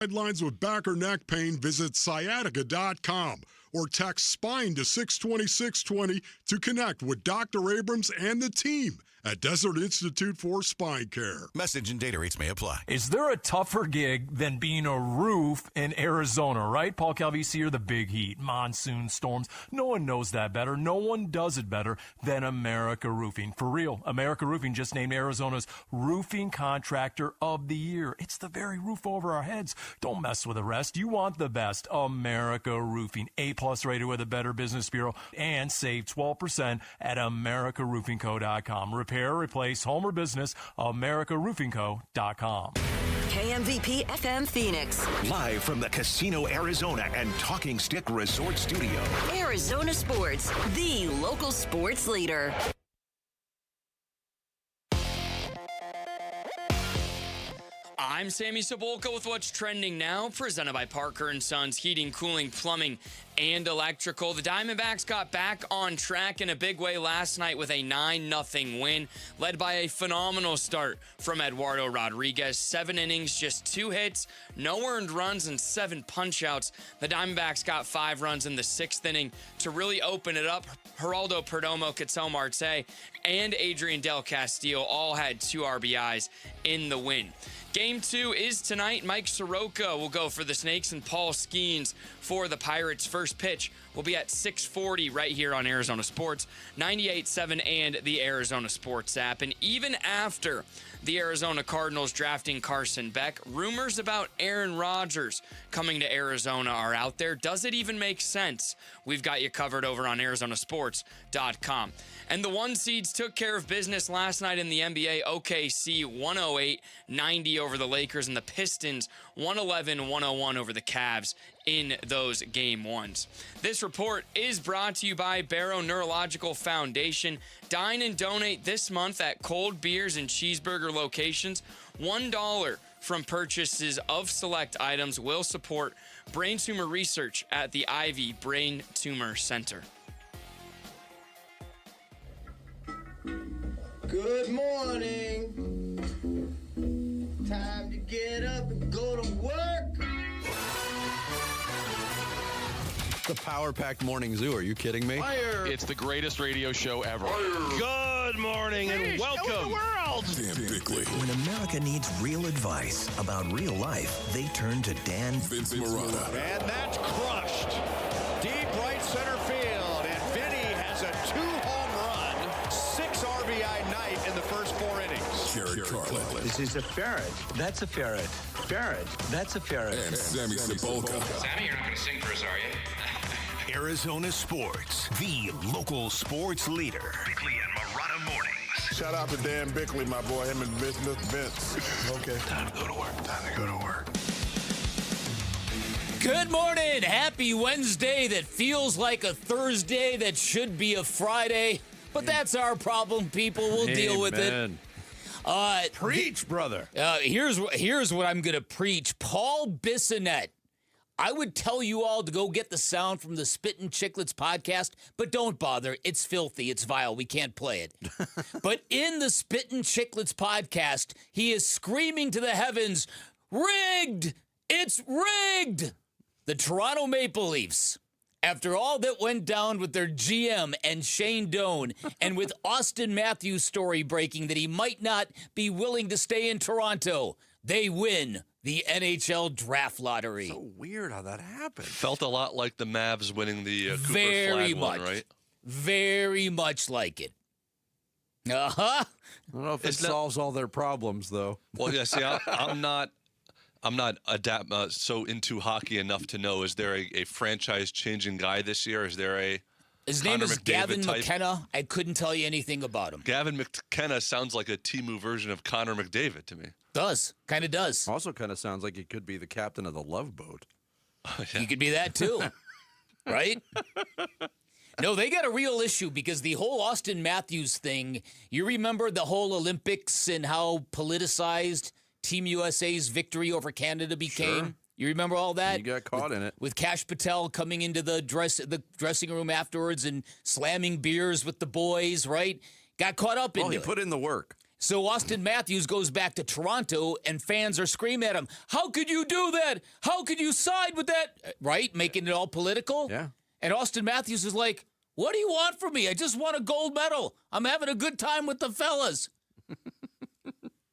Guidelines with back or neck pain, visit sciatica.com or text SPINE to 620-620 to connect with Dr. Abrams and the team at Desert Institute for Spine Care. Message and data rates may apply. Is there a tougher gig than being a roof in Arizona, right? Paul Calvisi, or the big heat, monsoon storms. No one knows that better. No one does it better than America Roofing. For real, America Roofing just named Arizona's Roofing Contractor of the Year. It's the very roof over our heads. Don't mess with the rest. You want the best. America Roofing. A+ rated with a Better Business Bureau, and save 12% at AmericaRoofingCo.com. Repair, replace, home or business, AmericaRoofingCo.com. KMVP FM Phoenix. Live from the Casino Arizona and Talking Stick Resort Studio. Arizona Sports, the local sports leader. I'm Sammy Cebulka with what's trending now, presented by Parker & Sons Heating, Cooling, Plumbing, and Electrical. The Diamondbacks got back on track in a big way last night with a 9-0 win, led by a phenomenal start from Eduardo Rodriguez. 7 innings, just 2 hits, no earned runs, and 7 punch-outs. The Diamondbacks got 5 runs in the 6th inning to really open it up. Geraldo Perdomo, Ketel Marte, and Adrian Del Castillo all had 2 RBIs in the win. Game 2 is tonight. Mike Soroka will go for the Snakes and Paul Skeens for the Pirates. First pitch will be at 6:40 right here on Arizona Sports, 98.7 and the Arizona Sports app. And even after the Arizona Cardinals drafting Carson Beck, rumors about Aaron Rodgers coming to Arizona are out there. Does it even make sense? We've got you covered over on ArizonaSports.com. And the 1 seeds took care of business last night in the NBA. OKC 108-90 over the Lakers, and the Pistons 111-101 over the Cavs in those game ones. This report is brought to you by Barrow Neurological Foundation. Dine and donate this month at Cold Beers and Cheeseburger locations. $1 from purchases of select items will support brain tumor research at the Ivy Brain Tumor Center. Good morning. Time to get up and go to work. The power-packed morning zoo. Are you kidding me? Fire. It's the greatest radio show ever. Fire. Good morning and welcome. Show the world. Dan Bickley. When America needs real advice about real life, they turn to Dan Vince Marotta. And that's crushed. Deep right center field. And Vinny has a 2-home run, 6 RBI night in the first 4 innings. Jared Carlin. This is a ferret. That's a ferret. Ferret. That's a ferret. And Sammy Cebulka. Sammy, you're not going to sing for us, are you? Arizona Sports, the local sports leader. Bickley and Marotta mornings. Shout out to Dan Bickley, my boy, him and Vince. Okay. Time to go to work. Good morning. Happy Wednesday that feels like a Thursday that should be a Friday. But that's our problem, people. We'll deal with it. Preach, brother. Here's what I'm going to preach. Paul Bissonnette. I would tell you all to go get the sound from the Spittin' Chicklets podcast, but don't bother. It's filthy. It's vile. We can't play it. But in the Spittin' Chicklets podcast, he is screaming to the heavens, rigged! It's rigged! The Toronto Maple Leafs, after all that went down with their GM and Shane Doan, and with Austin Matthews' story breaking that he might not be willing to stay in Toronto, they win the NHL draft lottery. So weird how that happened. Felt a lot like the Mavs winning the Cooper Very Flag much. one, right? Very much like it. Uh-huh. I don't know if it solves all their problems, though. Well, yeah, see, I'm not so into hockey enough to know, is there a franchise-changing guy this year? Is there a His Connor name is McDavid Gavin type? McKenna. I couldn't tell you anything about him. Gavin McKenna sounds like a Temu version of Connor McDavid to me. Does. Kind of does. Also kind of sounds like he could be the captain of the Love Boat. Oh, yeah. He could be that, too. Right? No, they got a real issue because the whole Austin Matthews thing, you remember the whole Olympics and how politicized Team USA's victory over Canada became? Sure. You remember all that? He got caught in it. With Kash Patel coming into the dressing room afterwards and slamming beers with the boys, right? Got caught up in it. Well, he put in the work. So Austin Matthews goes back to Toronto, and fans are screaming at him, how could you do that? How could you side with that? Right? Making it all political. Yeah. And Austin Matthews is like, what do you want from me? I just won a gold medal. I'm having a good time with the fellas.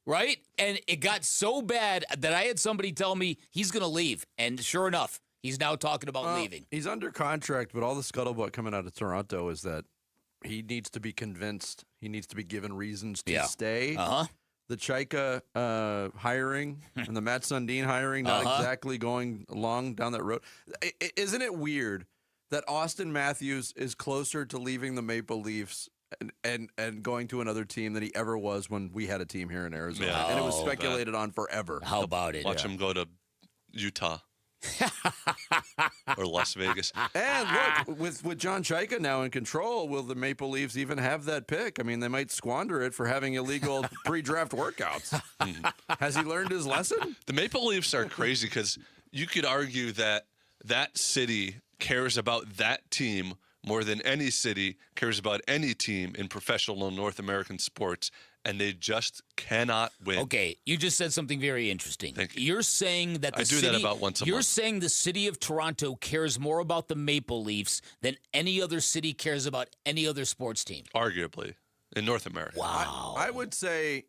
Right? And it got so bad that I had somebody tell me he's going to leave. And sure enough, he's now talking about leaving. He's under contract, but all the scuttlebutt coming out of Toronto is that he needs to be convinced. He needs to be given reasons to stay. The Chaika hiring and the Matt Sundin hiring, not exactly going along down that road. Isn't it weird that Austin Matthews is closer to leaving the Maple Leafs and going to another team than he ever was when we had a team here in Arizona? Yeah. And it was speculated on forever. How about it? Watch him go to Utah. Or Las Vegas. And look, with John Chaika now in control, will the Maple Leafs even have that pick? I mean, they might squander it for having illegal pre-draft workouts. Has he learned his lesson? The Maple Leafs are crazy because you could argue that that city cares about that team more than any city cares about any team in professional North American sports, and they just cannot win. Okay, you just said something very interesting. Thank you. You're saying that I do that about once a month. You're saying the city of Toronto cares more about the Maple Leafs than any other city cares about any other sports team. Arguably, in North America. Wow. I would say,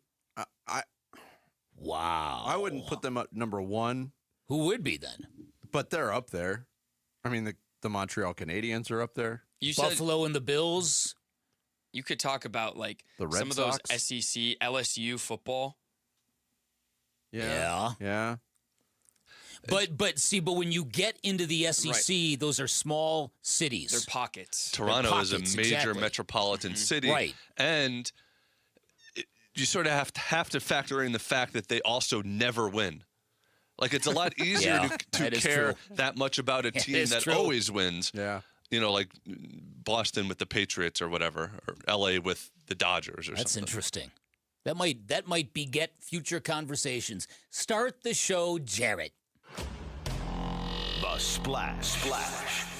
wow. I wouldn't put them at number one. Who would be then? But they're up there. I mean, the Montreal Canadiens are up there. You Buffalo and the Bills. You could talk about like The Red some of Sox? those SEC, LSU football. Yeah. But when you get into the SEC, those are small cities. They're pockets. Toronto is a pockets, major exactly. metropolitan city. Right. And you sort of have to factor in the fact that they also never win. Like, it's a lot easier Yeah, to that is care true. that much about a team is that true. always wins. Yeah. You know, like Boston with the Patriots or whatever, or LA with the Dodgers or That's something. interesting. That might beget future conversations. Start the show, Jarrett. The Splash.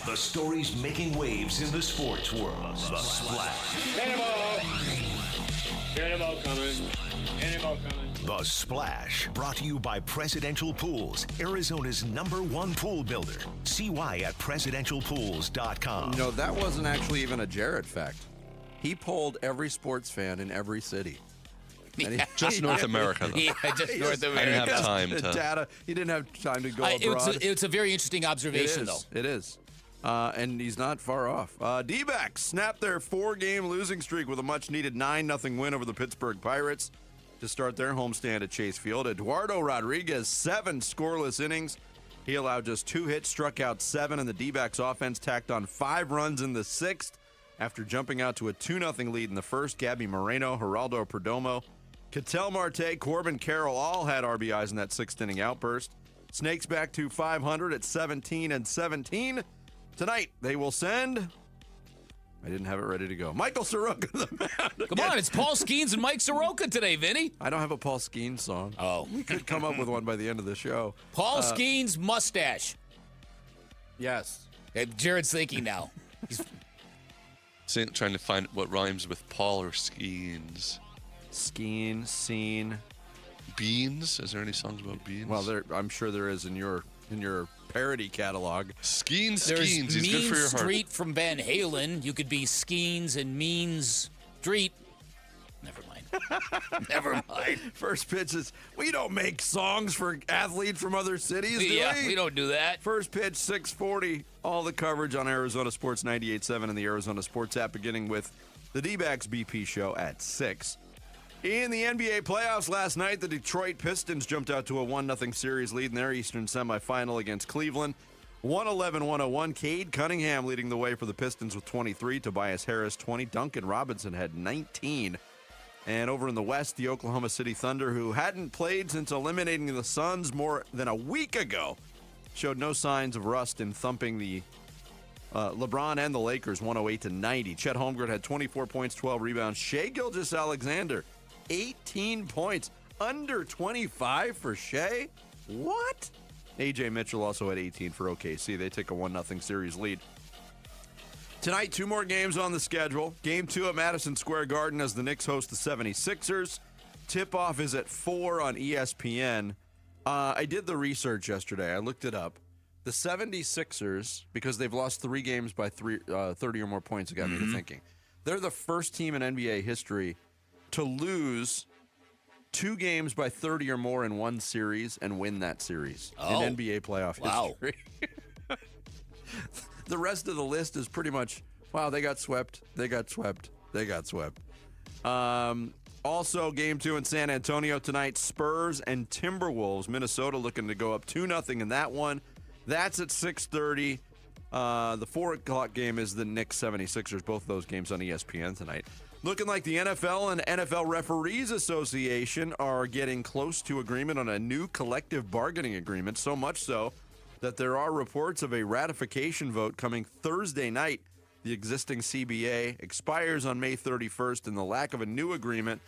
The stories making waves in the sports world. The Splash. Cannonball coming. The Splash, brought to you by Presidential Pools, Arizona's #1 pool builder. See why at presidentialpools.com. No, that wasn't actually even a Jarrett fact. He polled every sports fan in every city. And Just North America, though. Yeah, just North I America. didn't have time to. Data. He didn't have time to go abroad. It's a very interesting observation, though. It is. And he's not far off. D-backs snapped their 4-game losing streak with a much-needed 9-0 win over the Pittsburgh Pirates to start their homestand at Chase Field. Eduardo Rodriguez, 7 scoreless innings. He allowed just 2 hits, struck out 7, and the D-backs offense tacked on 5 runs in the 6th after jumping out to a 2-0 lead in the first. Gabby Moreno, Geraldo Perdomo, Ketel Marte, Corbin Carroll all had RBIs in that 6th inning outburst. Snakes back to 500 at 17-17. Tonight, they will send... I didn't have it ready to go. Michael Soroka to the mound. Come on, it's Paul Skeens and Mike Soroka today, Vinny. I don't have a Paul Skeens song. Oh. We could come up with one by the end of the show. Paul Skeens mustache. Yes. Jared's thinking now. He's Trying to find what rhymes with Paul or Skeens. Skeen, scene. Beans? Is there any songs about beans? Well, I'm sure there is in your parody catalog. Skeens. There's He's Mean good for your heart. Street from Van Halen. You could be Skeens and Means Street. Never mind. Never mind. First pitch is, we don't make songs for athletes from other cities, do we? We don't do that. First pitch, 6:40. All the coverage on Arizona Sports 98.7 and the Arizona Sports app, beginning with the D-backs BP show at 6. In the NBA playoffs last night, the Detroit Pistons jumped out to a 1-0 series lead in their Eastern semifinal against Cleveland. 111-101. Cade Cunningham leading the way for the Pistons with 23. Tobias Harris, 20. Duncan Robinson had 19. And over in the West, the Oklahoma City Thunder, who hadn't played since eliminating the Suns more than a week ago, showed no signs of rust in thumping the LeBron and the Lakers 108-90. Chet Holmgren had 24 points, 12 rebounds. Shai Gilgeous-Alexander, 18 points. Under 25 for Shai? What? A.J. Mitchell also had 18 for OKC. They take a 1-0 series lead. Tonight, 2 more games on the schedule. Game 2 at Madison Square Garden as the Knicks host the 76ers. Tip-off is at 4 on ESPN. I did the research yesterday. I looked it up. The 76ers, because they've lost 3 games by 30 or more points, it got me to thinking. They're the first team in NBA history to lose 2 games by 30 or more in one series and win that series in NBA playoff history. The rest of the list is pretty much, wow, they got swept. Also, game 2 in San Antonio tonight, Spurs and Timberwolves. Minnesota looking to go up 2-0 in that one. That's at 6:30. The 4 o'clock game is the Knicks 76ers. Both of those games on ESPN tonight. Looking like the NFL and NFL Referees Association are getting close to agreement on a new collective bargaining agreement, so much so that there are reports of a ratification vote coming Thursday night. The existing CBA expires on May 31st, and the lack of a new agreement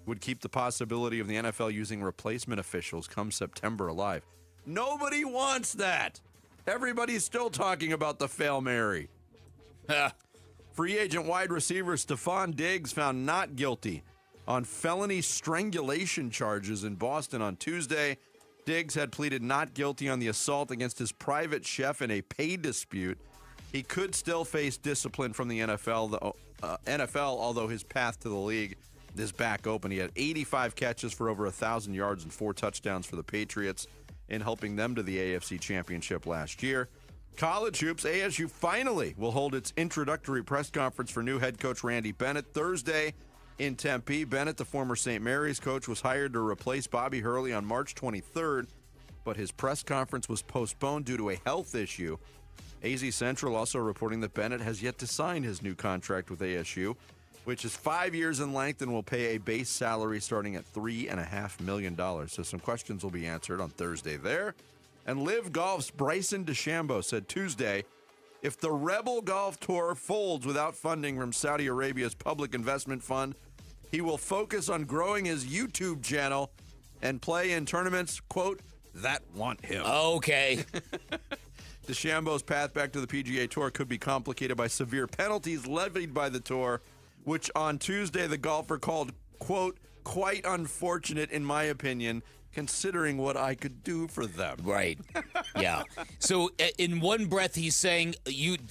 would keep the possibility of the NFL using replacement officials come September alive. Nobody wants that. Everybody's still talking about the Fail Mary. Free agent wide receiver Stephon Diggs found not guilty on felony strangulation charges in Boston on Tuesday. Diggs had pleaded not guilty on the assault against his private chef in a pay dispute. He could still face discipline from the NFL, although his path to the league is back open. He had 85 catches for over 1,000 yards and 4 touchdowns for the Patriots in helping them to the AFC Championship last year. College hoops, ASU finally will hold its introductory press conference for new head coach Randy Bennett Thursday in Tempe. Bennett, the former St. Mary's coach, was hired to replace Bobby Hurley on March 23rd, but his press conference was postponed due to a health issue. AZ Central also reporting that Bennett has yet to sign his new contract with ASU, which is 5 years in length and will pay a base salary starting at $3.5 million. So some questions will be answered on Thursday there. And Live Golf's Bryson DeChambeau said Tuesday, if the Rebel Golf Tour folds without funding from Saudi Arabia's public investment fund, he will focus on growing his YouTube channel and play in tournaments, quote, that want him. Okay. DeChambeau's path back to the PGA Tour could be complicated by severe penalties levied by the tour, which on Tuesday the golfer called, quote, quite unfortunate in my opinion, considering what I could do for them. Right. Yeah. So in one breath he's saying,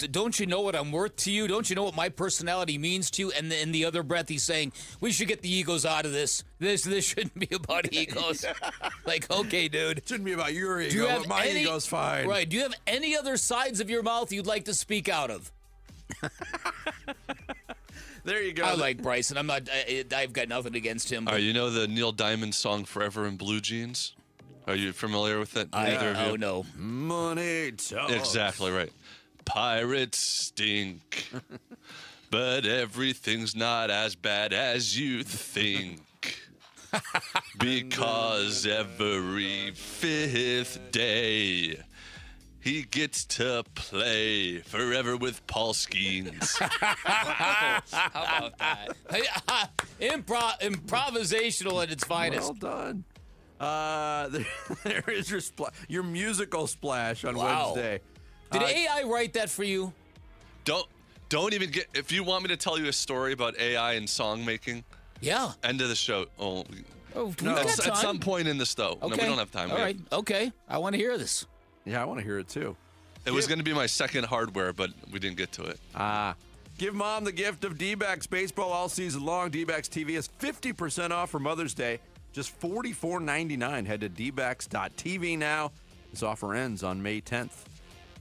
don't you know what I'm worth to you? Don't you know what my personality means to you? And in the other breath he's saying, we should get the egos out of this. This shouldn't be about egos. Like, okay, dude. It shouldn't be about your ego, but my ego's fine. Right. Do you have any other sides of your mouth you'd like to speak out of? There you go. I like Bryson. I've got nothing against him. You know the Neil Diamond song "Forever in Blue Jeans"? Are you familiar with it? Oh no. Money talks. Exactly right. Pirates stink, but everything's not as bad as you think. Because every 5th day he gets to play forever with Paul Skeens. How about that? Improvisational at its finest. Well done. There is your musical splash on Wednesday. Did AI write that for you? Don't even get. If you want me to tell you a story about AI and song making, yeah. End of the show. No, at some point in this though. Okay. No, we don't have time. All right. Okay. I want to hear this. Yeah, I want to hear it too. It was going to be my second hardware, but we didn't get to it. Give mom the gift of D-backs baseball all season long. D-backs TV is 50% off for Mother's Day. Just $44.99. Head to dbacks.tv now. This offer ends on May 10th.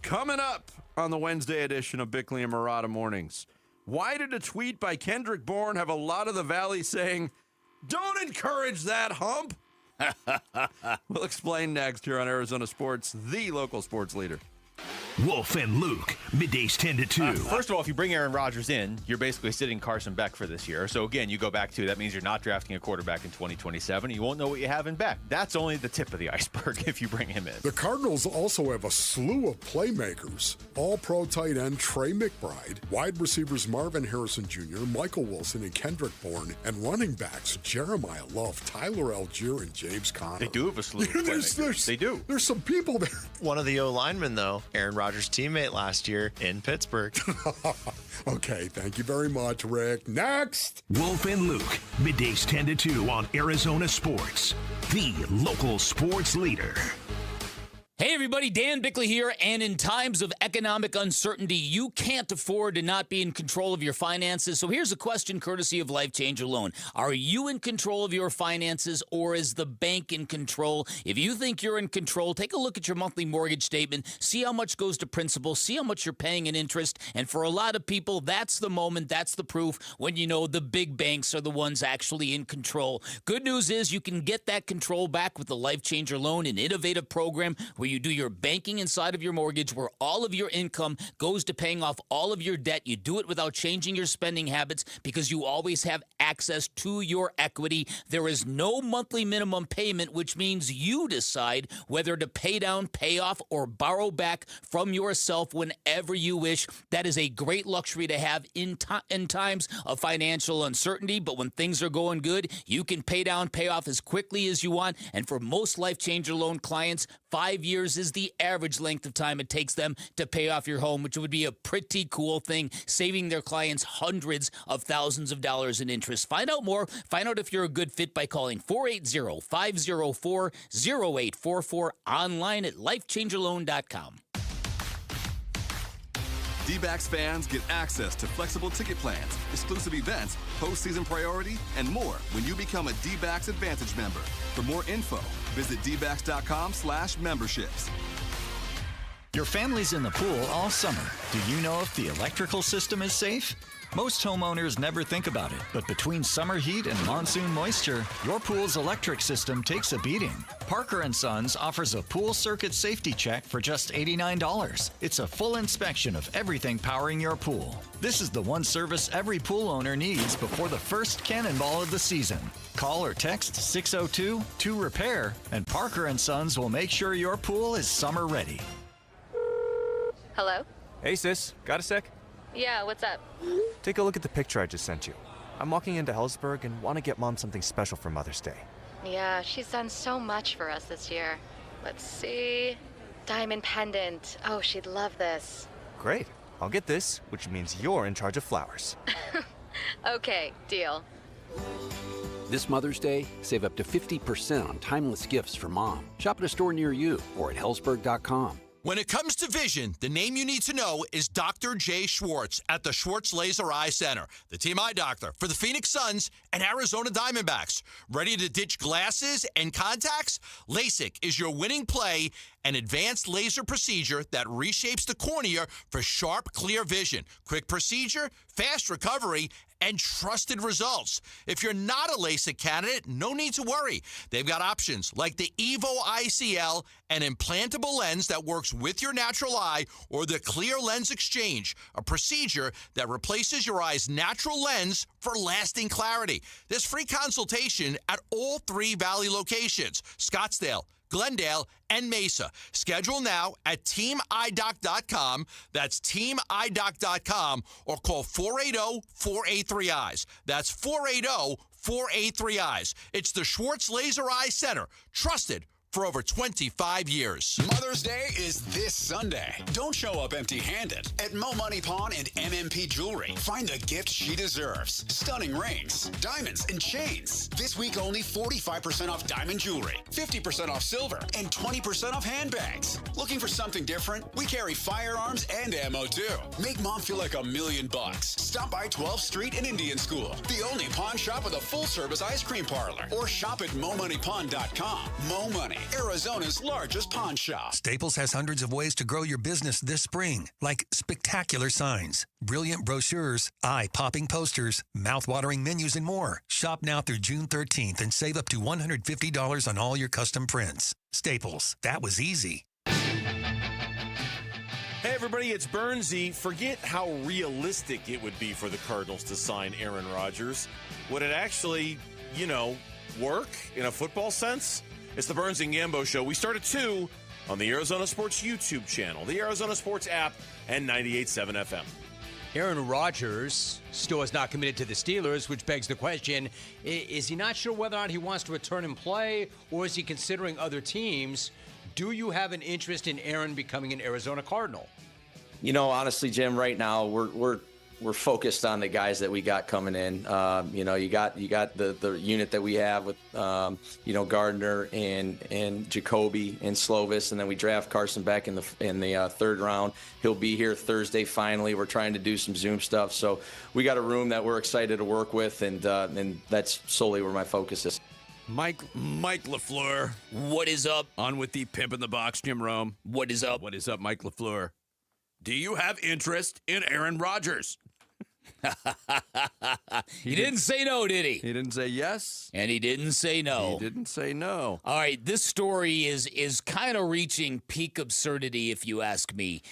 Coming up on the Wednesday edition of Bickley and Murata Mornings. Why did a tweet by Kendrick Bourne have a lot of the Valley saying, don't encourage that hump? We'll explain next here on Arizona Sports, the local sports leader. Wolf and Luke, middays 10 to 2. First of all, if you bring Aaron Rodgers in, you're basically sitting Carson Beck for this year. So again, you go back to that means you're not drafting a quarterback in 2027. You won't know what you have in Beck. That's only the tip of the iceberg if you bring him in. The Cardinals also have a slew of playmakers. All-pro tight end Trey McBride, wide receivers Marvin Harrison Jr., Michael Wilson, and Kendrick Bourne, and running backs Jeremiah Love, Tyler Algier, and James Conner. They do have a slew of playmakers. They do. There's some people there. One of the O linemen, though, Aaron Rodgers' teammate last year in Pittsburgh. Okay, thank you very much, Rick. Next! Wolf and Luke, middays 10 to 2 on Arizona Sports, the local sports leader. Hey everybody, Dan Bickley here, and in times of economic uncertainty, you can't afford to not be in control of your finances. So here's a question courtesy of Life Changer Loan. Are you in control of your finances, or is the bank in control? If you think you're in control, take a look at your monthly mortgage statement, see how much goes to principal, see how much you're paying in interest, and for a lot of people, that's the moment, that's the proof when you know the big banks are the ones actually in control. Good news is you can get that control back with the Life Changer Loan, an innovative program where you do your banking inside of your mortgage, where all of your income goes to paying off all of your debt. You do it without changing your spending habits because you always have access to your equity. There is no monthly minimum payment, which means you decide whether to pay down, pay off, or borrow back from yourself whenever you wish. That is a great luxury to have in times of financial uncertainty, but when things are going good, you can pay down, pay off as quickly as you want. And for most Life Changer Loan clients, 5 years is the average length of time it takes them to pay off your home, which would be a pretty cool thing, saving their clients hundreds of thousands of dollars in interest. Find out more. Find out if you're a good fit by calling 480-504-0844, online at lifechangerloan.com. D-backs fans get access to flexible ticket plans, exclusive events, postseason priority, and more when you become a D-backs Advantage member. For more info, visit dbacks.com/memberships. Your family's in the pool all summer. Do you know if the electrical system is safe? Most homeowners never think about it, but between summer heat and monsoon moisture, your pool's electric system takes a beating. Parker & Sons offers a pool circuit safety check for just $89. It's a full inspection of everything powering your pool. This is the one service every pool owner needs before the first cannonball of the season. Call or text 602-2REPAIR, and Parker & Sons will make sure your pool is summer ready. Hello? Hey sis, got a sec? Yeah, what's up? Take a look at the picture I just sent you. I'm walking into Hellsberg and want to get Mom something special for Mother's Day. Yeah, she's done so much for us this year. Let's see. Diamond pendant. Oh, she'd love this. Great. I'll get this, which means you're in charge of flowers. Okay, deal. This Mother's Day, save up to 50% on timeless gifts for Mom. Shop at a store near you or at Hellsberg.com. When it comes to vision, the name you need to know is Dr. Jay Schwartz at the Schwartz Laser Eye Center, the team eye doctor for the Phoenix Suns and Arizona Diamondbacks. Ready to ditch glasses and contacts? LASIK is your winning play, an advanced laser procedure that reshapes the cornea for sharp, clear vision. Quick procedure, fast recovery, and trusted results. If you're not a LASIK candidate, no need to worry. They've got options like the Evo ICL, an implantable lens that works with your natural eye, or the Clear Lens Exchange, a procedure that replaces your eye's natural lens for lasting clarity. There's free consultation at all 3 Valley locations, Scottsdale, Glendale, and Mesa. Schedule now at teamidoc.com. That's teamidoc.com, or call 480-483-EYES. That's 480-483-EYES. It's the Schwartz Laser Eye Center, trusted for over 25 years. Mother's Day is this Sunday. Don't show up empty-handed. At Mo Money Pawn and MMP Jewelry, find the gift she deserves. Stunning rings, diamonds, and chains. This week only 45% off diamond jewelry, 50% off silver, and 20% off handbags. Looking for something different? We carry firearms and ammo too. Make Mom feel like $1,000,000. Stop by 12th Street and Indian School, the only pawn shop with a full-service ice cream parlor. Or shop at momoneypawn.com. Mo Money, Arizona's largest pawn shop. Staples has hundreds of ways to grow your business this spring, like spectacular signs, brilliant brochures, eye-popping posters, mouth-watering menus, and more. Shop now through June 13th and save up to $150 on all your custom prints. Staples, that was easy. Hey, everybody, it's Bernsey. Forget how realistic it would be for the Cardinals to sign Aaron Rodgers. Would it actually, work in a football sense? It's the Burns and Gambo Show. We start at 2 on the Arizona Sports YouTube channel, the Arizona Sports app, and 98.7 FM. Aaron Rodgers still is not committed to the Steelers, which begs the question, is he not sure whether or not he wants to return and play, or is he considering other teams? Do you have an interest in Aaron becoming an Arizona Cardinal? You know, honestly, Jim, right now we're focused on the guys that we got coming in. You know, you got the unit that we have with Gardner and Jacoby and Slovis, and then we draft Carson Beck in the third round. He'll be here Thursday. Finally, we're trying to do some Zoom stuff, so we got a room that we're excited to work with, and that's solely where my focus is. Mike LaFleur. What is up? On with the Pimp in the Box, Jim Rome. What is up? What is up, Mike LaFleur? Do you have interest in Aaron Rodgers? He didn't say no, did he? He didn't say yes. And he didn't say no. He didn't say no. All right, this story is kind of reaching peak absurdity, if you ask me.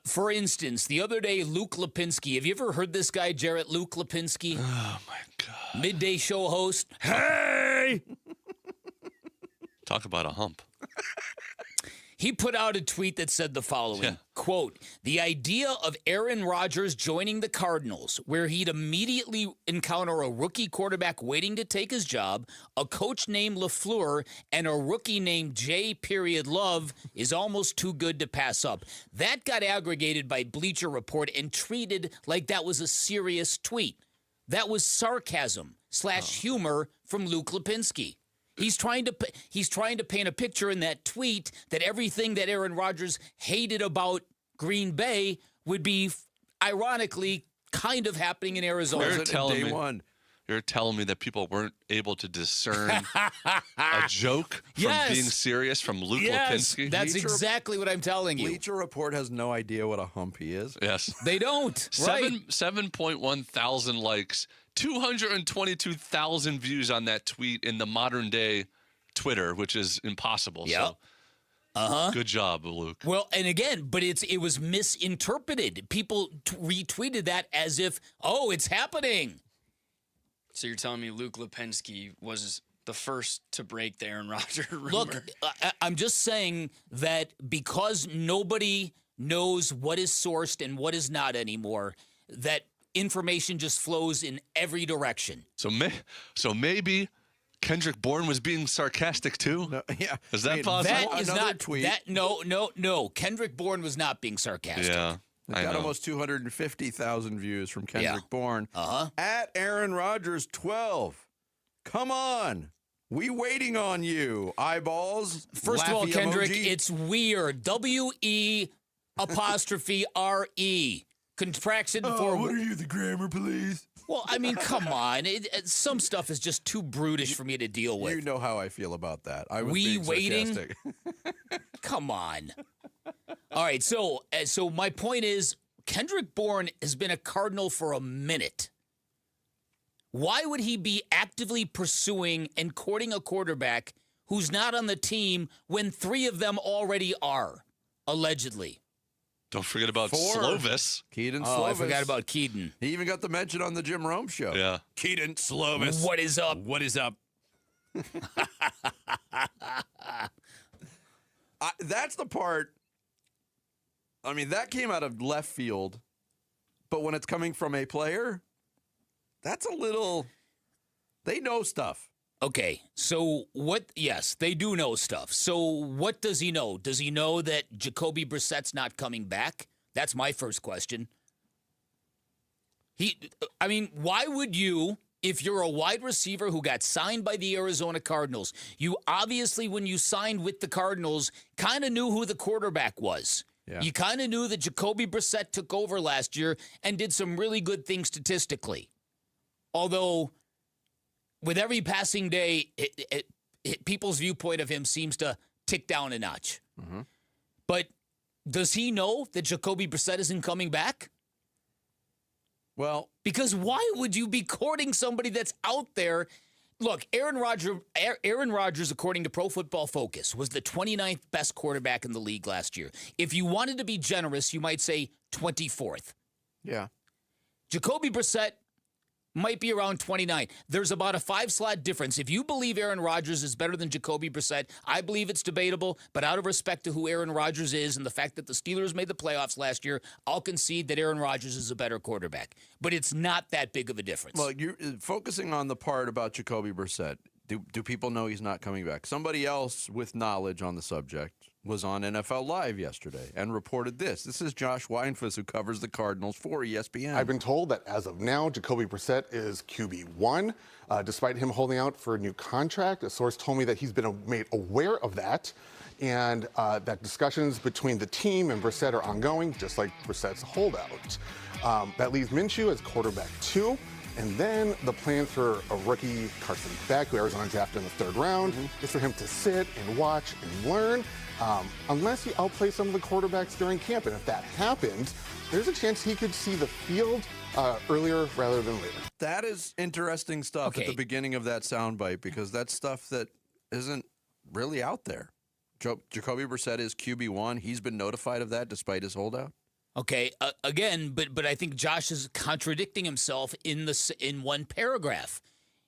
For instance, the other day, Luke Lipinski. Have you ever heard this guy, Jarrett? Luke Lipinski? Oh, my God. Midday show host. Hey! Talk about a hump. He put out a tweet that said the following, quote, "The idea of Aaron Rodgers joining the Cardinals, where he'd immediately encounter a rookie quarterback waiting to take his job, a coach named LaFleur, and a rookie named J. Love, is almost too good to pass up." That got aggregated by Bleacher Report and treated like that was a serious tweet. That was sarcasm / humor from Luke Lipinski. He's trying to paint a picture in that tweet that everything that Aaron Rodgers hated about Green Bay would be, ironically, kind of happening in Arizona. You're telling me that people weren't able to discern a joke from being serious from Luke Lipinski? That's exactly what I'm telling you. Bleacher Report has no idea what a hump he is. Yes. They don't. 7.1 thousand likes. 222,000 views on that tweet in the modern day Twitter, which is impossible. Yep. So, good job, Luke. Well, and again, but it was misinterpreted. People retweeted that as if, oh, it's happening. So you're telling me Luke Lipinski was the first to break the Aaron Rodgers rumor? Look, I'm just saying that because nobody knows what is sourced and what is not anymore, that information just flows in every direction. So maybe Kendrick Bourne was being sarcastic too? No, yeah. Is that possible? That is not tweet. No. Kendrick Bourne was not being sarcastic. Yeah. I got almost 250,000 views from Kendrick Bourne. At Aaron Rodgers 12. Come on. We waiting on you. Eyeballs. First of all, Laughy Kendrick, emoji. it's weird. WE''RE. Contraction for. What are you, the grammar police? Well, I mean, come on. Some stuff is just too brutish for me to deal with. You know how I feel about that. I was We being waiting? sarcastic. Come on. All right, so my point is, Kendrick Bourne has been a Cardinal for a minute. Why would he be actively pursuing and courting a quarterback who's not on the team when 3 of them already are, allegedly? Don't forget about Slovis. Keaton Slovis. Oh, I forgot about Keaton. He even got the mention on the Jim Rome show. Yeah. Keaton Slovis. What is up? What is up? That's the part. I mean, that came out of left field. But when it's coming from a player, that's a little. They know stuff. Okay, so what? Yes, they do know stuff. So what does he know? Does he know that Jacoby Brissett's not coming back? That's my first question. Why would you, if you're a wide receiver who got signed by the Arizona Cardinals, you obviously, when you signed with the Cardinals, kind of knew who the quarterback was. Yeah. You kind of knew that Jacoby Brissett took over last year and did some really good things statistically. Although, with every passing day, people's viewpoint of him seems to tick down a notch. Mm-hmm. But does he know that Jacoby Brissett isn't coming back? Well, because why would you be courting somebody that's out there? Look, Aaron Rodgers, according to Pro Football Focus, was the 29th best quarterback in the league last year. If you wanted to be generous, you might say 24th. Yeah. Jacoby Brissett might be around 29. There's about a 5-slot difference. If you believe Aaron Rodgers is better than Jacoby Brissett, I believe it's debatable, but out of respect to who Aaron Rodgers is and the fact that the Steelers made the playoffs last year, I'll concede that Aaron Rodgers is a better quarterback. But it's not that big of a difference. Well, you're focusing on the part about Jacoby Brissett. Do people know he's not coming back? Somebody else with knowledge on the subject was on NFL Live yesterday and reported this. This is Josh Weinfuss, who covers the Cardinals for ESPN. I've been told that as of now, Jacoby Brissett is QB1, despite him holding out for a new contract. A source told me that he's been made aware of that, and that discussions between the team and Brissett are ongoing, just like Brissett's holdout. That leaves Minshew as quarterback 2. And then the plan for a rookie, Carson Beck, who Arizona drafted in the 3rd round, is for him to sit and watch and learn, unless he outplays some of the quarterbacks during camp. And if that happens, there's a chance he could see the field earlier rather than later. That is interesting stuff at the beginning of that soundbite, because that's stuff that isn't really out there. Jacoby Brissett is QB1. He's been notified of that despite his holdout. Okay, again, but I think Josh is contradicting himself in one paragraph.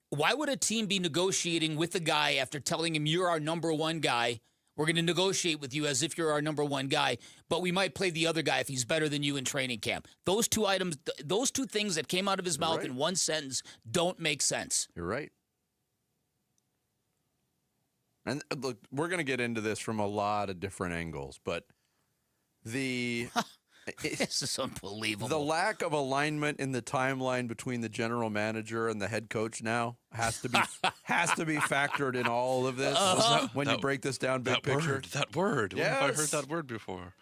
Why would a team be negotiating with a guy after telling him you're our number one guy? We're going to negotiate with you as if you're our number one guy, but we might play the other guy if he's better than you in training camp. Those two items, those two things that came out of his mouth in one sentence don't make sense. You're right. And look, we're going to get into this from a lot of different angles, but this is unbelievable. The lack of alignment in the timeline between the general manager and the head coach now has to be factored in all of this when you break this down big picture. That word. Yes. When have I heard that word before?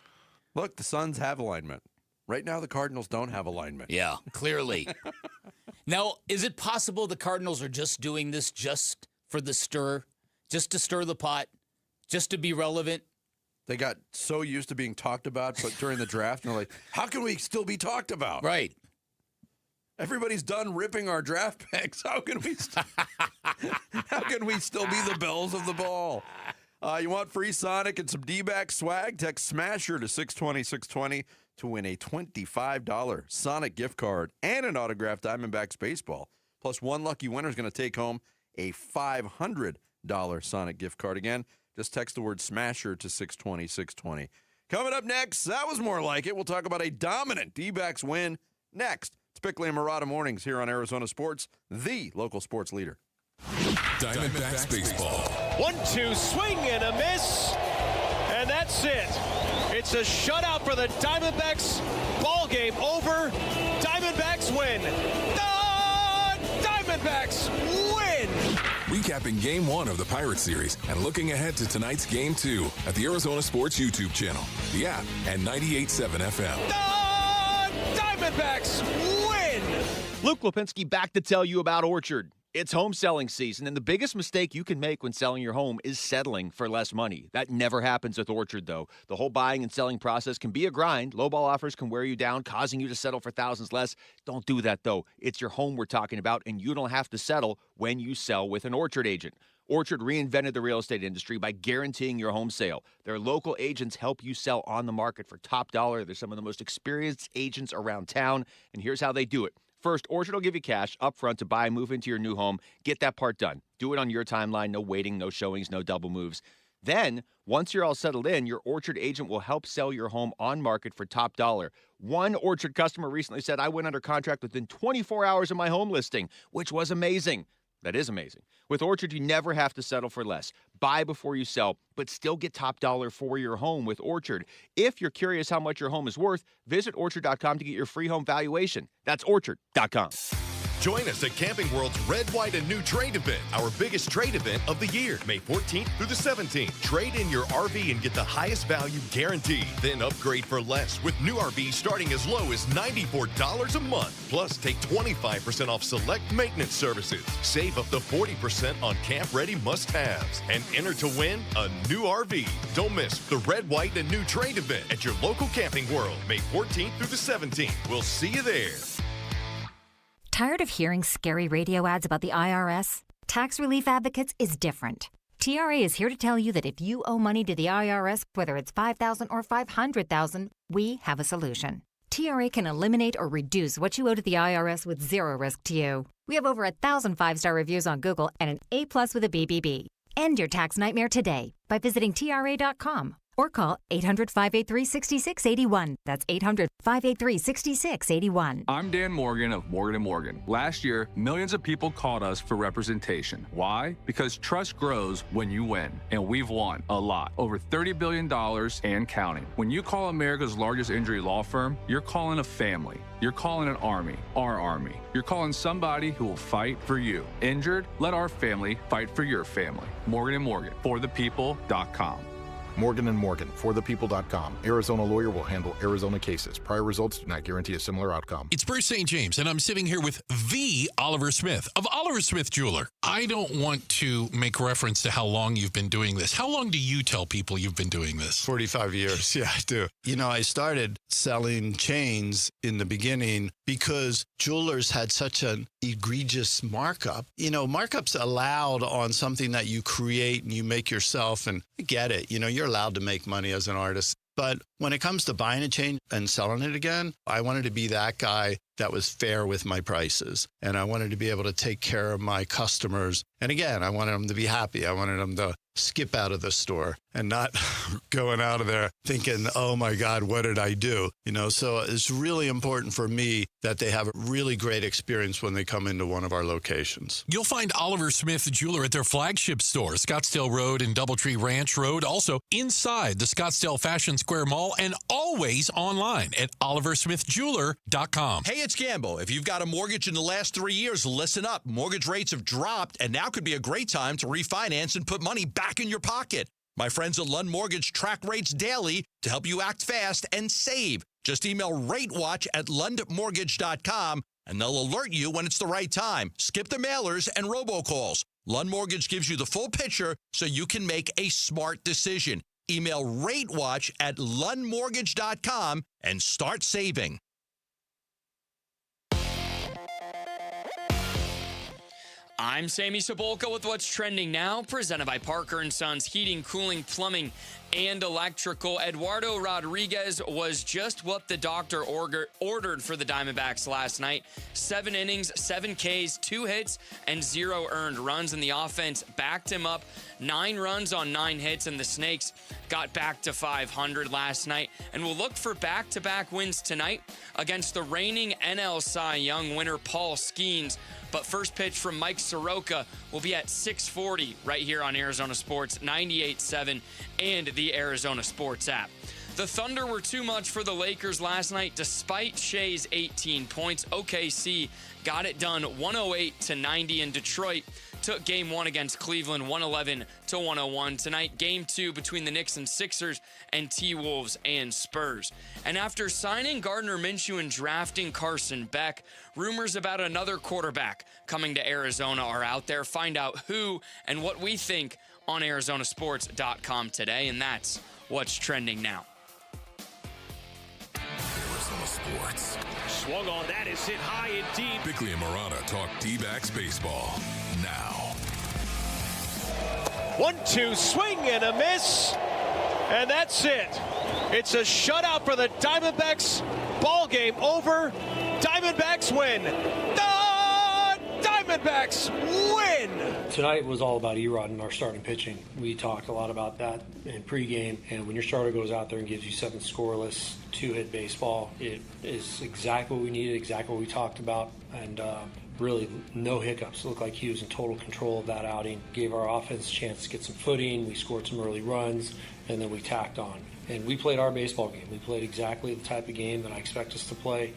Look, the Suns have alignment. Right now, the Cardinals don't have alignment. Yeah, clearly. Now, is it possible the Cardinals are just doing this just for the stir, just to stir the pot, just to be relevant? They got so used to being talked about during the draft, and they're like, how can we still be talked about? Right. Everybody's done ripping our draft picks. How can we still be the bells of the ball? You want free Sonic and some D-back swag? Text SMASHER to 620-620 to win a $25 Sonic gift card and an autographed Diamondbacks baseball. Plus, one lucky winner is going to take home a $500 Sonic gift card. Again, just text the word SMASHER to 620-620. Coming up next, that was more like it. We'll talk about a dominant D-backs win next. It's Bickley and Murata Mornings here on Arizona Sports, the local sports leader. Diamondbacks baseball. 1-2, swing and a miss, and that's it. It's a shutout for the Diamondbacks. Ball game over. Diamondbacks win. The Diamondbacks win. Recapping Game 1 of the Pirates series and looking ahead to tonight's Game 2 at the Arizona Sports YouTube channel, the app, and 98.7 FM. The Diamondbacks win. Luke Lipinski back to tell you about Orchard. It's home selling season, and the biggest mistake you can make when selling your home is settling for less money. That never happens with Orchard, though. The whole buying and selling process can be a grind. Lowball offers can wear you down, causing you to settle for thousands less. Don't do that, though. It's your home we're talking about, and you don't have to settle when you sell with an Orchard agent. Orchard reinvented the real estate industry by guaranteeing your home sale. Their local agents help you sell on the market for top dollar. They're some of the most experienced agents around town, and here's how they do it. First, Orchard will give you cash up front to buy and move into your new home. Get that part done. Do it on your timeline. No waiting, no showings, no double moves. Then, once you're all settled in, your Orchard agent will help sell your home on market for top dollar. One Orchard customer recently said, I went under contract within 24 hours of my home listing, which was amazing. That is amazing. With Orchard, you never have to settle for less. Buy before you sell, but still get top dollar for your home with Orchard. If you're curious how much your home is worth, visit Orchard.com to get your free home valuation. That's Orchard.com. Join us at Camping World's Red, White, and New Trade Event, our biggest trade event of the year, May 14th through the 17th. Trade in your RV and get the highest value guaranteed. Then upgrade for less with new RVs starting as low as $94 a month. Plus, take 25% off select maintenance services. Save up to 40% on camp-ready must-haves. And enter to win a new RV. Don't miss the Red, White, and New Trade Event at your local Camping World, May 14th through the 17th. We'll see you there. Tired of hearing scary radio ads about the IRS? Tax Relief Advocates is different. TRA is here to tell you that if you owe money to the IRS, whether it's $5,000 or $500,000, we have a solution. TRA can eliminate or reduce what you owe to the IRS with zero risk to you. We have over 1,000 5-star reviews on Google and an A+ with a BBB. End your tax nightmare today by visiting TRA.com or call 800-583-6681. That's 800-583-6681. I'm Dan Morgan of Morgan & Morgan. Last year, millions of people called us for representation. Why? Because trust grows when you win, and we've won a lot. Over $30 billion and counting. When you call America's largest injury law firm, you're calling a family. You're calling an army, our army. You're calling somebody who will fight for you. Injured? Let our family fight for your family. Morgan & Morgan, forthepeople.com. Morgan & Morgan, forthepeople.com. Arizona lawyer will handle Arizona cases. Prior results do not guarantee a similar outcome. It's Bruce St. James, and I'm sitting here with the Oliver Smith of Oliver Smith Jeweler. I don't want to make reference to how long you've been doing this. How long do you tell people you've been doing this? 45 years. Yeah, I do. You know, I started selling chains in the beginning because jewelers had such an egregious markup. You know, markups allowed on something that you create and you make yourself, and I get it. You know, you're allowed to make money as an artist. But when it comes to buying a chain and selling it again, I wanted to be that guy that was fair with my prices. And I wanted to be able to take care of my customers. And again, I wanted them to be happy. I wanted them to skip out of the store and not going out of there thinking, oh my God, what did I do? You know, so it's really important for me that they have a really great experience when they come into one of our locations. You'll find Oliver Smith Jeweler at their flagship store, Scottsdale Road and Doubletree Ranch Road, also inside the Scottsdale Fashion Square Mall, and always online at oliversmithjeweler.com. Hey, it's Gambo. If you've got a mortgage in the last 3 years, listen up. Mortgage rates have dropped, and now could be a great time to refinance and put money back in your pocket. My friends at Lund Mortgage track rates daily to help you act fast and save. Just email RateWatch@lundmortgage.com, and they'll alert you when it's the right time. Skip the mailers and robocalls. Lund Mortgage gives you the full picture so you can make a smart decision. Email RateWatch@lundmortgage.com and start saving. I'm Sammy Sabolka with what's trending now, presented by Parker & Sons Heating, Cooling, Plumbing, and Electrical. Eduardo Rodriguez was just what the doctor ordered for the Diamondbacks last night. 7 innings, 7 Ks, 2 hits, and 0 earned runs, and the offense backed him up. 9 runs on 9 hits, and the Snakes got back to 500 last night, and will look for back-to-back wins tonight against the reigning NL Cy Young winner Paul Skeens. But first pitch from Mike Soroka will be at 6:40 right here on Arizona Sports 98.7 and the Arizona Sports app. The Thunder were too much for the Lakers last night despite Shea's 18 points. OKC got it done 108-90, and Detroit took Game 1 against Cleveland 111-101. Tonight, Game 2 between the Knicks and Sixers and T-Wolves and Spurs. And after signing Gardner Minshew and drafting Carson Beck, rumors about another quarterback coming to Arizona are out there. Find out who and what we think on ArizonaSports.com today, and that's what's trending now. Arizona Sports. Swung on that, is hit high and deep. Bickley and Morana talk D-backs baseball now. 1-2, swing and a miss, and that's it. It's a shutout for the Diamondbacks. Ball game over. Diamondbacks win. The Diamondbacks win. Tonight was all about Erod and our starting pitching. We talked a lot about that in pregame, and when your starter goes out there and gives you 7 scoreless, 2-hit baseball, it is exactly what we needed, exactly what we talked about, and really no hiccups. It looked like he was in total control of that outing. Gave our offense a chance to get some footing. We scored some early runs, and then we tacked on. And we played our baseball game. We played exactly the type of game that I expect us to play.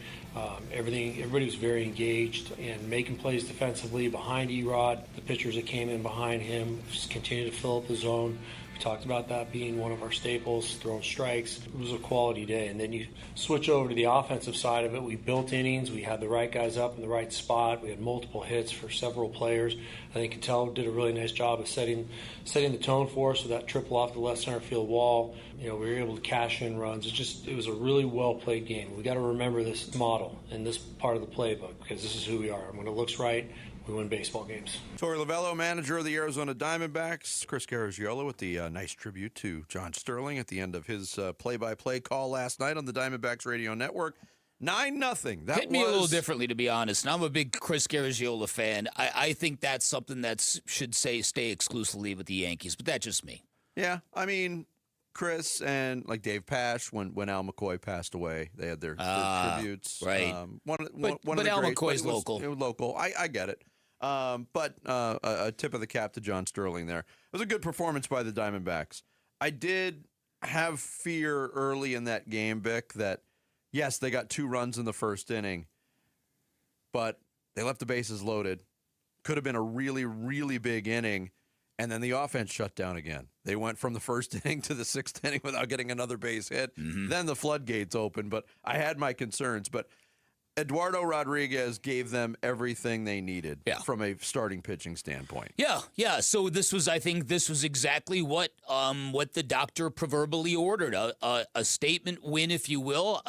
Everybody was very engaged and making plays defensively behind Erod. The pitchers that came in behind him just continued to fill up the zone. We talked about that being one of our staples, throwing strikes. It was a quality day. And then you switch over to the offensive side of it. We built innings. We had the right guys up in the right spot. We had multiple hits for several players. I think Cattell did a really nice job of setting the tone for us with that triple off the left center field wall. You know, we were able to cash in runs. It was a really well played game. We got to remember this model and this part of the playbook because this is who we are. And when it looks right, we win baseball games. Torey Lovello, manager of the Arizona Diamondbacks. Chris Garagiola with the nice tribute to John Sterling at the end of his play-by-play call last night on the Diamondbacks radio network. 9-0. That hit me a little differently, to be honest. And I'm a big Chris Garagiola fan. I think that's something that should stay exclusively with the Yankees, but that's just me. Yeah, I mean, Chris and like Dave Pash, when Al McCoy passed away, they had their tributes. Right. One of But the Al greats, McCoy's it was local. It was local. I get it. But a tip of the cap to John Sterling there. It was a good performance by the Diamondbacks. I did have fear early in that game, Vic, that yes, they got 2 runs in the first inning, but they left the bases loaded. Could have been a really, really big inning, and then the offense shut down again. They went from the first inning to the 6th inning without getting another base hit. Then the floodgates opened, but I had my concerns. But Eduardo Rodriguez gave them everything they needed from a starting pitching standpoint. Yeah. So I think this was exactly what the doctor proverbially ordered, a statement win, if you will.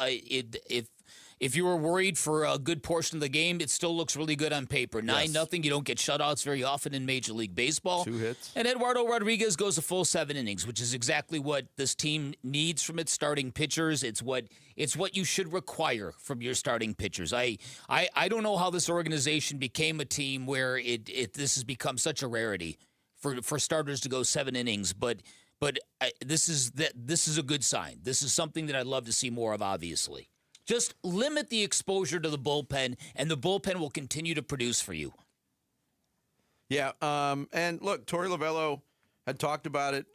If you were worried for a good portion of the game, it still looks really good on paper. 9-0. You don't get shutouts very often in Major League Baseball. 2 hits. And Eduardo Rodriguez goes a full 7 innings, which is exactly what this team needs from its starting pitchers. It's what you should require from your starting pitchers. I don't know how this organization became a team where this has become such a rarity for starters to go 7 innings, but this is a good sign. This is something that I'd love to see more of, obviously. Just limit the exposure to the bullpen, and the bullpen will continue to produce for you. Yeah, and look, Torey Lovello had talked about it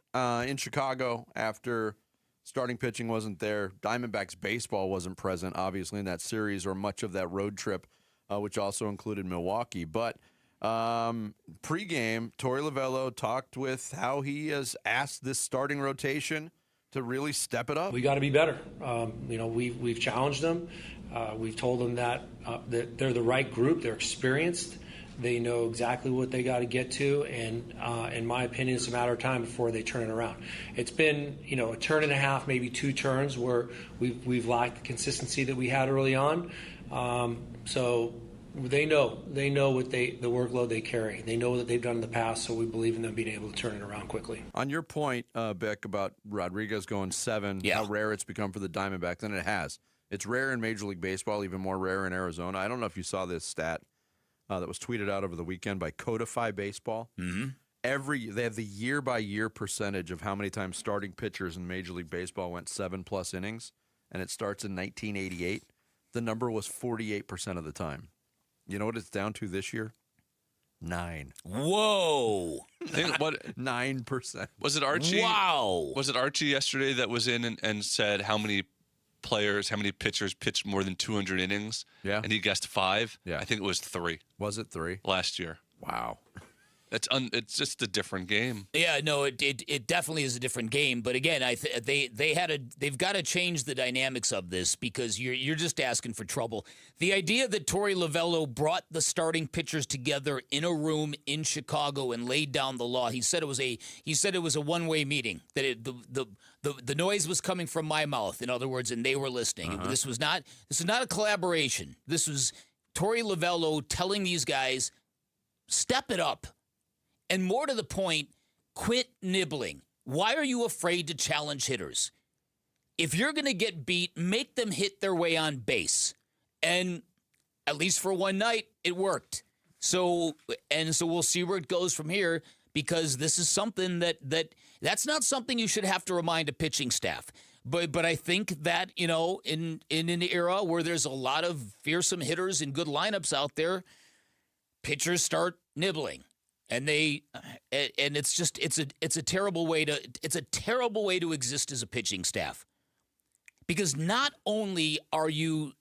in Chicago after starting pitching wasn't there. Diamondbacks baseball wasn't present, obviously, in that series or much of that road trip, which also included Milwaukee. But pregame, Torey Lovello talked with how he has asked this starting rotation to really step it up. We got to be better. We've challenged them. We've told them that they're the right group. They're experienced. They know exactly what they got to get to, and in my opinion, it's a matter of time before they turn it around. It's been a turn and a half, maybe 2 turns where we've lacked the consistency that we had early on. So they know what the workload they carry. They know what they've done in the past, so we believe in them being able to turn it around quickly. On your point, Beck, about Rodriguez going 7, how rare it's become for the Diamondbacks, and it has. It's rare in Major League Baseball, even more rare in Arizona. I don't know if you saw this stat that was tweeted out over the weekend by Codify Baseball. Mm-hmm. They have the year-by-year percentage of how many times starting pitchers in Major League Baseball went 7+ innings, and it starts in 1988. The number was 48% of the time. You know what it's down to this year? 9. Whoa! 9%. Was it Archie? Wow! Was it Archie yesterday that was in and said how many pitchers pitched more than 200 innings? Yeah. And he guessed 5? Yeah. I think it was 3. Was it 3? Last year. Wow. It's just a different game. Yeah, no, it definitely is a different game. But again, they've got to change the dynamics of this because you're just asking for trouble. The idea that Torey Lovello brought the starting pitchers together in a room in Chicago and laid down the law. He said it was a one-way meeting. That the noise was coming from my mouth, in other words, and they were listening. Uh-huh. This was not a collaboration. This was Torey Lovello telling these guys, step it up. And more to the point, quit nibbling. Why are you afraid to challenge hitters? If you're going to get beat, make them hit their way on base. And at least for one night, it worked. So we'll see where it goes from here because this is something that's not something you should have to remind a pitching staff. But I think that, in an era where there's a lot of fearsome hitters and good lineups out there, pitchers start nibbling. And it's a terrible way to exist as a pitching staff. Because not only are you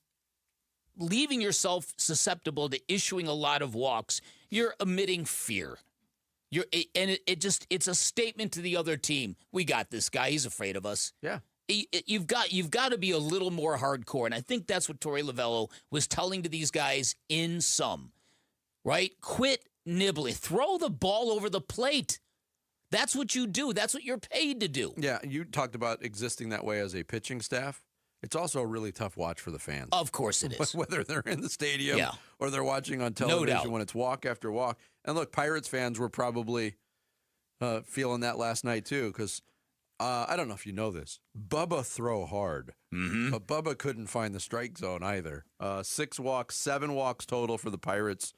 leaving yourself susceptible to issuing a lot of walks, you're emitting fear. It's a statement to the other team. We got this guy. He's afraid of us. Yeah. You've got to be a little more hardcore. And I think that's what Torey Lovello was telling to these guys in sum. Right? Quit nibbling. Throw the ball over the plate. That's what you do. That's what you're paid to do. Yeah, you talked about existing that way as a pitching staff. It's also a really tough watch for the fans. Of course it is. Whether they're in the stadium or they're watching on television when it's walk after walk. And look, Pirates fans were probably feeling that last night too because I don't know if you know this. Bubba throw hard. Mm-hmm. But Bubba couldn't find the strike zone either. 6 walks, 7 walks total for the Pirates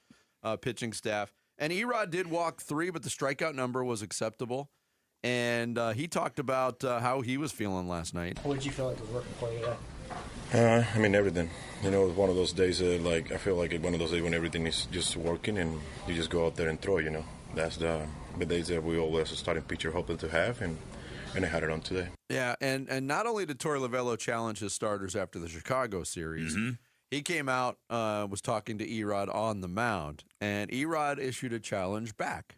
pitching staff. And Erod did walk 3, but the strikeout number was acceptable. and he talked about how he was feeling last night. What did you feel like was working for you today? I mean, everything. You know, one of those days, I feel like one of those days when everything is just working and you just go out there and throw, you know. That's the days that we always, as a starting pitcher, hoping to have, and I had it on today. Yeah, and not only did Torey Lovullo challenge his starters after the Chicago series, he came out, was talking to Erod on the mound, and Erod issued a challenge back.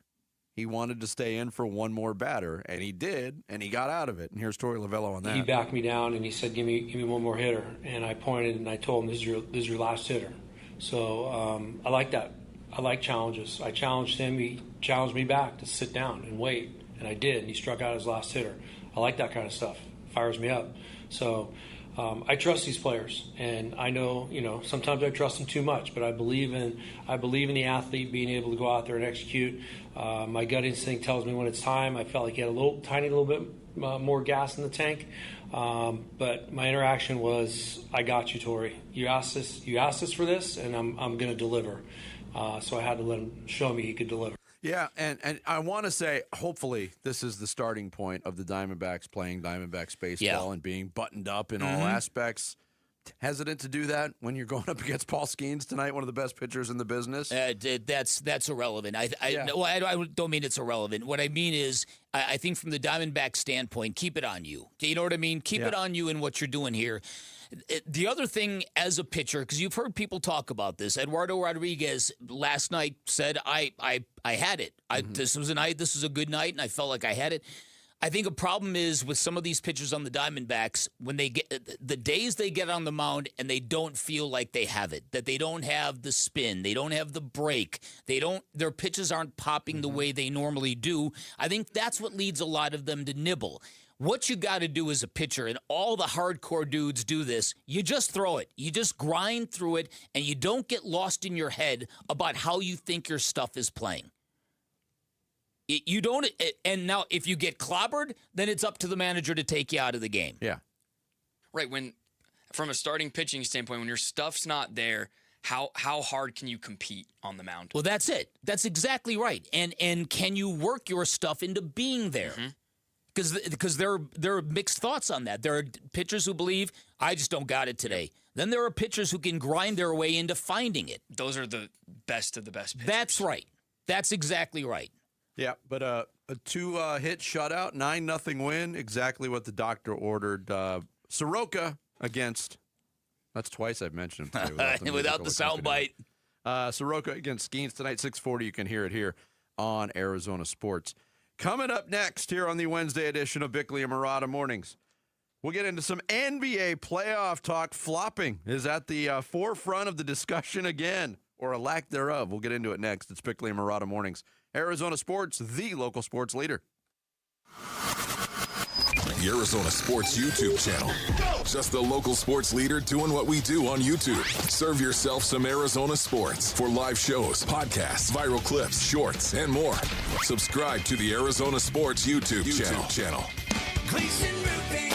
He wanted to stay in for one more batter, and he did, and he got out of it. And here's Torey Lovullo on that. He backed me down, and he said, give me one more hitter. And I pointed, and I told him, this is your last hitter. So I like that. I like challenges. I challenged him. He challenged me back to sit down and wait, and I did, and he struck out his last hitter. I like that kind of stuff. Fires me up. So I trust these players, and I know, sometimes I trust them too much, but I believe in the athlete being able to go out there and execute. My gut instinct tells me when it's time. I felt like he had a tiny little bit more gas in the tank, but my interaction was, "I got you, Torey. You asked us for this, and I'm going to deliver." So I had to let him show me he could deliver. Yeah, and I want to say, hopefully, this is the starting point of the Diamondbacks playing Diamondbacks baseball and being buttoned up in all aspects. Hesitant to do that when you're going up against Paul Skeens tonight, one of the best pitchers in the business? That's irrelevant. I don't mean it's irrelevant. What I mean is, I think from the Diamondback standpoint, keep it on you. You know what I mean? Keep it on you in what you're doing here. The other thing as a pitcher, because you've heard people talk about this, Eduardo Rodriguez last night said, I had it. This was a night, this was a good night, and I felt like I had it. I think a problem is with some of these pitchers on the Diamondbacks, when they get the days they get on the mound and they don't feel like they have it, that they don't have the spin, they don't have the break, their pitches aren't popping the way they normally do. I think that's what leads a lot of them to nibble. What you got to do as a pitcher, and all the hardcore dudes do this, you just throw it. You just grind through it, and you don't get lost in your head about how you think your stuff is playing. You don't, and now if you get clobbered, then it's up to the manager to take you out of the game. Yeah. Right, from a starting pitching standpoint, when your stuff's not there, how hard can you compete on the mound? Well, that's it. That's exactly right. And can you work your stuff into being there? Because there are mixed thoughts on that. There are pitchers who believe, I just don't got it today. Then there are pitchers who can grind their way into finding it. Those are the best of the best pitchers. That's right. That's exactly right. Yeah, but a 2-hit shutout, 9-0 win, exactly what the doctor ordered. Soroka against, that's twice I've mentioned him today without the soundbite. Soroka against Skeens tonight, 6:40. You can hear it here on Arizona Sports. Coming up next here on the Wednesday edition of Bickley and Murata Mornings, we'll get into some NBA playoff talk. Flopping is at the forefront of the discussion again, or a lack thereof. We'll get into it next. It's Bickley and Murata Mornings. Arizona Sports, the local sports leader. The Arizona Sports YouTube channel. Just the local sports leader doing what we do on YouTube. Serve yourself some Arizona sports for live shows, podcasts, viral clips, shorts, and more. Subscribe to the Arizona Sports YouTube channel. Gleason Roofing.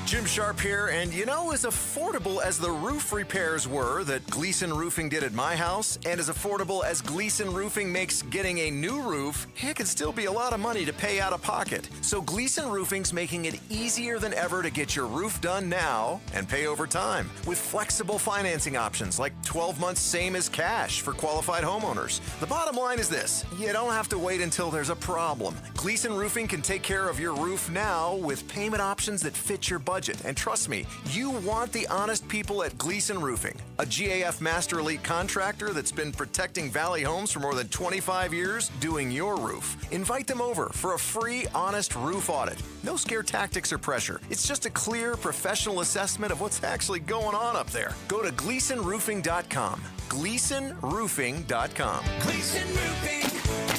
Jim Sharp here, and as affordable as the roof repairs were that Gleason Roofing did at my house, and as affordable as Gleason Roofing makes getting a new roof, it can still be a lot of money to pay out of pocket. So Gleason Roofing's making it easier than ever to get your roof done now and pay over time with flexible financing options like 12 months same as cash for qualified homeowners. The bottom line is this: you don't have to wait until there's a problem. Gleason Roofing can take care of your roof now with payment options that fit your budget. And trust me, you want the honest people at Gleason Roofing, a GAF Master Elite contractor that's been protecting Valley Homes for more than 25 years doing your roof. Invite them over for a free, honest roof audit. No scare tactics or pressure. It's just a clear, professional assessment of what's actually going on up there. Go to GleasonRoofing.com. GleasonRoofing.com. Gleason Roofing,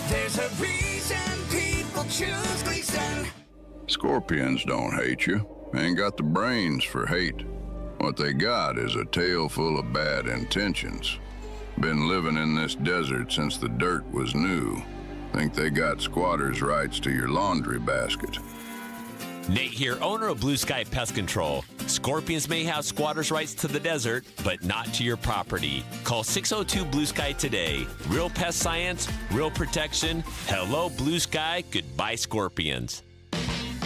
there's a reason people choose Gleason. Scorpions don't hate you. Ain't got the brains for hate. What they got is a tail full of bad intentions. Been living in this desert since the dirt was new. Think they got squatters' rights to your laundry basket. Nate here, owner of Blue Sky Pest Control. Scorpions may have squatters' rights to the desert, but not to your property. Call 602 Blue Sky today. Real pest science, real protection. Hello, Blue Sky. Goodbye, scorpions.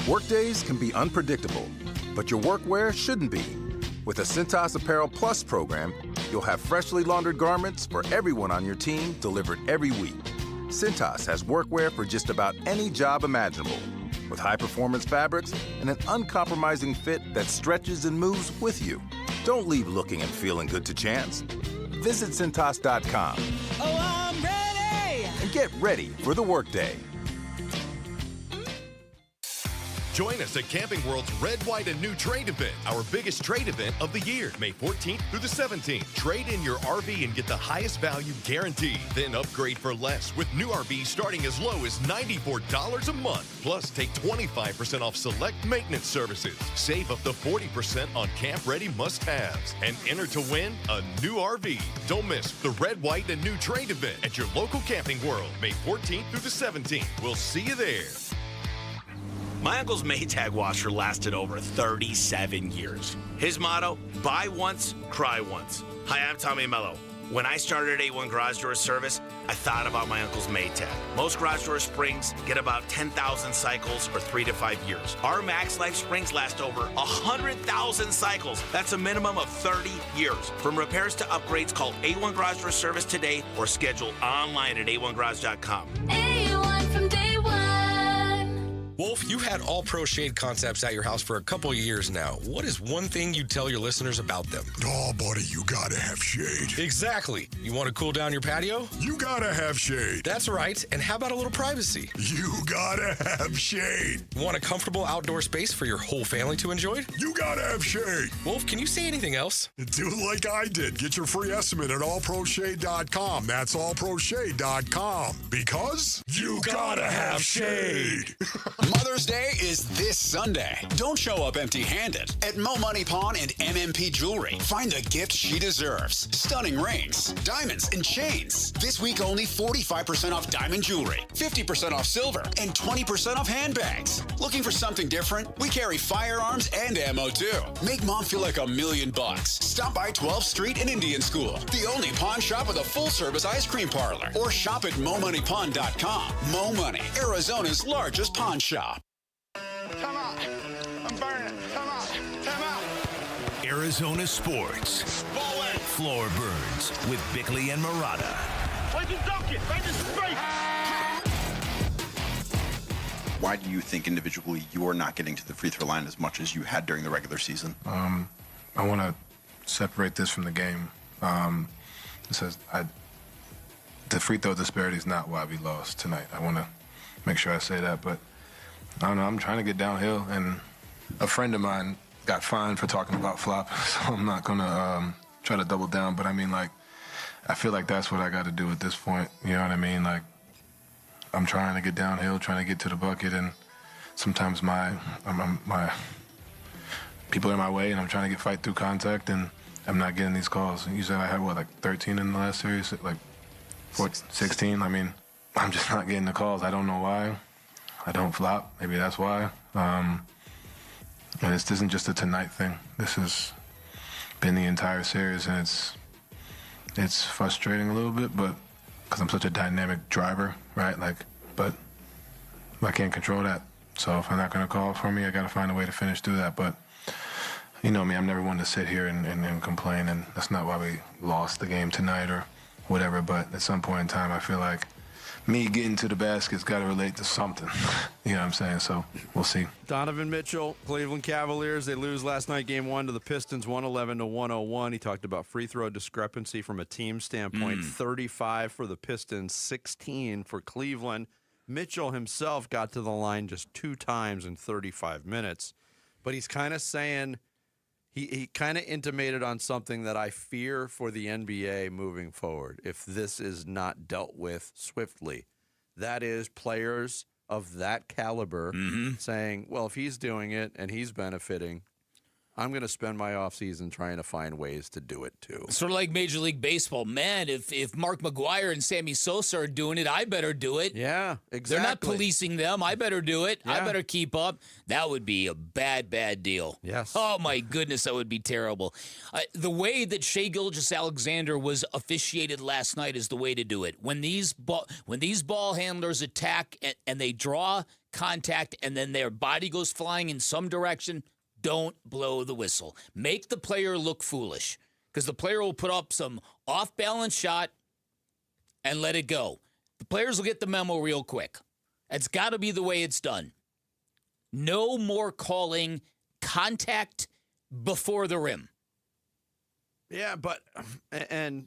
Workdays can be unpredictable, but your workwear shouldn't be. With the Cintas Apparel Plus program, you'll have freshly laundered garments for everyone on your team delivered every week. Cintas has workwear for just about any job imaginable, with high-performance fabrics and an uncompromising fit that stretches and moves with you. Don't leave looking and feeling good to chance. Visit Cintas.com. Oh, I'm ready! And get ready for the workday. Join us at Camping World's Red, White, and New Trade event, our biggest trade event of the year, May 14th through the 17th. Trade in your RV and get the highest value guaranteed. Then upgrade for less with new RVs starting as low as $94 a month. Plus, take 25% off select maintenance services. Save up to 40% on camp-ready must-haves. And enter to win a new RV. Don't miss the Red, White, and New Trade event at your local Camping World, May 14th through the 17th. We'll see you there. My uncle's Maytag washer lasted over 37 years. His motto, buy once, cry once. Hi, I'm Tommy Mello. When I started at A1 Garage Door Service, I thought about my uncle's Maytag. Most garage door springs get about 10,000 cycles for 3 to 5 years. Our Max Life springs last over 100,000 cycles. That's a minimum of 30 years. From repairs to upgrades, call A1 Garage Door Service today or schedule online at a1garage.com. A1 from day one. Wolf, you've had All Pro Shade concepts at your house for a couple of years now. What is one thing you tell your listeners about them? Oh, buddy, you gotta have shade. Exactly. You want to cool down your patio? You gotta have shade. That's right. And how about a little privacy? You gotta have shade. Want a comfortable outdoor space for your whole family to enjoy? You gotta have shade. Wolf, can you say anything else? Do like I did. Get your free estimate at allproshade.com. That's allproshade.com. Because you gotta have shade. Mother's Day is this Sunday. Don't show up empty-handed. At Mo Money Pawn and MMP Jewelry, find the gift she deserves. Stunning rings, diamonds, and chains. This week only 45% off diamond jewelry, 50% off silver, and 20% off handbags. Looking for something different? We carry firearms and ammo too. Make mom feel like $1 million. Stop by 12th Street and Indian School, the only pawn shop with a full-service ice cream parlor. Or shop at MoMoneyPawn.com. Mo Money, Arizona's largest pawn shop. Come on. I'm burning. Come on. Come on. Arizona Sports. Floor Burns with Bickley and Murata. Why'd you dunk it? Right in straight. Why do you think individually you're not getting to the free throw line as much as you had during the regular season? I want to separate this from the game. It says the free throw disparity is not why we lost tonight. I want to make sure I say that, but I don't know. I'm trying to get downhill, and a friend of mine got fined for talking about flop, so I'm not going to try to double down. But I mean, like, I feel like that's what I got to do at this point. You know what I mean? Like, I'm trying to get downhill, trying to get to the bucket, and sometimes my people are in my way, and I'm trying to fight through contact, and I'm not getting these calls. You said I had, what, like 13 in the last series? Like 16? I mean, I'm just not getting the calls. I don't know why. I don't flop. Maybe that's why. And this isn't just a tonight thing. This has been the entire series, and it's frustrating a little bit, but because I'm such a dynamic driver, right? Like, but I can't control that. So if I'm not going to call for me, I got to find a way to finish through that. But you know me, I'm never one to sit here and complain, and that's not why we lost the game tonight or whatever. But at some point in time, I feel like me getting to the basket's got to relate to something. You know what I'm saying? So we'll see. Donovan Mitchell, Cleveland Cavaliers, they lose last night, game one to the Pistons, 111-101. He talked about free throw discrepancy from a team standpoint, 35 for the Pistons, 16 for Cleveland. Mitchell himself got to the line just 2 times in 35 minutes. But he's kind of saying, he kind of intimated on something that I fear for the NBA moving forward if this is not dealt with swiftly. That is players of that caliber saying, well, if he's doing it and he's benefiting, I'm going to spend my offseason trying to find ways to do it too. Sort of like Major League Baseball. Man, if Mark McGwire and Sammy Sosa are doing it, I better do it. Yeah, exactly. They're not policing them. I better do it. I Yeah. better keep up. That would be a bad deal. Yes. Oh, my goodness, that would be terrible. The way that Shai Gilgeous-Alexander was officiated last night is the way to do it. When these ball handlers attack and they draw contact and then their body goes flying in some direction, don't blow the whistle. Make the player look foolish because the player will put up some off-balance shot and let it go. The players will get the memo real quick. That's got to be the way it's done. No more calling contact before the rim. Yeah, and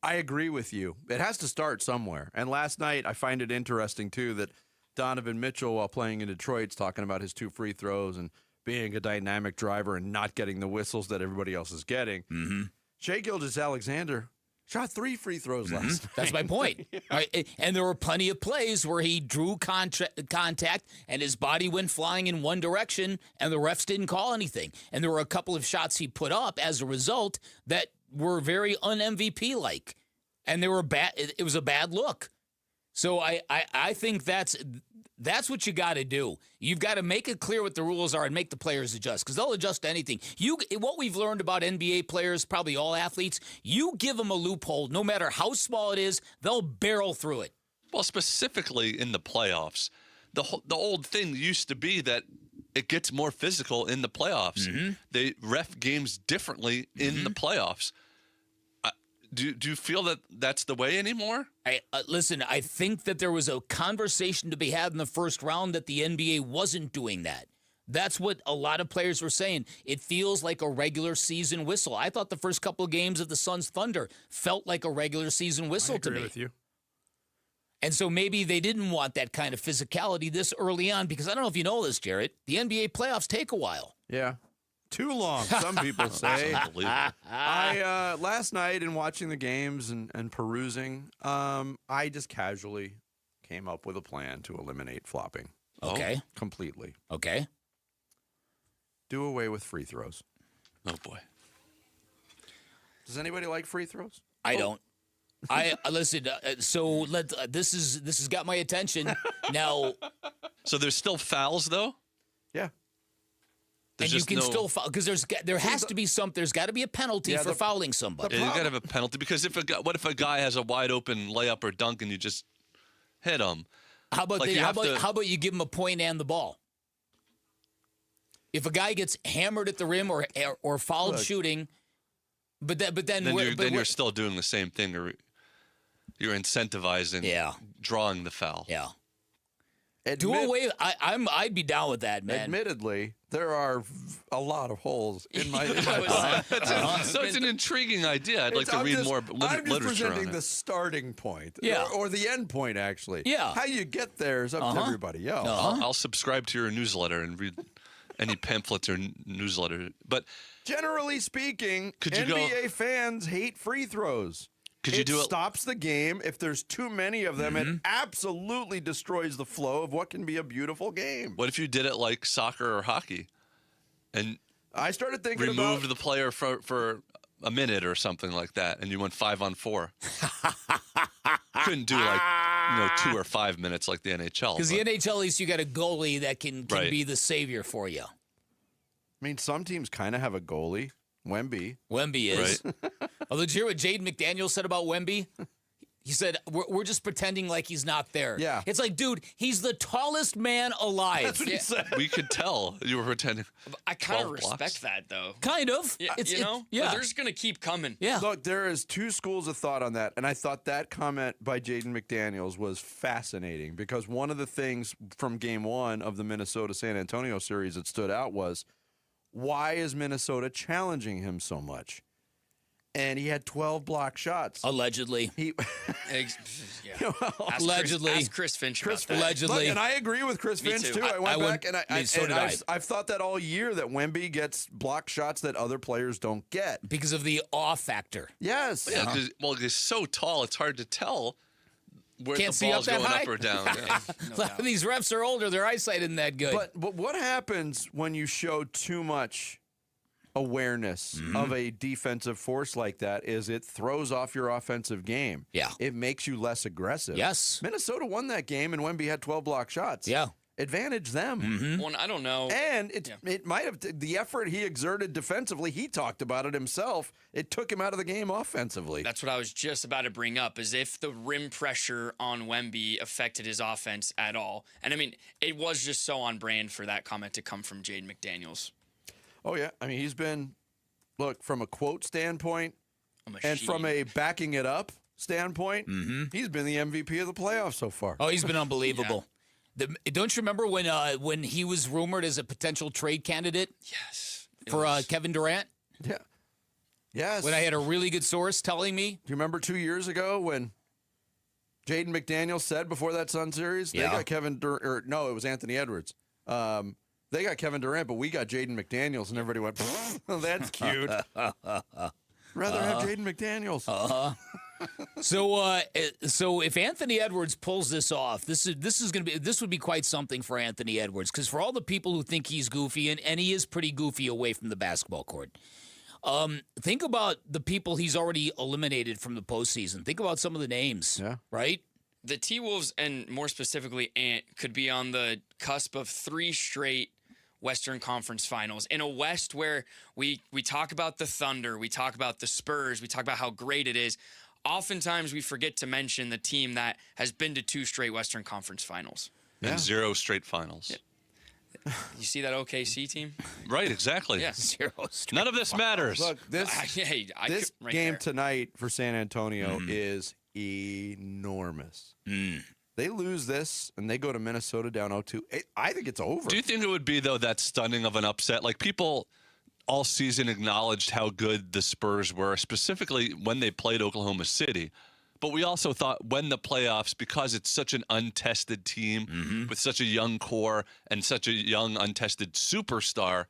I agree with you. It has to start somewhere. And last night, I find it interesting, too, that Donovan Mitchell, while playing in Detroit, is talking about his 2 free throws and being a dynamic driver and not getting the whistles that everybody else is getting. Mm-hmm. Shai Gilgeous-Alexander shot 3 free throws last night. That's my point. Right? And there were plenty of plays where he drew contact and his body went flying in one direction and the refs didn't call anything. And there were a couple of shots he put up as a result that were very un-MVP-like. And they were bad. It was a bad look. So I think that's what you got to do. You've got to make it clear what the rules are and make the players adjust because they'll adjust to anything. What we've learned about NBA players, probably all athletes, you give them a loophole, no matter how small it is, they'll barrel through it. Well, specifically in the playoffs, the old thing used to be that it gets more physical in the playoffs. Mm-hmm. They ref games differently in the playoffs. Do you feel that that's the way anymore? Listen, I think that there was a conversation to be had in the first round that the NBA wasn't doing that. That's what a lot of players were saying. It feels like a regular season whistle. I thought the first couple of games of the Suns Thunder felt like a regular season whistle to me. I agree with you. And so maybe they didn't want that kind of physicality this early on because I don't know if you know this, Jarrett. The NBA playoffs take a while. Yeah. Too long, some people say. I last night in watching the games and perusing, I just casually came up with a plan to eliminate flopping. Okay. Completely. Okay. Do away with free throws. Oh, boy. Does anybody like free throws? I don't. I listen. So this has got my attention now. So there's still fouls though. Yeah. And you can still foul because there has to be there's got to be a penalty for fouling somebody. Yeah, you got to have a penalty because what if a guy has a wide open layup or dunk and you just hit him? How about how about you give him a point and the ball? If a guy gets hammered at the rim or fouled shooting, but then you're still doing the same thing, or you're incentivizing drawing the foul. Yeah. Do away. I'd be down with that, man. Admittedly, there are a lot of holes in my. So it's an intriguing idea. I'd like to read more literature on it. I'm just presenting the starting point, or the end point, actually. Yeah. How you get there is up to everybody else. I'll subscribe to your newsletter and read any pamphlets or newsletter. But generally speaking, NBA fans hate free throws. It stops the game. If there's too many of them, it absolutely destroys the flow of what can be a beautiful game. What if you did it like soccer or hockey, and I started thinking removed the player for a minute or something like that, and you went 5-on-4? Couldn't do 2 or 5 minutes like the NHL. Because the NHL, at least you got a goalie that can be the savior for you. I mean, some teams kind of have a goalie. Wemby is. Right. Although, did you hear what Jaden McDaniel said about Wemby? He said, we're just pretending like he's not there. Yeah. It's like, dude, he's the tallest man alive. That's what he said. We could tell you were pretending. I kind of respect that, though. Kind of. Yeah, But they're just going to keep coming. Yeah. Look, there is 2 schools of thought on that, and I thought that comment by Jaden McDaniels was fascinating because one of the things from Game 1 of the Minnesota-San Antonio series that stood out was, why is Minnesota challenging him so much? And he had 12 block shots. Allegedly. Allegedly. Ask Chris Finch about that. Allegedly. Look, and I agree with Chris Finch, too. I went back, and I've thought that all year, that Wemby gets block shots that other players don't get. Because of the awe factor. Yes. Yeah, because he's so tall, it's hard to tell Where Can't the see up ball's that going high. up or down. Yeah. A lot of these refs are older. Their eyesight isn't that good. But what happens when you show too much awareness of a defensive force like that is it throws off your offensive game. Yeah. It makes you less aggressive. Yes. Minnesota won that game, and Wemby had 12 block shots. Yeah. Advantage them. Well, I don't know. And it might have, the effort he exerted defensively, he talked about it himself. It took him out of the game offensively. That's what I was just about to bring up, is if the rim pressure on Wemby affected his offense at all. And I mean, it was just so on brand for that comment to come from Jaden McDaniels. Oh, yeah. I mean, he's been, look, from a quote standpoint and machine. from a backing it up standpoint, he's been the MVP of the playoffs so far. Oh, he's been unbelievable. Don't you remember when he was rumored as a potential trade candidate? Yes. For Kevin Durant? Yeah. Yes. When I had a really good source telling me? Do you remember 2 years ago when Jaden McDaniels said before that Sun series, they got Kevin Durant, or no, it was Anthony Edwards. They got Kevin Durant, but we got Jaden McDaniels, and everybody went, that's cute. Rather have Jaden McDaniels. So if Anthony Edwards pulls this off, this would be quite something for Anthony Edwards, because for all the people who think he's goofy, and he is pretty goofy away from the basketball court. Think about the people he's already eliminated from the postseason. Think about some of the names, right? The T-Wolves, and more specifically Ant, could be on the cusp of 3 straight Western Conference Finals in a West where we talk about the Thunder, we talk about the Spurs, we talk about how great it is. Oftentimes we forget to mention the team that has been to 2 straight Western Conference Finals. And 0 straight finals. Yeah. You see that OKC team? Right, exactly. Yeah. 0 straight None of this matters. Look, this right game there. tonight for San Antonio is enormous. They lose this, and they go to Minnesota down 0-2. I think it's over. Do you think it would be, though, that stunning of an upset? Like, people all season acknowledged how good the Spurs were, specifically when they played Oklahoma City. But we also thought when the playoffs, because it's such an untested team with such a young core and such a young, untested superstar,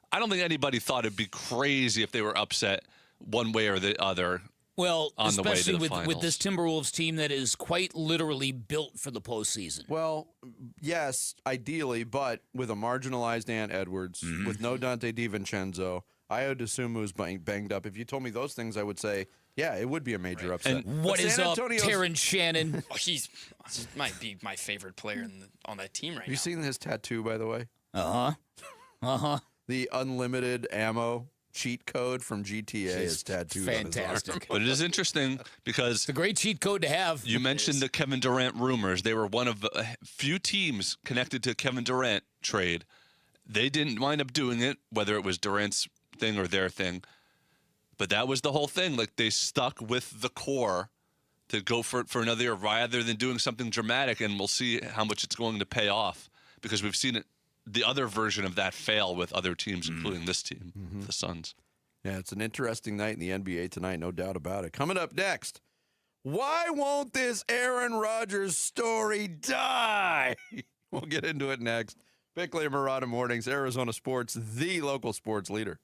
I don't think anybody thought it'd be crazy if they were upset one way or the other. Well, on the way to especially the with this Timberwolves team that is quite literally built for the postseason. Well, yes, ideally, but with a marginalized Ant Edwards, with no Dante DiVincenzo, Ayo Dosunmu's banged up. If you told me those things, I would say, yeah, it would be a major upset. And what is up, Terrence Shannon? He might be my favorite player on that team right Have you now. seen his tattoo, by the way? Uh-huh. The unlimited ammo cheat code from GTA is tattooed on his arm. But it is interesting because it's a great cheat code to have. You mentioned the Kevin Durant rumors. They were one of a few teams connected to Kevin Durant trade. They didn't wind up doing it, whether it was Durant's thing or their thing. But that was the whole thing. Like, they stuck with the core to go for it for another year rather than doing something dramatic, and we'll see how much it's going to pay off because we've seen it. The other version of that fail with other teams, including this team, the Suns. Yeah, it's an interesting night in the NBA tonight, no doubt about it. Coming up next, why won't this Aaron Rodgers story die? We'll get into it next. Bickley and Murata Mornings, Arizona Sports, the local sports leader.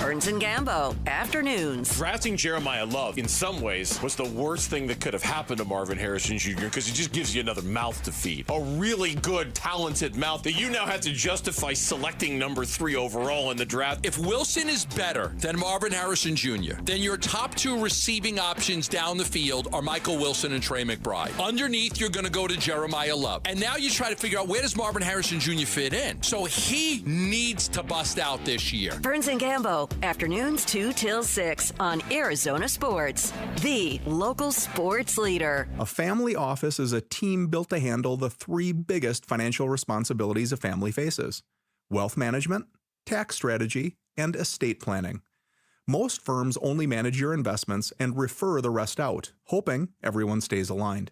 Burns and Gambo, afternoons. Drafting Jeremiah Love, in some ways, was the worst thing that could have happened to Marvin Harrison Jr. because it just gives you another mouth to feed. A really good, talented mouth that you now have to justify selecting number 3 overall in the draft. If Wilson is better than Marvin Harrison Jr., then your top 2 receiving options down the field are Michael Wilson and Trey McBride. Underneath, you're going to go to Jeremiah Love. And now you try to figure out, where does Marvin Harrison Jr. fit in? So he needs to bust out this year. Burns and Gambo, afternoons 2 till 6 on Arizona Sports, the local sports leader. A family office is a team built to handle the 3 biggest financial responsibilities a family faces: wealth management, tax strategy, and estate planning. Most firms only manage your investments and refer the rest out, hoping everyone stays aligned.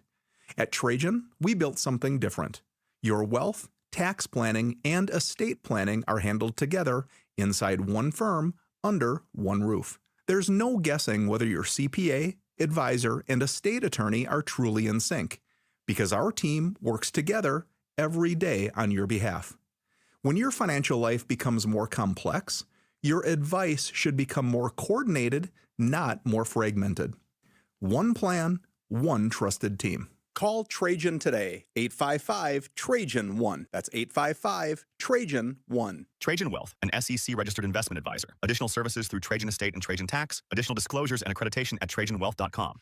At Trajan, we built something different. Your wealth, tax planning, and estate planning are handled together inside one firm, under one roof. There's no guessing whether your CPA, advisor, and estate attorney are truly in sync, because our team works together every day on your behalf. When your financial life becomes more complex, your advice should become more coordinated, not more fragmented. One plan, one trusted team. Call Trajan today, 855-TRAJAN-1. That's 855-TRAJAN-1. Trajan Wealth, an SEC-registered investment advisor. Additional services through Trajan Estate and Trajan Tax. Additional disclosures and accreditation at TrajanWealth.com.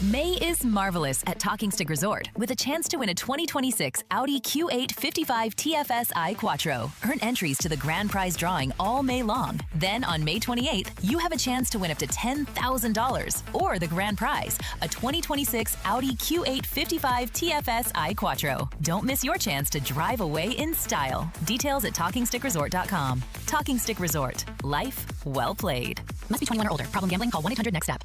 May is marvelous at Talking Stick Resort with a chance to win a 2026 Audi Q8 55 TFSI Quattro. Earn entries to the grand prize drawing all May long. Then on May 28th, you have a chance to win up to $10,000 or the grand prize, a 2026 Audi Q8 55 TFSI Quattro. Don't miss your chance to drive away in style. Details at TalkingStickResort.com. Talking Stick Resort. Life well played. Must be 21 or older. Problem gambling? Call 1-800-NEXT-STEP.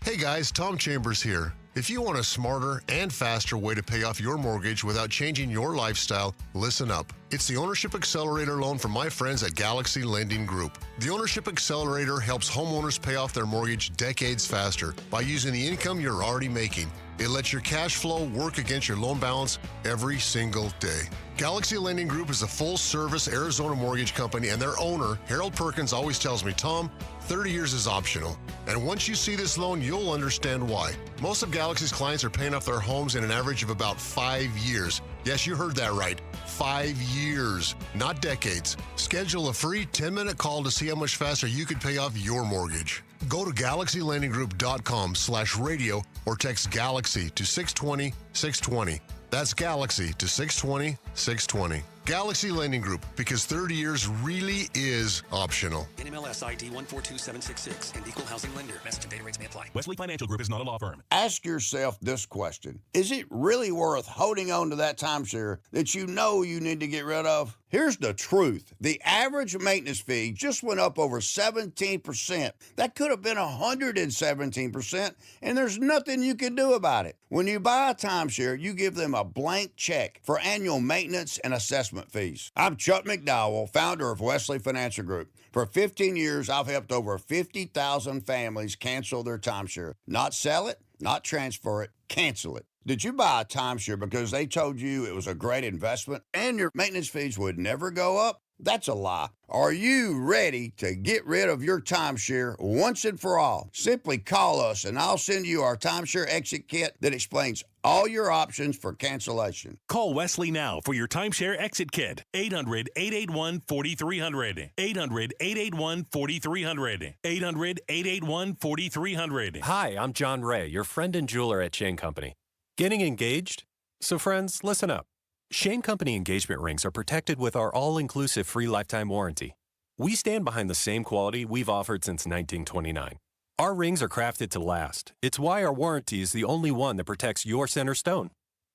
Hey guys, Tom Chambers here. If you want a smarter and faster way to pay off your mortgage without changing your lifestyle, listen up. It's the Ownership Accelerator loan from my friends at Galaxy Lending Group. The Ownership Accelerator helps homeowners pay off their mortgage decades faster by using the income you're already making. It lets your cash flow work against your loan balance every single day. Galaxy Lending Group is a full-service Arizona mortgage company, and their owner, Harold Perkins, always tells me, Tom, 30 years is optional. And once you see this loan, you'll understand why. Most of Galaxy's clients are paying off their homes in an average of about 5 years. Yes, you heard that right. 5 years, not decades. Schedule a free 10-minute call to see how much faster you could pay off your mortgage. Go to GalaxyLendingGroup.com/radio or text Galaxy to 620-620. That's Galaxy to 620-620. Galaxy Lending Group, because 30 years really is optional. NMLS ID 142766 and equal housing lender. Message and data rates may apply. Wesley Financial Group is not a law firm. Ask yourself this question. Is it really worth holding on to that timeshare that you know you need to get rid of? Here's the truth. The average maintenance fee just went up over 17%. That could have been 117%, and there's nothing you can do about it. When you buy a timeshare, you give them a blank check for annual maintenance and assessment fees. I'm Chuck McDowell, founder of Wesley Financial Group. For 15 years, I've helped over 50,000 families cancel their timeshare. Not sell it, not transfer it, cancel it. Did you buy a timeshare because they told you it was a great investment and your maintenance fees would never go up? That's a lie. Are you ready to get rid of your timeshare once and for all? Simply call us and I'll send you our timeshare exit kit that explains all your options for cancellation. Call Wesley now for your timeshare exit kit. 800-881-4300. 800-881-4300. 800-881-4300. Hi, I'm John Ray, your friend and jeweler at Shane Company. Getting engaged? So friends, listen up. Shane Company engagement rings are protected with our all-inclusive free lifetime warranty. We stand behind the same quality we've offered since 1929. Our rings are crafted to last. It's why our warranty is the only one that protects your center stone.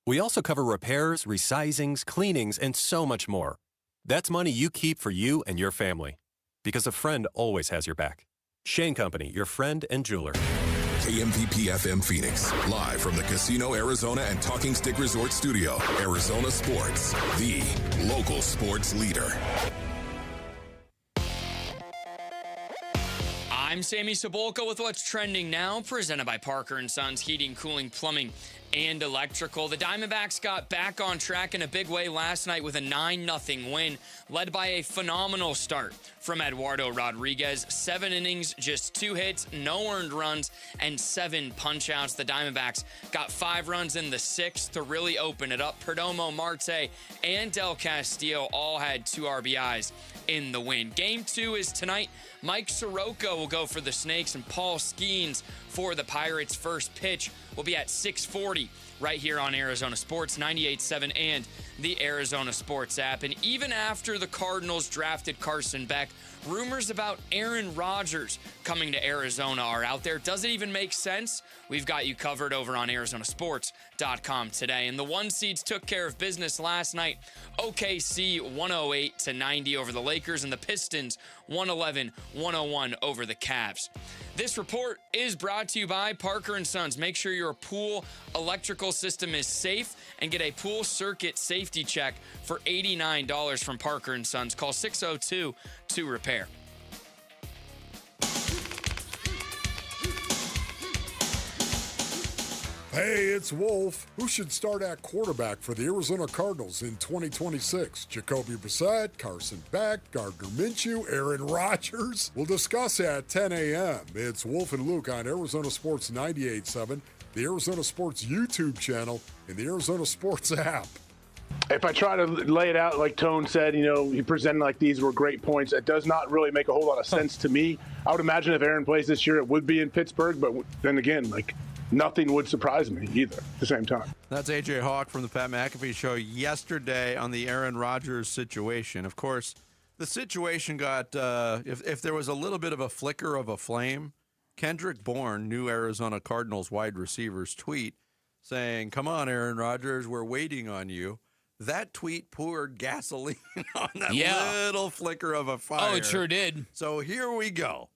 We also cover repairs, resizings, cleanings, and so much more. That's money you keep for you and your family. Because a friend always has your back. Shane Company, your friend and jeweler. KMPP FM Phoenix, live from the Casino Arizona and Talking Stick Resort Studio. Arizona Sports, the local sports leader. I'm Sammy Sabolka with what's trending now, presented by Parker & Sons Heating, Cooling, Plumbing, and Electrical. The Diamondbacks got back on track in a big way last night with a 9-0 win, led by a phenomenal start from Eduardo Rodriguez. 7 innings, just 2 hits, no earned runs, and 7 punch-outs. The Diamondbacks got 5 runs in the 6th to really open it up. Perdomo, Marte, and Del Castillo all had 2 RBIs in the win. Game 2 is tonight. Mike Soroka will go for the Snakes, and Paul Skeens for the Pirates. First pitch will be at 6:40 right here on Arizona Sports 98.7 and the Arizona Sports app. And even after the Cardinals drafted Carson Beck, rumors about Aaron Rodgers coming to Arizona are out there. Does it even make sense? We've got you covered over on ArizonaSports.com today. And the 1 seeds took care of business last night. OKC 108-90 over the Lakers, and the Pistons 111-101 over the Cavs. This report is brought to you by Parker & Sons. Make sure your pool electrical system is safe and get a pool circuit safety check for $89 from Parker & Sons. Call 602-2REPAIR. Hey, it's Wolf. Who should start at quarterback for the Arizona Cardinals in 2026? Jacoby Brissett, Carson Beck, Gardner Minshew, Aaron Rodgers? We'll discuss at 10 a.m. It's Wolf and Luke on Arizona Sports 98.7 the Arizona Sports YouTube channel, and the Arizona Sports app. If I try to lay it out like Tone said, he presented like these were great points. It does not really make a whole lot of sense to me. I would imagine if Aaron plays this year, it would be in Pittsburgh. But then again, nothing would surprise me either at the same time. That's A.J. Hawk from the Pat McAfee Show yesterday on the Aaron Rodgers situation. Of course, the situation got, if there was a little bit of a flicker of a flame, Kendrick Bourne, new Arizona Cardinals wide receivers, tweet saying, "Come on, Aaron Rodgers, we're waiting on you." That tweet poured gasoline on that little flicker of a fire. Oh, it sure did. So here we go.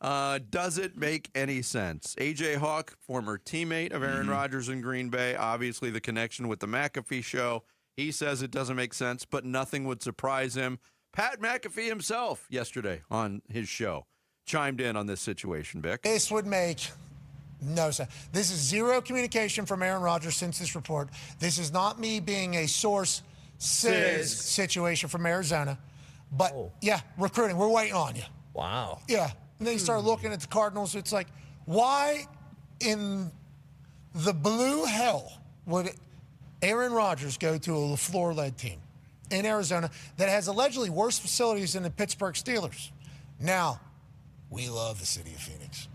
Does it make any sense? A.J. Hawk, former teammate of Aaron Rodgers in Green Bay, obviously the connection with the McAfee Show. He says it doesn't make sense, but nothing would surprise him. Pat McAfee himself yesterday on his show chimed in on this situation, Vic. This would make no sense. This is zero communication from Aaron Rodgers since this report. This is not me being a source situation from Arizona. But, recruiting. We're waiting on you. Wow. Yeah. And then you start looking at the Cardinals. It's like, why in the blue hell would Aaron Rodgers go to a LaFleur-led team in Arizona that has allegedly worse facilities than the Pittsburgh Steelers? Now, we love the city of Phoenix.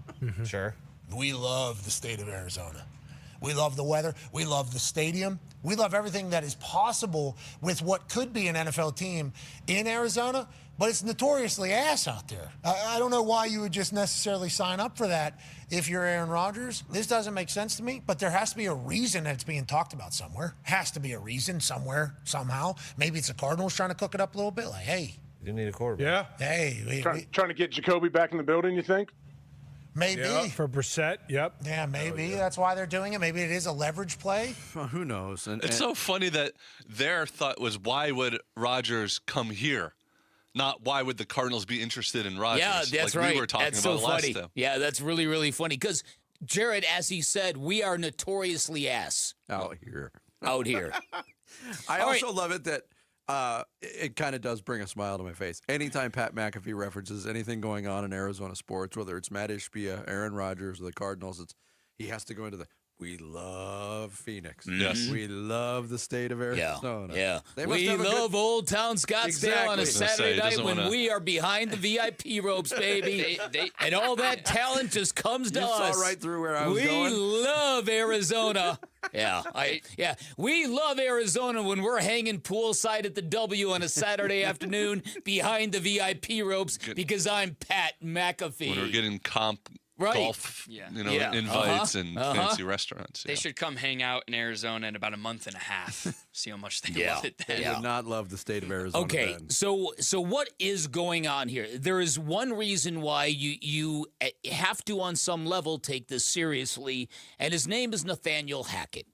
Sure. We love the state of Arizona. We love the weather. We love the stadium. We love everything that is possible with what could be an NFL team in Arizona, but it's notoriously ass out there. I don't know why you would just necessarily sign up for that if you're Aaron Rodgers. This doesn't make sense to me, but there has to be a reason that it's being talked about somewhere. Has to be a reason somewhere, somehow. Maybe it's the Cardinals trying to cook it up a little bit. Like, hey. You need a quarterback. Yeah. Hey. Trying to get Jacoby back in the building, you think? Maybe. Yeah, for Brissett, yep. Yeah, maybe. That's why they're doing it. Maybe it is a leverage play. Well, who knows? It's so funny that their thought was, why would Rodgers come here? Not why would the Cardinals be interested in Rodgers? Yeah, that's right. We were talking that's about so last funny. time. Yeah, that's really, really funny. Because, Jared, as he said, we are notoriously ass. Out here. Out here. I also love it that it kind of does bring a smile to my face. Anytime Pat McAfee references anything going on in Arizona sports, whether it's Matt Ishbia, Aaron Rodgers, or the Cardinals, he has to go into we love Phoenix. Yes. We love the state of Arizona. Yeah. They must We have a love good... Old Town Scottsdale on a Saturday night when we are behind the VIP ropes, baby. And all that talent just comes to us. You saw right through where I was going. We love Arizona. Yeah. We love Arizona when we're hanging poolside at the W on a Saturday afternoon behind the VIP ropes because I'm Pat McAfee. When we're getting golf, invites and fancy restaurants. They should come hang out in Arizona in about a month and a half. See how much they love it then. They would not love the state of Arizona. Okay, then. so what is going on here? There is one reason why you have to, on some level, take this seriously, and his name is Nathaniel Hackett.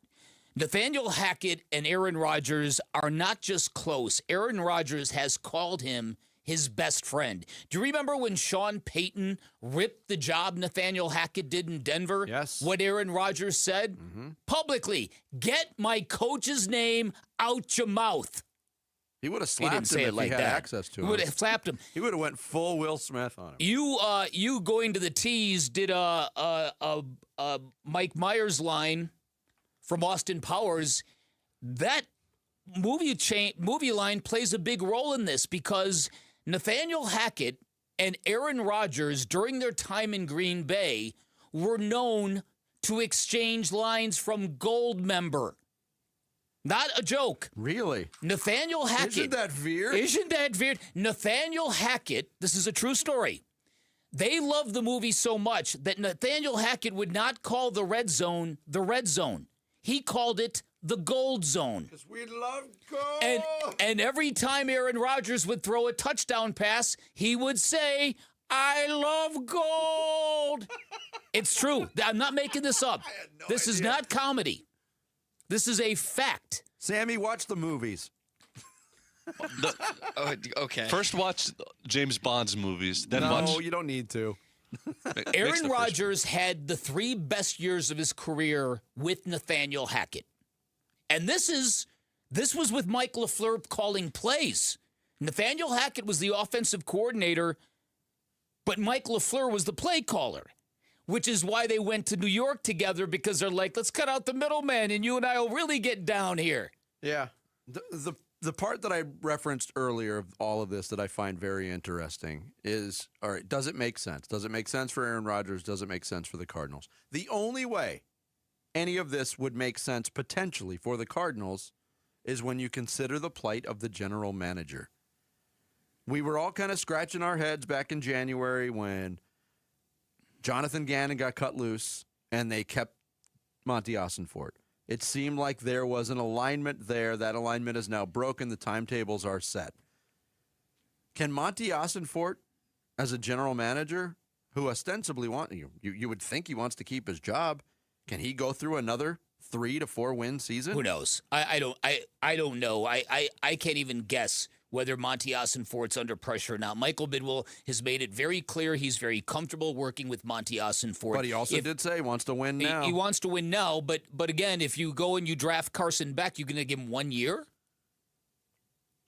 Nathaniel Hackett and Aaron Rodgers are not just close. Aaron Rodgers has called him his best friend. Do you remember when Sean Payton ripped the job Nathaniel Hackett did in Denver? Yes. What Aaron Rodgers said? Publicly, get my coach's name out your mouth. He would have slapped him if he had access to him. He would have slapped him. He would have went full Will Smith on him. You going to the tees did a Mike Myers line from Austin Powers. That movie line plays a big role in this because Nathaniel Hackett and Aaron Rodgers, during their time in Green Bay, were known to exchange lines from Goldmember. Not a joke. Really? Nathaniel Hackett. Isn't that weird? Isn't that weird? Nathaniel Hackett, this is a true story. They loved the movie so much that Nathaniel Hackett would not call the red zone the red zone. He called it the gold zone. Because we love gold. And every time Aaron Rodgers would throw a touchdown pass, he would say, I love gold. It's true. I'm not making this up. This is not comedy. This is a fact. Sammy, watch the movies. Okay. First watch James Bond's movies. Then No, you don't need to. Aaron Rodgers had the 3 best years of his career with Nathaniel Hackett. And this was with Mike LaFleur calling plays. Nathaniel Hackett was the offensive coordinator, but Mike LaFleur was the play caller. which is why they went to New York together, because they're like, let's cut out the middleman and you and I will really get down here. Yeah. The part that I referenced earlier of all of this that I find very interesting is, all right, does it make sense? Does it make sense for Aaron Rodgers? Does it make sense for the Cardinals? The only way any of this would make sense potentially for the Cardinals is when you consider the plight of the general manager. We were all kind of scratching our heads back in January when Jonathan Gannon got cut loose and they kept Monty Ossenfort. It seemed like there was an alignment there. That alignment is now broken. The timetables are set. Can Monty Ossenfort, as a general manager, who ostensibly you would think he wants to keep his job, can he go through another 3 to 4 win season? Who knows? I don't know. I can't even guess whether Monty Ossenfort's under pressure or not. Michael Bidwell has made it very clear he's very comfortable working with Monty Ossenfort. But he also did say he wants to win now. He wants to win now, but again, if you go and you draft Carson Beck, you're going to give him 1 year?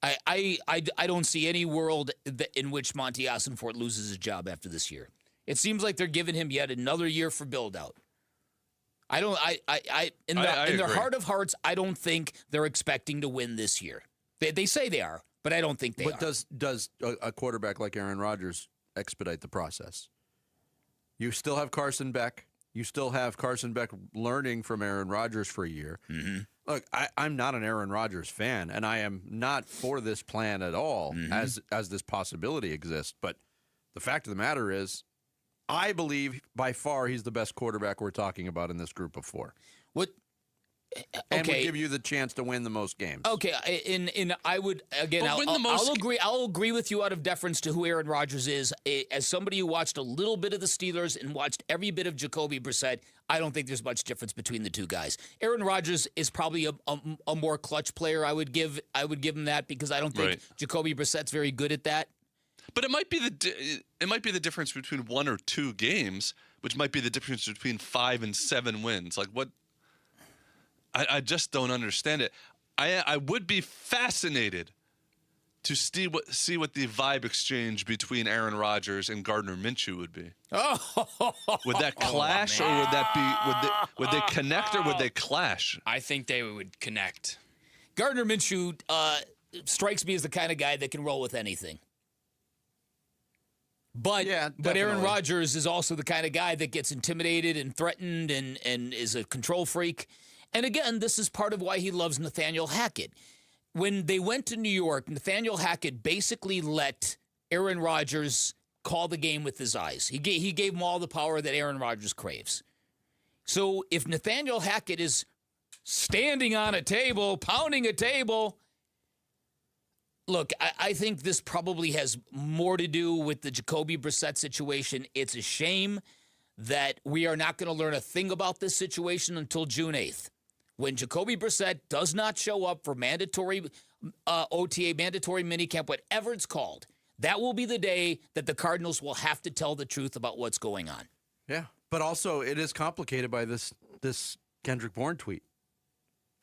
I don't see any world in which Monty Ossenfort loses his job after this year. It seems like they're giving him yet another year for build-out. In their heart of hearts, I don't think they're expecting to win this year. They say they are, but I don't think they are. But does a quarterback like Aaron Rodgers expedite the process? You still have Carson Beck. You still have Carson Beck learning from Aaron Rodgers for a year. Mm-hmm. Look, I'm not an Aaron Rodgers fan, and I am not for this plan at all, as this possibility exists. But the fact of the matter is, I believe by far he's the best quarterback we're talking about in this group of 4. What? And would give you the chance to win the most games. Okay, I would again. I'll agree with you out of deference to who Aaron Rodgers is. As somebody who watched a little bit of the Steelers and watched every bit of Jacoby Brissett, I don't think there's much difference between the two guys. Aaron Rodgers is probably a more clutch player. I would give him that, because I don't think Jacoby Brissett's very good at that. But it might be the difference between 1 or 2 games, which might be the difference between 5 and 7 wins. Like what? I just don't understand it. I would be fascinated to see what the vibe exchange between Aaron Rodgers and Gardner Minshew would be. Would that clash, or would that be would they connect, or would they clash? I think they would connect. Gardner Minshew strikes me as the kind of guy that can roll with anything. But Aaron Rodgers is also the kind of guy that gets intimidated and threatened and is a control freak. And again, this is part of why he loves Nathaniel Hackett. When they went to New York, Nathaniel Hackett basically let Aaron Rodgers call the game with his eyes. He gave him all the power that Aaron Rodgers craves. So if Nathaniel Hackett is standing on a table, pounding a table, look, I think this probably has more to do with the Jacoby Brissett situation. It's a shame that we are not going to learn a thing about this situation until June 8th. When Jacoby Brissett does not show up for mandatory OTA, mandatory minicamp, whatever it's called, that will be the day that the Cardinals will have to tell the truth about what's going on. Yeah, but also it is complicated by this Kendrick Bourne tweet.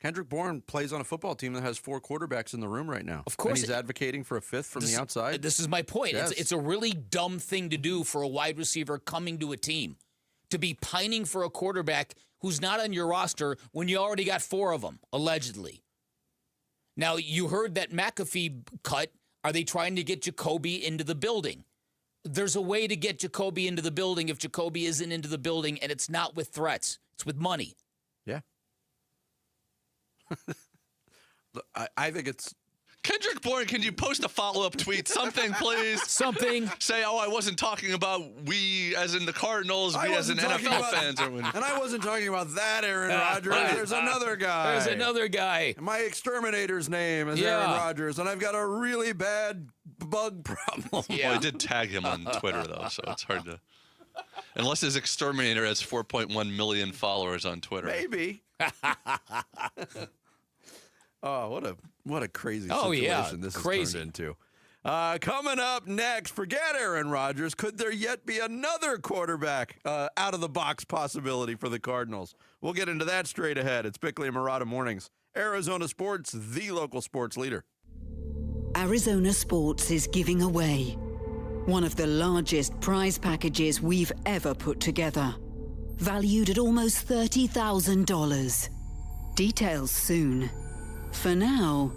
Kendrick Bourne plays on a football team that has 4 quarterbacks in the room right now. Of course. And he's advocating for a 5th from the outside. This is my point. Yes. It's a really dumb thing to do for a wide receiver coming to a team, to be pining for a quarterback who's not on your roster when you already got 4 of them, allegedly. Now, you heard that McAfee cut. Are they trying to get Jacoby into the building? There's a way to get Jacoby into the building if Jacoby isn't into the building, and it's not with threats. It's with money. Yeah. I think it's... Kendrick Bourne, can you post a follow-up tweet? Something, please. Something. Say, I wasn't talking about we as in the Cardinals, we as in NFL fans. And I wasn't talking about that Aaron Rodgers. There's another guy. There's another guy. My exterminator's name is Aaron Rodgers, and I've got a really bad bug problem. Yeah. Well, I did tag him on Twitter, though, so it's hard to... Unless his exterminator has 4.1 million followers on Twitter. Maybe. Oh, what a crazy situation this has turned into. Coming up next, forget Aaron Rodgers. Could there yet be another quarterback out-of-the-box possibility for the Cardinals? We'll get into that straight ahead. It's Bickley and Murata Mornings. Arizona Sports, the local sports leader. Arizona Sports is giving away one of the largest prize packages we've ever put together. valued at almost $30,000. Details soon. For now,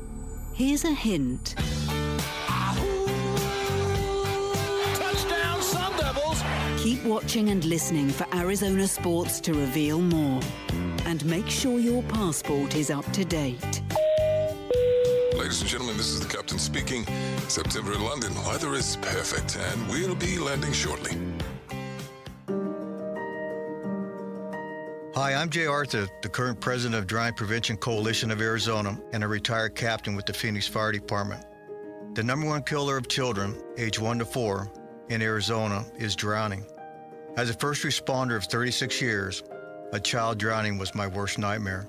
here's a hint. Touchdown, Sun Devils! Keep watching and listening for Arizona sports to reveal more. And make sure your passport is up to date. Ladies and gentlemen, this is the captain speaking. September in London, weather is perfect, and we'll be landing shortly. Hi, I'm Jay Arthur, the current president of Drowning Prevention Coalition of Arizona and a retired captain with the Phoenix Fire Department. The number one killer of children, age 1 to 4, in Arizona is drowning. As a first responder of 36 years, a child drowning was my worst nightmare.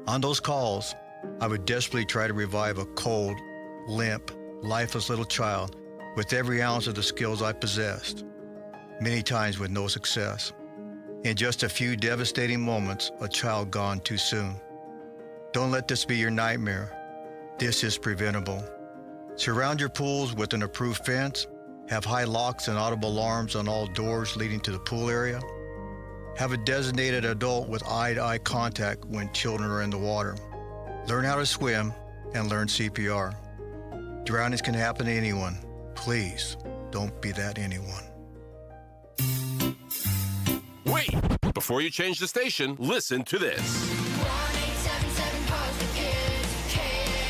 On those calls, I would desperately try to revive a cold, limp, lifeless little child with every ounce of the skills I possessed, many times with no success. In just a few devastating moments, a child gone too soon. Don't let this be your nightmare. This is preventable. Surround your pools with an approved fence. Have high locks and audible alarms on all doors leading to the pool area. Have a designated adult with eye-to-eye contact when children are in the water. Learn how to swim and learn CPR. Drownings can happen to anyone. Please, don't be that anyone. Wait! Before you change the station, listen to this. 1-877 Cars for Kids.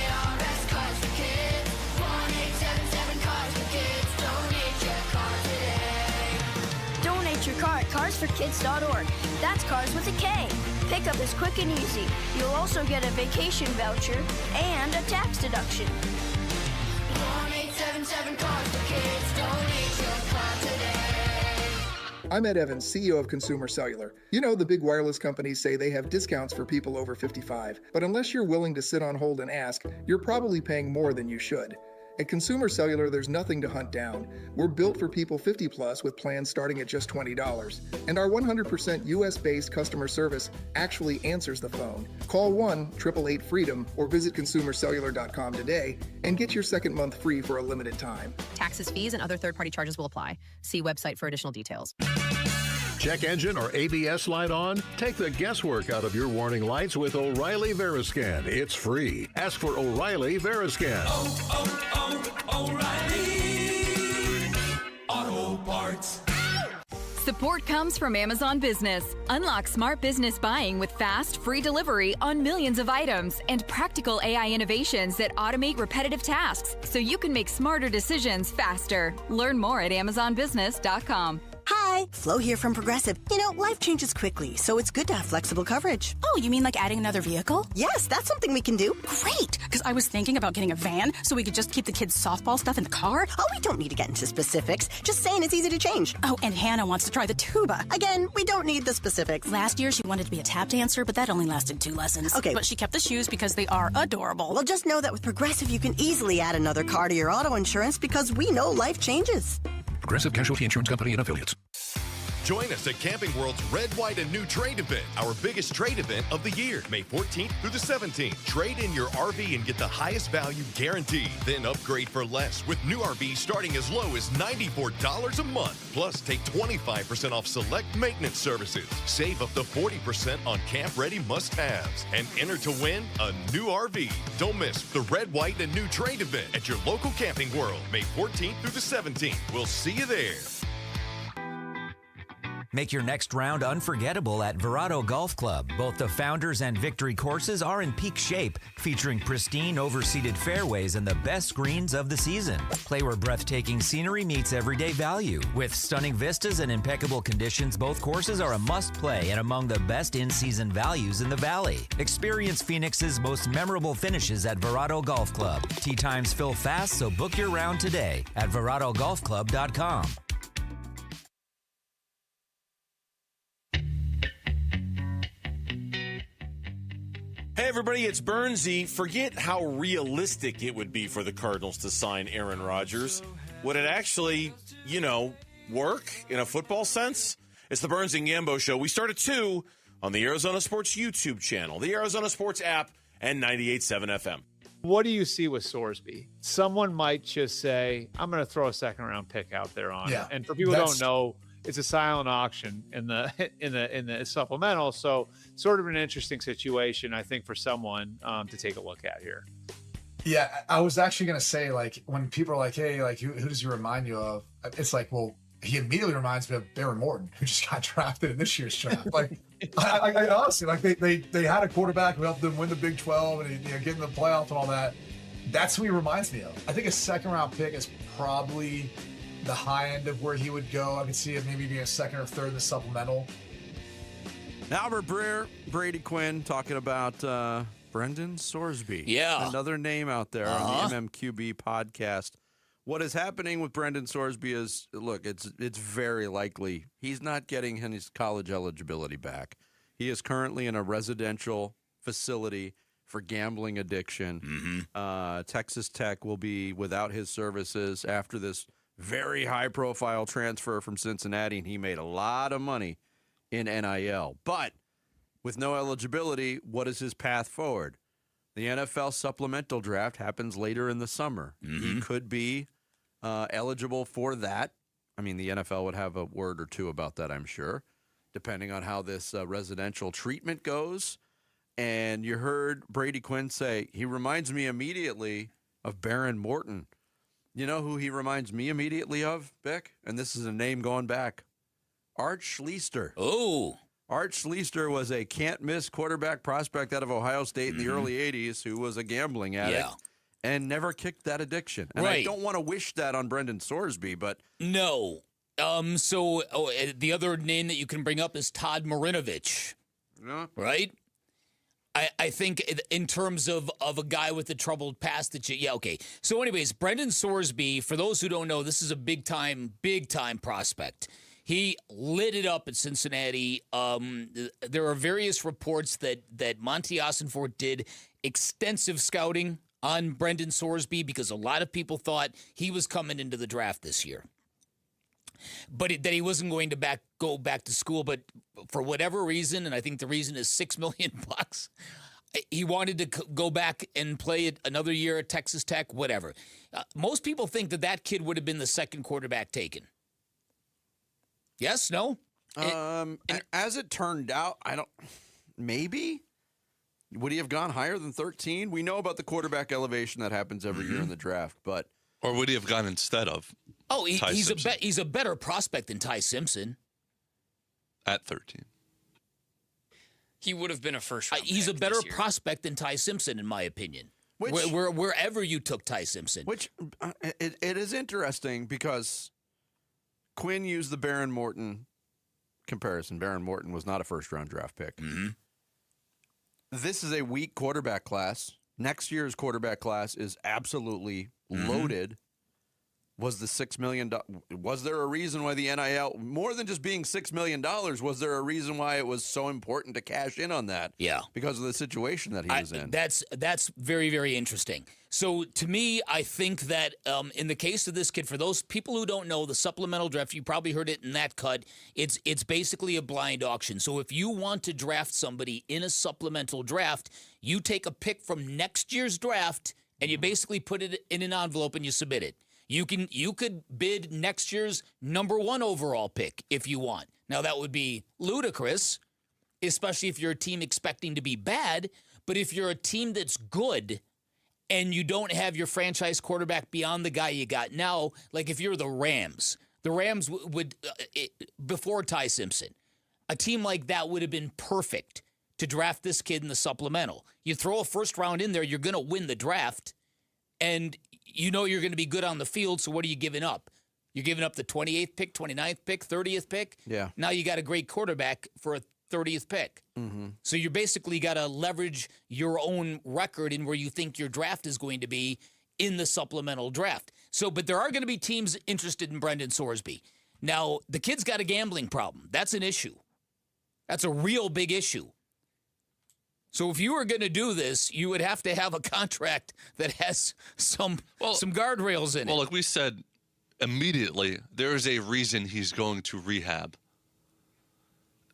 KARS Cars for Kids. 1-877 Cars for Kids. Donate your car today. Donate your car at carsforkids.org. That's cars with a K. Pickup is quick and easy. You'll also get a vacation voucher and a tax deduction. 1-877 Cars for Kids. Donate your car today. I'm Ed Evans, CEO of Consumer Cellular. You know, the big wireless companies say they have discounts for people over 55, but unless you're willing to sit on hold and ask, you're probably paying more than you should. At Consumer Cellular, there's nothing to hunt down. We're built for people 50 plus with plans starting at just $20. And our 100% US-based customer service actually answers the phone. Call 1-888-FREEDOM or visit consumercellular.com today and get your second month free for a limited time. Taxes, fees, and other third-party charges will apply. See website for additional details. Check engine or ABS light on? Take the guesswork out of your warning lights with O'Reilly Veriscan. It's free. Ask for O'Reilly Veriscan. O'Reilly Auto Parts. Support comes from Amazon Business. Unlock smart business buying with fast, free delivery on millions of items and practical AI innovations that automate repetitive tasks so you can make smarter decisions faster. Learn more at amazonbusiness.com. Hi, Flo here from Progressive. You know, life changes quickly, so it's good to have flexible coverage. Oh, you mean like adding another vehicle? Yes, that's something we can do. Great, because I was thinking about getting a van so we could just keep the kids' softball stuff in the car. Oh, we don't need to get into specifics. Just saying it's easy to change. Oh, and Hannah wants to try the tuba. Again, we don't need the specifics. Last year, she wanted to be a tap dancer, but that only lasted 2 lessons. Okay. But she kept the shoes because they are adorable. Well, just know that with Progressive, you can easily add another car to your auto insurance because we know life changes. Progressive Casualty Insurance Company and Affiliates. Join us at Camping World's Red, White, and New Trade event, our biggest trade event of the year, May 14th through the 17th. Trade in your RV and get the highest value guaranteed. Then upgrade for less with new RVs starting as low as $94 a month. Plus, take 25% off select maintenance services. Save up to 40% on camp-ready must-haves. And enter to win a new RV. Don't miss the Red, White, and New Trade event at your local Camping World, May 14th through the 17th. We'll see you there. Make your next round unforgettable at Verado Golf Club. Both the Founders and Victory courses are in peak shape, featuring pristine, overseeded fairways and the best greens of the season. Play where breathtaking scenery meets everyday value. With stunning vistas and impeccable conditions, both courses are a must-play and among the best in-season values in the Valley. Experience Phoenix's most memorable finishes at Verado Golf Club. Tee times fill fast, so book your round today at veradogolfclub.com. Hey, everybody, it's Bernsey. Forget how realistic it would be for the Cardinals to sign Aaron Rodgers. Would it actually, work in a football sense? It's the Burns and Gambo Show. We start at 2 on the Arizona Sports YouTube channel, the Arizona Sports app, and 98.7 FM. What do you see with Sorsby? Someone might just say, I'm going to throw a second-round pick out there on it. And for people who don't know, it's a silent auction in the in the supplemental. So sort of an interesting situation, I think, for someone to take a look at here. Yeah, I was actually going to say, like, when people are like, hey, like, who does he remind you of? It's like, well, he immediately reminds me of Baron Morton, who just got drafted in this year's draft. Like, I honestly, like, they had a quarterback who helped them win the Big 12 and get in the playoffs and all that. That's who he reminds me of. I think a second-round pick is probably the high end of where he would go. I could see it maybe being a second or third in the supplemental. Albert Breer, Brady Quinn talking about Brendan Sorsby. Yeah. Another name out there on the MMQB podcast. What is happening with Brendan Sorsby is, look, it's very likely he's not getting his college eligibility back. He is currently in a residential facility for gambling addiction. Texas Tech will be without his services after this very high-profile transfer from Cincinnati, and he made a lot of money in NIL. But with no eligibility, what is his path forward? The NFL supplemental draft happens later in the summer. He could be eligible for that. I mean, the NFL would have a word or two about that, I'm sure, depending on how this residential treatment goes. And you heard Brady Quinn say, he reminds me immediately of Baron Morton. You know who he reminds me immediately of, Beck? And this is a name going back. Art Schlichter. Oh. Art Schlichter was a can't-miss quarterback prospect out of Ohio State in the early 80s who was a gambling addict and never kicked that addiction. And I don't want to wish that on Brendan Sorsby, but... No. The other name that you can bring up is Todd Marinovich. Yeah. Right? I think in terms of a guy with a troubled past that okay. So anyways, Brendan Sorsby, for those who don't know, this is a big-time prospect. He lit it up at Cincinnati. There are various reports that Monty Ossenfort did extensive scouting on Brendan Sorsby because a lot of people thought he was coming into the draft this year. But that he wasn't going to go back to school. But for whatever reason, and I think the reason is $6 million, he wanted to go back and play another year at Texas Tech, whatever. Most people think that kid would have been the second quarterback taken. Yes, no? As it turned out, maybe? Would he have gone higher than 13? We know about the quarterback elevation that happens every year in the draft, but... Or would he have gone instead of he's a better prospect than Ty Simpson. At 13. He would have been a first-round pick. He's a better prospect than Ty Simpson, in my opinion. Wherever you took Ty Simpson. Which, it is interesting because... Quinn used the Baron Morton comparison. Baron Morton was not a first-round draft pick. This is a weak quarterback class. Next year's quarterback class is absolutely loaded. Was the $6 million? Was there a reason why the NIL, more than just being $6 million, was there a reason why it was so important to cash in on that? Yeah. Because of the situation that he was in. That's very, very interesting. So to me, I think that in the case of this kid, for those people who don't know, the supplemental draft, you probably heard it in that cut, it's basically a blind auction. So if you want to draft somebody in a supplemental draft, you take a pick from next year's draft and you basically put it in an envelope and you submit it. You could bid next year's number 1 overall pick if you want. Now, that would be ludicrous, especially if you're a team expecting to be bad. But if you're a team that's good and you don't have your franchise quarterback beyond the guy you got now, like if you're the Rams would before Ty Simpson, a team like that would have been perfect to draft this kid in the supplemental. You throw a first round in there, you're going to win the draft, and you know you're going to be good on the field, so what are you giving up? You're giving up the 28th pick, 29th pick, 30th pick? Yeah. Now you got a great quarterback for a 30th pick. So you basically got to leverage your own record in where you think your draft is going to be in the supplemental draft. But there are going to be teams interested in Brendan Sorsby. Now, the kid's got a gambling problem. That's an issue. That's a real big issue. So if you were going to do this, you would have to have a contract that has some guardrails in it. Well, like we said immediately, there is a reason he's going to rehab.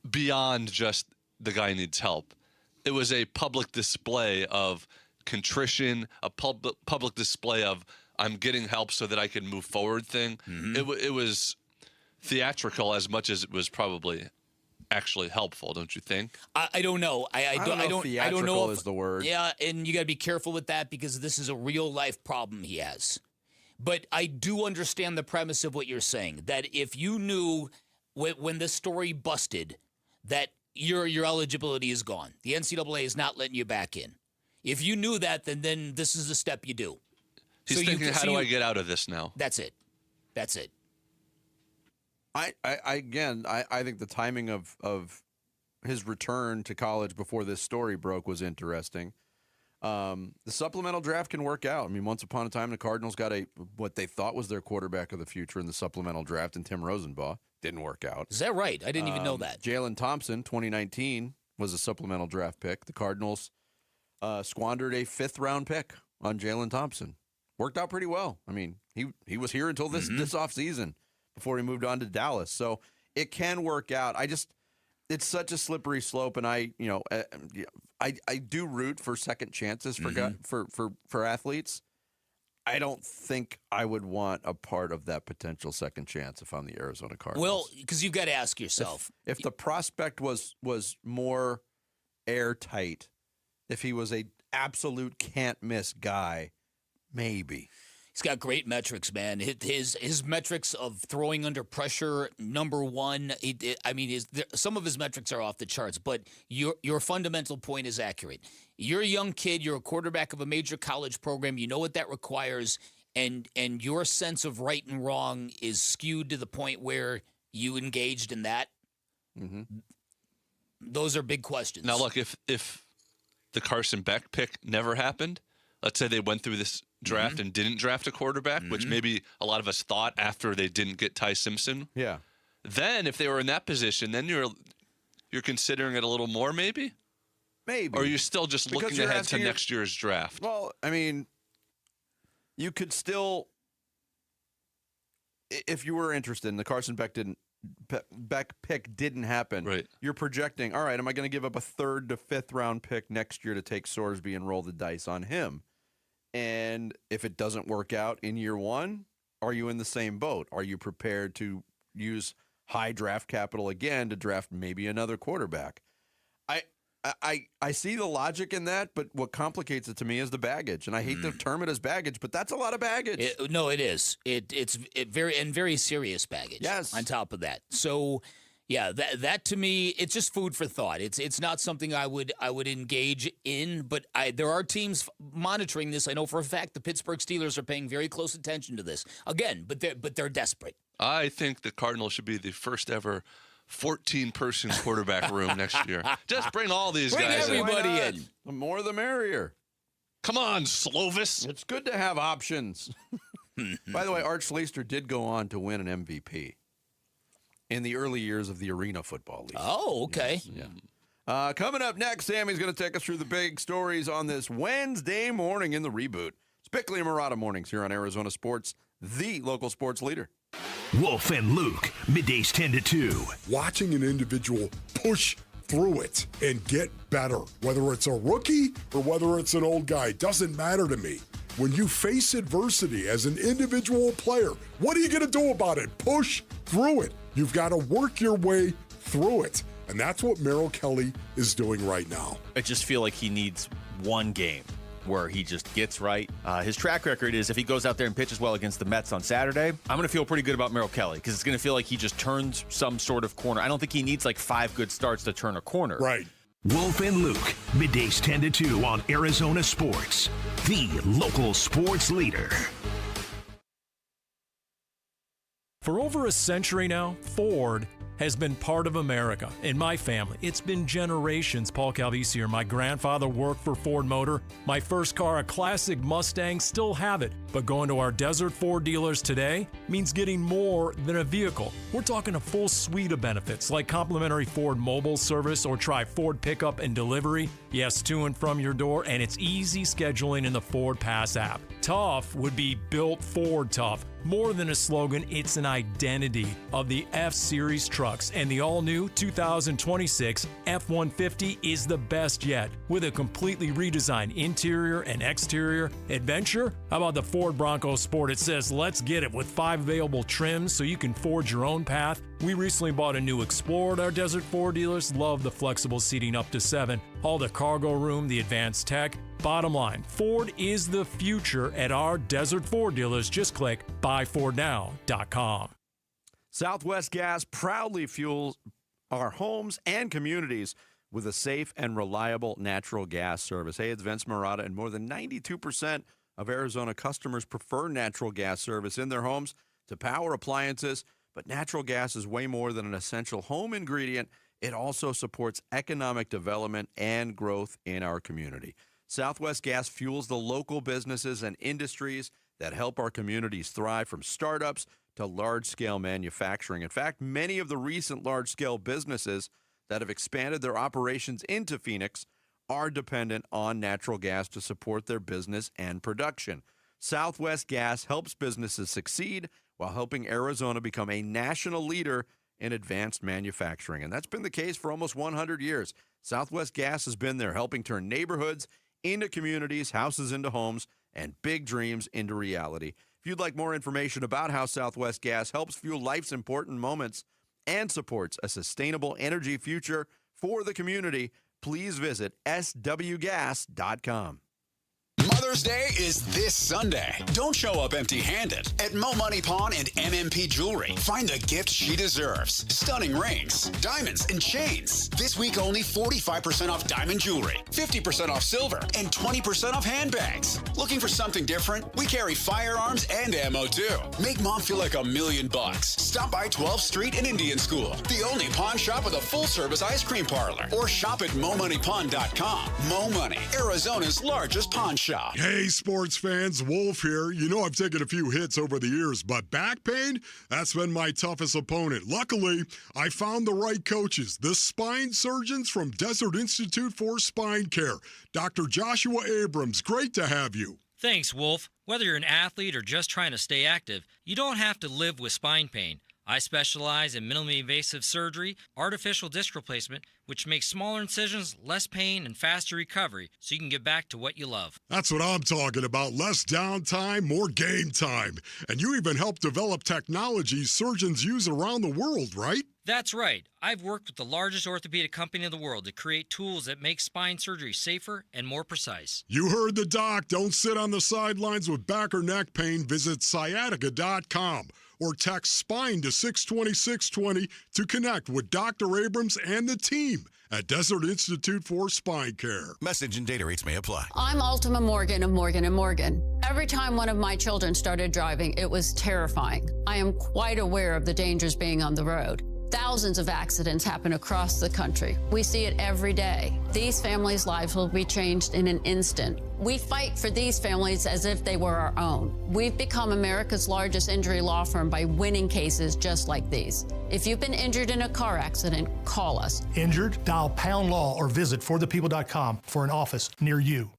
Beyond just the guy needs help. It was a public display of contrition, a public display of I'm getting help so that I can move forward thing. It was theatrical as much as it was probably actually helpful, don't you think? I don't know. I don't know. Theatrical is the word. Yeah, and you got to be careful with that because this is a real life problem he has. But I do understand the premise of what you're saying, that if you knew when this story busted that your eligibility is gone, the NCAA is not letting you back in. If you knew that, then this is the step you do. He's thinking, how do I get out of this now? That's it. That's it. I think the timing of his return to college before this story broke was interesting. The supplemental draft can work out. I mean, once upon a time, the Cardinals got what they thought was their quarterback of the future in the supplemental draft, and Tim Rosenbaugh didn't work out. Is that right? I didn't even know that. Jalen Thompson, 2019, was a supplemental draft pick. The Cardinals squandered a 5th-round pick on Jalen Thompson. Worked out pretty well. I mean, he was here until this offseason before he moved on to Dallas. So it can work out. It's such a slippery slope, and I do root for second chances for athletes. I don't think I would want a part of that potential second chance if I'm the Arizona Cardinals. Well, because you've got to ask yourself. If the prospect was more airtight, if he was a absolute can't-miss guy, maybe. He's got great metrics, man. His metrics of throwing under pressure, number one. Some of his metrics are off the charts, but your fundamental point is accurate. You're a young kid. You're a quarterback of a major college program. You know what that requires, and your sense of right and wrong is skewed to the point where you engaged in that. Mm-hmm. Those are big questions. Now, look, if the Carson Beck pick never happened, let's say they went through this draft and didn't draft a quarterback, which maybe a lot of us thought after they didn't get Ty Simpson. Yeah. Then if they were in that position, then you're considering it a little more, maybe? Maybe. Or are you still just looking ahead to next year's draft? Well, I mean, you could still, if you were interested and the Carson Beck pick didn't happen, right. You're projecting, all right, am I going to give up a 3rd to 5th round pick next year to take Sorsby and roll the dice on him? And if it doesn't work out in year 1, are you in the same boat? Are you prepared to use high draft capital again to draft maybe another quarterback? I see the logic in that, but what complicates it to me is the baggage. And I hate to term it as baggage, but that's a lot of baggage. It is. It's very serious baggage. Yes. On top of that. So, yeah, that to me, it's just food for thought. It's not something I would engage in, but there are teams monitoring this. I know for a fact the Pittsburgh Steelers are paying very close attention to this. Again, but they're desperate. I think the Cardinals should be the first ever 14-person quarterback room next year. Just bring all these guys in. Bring everybody in. The more the merrier. Come on, Slovis. It's good to have options. By the way, Art Schleister did go on to win an MVP in the early years of the Arena Football League. Oh, okay. Yes, yeah. Coming up next, Sammy's going to take us through the big stories on this Wednesday morning in the reboot. It's Bickley and Murata mornings here on Arizona Sports, the local sports leader. Wolf and Luke, middays 10 to 2. Watching an individual push through it and get better, whether it's a rookie or whether it's an old guy, doesn't matter to me. When you face adversity as an individual player, what are you going to do about it? Push through it. You've got to work your way through it. And that's what Merrill Kelly is doing right now. I just feel like he needs one game where he just gets right. His track record is if he goes out there and pitches well against the Mets on Saturday, I'm going to feel pretty good about Merrill Kelly because it's going to feel like he just turns some sort of corner. I don't think he needs like 5 good starts to turn a corner. Right. Wolf and Luke, middays 10 to 2 on Arizona Sports, the local sports leader. For over a century now, Ford has been part of America. In my family, it's been generations. Paul Calvisi here. My grandfather worked for Ford Motor. My first car, a classic Mustang, still have it. But going to our Desert Ford dealers today means getting more than a vehicle. We're talking a full suite of benefits like complimentary Ford mobile service or try Ford pickup and delivery. Yes, to and from your door, and it's easy scheduling in the Ford Pass app. Tough would be built Ford tough. More than a slogan, it's an identity of the F-Series trucks, and the all-new 2026 F-150 is the best yet. With a completely redesigned interior and exterior adventure, how about the Ford Bronco Sport? It says, let's get it, with 5 available trims so you can forge your own path. We recently bought a new Explorer at our Desert Ford dealers. Love the flexible seating up to 7, all the cargo room, the advanced tech. Bottom line, Ford is the future at our Desert Ford dealers. Just click buyfordnow.com. Southwest Gas proudly fuels our homes and communities with a safe and reliable natural gas service. Hey, it's Vince Marotta, and more than 92% of Arizona customers prefer natural gas service in their homes to power appliances. But natural gas is way more than an essential home ingredient. It also supports economic development and growth in our community. Southwest Gas fuels the local businesses and industries that help our communities thrive, from startups to large-scale manufacturing. In fact, many of the recent large-scale businesses that have expanded their operations into Phoenix are dependent on natural gas to support their business and production. Southwest Gas helps businesses succeed while helping Arizona become a national leader in advanced manufacturing. And that's been the case for almost 100 years. Southwest Gas has been there helping turn neighborhoods into communities, houses into homes, and big dreams into reality. If you'd like more information about how Southwest Gas helps fuel life's important moments and supports a sustainable energy future for the community, please visit swgas.com. Mother's Day is this Sunday. Don't show up empty-handed. At Mo Money Pawn and MMP Jewelry, find the gift she deserves. Stunning rings, diamonds, and chains. This week only 45% off diamond jewelry, 50% off silver, and 20% off handbags. Looking for something different? We carry firearms and ammo too. Make mom feel like $1 million. Stop by 12th Street and Indian School, the only pawn shop with a full-service ice cream parlor. Or shop at momoneypawn.com. Mo Money, Arizona's largest pawn shop. Hey, sports fans, Wolf here. You know I've taken a few hits over the years, but back pain, that's been my toughest opponent. Luckily, I found the right coaches, the spine surgeons from Desert Institute for Spine Care. Dr. Joshua Abrams, great to have you. Thanks, Wolf. Whether you're an athlete or just trying to stay active, you don't have to live with spine pain. I specialize in minimally invasive surgery, artificial disc replacement, which makes smaller incisions, less pain, and faster recovery, so you can get back to what you love. That's what I'm talking about. Less downtime, more game time. And you even help develop technology surgeons use around the world, right? That's right. I've worked with the largest orthopedic company in the world to create tools that make spine surgery safer and more precise. You heard the doc. Don't sit on the sidelines with back or neck pain. Visit sciatica.com or text SPINE to 620-620 to connect with Dr. Abrams and the team at Desert Institute for Spine Care. Message and data rates may apply. I'm Ultima Morgan of Morgan & Morgan. Every time one of my children started driving, it was terrifying. I am quite aware of the dangers being on the road. Thousands of accidents happen across the country. We see it every day. These families' lives will be changed in an instant. We fight for these families as if they were our own. We've become America's largest injury law firm by winning cases just like these. If you've been injured in a car accident, call us. Injured? Dial pound law or visit forthepeople.com for an office near you.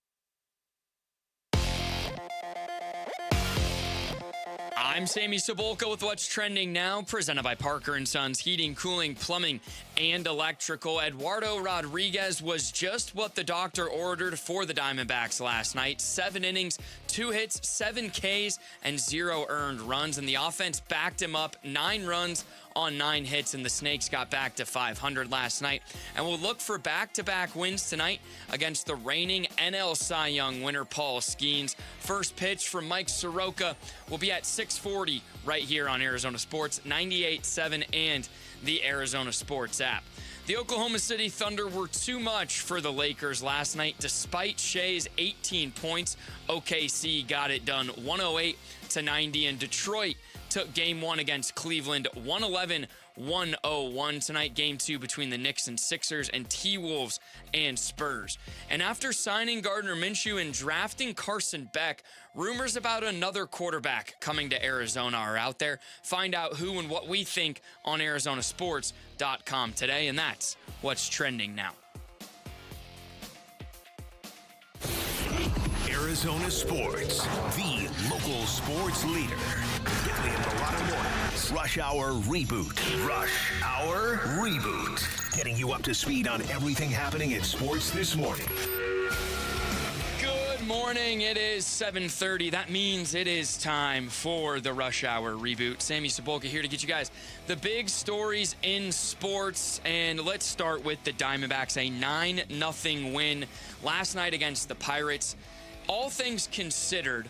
I'm Sammy Cebulka with what's trending now, presented by Parker & Sons Heating, Cooling, Plumbing, and Electrical. Eduardo Rodriguez was just what the doctor ordered for the Diamondbacks last night. 7 innings, 2 hits, 7 Ks, and 0 earned runs. And the offense backed him up 9 runs on 9 hits, and the Snakes got back to 500 last night. And we'll look for back-to-back wins tonight against the reigning NL Cy Young winner, Paul Skeens. First pitch from Mike Soroka will be at 6:40 right here on Arizona Sports 98.7 and the Arizona Sports app. The Oklahoma City Thunder were too much for the Lakers last night. Despite Shea's 18 points, OKC got it done 108-90, and Detroit took Game 1 against Cleveland 111-101. Tonight, Game 2 between the Knicks and Sixers, and T-Wolves and Spurs. And after signing Gardner Minshew and drafting Carson Beck, rumors about another quarterback coming to Arizona are out there. Find out who and what we think on ArizonaSports.com today, and that's what's trending now. Arizona sports, the local sports leader. Daily in the Lotto Mornings. Rush Hour Reboot. Rush Hour Reboot. Getting you up to speed on everything happening in sports this morning. Good morning. It is 7:30. That means it is time for the Rush Hour Reboot. Sammy Cebulka here to get you guys the big stories in sports. And let's start with the Diamondbacks. A 9-0 win last night against the Pirates. All things considered,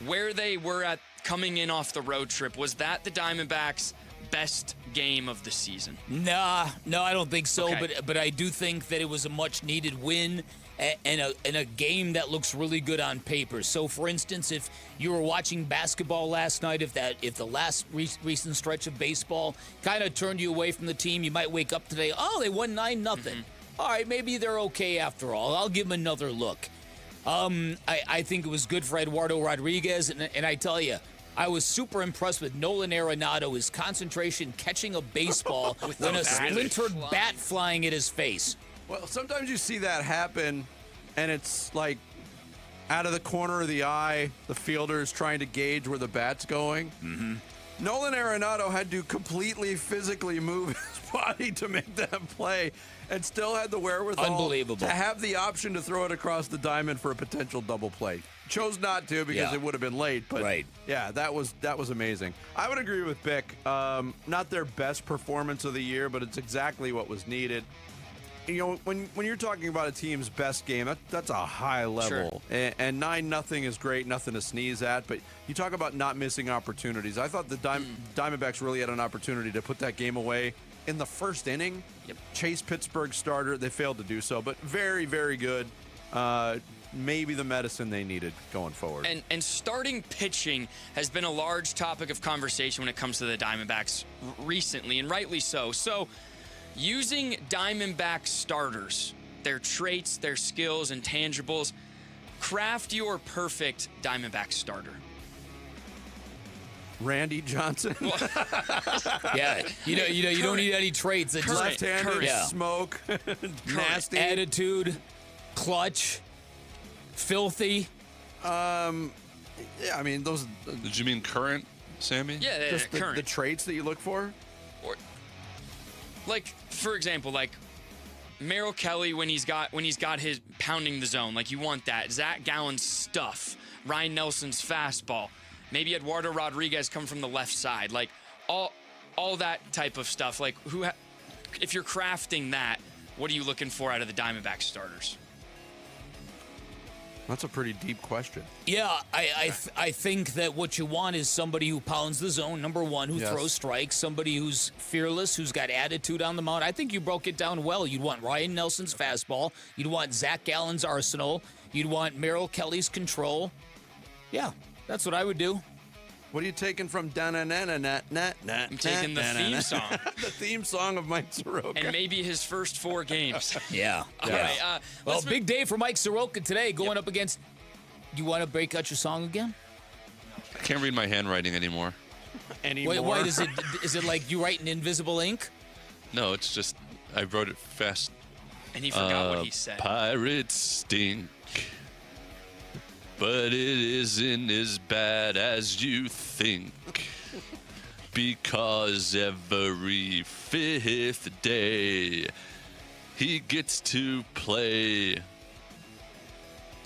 where they were at coming in off the road trip, was that the Diamondbacks' best game of the season? No, I don't think so. Okay. But I do think that it was a much-needed win and a game that looks really good on paper. So, for instance, if you were watching basketball last night, if the last recent stretch of baseball kind of turned you away from the team, you might wake up today, oh, they won 9-0. All right, maybe they're okay after all. I'll give them another look. I think it was good for Eduardo Rodriguez, and I tell you, I was super impressed with Nolan Arenado, his concentration catching a baseball when a splintered bat flying at his face. Well, sometimes you see that happen, and it's like out of the corner of the eye, the fielder is trying to gauge where the bat's going. Mm-hmm. Nolan Arenado had to completely physically move his body to make that play and still had the wherewithal Unbelievable. to have the option to throw it across the diamond for a potential double play. Chose not to because it would have been late, but yeah, that was amazing. I would agree with Bick. Not their best performance of the year, but it's exactly what was needed. You know, when you're talking about a team's best game, that's a high level. Sure. And 9-0 is great, nothing to sneeze at. But you talk about not missing opportunities. I thought the Diamondbacks really had an opportunity to put that game away in the first inning. Yep. Chase Pittsburgh starter. They failed to do so, but very, very good. Maybe the medicine they needed going forward. And starting pitching has been a large topic of conversation when it comes to the Diamondbacks recently, and rightly so. So, using Diamondback starters, their traits, their skills, and tangibles, craft your perfect Diamondback starter. Randy Johnson. Yeah, you don't need any traits. It's just left-handed, smoke, nasty attitude, clutch, filthy. Yeah, I mean those. Did you mean current, Sammy? Yeah, just current. The traits that you look for. Or, like, for example, like Merrill Kelly when he's got his pounding the zone, like you want that. Zach Gallen's stuff, Ryan Nelson's fastball, maybe Eduardo Rodriguez come from the left side, like all that type of stuff. Like if you're crafting that, what are you looking for out of the Diamondback starters? That's a pretty deep question. Yeah, I think that what you want is somebody who pounds the zone, number one, who throws strikes, somebody who's fearless, who's got attitude on the mound. I think you broke it down well. You'd want Ryan Nelson's fastball. You'd want Zach Gallen's arsenal. You'd want Merrill Kelly's control. Yeah, that's what I would do. What are you taking from da-na-na-na-na-na? I'm taking the theme song. The theme song of Mike Soroka. And maybe his first 4 games. Yeah. All right. Well, big day for Mike Soroka today, going up against. Do you want to break out your song again? I can't read my handwriting anymore. Wait, is it like you write in invisible ink? No, it's just I wrote it fast. And he forgot what he said. Pirates stink, but it isn't as bad as you think. Because every 5th day he gets to play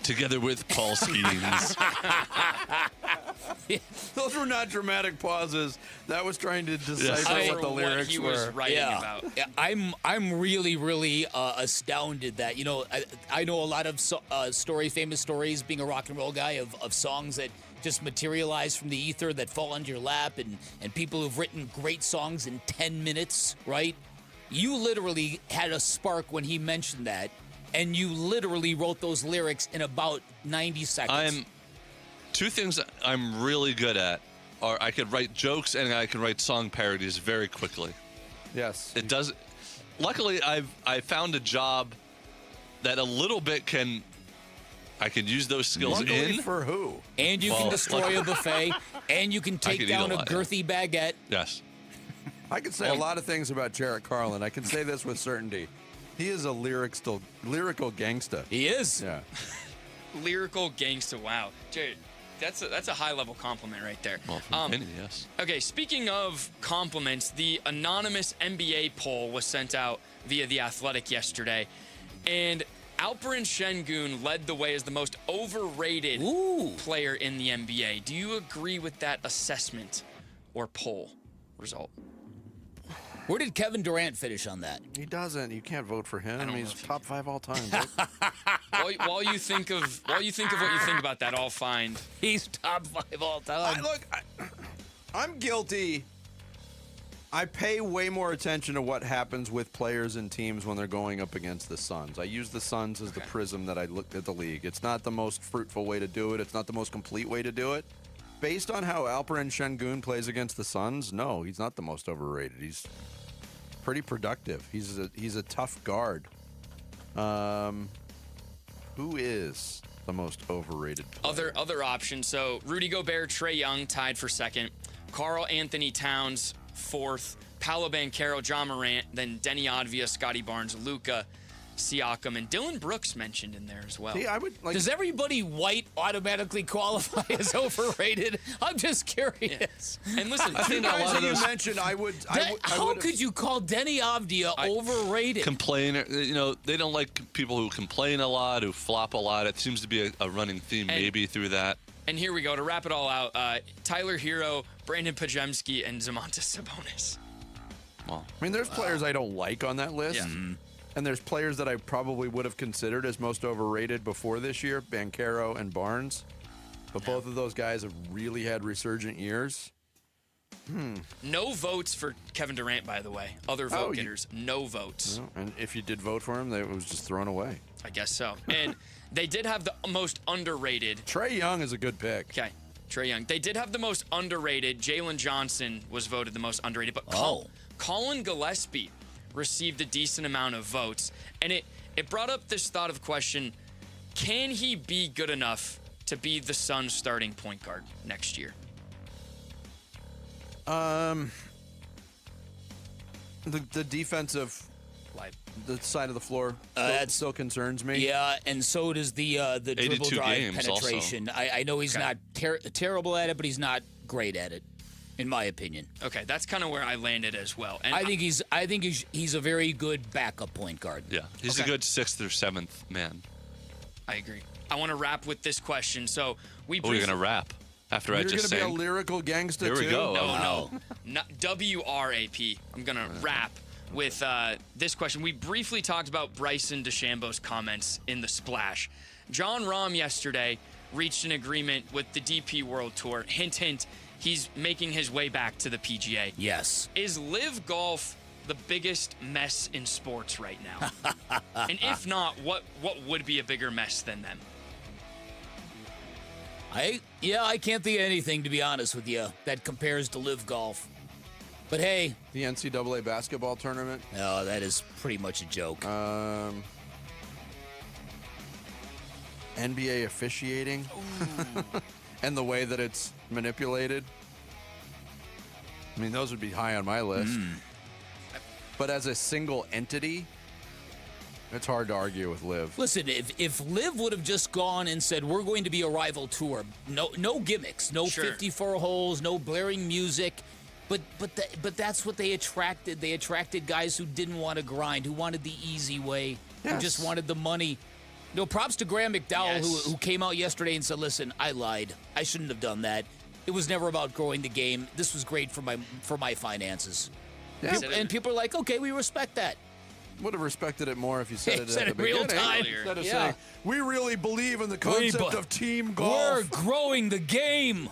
together with Paul Skeens. Those were not dramatic pauses. That was trying to decipher what the lyrics he were. was writing about. Yeah, I'm really astounded that, you know, I know a lot of famous stories, being a rock and roll guy, of songs that just materialize from the ether, that fall onto your lap, and people who've written great songs in 10 minutes, right? You literally had a spark when he mentioned that, and you literally wrote those lyrics in about 90 seconds. Two things I'm really good at are I could write jokes and I can write song parodies very quickly. Yes. It does. Luckily, I found a job that a little bit I can use those skills Luckily in. for who? And you can destroy a buffet, and you can take down a girthy baguette. Yes. I can say a lot of things about Jarrett Carlin. I can say this with certainty. He is a lyrical gangsta. He is. Yeah. lyrical gangsta. Wow, Jared, that's a high level compliment right there. Well, from Penny, yes. Okay, speaking of compliments, the anonymous NBA poll was sent out via The Athletic yesterday, and Alperen Şengün led the way as the most overrated player in the NBA. Do you agree with that assessment or poll result? Where did Kevin Durant finish on that? He doesn't. You can't vote for him. He's top 5 all time. while you think of what you think about that, I'll find. He's top 5 all time. I'm guilty. I pay way more attention to what happens with players and teams when they're going up against the Suns. I use the Suns as the prism that I look at the league. It's not the most fruitful way to do it. It's not the most complete way to do it. Based on how Alperen Şengün plays against the Suns, no, he's not the most overrated. He's pretty productive. He's a tough guard. Who is the most overrated player? Other options. So Rudy Gobert, Trae Young tied for second. Karl Anthony Towns fourth. Paolo Banchero, John Morant, then Denny Advia, Scotty Barnes, Luka, Siakam, and Dylan Brooks mentioned in there as well. See, Does everybody white automatically qualify as overrated? I'm just curious. Yeah. And listen, I think a lot of those you mentioned, how could you call Denny Avdia overrated? Complain, they don't like people who complain a lot, who flop a lot. It seems to be a running theme maybe through that. And here we go to wrap it all out. Tyler Hero, Brandon Pajemski, and Zamontis Sabonis. Well, I mean, there's players I don't like on that list. Yeah. And there's players that I probably would have considered as most overrated before this year, Banchero and Barnes. But both of those guys have really had resurgent years. No votes for Kevin Durant, by the way. Other vote getters, no votes. No, and if you did vote for him, it was just thrown away. I guess so. And they did have the most underrated. Trae Young is a good pick. Okay, Trae Young. They did have the most underrated. Jalen Johnson was voted the most underrated. But Colin Gillespie received a decent amount of votes. And it brought up this thought of question, can he be good enough to be the Suns' starting point guard next year? The defensive, the side of the floor still concerns me. Yeah, and so does the dribble drive penetration. I know he's not terrible at it, but he's not great at it, in my opinion. Okay, that's kind of where I landed as well. And I think he's a very good backup point guard. Yeah, he's a good 6th or 7th man. I agree. I want to wrap with this question. So you're gonna rap after I just sang. You're gonna be a lyrical gangster too. Here we go. No. Not WRAP. I'm gonna rap with this question. We briefly talked about Bryson DeChambeau's comments in the Splash. John Rahm yesterday reached an agreement with the DP World Tour. Hint, hint. He's making his way back to the PGA. Yes. Is Live Golf the biggest mess in sports right now? And if not, what would be a bigger mess than them? I can't think of anything, to be honest with you, that compares to Live Golf. But hey. The NCAA basketball tournament? No, that is pretty much a joke. NBA officiating? And the way that it's manipulated? I mean, those would be high on my list. But as a single entity, it's hard to argue with Liv. Listen, if Liv would have just gone and said, we're going to be a rival tour, no gimmicks, no 54 holes, no blaring music, but that's what they attracted. They attracted guys who didn't want to grind, who wanted the easy way, who just wanted the money. Props to Graham McDowell, who came out yesterday and said, listen, I lied. I shouldn't have done that. It was never about growing the game. This was great for my finances. Yeah. And people are like, okay, we respect that. Would have respected it more if you said it at the real beginning. time. Instead of saying, we really believe in the concept of team golf. We're growing the game.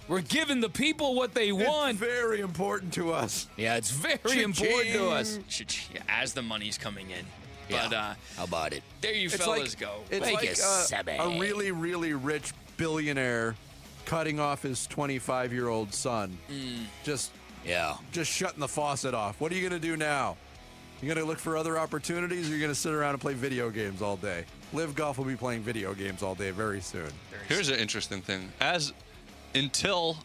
We're giving the people what they want. It's very important to us. Yeah, it's very important to us. As the money's coming in. Yeah. But how about it? There you fellas go. It's like a really, really rich billionaire cutting off his 25-year-old son. Just shutting the faucet off. What are you going to do now? You going to look for other opportunities, or are you going to sit around and play video games all day? Live Golf will be playing video games all day very soon. Here's an interesting thing. Until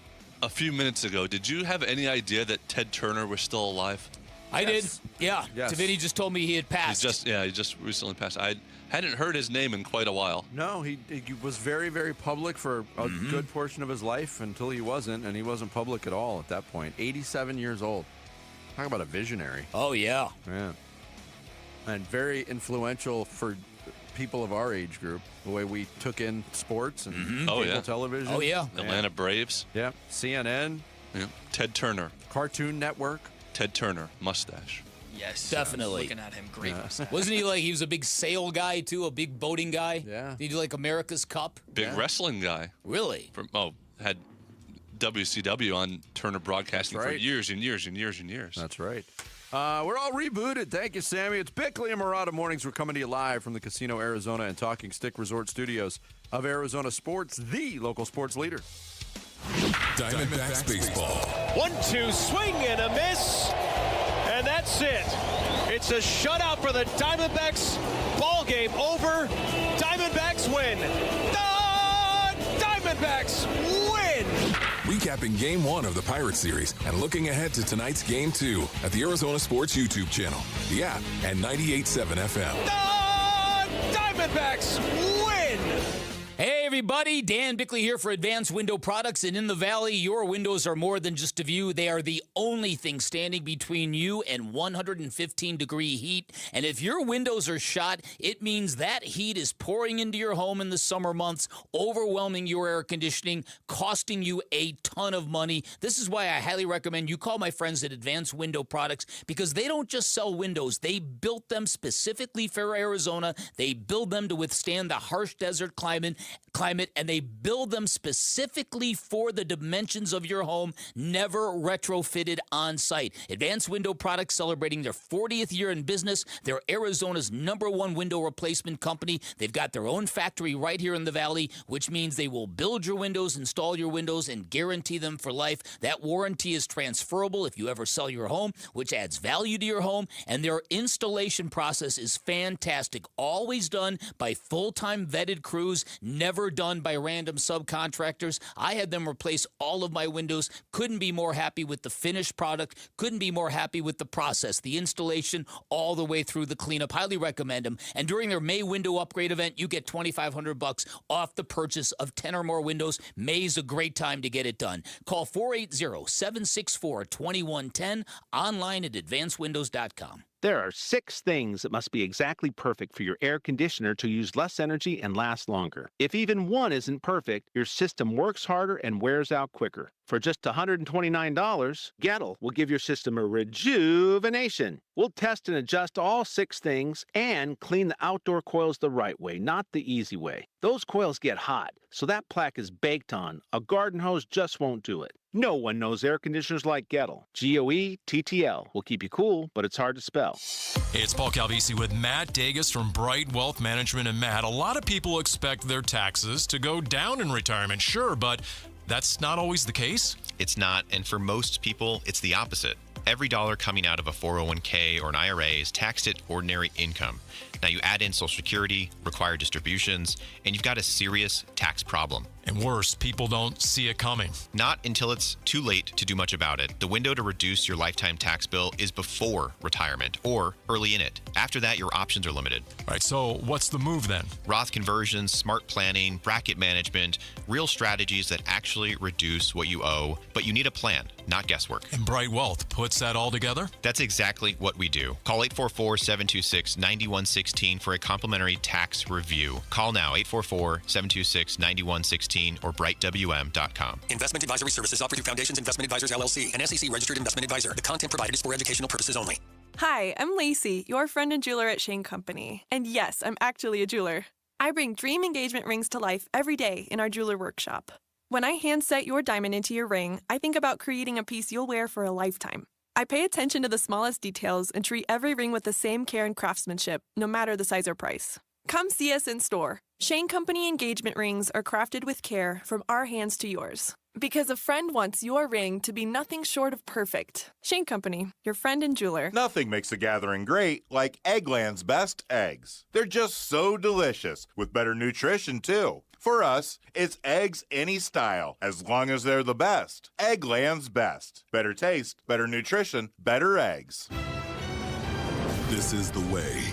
a few minutes ago, did you have any idea that Ted Turner was still alive? I did. Yeah. Yes. Vinny just told me he had passed. He just recently passed. I hadn't heard his name in quite a while. No, he was very, very public for a good portion of his life until he wasn't, and he wasn't public at all at that point. 87 years old. Talk about a visionary. Oh, yeah. Yeah. And very influential for people of our age group, the way we took in sports and cable television. Oh, yeah. Atlanta Braves. Yeah. CNN. Yeah. Ted Turner. Cartoon Network. Ted Turner. Mustache. Yes. Definitely. Looking at him, great mustache. Wasn't he was a big sail guy, too? A big boating guy? Yeah. Did he do, America's Cup? Big wrestling guy. Really? Had WCW on Turner Broadcasting for right. years and years and years and years. That's right. We're all rebooted. Thank you, Sammy. It's Bickley and Murata Mornings. We're coming to you live from the Casino Arizona and Talking Stick Resort Studios of Arizona Sports, the local sports leader. Diamondbacks baseball. 1-2 swing and a miss, and that's it. It's a shutout for the Diamondbacks. Ball game over. Diamondbacks win. The Diamondbacks win. Recapping Game 1 of the Pirates series and looking ahead to tonight's Game 2 at the Arizona Sports YouTube channel, the app, and 98.7 FM. The Diamondbacks win. Hey, everybody. Dan Bickley here for Advanced Window Products. And in the Valley, your windows are more than just a view. They are the only thing standing between you and 115-degree heat. And if your windows are shot, it means that heat is pouring into your home in the summer months, overwhelming your air conditioning, costing you a ton of money. This is why I highly recommend you call my friends at Advanced Window Products, because they don't just sell windows. They built them specifically for Arizona. They build them to withstand the harsh desert climate, and they build them specifically for the dimensions of your home, never retrofitted on site. Advanced Window Products celebrating their 40th year in business. They're Arizona's #1 window replacement company. They've got their own factory right here in the Valley, which means they will build your windows, install your windows, and guarantee them for life. That warranty is transferable if you ever sell your home, which adds value to your home. And their installation process is fantastic. Always done by full-time vetted crews, never done by random subcontractors. I had them replace all of my windows. Couldn't be more happy with the finished product. Couldn't be more happy with the process, the installation, all the way through the cleanup. Highly recommend them. And during their May window upgrade event, you get $2,500 off the purchase of 10 or more windows. May's a great time to get it done. Call 480-764-2110, online at advancedwindows.com. There are 6 things that must be exactly perfect for your air conditioner to use less energy and last longer. If even one isn't perfect, your system works harder and wears out quicker. For just $129, Gettle will give your system a rejuvenation. We'll test and adjust all 6 things and clean the outdoor coils the right way, not the easy way. Those coils get hot, so that plaque is baked on. A garden hose just won't do it. No one knows air conditioners like Gettle. Goettl will keep you cool, but it's hard to spell. Hey, it's Paul Calvisi with Matt Dagus from Bright Wealth Management. And Matt, a lot of people expect their taxes to go down in retirement, sure, but that's not always the case. It's not, and for most people, it's the opposite. Every dollar coming out of a 401k or an IRA is taxed at ordinary income. Now you add in Social Security, required distributions, and you've got a serious tax problem. And worse, people don't see it coming. Not until it's too late to do much about it. The window to reduce your lifetime tax bill is before retirement or early in it. After that, your options are limited. All right, so what's the move then? Roth conversions, smart planning, bracket management, real strategies that actually reduce what you owe, but you need a plan, not guesswork. And Bright Wealth puts that all together? That's exactly what we do. Call 844-726-9116 for a complimentary tax review. Call now, 844-726-9116 or brightwm.com. Investment advisory services offered through Foundations Investment Advisors, LLC, an SEC-registered investment advisor. The content provided is for educational purposes only. Hi, I'm Lacey, your friend and jeweler at Shane Company. And yes, I'm actually a jeweler. I bring dream engagement rings to life every day in our jeweler workshop. When I hand set your diamond into your ring, I think about creating a piece you'll wear for a lifetime. I pay attention to the smallest details and treat every ring with the same care and craftsmanship, no matter the size or price. Come see us in store. Shane Company engagement rings are crafted with care from our hands to yours. Because a friend wants your ring to be nothing short of perfect. Shane Company, your friend and jeweler. Nothing makes a gathering great like Eggland's best eggs. They're just so delicious, with better nutrition too. For us, it's eggs any style, as long as they're the best. Eggland's best. Better taste, better nutrition, better eggs. This is the way.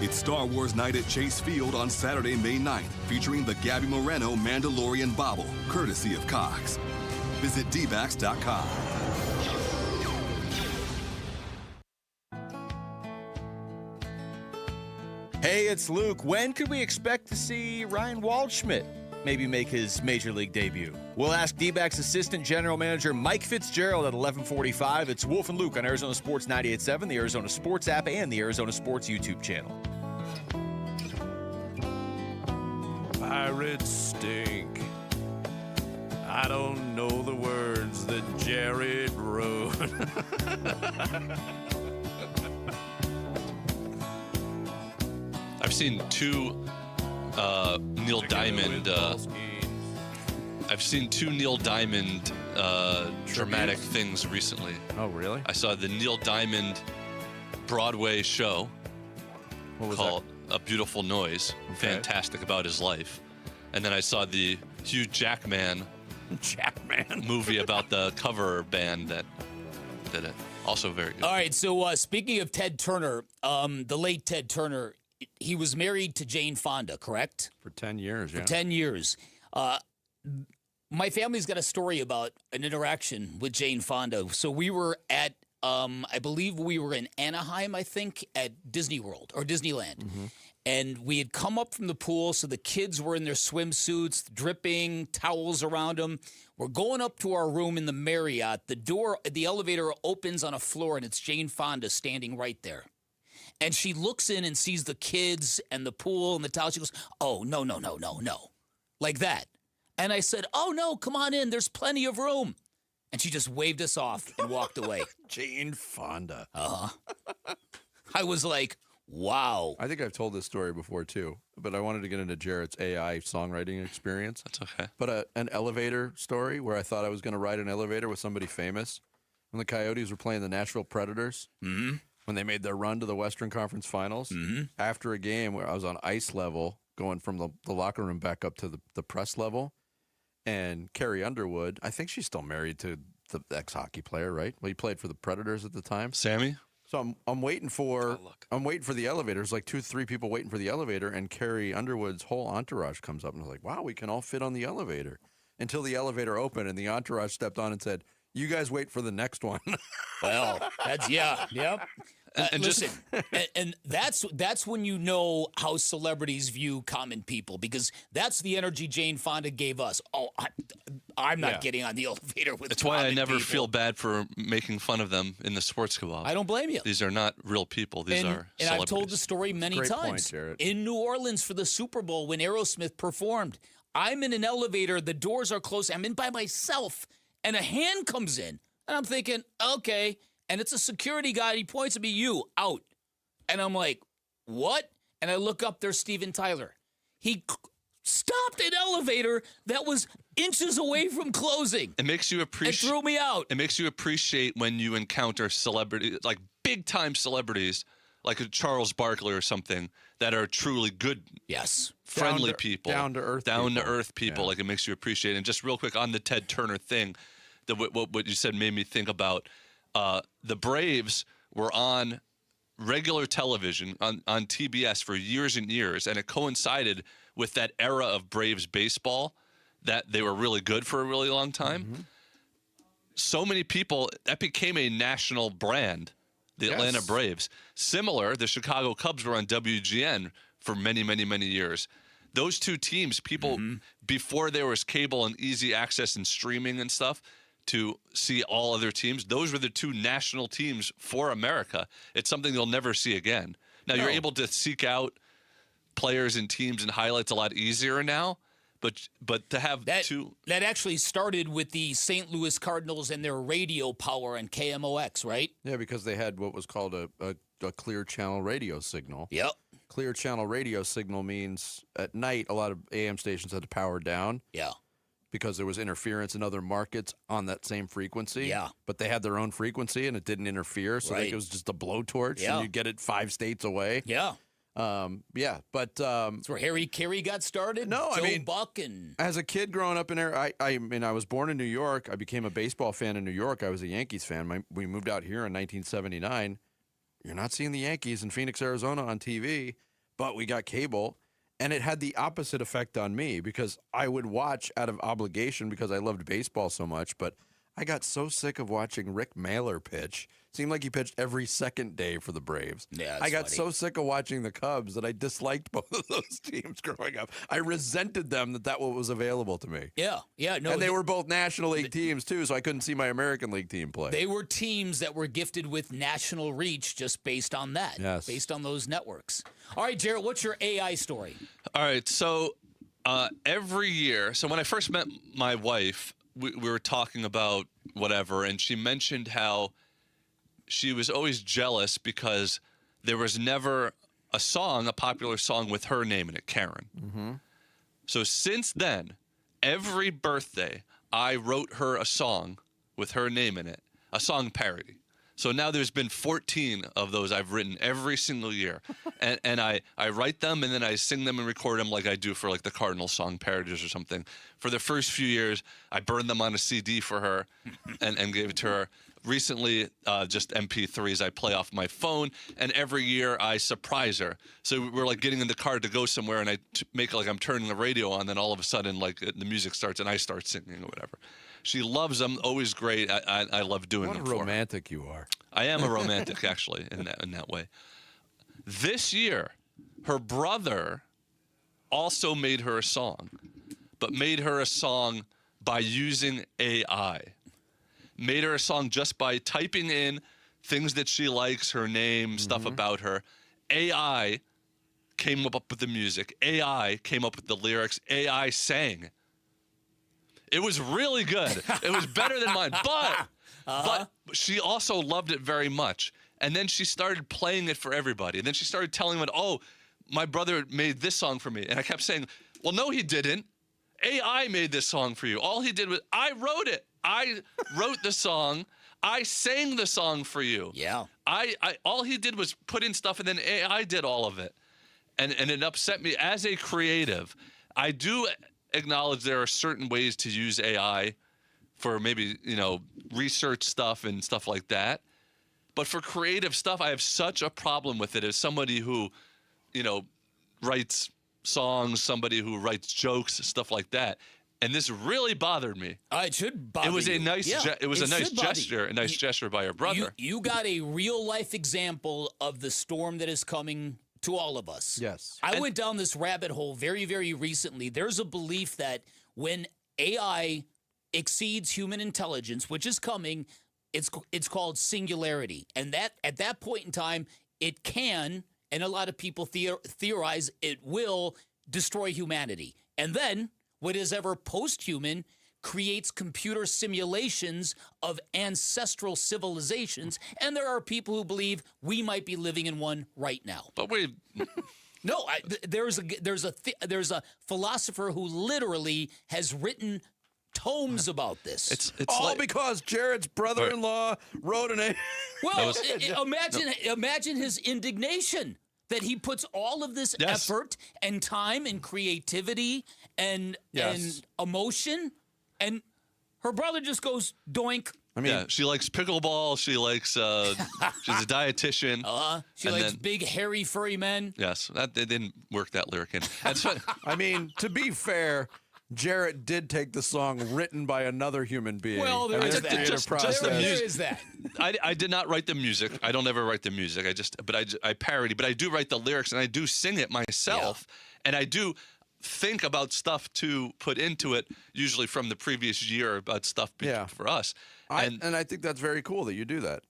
It's Star Wars Night at Chase Field on Saturday, May 9th, featuring the Gabby Moreno Mandalorian Bobble, courtesy of Cox. Visit dbacks.com. Hey, it's Luke. When could we expect to see Ryan Waldschmidt maybe make his Major League debut? We'll ask D-backs Assistant General Manager Mike Fitzgerald at 11:45. It's Wolf and Luke on Arizona Sports 98.7, the Arizona Sports app, and the Arizona Sports YouTube channel. Pirates stink. I don't know the words that Jared wrote. I've seen two Neil Diamond. I've seen two Neil Diamond dramatic things recently. Oh, really? I saw the Neil Diamond Broadway show called A Beautiful Noise. Okay. Fantastic about his life. And then I saw the Hugh Jackman movie about the cover band that did it. Also very good. All right, so speaking of Ted Turner, the late Ted Turner, he was married to Jane Fonda, correct? For 10 years, yeah. For 10 years. My family's got a story about an interaction with Jane Fonda. So we were at, I believe we were in Anaheim, I think, at Disney World or Disneyland. Mm-hmm. And we had come up from the pool, so the kids were in their swimsuits, dripping, towels around them. We're going up to our room in the Marriott. The elevator opens on a floor, and it's Jane Fonda standing right there. And she looks in and sees the kids and the pool and the towels. She goes, "Oh, no, no, no, no, no." Like that. And I said, "Oh, no, come on in. There's plenty of room." And she just waved us off and walked away. Jane Fonda. Uh-huh. I was like, wow. I think I've told this story before, too, but I wanted to get into Jarrett's AI songwriting experience. That's okay. But an elevator story where I thought I was going to ride an elevator with somebody famous when the Coyotes were playing the Nashville Predators. Mm-hmm. When they made their run to the Western Conference Finals. Mm-hmm. After a game where I was on ice level, going from the locker room back up to the press level, and Carrie Underwood, I think she's still married to the ex-hockey player, right? Well, he played for the Predators at the time. Sammy? So I'm waiting for the elevator. There's like 2-3 people waiting for the elevator, and Carrie Underwood's whole entourage comes up, and I was like, wow, we can all fit on the elevator. Until the elevator opened, and the entourage stepped on and said, "You guys wait for the next one." Well, yep. And listen, and that's when you know how celebrities view common people, because that's the energy Jane Fonda gave us. Oh, I'm not getting on the elevator with. That's why I never people. feel bad for making fun of them in the sports co-op. I don't blame you. These are not real people. These are And celebrities. I've told the story many Great times. point, Jarrett. In New Orleans for the Super Bowl when Aerosmith performed, I'm in an elevator. The doors are closed. I'm in by myself, and a hand comes in, and I'm thinking, okay. And it's a security guy. He points at me, "You, out." And I'm like, what? And I look up, there's Steven Tyler. He stopped an elevator that was inches away from closing. It makes you appreciate. It threw me out. It makes you appreciate when you encounter celebrities, like big-time celebrities, like a Charles Barkley or something, that are truly good, friendly people, down-to-earth people. Yeah. Like, it makes you appreciate. And just real quick on the Ted Turner thing, what you said made me think about. The Braves were on regular television on TBS for years and years, and it coincided with that era of Braves baseball that they were really good for a really long time. Mm-hmm. So many people, that became a national brand, the Atlanta Braves. Similar, the Chicago Cubs were on WGN for many, many, many years. Those two teams, people, before there was cable and easy access and streaming and stuff, to see all other teams, those were the two national teams for America. It's something you'll never see again. Now, you're able to seek out players and teams and highlights a lot easier now, but to have two... That actually started with the St. Louis Cardinals and their radio power on KMOX, right? Yeah, because they had what was called a clear channel radio signal. Yep. Clear channel radio signal means at night a lot of AM stations had to power down. Yeah. Because there was interference in other markets on that same frequency. Yeah. But they had their own frequency and it didn't interfere. So Right. it was just a blowtorch Yeah. and you get it 5 states away. Yeah. But that's where Harry Carey got started. No, Joe I mean, Buck and as a kid growing up in there, I mean, I was born in New York. I became a baseball fan in New York. I was a Yankees fan. We moved out here in 1979. you're not seeing the Yankees in Phoenix, Arizona on TV, but we got cable. And it had the opposite effect on me because I would watch out of obligation because I loved baseball so much, but I got so sick of watching Rick Mahler pitch. Seemed like he pitched every second day for the Braves. Yeah, I got so sick of watching the Cubs that I disliked both of those teams growing up. I resented them that what was available to me. Yeah. No, and they were both National League teams, too, so I couldn't see my American League team play. They were teams that were gifted with national reach just based on that, based on those networks. All right, Jarrett, what's your AI story? All right, so every year, so when I first met my wife, we were talking about whatever, and she mentioned how she was always jealous because there was never a popular song with her name in it, Karen. Mm-hmm. So since then, every birthday, I wrote her a song with her name in it, a song parody. So now there's been 14 of those I've written every single year. And I write them and then I sing them and record them like I do for like the Cardinal song parodies or something. For the first few years, I burned them on a CD for her and gave it to her. Recently, just MP3s I play off my phone, and every year I surprise her. So we're like getting in the car to go somewhere, and I make like I'm turning the radio on, then all of a sudden like the music starts and I start singing or whatever. She loves them, always great. I love doing them for her. What a romantic you are. I am a romantic, actually, in that way. This year, her brother also made her a song, but made her a song by using AI. Made her a song just by typing in things that she likes, her name, stuff about her. AI came up with the music. AI came up with the lyrics. AI sang. It was really good. It was better than mine, but she also loved it very much. And then she started playing it for everybody. And then she started telling them, oh, my brother made this song for me. And I kept saying, well, no, he didn't. AI made this song for you. All he did was, I wrote it. I wrote the song. I sang the song for you. Yeah. I all he did was put in stuff, and then AI did all of it. And it upset me as a creative. I do acknowledge there are certain ways to use AI for maybe, research stuff and stuff like that. But for creative stuff, I have such a problem with it as somebody who, writes songs, somebody who writes jokes, stuff like that. And this really bothered me. It should bother you. It was a nice, gesture by her brother. You got a real life example of the storm that is coming to all of us. Yes. I went down this rabbit hole very, very recently. There's a belief that when AI exceeds human intelligence, which is coming, it's called singularity. And that at that point in time, it can, and a lot of people theorize it will destroy humanity. And then what is ever post-human creates computer simulations of ancestral civilizations, and there are people who believe we might be living in one right now. But wait, no, there's a philosopher who literally has written tomes about this. It's all because Jared's brother-in-law wrote an. Well, imagine his indignation that he puts all of this effort and time and creativity and emotion, and her brother just goes doink. I mean, she likes pickleball. She likes. She's a dietitian. She likes big, hairy, furry men. Yes, they didn't work that lyric in. I mean, to be fair, Jarrett did take the song written by another human being. Well, there is that. There is that. I did not write the music. I don't ever write the music. I parody, but I do write the lyrics and I do sing it myself, and I do think about stuff to put into it, usually from the previous year about stuff for us. And I think that's very cool that you do that.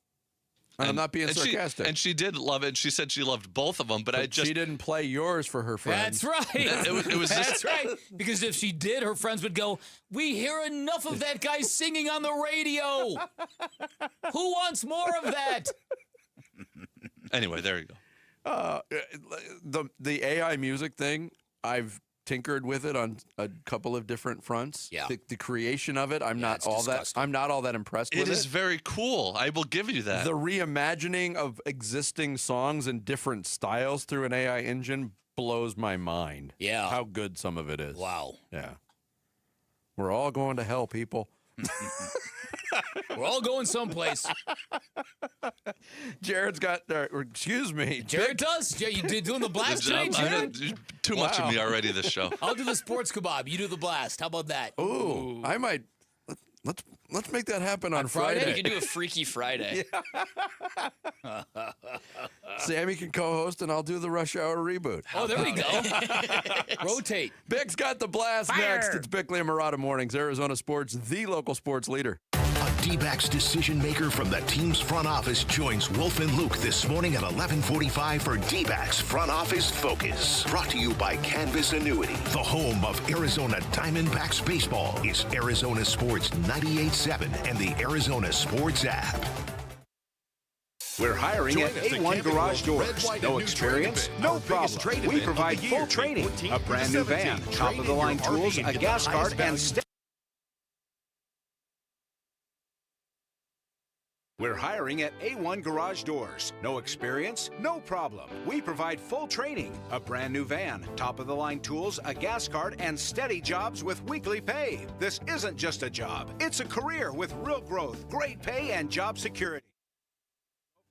I'm not being sarcastic. She did love it. She said she loved both of them, but she didn't play yours for her friends. That's right. It was That's right. Because if she did, her friends would go, "We hear enough of that guy singing on the radio. Who wants more of that?" Anyway, there you go. The AI music thing, I've tinkered with it on a couple of different fronts. Yeah. The creation of it, I'm not all that impressed with it. It is very cool. I will give you that. The reimagining of existing songs in different styles through an AI engine blows my mind. Yeah. How good some of it is. Wow. Yeah. We're all going to hell, people. We're all going someplace. Jared's got, excuse me. Jared does. You doing the blast today, Jared? Too much of me already this show. I'll do the sports kebab. You do the blast. How about that? Ooh. I might. Let's make that happen on Friday. You can do a Freaky Friday. Sammy can co-host, and I'll do the Rush Hour reboot. Oh, there we go. Rotate. Bick's got the blast next. It's Bickley and Murata Mornings, Arizona Sports, the local sports leader. A D-backs decision maker from the team's front office joins Wolf and Luke this morning at 11:45 for D-backs Front Office Focus. Brought to you by Canvas Annuity. The home of Arizona Diamondbacks baseball is Arizona Sports 98.7 and the Arizona Sports app. We're hiring at A1 Garage Doors. No experience? No problem. We provide full training, a brand new van, top-of-the-line tools, a gas card, and We're hiring at A1 Garage Doors. No experience? No problem. We provide full training, a brand new van, top-of-the-line tools, a gas card, and steady jobs with weekly pay. This isn't just a job. It's a career with real growth, great pay, and job security.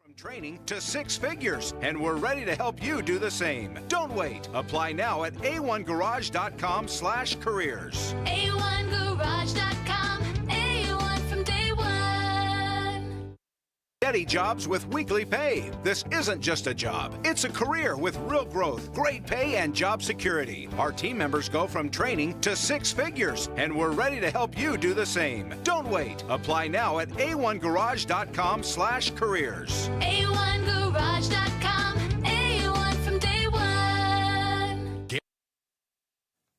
From training to 6 figures, and we're ready to help you do the same. Don't wait. Apply now at a1garage.com/careers. A1garage.com. A1 from day one. Steady jobs with weekly pay. This isn't just a job. It's a career with real growth, great pay, and job security. Our team members go from training to 6 figures, and we're ready to help you do the same. Don't wait. Apply now at a1garage.com/careers. A1garage.com. A1 from day one.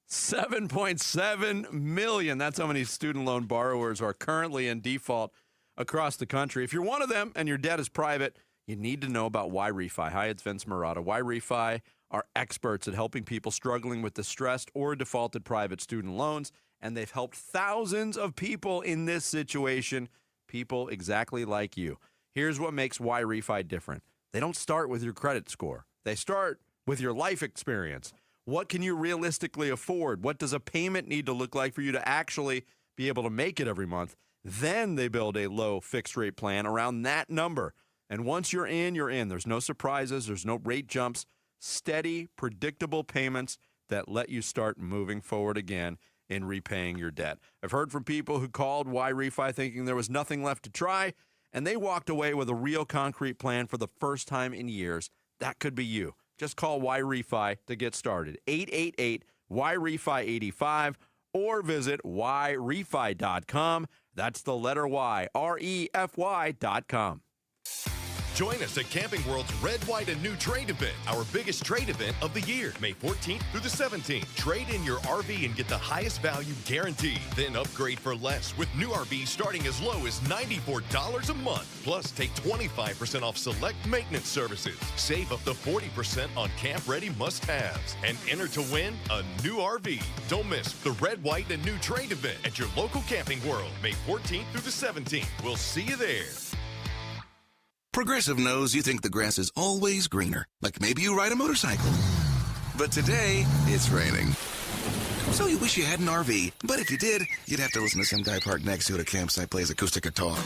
7.7 million. That's how many student loan borrowers are currently in default across the country. If you're one of them and your debt is private, you need to know about Y-Refi. Hi, it's Vince Murata. Y-Refi are experts at helping people struggling with distressed or defaulted private student loans, and they've helped thousands of people in this situation, people exactly like you. Here's what makes Y-Refi different. They don't start with your credit score. They start with your life experience. What can you realistically afford? What does a payment need to look like for you to actually be able to make it every month? Then they build a low fixed rate plan around that number. And once you're in, you're in. There's no surprises. There's no rate jumps. Steady, predictable payments that let you start moving forward again in repaying your debt. I've heard from people who called Y-Refi thinking there was nothing left to try, and they walked away with a real concrete plan for the first time in years. That could be you. Just call Y-Refi to get started. 888-Y-REFI-85 or visit YREFI.com. That's the letter Y, REFY.com. Join us at Camping World's Red, White, and New Trade event, our biggest trade event of the year, May 14th through the 17th. Trade in your RV and get the highest value guaranteed. Then upgrade for less with new RVs starting as low as $94 a month. Plus, take 25% off select maintenance services. Save up to 40% on camp-ready must-haves. And enter to win a new RV. Don't miss the Red, White, and New Trade event at your local Camping World, May 14th through the 17th. We'll see you there. Progressive knows you think the grass is always greener, like maybe you ride a motorcycle. But today, it's raining. So you wish you had an RV, but if you did, you'd have to listen to some guy parked next to it at a campsite plays acoustic guitar.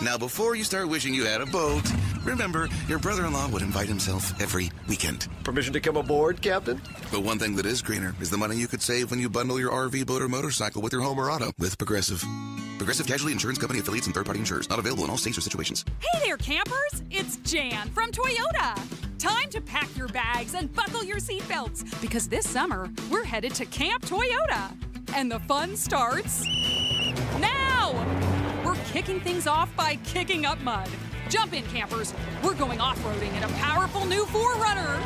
Now, before you start wishing you had a boat, remember, your brother-in-law would invite himself every weekend. Permission to come aboard, Captain? But one thing that is greener is the money you could save when you bundle your RV, boat, or motorcycle with your home or auto with Progressive. Progressive Casualty Insurance Company affiliates and third-party insurers. Not available in all states or situations. Hey there, campers! It's Jan from Toyota. Time to pack your bags and buckle your seatbelts because this summer we're headed to Camp Toyota. And the fun starts now! We're kicking things off by kicking up mud. Jump in, campers. We're going off-roading in a powerful new 4Runner.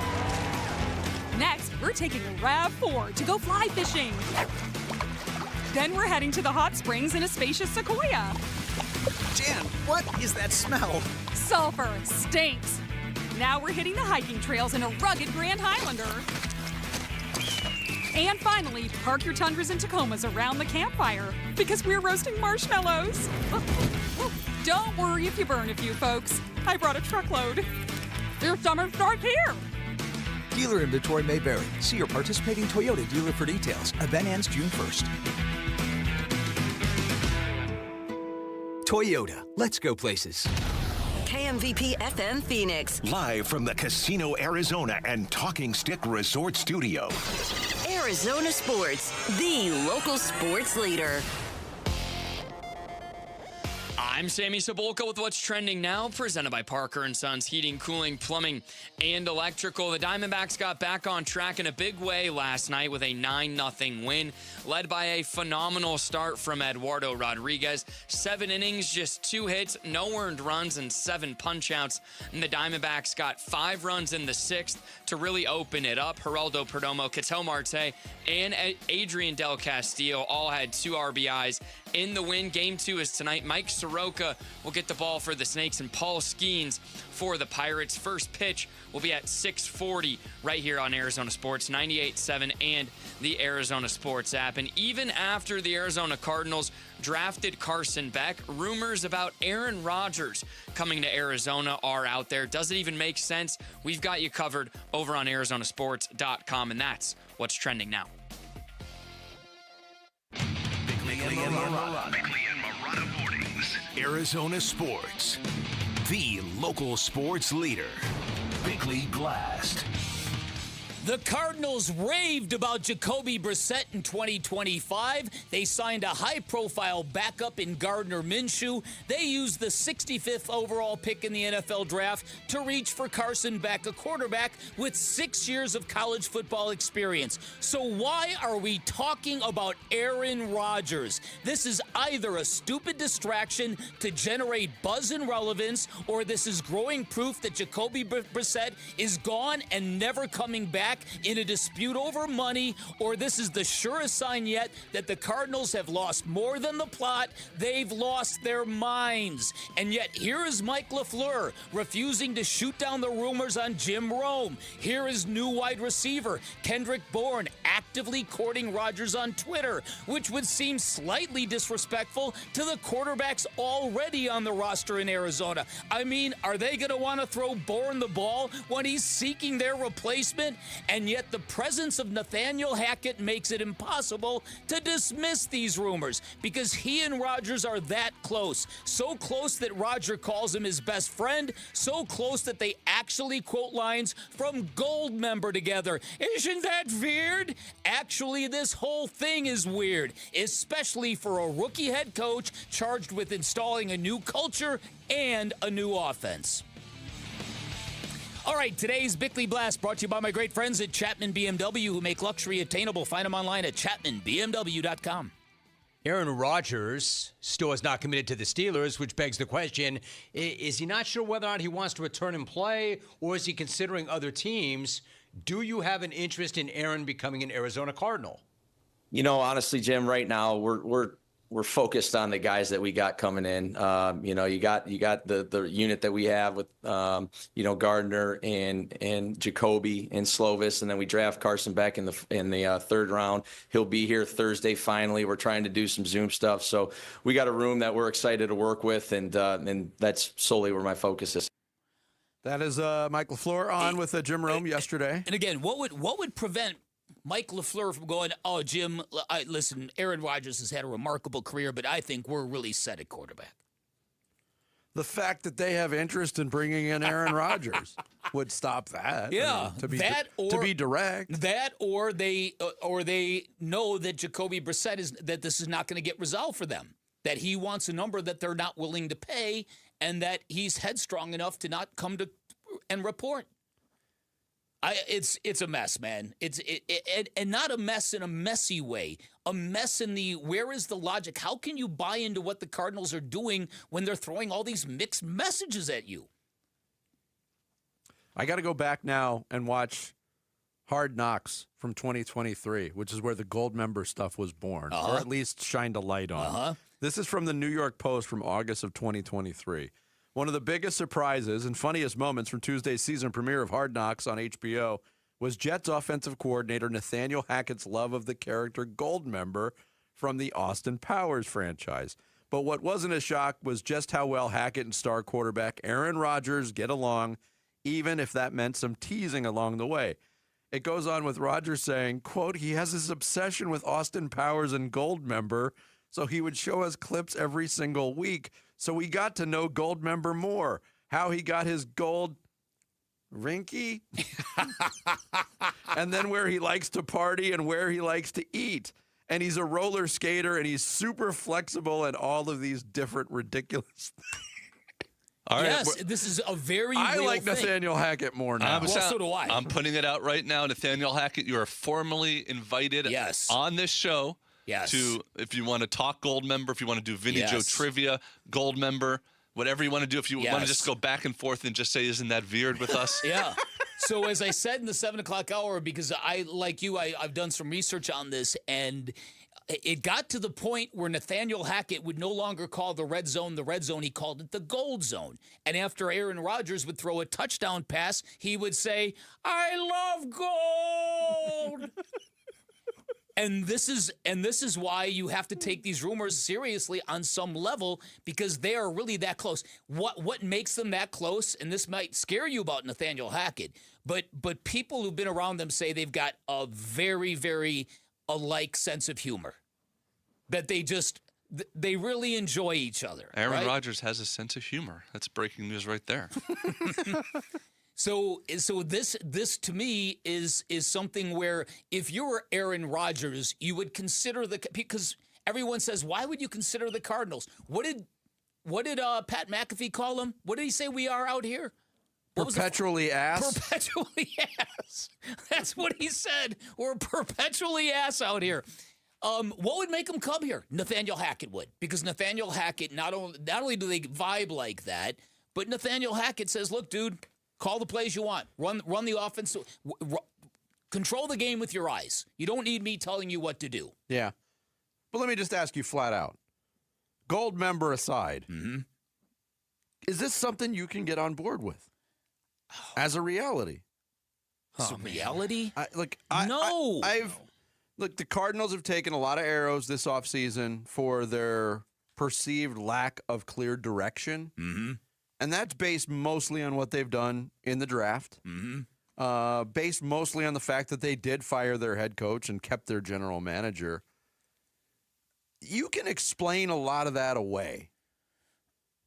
Next, we're taking a RAV4 to go fly fishing. Then we're heading to the hot springs in a spacious Sequoia. Jan, what is that smell? Sulfur stinks. Now we're hitting the hiking trails in a rugged Grand Highlander. And finally, park your Tundras and Tacomas around the campfire because we're roasting marshmallows. Don't worry if you burn a few, folks. I brought a truckload. Your summer starts here. Dealer inventory may vary. See your participating Toyota dealer for details. Event ends June 1st. Toyota, let's go places. KMVP FM Phoenix. Live from the Casino Arizona and Talking Stick Resort Studio. Arizona Sports, the local sports leader. I'm Sammy Cebulka with what's trending now, presented by Parker & Sons Heating, Cooling, Plumbing, and Electrical. The Diamondbacks got back on track in a big way last night with a 9-0 win, led by a phenomenal start from Eduardo Rodriguez. 7 innings, just 2 hits, no earned runs, and 7 punch-outs. And the Diamondbacks got 5 runs in the 6th to really open it up. Geraldo Perdomo, Ketel Marte, and Adrian Del Castillo all had 2 RBIs in the win. Game 2 is tonight. Mike Soroka will get the ball for the Snakes, and Paul Skeens for the Pirates. First pitch will be at 6:40 right here on Arizona Sports 98.7 and the Arizona Sports app. And even after the Arizona Cardinals drafted Carson Beck, rumors about Aaron Rodgers coming to Arizona are out there. Does it even make sense? We've got you covered over on ArizonaSports.com, and that's what's trending now. Bickley and Marotta mornings. Arizona Sports, the local sports leader. Bickley Blast. The Cardinals raved about Jacoby Brissett in 2025. They signed a high-profile backup in Gardner Minshew. They used the 65th overall pick in the NFL draft to reach for Carson Beck, a quarterback with 6 years of college football experience. So why are we talking about Aaron Rodgers? This is either a stupid distraction to generate buzz and relevance, or this is growing proof that Jacoby Brissett is gone and never coming back in a dispute over money, or this is the surest sign yet that the Cardinals have lost more than the plot. They've lost their minds. And yet here is Mike LaFleur refusing to shoot down the rumors on Jim Rome. Here is new wide receiver Kendrick Bourne actively courting Rodgers on Twitter, which would seem slightly disrespectful to the quarterbacks already on the roster in Arizona. I mean, are they going to want to throw Bourne the ball when he's seeking their replacement? And yet the presence of Nathaniel Hackett makes it impossible to dismiss these rumors, because he and Rodgers are that close. So close that Roger calls him his best friend. So close that they actually quote lines from Goldmember together. Isn't that weird? Actually, this whole thing is weird, especially for a rookie head coach charged with installing a new culture and a new offense. All right, today's Bickley Blast brought to you by my great friends at Chapman BMW, who make luxury attainable. Find them online at chapmanbmw.com. Aaron Rodgers still is not committed to the Steelers, which begs the question, is he not sure whether or not he wants to return and play, or is he considering other teams? Do you have an interest in Aaron becoming an Arizona Cardinal? You know, honestly, Jim, right now we're focused on the guys that we got coming in. You got the unit that we have with Gardner and Jacoby and Slovis, and then we draft Carson Beck in the third round. He'll be here Thursday. Finally, we're trying to do some Zoom stuff, so we got a room that we're excited to work with, and that's solely where my focus is. That is Mike LaFleur on with Jim Rome yesterday. And again, what would prevent Mike LaFleur from going, oh, Jim, listen, Aaron Rodgers has had a remarkable career, but I think we're really set at quarterback? The fact that they have interest in bringing in Aaron Rodgers would stop that. Yeah, to be direct. That or they know that Jacoby Brissett that this is not going to get resolved for them. That he wants a number that they're not willing to pay, and that he's headstrong enough to not come to and report. It's a mess, man. And not a mess in a messy way. A mess in the where is the logic? How can you buy into what the Cardinals are doing when they're throwing all these mixed messages at you? I got to go back now and watch Hard Knocks from 2023, which is where the Goldmember stuff was born, or at least shined a light on. This is from the New York Post from August of 2023. One of the biggest surprises and funniest moments from Tuesday's season premiere of Hard Knocks on HBO was Jets offensive coordinator Nathaniel Hackett's love of the character Goldmember from the Austin Powers franchise. But what wasn't a shock was just how well Hackett and star quarterback Aaron Rodgers get along, even if that meant some teasing along the way. It goes on with Rodgers saying, quote, he has this obsession with Austin Powers and Goldmember, So he would show us clips every single week. So we got to know Goldmember more, how he got his gold rinky, and then where he likes to party and where he likes to eat. And he's a roller skater, and he's super flexible and all of these different ridiculous things. All right, yes, this is a very I real like thing. Nathaniel Hackett more now. So do I. I'm putting it out right now. Nathaniel Hackett, you are formally invited on this show to, if you want to talk Goldmember, if you want to do Vinny Joe trivia, Goldmember, whatever you want to do. If you want to just go back and forth and just say, isn't that weird with us? Yeah. So as I said in the 7 o'clock hour, because I've done some research on this, and it got to the point where Nathaniel Hackett would no longer call the red zone, he called it the gold zone. And after Aaron Rodgers would throw a touchdown pass, he would say, I love gold. And this is why you have to take these rumors seriously on some level, because they are really that close. What makes them that close, and this might scare you about Nathaniel Hackett, but people who've been around them say they've got a very, very alike sense of humor. That they really enjoy each other. Aaron Rodgers has a sense of humor. That's breaking news right there. So this to me is something where if you were Aaron Rodgers, you would consider because everyone says, why would you consider the Cardinals? What did Pat McAfee call them? What did he say we are out here? Perpetually ass? Perpetually ass. That's what he said. We're perpetually ass out here. What would make him come here? Nathaniel Hackett would, because Nathaniel Hackett not only do they vibe like that, but Nathaniel Hackett says, look, dude, call the plays you want. Run the offense. Control the game with your eyes. You don't need me telling you what to do. Yeah. But let me just ask you flat out. Goldmember aside, is this something you can get on board with as a reality? It's a reality? No. Look, the Cardinals have taken a lot of arrows this offseason for their perceived lack of clear direction. Mm-hmm. And that's based mostly on what they've done in the draft. Based mostly on the fact that they did fire their head coach and kept their general manager. You can explain a lot of that away.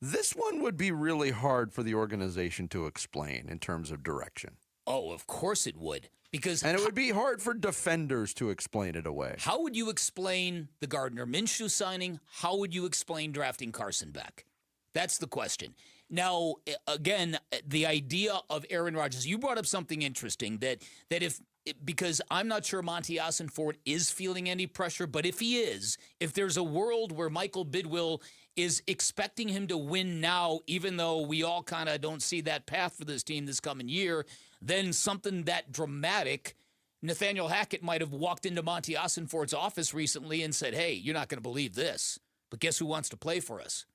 This one would be really hard for the organization to explain in terms of direction. Oh, of course it would. And it would be hard for defenders to explain it away. How would you explain the Gardner Minshew signing? How would you explain drafting Carson Beck? That's the question. Now, again, the idea of Aaron Rodgers, you brought up something interesting because I'm not sure Monty Ossenfort is feeling any pressure, but if he is, if there's a world where Michael Bidwill is expecting him to win now, even though we all kind of don't see that path for this team this coming year, then something that dramatic, Nathaniel Hackett might have walked into Monty Ossenfort's office recently and said, hey, you're not going to believe this, but guess who wants to play for us?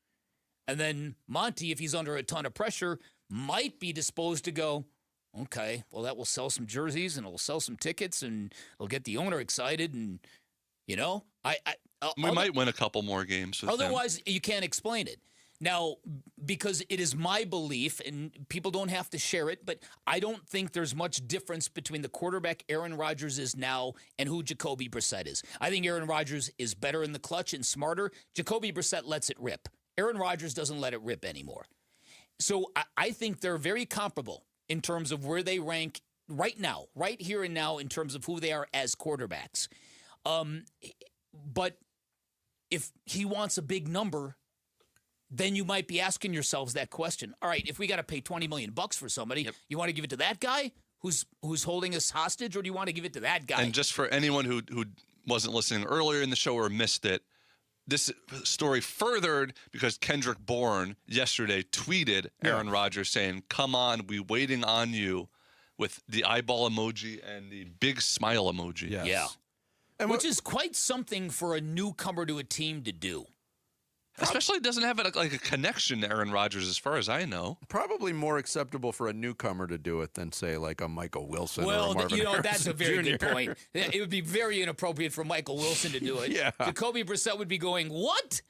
And then Monty, if he's under a ton of pressure, might be disposed to go, okay, well, that will sell some jerseys and it'll sell some tickets and it'll get the owner excited. And, we might win a couple more games with otherwise, you can't explain it. Now, because it is my belief, and people don't have to share it, but I don't think there's much difference between the quarterback Aaron Rodgers is now and who Jacoby Brissett is. I think Aaron Rodgers is better in the clutch and smarter. Jacoby Brissett lets it rip. Aaron Rodgers doesn't let it rip anymore. So I think they're very comparable in terms of where they rank right now, right here and now, in terms of who they are as quarterbacks. But if he wants a big number, then you might be asking yourselves that question. All right, if we got to pay $20 million for somebody, you want to give it to that guy who's holding us hostage, or do you want to give it to that guy? And just for anyone who wasn't listening earlier in the show or missed it, this story furthered because Kendrick Bourne yesterday tweeted Aaron Rodgers saying, come on, we waiting on you, with the eyeball emoji and the big smile emoji. Yes. Yeah. And which is quite something for a newcomer to a team to do. Especially doesn't have a connection to Aaron Rodgers as far as I know. Probably more acceptable for a newcomer to do it than, say, like a Michael Wilson or a Marvin Harrison that's a very Jr. good point. It would be very inappropriate for Michael Wilson to do it. Yeah. Jacoby Brissett would be going, what?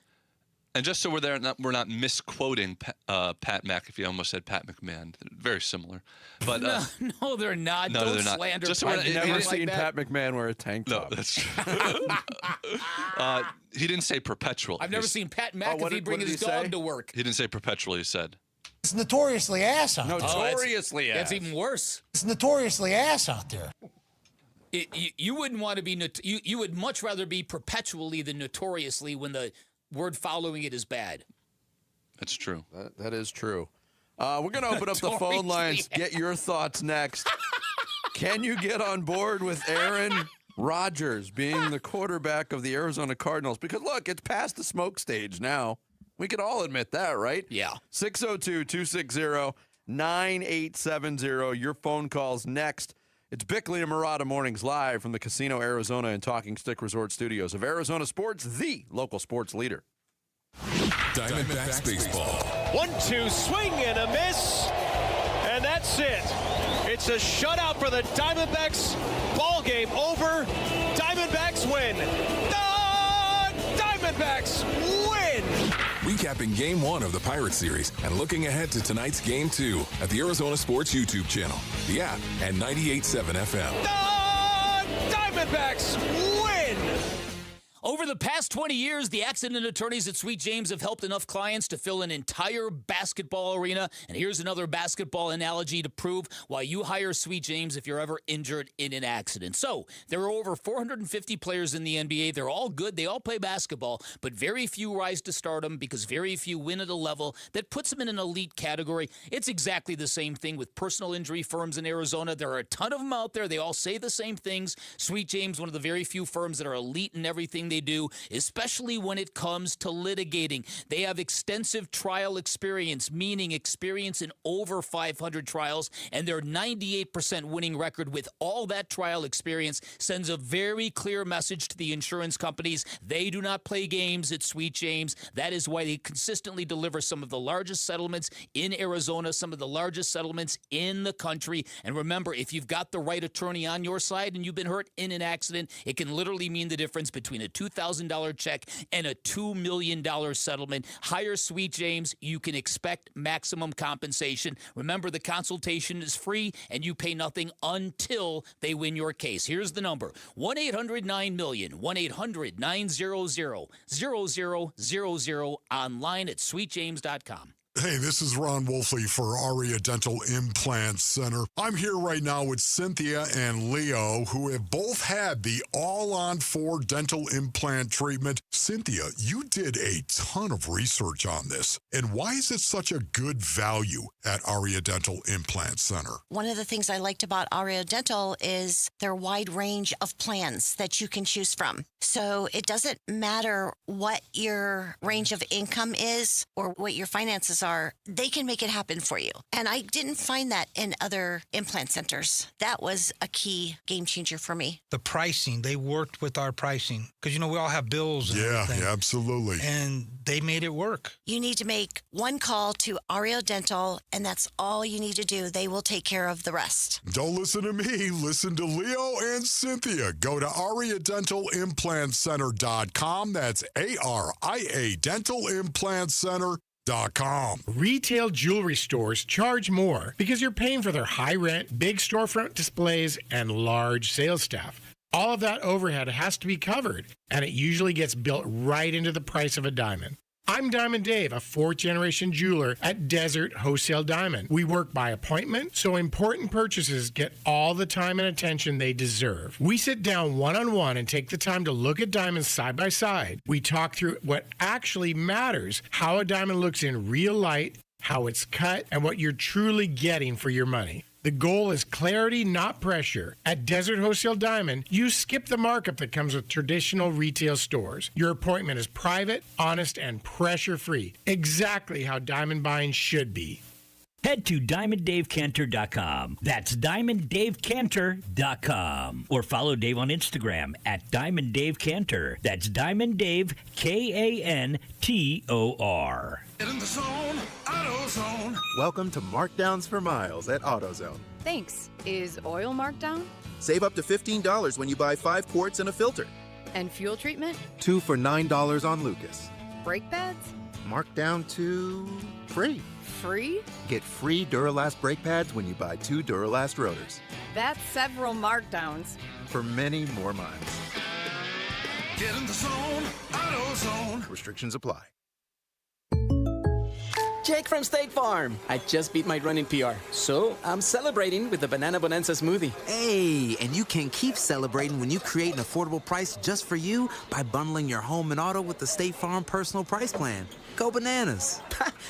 And just so we're not misquoting Pat McAfee, I almost said Pat McMahon. They're very similar, but no, they're not. No, Don't they're not. slander. Just so Pat we're not- I've never McMahon seen like that. Pat McMahon wear a tank top. No, that's true. He didn't say perpetual. I've never seen Pat McAfee what bring did his he dog say? to work. He didn't say perpetual. He said It's notoriously ass out there. Notoriously ass. That's even worse. It's notoriously ass out there. You wouldn't want to be. You would much rather be perpetually than notoriously when the word following it is bad. that's true. That is true. We're going to open up the phone lines. Get your thoughts next. Can you get on board with Aaron Rodgers being the quarterback of the Arizona Cardinals? Because, look, it's past the smoke stage now. We could all admit that, right? Yeah. 602-260-9870. Your phone calls next. It's Bickley and Murata Mornings live from the Casino Arizona and Talking Stick Resort Studios of Arizona Sports, the local sports leader. Diamondbacks baseball. 1-2 swing and a miss, and that's it. It's a shutout for the Diamondbacks. Ball game over. Diamondbacks win. The Diamondbacks win. Recapping Game 1 of the Pirates series and looking ahead to tonight's Game 2 at the Arizona Sports YouTube channel, the app, and 98.7 FM. The Diamondbacks win. Over the past 20 years, the accident attorneys at Sweet James have helped enough clients to fill an entire basketball arena. And here's another basketball analogy to prove why you hire Sweet James if you're ever injured in an accident. So there are over 450 players in the NBA. They're all good. They all play basketball, but very few rise to stardom because very few win at a level that puts them in an elite category. It's exactly the same thing with personal injury firms in Arizona. There are a ton of them out there. They all say the same things. Sweet James, one of the very few firms that are elite in everything they do, especially when it comes to litigating. They have extensive trial experience, meaning experience in over 500 trials, and their 98% winning record with all that trial experience sends a very clear message to the insurance companies. They do not play games at Sweet James. That is why they consistently deliver some of the largest settlements in Arizona, some of the largest settlements in the country. And remember, if you've got the right attorney on your side and you've been hurt in an accident, it can literally mean the difference between a $2,000 check and a $2 million settlement. Hire Sweet James. You can expect maximum compensation. Remember, the consultation is free and you pay nothing until they win your case. Here's the number: 1-800-9-MILLION, 1-800-900-0000, online at sweetjames.com. Hey, this is Ron Wolfley for Aria Dental Implant Center. I'm here right now with Cynthia and Leo, who have both had the all-on-4 dental implant treatment. Cynthia, you did a ton of research on this. And why is it such a good value at Aria Dental Implant Center? One of the things I liked about Aria Dental is their wide range of plans that you can choose from. So it doesn't matter what your range of income is or what your finances are, they can make it happen for you. And I didn't find that in other implant centers. That was a key game changer for me. The pricing, they worked with our pricing because, we all have bills and everything. Yeah, absolutely. And they made it work. You need to make one call to Aria Dental, and that's all you need to do. They will take care of the rest. Don't listen to me. Listen to Leo and Cynthia. Go to AriaDentalImplantCenter.com. That's ARIA Dental Implant Center.com. Retail jewelry stores charge more because you're paying for their high rent, big storefront displays, and large sales staff. All of that overhead has to be covered, and it usually gets built right into the price of a diamond. I'm Diamond Dave, a fourth-generation jeweler at Desert Wholesale Diamond. We work by appointment, so important purchases get all the time and attention they deserve. We sit down one-on-one and take the time to look at diamonds side by side. We talk through what actually matters, how a diamond looks in real light, how it's cut, and what you're truly getting for your money. The goal is clarity, not pressure. At Desert Wholesale Diamond, you skip the markup that comes with traditional retail stores. Your appointment is private, honest, and pressure-free. Exactly how diamond buying should be. Head to DiamondDaveCantor.com. That's DiamondDaveCantor.com. Or follow Dave on Instagram at DiamondDaveCantor. That's DiamondDave, Kantor. Get in the zone, AutoZone. Welcome to Markdowns for Miles at AutoZone. Thanks. Is oil marked down? Save up to $15 when you buy 5 quarts and a filter. And fuel treatment? 2 for $9 on Lucas. Brake pads? marked down to free. Free? Get free Duralast brake pads when you buy 2 Duralast rotors. That's several markdowns. For many more miles. Get in the zone, AutoZone. Restrictions apply. Jake from State Farm. I just beat my running PR, so I'm celebrating with the Banana Bonanza smoothie. Hey, and you can keep celebrating when you create an affordable price just for you by bundling your home and auto with the State Farm Personal Price Plan. Go bananas.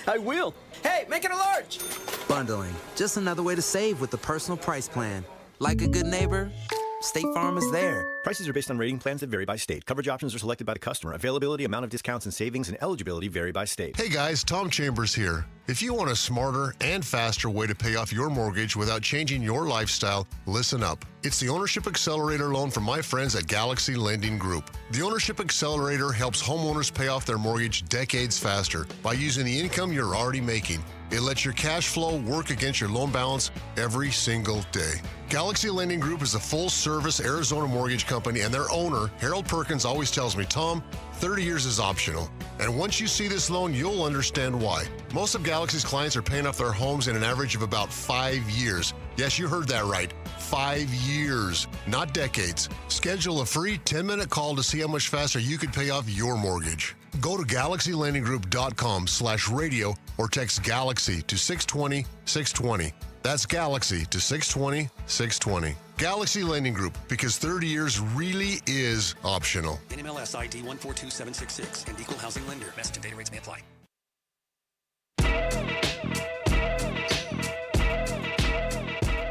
I will. Hey, make it a large. Bundling, just another way to save with the Personal Price Plan. Like a good neighbor, State Farm is there. Prices are based on rating plans that vary by state. Coverage options are selected by the customer. Availability, amount of discounts and savings, and eligibility vary by state. Hey guys, Tom Chambers here. If you want a smarter and faster way to pay off your mortgage without changing your lifestyle, listen up. It's the Ownership Accelerator loan from my friends at Galaxy Lending Group. The Ownership Accelerator helps homeowners pay off their mortgage decades faster by using the income you're already making. It lets your cash flow work against your loan balance every single day. Galaxy Lending Group is a full-service Arizona mortgage company, and their owner, Harold Perkins, always tells me, Tom, 30 years is optional. And once you see this loan, you'll understand why. Most of Galaxy's clients are paying off their homes in an average of about 5 years. Yes, you heard that right. 5 years, not decades. Schedule a free 10-minute call to see how much faster you could pay off your mortgage. Go to GalaxyLendingGroup.com/radio or text Galaxy to 620-620. That's Galaxy to 620-620. Galaxy Lending Group, because 30 years really is optional. NMLS ID 142766 and equal housing lender. Message and data rates may apply.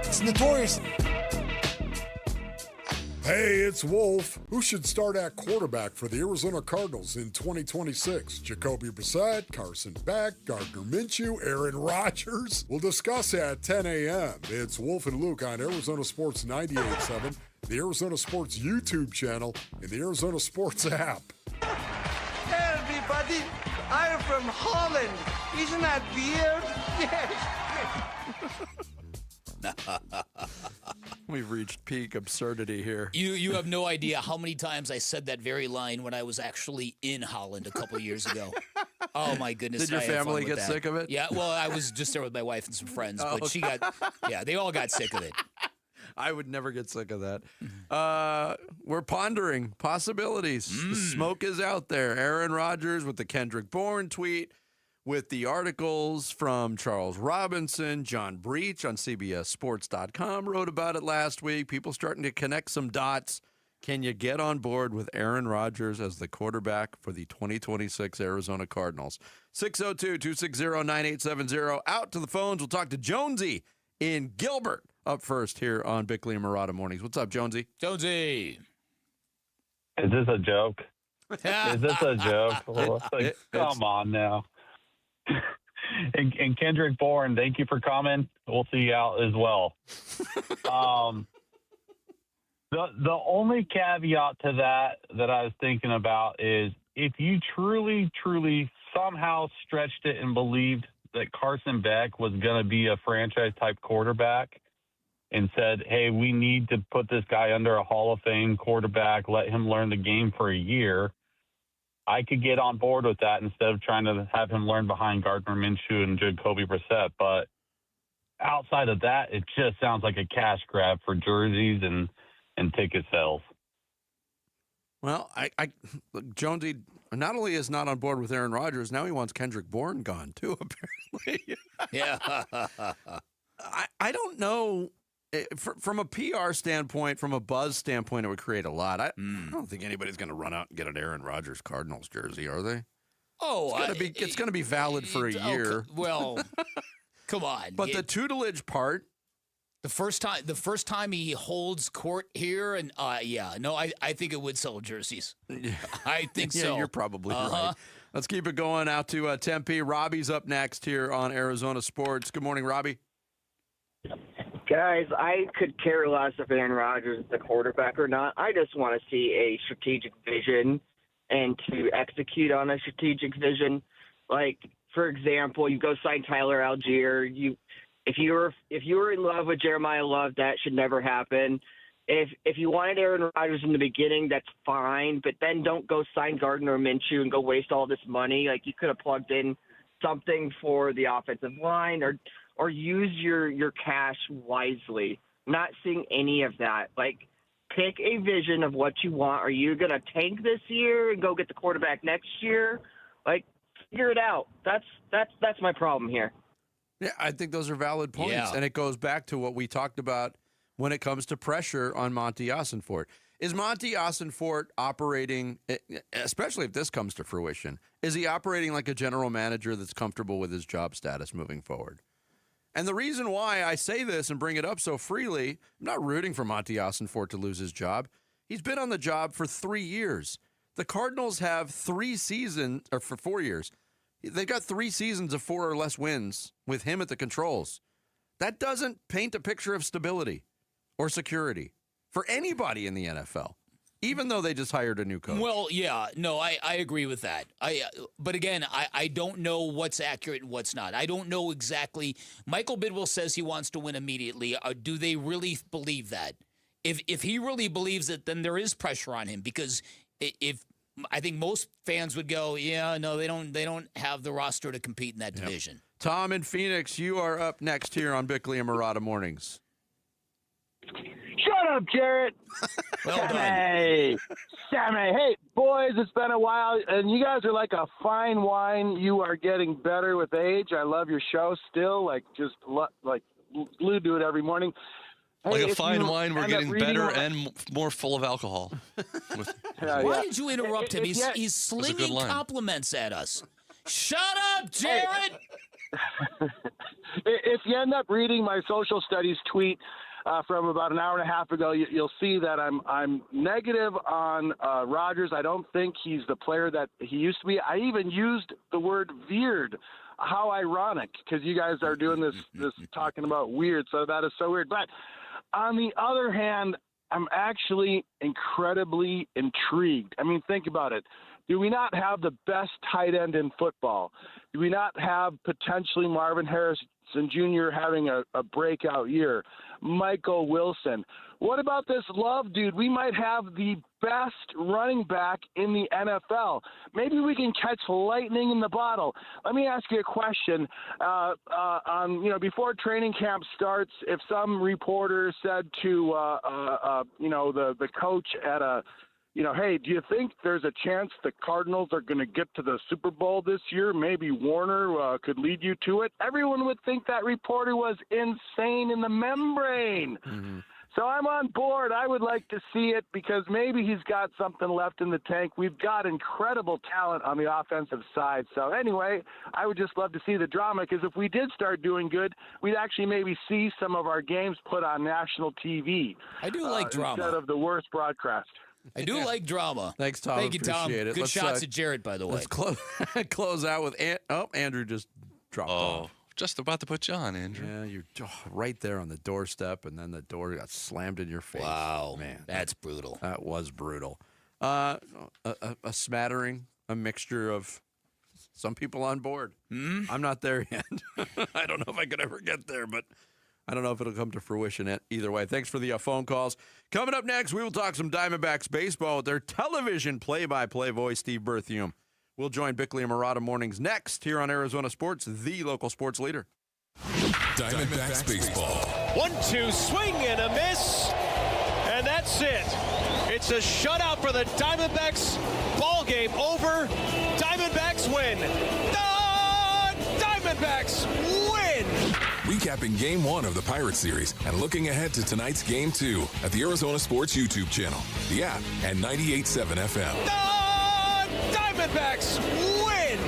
It's notorious. Hey, it's Wolf. Who should start at quarterback for the Arizona Cardinals in 2026? Jacoby Brissett, Carson Beck, Gardner Minshew, Aaron Rodgers? We'll discuss at 10 a.m. It's Wolf and Luke on Arizona Sports 98.7, the Arizona Sports YouTube channel, and the Arizona Sports app. Hey, everybody. I'm from Holland. Isn't that weird? Yes. We've reached peak absurdity here. You have no idea how many times I said that very line when I was actually in Holland a couple years ago. Oh my goodness! Did your family get sick of it? Yeah. Well, I was just there with my wife and some friends, but she got. Yeah, they all got sick of it. I would never get sick of that. We're pondering possibilities. The smoke is out there. Aaron Rodgers with the Kendrick Bourne tweet, with the articles from Charles Robinson. John Breach on CBSSports.com wrote about it last week. People starting to connect some dots. Can you get on board with Aaron Rodgers as the quarterback for the 2026 Arizona Cardinals? 602-260-9870. Out to the phones. We'll talk to Jonesy in Gilbert up first here on Bickley and Murata Mornings. What's up, Jonesy? Jonesy. Is this a joke? Is this a joke? Come on now. And Kendrick Bourne, thank you for coming. We'll see you out as well. The only caveat to that I was thinking about is if you truly somehow stretched it and believed that Carson Beck was going to be a franchise-type quarterback and said, hey, we need to put this guy under a Hall of Fame quarterback, let him learn the game for a year, I could get on board with that instead of trying to have him learn behind Gardner Minshew and Jacoby Brissett. But outside of that, it just sounds like a cash grab for jerseys and ticket sales. Well, look, Jonesy not only is not on board with Aaron Rodgers, now he wants Kendrick Bourne gone too, apparently. Yeah. I don't know. From a PR standpoint, from a buzz standpoint, it would create a lot. I don't think anybody's going to run out and get an Aaron Rodgers Cardinals jersey, are they? Oh, it's going to be valid for a year. Okay, well, come on. But the tutelage part, the first time he holds court here, and I think it would sell jerseys. I think so. Yeah, you're probably right. Let's keep it going out to Tempe. Robbie's up next here on Arizona Sports. Good morning, Robbie. Guys, I could care less if Aaron Rodgers is the quarterback or not. I just want to see a strategic vision and to execute on a strategic vision. Like, for example, you go sign Tyler Algier. If you were in love with Jeremiah Love, that should never happen. If you wanted Aaron Rodgers in the beginning, that's fine, but then don't go sign Gardner Minshew and go waste all this money. Like, you could have plugged in something for the offensive line or use your cash wisely. Not seeing any of that. Like, pick a vision of what you want. Are you going to tank this year and go get the quarterback next year? Like, figure it out. That's my problem here. Yeah, I think those are valid points. Yeah. And it goes back to what we talked about when it comes to pressure on Monty Ossenfort. Is Monty Ossenfort operating, especially if this comes to fruition, is he operating like a general manager that's comfortable with his job status moving forward? And the reason why I say this and bring it up so freely, I'm not rooting for Monty Ossenfort to lose his job. He's been on the job for 3 years. The Cardinals have 3 seasons, or for 4 years. They've got 3 seasons of 4 or less wins with him at the controls. That doesn't paint a picture of stability or security for anybody in the NFL, even though they just hired a new coach. Well, yeah, no, I agree with that. But again, I don't know what's accurate and what's not. I don't know exactly. Michael Bidwill says he wants to win immediately. Do they really believe that? If he really believes it, then there is pressure on him, because if I think most fans would go, yeah, no, they don't have the roster to compete in that division. Tom in Phoenix, you are up next here on Bickley and Marotta Mornings. Shut up, Jarrett. Well Sammy. Hey, boys, it's been a while, and you guys are like a fine wine. You are getting better with age. I love your show still, like glued to it every morning. Like Hey, a fine wine, we're getting better my- and more full of alcohol. Why did you interrupt him? He's good slinging line. compliments at us. Shut up, Jared. If you end up reading my social studies tweet from about an hour and a half ago, you'll see that I'm negative on Rodgers. I don't think he's the player that he used to be. I even used the word veered. How ironic, because you guys are doing this talking about weird, so that is so weird. But on the other hand, I'm actually incredibly intrigued. I mean, think about it. Do we not have the best tight end in football? Do we not have potentially Marvin Harrison Jr. having a breakout year? Michael Wilson. What about this Love dude? We might have the best running back in the NFL. Maybe we can catch lightning in the bottle. Let me ask you a question. Before training camp starts, if some reporter said to the coach at hey, do you think there's a chance the Cardinals are going to get to the Super Bowl this year? Maybe Warner could lead you to it. Everyone would think that reporter was insane in the membrane. Mm-hmm. So I'm on board. I would like to see it because maybe he's got something left in the tank. We've got incredible talent on the offensive side. So anyway, I would just love to see the drama, because if we did start doing good, we'd actually maybe see some of our games put on national TV. I do like drama. Instead of the worst broadcast. I do like drama. Thanks, Tom. Thank you, Tom. Appreciate it. Good Let's, shots at Jarrett, by the way. Let's close out with Andrew just dropped off. Just about to put you on, Andrew. Yeah, you're right there on the doorstep, and then the door got slammed in your face. Wow, man, that's brutal. That was brutal. A smattering, a mixture of some people on board. Mm-hmm. I'm not there yet. I don't know if I could ever get there, but I don't know if it'll come to fruition either way. Thanks for the phone calls. Coming up next, we will talk some Diamondbacks baseball with their television play-by-play voice, Steve Berthium. We'll join Bickley and Marotta Mornings next here on Arizona Sports, the local sports leader. Diamondbacks baseball. 1-2, swing and a miss, and that's it. It's a shutout for the Diamondbacks. Ball game over. Diamondbacks win. The Diamondbacks win. Recapping Game 1 of the Pirates series and looking ahead to tonight's Game 2 at the Arizona Sports YouTube channel, the app, and 98.7 FM. The Diamondbacks win.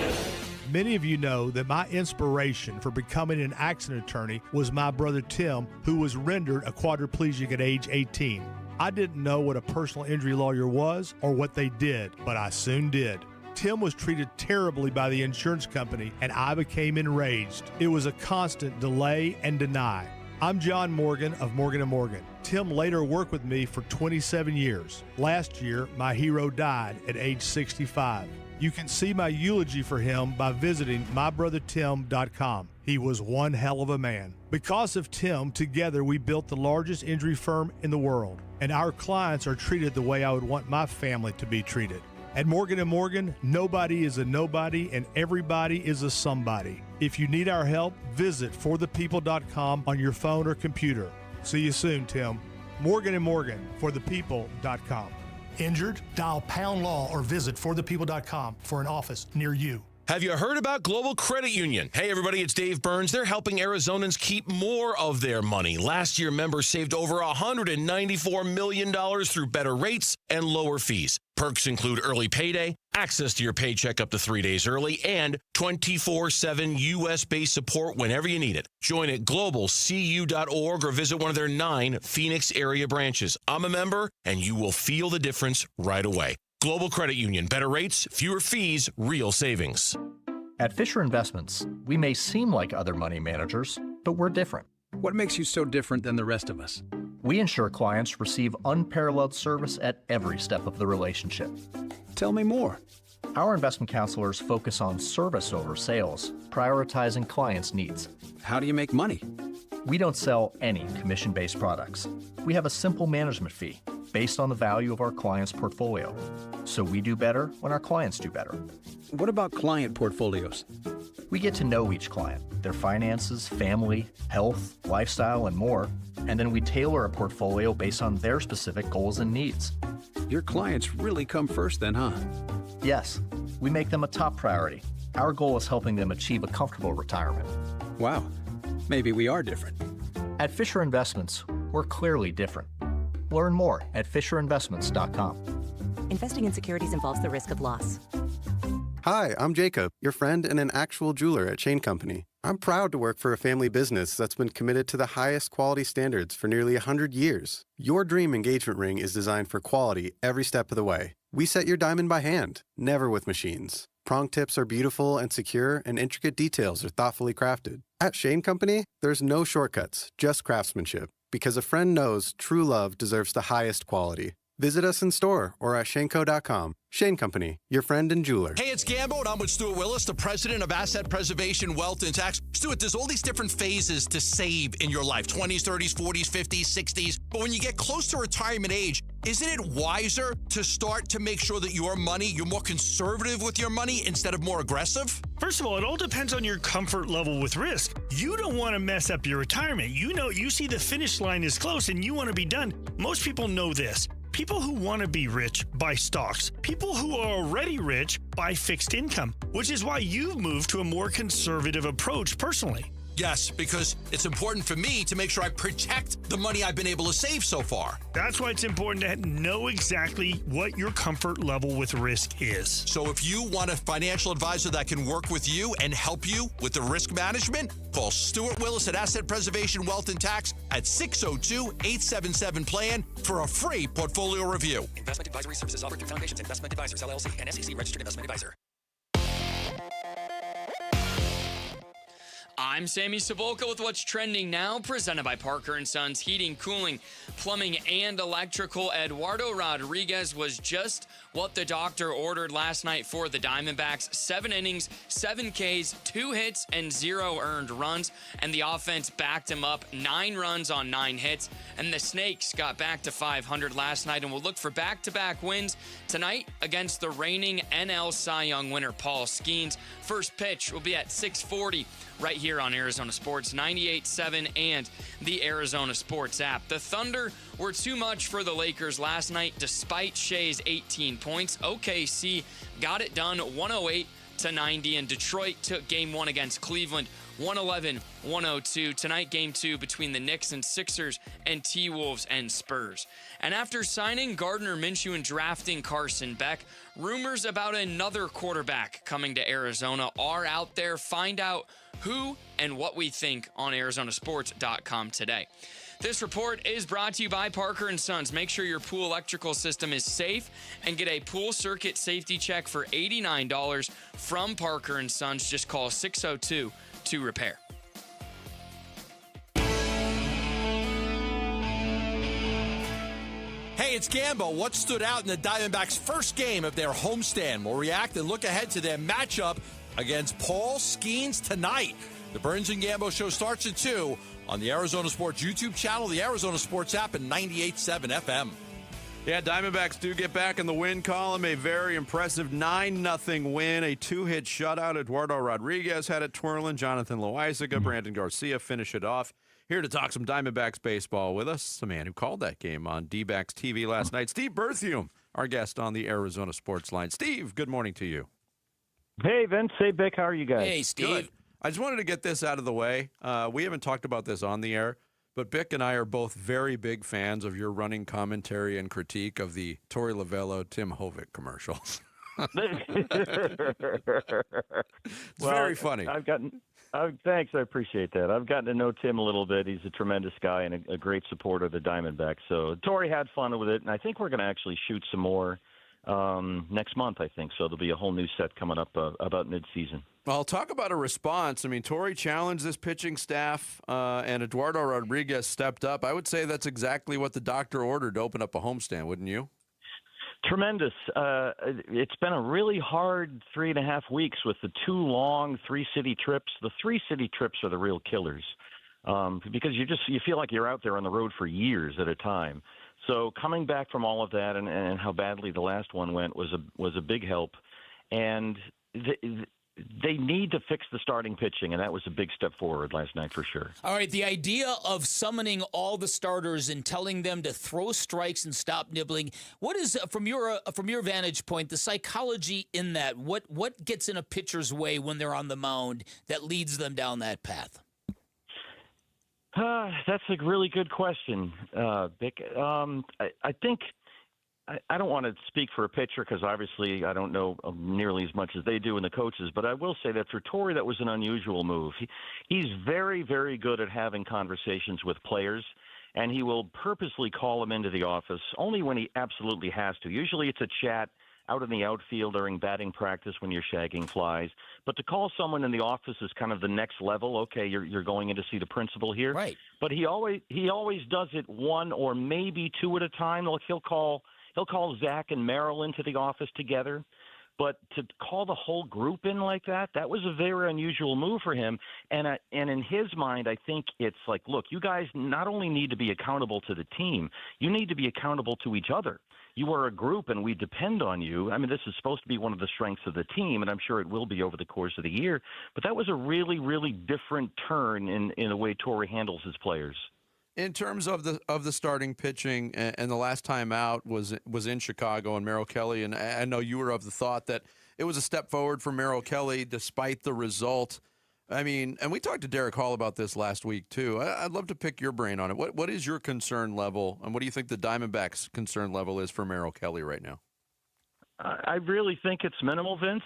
Many of you know that my inspiration for becoming an accident attorney was my brother Tim, who was rendered a quadriplegic at age 18. I didn't know what a personal injury lawyer was or what they did, but I soon did. Tim was treated terribly by the insurance company, and I became enraged. It was a constant delay and deny. I'm John Morgan of Morgan & Morgan. Tim later worked with me for 27 years. Last year, my hero died at age 65. You can see my eulogy for him by visiting mybrothertim.com. He was one hell of a man. Because of Tim, together we built the largest injury firm in the world, and our clients are treated the way I would want my family to be treated. At Morgan & Morgan, nobody is a nobody and everybody is a somebody. If you need our help, visit forthepeople.com on your phone or computer. See you soon, Tim. Morgan & Morgan, forthepeople.com. Injured? Dial #law or visit forthepeople.com for an office near you. Have you heard about Global Credit Union? Hey, everybody, it's Dave Burns. They're helping Arizonans keep more of their money. Last year, members saved over $194 million through better rates and lower fees. Perks include early payday, access to your paycheck up to 3 days early, and 24/7 U.S.-based support whenever you need it. Join at globalcu.org or visit one of their 9 Phoenix area branches. I'm a member, and you will feel the difference right away. Global Credit Union. Better rates, fewer fees, real savings. At Fisher Investments, we may seem like other money managers, but we're different. What makes you so different than the rest of us? We ensure clients receive unparalleled service at every step of the relationship. Tell me more. Our investment counselors focus on service over sales, prioritizing clients' needs. How do you make money? We don't sell any commission-based products. We have a simple management fee based on the value of our client's portfolio. So we do better when our clients do better. What about client portfolios? We get to know each client, their finances, family, health, lifestyle, and more, and then we tailor a portfolio based on their specific goals and needs. Your clients really come first then, huh? Yes, we make them a top priority. Our goal is helping them achieve a comfortable retirement. Wow, maybe we are different. At Fisher Investments, we're clearly different. Learn more at FisherInvestments.com. Investing in securities involves the risk of loss. Hi, I'm Jacob, your friend and an actual jeweler at Chain Company. I'm proud to work for a family business that's been committed to the highest quality standards for nearly 100 years. Your dream engagement ring is designed for quality every step of the way. We set your diamond by hand, never with machines. Prong tips are beautiful and secure, and intricate details are thoughtfully crafted. At Shane Company, there's no shortcuts, just craftsmanship. Because a friend knows true love deserves the highest quality. Visit us in store or at shaneco.com. Shane Company, your friend and jeweler. Hey, it's Gambo, and I'm with Stuart Willis, the president of Asset Preservation, Wealth, and Tax. Stuart, there's all these different phases to save in your life, 20s, 30s, 40s, 50s, 60s. But when you get close to retirement age, isn't it wiser to start to make sure that your money, you're more conservative with your money instead of more aggressive? First of all, it all depends on your comfort level with risk. You don't want to mess up your retirement. You know, you see the finish line is close and you want to be done. Most people know this. People who want to be rich buy stocks. People who are already rich buy fixed income, which is why you've moved to a more conservative approach personally. Yes, because it's important for me to make sure I protect the money I've been able to save so far. That's why it's important to know exactly what your comfort level with risk is. So if you want a financial advisor that can work with you and help you with the risk management, call Stuart Willis at Asset Preservation, Wealth, and Tax at 602-877-PLAN for a free portfolio review. Investment advisory services offered through Foundations Investment Advisors, LLC, and SEC Registered Investment Advisor. I'm Sammy Savolka with what's trending now, presented by Parker & Sons Heating, Cooling, Plumbing, and Electrical. Eduardo Rodriguez was just what the doctor ordered last night for the Diamondbacks. 7 innings, 7 Ks, 2 hits, and 0 earned runs. And the offense backed him up, 9 runs on 9 hits. And the Snakes got back to 500 last night and will look for back-to-back wins tonight against the reigning NL Cy Young winner, Paul Skeens. First pitch will be at 6:40 right here on Arizona Sports 98.7 and the Arizona Sports app. The Thunder were too much for the Lakers last night despite Shea's 18 points. OKC got it done 108-90, and Detroit took Game 1 against Cleveland 111-102. Tonight, Game 2 between the Knicks and Sixers and T-Wolves and Spurs. And after signing Gardner Minshew and drafting Carson Beck, rumors about another quarterback coming to Arizona are out there. Find out who and what we think on ArizonaSports.com today. This report is brought to you by Parker & Sons. Make sure your pool electrical system is safe and get a pool circuit safety check for $89 from Parker & Sons. Just call 602-2-REPAIR. Hey, it's Gambo. What stood out in the Diamondbacks' first game of their homestand? We'll react and look ahead to their matchup against Paul Skeens tonight. The Burns and Gambo Show starts at 2 on the Arizona Sports YouTube channel, the Arizona Sports app, and 98.7 FM. Yeah, Diamondbacks do get back in the win column. A very impressive 9-0 win, a 2-hit shutout. Eduardo Rodriguez had it twirling. Jonathan Loaizaga, Brandon Garcia finish it off. Here to talk some Diamondbacks baseball with us, the man who called that game on D-Backs TV last night, Steve Berthium, our guest on the Arizona Sports Line. Steve, good morning to you. Hey, Vince. Hey, Bick. How are you guys? Hey, Steve. Good. I just wanted to get this out of the way. We haven't talked about this on the air, but Bick and I are both very big fans of your running commentary and critique of the Torey Lovello, Tim Hovick commercials. It's very funny. Thanks, I appreciate that. I've gotten to know Tim a little bit. He's a tremendous guy and a great supporter of the Diamondbacks. So Torey had fun with it, and I think we're going to actually shoot some more next month, I think. So there'll be a whole new set coming up about midseason. Well, talk about a response. I mean, Torey challenged this pitching staff, and Eduardo Rodriguez stepped up. I would say that's exactly what the doctor ordered to open up a homestand, wouldn't you? Tremendous. It's been a really hard 3.5 weeks with the 2 long 3-city trips. The 3-city trips are the real killers because you feel like you're out there on the road for years at a time. So coming back from all of that and how badly the last one went was a big help. And they need to fix the starting pitching, and that was a big step forward last night for sure. All right, the idea of summoning all the starters and telling them to throw strikes and stop nibbling. What is, from your vantage point, the psychology in that? What gets in a pitcher's way when they're on the mound that leads them down that path? That's a really good question, Vic. I think I don't want to speak for a pitcher because obviously I don't know nearly as much as they do and the coaches, but I will say that for Torey, that was an unusual move. He's very, very good at having conversations with players, and he will purposely call them into the office only when he absolutely has to. Usually it's a chat out in the outfield during batting practice when you're shagging flies. But to call someone in the office is kind of the next level. Okay, you're going in to see the principal here. Right. But he always does it 1 or maybe 2 at a time. Like he'll call Zach and Merrill into the office together. But to call the whole group in like that was a very unusual move for him. And in his mind, I think it's like, look, you guys not only need to be accountable to the team, you need to be accountable to each other. You are a group, and we depend on you. I mean, this is supposed to be one of the strengths of the team, and I'm sure it will be over the course of the year. But that was a really, really different turn in the way Torey handles his players. In terms of the starting pitching, and the last time out was in Chicago and Merrill Kelly, and I know you were of the thought that it was a step forward for Merrill Kelly despite the result. I mean, and we talked to Derek Hall about this last week too. I'd love to pick your brain on it. What is your concern level, and what do you think the Diamondbacks' concern level is for Merrill Kelly right now? I really think it's minimal, Vince.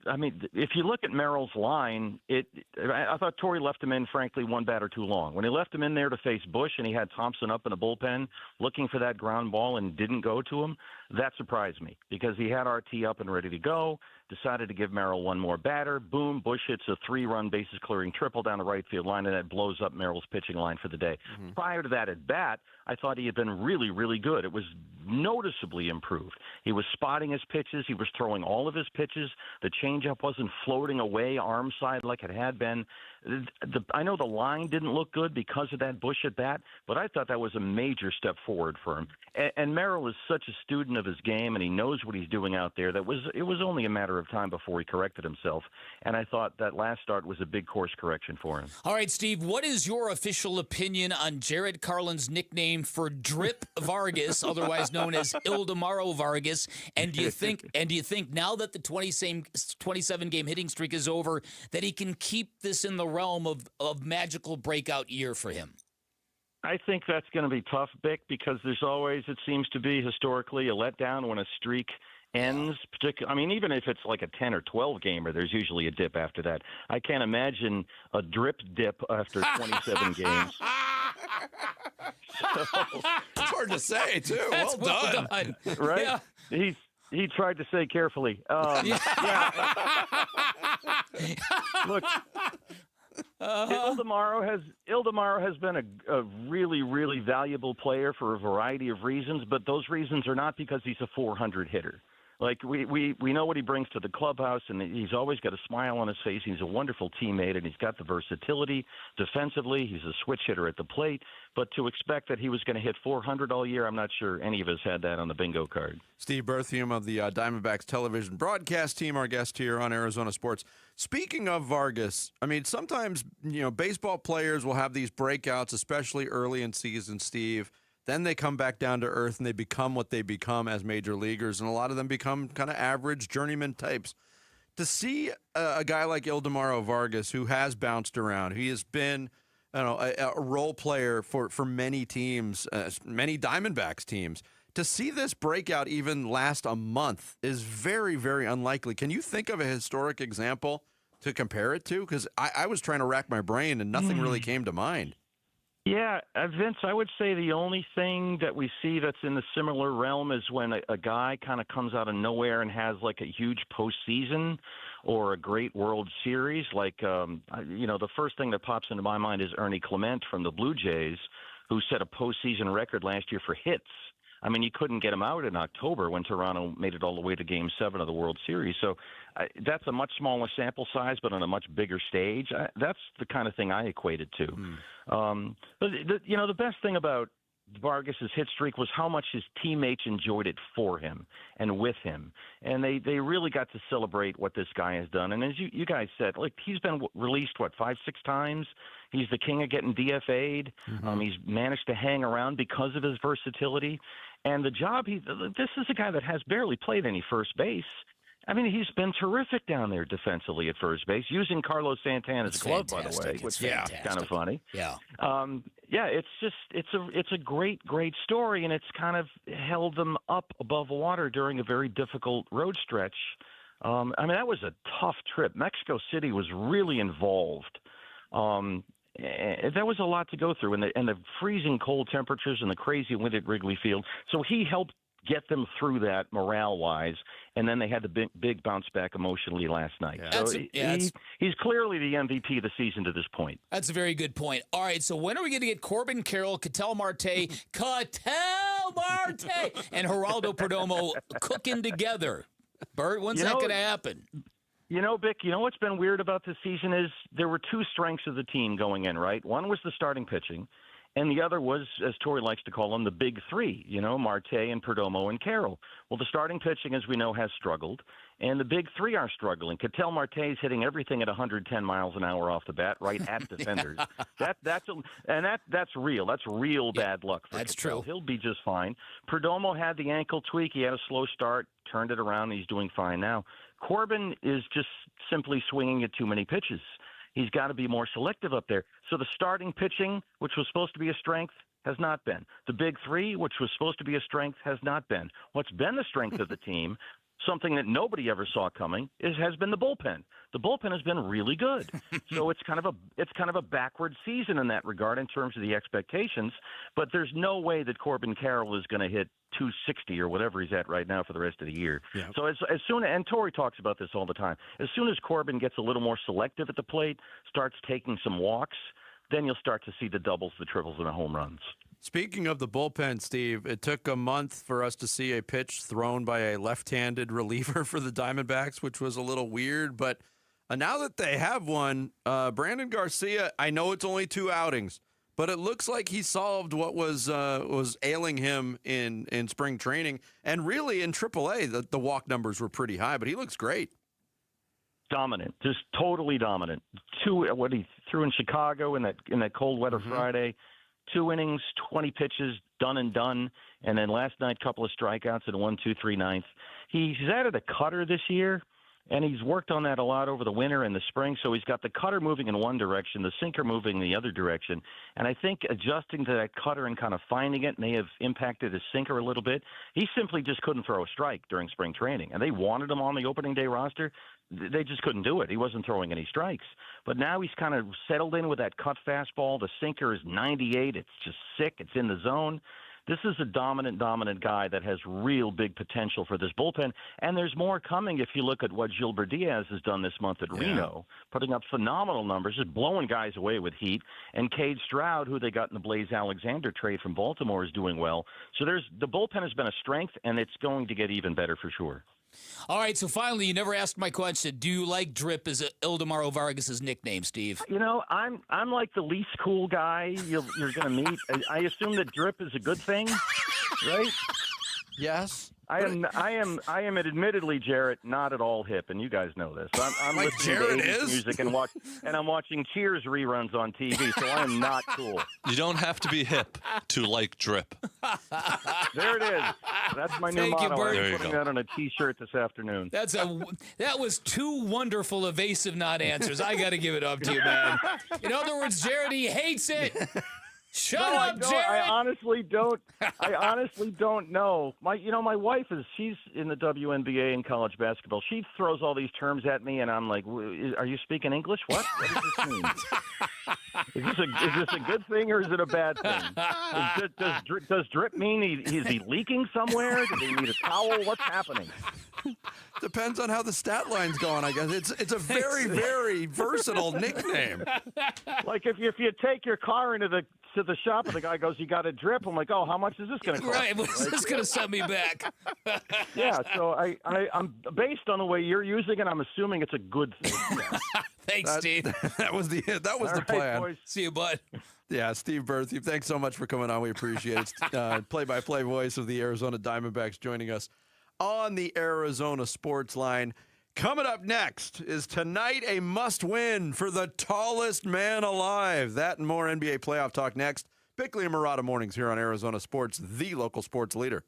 I mean, if you look at Merrill's line, I thought Torey left him in, frankly, 1 batter too long. When he left him in there to face Bush and he had Thompson up in the bullpen looking for that ground ball and didn't go to him, that surprised me because he had RT up and ready to go, decided to give Merrill 1 more batter. Boom, Bush hits a 3-run bases-clearing triple down the right field line, and that blows up Merrill's pitching line for the day. Mm-hmm. Prior to that at bat, I thought he had been really, really good. It was noticeably improved. He was spotting his pitches. He was throwing all of his pitches. The changeup wasn't floating away arm side like it had been. I know the line didn't look good because of that Bush at bat, but I thought that was a major step forward for him. And Merrill is such a student of his game, and he knows what he's doing out there. It was only a matter of time before he corrected himself. And I thought that last start was a big course correction for him. All right, Steve, what is your official opinion on Jared Carlin's nickname for Drip Vargas, otherwise known as Ildemaro Vargas? And do you think now that the 27-game hitting streak is over, that he can keep this in the realm of magical breakout year for him? I think that's going to be tough, Bick, because there's always, it seems to be historically, a letdown when a streak ends. I mean, even if it's like a 10 or 12 gamer, there's usually a dip after that. I can't imagine a drip dip after 27 games. So, it's hard to say, too. That's well done. Right? Yeah. He tried to say carefully. Yeah. Look, Ildemaro has been a really, really valuable player for a variety of reasons, but those reasons are not because he's a 400 hitter. Like we know what he brings to the clubhouse, and he's always got a smile on his face. He's a wonderful teammate, and he's got the versatility defensively. He's a switch hitter at the plate. But to expect that he was going to hit 400 all year, I'm not sure any of us had that on the bingo card. Steve Berthium of the Diamondbacks television broadcast team, our guest here on Arizona Sports. Speaking of Vargas, I mean, sometimes, baseball players will have these breakouts, especially early in season, Steve. Then they come back down to earth and they become what they become as major leaguers, and a lot of them become kind of average journeyman types. To see a guy like Ildemaro Vargas, who has bounced around, he has been a role player for many teams, many Diamondbacks teams, to see this breakout even last a month is very, very unlikely. Can you think of a historic example to compare it to? Because I was trying to rack my brain and nothing really came to mind. Yeah, Vince, I would say the only thing that we see that's in the similar realm is when a guy kind of comes out of nowhere and has like a huge postseason or a great World Series. Like, the first thing that pops into my mind is Ernie Clement from the Blue Jays, who set a postseason record last year for hits. I mean, you couldn't get him out in October when Toronto made it all the way to Game 7 of the World Series. So that's a much smaller sample size, but on a much bigger stage. That's the kind of thing I equate it to. But the best thing about Vargas's hit streak was how much his teammates enjoyed it for him and with him. And they really got to celebrate what this guy has done. And as you guys said, like, he's been released, 5-6 times? He's the king of getting DFA'd. He's managed to hang around because of his versatility. And the job, this is a guy that has barely played any first base. I mean, he's been terrific down there defensively at first base, using Carlos Santana's glove, by the way, which is kind of funny. Yeah. It's a great story, and it's kind of held them up above water during a very difficult road stretch. That was a tough trip. Mexico City was really involved. There was a lot to go through, and the freezing cold temperatures and the crazy wind at Wrigley Field. So he helped get them through that morale-wise, and then they had the big bounce back emotionally last night. Yeah. So he's clearly the MVP of the season to this point. That's a very good point. All right, so when are we going to get Corbin Carroll, Ketel Marte, and Geraldo Perdomo cooking together? Bert, when's that going to happen? Vic, what's been weird about this season is there were two strengths of the team going in, right? One was the starting pitching, and the other was, as Torey likes to call them, the big three, Marte and Perdomo and Carroll. Well, the starting pitching, as we know, has struggled, and the big three are struggling. Ketel Marte's hitting everything at 110 miles an hour off the bat, right at defenders. That's real. That's real bad luck for That's Ketel. true. He'll be just fine. Perdomo had the ankle tweak. He had a slow start, turned it around, and he's doing fine now. Corbin is just simply swinging at too many pitches. He's got to be more selective up there. So the starting pitching, which was supposed to be a strength, has not been. The big three, which was supposed to be a strength, has not been. What's been the strength of the team, something that nobody ever saw coming, has been the bullpen. The bullpen has been really good. So it's kind of a backward season in that regard in terms of the expectations. But there's no way that Corbin Carroll is going to hit 260 or whatever he's at right now for the rest of the year. Yeah. So as soon, and Torey talks about this all the time, as soon as Corbin gets a little more selective at the plate, starts taking some walks, then you'll start to see the doubles, the triples, and the home runs. Speaking of the bullpen, Steve, it took a month for us to see a pitch thrown by a left-handed reliever for the Diamondbacks, which was a little weird. But now that they have one, Brandon Garcia, I know it's only 2 outings, but it looks like he solved what was ailing him in spring training. And really in AAA, the walk numbers were pretty high, but he looks great. Dominant, just totally dominant. What he threw in Chicago in that cold weather Friday. 2 innings, 20 pitches, done and done. And then last night, couple of strikeouts in 1, 2, 3 ninths. He's added a cutter this year, and he's worked on that a lot over the winter and the spring. So he's got the cutter moving in one direction, the sinker moving in the other direction. And I think adjusting to that cutter and kind of finding it may have impacted his sinker a little bit. He simply just couldn't throw a strike during spring training, and they wanted him on the opening day roster. They just couldn't do it. He wasn't throwing any strikes. But now he's kind of settled in with that cut fastball. The sinker is 98. It's just sick. It's in the zone. This is a dominant guy that has real big potential for this bullpen. And there's more coming if you look at what Gilbert Diaz has done this month at Reno, putting up phenomenal numbers, just blowing guys away with heat. And Cade Stroud, who they got in the Blaze Alexander trade from Baltimore, is doing well. So the bullpen has been a strength, and it's going to get even better for sure. All right, so finally, you never asked my question. Do you like Drip as Ildemaro Vargas' nickname, Steve? You know, I'm like the least cool guy you're going to meet. I assume that Drip is a good thing, right? Yes. I am admittedly, Jarrett, not at all hip, and you guys know this. I'm Like listening Jarrett to 80s is? music and I'm watching Cheers reruns on TV, so I am not cool. You don't have to be hip to like Drip. There it is. That's my new Thank you, motto. Bert. There I'm you putting go. that on a T-shirt this afternoon. That was two wonderful evasive not answers. I got to give it up to you, man. In other words, Jared, he hates it. Shut up, Jared. I honestly don't know. My wife she's in the WNBA in college basketball. She throws all these terms at me, and I'm like, "Are you speaking English? What does this mean? Is this a good thing or is it a bad thing? Does drip mean is he leaking somewhere? Does he need a towel? What's happening? Depends on how the stat line's going, I guess. It's a very, very versatile nickname. Like if you take your car into the shop and the guy goes, "You got a drip." I'm like, "Oh, how much is this going to cost?" Right, what's this going to set me back? Yeah, so I'm based on the way you're using it, I'm assuming it's a good thing. Yeah. Thanks, Steve. That was the plan. Boys. See you, bud. Yeah, Steve Berthiaume, thanks so much for coming on. We appreciate it. Play-by-play voice of the Arizona Diamondbacks joining us on the Arizona Sports Line. Coming up next, is tonight a must-win for the tallest man alive? That and more NBA playoff talk next. Bickley and Murata mornings here on Arizona Sports, the local sports leader.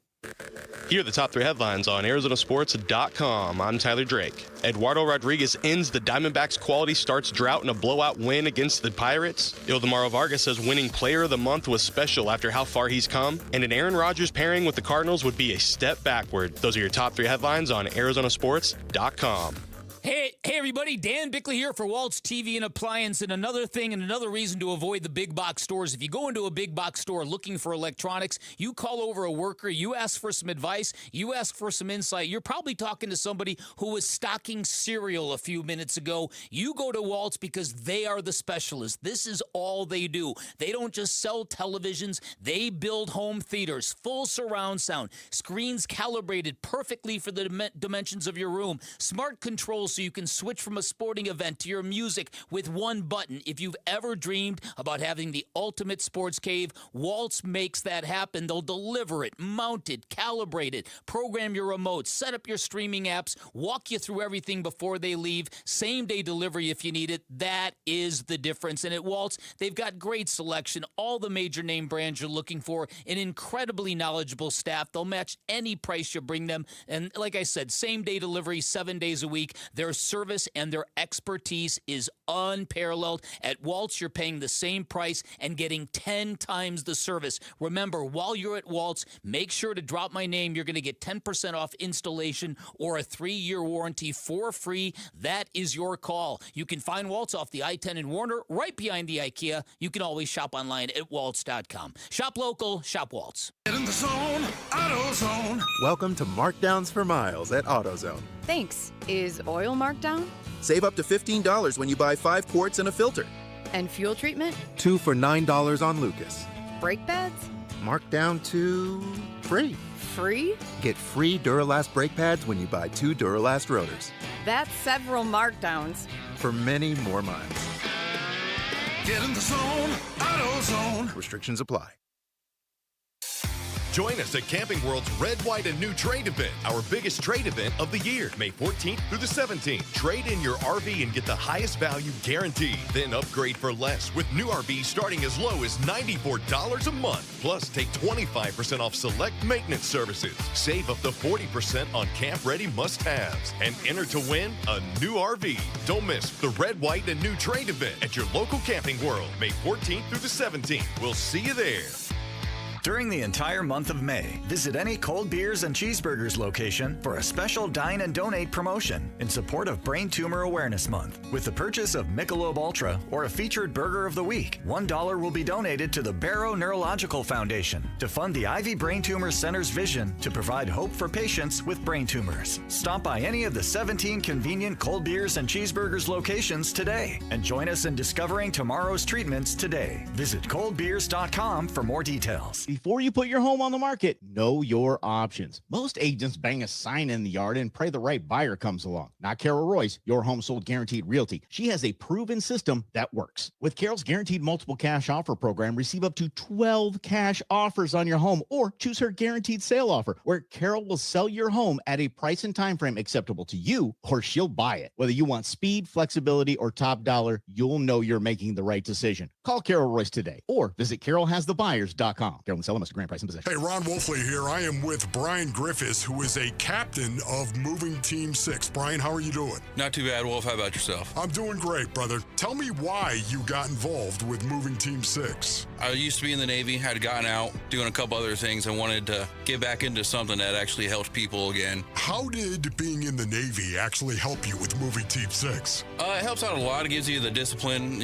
Here are the top 3 headlines on ArizonaSports.com. I'm Tyler Drake. Eduardo Rodriguez ends the Diamondbacks' quality starts drought in a blowout win against the Pirates. Ildemaro Vargas says winning Player of the Month was special after how far he's come. And an Aaron Rodgers pairing with the Cardinals would be a step backward. Those are your top 3 headlines on ArizonaSports.com. Hey, everybody. Dan Bickley here for Waltz TV and Appliance. And another thing and another reason to avoid the big box stores. If you go into a big box store looking for electronics, you call over a worker, you ask for some advice, you ask for some insight. You're probably talking to somebody who was stocking cereal a few minutes ago. You go to Waltz because they are the specialists. This is all they do. They don't just sell televisions. They build home theaters, full surround sound, screens calibrated perfectly for the dimensions of your room, smart controls so you can switch from a sporting event to your music with one button. If you've ever dreamed about having the ultimate sports cave, Waltz makes that happen. They'll deliver it, mount it, calibrate it, program your remote, set up your streaming apps, walk you through everything before they leave, same-day delivery if you need it. That is the difference. And at Waltz, they've got great selection, all the major name brands you're looking for, an incredibly knowledgeable staff. They'll match any price you bring them. And like I said, same-day delivery, 7 days a week. Their service and their expertise is unparalleled. At Waltz, you're paying the same price and getting 10 times the service. Remember, while you're at Waltz, make sure to drop my name. You're going to get 10% off installation or a 3-year warranty for free. That is your call. You can find Waltz off the I-10 in Warner, right behind the IKEA. You can always shop online at waltz.com. Shop local, shop Waltz. Get in the zone, AutoZone. Welcome to Markdowns for Miles at AutoZone. Thanks. Is oil marked down? Save up to $15 when you buy 5 quarts and a filter. And fuel treatment? 2 for $9 on Lucas. Brake pads? Marked down to free. Free? Get free Duralast brake pads when you buy 2 Duralast rotors. That's several markdowns. For many more miles. Get in the zone, AutoZone. Restrictions apply. Join us at Camping World's Red, White, and New Trade event, our biggest trade event of the year, May 14th through the 17th. Trade in your RV and get the highest value guaranteed. Then upgrade for less with new RVs starting as low as $94 a month. Plus, take 25% off select maintenance services. Save up to 40% on camp-ready must-haves. And enter to win a new RV. Don't miss the Red, White, and New Trade event at your local Camping World, May 14th through the 17th. We'll see you there. During the entire month of May, visit any Cold Beers and Cheeseburgers location for a special Dine and Donate promotion in support of Brain Tumor Awareness Month. With the purchase of Michelob Ultra or a featured Burger of the Week, $1 will be donated to the Barrow Neurological Foundation to fund the Ivy Brain Tumor Center's vision to provide hope for patients with brain tumors. Stop by any of the 17 convenient Cold Beers and Cheeseburgers locations today and join us in discovering tomorrow's treatments today. Visit coldbeers.com for more details. Before you put your home on the market, know your options. Most agents bang a sign in the yard and pray the right buyer comes along. Not Carol Royce, your home sold guaranteed realty. She has a proven system that works. With Carol's guaranteed multiple cash offer program, receive up to 12 cash offers on your home or choose her guaranteed sale offer, where Carol will sell your home at a price and time frame acceptable to you, or she'll buy it. Whether you want speed, flexibility, or top dollar, you'll know you're making the right decision. Call Carol Royce today or visit carolhasthebuyers.com. Carol and seller must grant price and possession. Hey, Ron Wolfley here. I am with Brian Griffiths, who is a captain of Moving Team 6. Brian, how are you doing? Not too bad, Wolf. How about yourself? I'm doing great, brother. Tell me why you got involved with Moving Team 6. I used to be in the Navy, had gotten out, doing a couple other things, and wanted to get back into something that actually helped people again. How did being in the Navy actually help you with Moving Team 6? It helps out a lot. It gives you the discipline,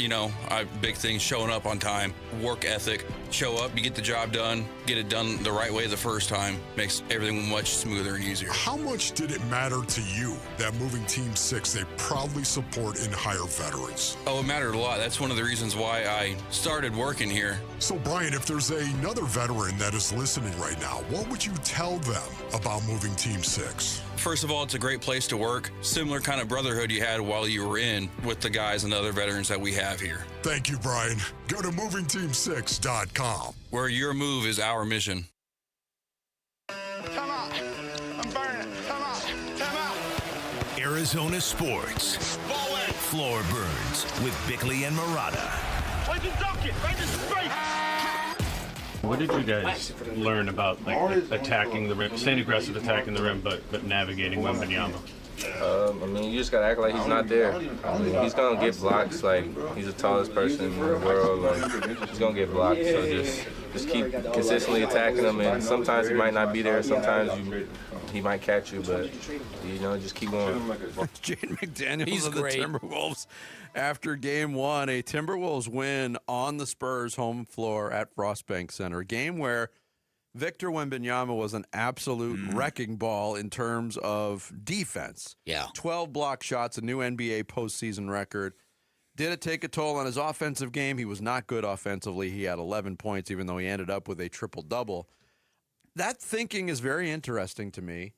big things, showing up on time, work ethic. Show up, you get the job done, get it done the right way the first time. Makes everything much smoother and easier. How much did it matter to you that Moving Team 6, they proudly support and hire veterans? Oh, it mattered a lot. That's one of the reasons why I started working here. So, Brian, if there's another veteran that is listening right now, what would you tell them about Moving Team 6? First of all, it's a great place to work. Similar kind of brotherhood you had while you were in with the guys and the other veterans that we have here. Thank you, Brian. Go to movingteam6.com. Where your move is our mission. Come on. I'm burning. Come on. Come on. Arizona Sports. Floor Burns with Bickley and Murata. Right to dunk it. Right to straight. What did you guys learn about attacking the rim, staying aggressive, attacking the rim, but navigating Wembanyama? You just gotta act like he's not there. He's gonna get blocks. He's the tallest person in the world. He's gonna get blocked. So just keep consistently attacking him. And sometimes he might not be there. Sometimes he might catch you, but just keep going. Jaden McDaniels He's of great. the Timberwolves after Game 1, a Timberwolves win on the Spurs home floor at Frostbank Center. A game where Victor Wembanyama was an absolute wrecking ball in terms of defense. Yeah. 12 block shots, a new NBA postseason record. Did it take a toll on his offensive game? He was not good offensively. He had 11 points, even though he ended up with a triple-double. That thinking is very interesting to me.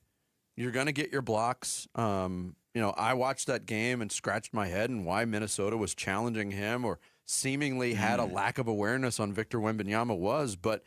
You're going to get your blocks. I watched that game and scratched my head and why Minnesota was challenging him or seemingly had a lack of awareness on Victor Wembanyama was, but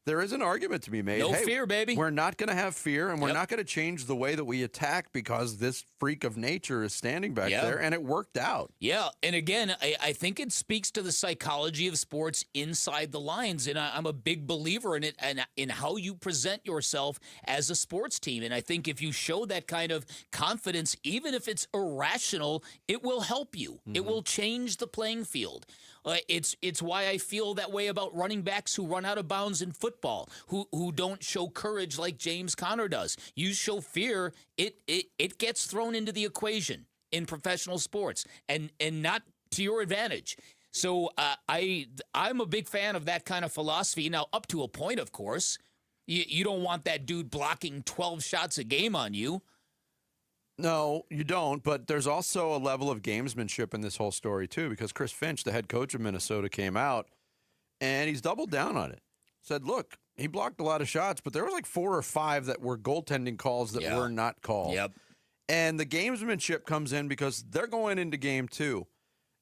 there is an argument to be made. No fear, baby. We're not going to have fear, and we're not going to change the way that we attack because this freak of nature is standing back there, and it worked out. Yeah, and again, I think it speaks to the psychology of sports inside the lines, and I'm a big believer in it and in how you present yourself as a sports team. And I think if you show that kind of confidence, even if it's irrational, it will help you. It will change the playing field. It's why I feel that way about running backs who run out of bounds in football, who don't show courage like James Conner does. You show fear, it gets thrown into the equation in professional sports, and not to your advantage. So I'm a big fan of that kind of philosophy. Now, up to a point, of course. You don't want that dude blocking 12 shots a game on you. No, you don't, but there's also a level of gamesmanship in this whole story, too, because Chris Finch, the head coach of Minnesota, came out, and he's doubled down on it. Said, look, he blocked a lot of shots, but there was 4 or 5 that were goaltending calls that were not called. Yep. And the gamesmanship comes in because they're going into Game 2.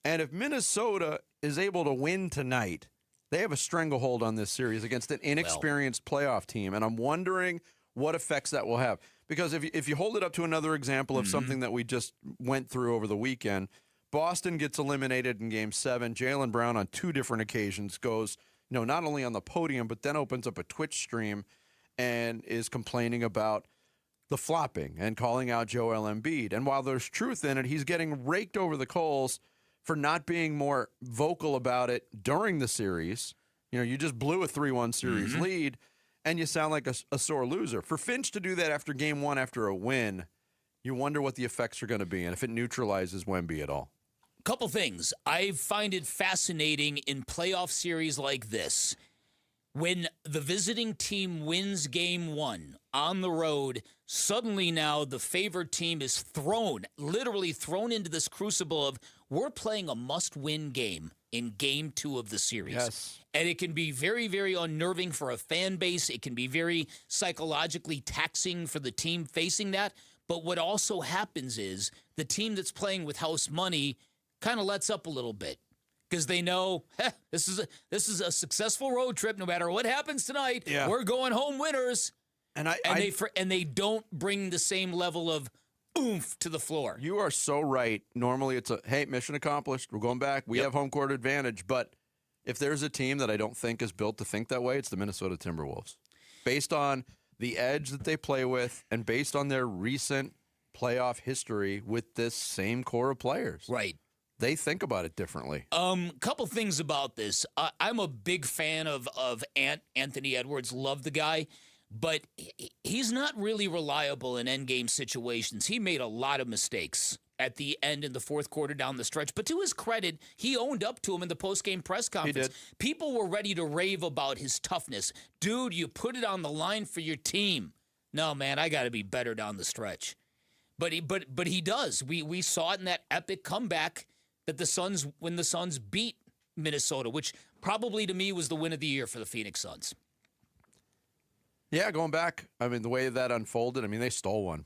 And if Minnesota is able to win tonight, they have a stranglehold on this series against an inexperienced playoff team, and I'm wondering what effects that will have. Because if you hold it up to another example of something that we just went through over the weekend, Boston gets eliminated in Game 7. Jaylen Brown on 2 different occasions goes, not only on the podium, but then opens up a Twitch stream and is complaining about the flopping and calling out Joel Embiid. And while there's truth in it, he's getting raked over the coals for not being more vocal about it during the series. You just blew a 3-1 series lead. And you sound like a sore loser. For Finch to do that after Game 1 after a win, you wonder what the effects are going to be and if it neutralizes Wemby at all. Couple things. I find it fascinating in playoff series like this. When the visiting team wins Game 1 on the road, suddenly now the favored team is literally thrown into this crucible of, we're playing a must-win game in Game 2 of the series. Yes. And it can be very, very unnerving for a fan base. It can be very psychologically taxing for the team facing that. But what also happens is the team that's playing with house money kind of lets up a little bit because they know this is a successful road trip. No matter what happens tonight, we're going home winners. And they don't bring the same level of oomph to the floor. You are so right. Normally it's hey, mission accomplished. We're going back. We have home court advantage. But if there's a team that I don't think is built to think that way, it's the Minnesota Timberwolves. Based on the edge that they play with and based on their recent playoff history with this same core of players. Right. They think about it differently. Couple things about this. I'm a big fan of Anthony Edwards. Love the guy. But he's not really reliable in endgame situations. He made a lot of mistakes at the end in the fourth quarter down the stretch. But to his credit, he owned up to him in the postgame press conference. He did. People were ready to rave about his toughness. Dude, you put it on the line for your team. No, man, I got to be better down the stretch. But he does. We saw it in that epic comeback that when the Suns beat Minnesota, which probably to me was the win of the year for the Phoenix Suns. Yeah, going back, I mean, the way that unfolded, I mean, they stole one.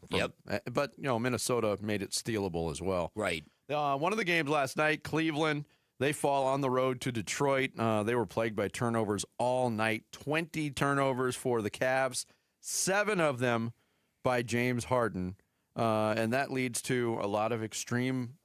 But, Minnesota made it stealable as well. Right. One of the games last night, Cleveland, they fall on the road to Detroit. They were plagued by turnovers all night. 20 turnovers for the Cavs, 7 of them by James Harden. And that leads to a lot of extreme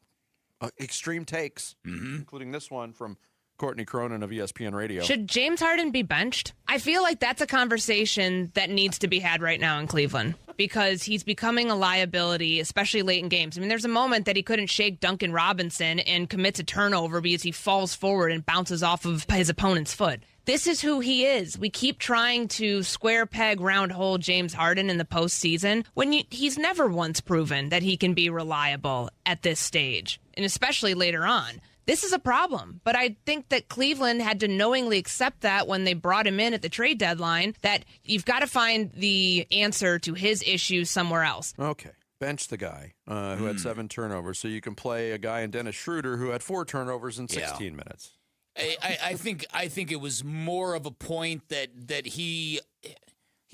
takes, including this one from Courtney Cronin of ESPN Radio. Should James Harden be benched? I feel like that's a conversation that needs to be had right now in Cleveland because he's becoming a liability, especially late in games. I mean, there's a moment that he couldn't shake Duncan Robinson and commits a turnover because he falls forward and bounces off of his opponent's foot. This is who he is. We keep trying to square peg, round hole James Harden in the postseason when he's never once proven that he can be reliable at this stage, and especially later on. This is a problem, but I think that Cleveland had to knowingly accept that when they brought him in at the trade deadline, that you've got to find the answer to his issues somewhere else. Okay. Bench the guy who had 7 turnovers, so you can play a guy in Dennis Schroeder who had 4 turnovers in 16 minutes. I think it was more of a point that he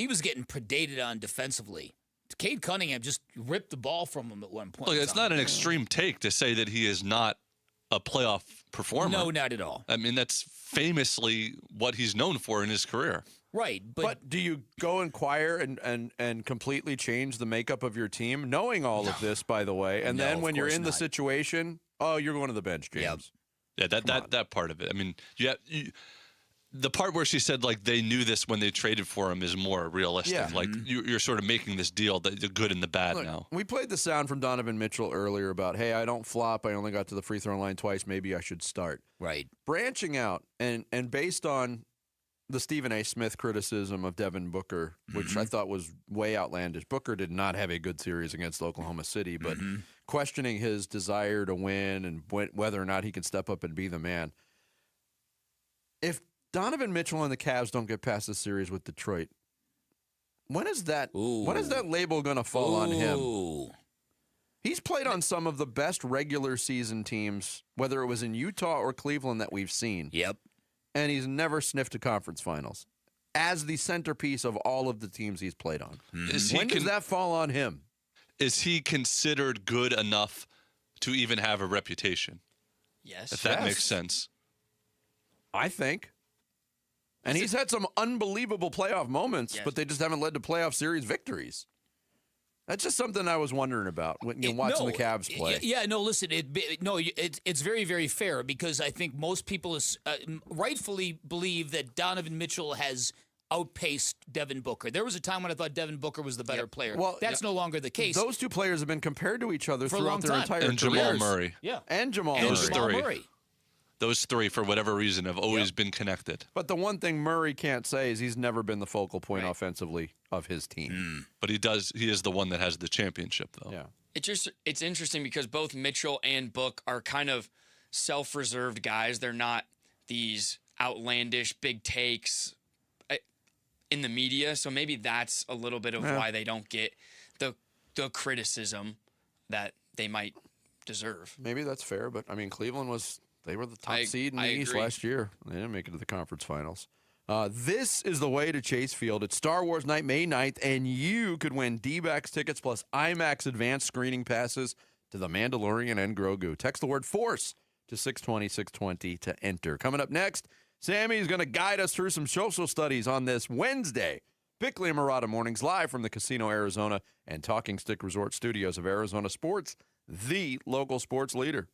was getting predated on defensively. Cade Cunningham just ripped the ball from him at one point. Look, it's not an extreme take to say that he is not a playoff performer. No, not at all. I mean, that's famously what he's known for in his career. Right, but do you go inquire and completely change the makeup of your team, knowing all of this, by the way, and then when you're in the situation, you're going to the bench, James. Yeah, that part of it. I mean, the part where she said like they knew this when they traded for him is more realistic. Yeah. Like you're sort of making this deal, the good and the bad. Look, now. We played the sound from Donovan Mitchell earlier about, hey, I don't flop. I only got to the free throw line twice. Maybe I should start. Right. Branching out and based on the Stephen A. Smith criticism of Devin Booker, which I thought was way outlandish. Booker did not have a good series against Oklahoma City, but questioning his desire to win and whether or not he can step up and be the man. If Donovan Mitchell and the Cavs don't get past the series with Detroit, when is that label going to fall on him? He's played on some of the best regular season teams, whether it was in Utah or Cleveland, that we've seen. Yep. And he's never sniffed a conference finals as the centerpiece of all of the teams he's played on. When does that fall on him? Is he considered good enough to even have a reputation? Yes. If that makes sense. I think. And he's had some unbelievable playoff moments, but they just haven't led to playoff series victories. That's just something I was wondering about when you're watching the Cavs play. Yeah, no, listen, it's very, very fair because I think most people rightfully believe that Donovan Mitchell has outpaced Devin Booker. There was a time when I thought Devin Booker was the better player. Well, that's no longer the case. Those two players have been compared to each other throughout their entire and careers. Jamal Murray. Yeah. And Jamal Murray. Those three, for whatever reason, have always been connected. But the one thing Murray can't say is he's never been the focal point offensively of his team. But he is the one that has the championship, though. Yeah. It's interesting because both Mitchell and Book are kind of self-reserved guys. They're not these outlandish big takes in the media. So maybe that's a little bit of why they don't get the criticism that they might deserve. Maybe that's fair, but I mean, Cleveland they were the top seed in the East agree. last year. They didn't make it to the conference finals. This is the way to Chase Field. It's Star Wars night, May 9th, and you could win D-backs tickets plus IMAX advanced screening passes to The Mandalorian and Grogu. Text the word FORCE to 620-620 to enter. Coming up next, Sammy is going to guide us through some social studies on this Wednesday. Bickley and Murata Mornings live from the Casino Arizona and Talking Stick Resort Studios of Arizona Sports, the local sports leader.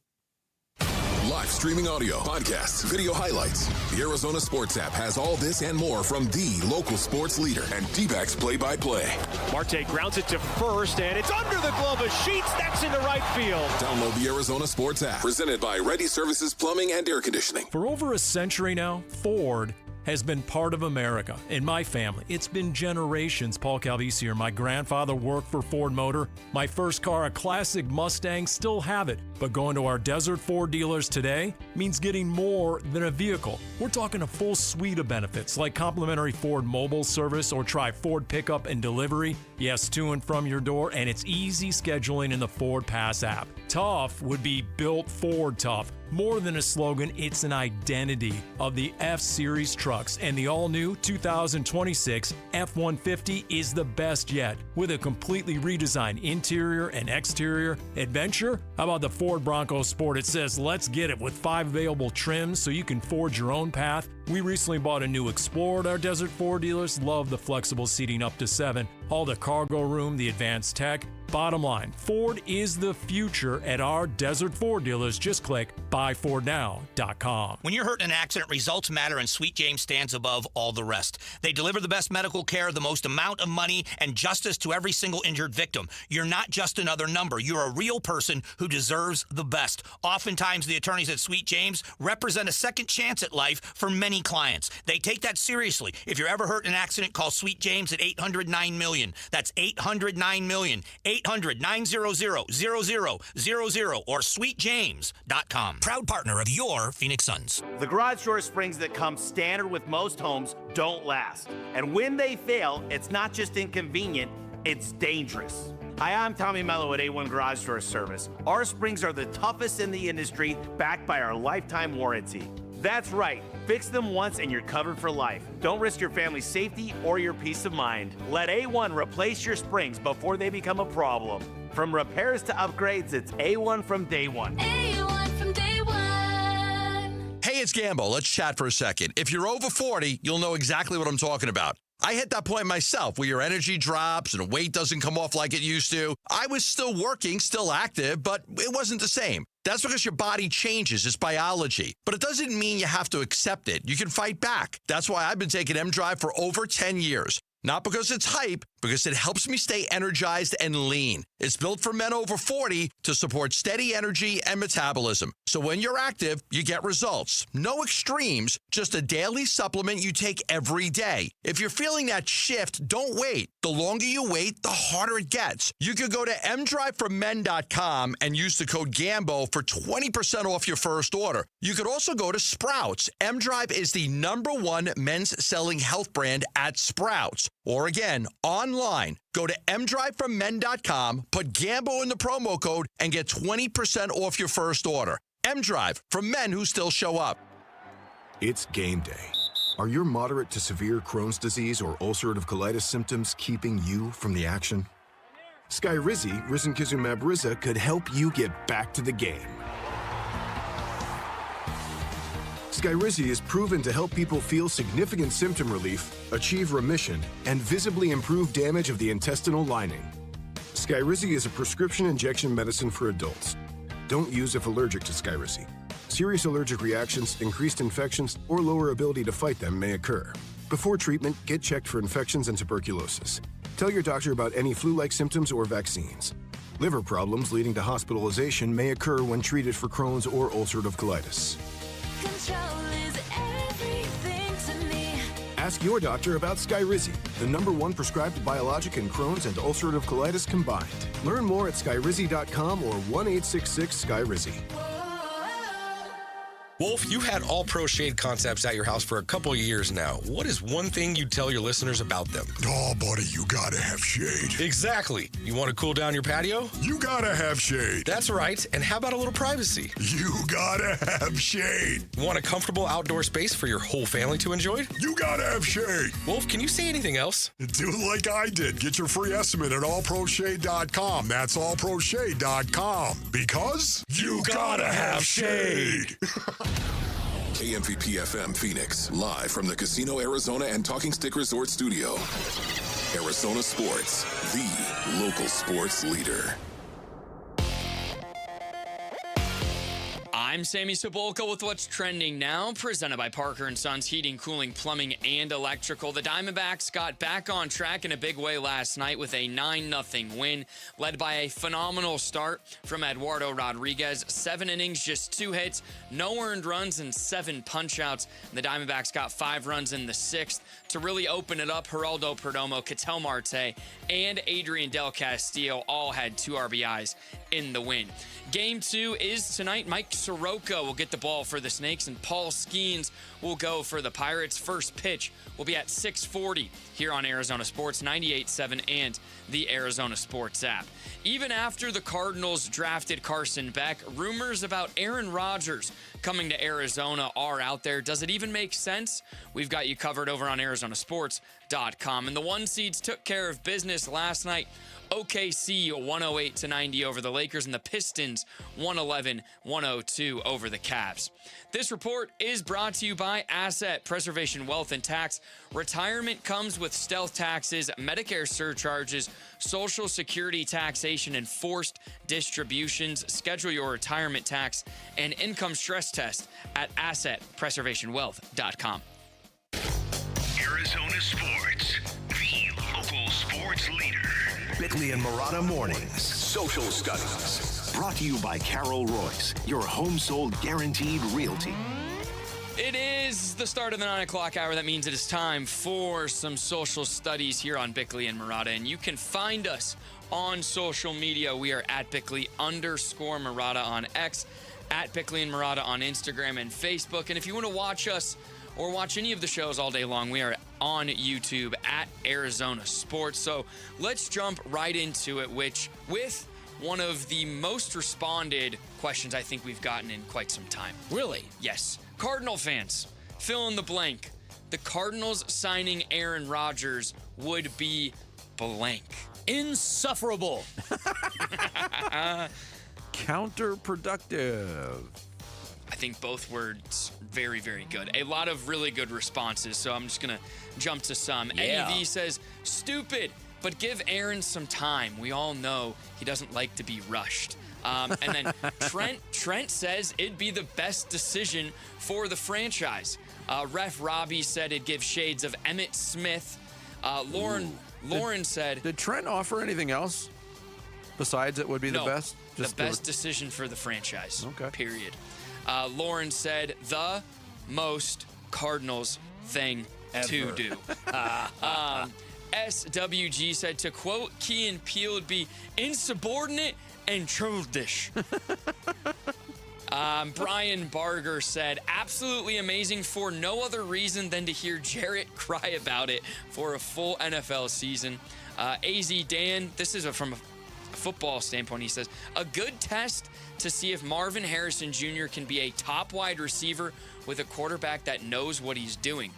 Live streaming audio, podcasts, video highlights. The Arizona Sports app has all this and more from the local sports leader and D-backs play-by-play. Marte grounds it to first, and it's under the glove of Sheets. That's into right field. Download the Arizona Sports app, presented by Ready Services Plumbing and Air Conditioning. For over a century now, Ford has been part of America. In my family, it's been generations. Paul Calvisi here. My grandfather worked for Ford Motor. My first car, a classic Mustang, still have it. But going to our Desert Ford dealers today means getting more than a vehicle. We're talking a full suite of benefits like complimentary Ford mobile service or try Ford pickup and delivery. Yes, to and from your door, and it's easy scheduling in the Ford Pass app. Tough would be built Ford tough. More than a slogan, it's an identity of the F-Series trucks, and the all-new 2026 F-150 is the best yet. With a completely redesigned interior and exterior adventure, how about the Ford Bronco Sport? It says, let's get it, with 5 available trims so you can forge your own path. We recently bought a new Explorer at our Desert Ford dealers. Love the flexible seating up to 7. All the cargo room, the advanced tech. Bottom line, Ford is the future at our Desert Ford dealers. Just click buyfordnow.com. When you're hurt in an accident, results matter, and Sweet James stands above all the rest. They deliver the best medical care, the most amount of money, and justice to every single injured victim. You're not just another number. You're a real person who deserves the best. Oftentimes, the attorneys at Sweet James represent a second chance at life for many clients. They take that seriously. If you're ever hurt in an accident, call Sweet James at 800-9-MILLION. That's 800-9-MILLION. 800-900-0000 or sweetjames.com. Proud partner of your Phoenix Suns. The garage door springs that come standard with most homes don't last. And when they fail, it's not just inconvenient, it's dangerous. Hi, I'm Tommy Mello at A1 Garage Door Service. Our springs are the toughest in the industry, backed by our lifetime warranty. That's right. Fix them once and you're covered for life. Don't risk your family's safety or your peace of mind. Let A1 replace your springs before they become a problem. From repairs to upgrades, it's A1 from day one. A1 from day one. Hey, it's Gambo. Let's chat for a second. If you're over 40, you'll know exactly what I'm talking about. I hit that point myself where your energy drops and the weight doesn't come off like it used to. I was still working, still active, but it wasn't the same. That's because your body changes. It's biology. But it doesn't mean you have to accept it. You can fight back. That's why I've been taking M-Drive for over 10 years. Not because it's hype, because it helps me stay energized and lean. It's built for men over 40 to support steady energy and metabolism. So when you're active, you get results. No extremes, just a daily supplement you take every day. If you're feeling that shift, don't wait. The longer you wait, the harder it gets. You could go to mdriveformen.com and use the code GAMBO for 20% off your first order. You could also go to Sprouts. M-Drive is the #1 men's selling health brand at Sprouts. Or again, online, go to mdriveformen.com, put GAMBO in the promo code, and get 20% off your first order. M-Drive, for men who still show up. It's game day. Are your moderate to severe Crohn's disease or ulcerative colitis symptoms keeping you from the action? Skyrizi, risankizumab Riza, could help you get back to the game. Skyrizi is proven to help people feel significant symptom relief, achieve remission, and visibly improve damage of the intestinal lining. Skyrizi is a prescription injection medicine for adults. Don't use if allergic to Skyrizi. Serious allergic reactions, increased infections, or lower ability to fight them may occur. Before treatment, get checked for infections and tuberculosis. Tell your doctor about any flu-like symptoms or vaccines. Liver problems leading to hospitalization may occur when treated for Crohn's or ulcerative colitis. Control is everything to me. Ask your doctor about Skyrizi, the #1 prescribed biologic in Crohn's and ulcerative colitis combined. Learn more at skyrizi.com or 1-866-SKYRIZI. Wolf, you had All Pro Shade Concepts at your house for a couple of years now. What is one thing you'd tell your listeners about them? Oh, buddy, you gotta have shade. Exactly. You want to cool down your patio? You gotta have shade. That's right. And how about a little privacy? You gotta have shade. Want a comfortable outdoor space for your whole family to enjoy? You gotta have shade. Wolf, can you say anything else? Do like I did. Get your free estimate at allproshade.com. That's allproshade.com. Because you gotta have shade. KMVP FM Phoenix, live from the Casino Arizona and Talking Stick Resort Studio. Arizona Sports, the local sports leader. I'm Sammy Cebulka with what's trending now, presented by Parker & Sons Heating, Cooling, Plumbing, and Electrical. The Diamondbacks got back on track in a big way last night with a 9-0 win, led by a phenomenal start from Eduardo Rodriguez. 7 innings, just 2 hits, no earned runs, and 7 punch-outs. The Diamondbacks got 5 runs in the 6th to really open it up. Geraldo Perdomo, Ketel Marte, and Adrian Del Castillo all had 2 RBIs in the win. Game 2 is tonight. Mike Soroka will get the ball for the Snakes, and Paul Skeens will go for the Pirates. First pitch will be at 6:40 here on Arizona Sports 98.7 and the Arizona Sports app. Even after the Cardinals drafted Carson Beck, rumors about Aaron Rodgers coming to Arizona are out there. Does it even make sense? We've got you covered over on ArizonaSports.com. And the 1 seeds took care of business last night. OKC 108-90 over the Lakers, and the Pistons 111-102 over the Cavs. This report is brought to you by Asset Preservation Wealth and Tax. Retirement comes with stealth taxes, Medicare surcharges, Social Security taxation, and forced distributions. Schedule your retirement tax and income stress test at AssetPreservationWealth.com. Arizona Sports, the local sports leader. Bickley and Marotta Mornings. Social Studies. Brought to you by Carol Royce, your home sold guaranteed realty. It is the start of the 9 o'clock hour. That means it is time for some social studies here on Bickley and Marotta. And you can find us on social media. We are at Bickley_Marotta on X, at Bickley and Marotta on Instagram and Facebook. And if you want to watch us or watch any of the shows all day long, we are on YouTube at Arizona Sports. So let's jump right into it, with one of the most responded questions I think we've gotten in quite some time. Really? Yes. Cardinal fans, fill in the blank. The Cardinals signing Aaron Rodgers would be blank. Insufferable. Counterproductive. I think both words very, very good. A lot of really good responses, so I'm just going to jump to some. Yeah. NEV says, stupid, but give Aaron some time. We all know he doesn't like to be rushed. And then Trent says it'd be the best decision for the franchise. Ref Robbie said it'd give shades of Emmitt Smith. Lauren said... Did Trent offer anything else besides it would be the best? Just the best decision for the franchise. Okay. Period. Lauren said the most Cardinals thing to do. SWG said, to quote Key and Peele, would be insubordinate and childish. Brian Barger said, absolutely amazing for no other reason than to hear Jarrett cry about it for a full NFL season. AZ Dan, this is from a football standpoint, he says, a good test to see if Marvin Harrison Jr. can be a top wide receiver with a quarterback that knows what he's doing.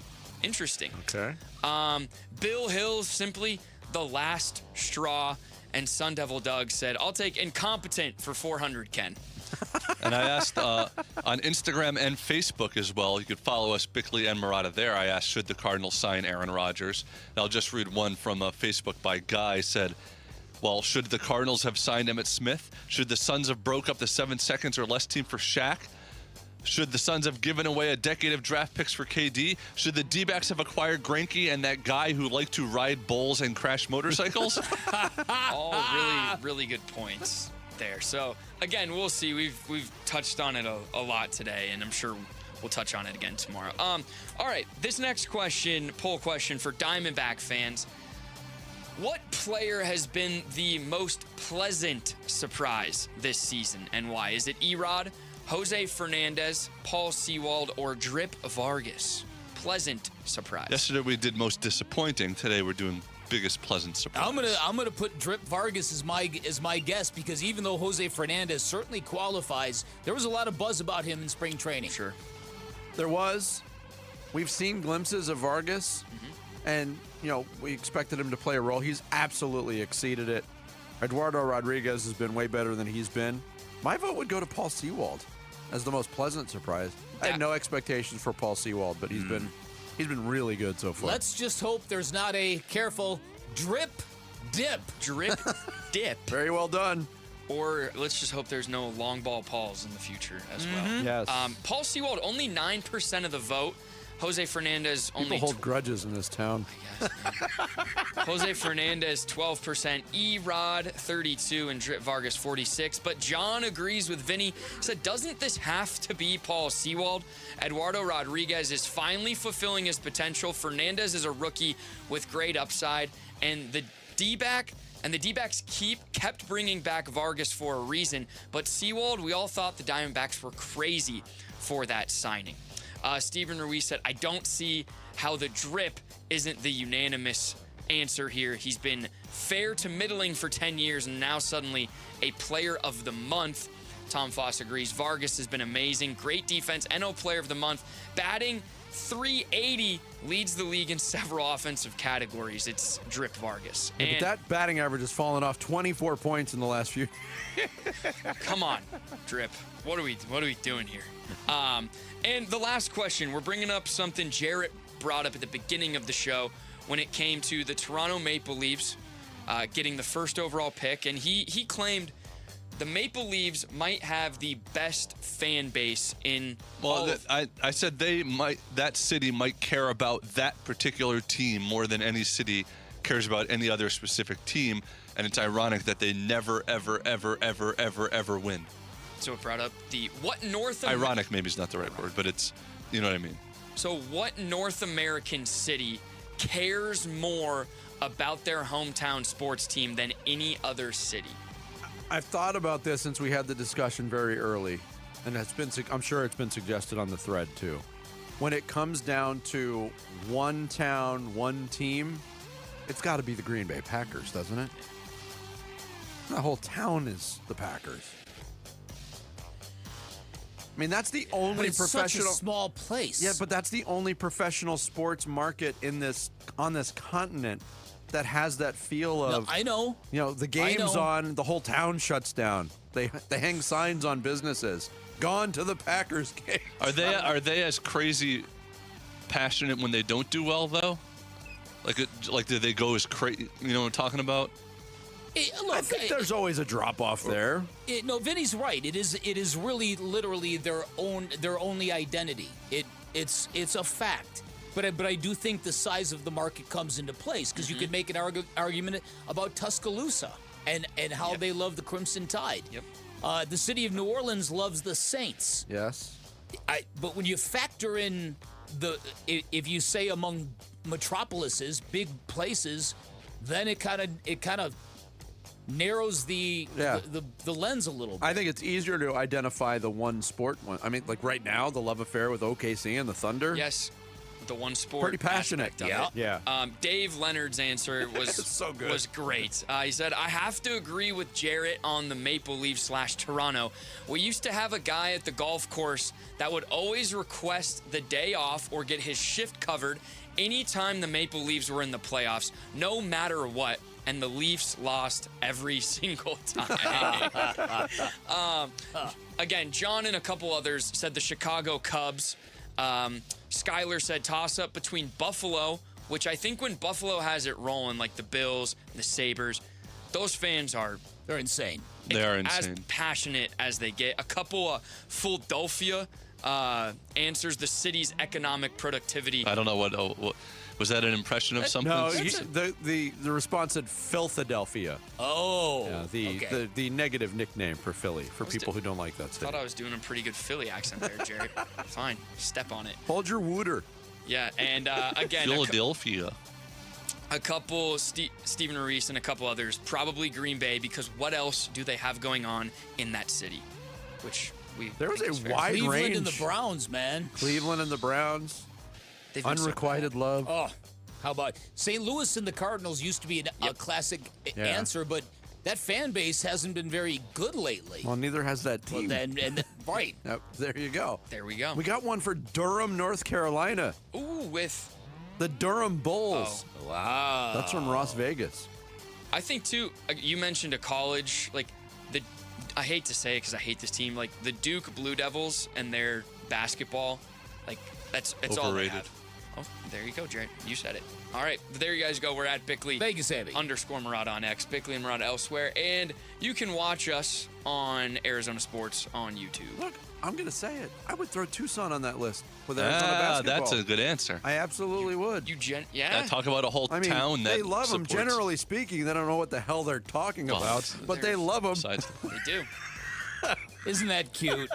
Interesting. Okay. Bill Hill, simply the last straw. And Sun Devil Doug said, I'll take incompetent for 400, Ken. And I asked on Instagram and Facebook as well. You could follow us, Bickley and Marotta there. I asked, should the Cardinals sign Aaron Rodgers? And I'll just read one from Facebook by Guy. Said, well, should the Cardinals have signed Emmitt Smith? Should the Suns have broke up the 7 seconds or less team for Shaq? Should the Suns have given away a decade of draft picks for KD? Should the D-backs have acquired Greinke and that guy who liked to ride bulls and crash motorcycles? All really, really good points there. So, again, we'll see. We've touched on it a lot today, and I'm sure we'll touch on it again tomorrow. All right, this next question, poll question for Diamondback fans. What player has been the most pleasant surprise this season, and why? Is it Erod, Jose Fernandez, Paul Sewald, or Drip Vargas? Pleasant surprise. Yesterday we did most disappointing. Today we're doing biggest pleasant surprise. I'm gonna put Drip Vargas as my guess, because even though Jose Fernandez certainly qualifies, there was a lot of buzz about him in spring training. Sure. There was. We've seen glimpses of Vargas, and, we expected him to play a role. He's absolutely exceeded it. Eduardo Rodriguez has been way better than he's been. My vote would go to Paul Sewald as the most pleasant surprise. I had no expectations for Paul Sewald, but he's been really good so far. Let's just hope there's not a careful drip dip. Drip dip. Very well done. Or let's just hope there's no long ball Pauls in the future as well. Yes. Paul Sewald, only 9% of the vote. Jose Fernandez, People only hold grudges in this town. Jose Fernandez, 12%, E-Rod, 32%, and Drip Vargas, 46%. But John agrees with Vinny. Said, doesn't this have to be Paul Sewald? Eduardo Rodriguez is finally fulfilling his potential. Fernandez is a rookie with great upside. And the D-backs kept bringing back Vargas for a reason. But Sewald, we all thought the Diamondbacks were crazy for that signing. Steven Ruiz said, I don't see how the drip isn't the unanimous answer here. He's been fair to middling for 10 years and now suddenly a player of the month. Tom Foss agrees. Vargas has been amazing. Great defense. NL player of the month. Batting .380, leads the league in several offensive categories. It's Drip Vargas. Yeah, but that batting average has fallen off 24 points in the last few. Come on, Drip. What are we doing here? And the last question, we're bringing up something Jarrett brought up at the beginning of the show when it came to the Toronto Maple Leafs getting the first overall pick, and he claimed the Maple Leafs might have the best fan base in. Well, I said that city might care about that particular team more than any city cares about any other specific team, and it's ironic that they never, ever, ever, ever, ever, ever win. So it brought up what North. Ironic maybe is not the right word, but it's, you know what I mean. So what North American city cares more about their hometown sports team than any other city? I've thought about this since we had the discussion very early, and I'm sure it's been suggested on the thread too. When it comes down to one town, one team, it's got to be the Green Bay Packers, doesn't it? The whole town is the Packers. I mean, that's the only but it's professional. Such a small place. Yeah, but that's the only professional sports market on this continent that has that feel of. No, I know. The game's on, the whole town shuts down. They hang signs on businesses. Gone to the Packers game. Are they as crazy passionate when they don't do well though? Like do they go as crazy? You know what I'm talking about? Look, I think there's always a drop off there. No, Vinny's right. It is really literally their only identity. It's a fact. But I do think the size of the market comes into place, because you could make an argument about Tuscaloosa and how they love the Crimson Tide. Yep. The city of New Orleans loves the Saints. Yes. But when you factor in if you say among metropolises, big places, then it kind of narrows the lens a little bit. I think it's easier to identify the one sport one. I mean, like right now, the love affair with OKC and the Thunder. Yes, the one sport. Pretty passionate. Yeah. Dave Leonard's answer was so good. Was great. He said, "I have to agree with Jarrett on the Maple Leafs / Toronto. We used to have a guy at the golf course that would always request the day off or get his shift covered anytime the Maple Leafs were in the playoffs, no matter what." And the Leafs lost every single time. Again, John and a couple others said the Chicago Cubs. Skyler said toss-up between Buffalo, which I think when Buffalo has it rolling, like the Bills, the Sabres, those fans they're insane. They are insane. As passionate as they get. A couple of Philadelphia answers the city's economic productivity. I don't know what was that an impression of something? No, the response said Philadelphia. Oh, yeah, the negative nickname for Philly for people who don't like that I city. thought I was doing a pretty good Philly accent there, Jerry. Fine, step on it. Hold your wooder. Yeah, and again, Philadelphia. A couple, Steven Ruiz and a couple others, probably Green Bay, because what else do they have going on in that city? Which There was think a is fair. wide Cleveland range. and the Browns, man. Cleveland and the Browns. They've been so Unrequited love. Oh, how about St. Louis and the Cardinals used to be a classic answer, but that fan base hasn't been very good lately. Well, neither has that team. Right. Yep, there you go. There we go. We got one for Durham, North Carolina. Ooh, with the Durham Bulls. Oh, wow. That's from Las Vegas. I think too. You mentioned a college like the. I hate to say it because I hate this team. Like the Duke Blue Devils and their basketball, like it's all they Overrated. have. Oh, there you go, Jared. You said it. All right, there you guys go. We're at Bickley. Vegas Heavy. _ Murata on X. Bickley and Murata elsewhere. And you can watch us on Arizona Sports on YouTube. Look, I'm going to say it. I would throw Tucson on that list with Arizona basketball. That's a good answer. I absolutely would. Yeah. Talk about a whole town that they love them. supports- Generally speaking, they don't know what the hell they're talking about, but they love them. They do. Isn't that cute?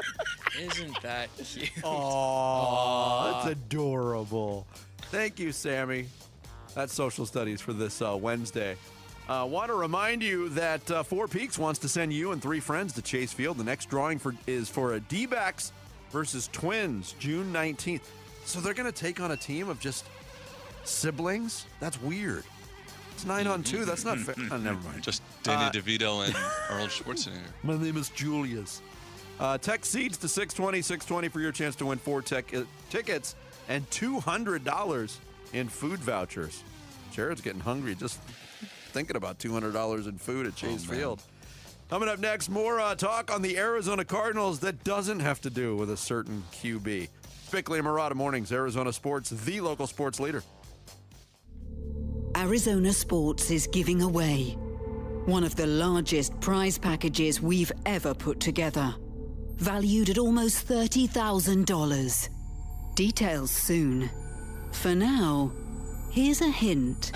Isn't that cute? Oh, that's adorable. Thank you, Sammy. That's social studies for this Wednesday. Want to remind you that Four Peaks wants to send you and 3 friends to Chase Field. The next drawing is for a D-backs versus Twins, June 19th. So they're going to take on a team of just siblings? That's weird. It's 9-on-2. That's not fair. Oh, never mind. Just Danny DeVito and Arnold Schwarzenegger. My name is Julius. Text seeds to 620 for your chance to win 4 tickets and $200 in food vouchers. Jared's getting hungry just thinking about $200 in food at Chase Field. Coming up next, more talk on the Arizona Cardinals that doesn't have to do with a certain QB. Bickley and Murata Mornings, Arizona Sports, the local sports leader. Arizona Sports is giving away one of the largest prize packages we've ever put together, valued at almost $30,000. Details soon. For now, here's a hint.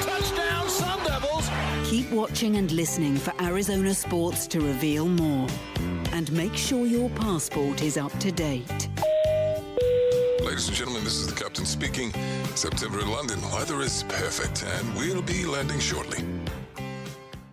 Touchdown, Sun Devils! Keep watching and listening for Arizona Sports to reveal more. And make sure your passport is up to date. Ladies and gentlemen, this is the captain speaking. September in London, weather is perfect, and we'll be landing shortly.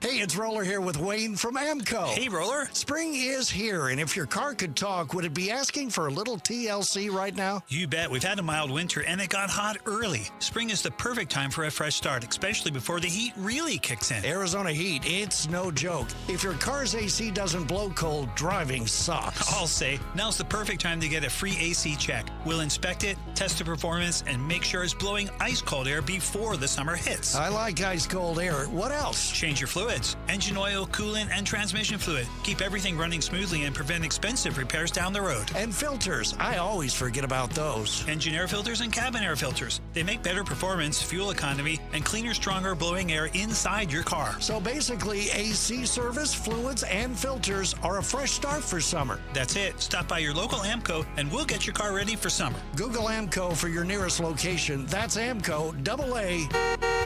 Hey, it's Roller here with Wayne from AMCO. Hey, Roller. Spring is here, and if your car could talk, would it be asking for a little TLC right now? You bet. We've had a mild winter, and it got hot early. Spring is the perfect time for a fresh start, especially before the heat really kicks in. Arizona heat, it's no joke. If your car's AC doesn't blow cold, driving sucks. I'll say, now's the perfect time to get a free AC check. We'll inspect it, test the performance, and make sure it's blowing ice-cold air before the summer hits. I like ice-cold air. What else? Change your fluids. Engine oil, coolant, and transmission fluid. Keep everything running smoothly and prevent expensive repairs down the road. And filters. I always forget about those. Engine air filters and cabin air filters. They make better performance, fuel economy, and cleaner, stronger blowing air inside your car. So basically, AC service, fluids, and filters are a fresh start for summer. That's it. Stop by your local AMCO and we'll get your car ready for summer. Google AMCO for your nearest location. That's AMCO, AA,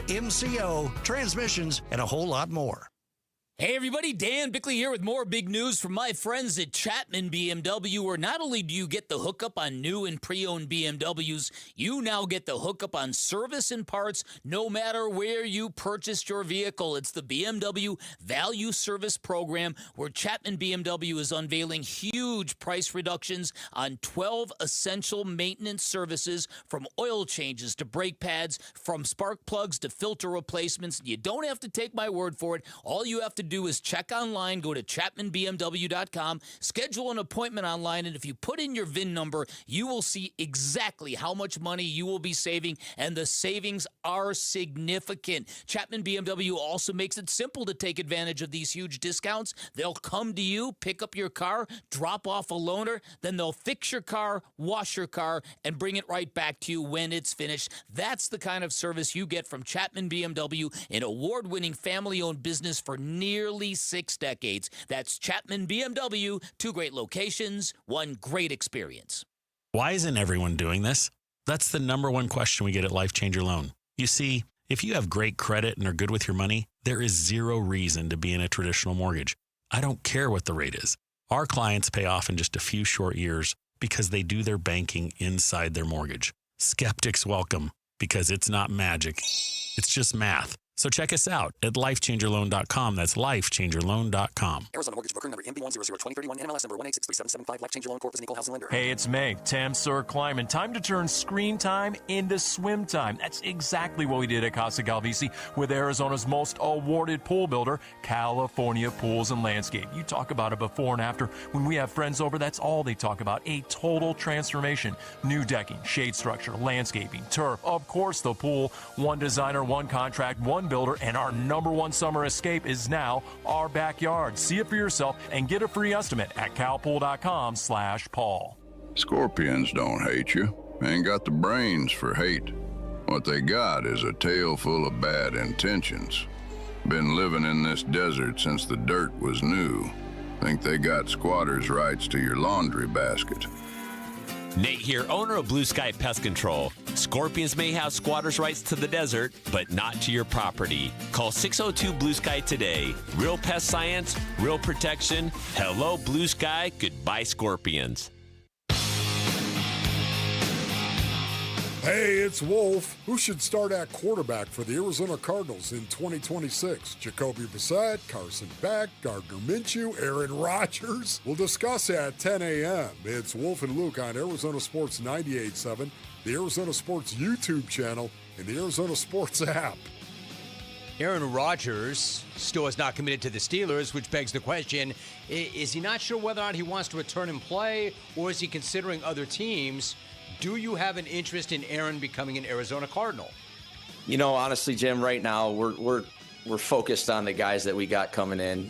MCO, transmissions, and a whole lot more. Hey everybody, Dan Bickley here with more big news from my friends at Chapman BMW, where not only do you get the hookup on new and pre-owned BMWs, you now get the hookup on service and parts no matter where you purchased your vehicle. It's the BMW Value Service Program, where Chapman BMW is unveiling huge price reductions on 12 essential maintenance services, from oil changes to brake pads, from spark plugs to filter replacements. You don't have to take my word for it. All you have to do is check online, go to ChapmanBMW.com, schedule an appointment online, and if you put in your VIN number, you will see exactly how much money you will be saving, and the savings are significant. Chapman BMW also makes it simple to take advantage of these huge discounts. They'll come to you, pick up your car, drop off a loaner, then they'll fix your car, wash your car, and bring it right back to you when it's finished. That's the kind of service you get from Chapman BMW, an award-winning family-owned business for nearly 6 decades. That's Chapman BMW, 2 great locations, 1 great experience. Why isn't everyone doing this? That's the number one question we get at Life Changer Loan. You see, if you have great credit and are good with your money, there is zero reason to be in a traditional mortgage. I don't care what the rate is. Our clients pay off in just a few short years because they do their banking inside their mortgage. Skeptics welcome, because it's not magic. It's just math. So check us out at lifechangerloan.com. That's lifechangerloan.com. Arizona Mortgage Broker number MB1002031 NMLS number 1863775. Life Changer Loan Corp is an equal housing lender. Hey, it's May. Temps are climbing. Time to turn screen time into swim time. That's exactly what we did at Casa Galvisi with Arizona's most awarded pool builder, California Pools and Landscape. You talk about a before and after. When we have friends over, that's all they talk about. A total transformation. New decking, shade structure, landscaping, turf, of course the pool. One designer, one contract, one builder, and our #1 summer escape is now our backyard. See it for yourself and get a free estimate at calpool.com/Paul. Scorpions don't hate you. Ain't got the brains for hate. What they got is a tail full of bad intentions. Been living in this desert since the dirt was new. Think they got squatters' rights to your laundry basket. Nate here, owner of Blue Sky Pest Control. Scorpions may have squatters' rights to the desert, but not to your property. Call 602 Blue Sky today. Real pest science, real protection. Hello, Blue Sky. Goodbye, Scorpions. Hey, it's Wolf. Who should start at quarterback for the Arizona Cardinals in 2026? Jacoby Brissett, Carson Beck, Gardner Minshew, Aaron Rodgers? We'll discuss at 10 a.m. It's Wolf and Luke on Arizona Sports 98.7, the Arizona Sports YouTube channel, and the Arizona Sports app. Aaron Rodgers still has not committed to the Steelers, which begs the question, is he not sure whether or not he wants to return and play, or is he considering other teams? Do you have an interest in Aaron becoming an Arizona Cardinal? You know, honestly, Jim, right now we're focused on the guys that we got coming in.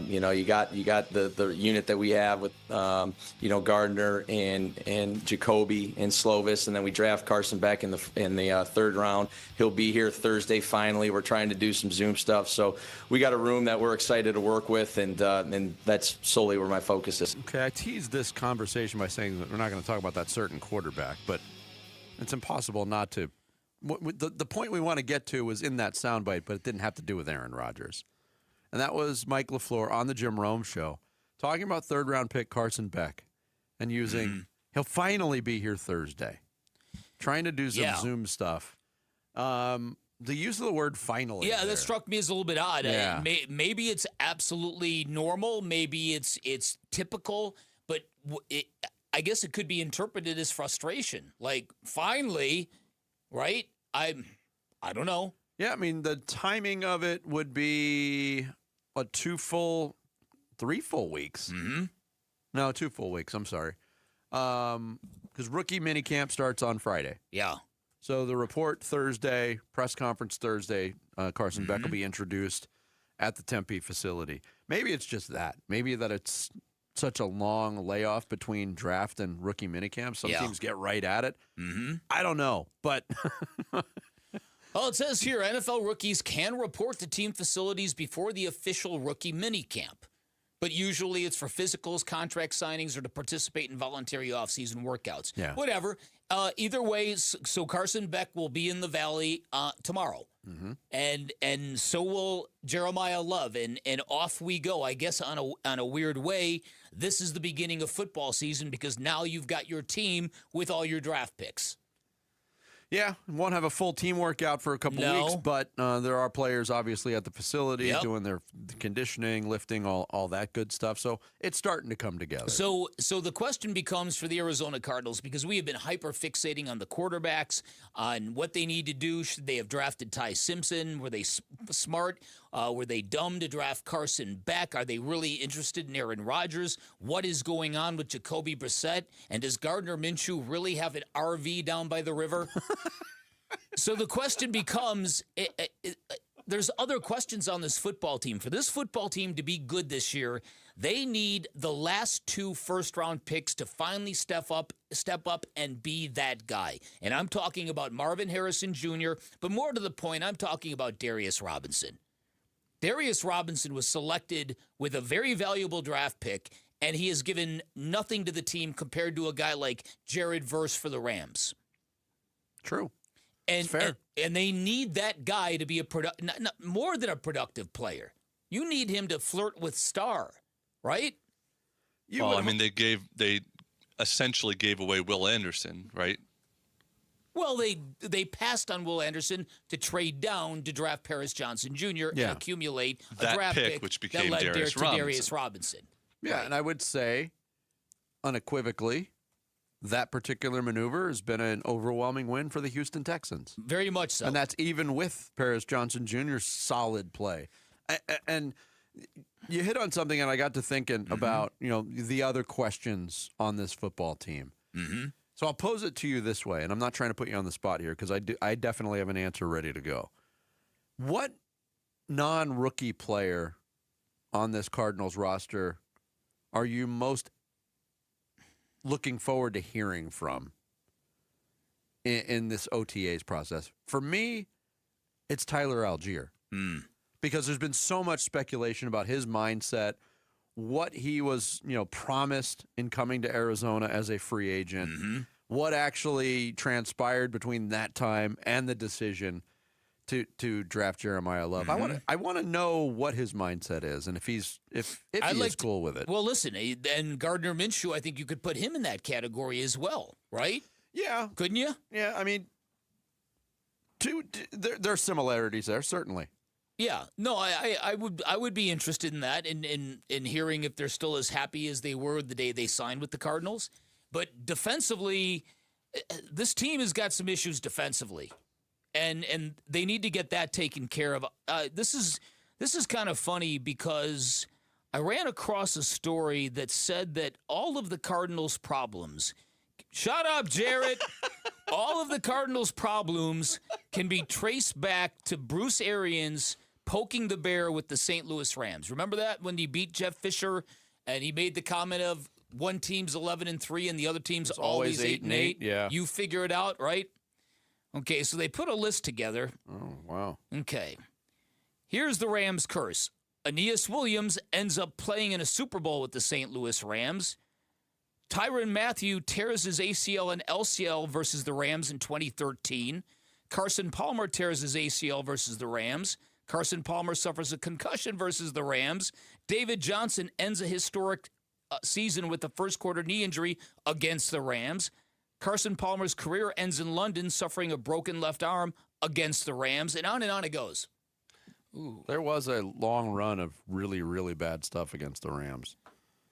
You know, you got the unit that we have with Gardner and Jacoby and Slovis, and then we draft Carson Beck in the third round. He'll be here Thursday. Finally, we're trying to do some Zoom stuff, so we got a room that we're excited to work with, and that's solely where my focus is. Okay, I teased this conversation by saying that we're not going to talk about that certain quarterback, but it's impossible not to. The point we want to get to was in that soundbite, but it didn't have to do with Aaron Rodgers. And that was Mike LaFleur on the Jim Rome Show, talking about third-round pick Carson Beck and using, he'll finally be here Thursday, trying to do some Zoom stuff. The use of the word finally. Yeah, that struck me as a little bit odd. Yeah. Maybe it's absolutely normal. Maybe it's typical, but I guess it could be interpreted as frustration. Like, finally... Right? I don't know. Yeah, I mean, the timing of it would be, 3 full weeks? Mm-hmm. No, 2 full weeks. I'm sorry. Because rookie minicamp starts on Friday. Yeah. So the report Thursday, press conference Thursday, Carson Beck will be introduced at the Tempe facility. Maybe it's just that. Maybe that it's such a long layoff between draft and rookie minicamp. Some teams get right at it. Mm-hmm. I don't know, but... Well, it says here, NFL rookies can report to team facilities before the official rookie minicamp. But usually it's for physicals, contract signings, or to participate in voluntary offseason workouts. Yeah. Whatever. Either way, so Carson Beck will be in the Valley tomorrow. Mm-hmm. And so will Jeremiah Love, and off we go. I guess on a weird way, this is the beginning of football season because now you've got your team with all your draft picks. Yeah, won't have a full team workout for a couple weeks, but there are players obviously at the facility doing their conditioning, lifting, all that good stuff. So it's starting to come together. So the question becomes for the Arizona Cardinals, because we have been hyper fixating on the quarterbacks, on what they need to do. Should they have drafted Ty Simpson? Were they smart? Were they dumb to draft Carson Beck? Are they really interested in Aaron Rodgers? What is going on with Jacoby Brissett? And does Gardner Minshew really have an RV down by the river? So the question becomes, there's other questions on this football team. For this football team to be good this year, they need the last 2 first-round picks to finally step up and be that guy. And I'm talking about Marvin Harrison Jr., but more to the point, I'm talking about Darius Robinson. Darius Robinson was selected with a very valuable draft pick, and he has given nothing to the team compared to a guy like Jared Verse for the Rams. True. And they need that guy to be not more than a productive player. You need him to flirt with star, right? I mean, they essentially gave away Will Anderson, right? Well, they passed on Will Anderson to trade down to draft Paris Johnson Jr. and accumulate a That draft pick, pick which became that led Darius to Robinson. Darius Robinson. Yeah, and I would say, unequivocally, that particular maneuver has been an overwhelming win for the Houston Texans. Very much so. And that's even with Paris Johnson Jr.'s solid play. And you hit on something, and I got to thinking about, the other questions on this football team. Mm-hmm. So I'll pose it to you this way, and I'm not trying to put you on the spot here because I definitely have an answer ready to go. What non-rookie player on this Cardinals roster are you most looking forward to hearing from in this OTAs process? For me, it's Tyler Algier. Because there's been so much speculation about his mindset, what he was, promised in coming to Arizona as a free agent, what actually transpired between that time and the decision to draft Jeremiah Love. I want to know what his mindset is and if he is cool with it. Well, listen, and Gardner Minshew, I think you could put him in that category as well, right? Yeah, couldn't you? Yeah, I mean, there are similarities there, certainly. Yeah, no, I would be interested in that, in hearing if they're still as happy as they were the day they signed with the Cardinals. But defensively, this team has got some issues defensively, and they need to get that taken care of. This is kind of funny because I ran across a story that said that all of the Cardinals' problems. Shut up, Jarrett. All of the Cardinals' problems can be traced back to Bruce Arians poking the bear with the St. Louis Rams. Remember that when he beat Jeff Fisher and he made the comment of one team's 11-3 and the other team's always 8-8? Yeah. You figure it out, right? Okay, so they put a list together. Oh, wow. Okay. Here's the Rams curse. Aeneas Williams ends up playing in a Super Bowl with the St. Louis Rams. Tyrann Mathieu tears his ACL and LCL versus the Rams in 2013. Carson Palmer tears his ACL versus the Rams. Carson Palmer suffers a concussion versus the Rams. David Johnson ends a historic season with a first-quarter knee injury against the Rams. Carson Palmer's career ends in London, suffering a broken left arm against the Rams, and on it goes. Ooh. There was a long run of really, really bad stuff against the Rams.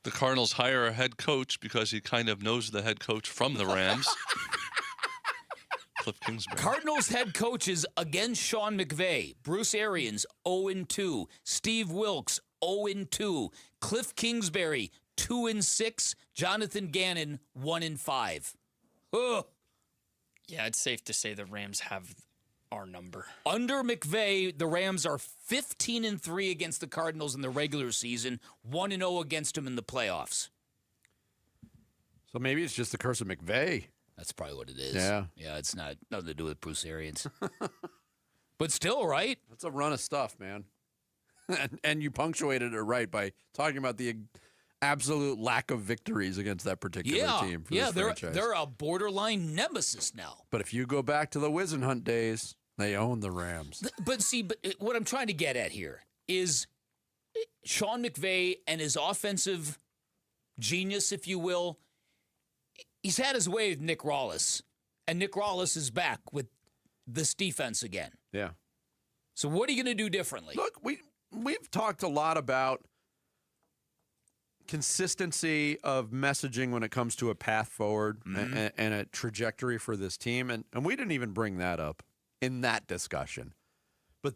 The Cardinals hire a head coach because he kind of knows the head coach from the Rams. Cliff Kingsbury. Cardinals head coaches against Sean McVay. Bruce Arians, 0-2. Steve Wilkes, 0-2. Cliff Kingsbury, 2-6. Jonathan Gannon, 1-5. Ugh. Yeah, it's safe to say the Rams have our number. Under McVay, the Rams are 15-3 against the Cardinals in the regular season, 1-0 against them in the playoffs. So maybe it's just the curse of McVay. That's probably what it is. Yeah. Yeah, it's not nothing to do with Bruce Arians. But still, right? That's a run of stuff, man. and you punctuated it right by talking about the absolute lack of victories against that particular team for this franchise. They're a borderline nemesis now. But if you go back to the Wisenhunt days, they own the Rams. But what I'm trying to get at here is Sean McVay and his offensive genius, if you will. He's had his way with Nick Rawlis, and Nick Rawlis is back with this defense again. Yeah. So what are you going to do differently? Look, we've talked a lot about consistency of messaging when it comes to a path forward and a trajectory for this team, and we didn't even bring that up in that discussion. But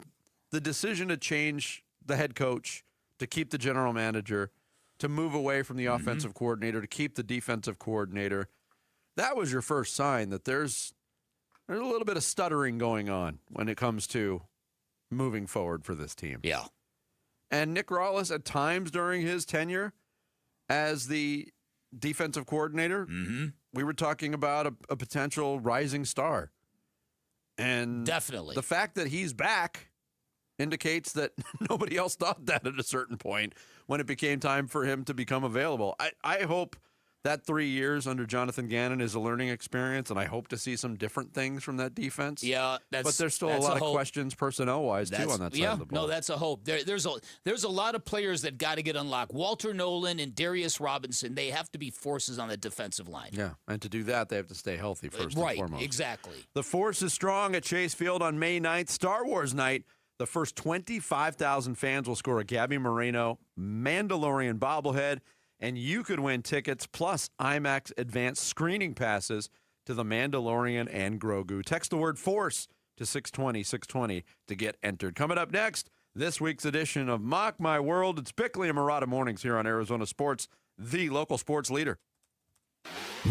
the decision to change the head coach, to keep the general manager, to move away from the offensive coordinator, to keep the defensive coordinator, that was your first sign that there's a little bit of stuttering going on when it comes to moving forward for this team. Yeah. And Nick Rawlis, at times during his tenure as the defensive coordinator, we were talking about a potential rising star. And definitely the fact that he's back indicates that nobody else thought that at a certain point when it became time for him to become available. I hope that 3 years under Jonathan Gannon is a learning experience, and I hope to see some different things from that defense. Yeah, but there's still a lot of questions personnel-wise, too, on that side of the ball. No, that's a hope. There's a lot of players that got to get unlocked. Walter Nolan and Darius Robinson, they have to be forces on the defensive line. Yeah, and to do that, they have to stay healthy first and foremost. Right, exactly. The force is strong at Chase Field on May 9th, Star Wars night. The first 25,000 fans will score a Gabby Moreno Mandalorian bobblehead, and you could win tickets plus IMAX advanced screening passes to The Mandalorian and Grogu. Text the word FORCE to 620 to get entered. Coming up next, this week's edition of Mock My World. It's Bickley and Murata Mornings here on Arizona Sports, the local sports leader.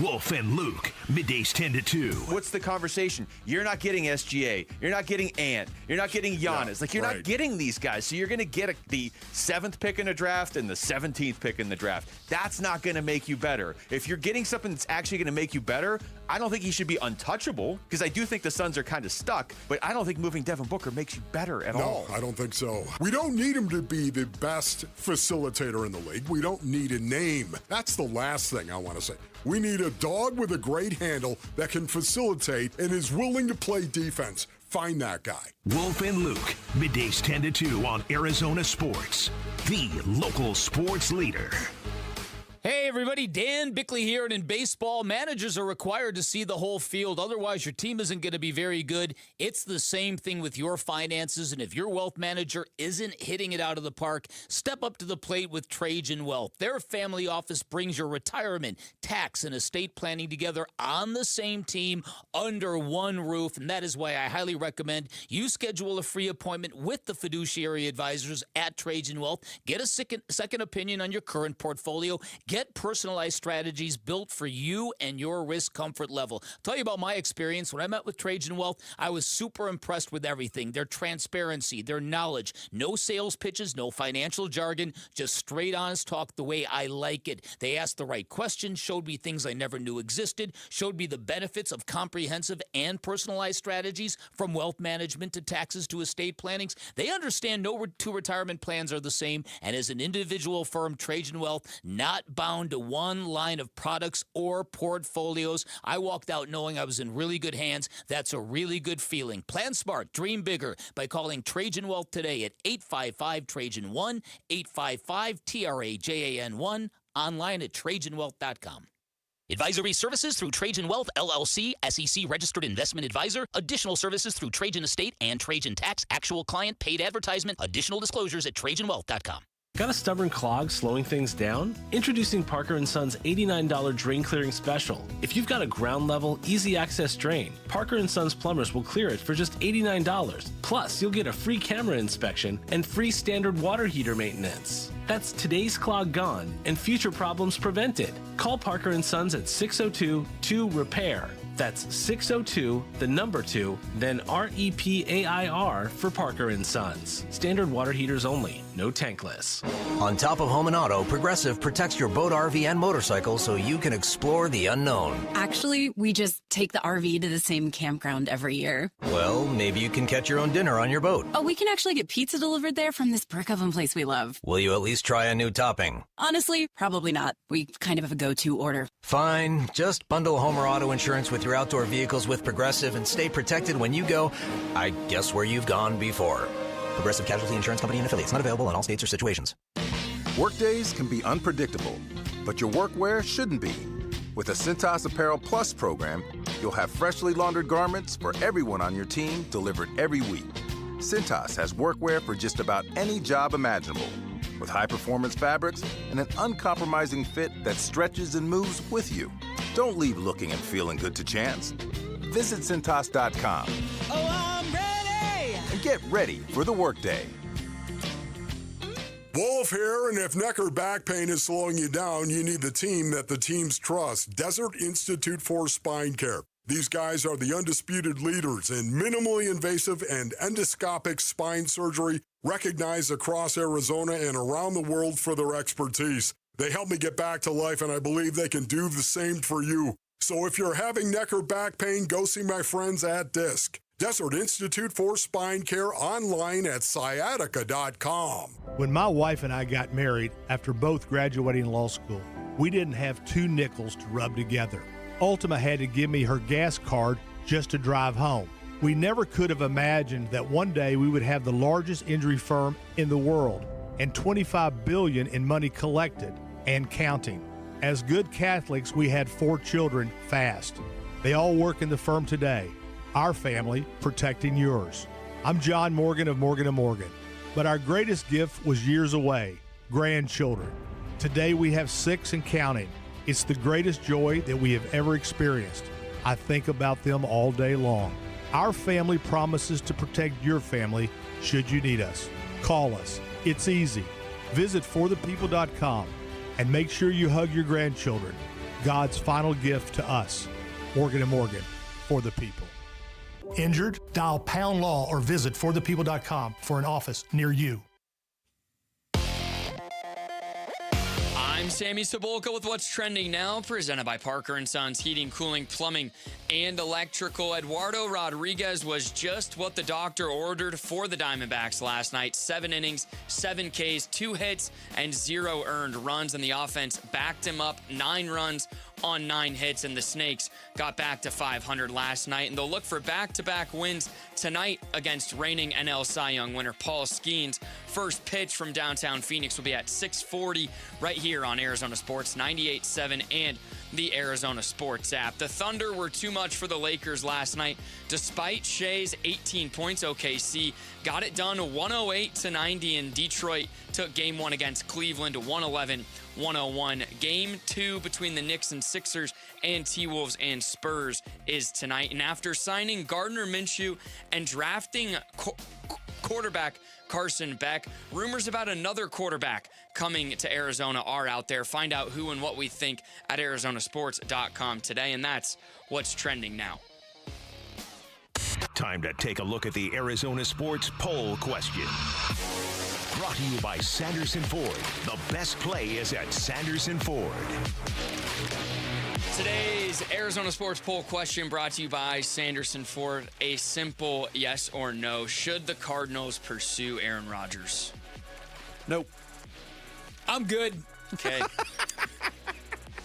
Wolf and Luke, middays 10 to 2. What's the conversation? You're not getting SGA. You're not getting Ant. You're not getting Giannis. You're not getting these guys. So you're going to get the 7th pick in the draft and the 17th pick in the draft. That's not going to make you better. If you're getting something that's actually going to make you better, I don't think he should be untouchable, because I do think the Suns are kind of stuck, but I don't think moving Devin Booker makes you better at all. No, I don't think so. We don't need him to be the best facilitator in the league. We don't need a name. That's the last thing I want to say. We need a dog with a great handle that can facilitate and is willing to play defense. Find that guy. Wolf and Luke, middays 10 to 2 on Arizona Sports, the local sports leader. Hey everybody, Dan Bickley here, and in baseball, managers are required to see the whole field. Otherwise, your team isn't going to be very good. It's the same thing with your finances, and if your wealth manager isn't hitting it out of the park, step up to the plate with Trajan Wealth. Their family office brings your retirement, tax, and estate planning together on the same team under one roof, and that is why I highly recommend you schedule a free appointment with the fiduciary advisors at Trajan Wealth. Get a second opinion on your current portfolio. Get personalized strategies built for you and your risk comfort level. I'll tell you about my experience. When I met with Trajan Wealth, I was super impressed with everything. Their transparency, their knowledge, no sales pitches, no financial jargon, just straight honest talk the way I like it. They asked the right questions, showed me things I never knew existed, showed me the benefits of comprehensive and personalized strategies, from wealth management to taxes to estate plannings. They understand no two retirement plans are the same, and as an individual firm, Trajan Wealth, not bound to one line of products or portfolios. I walked out knowing I was in really good hands. That's a really good feeling. Plan smart, dream bigger by calling Trajan Wealth today at 855-TRAJAN-1, 855-TRAJAN-1, online at TrajanWealth.com. Advisory services through Trajan Wealth, LLC, SEC registered investment advisor. Additional services through Trajan Estate and Trajan Tax. Actual client paid advertisement. Additional disclosures at TrajanWealth.com. Got a stubborn clog slowing things down? Introducing Parker & Son's $89 drain clearing special. If you've got a ground level, easy access drain, Parker & Son's plumbers will clear it for just $89. Plus, you'll get a free camera inspection and free standard water heater maintenance. That's today's clog gone and future problems prevented. Call Parker & Sons at 602-2-REPAIR. That's 602-2, then REPAIR for Parker & Sons. Standard water heaters only, no tankless. On top of home and auto, Progressive protects your boat, RV, and motorcycle so you can explore the unknown. Actually, we just take the RV to the same campground every year. Well, maybe you can catch your own dinner on your boat. Oh, we can actually get pizza delivered there from this brick oven place we love. Will you at least try a new topping? Honestly, probably not. We kind of have a go-to order. Fine. Just bundle home or auto insurance with your outdoor vehicles with Progressive and stay protected when you go, I guess, where you've gone before. Progressive Casualty Insurance Company and affiliates. Not available in all states or situations. Workdays can be unpredictable, but your workwear shouldn't be. With the Cintas Apparel Plus program, you'll have freshly laundered garments for everyone on your team delivered every week. Cintas has workwear for just about any job imaginable, with high-performance fabrics and an uncompromising fit that stretches and moves with you. Don't leave looking and feeling good to chance. Visit Cintas.com. Oh, I'm ready! And get ready for the workday. Wolf here, and if neck or back pain is slowing you down, you need the team that the teams trust. Desert Institute for Spine Care. These guys are the undisputed leaders in minimally invasive and endoscopic spine surgery, recognized across Arizona and around the world for their expertise. They helped me get back to life, and I believe they can do the same for you. So if you're having neck or back pain, go see my friends at DISC. Desert Institute for Spine Care, online at sciatica.com. When my wife and I got married after both graduating law school, we didn't have 2 nickels to rub together. Ultima had to give me her gas card just to drive home. We never could have imagined that one day we would have the largest injury firm in the world and $25 billion in money collected and counting. As good Catholics, we had 4 children fast. They all work in the firm today. Our family protecting yours. I'm John Morgan of Morgan & Morgan. But our greatest gift was years away, grandchildren. Today we have 6 and counting. It's the greatest joy that we have ever experienced. I think about them all day long. Our family promises to protect your family should you need us. Call us. It's easy. Visit forthepeople.com and make sure you hug your grandchildren. God's final gift to us. Morgan & Morgan, for the people. Injured? Dial Pound Law or visit forthepeople.com for an office near you. I'm Sammy Cebulka with What's Trending Now, presented by Parker & Sons Heating, Cooling, Plumbing, and Electrical. Eduardo Rodriguez was just what the doctor ordered for the Diamondbacks last night. 7 innings, 7 Ks, 2 hits, and 0 earned runs, and the offense backed him up 9 runs on 9 hits, and the Snakes got back to 500 last night, and they'll look for back-to-back wins tonight against reigning NL Cy Young winner Paul Skeens. First pitch from downtown Phoenix will be at 6:40 right here on Arizona Sports 98.7 and the Arizona Sports app. The Thunder were too much for the Lakers last night. Despite Shea's 18 points, OKC got it done 108-90, and Detroit took Game 1 against Cleveland 111-101. Game 2 between the Knicks and Sixers and T-Wolves and Spurs is tonight. And after signing Gardner Minshew and drafting quarterback Carson Beck, rumors about another quarterback coming to Arizona are out there. Find out who and what we think at arizonasports.com today, and that's what's trending now. Time to take a look at the Arizona Sports Poll Question. Brought to you by Sanderson Ford. The best play is at Sanderson Ford. Today's Arizona Sports Poll Question brought to you by Sanderson Ford. A simple yes or no. Should the Cardinals pursue Aaron Rodgers? Nope. I'm good. Okay.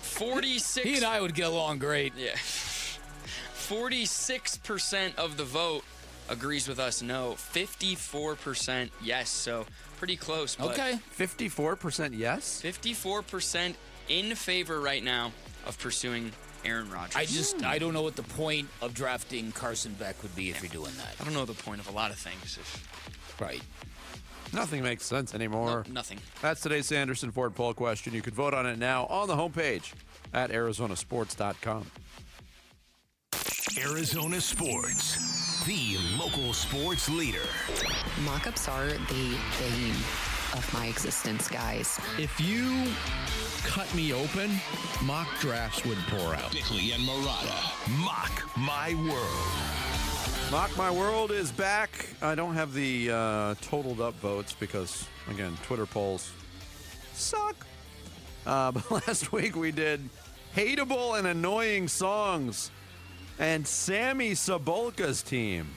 46. He and I would get along great. Yeah. 46% of the vote agrees with us no. 54% yes. So pretty close. But Okay. 54% yes? 54% in favor right now of pursuing Aaron Rodgers. I don't know what the point of drafting Carson Beck would be if you're doing that. I don't know the point of a lot of things. Right. Nothing makes sense anymore. No, nothing. That's today's Sanderson Ford poll question. You could vote on it now on the homepage at arizonasports.com. Arizona Sports, the local sports leader. Mock-ups are the bane of my existence, guys. If you cut me open, mock drafts would pour out. Bickley and Murata, Mock My World. Mock My World is back. I don't have the totaled up votes because, again, Twitter polls suck. But last week we did hateable and annoying songs. And Sammy Cebulka's team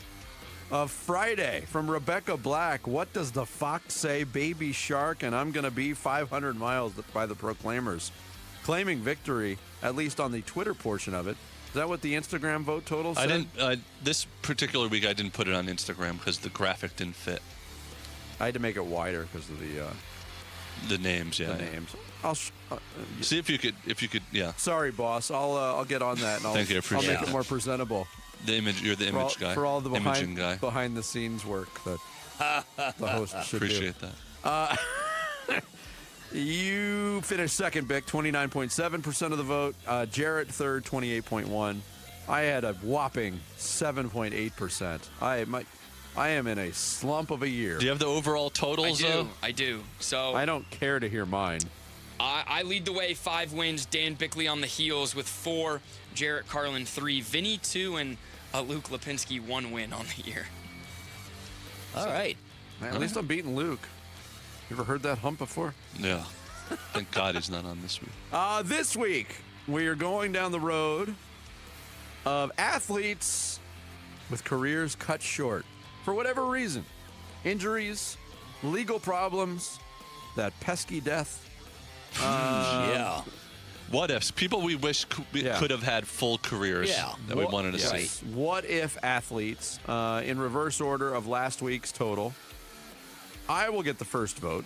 of Friday from Rebecca Black. What does the fox say? Baby Shark, and I'm going to be 500 miles by the Proclaimers. Claiming victory, at least on the Twitter portion of it. Is that what the Instagram vote total said? I didn't. This particular week, I didn't put it on Instagram because the graphic didn't fit. I had to make it wider because of the names. Yeah, the names. I'll see if you could. Yeah. Sorry, boss. I'll get on that. And Thank you. I appreciate I'll make it more presentable. The image. You're the image guy. For all the imaging guy. behind the scenes work that the host should appreciate do. that. You finished second, Bick, 29.7% of the vote. Jarrett third, 28.1%. I had a whopping 7.8%. I am in a slump of a year. Do you have the overall totals? I do. So I don't care to hear mine. I lead the way, 5 wins. Dan Bickley on the heels with 4. Jarrett Carlin 3. Vinny 2, and Luke Lipinski 1 win on the year. All right. Man, at least I'm beating Luke. You ever heard that hump before? Yeah. Thank God he's not on this week. This week, we are going down the road of athletes with careers cut short for whatever reason. Injuries, legal problems, that pesky death. Yeah. What ifs? People we wish could have had full careers that we wanted to see. What if athletes, in reverse order of last week's total? I will get the first vote,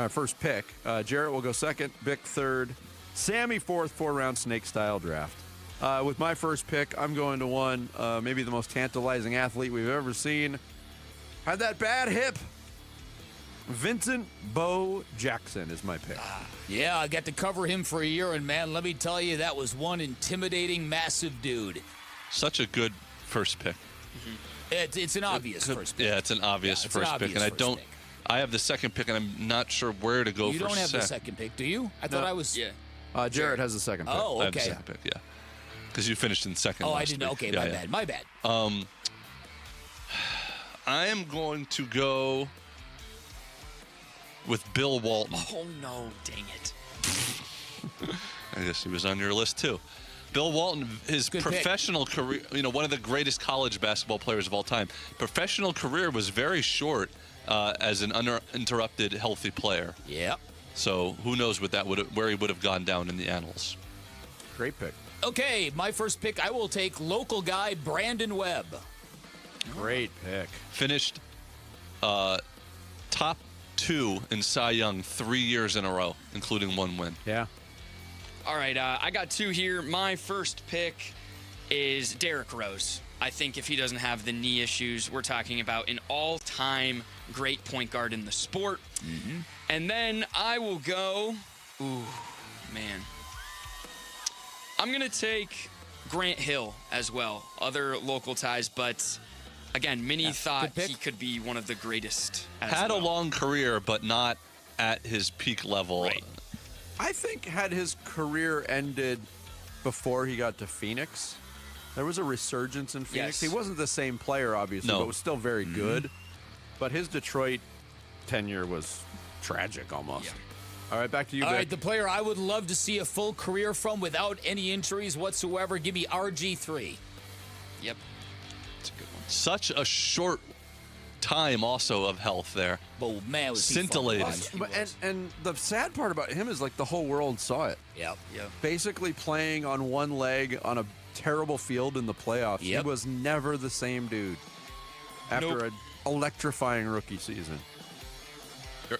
first pick. Jarrett will go second, Vic third, Sammy fourth, 4-round snake-style draft. With my first pick, I'm going to one, maybe the most tantalizing athlete we've ever seen. Had that bad hip. Vincent Bo Jackson is my pick. Yeah, I got to cover him for a year, and man, let me tell you, that was one intimidating, massive dude. Such a good first pick. It's an obvious first pick. Yeah, it's an obvious first pick, and I have the second pick, and I'm not sure where to go for You don't have the second pick, do you? I thought I was. Yeah. Jared has the second pick. Oh, okay. I have the second pick, yeah. Because you finished in second. Oh, last I didn't. week. Okay, Yeah, my bad. I am going to go with Bill Walton. Oh, no. Dang it. I guess he was on your list, too. Bill Walton, his professional career, one of the greatest college basketball players of all time. Professional career was very short as an uninterrupted, healthy player. Yep. So who knows where he would have gone down in the annals. Great pick. Okay, my first pick, I will take local guy Brandon Webb. Great pick. Finished top 2 in Cy Young 3 years in a row, including 1 win. Yeah. All right, I got 2 here. My first pick is Derrick Rose. I think if he doesn't have the knee issues, we're talking about an all-time great point guard in the sport. Mm-hmm. And then I will go, man. I'm going to take Grant Hill as well, other local ties, but again, Minnie thought he could be one of the greatest Had a long career, but not at his peak level. Right. I think had his career ended before he got to Phoenix, there was a resurgence in Phoenix. Yes. He wasn't the same player, obviously, but was still very good. But his Detroit tenure was tragic almost. Yeah. All right, back to you, All Vic. right, the player I would love to see a full career from without any injuries whatsoever. Give me RG3. Yep. That's a good one. Such a short time also of health there. But man, was he scintillating. And the sad part about him is like the whole world saw it. Yep. Basically playing on one leg on a terrible field in the playoffs. Yep. He was never the same dude after an electrifying rookie season.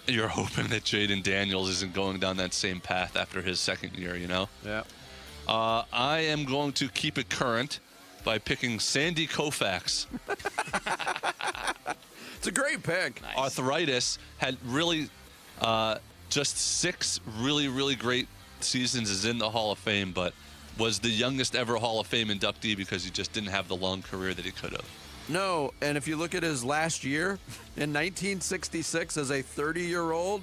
You're hoping that Jaden Daniels isn't going down that same path after his second year, Yeah. I am going to keep it current by picking Sandy Koufax. It's a great pick. Nice. Arthritis, had really just 6 really, really great seasons, is in the Hall of Fame, but was the youngest ever Hall of Fame inductee because he just didn't have the long career that he could have. No, and if you look at his last year, in 1966, as a 30-year-old,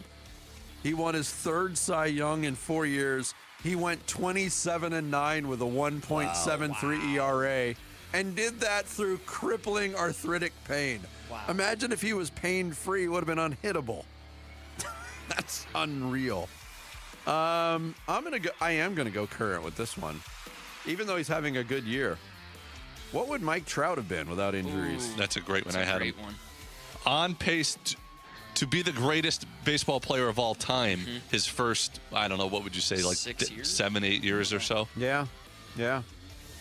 he won his 3rd Cy Young in 4 years. He went 27-9 with a 1.73 ERA and did that through crippling arthritic pain. Wow. Imagine if he was pain-free, would have been unhittable. That's unreal. I am gonna go current with this one, even though he's having a good year. What would Mike Trout have been without injuries? That's a great one. That's I a had great him one. on pace to be the greatest baseball player of all time. His first, I don't know, what would you say, like 6 years? 7, 8 years or so? Yeah. The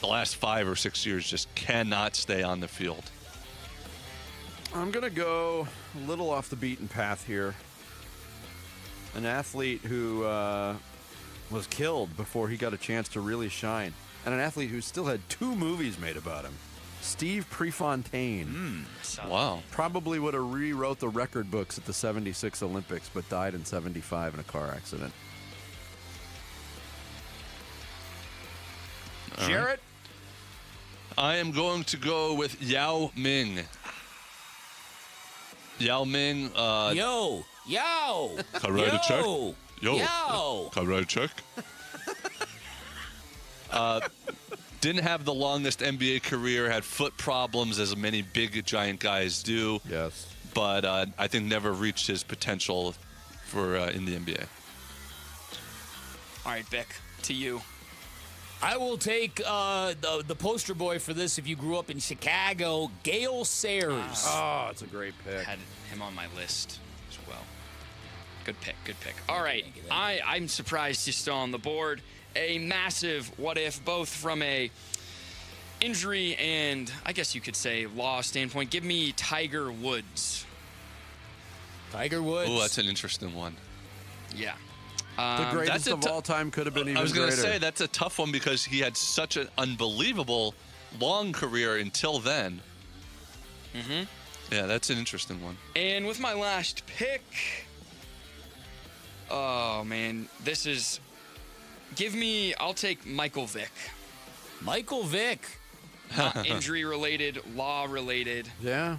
last 5 or 6 years just cannot stay on the field. I'm going to go a little off the beaten path here. An athlete who was killed before he got a chance to really shine. And an athlete who still had 2 movies made about him. Steve Prefontaine. Wow. Probably would have rewrote the record books at the 76 Olympics, but died in 75 in a car accident. Jarrett? I am going to go with Yao Ming. Yao Ming. Yo. Karate check. Yo. Karate check. Didn't have the longest NBA career, had foot problems as many big, giant guys do. Yes. But I think never reached his potential for in the NBA. All right, Vic, to you. I will take the poster boy for this if you grew up in Chicago, Gale Sayers. Oh, it's a great pick. Had him on my list as well. Good pick. All right, I'm surprised he's still on the board. A massive what if, both from a injury and I guess you could say law standpoint. Give me Tiger Woods. Tiger Woods. Oh, that's an interesting one. Yeah. The greatest of all time could have been even greater. I was going to say, that's a tough one because he had such an unbelievable long career until then. Mm-hmm. Yeah, that's an interesting one. And with my last pick, oh, man, this is... I'll take Michael Vick. Michael Vick. Not injury-related, law-related. Yeah.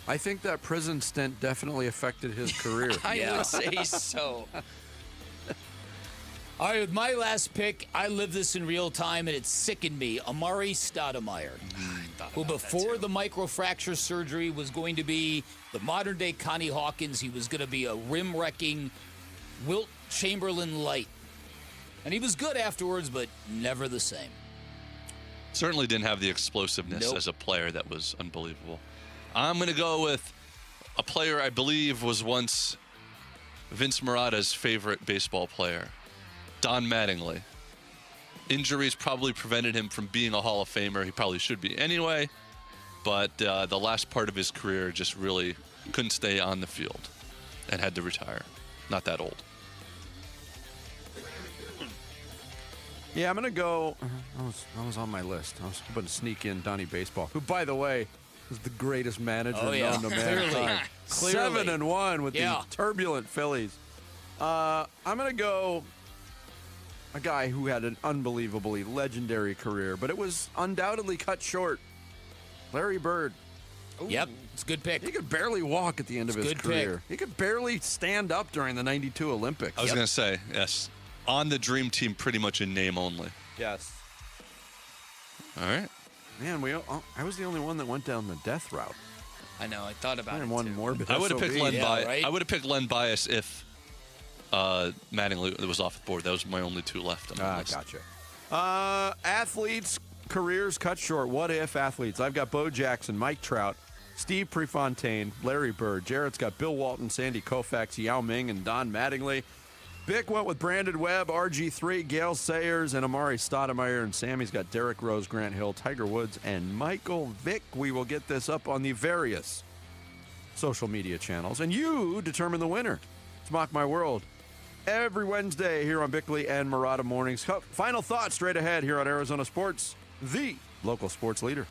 I think that prison stint definitely affected his career. I would say so. All right, with my last pick, I lived this in real time, and it sickened me. Amari Stoudemire, who before the microfracture surgery was going to be the modern-day Connie Hawkins. He was going to be a rim-wrecking Wilt Chamberlain light. And he was good afterwards, but never the same. Certainly didn't have the explosiveness as a player that was unbelievable. I'm going to go with a player I believe was once Vince Marotta's favorite baseball player, Don Mattingly. Injuries probably prevented him from being a Hall of Famer. He probably should be anyway, but the last part of his career just really couldn't stay on the field and had to retire. Not that old. Yeah, I'm going to go. I was on my list. I was hoping to sneak in Donnie Baseball, who, by the way, is the greatest manager known to mankind. 7-1 with the turbulent Phillies. I'm going to go a guy who had an unbelievably legendary career, but it was undoubtedly cut short. Larry Bird. Ooh. Yep, it's a good pick. He could barely walk at the end of his career. He could barely stand up during the '92 Olympics. I was going to say, yes. On the Dream Team, pretty much in name only. Yes. All right. Man, I was the only one that went down the death route. I know. I thought about it. One morbid. I would have picked Len Bias. Right? I would have picked Len Bias if Mattingly was off the board. That was my only two left on my list. Gotcha. Athletes' careers cut short. What if athletes? I've got Bo Jackson, Mike Trout, Steve Prefontaine, Larry Bird. Jarrett's got Bill Walton, Sandy Koufax, Yao Ming, and Don Mattingly. Bick went with Brandon Webb, RG3, Gale Sayers, and Amari Stoudemire. And Sammy's got Derrick Rose, Grant Hill, Tiger Woods, and Michael Vick. We will get this up on the various social media channels. And you determine the winner. It's Mock My World. Every Wednesday here on Bickley and Marotta Mornings. Final thoughts straight ahead here on Arizona Sports, the local sports leader.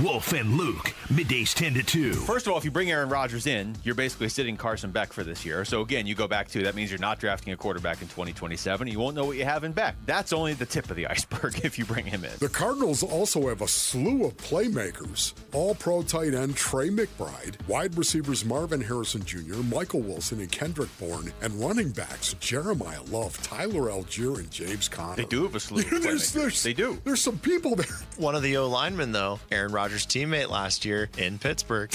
Wolf and Luke, middays 10 to 2. First of all, if you bring Aaron Rodgers in, you're basically sitting Carson Beck for this year. So again, you go back to that means you're not drafting a quarterback in 2027. You won't know what you have in Beck. That's only the tip of the iceberg if you bring him in. The Cardinals also have a slew of playmakers. All-pro tight end Trey McBride, wide receivers Marvin Harrison Jr., Michael Wilson, and Kendrick Bourne, and running backs Jeremiah Love, Tyler Algier, and James Conner. They do have a slew of playmakers. They do. There's some people there. One of the O-linemen, though, Aaron Rodgers' teammate last year in Pittsburgh.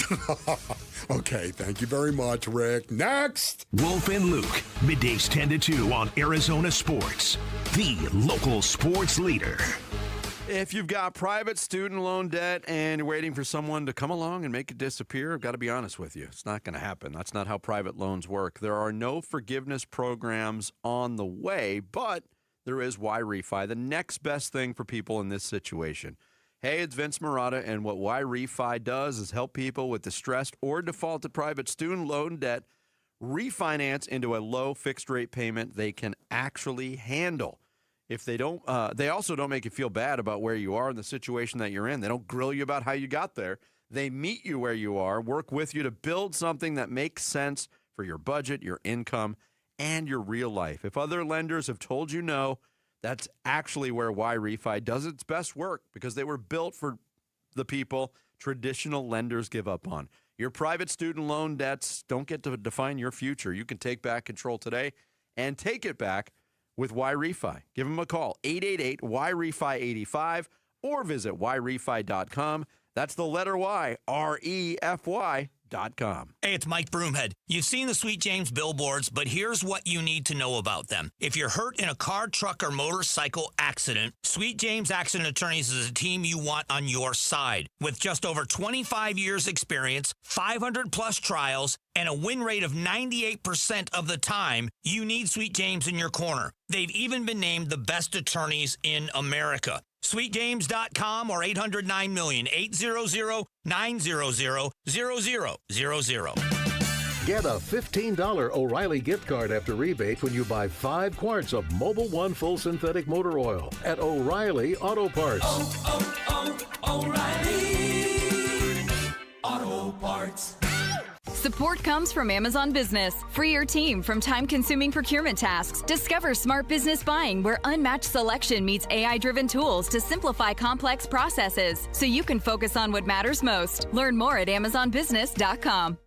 Okay, thank you very much, Rick. Next! Wolf and Luke, middays 10 to 2 on Arizona Sports, the local sports leader. If you've got private student loan debt and you're waiting for someone to come along and make it disappear, I've got to be honest with you. It's not going to happen. That's not how private loans work. There are no forgiveness programs on the way, but there is Y-Refi, the next best thing for people in this situation. Hey, it's Vince Marotta, and what Y-Refi does is help people with distressed or defaulted private student loan debt refinance into a low fixed rate payment they can actually handle. If they don't, they also don't make you feel bad about where you are in the situation that you're in. They don't grill you about how you got there. They meet you where you are, work with you to build something that makes sense for your budget, your income, and your real life. If other lenders have told you no, that's actually where Y-Refi does its best work because they were built for the people traditional lenders give up on. Your private student loan debts don't get to define your future. You can take back control today and take it back with Y-Refi. Give them a call, 888-Y-REFI-85, or visit yrefi.com. That's the letter Y, REFY.com. SweetJamesAccidentAttorneys.com. Hey, it's Mike Broomhead. You've seen the Sweet James billboards, but here's what you need to know about them. If you're hurt in a car, truck, or motorcycle accident, Sweet James Accident Attorneys is a team you want on your side. With just over 25 years experience, 500-plus trials, and a win rate of 98% of the time, you need Sweet James in your corner. They've even been named the best attorneys in America. SweetJames.com or 800-9-million, 800-900-0000. Get a $15 O'Reilly gift card after rebate when you buy 5 quarts of Mobil 1 full synthetic motor oil at O'Reilly Auto Parts. O'Reilly Auto Parts. Support comes from Amazon Business. Free your team from time-consuming procurement tasks. Discover smart business buying where unmatched selection meets AI-driven tools to simplify complex processes so you can focus on what matters most. Learn more at amazonbusiness.com.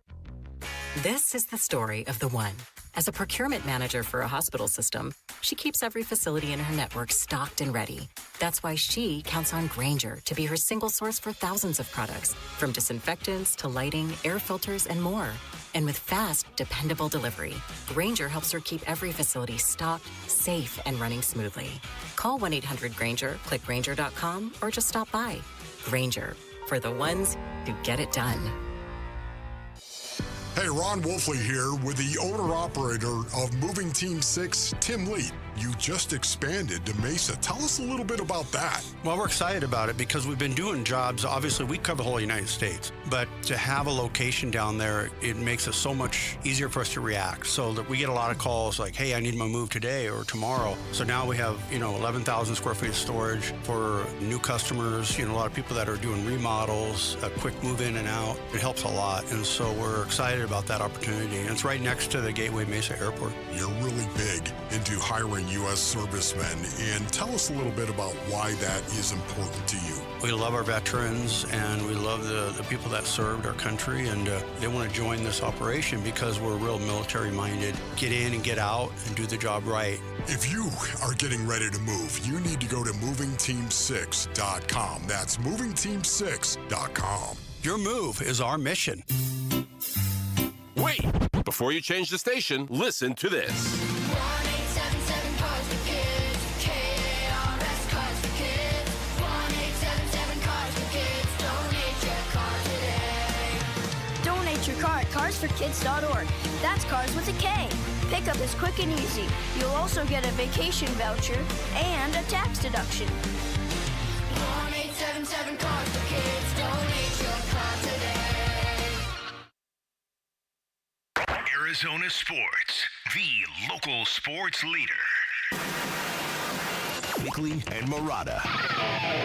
This is the story of the one. As a procurement manager for a hospital system, she keeps every facility in her network stocked and ready. That's why she counts on Grainger to be her single source for thousands of products, from disinfectants to lighting, air filters, and more. And with fast, dependable delivery, Grainger helps her keep every facility stocked, safe, and running smoothly. Call 1-800-GRAINGER, click Grainger.com, or just stop by. Grainger, for the ones who get it done. Hey, Ron Wolfley here with the owner-operator of Moving Team 6, Tim Lee. You just expanded to Mesa. Tell us a little bit about that. Well, we're excited about it because we've been doing jobs. Obviously, we cover the whole United States. But to have a location down there, it makes it so much easier for us to react. So that we get a lot of calls like, hey, I need my move today or tomorrow. So now we have, 11,000 square feet of storage for new customers, a lot of people that are doing remodels, a quick move in and out. It helps a lot. And so we're excited about that opportunity. And it's right next to the Gateway Mesa Airport. You're really big into hiring U.S. servicemen, and tell us a little bit about why that is important to you. We love our veterans, and we love the people that served our country, and they want to join this operation because we're real military-minded. Get in and get out and do the job right. If you are getting ready to move, you need to go to movingteam6.com. That's movingteam6.com. Your move is our mission. Wait! Before you change the station, listen to this. CarsForKids.org. That's cars with a K. Pickup is quick and easy. You'll also get a vacation voucher and a tax deduction. 1-877 Cars for Kids. Donate your car today. Arizona Sports, the local sports leader. Bickley and Murata.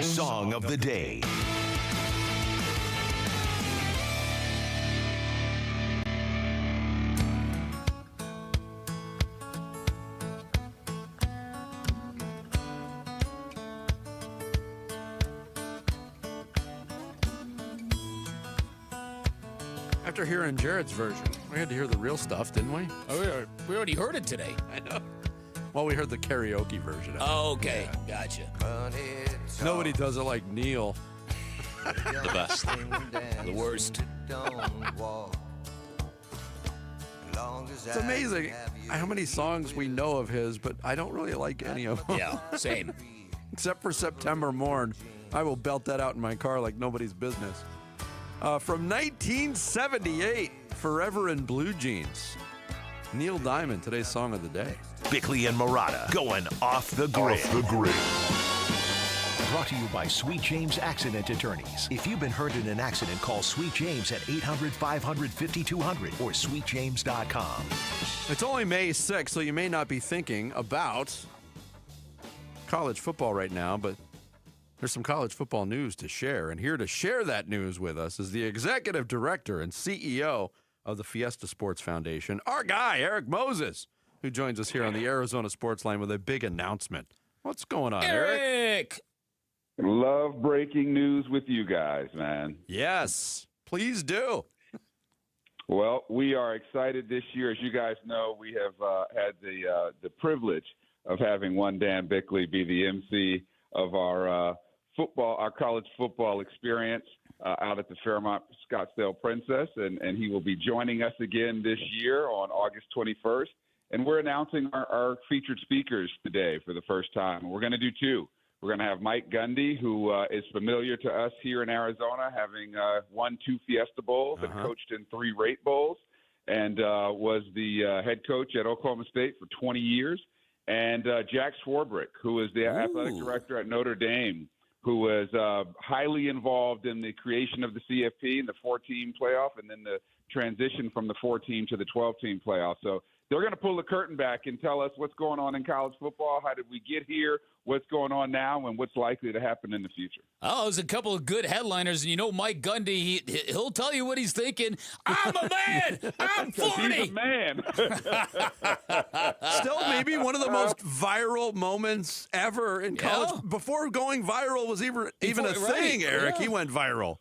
Song of the day. After hearing Jared's version, we had to hear the real stuff, didn't we? Oh, we already heard it today. I know. Well, we heard the karaoke version. Oh, okay. Yeah. Gotcha. Nobody does it like Neil. The best. The worst. It's amazing how many songs we know of his, but I don't really like any of them. Yeah, same. Except for September Morn. I will belt that out in my car like nobody's business. From 1978, Forever in Blue Jeans. Neil Diamond, today's song of the day. Bickley and Murata going off the grid. Off the grid. Brought to you by Sweet James Accident Attorneys. If you've been hurt in an accident, call Sweet James at 800-500-5200 or sweetjames.com. It's only May 6th, so you may not be thinking about college football right now, but there's some college football news to share. And here to share that news with us is the executive director and CEO of the Fiesta Sports Foundation, our guy, Eric Moses, who joins us here on the Arizona Sports Line with a big announcement. What's going on, Eric? Love breaking news with you guys, man. Yes, please do. Well, we are excited this year. As you guys know, we have had the privilege of having one Dan Bickley be the MC of our college football experience. out at the Fairmont Scottsdale Princess, and he will be joining us again this year on August 21st. And we're announcing our featured speakers today for the first time. We're going to do two. We're going to have Mike Gundy, who is familiar to us here in Arizona, having won 2 Fiesta Bowls and coached in 3 Rate Bowls, and was the head coach at Oklahoma State for 20 years. And Jack Swarbrick, who is the athletic director at Notre Dame, who was highly involved in the creation of the CFP and the 4-team playoff, and then the transition from the 4-team to the 12-team playoff. So they're going to pull the curtain back and tell us what's going on in college football. How did we get here? What's going on now, and what's likely to happen in the future? Oh, there's a couple of good headliners, and you know Mike Gundy, he'll tell you what he's thinking. I'm a man. I'm 40. He's a man. Still, maybe one of the most viral moments ever in college. Yeah. Before going viral was even a thing, Eric. Yeah. He went viral.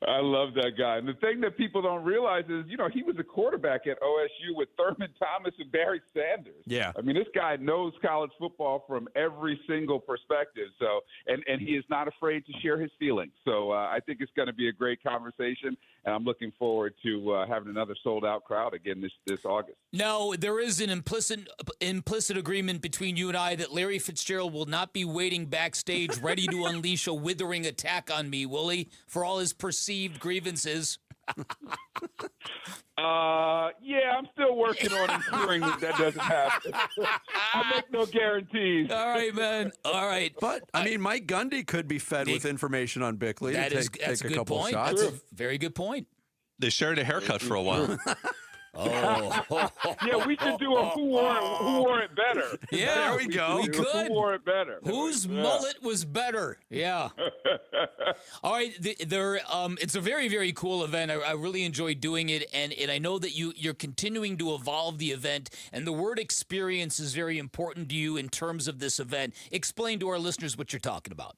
I love that guy. And the thing that people don't realize is, he was a quarterback at OSU with Thurman Thomas and Barry Sanders. Yeah. I mean, this guy knows college football from every single perspective. So, and he is not afraid to share his feelings. So I think it's going to be a great conversation, and I'm looking forward to having another sold-out crowd again this August. Now, there is an implicit agreement between you and I that Larry Fitzgerald will not be waiting backstage ready to unleash a withering attack on me, will he, for all his perceived grievances? Yeah, I'm still working on ensuring that doesn't happen. I make no guarantees. All right, man. All right. But, Mike Gundy could be fed with information on Bickley to take a good couple point. shots. That's a very good point. They shared a haircut for a while. Oh. Yeah, we should do a who wore it better. Yeah, there we go. We could. Who wore it better? Whose mullet was better? Yeah. All right. It's a very, very cool event. I really enjoyed doing it, and I know that you're continuing to evolve the event, and the word experience is very important to you in terms of this event. Explain to our listeners what you're talking about.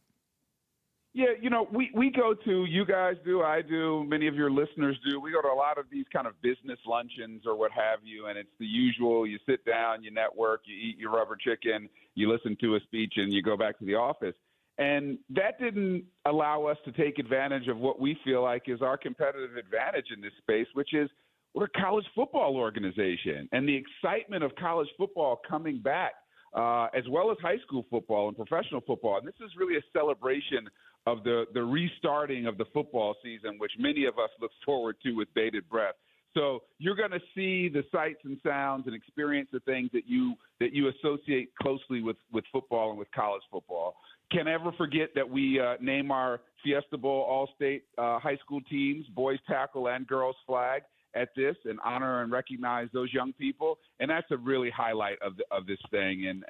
Yeah, we go to, you guys do, I do, many of your listeners do. We go to a lot of these kind of business luncheons or what have you, and it's the usual. You sit down, you network, you eat your rubber chicken, you listen to a speech, and you go back to the office. And that didn't allow us to take advantage of what we feel like is our competitive advantage in this space, which is we're a college football organization. And the excitement of college football coming back, as well as high school football and professional football. And this is really a celebration of the restarting of the football season, which many of us look forward to with bated breath. So you're going to see the sights and sounds and experience the things that you associate closely with football and with college football. Can't ever forget that we name our Fiesta Bowl All-State high school teams, boys tackle and girls flag, at this and honor and recognize those young people. And that's a really highlight of this thing. And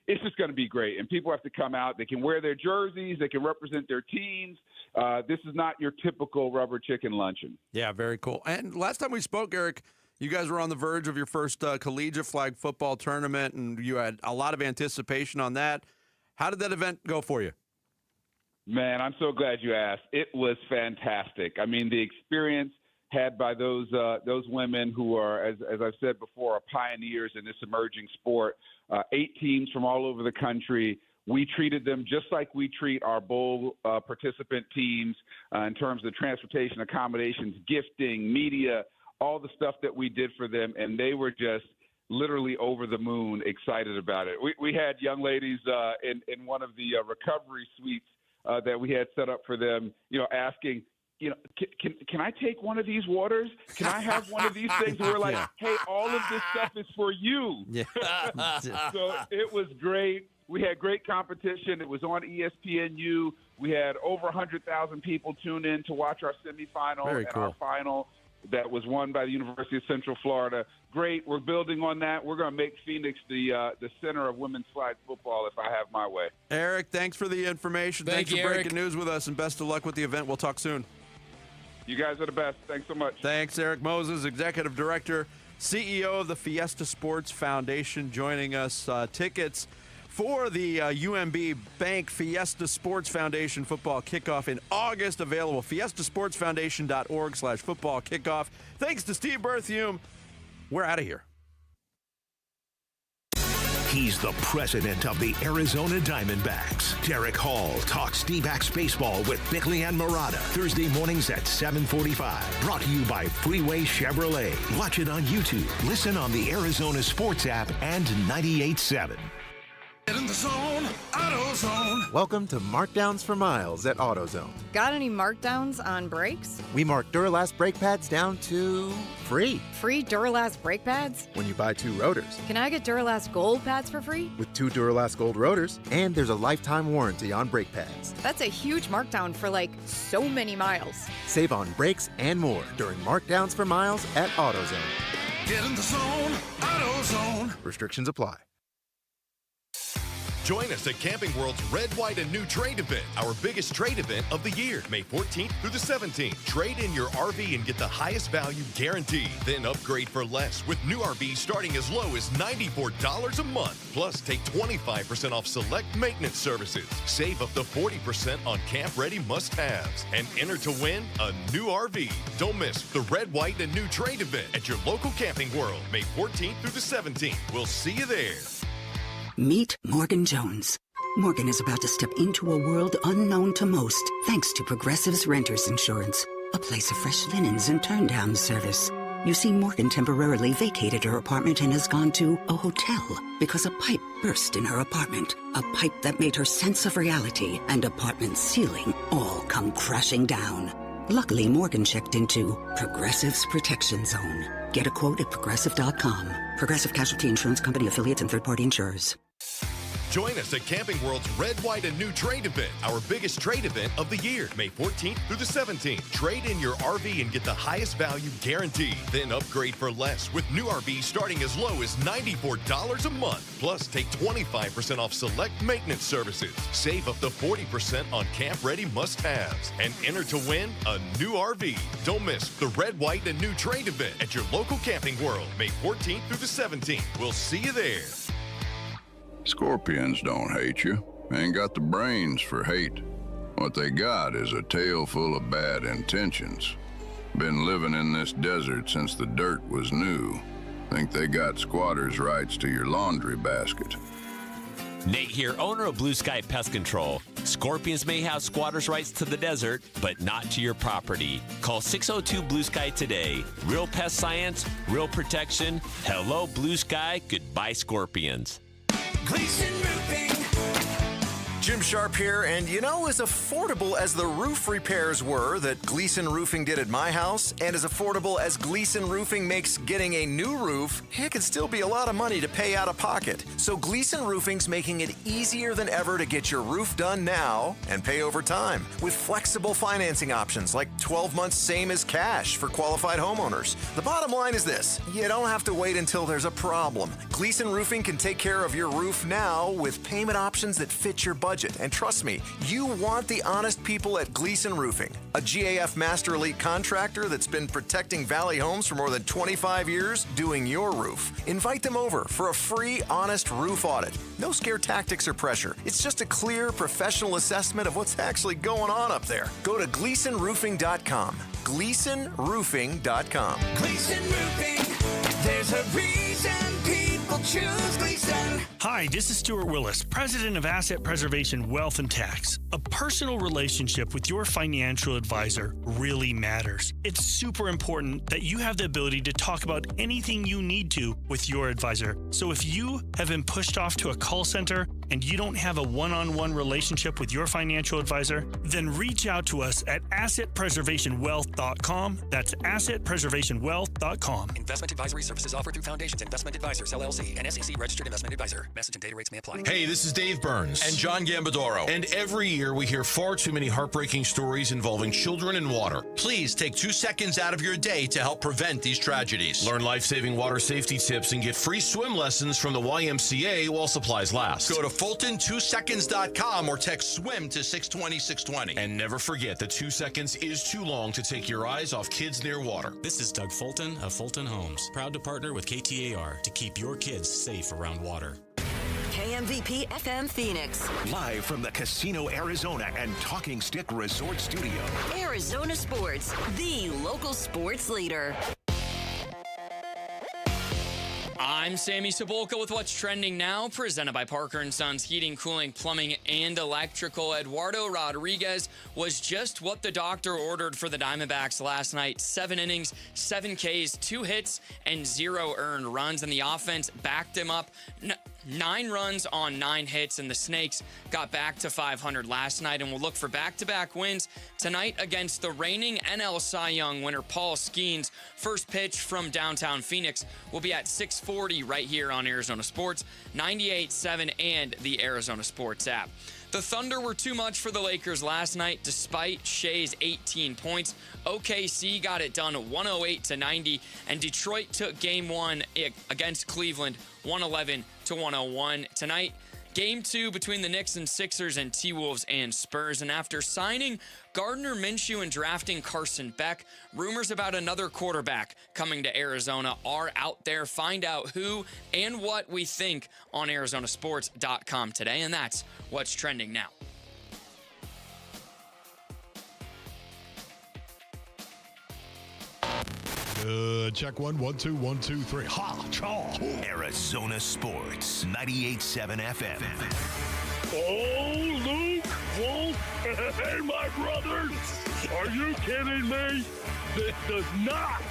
it's just going to be great. And people have to come out. They can wear their jerseys. They can represent their teams. This is not your typical rubber chicken luncheon. Yeah, very cool. And last time we spoke, Eric, you guys were on the verge of your first collegiate flag football tournament, and you had a lot of anticipation on that. How did that event go for you? Man, I'm so glad you asked. It was fantastic. I mean, the experience had by those women who are, as I've said before, are pioneers in this emerging sport. 8 teams from all over the country. We treated them just like we treat our bowl participant teams in terms of transportation, accommodations, gifting, media, all the stuff that we did for them, and they were just literally over the moon excited about it. We had young ladies in one of the recovery suites that we had set up for them, asking, can I take one of these waters? Can I have one of these things? And we're like, hey, all of this stuff is for you. Yeah. So it was great. We had great competition. It was on ESPNU. We had over 100,000 people tune in to watch our semifinal and our final that was won by the University of Central Florida. Great. We're building on that. We're going to make Phoenix the center of women's flag football if I have my way. Eric, thanks for the information. Thanks for breaking news with us, and best of luck with the event. We'll talk soon. You guys are the best. Thanks so much. Thanks, Eric Moses, Executive Director, CEO of the Fiesta Sports Foundation, joining us. Tickets for the UMB Bank Fiesta Sports Foundation football kickoff in August available. FiestaSportsFoundation.org/football kickoff. Thanks to Steve Berthium. We're out of here. He's the president of the Arizona Diamondbacks. Derek Hall talks D-backs baseball with Bickley and Murata. Thursday mornings at 7:45. Brought to you by Freeway Chevrolet. Watch it on YouTube. Listen on the Arizona Sports app and 98.7. Get in the zone, AutoZone. Welcome to Markdowns for Miles at AutoZone. Got any markdowns on brakes? We mark Duralast brake pads down to free. Free Duralast brake pads? When you buy 2 rotors. Can I get Duralast Gold pads for free? With 2 Duralast Gold rotors, and there's a lifetime warranty on brake pads. That's a huge markdown for so many miles. Save on brakes and more during Markdowns for Miles at AutoZone. Get in the zone, AutoZone. Restrictions apply. Join us at Camping World's Red, White, and New Trade event, our biggest trade event of the year, May 14th through the 17th. Trade in your RV and get the highest value guaranteed. Then upgrade for less with new RVs starting as low as $94 a month. Plus, take 25% off select maintenance services. Save up to 40% on camp-ready must-haves. And enter to win a new RV. Don't miss the Red, White, and New Trade event at your local Camping World, May 14th through the 17th. We'll see you there. Meet Morgan Jones. Morgan is about to step into a world unknown to most, thanks to Progressive's Renters Insurance, a place of fresh linens and turn-down service. You see, Morgan temporarily vacated her apartment and has gone to a hotel because a pipe burst in her apartment. A pipe that made her sense of reality and apartment ceiling all come crashing down. Luckily, Morgan checked into Progressive's Protection Zone. Get a quote at Progressive.com. Progressive Casualty Insurance Company affiliates and third-party insurers. Join us at Camping World's Red, White, and New Trade event, our biggest trade event of the year, May 14th through the 17th. Trade in your RV and get the highest value guaranteed. Then upgrade for less with new RVs starting as low as $94 a month. Plus, take 25% off select maintenance services. Save up to 40% on camp-ready must-haves. And enter to win a new RV. Don't miss the Red, White, and New Trade event at your local Camping World, May 14th through the 17th. We'll see you there. Scorpions don't hate you. Ain't got the brains for hate. What they got is a tail full of bad intentions. Been living in this desert since the dirt was new. Think they got squatters' rights to your laundry basket. Nate here, owner of Blue Sky Pest Control. Scorpions may have squatters' rights to the desert, but not to your property. Call 602 Blue Sky today. Real pest science, real protection. Hello, Blue Sky. Goodbye, Scorpions. Gleason Roofing. Jim Sharp here, and as affordable as the roof repairs were that Gleason Roofing did at my house, and as affordable as Gleason Roofing makes getting a new roof, it can still be a lot of money to pay out of pocket. So Gleason Roofing's making it easier than ever to get your roof done now and pay over time with flexible financing options like 12 months same as cash for qualified homeowners. The bottom line is this: you don't have to wait until there's a problem. Gleason Roofing can take care of your roof now with payment options that fit your budget. And trust me, you want the honest people at Gleason Roofing, a GAF Master Elite contractor that's been protecting Valley Homes for more than 25 years doing your roof. Invite them over for a free, honest roof audit. No scare tactics or pressure. It's just a clear, professional assessment of what's actually going on up there. Go to GleasonRoofing.com. GleasonRoofing.com. Gleason Roofing. There's a reason people choose Gleason. Hi, this is Stuart Willis, president of Asset Preservation Wealth and Tax. A personal relationship with your financial advisor really matters. It's super important that you have the ability to talk about anything you need to with your advisor. So if you have been pushed off to a call center and you don't have a one-on-one relationship with your financial advisor, then reach out to us at assetpreservationwealth.com. That's assetpreservationwealth.com. Investment advisory services offered through Foundations Investment Advisors, LLC, an SEC registered investment advisor. Message and data rates may apply. Hey, this is Dave Burns and John Gambadoro. And every year we hear far too many heartbreaking stories involving children and water. Please take 2 seconds out of your day to help prevent these tragedies. Learn life-saving water safety tips and get free swim lessons from the YMCA while supplies last. Go to Fulton2seconds.com or text SWIM to 620-620. And never forget that 2 seconds is too long to take your eyes off kids near water. This is Doug Fulton of Fulton Homes, proud to partner with KTAR to keep your kids safe around water. KMVP FM Phoenix. Live from the Casino Arizona and Talking Stick Resort Studio. Arizona Sports, the local sports leader. I'm Sammy Cebulka with What's Trending Now, presented by Parker & Sons Heating, Cooling, Plumbing, and Electrical. Eduardo Rodriguez was just what the doctor ordered for the Diamondbacks last night. 7 innings, 7 Ks, 2 hits, and 0 earned runs, and the offense backed him up. 9 runs on 9 hits, and the Snakes got back to 500 last night, and will look for back-to-back wins tonight against the reigning NL Cy Young winner Paul Skeens. First pitch from downtown Phoenix will be at 6:40 right here on Arizona Sports, 98.7, and the Arizona Sports app. The Thunder were too much for the Lakers last night, despite Shea's 18 points. OKC got it done 108-90, and Detroit took Game 1 against Cleveland 111-101. Tonight, Game 2 between the Knicks and Sixers and T-Wolves and Spurs. And after signing Gardner Minshew and drafting Carson Beck, rumors about another quarterback coming to Arizona are out there. Find out who and what we think on Arizonasports.com today. And that's what's trending now. Check 1, 1, 2, 1, 2, 3. Ha! Chaw! Arizona Sports, 98.7 FM. Oh, Luke, Wolf, hey, my brothers! Are you kidding me? This does not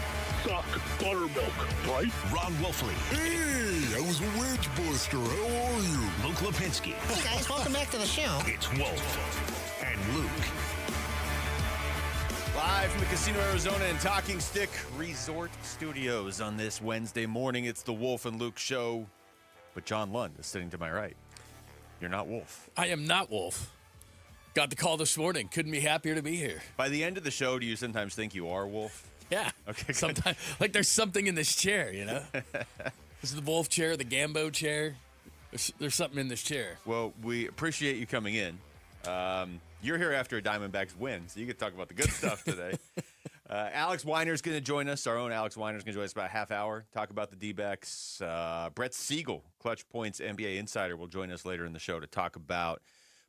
suck buttermilk, right? Ron Wolfley. Hey, I was a wedge buster. How are you? Luke Lipinski. Hey, guys, welcome back to the show. It's Wolf and Luke. Live from the Casino Arizona and Talking Stick Resort Studios on this Wednesday morning. It's the Wolf and Luke show, but John Lund is sitting to my right. You're not Wolf. I am not Wolf. Got the call this morning. Couldn't be happier to be here. By the end of the show, do you sometimes think you are Wolf? Yeah. Okay. Sometimes, like there's something in this chair, you know? This is the Wolf chair, the Gambo chair. There's something in this chair. Well, we appreciate you coming in. You're here after a Diamondbacks win, so you can talk about the good stuff today. Alex Weiner's going to join us. Our own Alex Weiner's going to join us about a half hour, talk about the D-backs. Brett Siegel, Clutch Points NBA Insider, will join us later in the show to talk about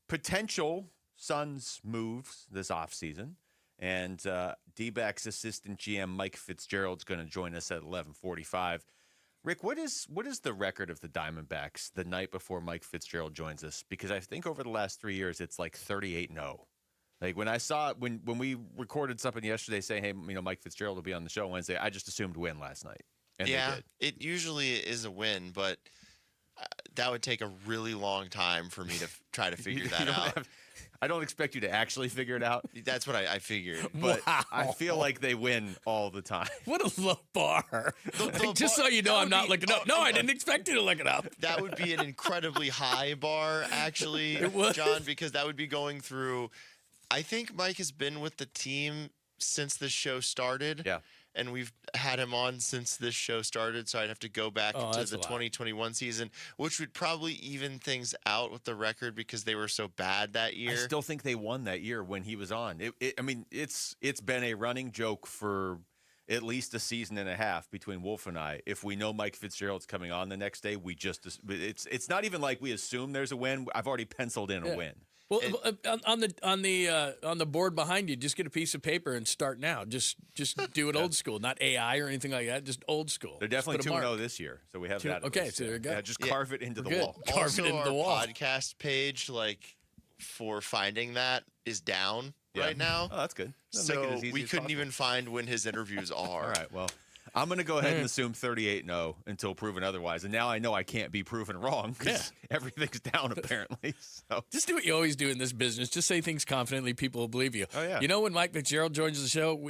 potential Suns moves this offseason. And D-backs assistant GM Mike Fitzgerald's going to join us at 11:45. Rick, what is the record of the Diamondbacks the night before Mike Fitzgerald joins us? Because I think over the last 3 years, it's like 38-0. Like when I saw when we recorded something yesterday saying, hey, Mike Fitzgerald will be on the show Wednesday, I just assumed win last night. And yeah, it usually is a win, but that would take a really long time for me to try to figure that out. I don't expect you to actually figure it out. That's what I figured. But wow. I feel like they win all the time. What a low bar. Just so you know, I'm not looking up. No, I didn't expect you to look it up. That would be an incredibly high bar, actually, John, because that would be going through. I think Mike has been with the team since this show started. Yeah. And we've had him on since this show started, so I'd have to go back to the 2021 season, which would probably even things out with the record because they were so bad that year. I still think they won that year when he was on. It's been a running joke for at least a season and a half between Wolf and I. If we know Mike Fitzgerald's coming on the next day, it's not even like we assume there's a win. I've already penciled in a win. Well, on the board behind you, just get a piece of paper and start now. Just do it old school, not AI or anything like that. Just old school. They're definitely 2-0 this year, so we have that. Okay, so there you go. Yeah, just carve it into the wall. Carve it into the wall. Podcast page, for finding that, is down right now. Oh, that's good. So we couldn't even find when his interviews are. All right, well. I'm going to go ahead and assume 38-0 until proven otherwise. And now I know I can't be proven wrong because everything's down apparently. So just do what you always do in this business. Just say things confidently. People will believe you. Oh, yeah. You know when Mike Fitzgerald joins the show,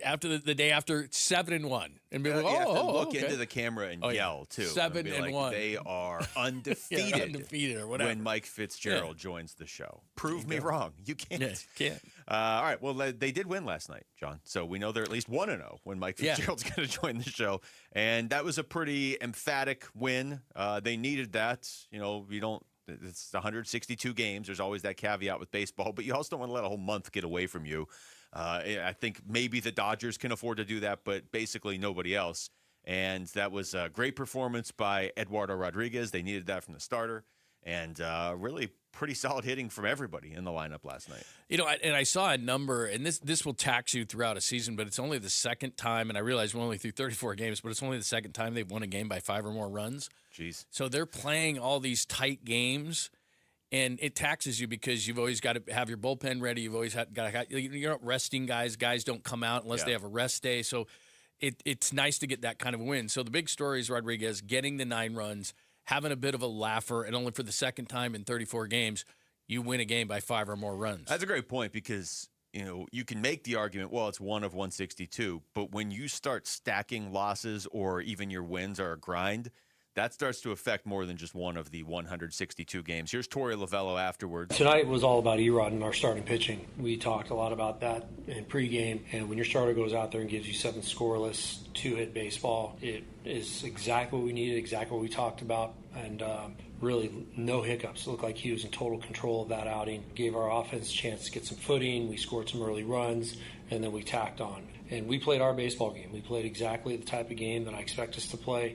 after the day after 7-1. And be like, look into the camera and yell, too. 7-1. They are undefeated, undefeated or whatever. When Mike Fitzgerald joins the show. Prove me wrong. You can't. Yeah, can't. All right. Well, they did win last night, John. So we know they're at least 1-0 when Mike Fitzgerald's going to join the show. And that was a pretty emphatic win. They needed that. It's 162 games. There's always that caveat with baseball, but you also don't want to let a whole month get away from you. I think maybe the Dodgers can afford to do that, but basically nobody else. And that was a great performance by Eduardo Rodriguez. They needed that from the starter. and really pretty solid hitting from everybody in the lineup last night. You know, and I saw a number, and this will tax you throughout a season, but it's only the second time, and I realize we're only through 34 games, but it's only the second time they've won a game by 5 or more runs. Jeez. So they're playing all these tight games, and it taxes you because you've always got to have your bullpen ready. You've always got to, you're not resting guys. Guys don't come out unless they have a rest day. So it's nice to get that kind of win. So the big story is Rodriguez getting the 9 runs, having a bit of a laugher, and only for the second time in 34 games, you win a game by 5 or more runs. That's a great point because, you know, you can make the argument, well, it's 1 of 162, but when you start stacking losses or even your wins are a grind, that starts to affect more than just one of the 162 games. Here's Torey Lovello afterwards. Tonight was all about Erod and our starting pitching. We talked a lot about that in pregame, and when your starter goes out there and gives you 7 scoreless, 2-hit baseball, it is exactly what we needed, exactly what we talked about, and really no hiccups. It looked like he was in total control of that outing. Gave our offense a chance to get some footing. We scored some early runs, and then we tacked on. And we played our baseball game. We played exactly the type of game that I expect us to play.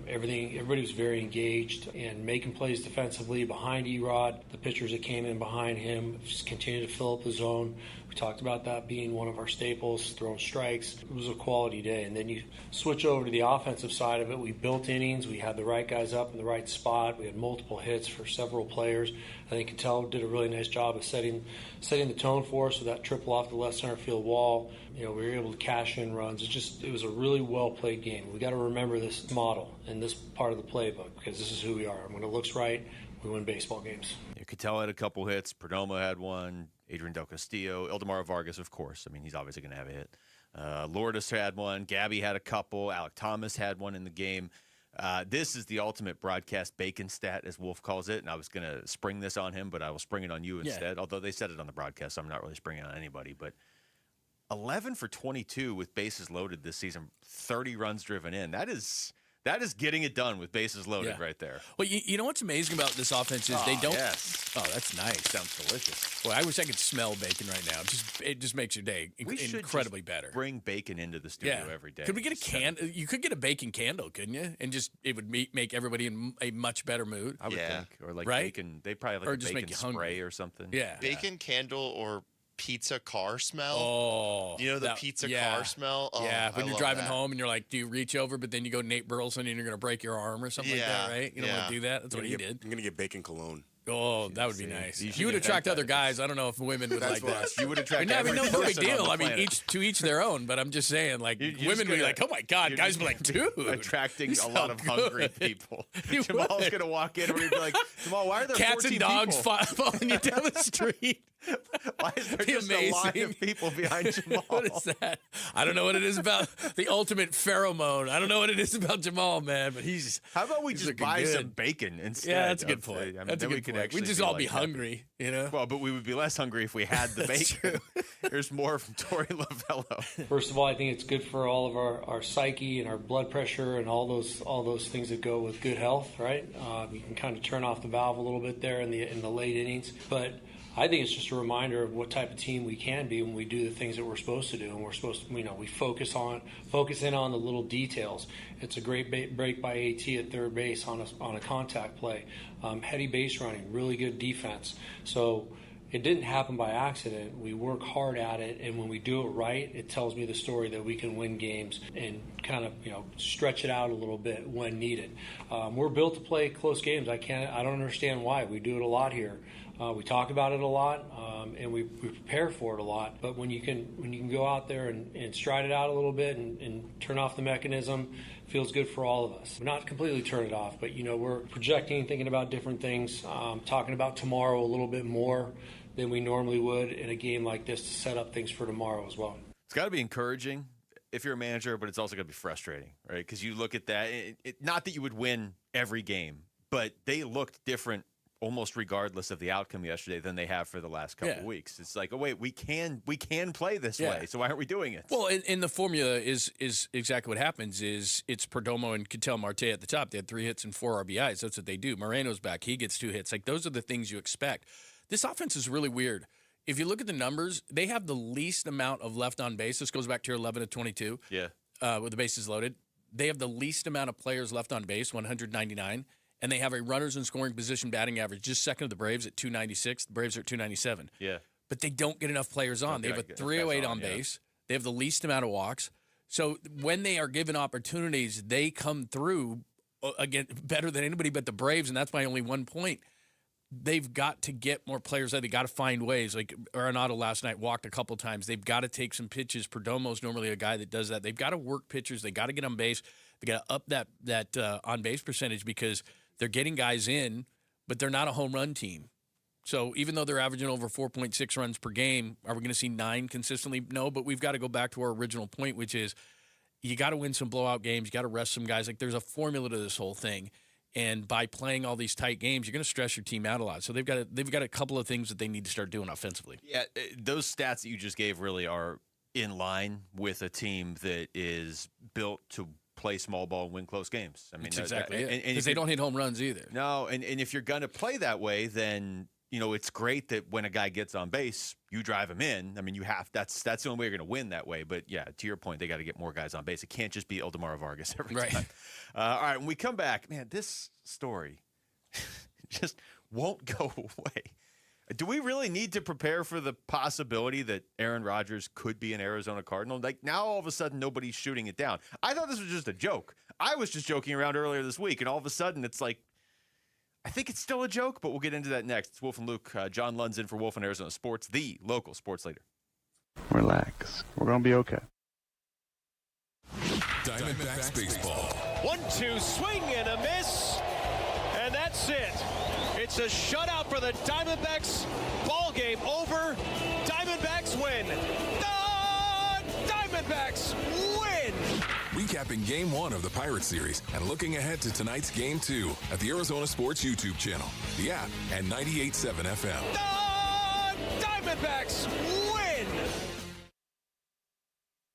Everybody was very engaged and making plays defensively behind Erod. The pitchers that came in behind him just continued to fill up the zone. We talked about that being one of our staples, throwing strikes. It was a quality day. And then you switch over to the offensive side of it. We built innings. We had the right guys up in the right spot. We had multiple hits for several players. I think Cattell did a really nice job of setting the tone for us with that triple off the left center field wall. You know, we were able to cash in runs. It was a really well played game. We got to remember this model and this part of the playbook because this is who we are. And when it looks right, we win baseball games. Yeah, Cattell had a couple hits. Perdomo had one. Adrian Del Castillo. Ildemaro Vargas, of course. I mean, he's obviously going to have a hit. Lourdes had one. Gabby had a couple. Alec Thomas had one in the game. This is the ultimate broadcast bacon stat, as Wolf calls it, and I was going to spring this on him, but I will spring it on you instead, although they said it on the broadcast, so I'm not really springing it on anybody. But 11 for 22 with bases loaded this season, 30 runs driven in. That is getting it done with bases loaded right there. Well, you know what's amazing about this offense is they don't. Yes. Oh, that's nice. Sounds delicious. Boy, I wish I could smell bacon right now. It just makes your day incredibly better. Bring bacon into the studio every day. Could we get a candle? You could get a bacon candle, couldn't you? And it would make everybody in a much better mood. I would think, or like right? bacon. They probably have like a bacon spray or something. Yeah, bacon candle or pizza car smell. Oh, you know the pizza car smell. Oh, yeah, when you're driving home and you're like, do you reach over, but then you go Nate Burleson and you're going to break your arm or something like that, right? You don't want to do that. That's what he did. I'm going to get bacon cologne. Oh, that would be nice. You would attract other guys. I don't know if women would like that. You would attract. No big deal. I mean, each their own. But I'm just saying, like women would be like, "Oh my God!" Guys would be like, "Dude, attracting a lot of hungry people." Jamal's gonna walk in and we're gonna be like, "Jamal, why are there cats 14 and dogs people? following you down the street?" Why is there just a line of people behind Jamal? What is that? I don't know what it is about the ultimate pheromone. I don't know what it is about Jamal, man, but he's. How about we just buy some bacon instead? Yeah, that's a good point. I mean, that's a good point. We'd just all be hungry, you know? Well, but we would be less hungry if we had the bacon. Here's more from Torey Lovello. First of all, I think it's good for all of our psyche and our blood pressure and all those things that go with good health, right? You can kind of turn off the valve a little bit there in the late innings, but I think it's just a reminder of what type of team we can be when we do the things that we're supposed to do, and we're supposed to, we focus in on the little details. It's a great break by AT at third base on a contact play, heady base running, really good defense. So it didn't happen by accident. We work hard at it, and when we do it right, it tells me the story that we can win games and kind of stretch it out a little bit when needed. We're built to play close games. I don't understand why. We do it a lot here. We talk about it a lot, and we prepare for it a lot. But when you can go out there and stride it out a little bit and turn off the mechanism, it feels good for all of us. Not completely turn it off, but we're projecting, thinking about different things, talking about tomorrow a little bit more than we normally would in a game like this to set up things for tomorrow as well. It's got to be encouraging if you're a manager, but it's also going to be frustrating, right? Because you look at that, not that you would win every game, but they looked different almost regardless of the outcome yesterday than they have for the last couple of weeks. It's like, oh wait, we can play this way, so why aren't we doing it? Well, and the formula is exactly what happens. Is it's Perdomo and Ketel Marte at the top. They had 3 hits and 4 RBIs. That's what they do. Moreno's back. He gets 2 hits. Like those are the things you expect. This offense is really weird. If you look at the numbers, they have the least amount of left on base. This goes back to your 11 of 22. Yeah. With the bases loaded. They have the least amount of players left on base, 199. and they have a runners in scoring position batting average just second of the Braves at 296. The Braves are at 297. Yeah. But they don't get enough players on. They have a 308 on base. They have the least amount of walks. So when they are given opportunities, they come through again better than anybody but the Braves, and that's by only 1 point. They've got to get more players. They got to find ways. Like Arenado last night walked a couple times. They've got to take some pitches. Perdomo's normally a guy that does that. They've got to work pitchers. They got to get on base. They got to up that on base percentage because they're getting guys in, but they're not a home run team. So even though they're averaging over 4.6 runs per game, are we going to see 9 consistently? No, but we've got to go back to our original point, which is you got to win some blowout games. You got to rest some guys. Like there's a formula to this whole thing. And by playing all these tight games, you're going to stress your team out a lot. So they've got a couple of things that they need to start doing offensively. Yeah, those stats that you just gave really are in line with a team that is built to play small ball and win close games. I mean, that's exactly it. Because they don't hit home runs either. No, and if you're going to play that way, then it's great that when a guy gets on base, you drive him in. I mean, that's the only way you're going to win that way. But yeah, to your point, they got to get more guys on base. It can't just be Eldemar Vargas every time. All right, when we come back, man, this story just won't go away. Do we really need to prepare for the possibility that Aaron Rodgers could be an Arizona Cardinal? Like now, all of a sudden, nobody's shooting it down. I thought this was just a joke. I was just joking around earlier this week, and all of a sudden, it's like, I think it's still a joke, but we'll get into that next. It's Wolf and Luke. John Lund's in for Wolf and Arizona Sports, the local sports leader. Relax. We're going to be okay. Diamondbacks baseball. 1-2 swing and a miss, and that's it. It's a shutout for the Diamondbacks. Ball game over. Diamondbacks win. The Diamondbacks win. Recapping Game 1 of the Pirates series and looking ahead to tonight's Game 2 at the Arizona Sports YouTube channel, the app, and 98.7 FM. The Diamondbacks win.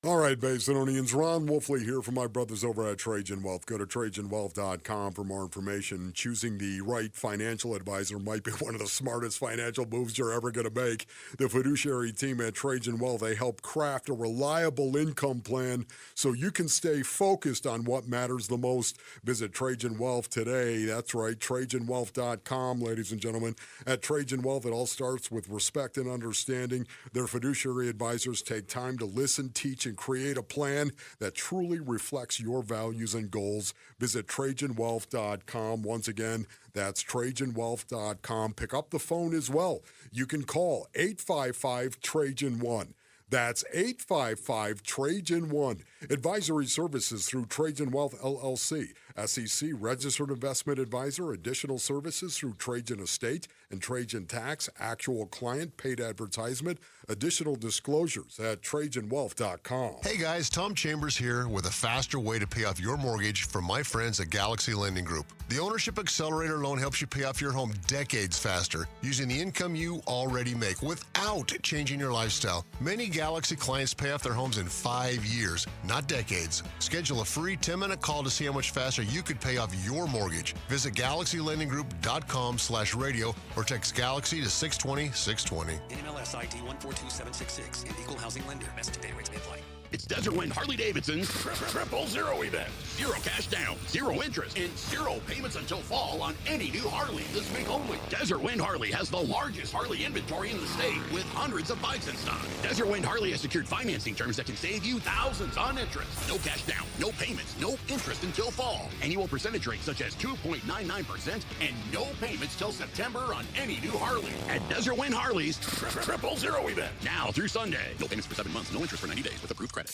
All right, Basinonians, Ron Wolfley here from my brothers over at Trajan Wealth. Go to TrajanWealth.com for more information. Choosing the right financial advisor might be one of the smartest financial moves you're ever going to make. The fiduciary team at Trajan Wealth, they help craft a reliable income plan so you can stay focused on what matters the most. Visit Trajan Wealth today. That's right, TrajanWealth.com, ladies and gentlemen. At Trajan Wealth, it all starts with respect and understanding. Their fiduciary advisors take time to listen, teach, and create a plan that truly reflects your values and goals. Visit TrajanWealth.com. Once again, that's TrajanWealth.com. Pick up the phone as well. You can call 855-TRAJAN-1. That's 855-TRAJAN-1. Advisory services through Trajan Wealth, LLC. SEC Registered Investment Advisor. Additional services through Trajan Estate and Trajan Tax. Actual client paid advertisement. Additional disclosures at TrajanWealth.com. Hey guys, Tom Chambers here with a faster way to pay off your mortgage from my friends at Galaxy Lending Group. The Ownership Accelerator loan helps you pay off your home decades faster using the income you already make without changing your lifestyle. Many Galaxy clients pay off their homes in 5 years, not decades. Schedule a free 10-minute call to see how much faster you could pay off your mortgage. Visit GalaxyLendingGroup.com/radio or text Galaxy to 620-620. NMLS ID 142766 and Equal Housing Lender. Message and data rates may apply. It's Desert Wind Harley Davidson's Triple Zero event. 0 cash down, 0 interest, and 0 payments until fall on any new Harley this week only. Desert Wind Harley has the largest Harley inventory in the state with hundreds of bikes in stock. Desert Wind Harley has secured financing terms that can save you thousands on interest. No cash down, no payments, no interest until fall. Annual percentage rates such as 2.99% and no payments till September on any new Harley. At Desert Wind Harley's Triple Zero event. Now through Sunday. No payments for 7 months, no interest for 90 days with approved credit.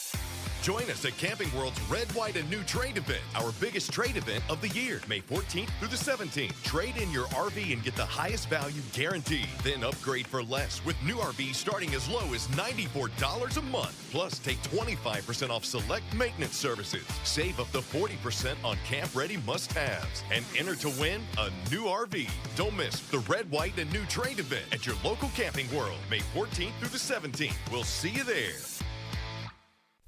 Join us at Camping World's Red, White, and New Trade event, our biggest trade event of the year, May 14th through the 17th. Trade in your RV and get the highest value guaranteed. Then upgrade for less with new RVs starting as low as $94 a month. Plus, take 25% off select maintenance services. Save up to 40% on camp-ready must-haves. And enter to win a new RV. Don't miss the Red, White, and New Trade event at your local Camping World, May 14th through the 17th. We'll see you there.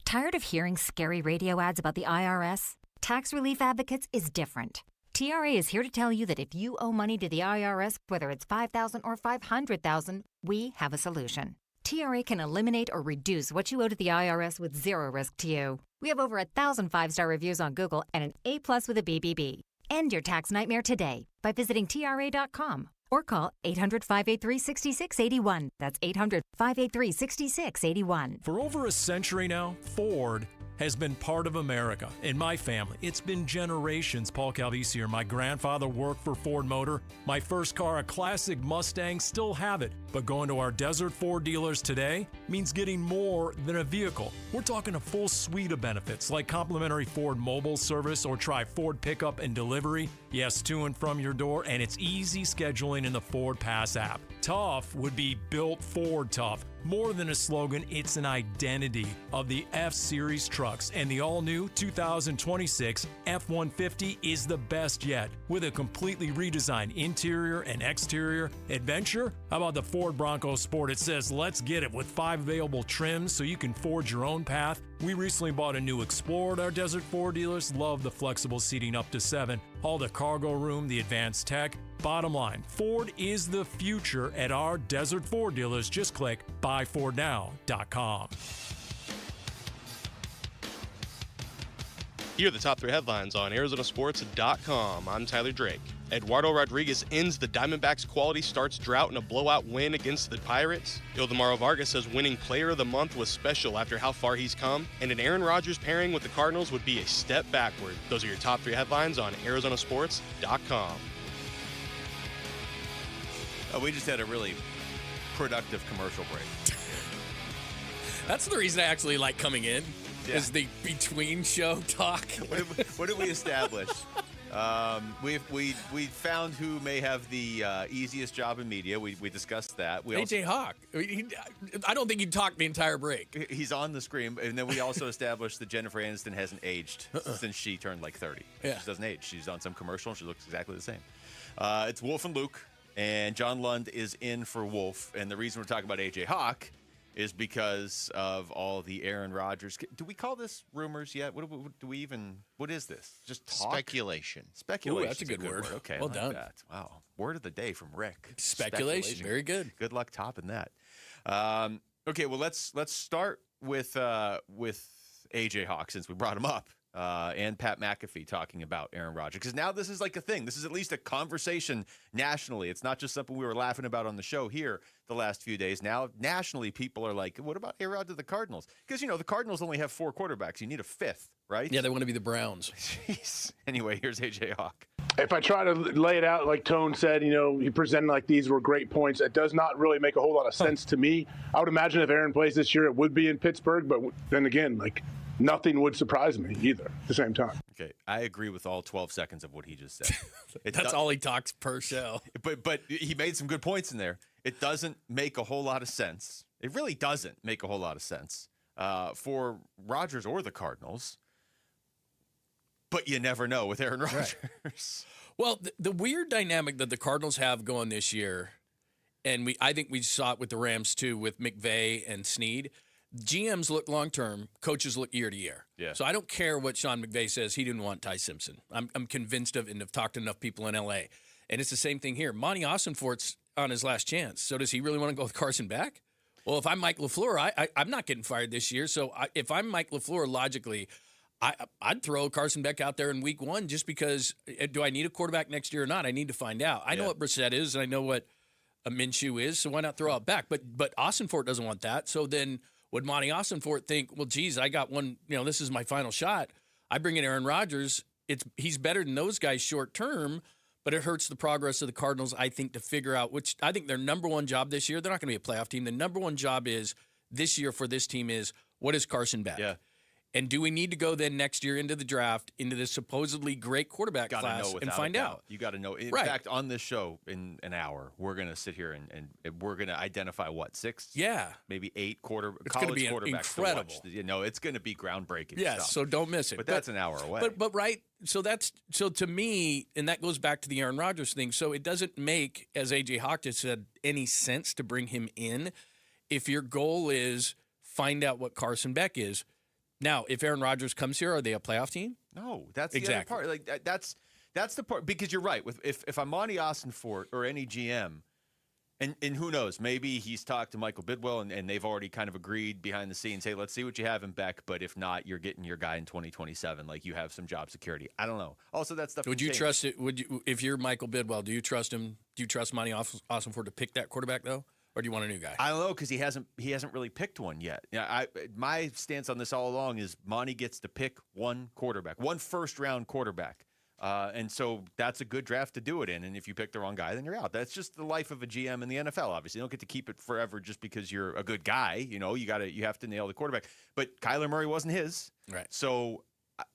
Tired of hearing scary radio ads about the IRS? Tax Relief Advocates is different. TRA is here to tell you that if you owe money to the IRS, whether it's $5,000 or $500,000, we have a solution. TRA can eliminate or reduce what you owe to the IRS with zero risk to you. We have over 1,000 5-star reviews on Google and an A+ with a BBB. End your tax nightmare today by visiting TRA.com or call 800-583-6681. That's 800-583-6681. For over a century now, Ford has been part of America. In my family, it's been generations. Paul Calvisi here. My grandfather worked for Ford Motor. My first car, a classic Mustang, still have it. But going to our Desert Ford dealers today means getting more than a vehicle. We're talking a full suite of benefits like complimentary Ford mobile service or try Ford pickup and delivery. Yes, to and from your door, and it's easy scheduling in the Ford Pass app. Tough would be built Ford tough. More than a slogan, it's an identity of the F-Series trucks, and the all-new 2026 F-150 is the best yet. With a completely redesigned interior and exterior adventure, how about the Ford Bronco Sport? It says, let's get it, with 5 available trims so you can forge your own path. We recently bought a new Explorer at our Desert Ford dealers. Love the flexible seating up to 7. All the cargo room, the advanced tech. Bottom line, Ford is the future at our Desert Ford dealers. Just click buyfordnow.com. Here are the top 3 headlines on ArizonaSports.com. I'm Tyler Drake. Eduardo Rodriguez ends the Diamondbacks' quality starts drought in a blowout win against the Pirates. Ildemaro Vargas says winning Player of the Month was special after how far he's come. And an Aaron Rodgers pairing with the Cardinals would be a step backward. Those are your top 3 headlines on ArizonaSports.com. We just had a really productive commercial break. That's the reason I actually like coming in, is the between show talk. What did we establish? We found who may have the easiest job in media. We discussed that. AJ Hawk. I don't think he'd talk the entire break. He's on the screen. And then we also established that Jennifer Aniston hasn't aged since she turned like 30. Yeah. She doesn't age. She's on some commercial and she looks exactly the same. It's Wolf and Luke. And John Lund is in for Wolf. And the reason we're talking about AJ Hawk is because of all the Aaron Rodgers. Do we call this rumors yet? What is this? Just talk? Speculation. Speculation. Ooh, that's a good word. Okay, well I like done. that. Wow. Word of the day from Rick. Speculation. Very good. Good luck topping that. Okay, well, let's start with AJ Hawk since we brought him up. And Pat McAfee talking about Aaron Rodgers. Because now this is like a thing. This is at least a conversation nationally. It's not just something we were laughing about on the show here the last few days. Now, nationally, people are like, what about A-Rod to the Cardinals? Because, the Cardinals only have 4 quarterbacks. You need a 5th, right? Yeah, they want to be the Browns. Jeez. Anyway, here's AJ Hawk. If I try to lay it out like Tone said, he presented like these were great points. It does not really make a whole lot of sense to me. I would imagine if Aaron plays this year, it would be in Pittsburgh. But then again, nothing would surprise me either at the same time. Okay, I agree with all 12 seconds of what he just said. That's all he talks per show. But he made some good points in there. It doesn't make a whole lot of sense. It really doesn't make a whole lot of sense for Rodgers or the Cardinals. But you never know with Aaron Rodgers. Right. Well, the weird dynamic that the Cardinals have going this year, and I think we saw it with the Rams too, with McVay and Snead. GMs look long-term, coaches look year-to-year. Yeah. So I don't care what Sean McVay says. He didn't want Ty Simpson. I'm convinced of, and have talked to enough people in L.A. And it's the same thing here. Monty Austinfort's on his last chance. So does he really want to go with Carson Beck? Well, if I'm Mike LaFleur, I'm not getting fired this year. So if I'm Mike LaFleur, logically, I'd throw Carson Beck out there in week 1 just because do I need a quarterback next year or not? I need to find out. I know what Brissett is, and I know what a Minshew is, so why not throw out Beck? But Austinfort doesn't want that. So then would Monty Austinfort think, well, geez, I got one, this is my final shot. I bring in Aaron Rodgers. He's better than those guys short term, but it hurts the progress of the Cardinals, I think, to figure out which I think their number one job this year, they're not going to be a playoff team. The number one job is this year for this team is what is Carson Beck? Yeah. And do we need to go then next year into the draft, into this supposedly great quarterback class and find out? You got to know. In fact, on this show in an hour, we're going to sit here and we're going to identify 6? Yeah. Maybe 8 college quarterbacks incredible. to watch. It's going to be groundbreaking Yes, stuff. so don't miss it. But that's an hour away. But right, so to me, and that goes back to the Aaron Rodgers thing. So it doesn't make, as AJ Hawk just said, any sense to bring him in if your goal is find out what Carson Beck is. Now, if Aaron Rodgers comes here, are they a playoff team? No, that's the other part. That's the part, because you're right. If I'm Monty Austinfort or any GM, And who knows? Maybe he's talked to Michael Bidwell, and they've already kind of agreed behind the scenes, hey, let's see what you have in Beck, but if not, you're getting your guy in 2027. Like, you have some job security. I don't know. Also, that stuff. Would you trust it? Would you, if you're Michael Bidwell, do you trust him? Do you trust Monty Ossenford to pick that quarterback, though? Or do you want a new guy? I don't know, because he hasn't really picked one yet. My stance on this all along is Monty gets to pick one quarterback, one first-round quarterback. And so that's a good draft to do it in. And if you pick the wrong guy, then you're out. That's just the life of a GM in the NFL. Obviously, you don't get to keep it forever just because you're a good guy. You have to nail the quarterback. But Kyler Murray wasn't his. Right. So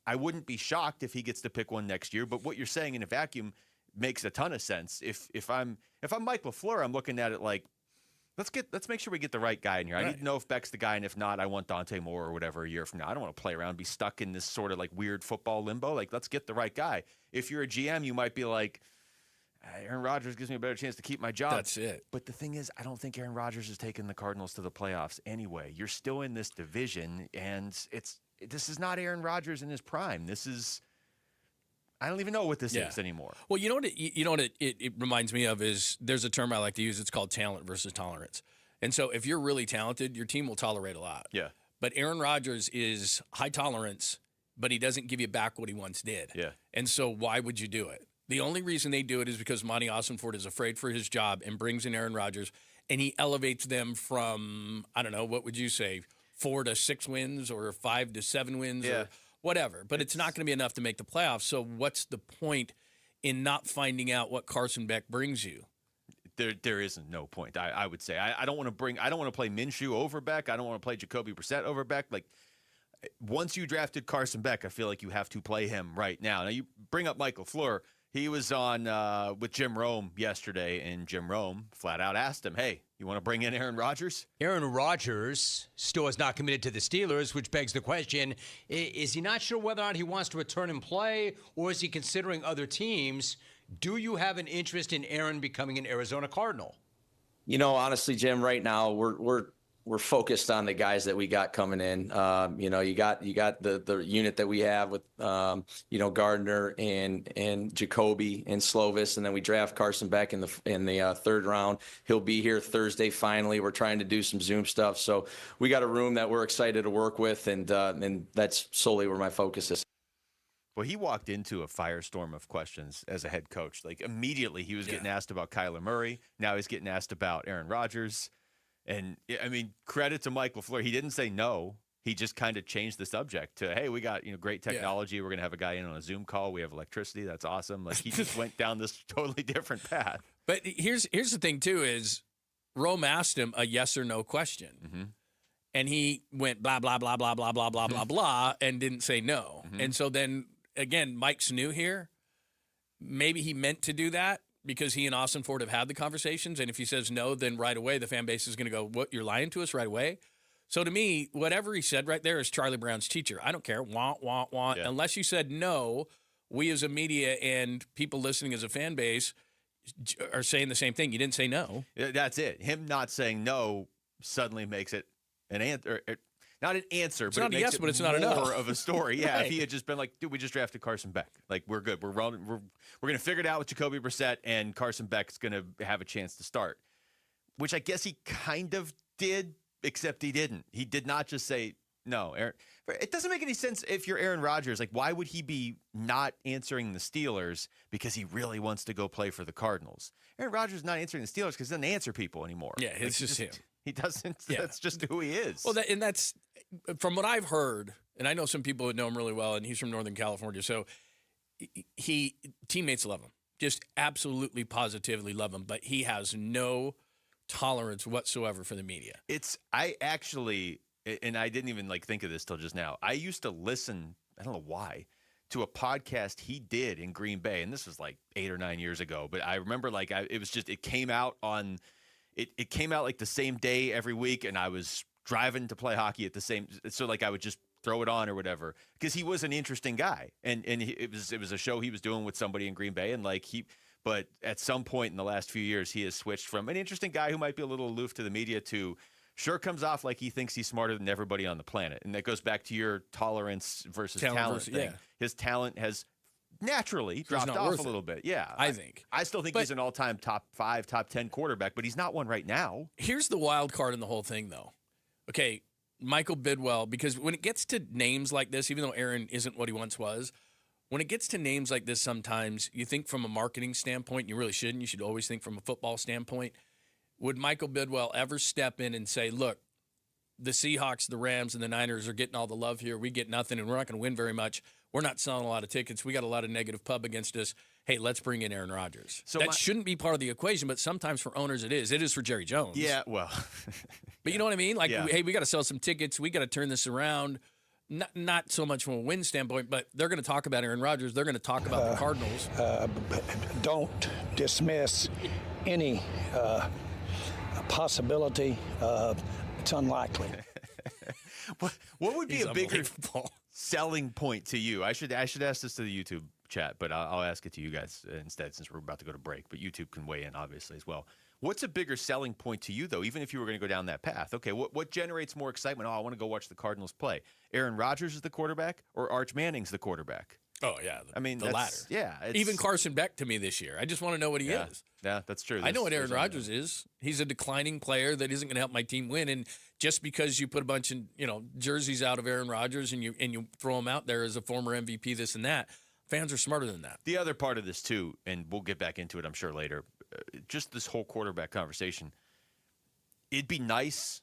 I wouldn't be shocked if he gets to pick one next year. But what you're saying in a vacuum makes a ton of sense. If I'm Mike LaFleur, I'm looking at it like, let's make sure we get the right guy in here. Right. I need to know if Beck's the guy, and if not, I want Dante Moore or whatever a year from now. I don't want to play around and be stuck in this sort of like weird football limbo. Like, let's get the right guy. If you're a GM, you might be like, Aaron Rodgers gives me a better chance to keep my job. That's it. But the thing is, I don't think Aaron Rodgers has taken the Cardinals to the playoffs anyway. You're still in this division, and this is not Aaron Rodgers in his prime. This is, I don't even know what this is anymore. Well, you know what it reminds me of is there's a term I like to use. It's called talent versus tolerance. And so if you're really talented, your team will tolerate a lot. Yeah. But Aaron Rodgers is high tolerance, but he doesn't give you back what he once did. Yeah. And so why would you do it? The only reason they do it is because Monty Ossenford is afraid for his job and brings in Aaron Rodgers, and he elevates them from, I don't know, what would you say, 4 to 6 wins or 5 to 7 wins or whatever. But it's not going to be enough to make the playoffs. So what's the point in not finding out what Carson Beck brings you? There isn't no point. I would say I don't want to play Minshew over Beck. I don't want to play Jacoby Brissett over Beck. Like, once you drafted Carson Beck, I feel like you have to play him right now. Now, you bring up Michael LaFleur. He was on with Jim Rome yesterday, and Jim Rome flat out asked him, hey, you want to bring in Aaron Rodgers? Aaron Rodgers still is not committed to the Steelers, which begs the question, is he not sure whether or not he wants to return and play, or is he considering other teams? Do you have an interest in Aaron becoming an Arizona Cardinal? You know, honestly, Jim, right now we're focused on the guys that we got coming in. You got the unit that we have with Gardner and Jacoby and Slovis, and then we draft Carson Beck in the third round. He'll be here Thursday. Finally, we're trying to do some Zoom stuff, so we got a room that we're excited to work with, and that's solely where my focus is. Well, he walked into a firestorm of questions as a head coach. Like, immediately he was getting asked about Kyler Murray. Now he's getting asked about Aaron Rodgers. And, I mean, credit to Mike LaFleur. He didn't say no. He just kind of changed the subject to, hey, we got great technology. Yeah. We're going to have a guy in on a Zoom call. We have electricity. That's awesome. Like, he just went down this totally different path. But here's the thing, too, is Rome asked him a yes or no question. Mm-hmm. And he went blah, blah, blah, blah, blah, blah, blah, blah, blah, and didn't say no. Mm-hmm. And so then, again, Mike's new here. Maybe he meant to do that because he and Ossenford have had the conversations. And if he says no, then right away the fan base is going to go, what, you're lying to us right away? So to me, whatever he said right there is Charlie Brown's teacher. I don't care. Want. Yeah. Unless you said no, we as a media and people listening as a fan base are saying the same thing. You didn't say no. That's it. Him not saying no suddenly makes it an answer. Not an answer, it's but not it a makes yes, it but it's not enough. more of a story. Yeah, Right. If he had just been like, dude, we just drafted Carson Beck. Like, we're good. We're going to figure it out with Jacoby Brissett, and Carson Beck's going to have a chance to start, which I guess he kind of did, except he didn't. He did not just say no. Aaron, it doesn't make any sense if you're Aaron Rodgers. Like, why would he be not answering the Steelers because he really wants to go play for the Cardinals? Aaron Rodgers is not answering the Steelers because he doesn't answer people anymore. Yeah, it's just him. He doesn't. Yeah. That's just who he is. Well, that's from what I've heard, and I know some people that know him really well, and he's from Northern California, so teammates love him, just absolutely positively love him, but he has no tolerance whatsoever for the media. I actually, and I didn't even think of this till just now. I used to listen, I don't know why, to a podcast he did in Green Bay, and this was 8 or 9 years ago. But I remember it came out on. It came out the same day every week, and I was driving to play hockey at the same. So I would just throw it on or whatever because he was an interesting guy, and it was a show he was doing with somebody in Green Bay, and But at some point in the last few years, he has switched from an interesting guy who might be a little aloof to the media to sure comes off like he thinks he's smarter than everybody on the planet, and that goes back to your tolerance versus talent thing. Yeah. His talent has naturally dropped off a little bit. Yeah, I think. I still think he's an all-time top 5, top 10 quarterback, but he's not one right now. Here's the wild card in the whole thing, though. Okay, Michael Bidwell, because when it gets to names like this, even though Aaron isn't what he once was, when it gets to names like this, sometimes you think from a marketing standpoint, you really shouldn't. You should always think from a football standpoint. Would Michael Bidwell ever step in and say, look, the Seahawks, the Rams, and the Niners are getting all the love here. We get nothing, and we're not going to win very much. We're not selling a lot of tickets. We got a lot of negative pub against us. Hey, let's bring in Aaron Rodgers. So that shouldn't be part of the equation, but sometimes for owners it is. It is for Jerry Jones. Yeah, well. But you know what I mean? Like, hey, we got to sell some tickets. We got to turn this around. Not so much from a win standpoint, but they're going to talk about Aaron Rodgers. They're going to talk about the Cardinals. Don't dismiss any possibility. It's unlikely. What would be a bigger selling point to you? I should ask this to the YouTube chat, but I'll ask it to you guys instead since we're about to go to break. But YouTube can weigh in, obviously, as well. What's a bigger selling point to you, though, even if you were going to go down that path? Okay, what generates more excitement? Oh, I want to go watch the Cardinals play. Aaron Rodgers is the quarterback or Arch Manning's the quarterback? Oh, yeah. I mean, the latter. Yeah. Even Carson Beck to me this year. I just want to know what he is. Yeah, that's true. I know what Aaron Rodgers is. He's a declining player that isn't going to help my team win. And just because you put a bunch of jerseys out of Aaron Rodgers and you throw him out there as a former MVP, this and that, fans are smarter than that. The other part of this, too, and we'll get back into it, I'm sure, later, just this whole quarterback conversation, it'd be nice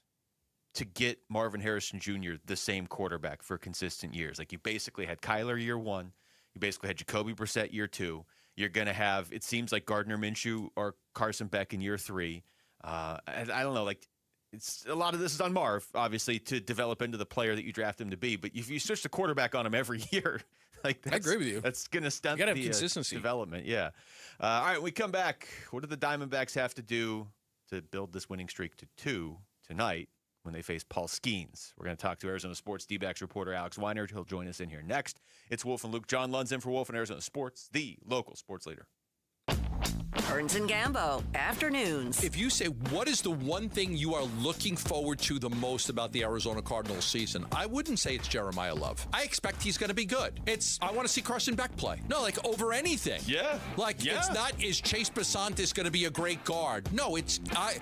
to get Marvin Harrison Jr. the same quarterback for consistent years. Like, you basically had Kyler year 1. You basically had Jacoby Brissett year 2. You're going to have, it seems like Gardner Minshew or Carson Beck in year 3. And I don't know, like, it's a lot of this is on Marv, obviously, to develop into the player that you draft him to be. But if you switch the quarterback on him every year, like I agree with you. That's going to stunt the consistency development. Yeah. All right, we come back. What do the Diamondbacks have to do to build this winning streak to 2 tonight when they face Paul Skeens? We're going to talk to Arizona Sports D-backs reporter Alex Weiner. He'll join us in here next. It's Wolf and Luke. John Lund's in for Wolf and Arizona Sports, the local sports leader. Burns and Gambo, afternoons. If you say, what is the one thing you are looking forward to the most about the Arizona Cardinals season? I wouldn't say it's Jeremiah Love. I expect he's going to be good. I want to see Carson Beck play. No, like over anything. Yeah. It's not, is Chase Basantis going to be a great guard? No,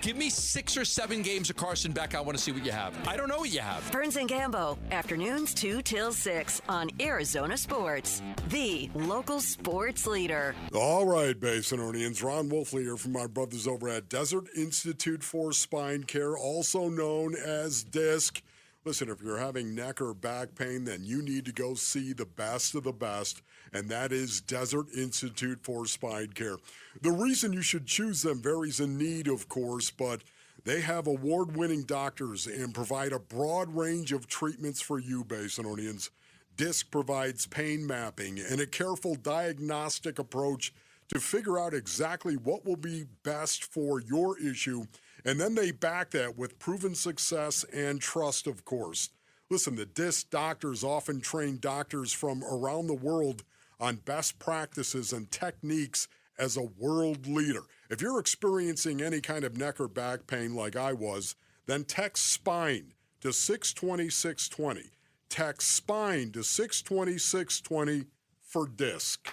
give me 6 or 7 games of Carson Beck. I want to see what you have. I don't know what you have. Burns and Gambo, afternoons 2 till 6 on Arizona Sports, the local sports leader. All right, Basinonians. Ron Wolfley here from my brothers over at Desert Institute for Spine Care, also known as DISC. Listen, if you're having neck or back pain, then you need to go see the best of the best, and that is Desert Institute for Spine Care. The reason you should choose them varies in need, of course, but they have award-winning doctors and provide a broad range of treatments for you, Basinonians. DISC provides pain mapping and a careful diagnostic approach to figure out exactly what will be best for your issue, and then they back that with proven success and trust, of course. Listen, the DISC doctors often train doctors from around the world on best practices and techniques as a world leader. If you're experiencing any kind of neck or back pain like I was, then text SPINE to 620-620. Text SPINE to 620-620 for DISC.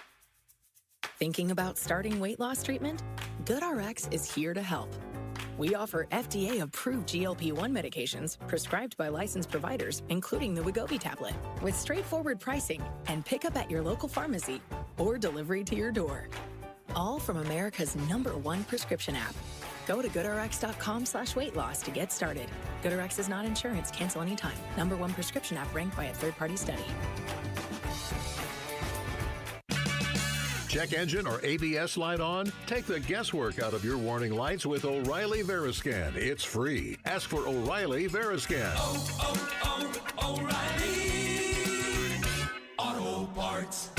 Thinking about starting weight loss treatment? GoodRx is here to help. We offer FDA-approved GLP-1 medications prescribed by licensed providers, including the Wegovy tablet, with straightforward pricing and pickup at your local pharmacy or delivery to your door. All from America's #1 prescription app. Go to GoodRx.com/weight loss to get started. GoodRx is not insurance. Cancel anytime. #1 prescription app ranked by a third-party study. Check engine or ABS light on? Take the guesswork out of your warning lights with O'Reilly Veriscan. It's free. Ask for O'Reilly Veriscan. O'Reilly Auto Parts.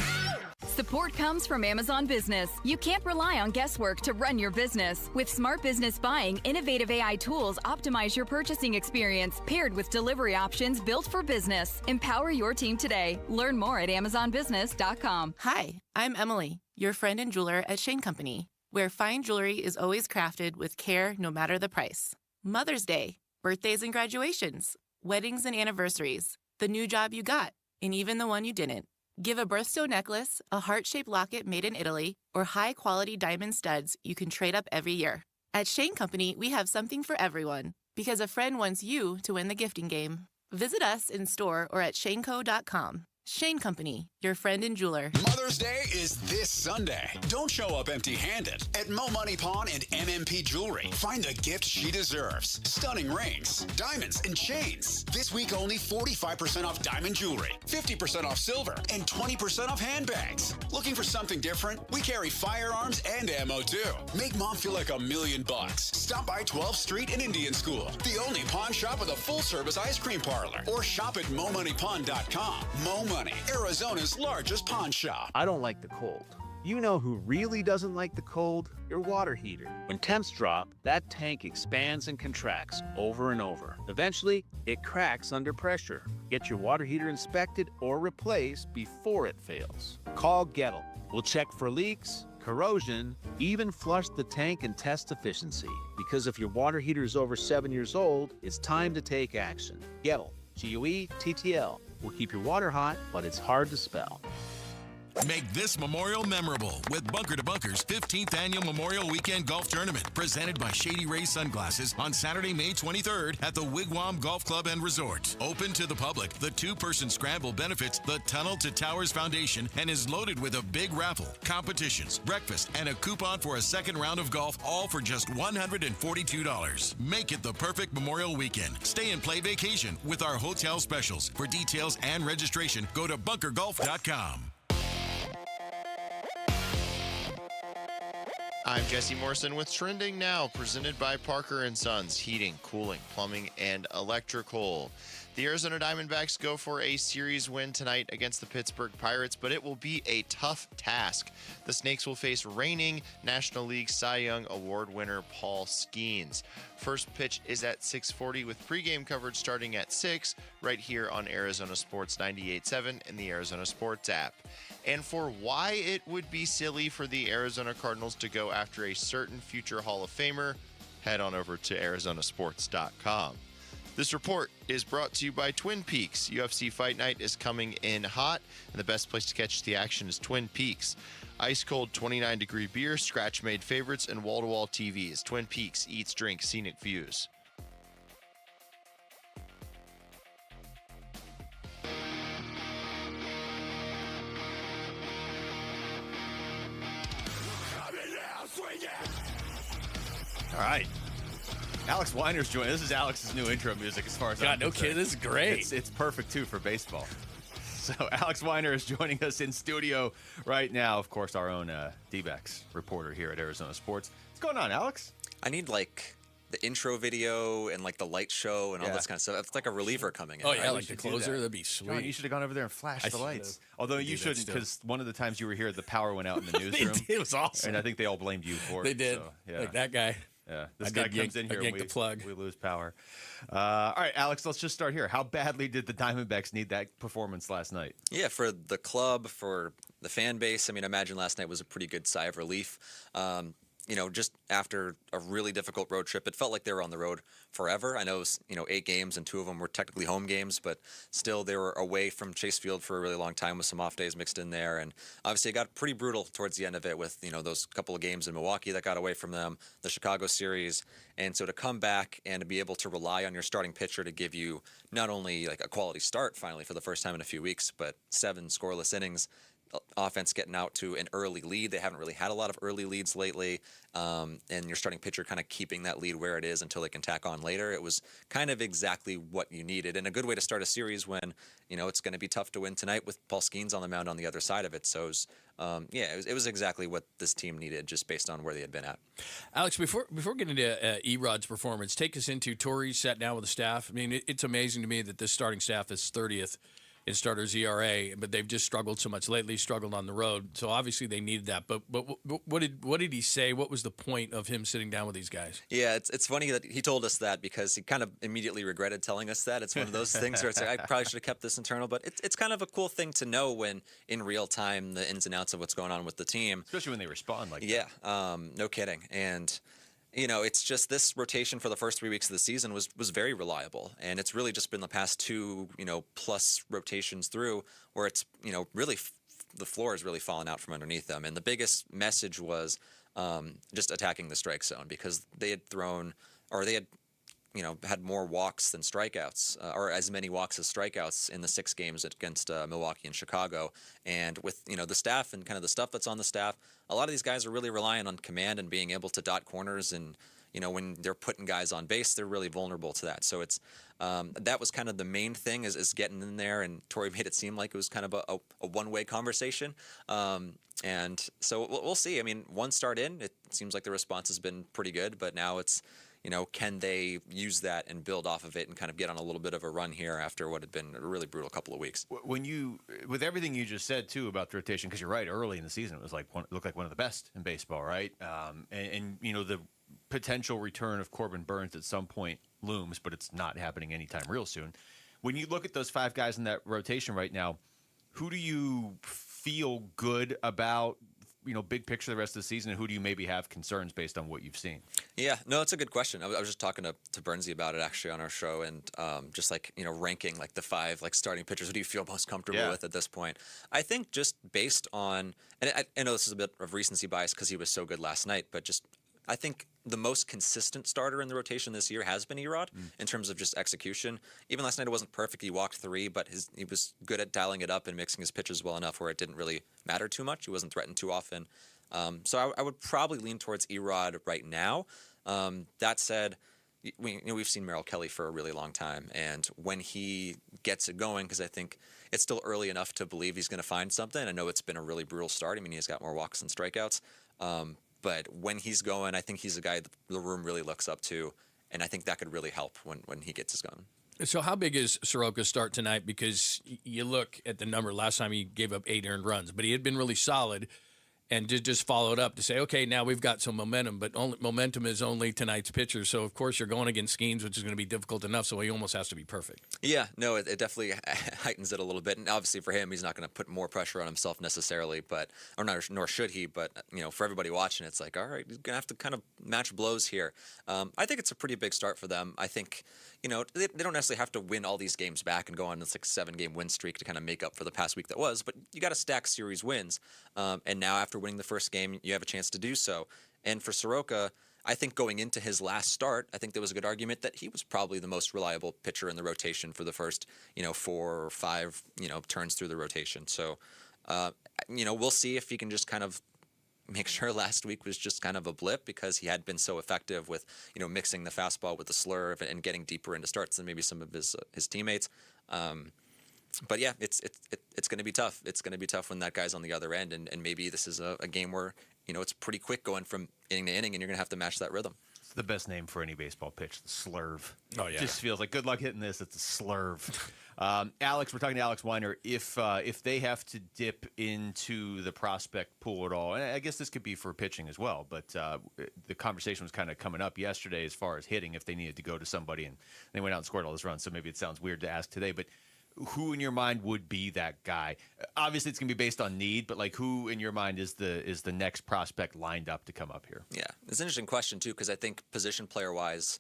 Support comes from Amazon Business. You can't rely on guesswork to run your business. With Smart Business Buying, innovative AI tools optimize your purchasing experience, paired with delivery options built for business. Empower your team today. Learn more at AmazonBusiness.com. Hi, I'm Emily, your friend and jeweler at Shane Company, where fine jewelry is always crafted with care no matter the price. Mother's Day, birthdays and graduations, weddings and anniversaries, the new job you got, and even the one you didn't. Give a birthstone necklace, a heart-shaped locket made in Italy, or high-quality diamond studs you can trade up every year. At Shane Company, we have something for everyone, because a friend wants you to win the gifting game. Visit us in store or at shaneco.com. Shane Company, your friend and jeweler. Mother's Day is this Sunday. Don't show up empty-handed. At Mo Money Pawn and MMP Jewelry, find the gift she deserves. Stunning rings, diamonds, and chains. This week only 45% off diamond jewelry, 50% off silver, and 20% off handbags. Looking for something different? We carry firearms and ammo too. Make mom feel like $1,000,000. Stop by 12th Street and Indian School, the only pawn shop with a full-service ice cream parlor. Or shop at momoneypawn.com. Mo Money, Arizona's largest pawn shop. I don't like the cold. You know who really doesn't like the cold? Your water heater. When temps drop, that tank expands and contracts over and over. Eventually, it cracks under pressure. Get your water heater inspected or replaced before it fails. Call Gettle. We'll check for leaks, corrosion, even flush the tank and test efficiency. Because if your water heater is over 7 years old, it's time to take action. Gettle. G-O-E-T-T-L. Will keep your water hot, but it's hard to spell. Make this Memorial memorable with Bunker to Bunker's 15th Annual Memorial Weekend Golf Tournament, presented by Shady Ray Sunglasses on Saturday, May 23rd at the Wigwam Golf Club and Resort. Open to the public, the two-person scramble benefits the Tunnel to Towers Foundation and is loaded with a big raffle, competitions, breakfast, and a coupon for a second round of golf, all for just $142. Make it the perfect Memorial Weekend. Stay and play vacation with our hotel specials. For details and registration, go to bunkergolf.com. I'm Jesse Morrison with Trending Now, presented by Parker & Sons, heating, cooling, plumbing, and electrical. The Arizona Diamondbacks go for a series win tonight against the Pittsburgh Pirates, but it will be a tough task. The Snakes will face reigning National League Cy Young Award winner Paul Skeens. First pitch is at 6:40 with pregame coverage starting at 6 right here on Arizona Sports 98.7 and the Arizona Sports app. And for why it would be silly for the Arizona Cardinals to go after a certain future Hall of Famer, head on over to arizonasports.com. This report is brought to you by Twin Peaks. UFC Fight Night is coming in hot, and the best place to catch the action is Twin Peaks. Ice-cold 29-degree beer, scratch-made favorites, and wall-to-wall TVs. Twin Peaks eats, drinks, scenic views. All right. Alex Weiner's joining. This is Alex's new intro music as far as I'm concerned. Kid, this is great. It's perfect, too, for baseball. So Alex Weiner is joining us in studio right now. Of course, our own D-backs reporter here at Arizona Sports. What's going on, Alex? I need, like, the intro video and, like, the light show and all this kind of stuff. It's like a reliever coming in. Oh, yeah, right? like the closer. That'd be sweet. John, you should have gone over there and flashed the lights. Although you shouldn't, because one of the times you were here, the power went out in the newsroom. It was awesome. And I think they all blamed you for it. They did. So, yeah. Like that guy. Yeah, this guy comes in here and the plug. we lose power. All right, Alex, let's just start here. How badly did the Diamondbacks need that performance last night? Yeah, for the club, for the fan base. I mean, I imagine last night was a pretty good sigh of relief. You know, just after a really difficult road trip, it felt like they were on the road forever. I know it was, 8 games and 2 of them were technically home games, but still they were away from Chase Field for a really long time with some off days mixed in there. And obviously it got pretty brutal towards the end of it with, those couple of games in Milwaukee that got away from them, the Chicago series. And so to come back and to be able to rely on your starting pitcher to give you not only like a quality start finally for the first time in a few weeks, but 7 scoreless innings, offense getting out to an early lead. They haven't really had a lot of early leads lately, and your starting pitcher kind of keeping that lead where it is until they can tack on later. It was kind of exactly what you needed, and a good way to start a series when it's going to be tough to win tonight with Paul Skeens on the mound on the other side of it. So it was exactly what this team needed, just based on where they had been at. Alex, before getting into Erod's performance, take us into Torrey sat down with the staff. I mean, it's amazing to me that this starting staff is 30th in starters ERA, but they've just struggled so much lately, struggled on the road. So obviously they needed that. But what did he say? What was the point of him sitting down with these guys? Yeah, it's funny that he told us that because he kind of immediately regretted telling us that. It's one of those things where it's like, I probably should have kept this internal, but it's kind of a cool thing to know when in real time the ins and outs of what's going on with the team. Especially when they respond like that. Yeah, no kidding. And It's just this rotation for the first 3 weeks of the season was very reliable, and it's really just been the past two, plus rotations through where it's, really the floor has really fallen out from underneath them. And the biggest message was just attacking the strike zone, because they had had more walks than strikeouts, or as many walks as strikeouts in the 6 games against Milwaukee and Chicago. And with, the staff and kind of the stuff that's on the staff, a lot of these guys are really relying on command and being able to dot corners. And, when they're putting guys on base, they're really vulnerable to that. So it's that was kind of the main thing is getting in there. And Torrey made it seem like it was kind of a one-way conversation. And so we'll see. I mean, one start in, it seems like the response has been pretty good, but now it's, can they use that and build off of it and kind of get on a little bit of a run here after what had been a really brutal couple of weeks? With everything you just said too about the rotation, because you're right, early in the season it was looked like one of the best in baseball, right? And the potential return of Corbin Burns at some point looms, but it's not happening anytime real soon. When you look at those 5 guys in that rotation right now, who do you feel good about? Big picture the rest of the season, and who do you maybe have concerns based on what you've seen? Yeah, no, it's a good question. I was just talking to Bernsey about it actually on our show, and just ranking the 5 starting pitchers. Who do you feel most comfortable with at this point? I think just based on, and I know this is a bit of recency bias because he was so good last night, but just I think the most consistent starter in the rotation this year has been Erod in terms of just execution. Even last night it wasn't perfect. He walked 3, but he was good at dialing it up and mixing his pitches well enough where it didn't really matter too much. He wasn't threatened too often. So I would probably lean towards Erod right now. That said, we've seen Merrill Kelly for a really long time, and when he gets it going, because I think it's still early enough to believe he's going to find something. I know it's been a really brutal start. I mean, he's got more walks than strikeouts. But when he's going, I think he's a guy the room really looks up to, and I think that could really help when he gets his going. So how big is Soroka's start tonight? Because you look at the number, last time he gave up 8 earned runs, but he had been really solid and just followed up to say, okay, now we've got some momentum, but momentum is only tonight's pitcher. So, of course, you're going against Skeens, which is going to be difficult enough, so he almost has to be perfect. Yeah, no, it definitely heightens it a little bit. And obviously for him, he's not going to put more pressure on himself necessarily, nor should he. But, for everybody watching, it's like, all right, he's going to have to kind of match blows here. I think it's a pretty big start for them. I think, they don't necessarily have to win all these games back and go on this 7-game win streak to kind of make up for the past week that was, but you got to stack series wins. And now after winning the first game, you have a chance to do so. And for Soroka, I think going into his last start, I think there was a good argument that he was probably the most reliable pitcher in the rotation for the first, 4 or 5, turns through the rotation. So, we'll see if he can just kind of make sure last week was just kind of a blip, because he had been so effective with, mixing the fastball with the slurve and getting deeper into starts than maybe some of his teammates. But yeah, it's going to be tough. It's going to be tough when that guy's on the other end, and maybe this is a game where, it's pretty quick going from inning to inning, and you're going to have to match that rhythm. It's the best name for any baseball pitch, the slurve. Oh, yeah. Just feels like good luck hitting this. It's a slurve. Alex, we're talking to Alex Weiner. If they have to dip into the prospect pool at all, and I guess this could be for pitching as well, but the conversation was kind of coming up yesterday as far as hitting, if they needed to go to somebody, and they went out and scored all those runs, so maybe it sounds weird to ask today, but who in your mind would be that guy? Obviously, it's going to be based on need, but who in your mind is the next prospect lined up to come up here? Yeah, it's an interesting question too, because I think position player wise,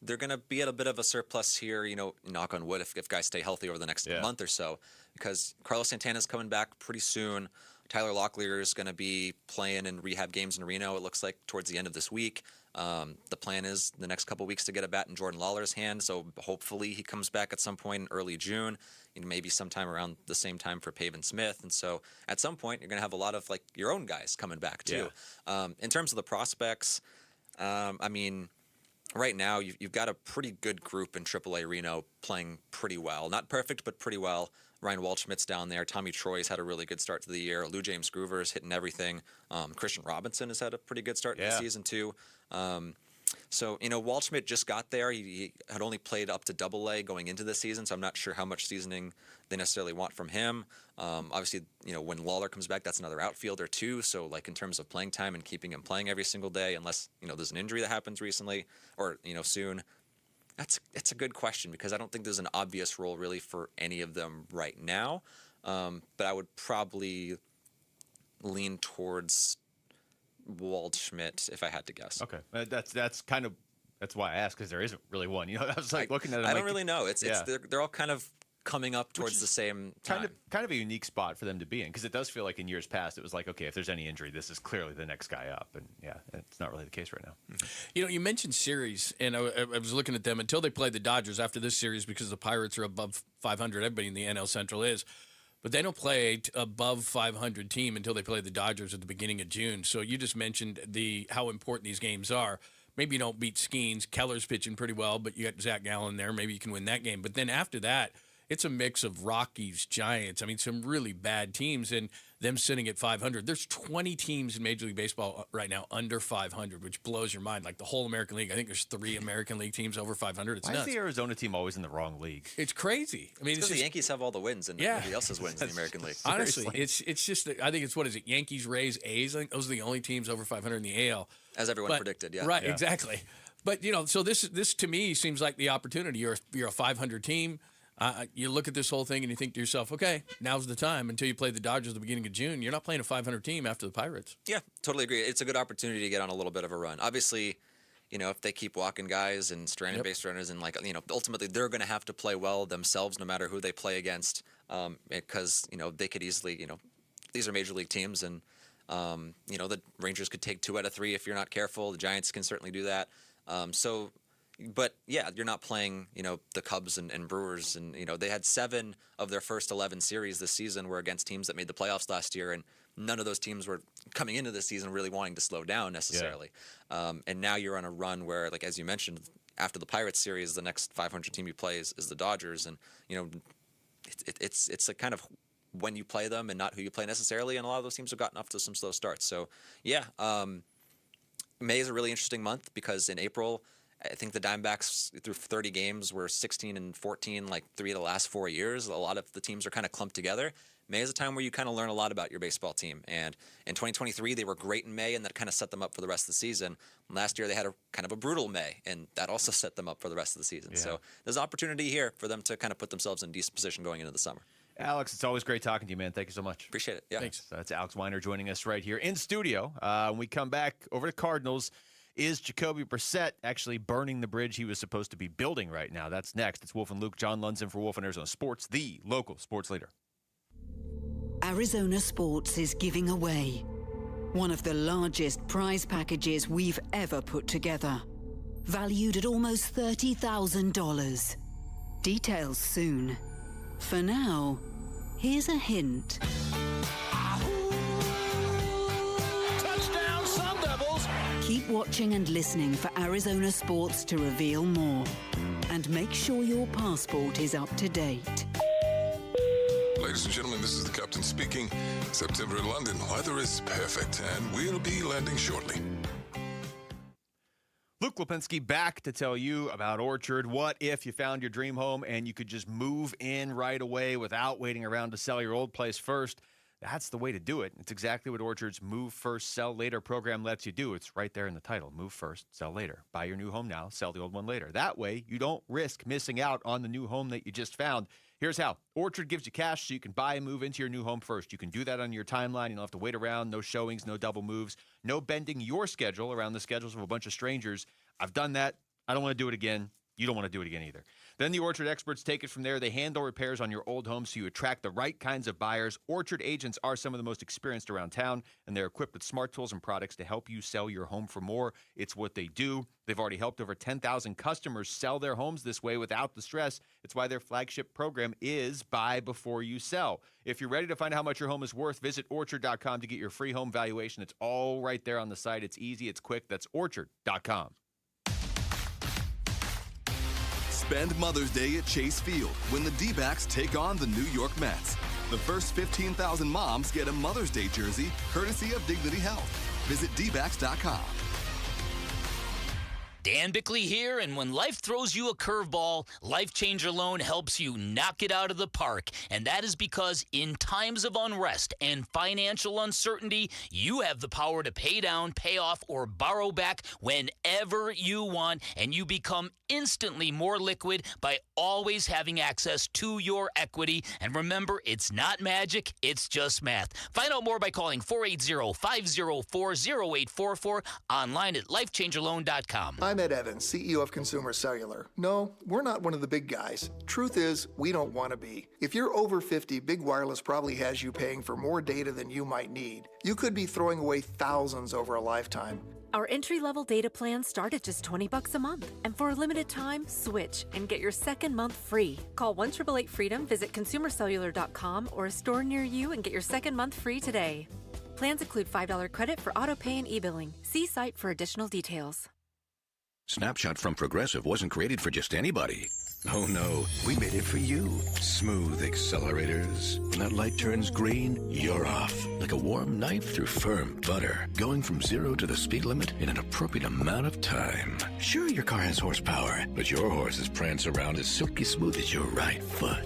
they're going to be at a bit of a surplus here. Knock on wood, if guys stay healthy over the next month or so, because Carlos Santana's coming back pretty soon. Tyler Locklear is going to be playing in rehab games in Reno, it looks like, towards the end of this week. The plan is the next couple weeks to get a bat in Jordan Lawler's hand, so hopefully he comes back at some point in early June, maybe sometime around the same time for Pavin Smith. And so at some point you're going to have a lot of your own guys coming back too. Yeah. In terms of the prospects, right now you've got a pretty good group in AAA Reno playing pretty well. Not perfect, but pretty well. Ryan Waldschmidt's down there. Tommy Troy's had a really good start to the year. Lou James Groover's hitting everything. Christian Robinson has had a pretty good start to the season too. So, Waldschmidt just got there. He had only played up to AA going into the season, so I'm not sure how much seasoning they necessarily want from him. Obviously, when Lawler comes back, that's another outfielder too. So, in terms of playing time and keeping him playing every single day, unless, there's an injury that happens recently or, soon, that's a good question, because I don't think there's an obvious role really for any of them right now. But I would probably lean towards Waldschmidt, if I had to guess. Okay, that's why I asked, because there isn't really one. I was like looking at it. I don't really know. They're all kind of coming up towards the same time. Kind of a unique spot for them to be in, because it does feel like in years past it was like, okay, if there's any injury, this is clearly the next guy up, and it's not really the case right now. You mentioned series, and I was looking at them until they played the Dodgers after this series, because the Pirates are above 500. Everybody in the NL Central is. But they don't play above 500 team until they play the Dodgers at the beginning of June. So you just mentioned how important these games are. Maybe you don't beat Skeens. Keller's pitching pretty well, but you got Zach Gallen there. Maybe you can win that game. But then after that, it's a mix of Rockies, Giants. I mean, some really bad teams, and them sitting at 500. There's 20 teams in Major League Baseball right now under 500, which blows your mind. Like the whole American League, I think there's 3 American League teams over 500. It's Why nuts. is the Arizona team always in the wrong league? It's crazy. I mean, it's because the Yankees have all the wins and nobody else has wins in the American League. Honestly, it's just I think it's what is it? Yankees, Rays, A's. I think those are the only teams over 500 in the AL. As everyone predicted, yeah. Right, exactly. But so this to me seems like the opportunity. You're a 500 team. You look at this whole thing and you think to yourself, okay, now's the time. Until you play the Dodgers at the beginning of June, you're not playing a 500 team after the Pirates. Yeah, totally agree. It's a good opportunity to get on a little bit of a run. Obviously, if they keep walking guys and stranded base runners, and ultimately they're going to have to play well themselves no matter who they play against, because they could easily, these are major league teams, and the Rangers could take 2 out of 3 if you're not careful. The Giants can certainly do that. But yeah, you're not playing, the Cubs and Brewers, and they had 7 of their first 11 series this season were against teams that made the playoffs last year, and none of those teams were coming into this season really wanting to slow down necessarily. Yeah. And now you're on a run where, like as you mentioned, after the Pirates series, the next 500 team you play is the Dodgers, and it's a kind of when you play them and not who you play necessarily, and a lot of those teams have gotten off to some slow starts. So yeah, May is a really interesting month because in April, I think the Diamondbacks through 30 games were 16-14, like 3 of the last 4 years. A lot of the teams are kind of clumped together. May is a time where you kind of learn a lot about your baseball team. And in 2023, they were great in May, and that kind of set them up for the rest of the season. Last year, they had a kind of a brutal May, and that also set them up for the rest of the season. Yeah. So there's opportunity here for them to kind of put themselves in a decent position going into the summer. Alex, it's always great talking to you, man. Thank you so much. Appreciate it. Yeah. Thanks. So that's Alex Weiner joining us right here in studio. When we come back over to Cardinals, is Jacoby Brissett actually burning the bridge he was supposed to be building right now? That's next. It's Wolf and Luke. John Lundzen for Wolf and Arizona Sports, the local sports leader. Arizona Sports is giving away one of the largest prize packages we've ever put together, valued at almost $30,000. Details soon. For now, here's a hint. Touchdown, Sun Devils! Keep watching and listening for Arizona Sports to reveal more. And make sure your passport is up to date. Ladies and gentlemen, this is the captain speaking. September in London, weather is perfect, and we'll be landing shortly. Luke Lipinski back to tell you about Orchard. What if you found your dream home and you could just move in right away without waiting around to sell your old place first? That's the way to do it. It's exactly what Orchard's Move First, Sell Later program lets you do. It's right there in the title. Move first, sell later. Buy your new home now, sell the old one later. That way, you don't risk missing out on the new home that you just found. Here's how. Orchard gives you cash so you can buy and move into your new home first. You can do that on your timeline. You don't have to wait around. No showings, no double moves, no bending your schedule around the schedules of a bunch of strangers. I've done that. I don't want to do it again. You don't want to do it again either. Then the Orchard experts take it from there. They handle repairs on your old home so you attract the right kinds of buyers. Orchard agents are some of the most experienced around town, and they're equipped with smart tools and products to help you sell your home for more. It's what they do. They've already helped over 10,000 customers sell their homes this way without the stress. It's why their flagship program is Buy Before You Sell. If you're ready to find out how much your home is worth, visit Orchard.com to get your free home valuation. It's all right there on the site. It's easy. It's quick. That's Orchard.com. Spend Mother's Day at Chase Field when the D-backs take on the New York Mets. The first 15,000 moms get a Mother's Day jersey courtesy of Dignity Health. Visit dbacks.com. Dan Bickley here, and when life throws you a curveball, Life Changer Loan helps you knock it out of the park. And that is because in times of unrest and financial uncertainty, you have the power to pay down, pay off, or borrow back whenever you want, and you become instantly more liquid by always having access to your equity. And remember, it's not magic, it's just math. Find out more by calling 480-504-0844, online at lifechangerloan.com. I'm Ed Evans, CEO of Consumer Cellular. No, we're not one of the big guys. Truth is, we don't want to be. If you're over 50, Big Wireless probably has you paying for more data than you might need. You could be throwing away thousands over a lifetime. Our entry-level data plans start at just $20 a month. And for a limited time, switch and get your second month free. Call 1-888-FREEDOM, visit consumercellular.com or a store near you and get your second month free today. Plans include $5 credit for auto pay and e-billing. See site for additional details. Snapshot from Progressive wasn't created for just anybody. Oh no, we made it for you. Smooth accelerators. When that light turns green, you're off. Like a warm knife through firm butter. Going from 0 to the speed limit in an appropriate amount of time. Sure, your car has horsepower, but your horses prance around as silky smooth as your right foot.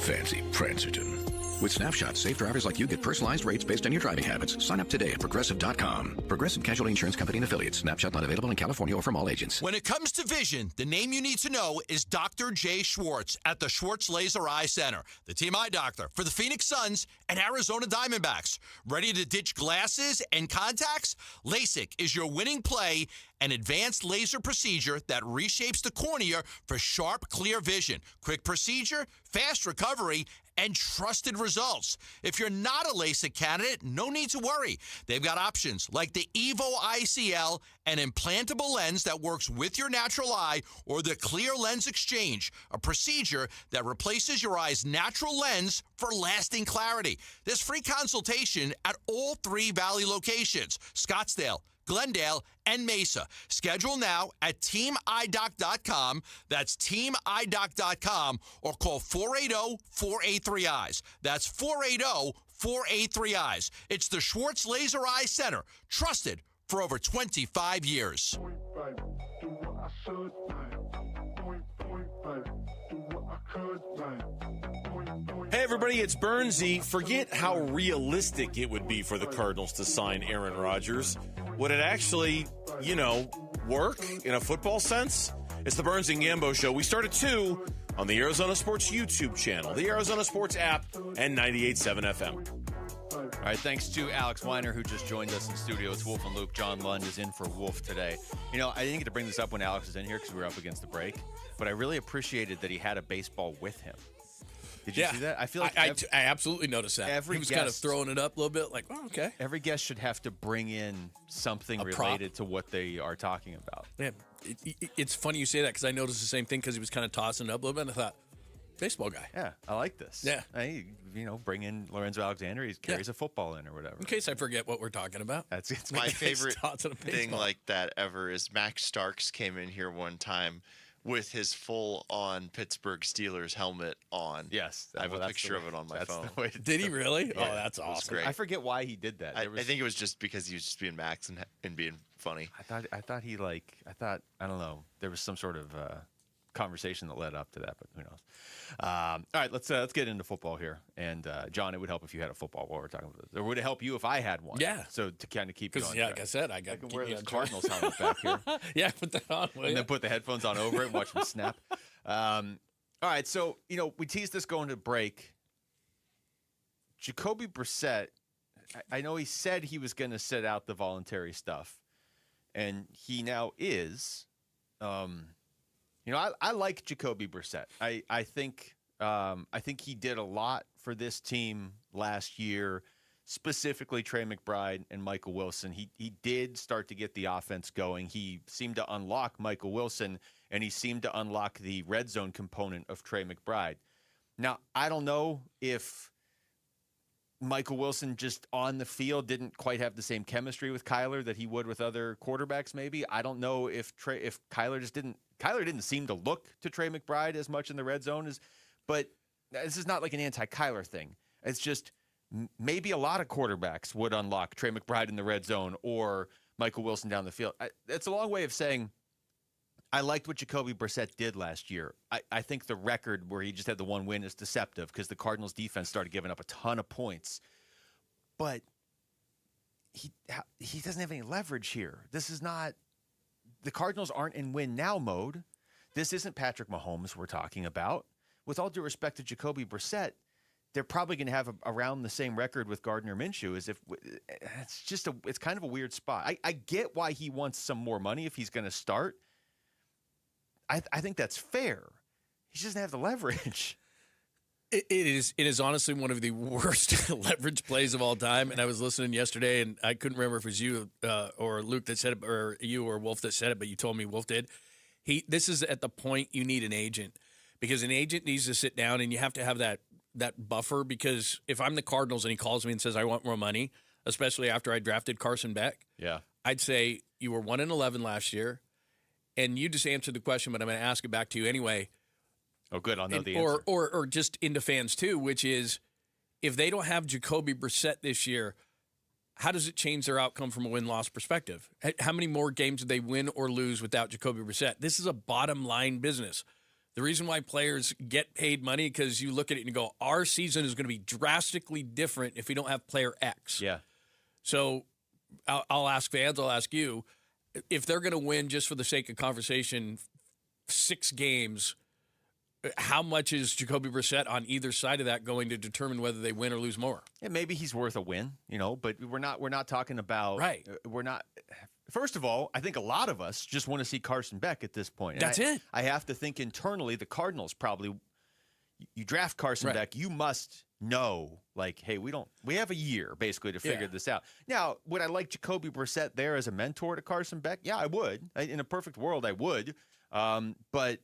Fancy Prancerton. With Snapshot, safe drivers like you get personalized rates based on your driving habits. Sign up today at Progressive.com. Progressive Casualty Insurance Company and Affiliates. Snapshot not available in California or from all agents. When it comes to vision, the name you need to know is Dr. Jay Schwartz at the Schwartz Laser Eye Center, the team eye doctor for the Phoenix Suns and Arizona Diamondbacks. Ready to ditch glasses and contacts? LASIK is your winning play, an advanced laser procedure that reshapes the cornea for sharp, clear vision. Quick procedure, fast recovery, and trusted results. If you're not a LASIK candidate, no need to worry. They've got options like the Evo ICL, an implantable lens that works with your natural eye, or the Clear Lens Exchange, a procedure that replaces your eye's natural lens for lasting clarity. There's free consultation at all 3 Valley locations, Scottsdale, Glendale, and Mesa. Schedule now at teamidoc.com. That's teamidoc.com, or call 480-483-EYES. That's 480-483-EYES. It's the Schwartz Laser Eye Center, trusted for over 25 years. Hey everybody, it's Bernsey. Forget how realistic it would be for the Cardinals to sign Aaron Rodgers. Would it actually, work in a football sense? It's the Burns and Gambo Show. We start at 2 on the Arizona Sports YouTube channel, the Arizona Sports app, and 98.7 FM. All right, thanks to Alex Weiner, who just joined us in studio. It's Wolf and Luke. John Lund is in for Wolf today. I didn't get to bring this up when Alex was in here because we were up against the break, but I really appreciated that he had a baseball with him. Did you see that? I feel like I absolutely noticed that. He was kind of throwing it up a little bit, like, oh, okay. Every guest should have to bring in something related to what they are talking about. Yeah, it's funny you say that because I noticed the same thing because he was kind of tossing it up a little bit, and I thought, baseball guy. Yeah, I like this. Yeah. Bring in Lorenzo Alexander. He carries a football in or whatever. In case I forget what we're talking about. It's my favorite thing like that ever is Max Starks came in here one time with his full-on Pittsburgh Steelers helmet on. Yes. I have a picture of it on my phone. Did he really? Yeah, oh, that's awesome. Great. I forget why he did that. I think it was just because he was just being Max and being funny. I thought I don't know. There was some sort of conversation that led up to that, but who knows? All right, let's get into football here. And John, it would help if you had a football while we're talking about this. Or would it help you if I had one? Yeah. So to kind of keep you on track. Like I said, I can wear this Cardinals helmet back here. Yeah, put that on. And then put the headphones on over it and watch them snap. All right, so we teased this going to break. Jacoby Brissett, I know he said he was going to sit out the voluntary stuff, and he now is. I like Jacoby Brissett. I think he did a lot for this team last year, specifically Trey McBride and Michael Wilson. He did start to get the offense going. He seemed to unlock Michael Wilson, and he seemed to unlock the red zone component of Trey McBride. Now, I don't know if Michael Wilson just on the field didn't quite have the same chemistry with Kyler that he would with other quarterbacks maybe. I don't know if Kyler didn't seem to look to Trey McBride as much in the red zone but this is not like an anti-Kyler thing. It's just maybe a lot of quarterbacks would unlock Trey McBride in the red zone or Michael Wilson down the field. It's a long way of saying I liked what Jacoby Brissett did last year. I think the record where he just had the one win is deceptive because the Cardinals defense started giving up a ton of points. But he doesn't have any leverage here. This is not – the Cardinals aren't in win now mode. This isn't Patrick Mahomes we're talking about. With all due respect to Jacoby Brissett, they're probably going to have around the same record with Gardner Minshew. As if it's kind of a weird spot. I get why he wants some more money if he's going to start. I think that's fair. He just doesn't have the leverage. It is honestly one of the worst leverage plays of all time. And I was listening yesterday, and I couldn't remember if it was you or Luke that said it, or you or Wolf that said it, but you told me Wolf did. This is at the point you need an agent, because an agent needs to sit down, and you have to have that buffer. Because if I'm the Cardinals and he calls me and says I want more money, especially after I drafted Carson Beck, I'd say you were 1-11 last year, and you just answered the question, but I'm going to ask it back to you anyway. Oh, good. I'll know the answer. Or just into fans too, which is, if they don't have Jacoby Brissett this year, how does it change their outcome from a win-loss perspective? How many more games do they win or lose without Jacoby Brissett? This is a bottom-line business. The reason why players get paid money, because you look at it and you go, our season is going to be drastically different if we don't have player X. Yeah. So I'll ask fans, I'll ask you, if they're going to win, just for the sake of conversation, 6 games, how much is Jacoby Brissett on either side of that going to determine whether they win or lose more? Yeah, maybe he's worth a win, but we're not talking about right. We're not. First of all, I think a lot of us just want to see Carson Beck at this point. That's it. I have to think internally. The Cardinals probably. You draft Carson Beck, you must know, hey, we have a year basically to figure this out. Now, would I like Jacoby Brissett there as a mentor to Carson Beck? Yeah, I would. In a perfect world, I would. But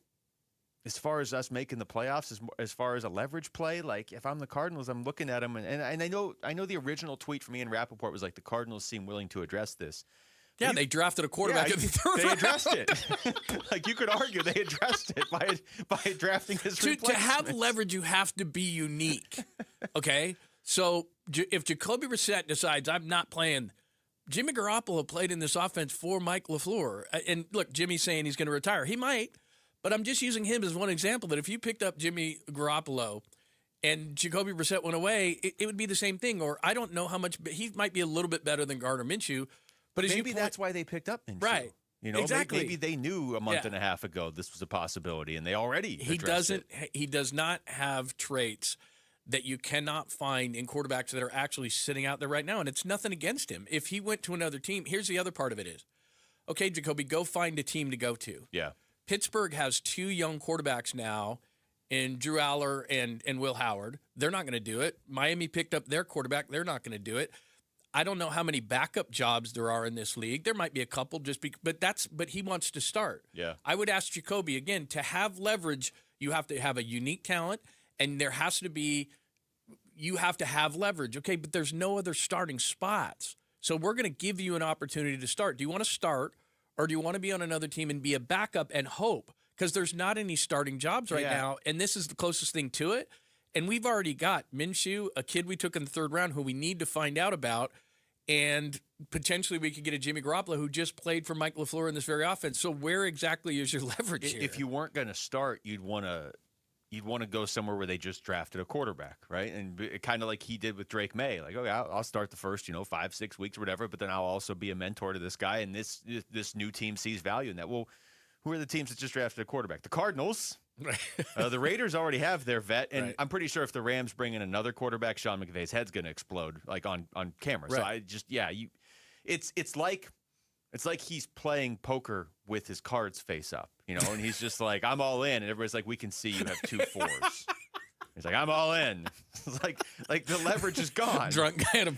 as far as us making the playoffs, as far as a leverage play, if I'm the Cardinals, I'm looking at them, and I know the original tweet from Ian Rappaport was the Cardinals seem willing to address this. Yeah, they drafted a quarterback in the third round. They addressed it. You could argue they addressed it by drafting his replacement. To have leverage, you have to be unique. Okay? So if Jacoby Brissett decides I'm not playing, Jimmy Garoppolo played in this offense for Mike LaFleur. And look, Jimmy's saying he's going to retire. He might, but I'm just using him as one example, that if you picked up Jimmy Garoppolo and Jacoby Brissett went away, it would be the same thing. Or I don't know how much, but he might be a little bit better than Gardner Minshew. But maybe that's why they picked up Minshew. Right. Exactly. Maybe they knew a month and a half ago this was a possibility, and they already addressed it. He does not have traits that you cannot find in quarterbacks that are actually sitting out there right now, and it's nothing against him. If he went to another team, here's the other part of it is, okay, Jacoby, go find a team to go to. Yeah. Pittsburgh has 2 young quarterbacks now in Drew Aller and Will Howard. They're not going to do it. Miami picked up their quarterback. They're not going to do it. I don't know how many backup jobs there are in this league. There might be a couple, but he wants to start. Yeah. I would ask Jacoby again, to have leverage, you have to have a unique talent, and you have to have leverage. Okay, but there's no other starting spots. So we're going to give you an opportunity to start. Do you want to start, or do you want to be on another team and be a backup and hope? Because there's not any starting jobs right now, and this is the closest thing to it. And we've already got Minshew, a kid we took in the 3rd round who we need to find out about. And potentially we could get a Jimmy Garoppolo who just played for Mike LaFleur in this very offense. So where exactly is your leverage here? If you weren't going to start, you'd want to go somewhere where they just drafted a quarterback, right? And kind of like he did with Drake May. Okay, I'll start the first 5-6 weeks or whatever, but then I'll also be a mentor to this guy, and this new team sees value in that. Well, who are the teams that just drafted a quarterback? The Cardinals. The Raiders already have their vet, and I'm pretty sure if the Rams bring in another quarterback, Sean McVay's head's going to explode on camera. So it's like he's playing poker with his cards face up, and he's just like, I'm all in, and everybody's like, we can see you have 2 4s. He's like, I'm all in. It's like the leverage is gone. Drunk guy in a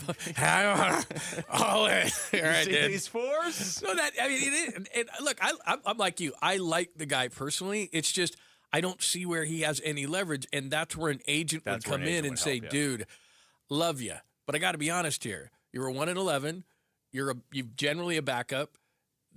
all in. All right, see these 4s? No, it is. And look, I'm like you. I like the guy personally. It's just I don't see where he has any leverage, and that's where an agent would come in and say, dude, love you, but I got to be honest here. You're a 1-11. You're generally a backup.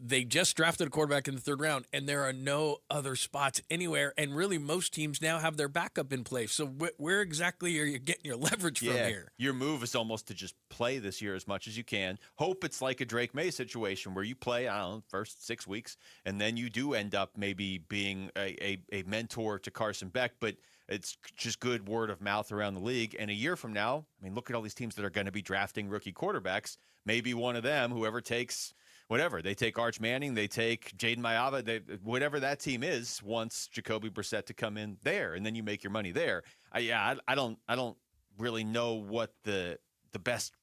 they just drafted a quarterback in the third round, and there are no other spots anywhere. And really, most teams now have their backup in place. So where exactly are you getting your leverage from here? Your move is almost to just play this year as much as you can. Hope it's like a Drake May situation where you play, I don't know, first 6 weeks, and then you do end up maybe being a mentor to Carson Beck, but it's just good word of mouth around the league. And a year from now, I mean, look at all these teams that are going to be drafting rookie quarterbacks. Maybe one of them, whoever takes whatever, they take Arch Manning, they take Jaden Mayava, whatever that team is, wants Jacoby Brissett to come in there, and then you make your money there. I don't really know what the best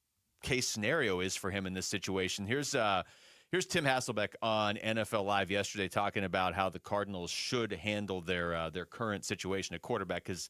case scenario is for him in this situation. Here's Tim Hasselbeck on NFL Live yesterday talking about how the Cardinals should handle their current situation at quarterback, because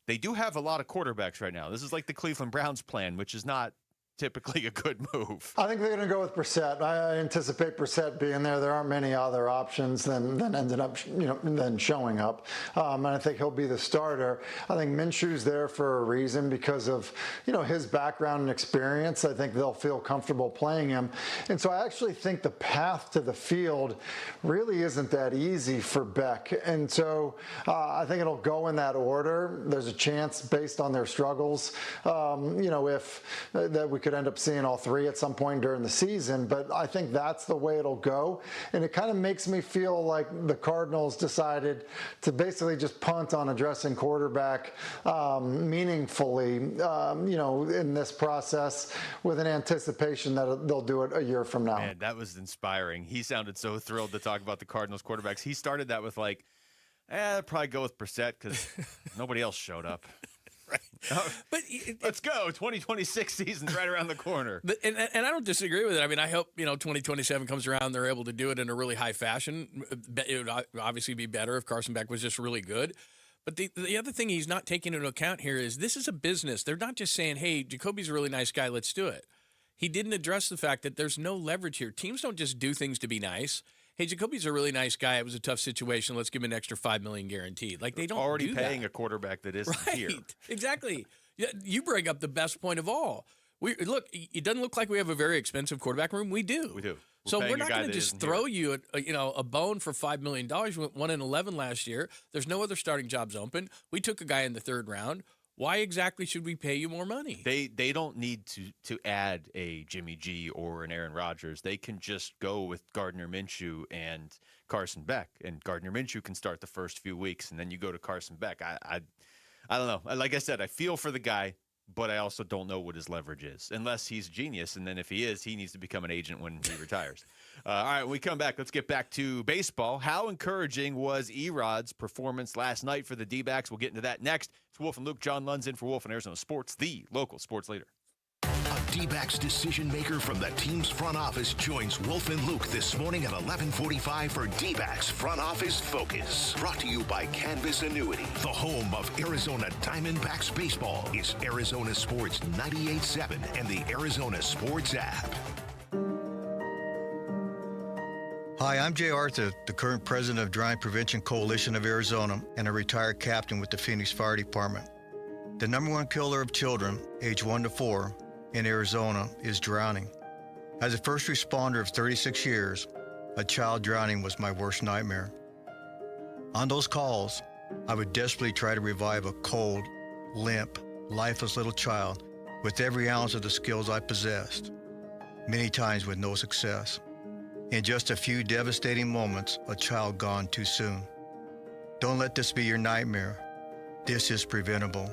they do have a lot of quarterbacks right now. This is like the Cleveland Browns plan, which is not typically a good move. I think they're going to go with Brissett. I anticipate Brissett being there. There aren't many other options than ended up, than showing up. And I think he'll be the starter. I think Minshew's there for a reason because of, his background and experience. I think they'll feel comfortable playing him. And so I actually think the path to the field really isn't that easy for Beck. And so I think it'll go in that order. There's a chance based on their struggles, if that we could end up seeing all three at some point during the season, but I think that's the way it'll go. And it kind of makes me feel like the Cardinals decided to basically just punt on addressing quarterback meaningfully, in this process with an anticipation that they'll do it a year from now. Man, that was inspiring. He sounded so thrilled to talk about the Cardinals quarterbacks. He started that with I'd probably go with Brissett because nobody else showed up. Right. But let's go. 2026 season's right around the corner. And I don't disagree with it. I mean, I hope, 2027 comes around, they're able to do it in a really high fashion. It would obviously be better if Carson Beck was just really good. But the other thing he's not taking into account here is this is a business. They're not just saying, hey, Jacoby's a really nice guy, let's do it. He didn't address the fact that there's no leverage here. Teams don't just do things to be nice. Hey, Jacoby's a really nice guy. It was a tough situation. Let's give him an extra $5 million guaranteed. They don't already do paying that. a quarterback that isn't here. Exactly. You bring up the best point of all. It doesn't look like we have a very expensive quarterback room. We do. We do. We're not going to just throw you a bone for $5 million. We went 1-11 last year. There's no other starting jobs open. We took a guy in the third round. Why exactly should we pay you more money? They don't need to add a Jimmy G or an Aaron Rodgers. They can just go with Gardner Minshew and Carson Beck, and Gardner Minshew can start the first few weeks, and then you go to Carson Beck. I don't know. Like I said, I feel for the guy, but I also don't know what his leverage is, unless he's a genius, and then if he is, he needs to become an agent when he retires. All right, when we come back, let's get back to baseball. How encouraging was Erod's performance last night for the D-backs? We'll get into that next. It's Wolf and Luke. John Lund's in for Wolf and Arizona Sports, the local sports leader. A D-backs decision maker from the team's front office joins Wolf and Luke this morning at 11:45 for D-backs Front Office Focus. Brought to you by Canvas Annuity. The home of Arizona Diamondbacks baseball is Arizona Sports 98.7 and the Arizona Sports app. Hi, I'm Jay Arthur, the current president of Drowning Prevention Coalition of Arizona and a retired captain with the Phoenix Fire Department. The number one killer of children, age 1 to 4, in Arizona is drowning. As a first responder of 36 years, a child drowning was my worst nightmare. On those calls, I would desperately try to revive a cold, limp, lifeless little child with every ounce of the skills I possessed, many times with no success. In just a few devastating moments, a child gone too soon. Don't let this be your nightmare. This is preventable.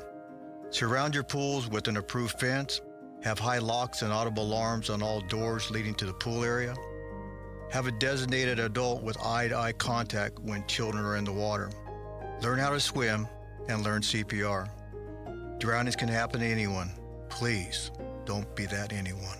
Surround your pools with an approved fence. Have high locks and audible alarms on all doors leading to the pool area. Have a designated adult with eye-to-eye contact when children are in the water. Learn how to swim and learn CPR. Drownings can happen to anyone. Please, don't be that anyone.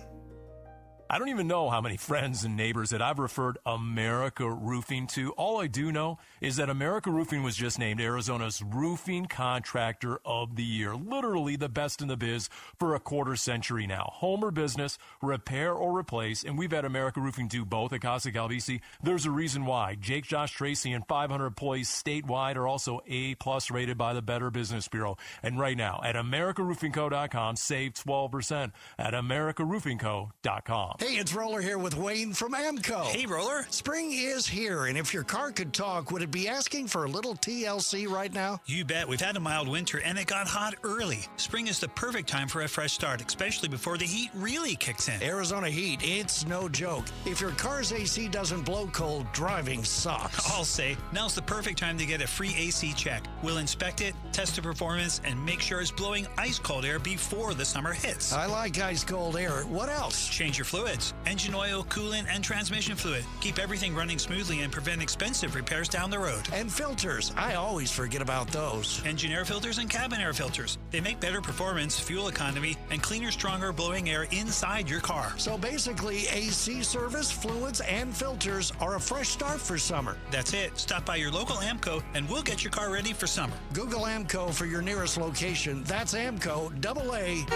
I don't even know how many friends and neighbors that I've referred America Roofing to. All I do know is that America Roofing was just named Arizona's Roofing Contractor of the Year. Literally the best in the biz for a quarter century now. Home or business, repair or replace, and we've had America Roofing do both at Casa Calvisi. There's a reason why. Jake, Josh, Tracy, and 500 employees statewide are also A+ rated by the Better Business Bureau. And right now, at AmericaRoofingCo.com, save 12% at AmericaRoofingCo.com. Hey, it's Roller here with Wayne from AMCO. Hey, Roller. Spring is here, and if your car could talk, would it be asking for a little TLC right now? You bet. We've had a mild winter, and it got hot early. Spring is the perfect time for a fresh start, especially before the heat really kicks in. Arizona heat, it's no joke. If your car's AC doesn't blow cold, driving sucks. I'll say, now's the perfect time to get a free AC check. We'll inspect it, test the performance, and make sure it's blowing ice-cold air before the summer hits. I like ice-cold air. What else? Change your fluids. Engine oil, coolant, and transmission fluid. Keep everything running smoothly and prevent expensive repairs down the road. And filters. I always forget about those. Engine air filters and cabin air filters. They make better performance, fuel economy, and cleaner, stronger blowing air inside your car. So basically, AC service, fluids, and filters are a fresh start for summer. That's it. Stop by your local AMCO and we'll get your car ready for summer. Google AMCO for your nearest location. That's AMCO, AA,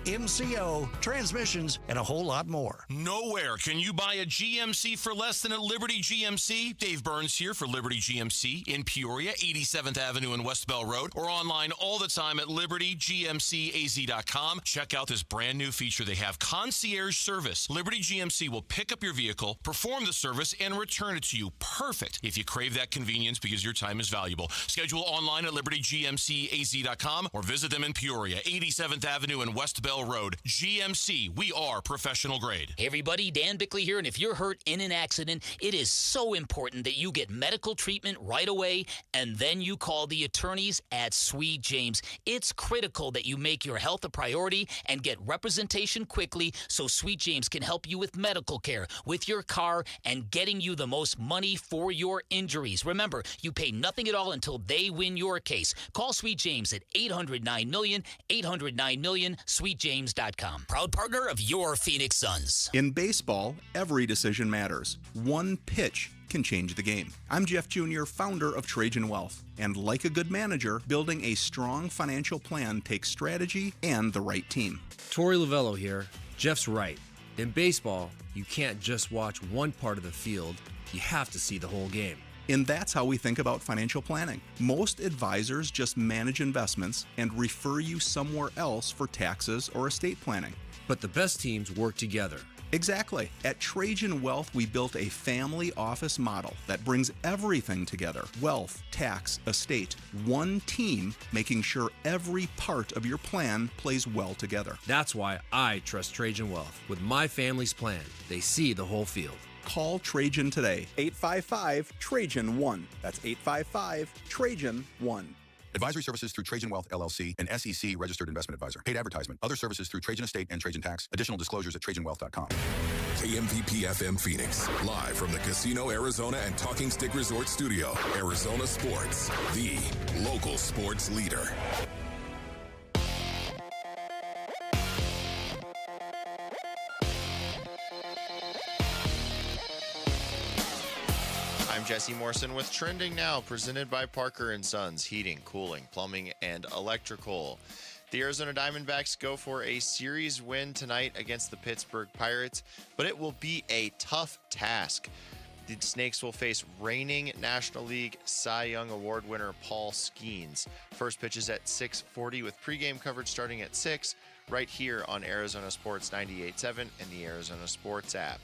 MCO, transmissions, and a whole lot more. Nowhere can you buy a GMC for less than at Liberty GMC. Dave Burns here for Liberty GMC in Peoria, 87th Avenue and West Bell Road, or online all the time at libertygmcaz.com. Check out this brand new feature. They have concierge service. Liberty GMC will pick up your vehicle, perform the service, and return it to you. Perfect if you crave that convenience because your time is valuable. Schedule online at libertygmcaz.com or visit them in Peoria, 87th Avenue and West Bell Road. GMC, we are professional grade. Hey everybody, Dan Bickley here, and if you're hurt in an accident, it is so important that you get medical treatment right away, and then you call the attorneys at Sweet James. It's critical that you make your health a priority and get representation quickly so Sweet James can help you with medical care, with your car, and getting you the most money for your injuries. Remember, you pay nothing at all until they win your case. Call Sweet James at 800-9-million, 800-9-million, sweetjames.com. Proud partner of your Phoenix Suns. In baseball, every decision matters. One pitch can change the game. I'm Jeff Jr., founder of Trajan Wealth. And like a good manager, building a strong financial plan takes strategy and the right team. Torey Lavello here. Jeff's right. In baseball, you can't just watch one part of the field. You have to see the whole game. And that's how we think about financial planning. Most advisors just manage investments and refer you somewhere else for taxes or estate planning. But the best teams work together. Exactly. At Trajan Wealth, we built a family office model that brings everything together. Wealth, tax, estate, one team, making sure every part of your plan plays well together. That's why I trust Trajan Wealth. With my family's plan, they see the whole field. Call Trajan today. 855-TRAJAN-1. That's 855-TRAJAN-1. Advisory services through Trajan Wealth, LLC, an SEC registered investment advisor. Paid advertisement. Other services through Trajan Estate and Trajan Tax. Additional disclosures at TrajanWealth.com. KMVP FM Phoenix, live from the Casino Arizona and Talking Stick Resort Studio. Arizona Sports, the local sports leader. I'm Jesse Morrison with Trending Now, presented by Parker & Sons, heating, cooling, plumbing, and electrical. The Arizona Diamondbacks go for a series win tonight against the Pittsburgh Pirates, but it will be a tough task. The Snakes will face reigning National League Cy Young Award winner Paul Skeens. First pitch is at 6:40 with pregame coverage starting at 6 right here on Arizona Sports 98.7 and the Arizona Sports app.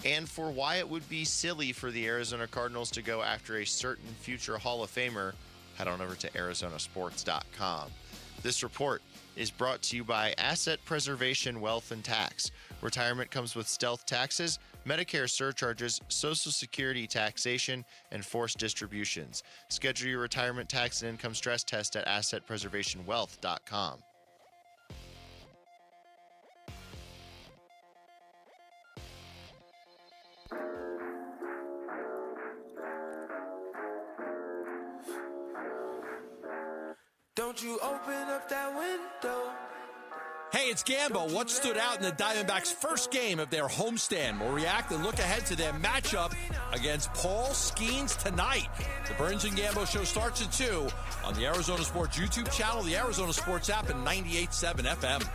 And for why it would be silly for the Arizona Cardinals to go after a certain future Hall of Famer, head on over to arizonasports.com. This report is brought to you by Asset Preservation Wealth and Tax. Retirement comes with stealth taxes, Medicare surcharges, Social Security taxation, and forced distributions. Schedule your retirement tax and income stress test at assetpreservationwealth.com. Don't you open up that window. Hey, it's Gambo. What stood out in the Diamondbacks' first game of their homestand? We'll react and look ahead to their matchup against Paul Skeens tonight. The Burns and Gambo show starts at 2 on the Arizona Sports YouTube channel, the Arizona Sports app, and 98.7 FM.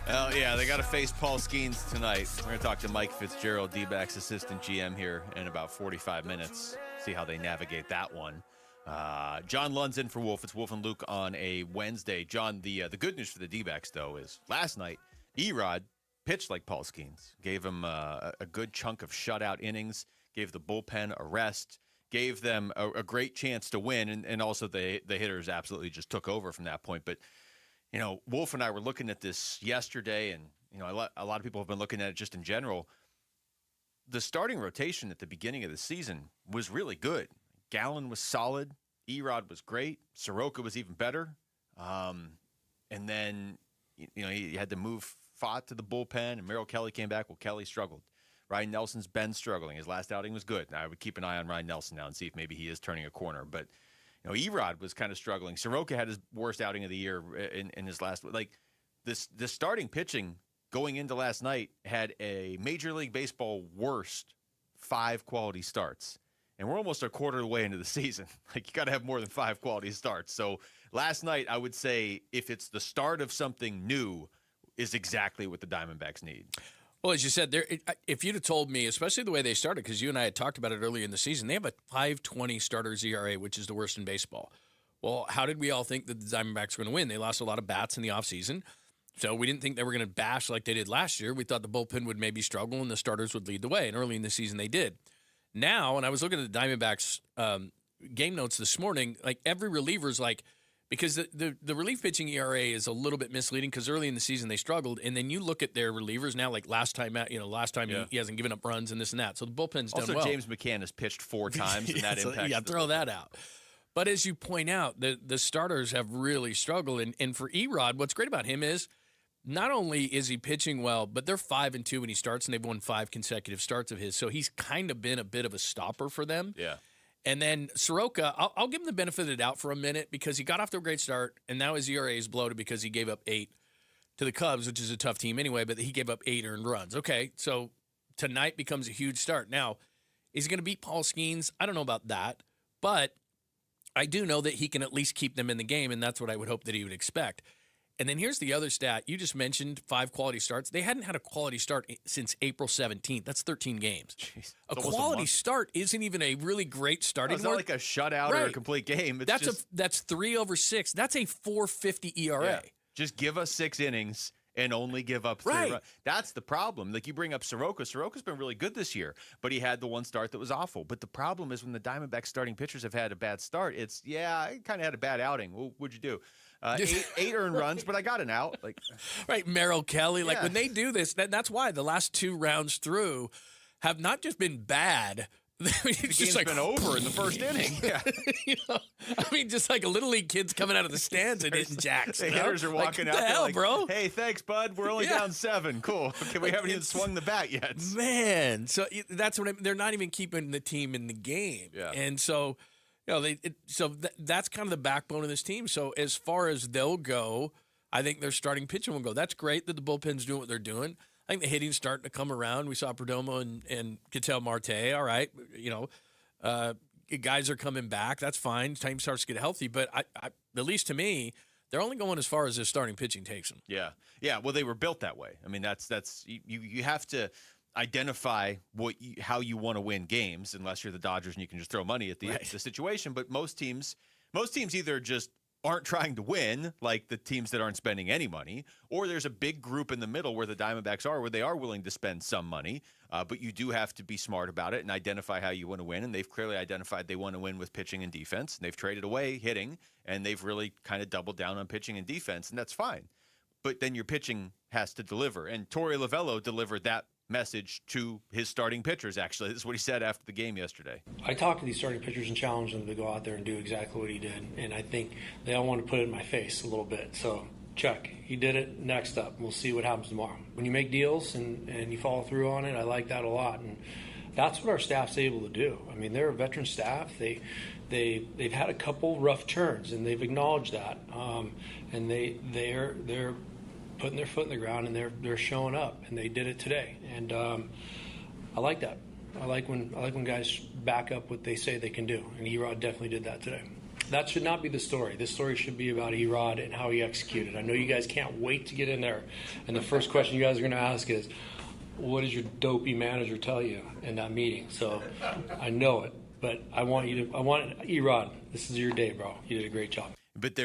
Well, yeah, they got to face Paul Skeens tonight. We're going to talk to Mike Fitzgerald, D-backs assistant GM, here in about 45 minutes. See how they navigate that one. John Lund's in for Wolf. It's Wolf and Luke on a Wednesday. John, the good news for the D-backs, though, is last night, Erod pitched like Paul Skeens. Gave him a good chunk of shutout innings, gave the bullpen a rest, gave them a great chance to win, and also the hitters absolutely just took over from that point. But, Wolf and I were looking at this yesterday, and, a lot of people have been looking at it just in general. The starting rotation at the beginning of the season was really good. Gallen was solid. Erod was great. Soroka was even better. And then, he had to move Fott to the bullpen, and Merrill Kelly came back. Well, Kelly struggled. Ryan Nelson's been struggling. His last outing was good. Now, I would keep an eye on Ryan Nelson now and see if maybe he is turning a corner. But, Erod was kind of struggling. Soroka had his worst outing of the year in his last. Like, this starting pitching going into last night had a Major League Baseball worst 5 quality starts. And we're almost a quarter of the way into the season. Like, you got to have more than 5 quality starts. So last night, I would say if it's the start of something new, is exactly what the Diamondbacks need. Well, as you said, if you'd have told me, especially the way they started, because you and I had talked about it earlier in the season, they have a 5.20 starters ERA, which is the worst in baseball. Well, how did we all think that the Diamondbacks were going to win? They lost a lot of bats in the offseason, so we didn't think they were going to bash like they did last year. We thought the bullpen would maybe struggle and the starters would lead the way, and early in the season they did. Now, and I was looking at the Diamondbacks game notes this morning, like every reliever's like, because the relief pitching ERA is a little bit misleading because early in the season they struggled, and then you look at their relievers now, like last time he hasn't given up runs and this and that. So the bullpen's done well. Also, James McCann has pitched 4 times, and that impacts. Yeah, throw that out. But as you point out, the starters have really struggled, and for Erod, what's great about him is not only is he pitching well, but they're 5-2 when he starts, and they've won 5 consecutive starts of his. So he's kind of been a bit of a stopper for them. Yeah. And then Soroka, I'll give him the benefit of the doubt for a minute because he got off to a great start, and now his ERA is bloated because he gave up 8 to the Cubs, which is a tough team anyway, but he gave up 8 earned runs. Okay, so tonight becomes a huge start. Now, is he going to beat Paul Skeens? I don't know about that, but I do know that he can at least keep them in the game, and that's what I would hope that he would expect. And then here's the other stat. You just mentioned 5 quality starts. They hadn't had a quality start since April 17th. That's 13 games. Jeez, a quality start isn't even a really great start. It's not like a shutout or a complete game. It's that's 3 over 6. That's a 4.50 ERA. Yeah. Just give us 6 innings and only give up 3 runs. That's the problem. Like you bring up Soroka. Soroka's been really good this year, but he had the one start that was awful. But the problem is when the Diamondbacks starting pitchers have had a bad start, I kind of had a bad outing. What'd you do? 8 earned runs, but I got an out. Right, Merrill Kelly. Like when they do this, that's why the last 2 rounds through have not just been bad. It's just like been over in the first inning. Yeah, just like a little league kids coming out of the stands and hitting jacks. The hitters are walking out. What the hell, like, bro? Hey, thanks, bud. We're only down 7. Cool. Okay, we haven't even swung the bat yet. Man, so that's what they're not even keeping the team in the game. Yeah, and so. That's kind of the backbone of this team. So as far as they'll go, I think their starting pitching will go. That's great that the bullpen's doing what they're doing. I think the hitting's starting to come around. We saw Perdomo and Ketel Marte. All right, guys are coming back. That's fine. Time starts to get healthy. But I, at least to me, they're only going as far as their starting pitching takes them. Yeah. Well, they were built that way. I mean, that's you have to identify how you want to win games, unless you're the Dodgers and you can just throw money at the situation. But most teams either just aren't trying to win, like the teams that aren't spending any money, or there's a big group in the middle where the Diamondbacks are, where they are willing to spend some money. But you do have to be smart about it and identify how you want to win. And they've clearly identified they want to win with pitching and defense. And they've traded away hitting, and they've really kind of doubled down on pitching and defense, and that's fine. But then your pitching has to deliver. And Torey Lovello delivered that message to his starting pitchers, actually. This is what he said after the game yesterday. I talked to these starting pitchers and challenged them to go out there and do exactly what he did. And I think they all want to put it in my face a little bit. So, check. He did it. Next up. We'll see what happens tomorrow. When you make deals and you follow through on it, I like that a lot. And that's what our staff's able to do. I mean, they're a veteran staff. They've had a couple rough turns, and they've acknowledged that. And they're putting their foot in the ground, and they're showing up, and they did it today. And I like that. I like when guys back up what they say they can do, and Erod definitely did that today. That should not be the story. This story should be about Erod and how he executed. I know you guys can't wait to get in there, and the first question you guys are going to ask is, what did your dopey manager tell you in that meeting? So I know it, but I want Erod, this is your day, bro. You did a great job. But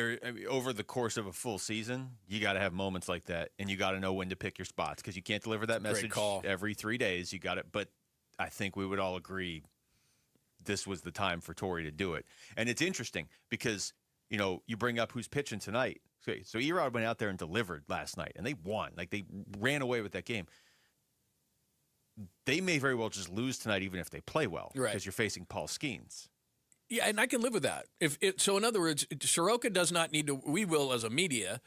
over the course of a full season, you got to have moments like that, and you got to know when to pick your spots because you can't deliver that message every 3 days. You got it. But I think we would all agree this was the time for Torrey to do it. And it's interesting because, you bring up who's pitching tonight. So Erod went out there and delivered last night, and they won. Like, they ran away with that game. They may very well just lose tonight even if they play well because you're facing Paul Skeens. Yeah, and I can live with that. So, in other words, Soroka does not need to – we will as a media,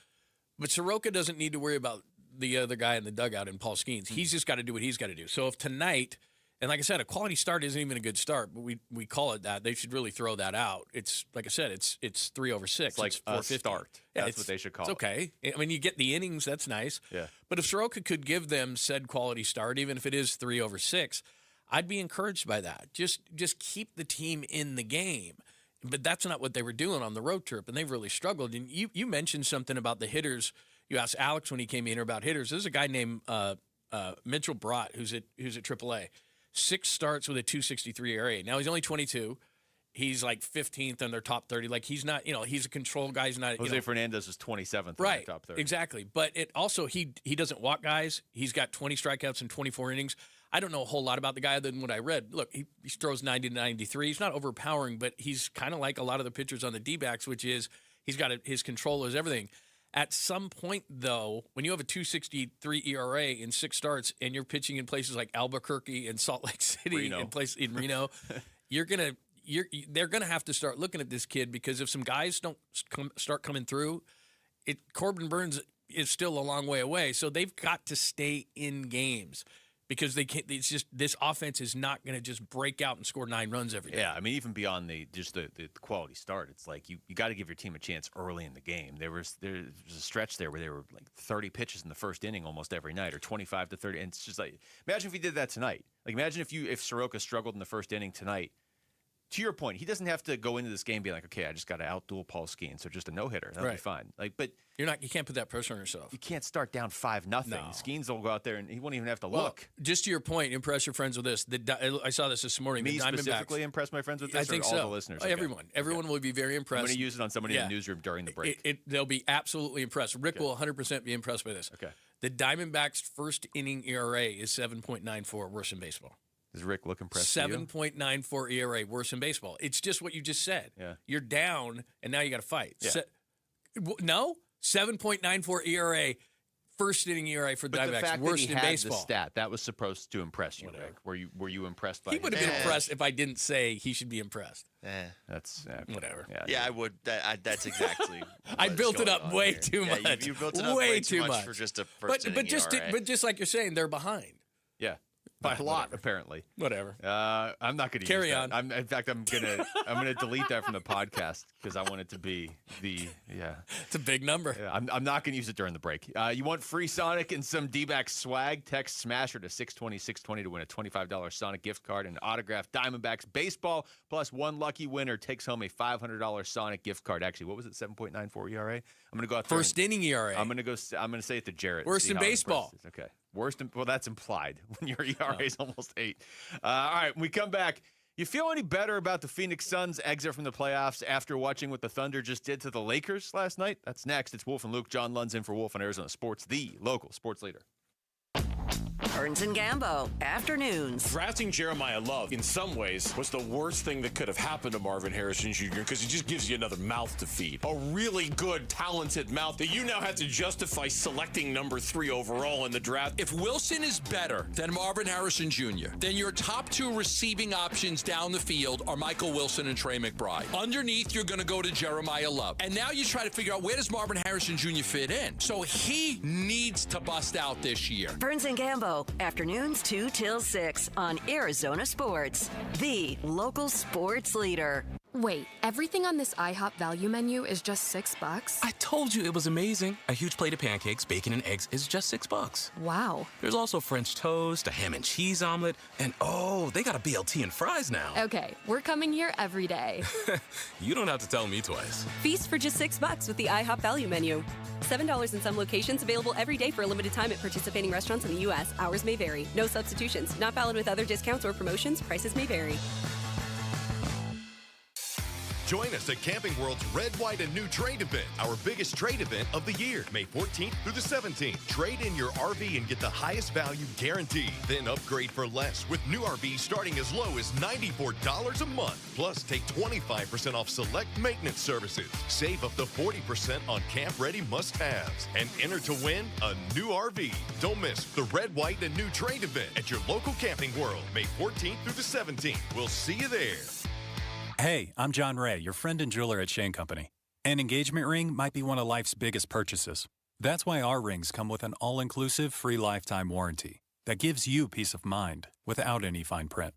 but Soroka doesn't need to worry about the other guy in the dugout and Paul Skeens. He's just got to do what he's got to do. So, if tonight – and like I said, a quality start isn't even a good start, but we call it that. They should really throw that out. It's like I said, it's 3 over 6. It's like a start. Yeah, that's what they should call it. It's okay. I mean, you get the innings. That's nice. Yeah. But if Soroka could give them said quality start, even if it is 3 over 6, I'd be encouraged by that. Just keep the team in the game. But that's not what they were doing on the road trip, and they've really struggled. And you mentioned something about the hitters. You asked Alex when he came in here about hitters. There's a guy named Mitchell Brott who's at AAA. 6 starts with a 2.63 ERA. Now, he's only 22. He's like 15th in their top 30. Like, he's not, he's a control guy. He's not. Jose Fernandez is 27th in their top 30. Exactly. But it also, he doesn't walk guys. He's got 20 strikeouts in 24 innings. I don't know a whole lot about the guy other than what I read. Look, he throws 90 to 93. He's not overpowering, but he's kind of like a lot of the pitchers on the D-backs, which is he's got his control is everything. At some point, though, when you have a 2.63 ERA in 6 starts and you're pitching in places like Albuquerque and Salt Lake City in Reno, they're gonna have to start looking at this kid because if some guys don't start coming through, Corbin Burns is still a long way away. So they've got to stay in games. Because they can't. It's just this offense is not going to just break out and score 9 runs every day. Yeah, I mean, even beyond the quality start, it's like you got to give your team a chance early in the game. There was a stretch there where there were like 30 pitches in the first inning almost every night, or 25 to 30. And it's just like, imagine if he did that tonight. Like, imagine if Soroka struggled in the first inning tonight. To your point, he doesn't have to go into this game being like, okay, I just got to outduel Paul Skeens, so just a no-hitter. That'll be fine. Like, but you can't put that pressure on yourself. You can't start down 5-0. No. Skeens will go out there and he won't even have to look. Just to your point, impress your friends with this. I saw this morning. Me specifically impress my friends with this. I think all so. the listeners. Everyone will be very impressed. I'm going to use it on somebody in the newsroom during the break. They'll be absolutely impressed. Rick will 100% be impressed by this. Okay. The Diamondbacks' first inning ERA is 7.94, worse in baseball. Does Rick look impressed? 7.94 ERA, worse in baseball. It's just what you just said. Yeah. You're down, and now you got to fight. Yeah. No? 7.94 ERA, first inning ERA for the Diamondbacks, worst in baseball. The stat, that was supposed to impress you, Rick. Were you impressed by it? He would have been impressed if I didn't say he should be impressed. That's whatever. Yeah, I would. That's exactly. I built it up way too much. You built it up way too much for just a first inning ERA. But just like you're saying, they're behind. Yeah. By a lot, apparently. Whatever. I'm not going to carry use on. That. In fact, I'm gonna delete that from the podcast because I want it to be It's a big number. Yeah, I'm not going to use it during the break. You want free Sonic and some D-back swag? Text Smasher to 620-620 to win a $25 Sonic gift card and autographed Diamondbacks baseball. Plus, one lucky winner takes home a $500 Sonic gift card. Actually, what was it? 7.94 ERA. I'm going to go out there. First inning ERA. I'm going to say it to Jarrett. Worst in baseball. Okay. Well, that's implied when your ERA is almost 8. All right, when we come back, you feel any better about the Phoenix Suns' exit from the playoffs after watching what the Thunder just did to the Lakers last night? That's next. It's Wolf and Luke. John Lund's in for Wolf on Arizona Sports, the local sports leader. Burns and Gambo, afternoons. Drafting Jeremiah Love, in some ways, was the worst thing that could have happened to Marvin Harrison Jr. because he just gives you another mouth to feed. A really good, talented mouth that you now have to justify selecting number 3 overall in the draft. If Wilson is better than Marvin Harrison Jr., then your top 2 receiving options down the field are Michael Wilson and Trey McBride. Underneath, you're going to go to Jeremiah Love. And now you try to figure out where does Marvin Harrison Jr. fit in. So he needs to bust out this year. Burns and Gambo, afternoons 2 till 6 on Arizona Sports, the local sports leader. Wait, everything on this IHOP value menu is just $6? I told you it was amazing. A huge plate of pancakes, bacon, and eggs is just $6. Wow. There's also French toast, a ham and cheese omelet, and they got a BLT and fries now. Okay, we're coming here every day. You don't have to tell me twice. Feast for just $6 with the IHOP value menu. $7 in some locations, available every day for a limited time at participating restaurants in the U.S. Hours may vary. No substitutions. Not valid with other discounts or promotions. Prices may vary. Join us at Camping World's Red, White, and New Trade event, our biggest trade event of the year, May 14th through the 17th. Trade in your RV and get the highest value guaranteed. Then upgrade for less with new RVs starting as low as $94 a month. Plus, take 25% off select maintenance services. Save up to 40% on camp-ready must-haves. And enter to win a new RV. Don't miss the Red, White, and New Trade event at your local Camping World, May 14th through the 17th. We'll see you there. Hey, I'm John Ray, your friend and jeweler at Shane Company. An engagement ring might be one of life's biggest purchases. That's why our rings come with an all-inclusive free lifetime warranty that gives you peace of mind without any fine print.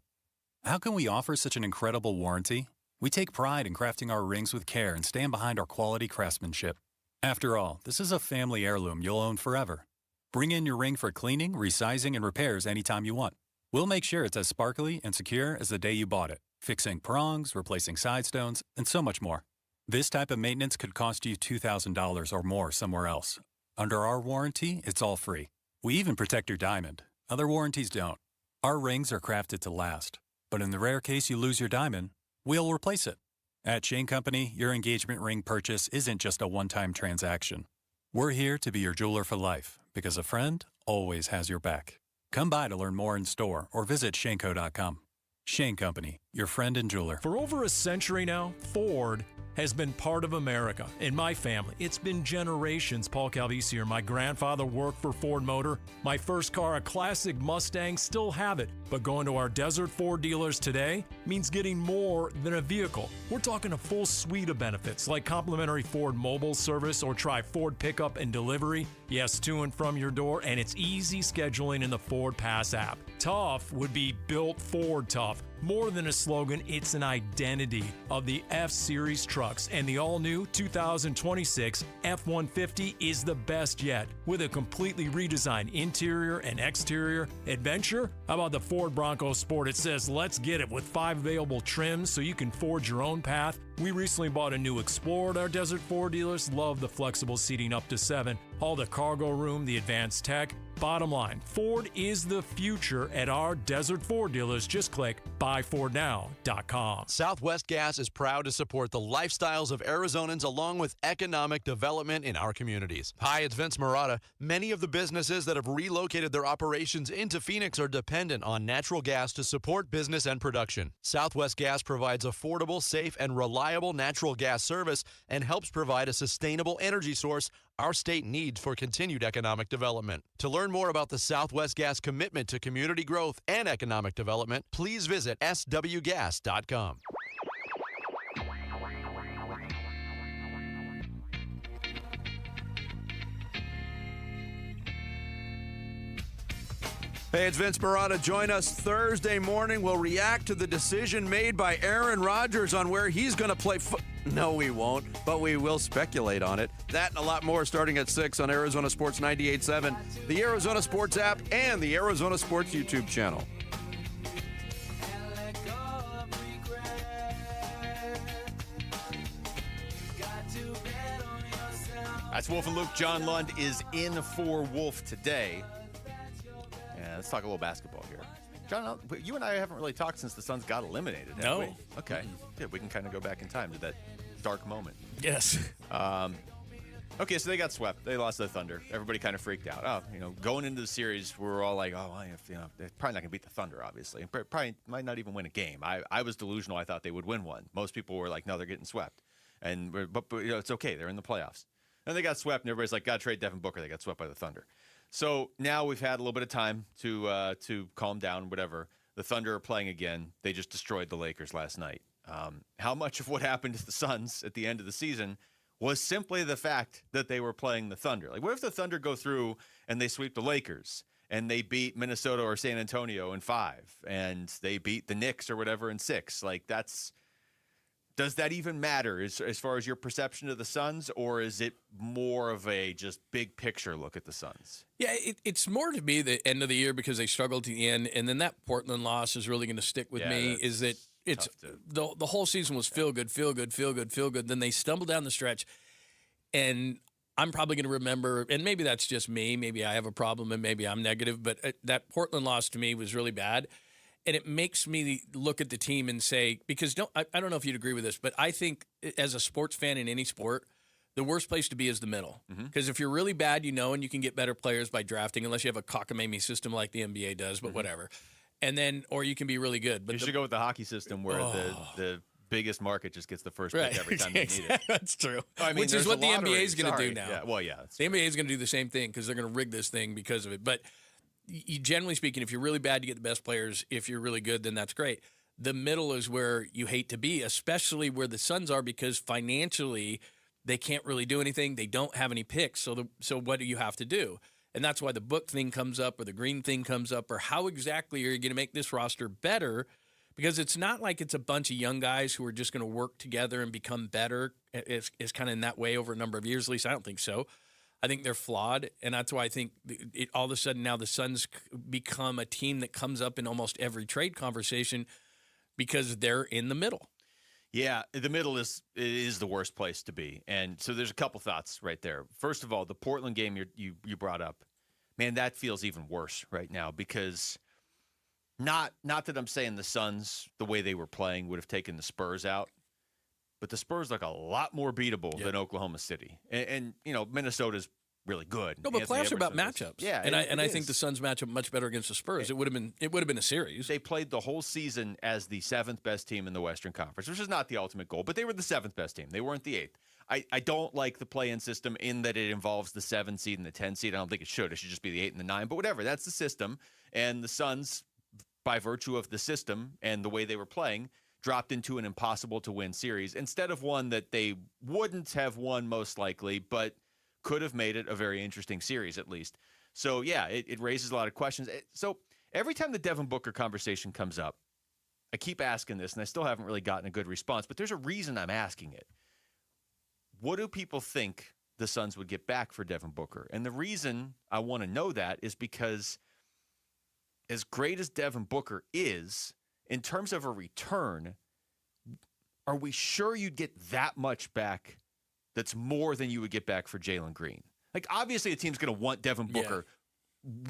How can we offer such an incredible warranty? We take pride in crafting our rings with care and stand behind our quality craftsmanship. After all, this is a family heirloom you'll own forever. Bring in your ring for cleaning, resizing, and repairs anytime you want. We'll make sure it's as sparkly and secure as the day you bought it, fixing prongs, replacing side stones, and so much more. This type of maintenance could cost you $2,000 or more somewhere else. Under our warranty, it's all free. We even protect your diamond. Other warranties don't. Our rings are crafted to last. But in the rare case you lose your diamond, we'll replace it. At Shane Company, your engagement ring purchase isn't just a one-time transaction. We're here to be your jeweler for life, because a friend always has your back. Come by to learn more in store or visit shaneco.com. Shane Company, your friend and jeweler. For over a century now, Ford has been part of America. In my family, it's been generations. Paul Calvisi here. My grandfather worked for Ford Motor. My first car, a classic Mustang, still have it. But going to our Desert Ford dealers today means getting more than a vehicle. We're talking a full suite of benefits like complimentary Ford mobile service or try Ford pickup and delivery. Yes, to and from your door, and it's easy scheduling in the Ford Pass app. Tough would be built Ford tough. More than a slogan, it's an identity of the F-Series trucks, and the all-new 2026 F-150 is the best yet. With a completely redesigned interior and exterior. Adventure? How about the Ford Bronco Sport? It says, let's get it, with 5 available trims so you can forge your own path. We recently bought a new Explorer at our Desert Ford dealers. Love the flexible seating up to 7. All the cargo room, the advanced tech. Bottom line, Ford is the future at our Desert Ford dealers. Just click buyfordnow.com. Southwest Gas is proud to support the lifestyles of Arizonans along with economic development in our communities. Hi, it's Vince Marotta. Many of the businesses that have relocated their operations into Phoenix are dependent on natural gas to support business and production. Southwest Gas provides affordable, safe, and reliable natural gas service and helps provide a sustainable energy source our state needs for continued economic development. To learn more about the Southwest Gas commitment to community growth and economic development, please visit swgas.com. Hey, it's Vince Marotta. Join us Thursday morning. We'll react to the decision made by Aaron Rodgers on where he's going to play No, we won't, but we will speculate on it. That and a lot more starting at 6 on Arizona Sports 98.7, the Arizona Sports app, and the Arizona Sports YouTube channel. That's Wolf and Luke. John Lund is in for Wolf today. Yeah, let's talk a little basketball here. John, you and I haven't really talked since the Suns got eliminated, have we? Okay. Good. We can kind of go back in time to that dark moment. Yes. Okay, so they got swept. They lost to the Thunder. Everybody kind of freaked out. Going into the series, we were all like, they're probably not going to beat the Thunder, obviously. Probably might not even win a game. I was delusional. I thought they would win one. Most people were like, no, they're getting swept. But it's okay. They're in the playoffs. And they got swept, and everybody's like, got to trade Devin Booker. They got swept by the Thunder. So now we've had a little bit of time to calm down, whatever. The Thunder are playing again. They just destroyed the Lakers last night. How much of what happened to the Suns at the end of the season was simply the fact that they were playing the Thunder? Like, what if the Thunder go through and they sweep the Lakers and they beat Minnesota or San Antonio in 5 and they beat the Knicks or whatever in 6? Like, does that even matter as far as your perception of the Suns, or is it more of a just big picture look at the Suns? Yeah, it's more to be the end of the year because they struggled to the end, and then that Portland loss is really going to stick with me. Is that it's the whole season was feel good. Then they stumbled down the stretch, and I'm probably going to remember, and maybe that's just me. Maybe I have a problem, and maybe I'm negative, but that Portland loss to me was really bad. And it makes me look at the team and say, because I don't know if you'd agree with this, but I think as a sports fan in any sport, the worst place to be is the middle. Because if you're really bad, and you can get better players by drafting, unless you have a cockamamie system like the NBA does, but whatever. And then, or you can be really good. But you should go with the hockey system where the biggest market just gets the first pick every time they need it. That's true. I mean, which is what the NBA is going to do now. Yeah, well, yeah. The NBA is going to do the same thing because they're going to rig this thing because of it. But generally speaking, if you're really bad, you get the best players. If you're really good, then that's great. The middle is where you hate to be, especially where the Suns are, because financially they can't really do anything. They don't have any picks. So what do you have to do? And that's why the book thing comes up or the green thing comes up, or how exactly are you going to make this roster better? Because it's not like it's a bunch of young guys who are just going to work together and become better. It's kind of in that way over a number of years. At least I don't think so. I think they're flawed, and that's why I think all of a sudden now the Suns become a team that comes up in almost every trade conversation because they're in the middle. Yeah, the middle is the worst place to be. And so there's a couple thoughts right there. First of all, the Portland game you brought up, man, that feels even worse right now because not that I'm saying the Suns, the way they were playing, would have taken the Spurs out, but the Spurs look a lot more beatable than Oklahoma City. And Minnesota's really good. No, but playoffs are about matchups. Yeah, and I think the Suns match up much better against the Spurs. It would have been a series. They played the whole season as the 7th best team in the Western Conference, which is not the ultimate goal, but they were the 7th best team. They weren't the 8th. I don't like the play-in system in that it involves the 7 seed and the 10 seed. I don't think it should. It should just be the 8 and the 9. But whatever, that's the system. And the Suns, by virtue of the system and the way they were playing, dropped into an impossible-to-win series instead of one that they wouldn't have won most likely, but could have made it a very interesting series at least. So, yeah, it raises a lot of questions. So every time the Devin Booker conversation comes up, I keep asking this, and I still haven't really gotten a good response, but there's a reason I'm asking it. What do people think the Suns would get back for Devin Booker? And the reason I want to know that is because as great as Devin Booker is, in terms of a return, are we sure you'd get that much back that's more than you would get back for Jalen Green? Like, obviously, a team's going to want Devin Booker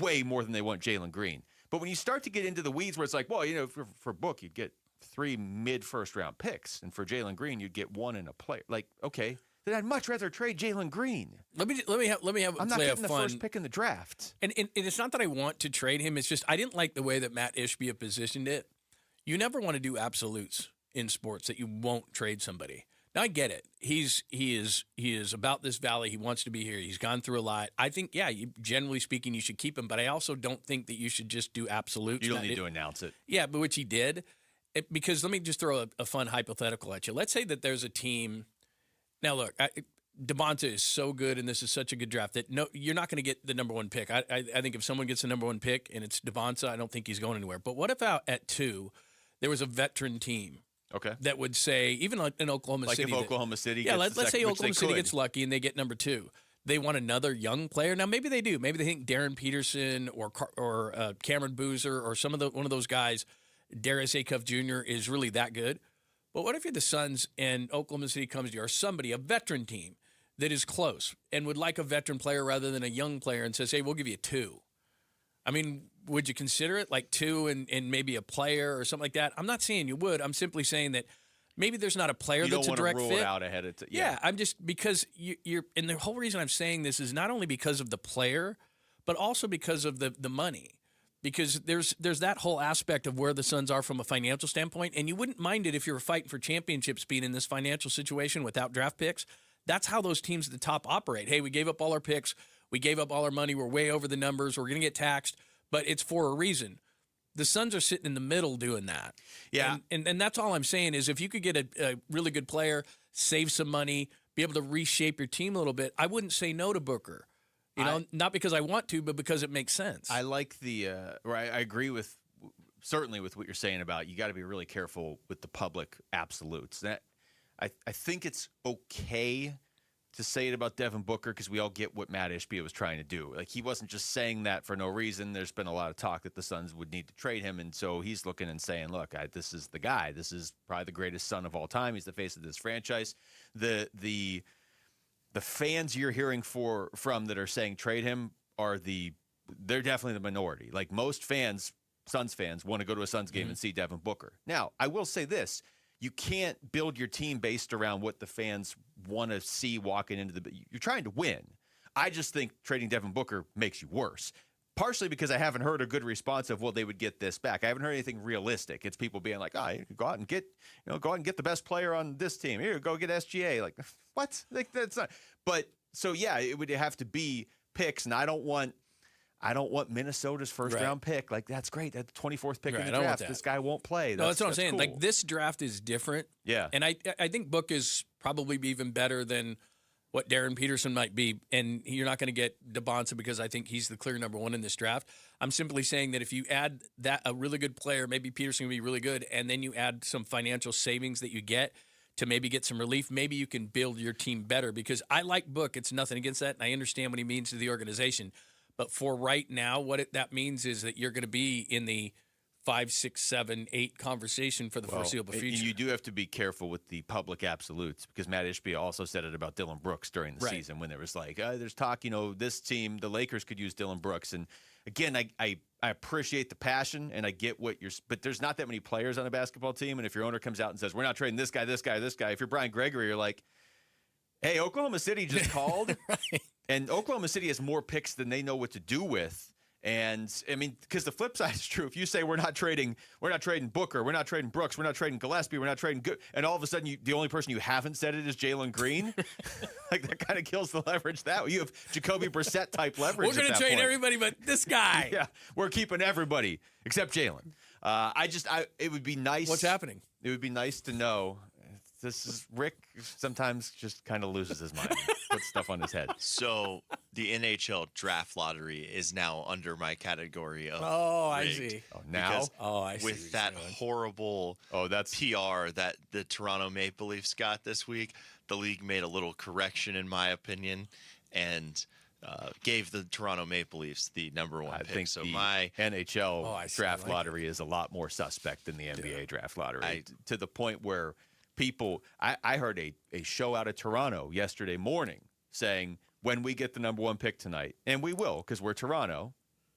way more than they want Jalen Green. But when you start to get into the weeds where it's like, well, for Book, you'd get 3 mid-first-round picks, and for Jalen Green, you'd get 1 in a player. Like, okay, then I'd much rather trade Jalen Green. Let me have. I'm not getting the first pick in the draft. And it's not that I want to trade him. It's just I didn't like the way that Matt Ishbia positioned it. You never want to do absolutes in sports that you won't trade somebody. Now I get it. He is about this valley. He wants to be here. He's gone through a lot. I think, generally speaking, you should keep him. But I also don't think that you should just do absolutes. You don't need to announce it. Yeah, but which he did. Because let me just throw a fun hypothetical at you. Let's say that there's a team. Now look, Devonta is so good, and this is such a good draft that you're not going to get the number 1 pick. I think if someone gets the number 1 pick and it's Devonta, I don't think he's going anywhere. But what if out at 2 there was a veteran team? Okay. That would say, even in Oklahoma City. Like if Oklahoma City gets let's say Oklahoma City gets lucky and they get number 2. They want another young player. Now, maybe they do. Maybe they think Darren Peterson or Cameron Boozer or one of those guys, Darius Acuff Jr., is really that good. But what if you're the Suns and Oklahoma City comes to you, or somebody, a veteran team that is close and would like a veteran player rather than a young player and says, hey, we'll give you 2. I mean, would you consider it like 2 and maybe a player or something like that? I'm not saying you would. I'm simply saying that maybe there's not a player that's a direct fit. You don't want to rule it out ahead of time. Yeah, I'm just because you're – and the whole reason I'm saying this is not only because of the player, but also because of the money. Because there's that whole aspect of where the Suns are from a financial standpoint, and you wouldn't mind it if you were fighting for championships being in this financial situation without draft picks. That's how those teams at the top operate. Hey, we gave up all our picks. We gave up all our money. We're way over the numbers. We're going to get taxed, but it's for a reason. The Suns are sitting in the middle doing that. Yeah. And that's all I'm saying is if you could get a really good player, save some money, be able to reshape your team a little bit, I wouldn't say no to Booker. Not because I want to, but because it makes sense. I like I agree certainly with what you're saying about you got to be really careful with the public absolutes. I think it's okay to say it about Devin Booker because we all get what Matt Ishbia was trying to do. Like, he wasn't just saying that for no reason. There's been a lot of talk that the Suns would need to trade him, and so he's looking and saying, look, this is the guy. This is probably the greatest Sun of all time. He's the face of this franchise. The fans you're hearing from that are saying trade him they're definitely the minority. Like, most fans Suns fans want to go to a Suns game and see Devin Booker. Now, I will say this. You can't build your team based around what the fans want to see walking into the – you're trying to win. I just think trading Devin Booker makes you worse, partially because I haven't heard a good response of, well, they would get this back. I haven't heard anything realistic. It's people being like, you can go out and get the best player on this team. Here, go get SGA. Like, what? Like, that's not – but so, yeah, it would have to be picks, and I don't want Minnesota's first-round pick. Like, that's great. That's the 24th pick in the draft. This guy won't play. No, that's what I'm saying. Cool. Like, this draft is different. Yeah. And I think Book is probably even better than what Darren Peterson might be. And you're not going to get DeBonsa because I think he's the clear number one in this draft. I'm simply saying that if you add a really good player, maybe Peterson will be really good, and then you add some financial savings that you get to maybe get some relief, maybe you can build your team better. Because I like Book. It's nothing against that, and I understand what he means to the organization. But for right now, what that means is that you're going to be in the 5, 6, 7, 8 conversation for the foreseeable future. You do have to be careful with the public absolutes because Matt Ishbia also said it about Dillon Brooks during the season when there was like, there's talk, this team, the Lakers could use Dillon Brooks. And again, I appreciate the passion and I get but there's not that many players on a basketball team. And if your owner comes out and says, we're not trading this guy, this guy, this guy, if you're Brian Gregory, you're like, hey, Oklahoma City just called. And Oklahoma City has more picks than they know what to do with. And I mean, because the flip side is true. If you say we're not trading Booker, we're not trading Brooks, we're not trading Gillespie, we're not trading good, and all of a sudden the only person you haven't said it is Jalen Green, like that kind of kills the leverage. That you have Jacoby Brissett type leverage. We're going to trade everybody but this guy. Yeah, we're keeping everybody except Jalen. It would be nice. What's happening? It would be nice to know. This is Rick sometimes just kind of loses his mind, puts stuff on his head. So the NHL draft lottery is now under my category of I rigged. See. Oh, now? I see. With that horrible PR that the Toronto Maple Leafs got this week, the league made a little correction, in my opinion, and gave the Toronto Maple Leafs the number one pick. I think so the my NHL draft lottery is a lot more suspect than the NBA draft lottery, to the point where people, I heard a show out of Toronto yesterday morning saying, when we get the number one pick tonight, and we will because we're Toronto.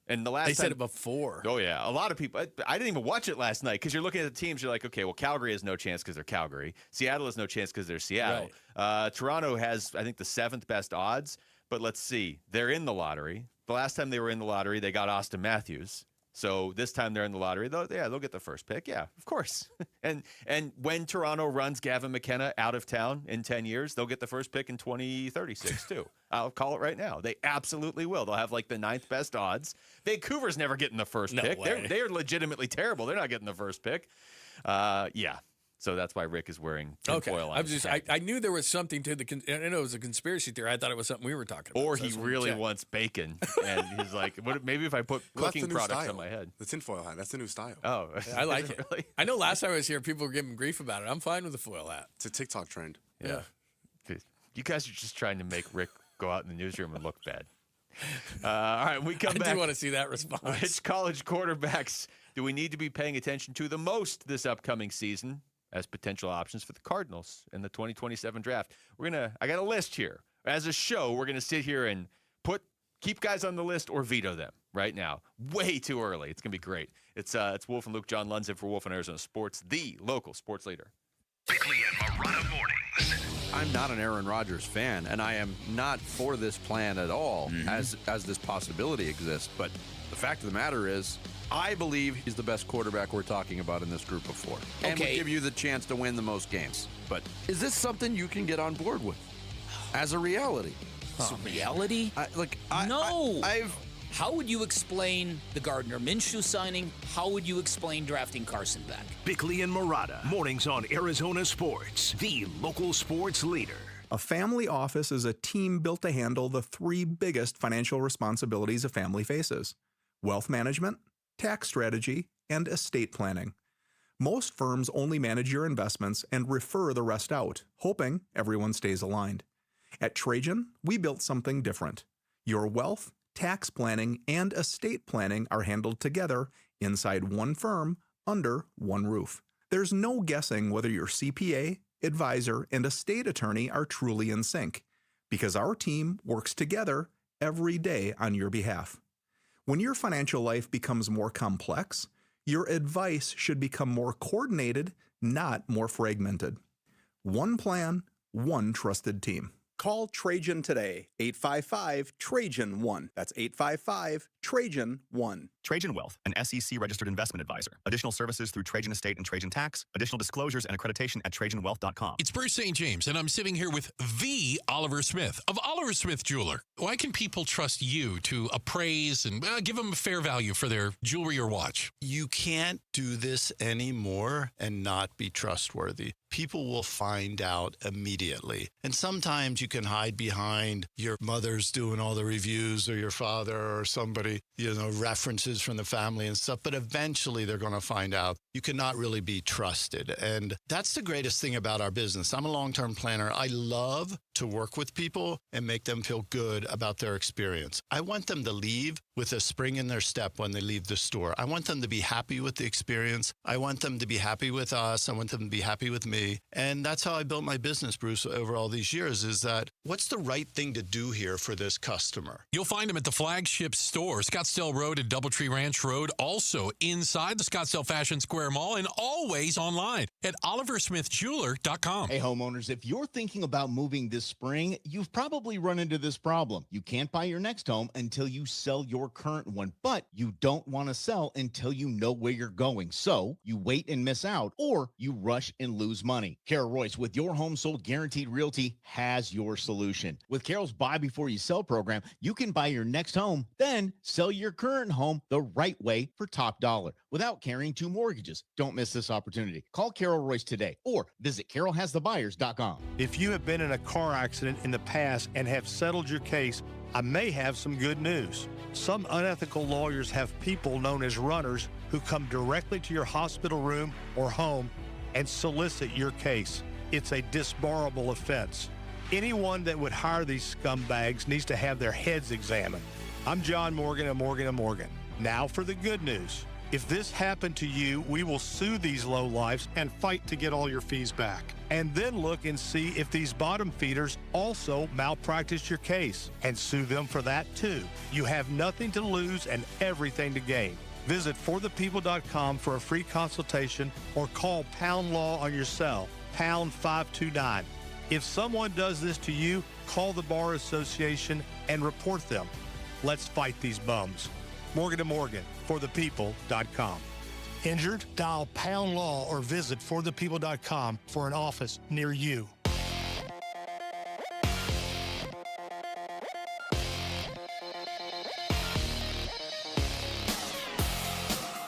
And the last they time, said it before. Oh, yeah. A lot of people, I didn't even watch it last night because you're looking at the teams. You're like, okay, well, Calgary has no chance because they're Calgary. Seattle has no chance because they're Seattle. Right. Toronto has, I think, the 7th best odds. But let's see. They're in the lottery. The last time they were in the lottery, they got Austin Matthews. So this time they're in the lottery. They'll get the first pick. Yeah, of course. and when Toronto runs Gavin McKenna out of town in 10 years, they'll get the first pick in 2036 too. I'll call it right now. They absolutely will. They'll have like the 9th best odds. Vancouver's never getting the first pick. They're legitimately terrible. They're not getting the first pick. Yeah. So that's why Rick is wearing tinfoil on. I knew there was something to the. I know it was a conspiracy theory. I thought it was something we were talking about. Or he really wants bacon, and he's like, maybe if I put cooking products on my head. The tinfoil hat. That's the new style. Oh, yeah, I like it. Really? I know last time I was here, people were giving grief about it. I'm fine with the foil hat. It's a TikTok trend. Yeah. You guys are just trying to make Rick go out in the newsroom and look bad. All right, we come back. I do want to see that response. Which college quarterbacks do we need to be paying attention to the most this upcoming season as potential options for the Cardinals in the 2027 draft? I got a list here. As a show, we're gonna sit here and keep guys on the list or veto them right now. Way too early. It's gonna be great. It's Wolf and Luke, John Lundzen for Wolf and Arizona Sports, the local sports leader. Bickley and Marotta mornings. I'm not an Aaron Rodgers fan, and I am not for this plan at all, as this possibility exists. But the fact of the matter is, I believe he's the best quarterback we're talking about in this group of 4. And will give you the chance to win the most games. But is this something you can get on board with as a reality? Reality? No. How would you explain the Gardner Minshew signing? How would you explain drafting Carson back? Bickley and Marotta, mornings on Arizona Sports, the local sports leader. A family office is a team built to handle the 3 biggest financial responsibilities a family faces: wealth management, tax strategy, and estate planning. Most firms only manage your investments and refer the rest out, hoping everyone stays aligned. At Trajan, we built something different. Your wealth, tax planning, and estate planning are handled together inside one firm under one roof. There's no guessing whether your CPA, advisor, and estate attorney are truly in sync, because our team works together every day on your behalf. When your financial life becomes more complex, Your advice should become more coordinated, not more fragmented. One plan, one trusted team. Call Trajan today, 855-TRAJAN-1. That's 855-TRAJAN-1. Trajan Wealth, an SEC-registered investment advisor. Additional services through Trajan Estate and Trajan Tax. Additional disclosures and accreditation at TrajanWealth.com. It's Bruce St. James, and I'm sitting here with the Oliver Smith of Oliver Smith Jeweler. Why can people trust you to appraise and give them a fair value for their jewelry or watch? You can't do this anymore and not be trustworthy. People will find out immediately. And sometimes you can hide behind your mother's doing all the reviews or your father or somebody, references from the family and stuff. But eventually they're going to find out you cannot really be trusted. And that's the greatest thing about our business. I'm a long-term planner. I love to work with people and make them feel good about their experience. I want them to leave with a spring in their step when they leave the store. I want them to be happy with the experience. I want them to be happy with us. I want them to be happy with me. And that's how I built my business, Bruce, over all these years, is that what's the right thing to do here for this customer? You'll find them at the flagship store, Scottsdale Road and Doubletree Ranch Road, also inside the Scottsdale Fashion Square Mall, and always online at oliversmithjeweler.com. Hey, homeowners, if you're thinking about moving this spring, you've probably run into this problem. You can't buy your next home until you sell your current one, but you don't want to sell until you know where you're going. So you wait and miss out, or you rush and lose money. Carol Royce with Your Home Sold Guaranteed Realty has your solution. With Carol's Buy Before You Sell program, you can buy your next home, then sell your current home the right way for top dollar without carrying two mortgages. Don't miss this opportunity. Call Carol Royce today or visit carolhasthebuyers.com. If you have been in a car accident in the past and have settled your case, I may have some good news. Some unethical lawyers have people known as runners who come directly to your hospital room or home and solicit your case. It's a disbarable offense. Anyone that would hire these scumbags needs to have their heads examined. I'm John Morgan of Morgan & Morgan. Now for the good news. If this happened to you, we will sue these lowlifes and fight to get all your fees back. And then look and see if these bottom feeders also malpracticed your case and sue them for that too. You have nothing to lose and everything to gain. Visit forthepeople.com for a free consultation or call Pound Law on your cell, pound 529. If someone does this to you, call the Bar Association and report them. Let's fight these bums. Morgan & Morgan, forthepeople.com. Injured? Dial Pound Law or visit forthepeople.com for an office near you.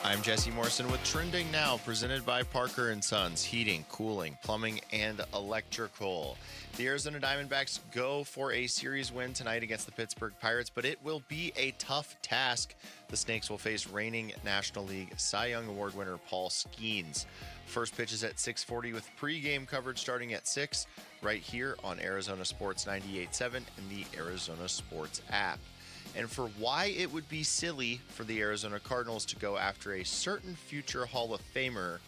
I'm Jesse Morrison with Trending Now, presented by Parker & Sons, heating, cooling, plumbing, and electrical. The Arizona Diamondbacks go for a series win tonight against the Pittsburgh Pirates, but it will be a tough task. The Snakes will face reigning National League Cy Young Award winner Paul Skeens. First pitch is at 6:40 with pregame coverage starting at 6 right here on Arizona Sports 98.7 and the Arizona Sports app. And for why it would be silly for the Arizona Cardinals to go after a certain future Hall of Famer,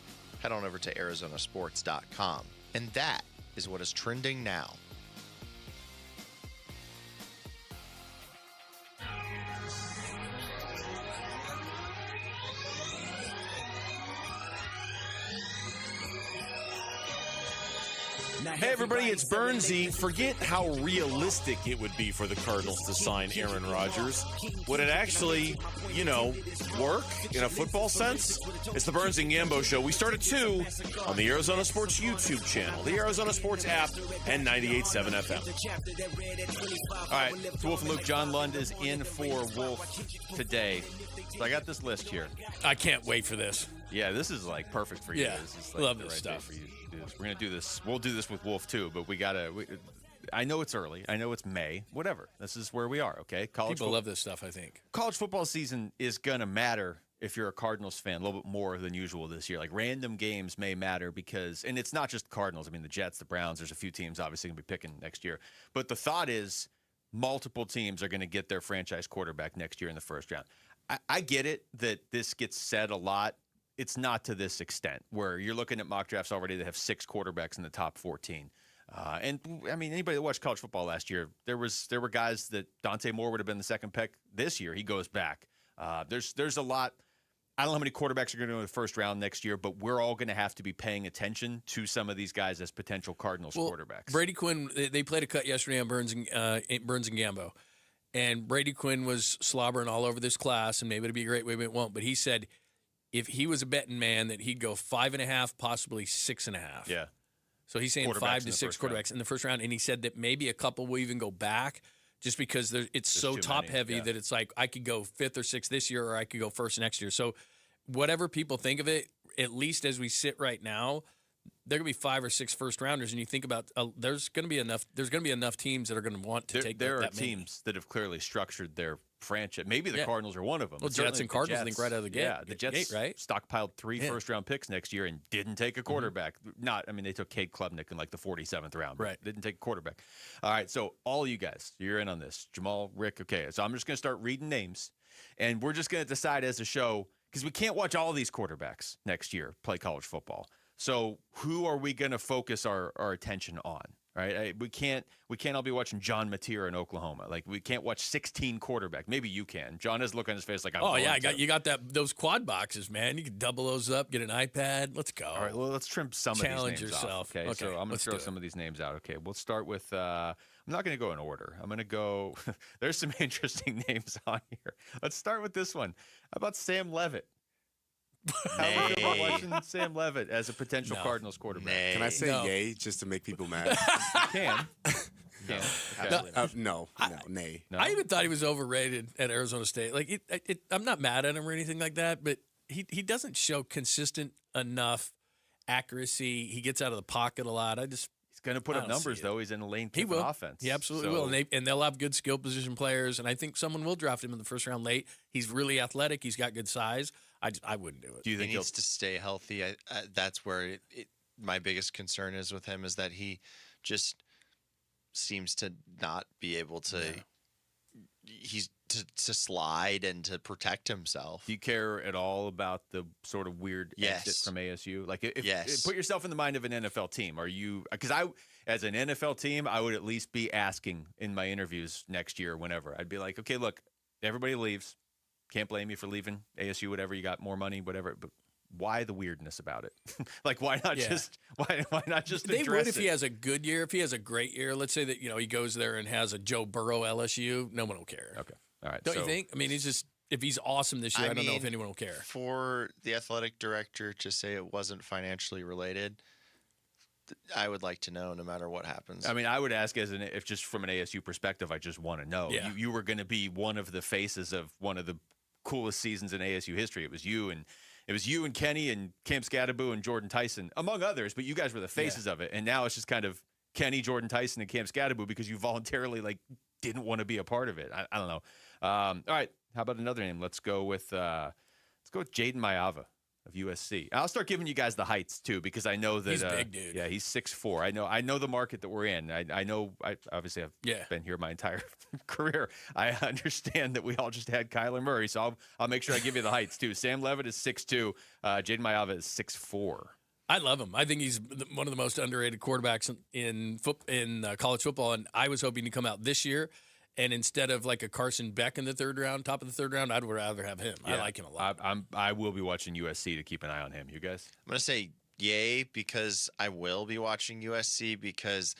head on over to arizonasports.com. And that is what is trending now. Hey, everybody, it's Bernsey. Forget how realistic it would be for the Cardinals to sign Aaron Rodgers. Would it actually, work in a football sense? It's the Burns and Gambo Show. We start at 2 on the Arizona Sports YouTube channel, the Arizona Sports app, and 98.7 FM. All right, it's Wolf and Luke. John Lund is in for Wolf today. So I got this list here. I can't wait for this. Yeah, this is like perfect for you. Yeah, This is like love the this right stuff. day for you to do this. We're gonna do this. We'll do this with Wolf too, but I know it's early. I know it's May. Whatever. This is where we are. Okay. People love this stuff, I think. College football season is gonna matter if you're a Cardinals fan a little bit more than usual this year. Like random games may matter because, and it's not just the Cardinals. I mean, the Jets, the Browns. There's a few teams obviously gonna be picking next year. But the thought is, multiple teams are gonna get their franchise quarterback next year in the first round. I get it that this gets said a lot. It's not to this extent where you're looking at mock drafts already that have 6 quarterbacks in the top 14. And I mean, anybody that watched college football last year, there were guys that Dante Moore would have been the second pick this year. He goes back. There's a lot I don't know how many quarterbacks are going to go in the first round next year, but we're all going to have to be paying attention to some of these guys as potential Cardinals quarterbacks. Brady Quinn, they played a cut yesterday on Burns and Gambo. And Brady Quinn was slobbering all over this class, and maybe it'll be a great, maybe it won't. But he said if he was a betting man that he'd go 5.5, possibly 6.5. Yeah. So he's saying 5 to 6 quarterbacks in the first round. And he said that maybe a couple will even go back just because it's so top-heavy that it's like I could go 5th or 6th this year or I could go 1st next year. So whatever people think of it, at least as we sit right now, there are going to be 5 or 6 first-rounders. And you think about there's going to be enough teams that are going to want to take there that are teams that have clearly structured their franchise. Maybe the Cardinals are one of them. Well, Jets and Cardinals, I think, right out of the gate. Yeah, the Jets right? stockpiled 3 first-round picks next year and didn't take a quarterback. They took Cade Klubnik in like the 47th round. Right. Didn't take a quarterback. All right, so all you guys, you're in on this. Jamal, Rick, okay. So I'm just going to start reading names, and we're just going to decide as a show, because we can't watch all these quarterbacks next year play college football. So who are we going to focus our attention on? Right, we can't all be watching John Mateer in Oklahoma. Like we can't watch 16 quarterbacks. Maybe you can. John has a look on his face like you got those quad boxes, man. You can double those up, get an iPad. Let's go. All right, well let's trim some of these names yourself. Off. Okay, so I'm going to throw some of these names out. Okay, we'll start with. I'm not going to go in order. I'm going to go. There's some interesting names on here. Let's start with this one. How about Sam Levitt? How about watching Sam Levitt as a potential Cardinals quarterback? Can I say yay just to make people mad? You can. No, nay. No? I even thought he was overrated at Arizona State. Like, I'm not mad at him or anything like that, but he doesn't show consistent enough accuracy. He gets out of the pocket a lot. He's going to put up numbers, though. He's in a Lane Kiffin offense. He absolutely will. And they'll have good skill position players, and I think someone will draft him in the first round late. He's really athletic. He's got good size. I wouldn't do it. Do you think he needs to stay healthy? That's where my biggest concern is with him, is that he just seems to not be able to. Yeah. He's to slide and to protect himself. Do you care at all about the sort of weird exit from ASU? Like, put yourself in the mind of an NFL team. Are you? Because as an NFL team, I would at least be asking in my interviews next year, whenever I'd be like, okay, look, everybody leaves. Can't blame you for leaving ASU, whatever. You got more money, whatever. But why the weirdness about it? Like, why not just They address would if he has a good year. If he has a great year, let's say that he goes there and has a Joe Burrow LSU, no one will care. Okay, all right. Don't you think? I mean, if he's awesome this year, I don't know if anyone will care. For the athletic director to say it wasn't financially related, I would like to know, no matter what happens. I mean, I would ask if just from an ASU perspective, I just want to know. Yeah. You were going to be one of the faces of one of the coolest seasons in ASU history. It was you and Kenny and Cam Scadaboo and Jordan Tyson, among others, but you guys were the faces of it. And now it's just kind of Kenny, Jordan Tyson, and Cam Scadaboo because you voluntarily didn't want to be a part of it. I don't know. All right, how about another name? Let's go with Jaden Maiava of USC. I'll start giving you guys the heights too, because I know that he's a big dude. Yeah, he's 6'4". I know the market that we're in. I know. I obviously have been here my entire career. I understand that we all just had Kyler Murray, so I'll make sure I give you the heights too. Sam Levitt is 6'2". Jaden Maiava is 6'4". I love him. I think he's one of the most underrated quarterbacks in college football, and I was hoping to come out this year. And instead of like a Carson Beck in the top of the third round, I'd rather have him. Yeah. I like him a lot. I will be watching USC to keep an eye on him. You guys? I'm going to say yay, because I will be watching USC, because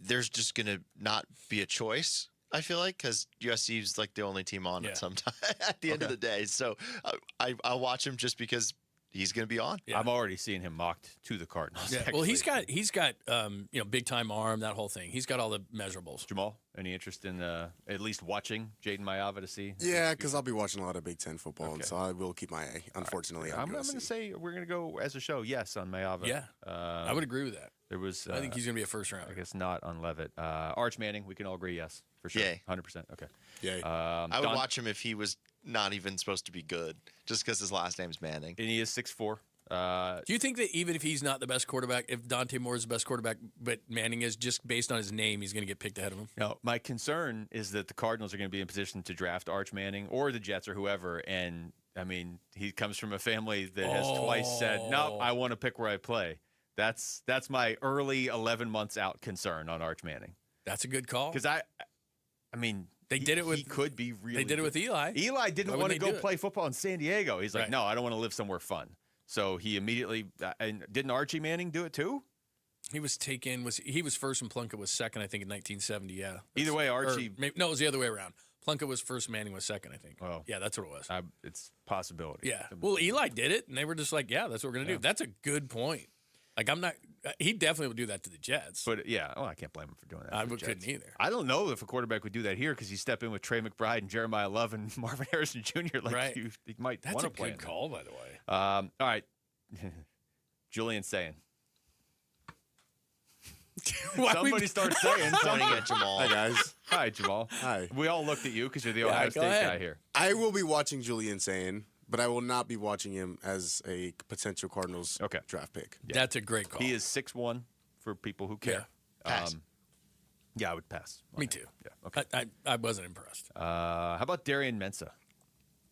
there's just going to not be a choice, I feel like, because USC is like the only team on it sometime at the end of the day. So I'll watch him just because he's going to be on. Yeah. I'm already seeing him mocked to the Cardinals. Yeah. Well, he's got big time arm, that whole thing. He's got all the measurables. Jamal, any interest in at least watching Jaden Maiava to see? Yeah, because I'll be watching a lot of Big Ten football, and so I will keep my eye. Unfortunately, I'm going to say we're going to go as a show yes on Maiava. Yeah, I would agree with that. There was. I think he's going to be a first round. I guess not on Levitt. Arch Manning, we can all agree yes for sure. Yay. 100%. Okay. Yay. I would watch him if he was not even supposed to be good, just because his last name's Manning. And he is 6'4". Do you think that even if he's not the best quarterback, if Dante Moore is the best quarterback, but Manning is, just based on his name, he's going to get picked ahead of him? No, my concern is that the Cardinals are going to be in position to draft Arch Manning or the Jets or whoever. And, I mean, he comes from a family that has twice said, no, I want to pick where I play. That's my early 11 months out concern on Arch Manning. That's a good call. Because I mean, They did it with. He could be really. They did it with Eli. Eli didn't Why want to wouldn't go they do play football in San Diego. He's like, Right. no, I don't want to live somewhere fun. So he immediately. And didn't Archie Manning do it too? He was taken. He was first and Plunkett was second, I think, in 1970. Yeah. Either way, Archie. No, it was the other way around. Plunkett was first, Manning was second, I think. Oh. Yeah, that's what it was. It's a possibility. Yeah. Well, Eli did it, and they were just like, yeah, that's what we're going to do. That's a good point. Like, I'm not – he definitely would do that to the Jets. But, yeah, I can't blame him for doing that. I couldn't either. I don't know if a quarterback would do that here because you step in with Trey McBride and Jeremiah Love and Marvin Harrison Jr. Like, Right. you might want That's to a play good call, by the way. All right. Julian saying. Somebody starts saying Pointing something. at Jamal. Hi, guys. Hi, Jamal. Hi. We all looked at you because you're the Ohio go State ahead. guy here. I will be watching Julian Sane, but I will not be watching him as a potential Cardinals draft pick. Yeah. That's a great call. He is 6'1" for people who care. Pass. Yeah, I would pass. Me too. Yeah. Okay. I wasn't impressed. How about Darian Mensah?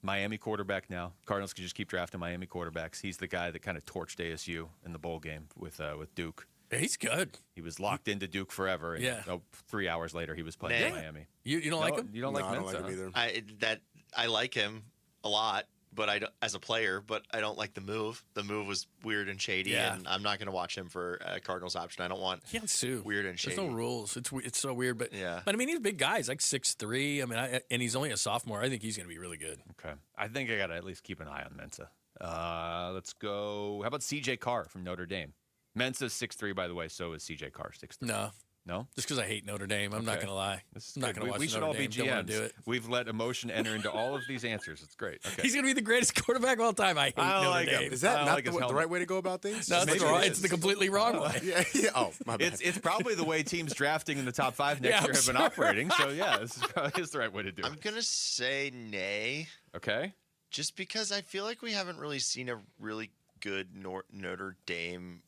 Miami quarterback now. Cardinals can just keep drafting Miami quarterbacks. He's the guy that kind of torched ASU in the bowl game with Duke. He's good. He was locked into Duke forever. And, Yeah. 3 hours later, he was playing in Miami. You don't like him? You don't No, like I don't Mensah? like him either. I like him a lot, but I don't, as a player, but I don't like the move. The move was weird and shady, Yeah. and I'm not going to watch him for a Cardinals option. I don't want He can't sue. weird and shady. There's no rules. It's so weird, but Yeah. But I mean, he's a big guy. He's like 6'3". I mean, and he's only a sophomore. I think he's going to be really good. Okay. I think I got to at least keep an eye on Mensah. Let's go. How about C.J. Carr from Notre Dame? Mensah's 6'3", by the way. So is C.J. Carr 6'3". No? Just because I hate Notre Dame. I'm not going to lie. I'm not going to watch We should Notre all Dame. be Don't want to do GMs. it. We've let emotion enter into all of these answers. It's great. Okay. He's going to be the greatest quarterback of all time. I hate I Notre like him. Dame. Is that I not like his the helmet. right way to go about things? No, Maybe it's the completely wrong way. Yeah. Oh, my bad. It's probably the way teams drafting in the top 5 next Yeah, year I'm have been sure. operating. So, yeah, this is probably the right way to do I'm it. going to say nay, Okay. just because I feel like we haven't really seen a really good Notre Dame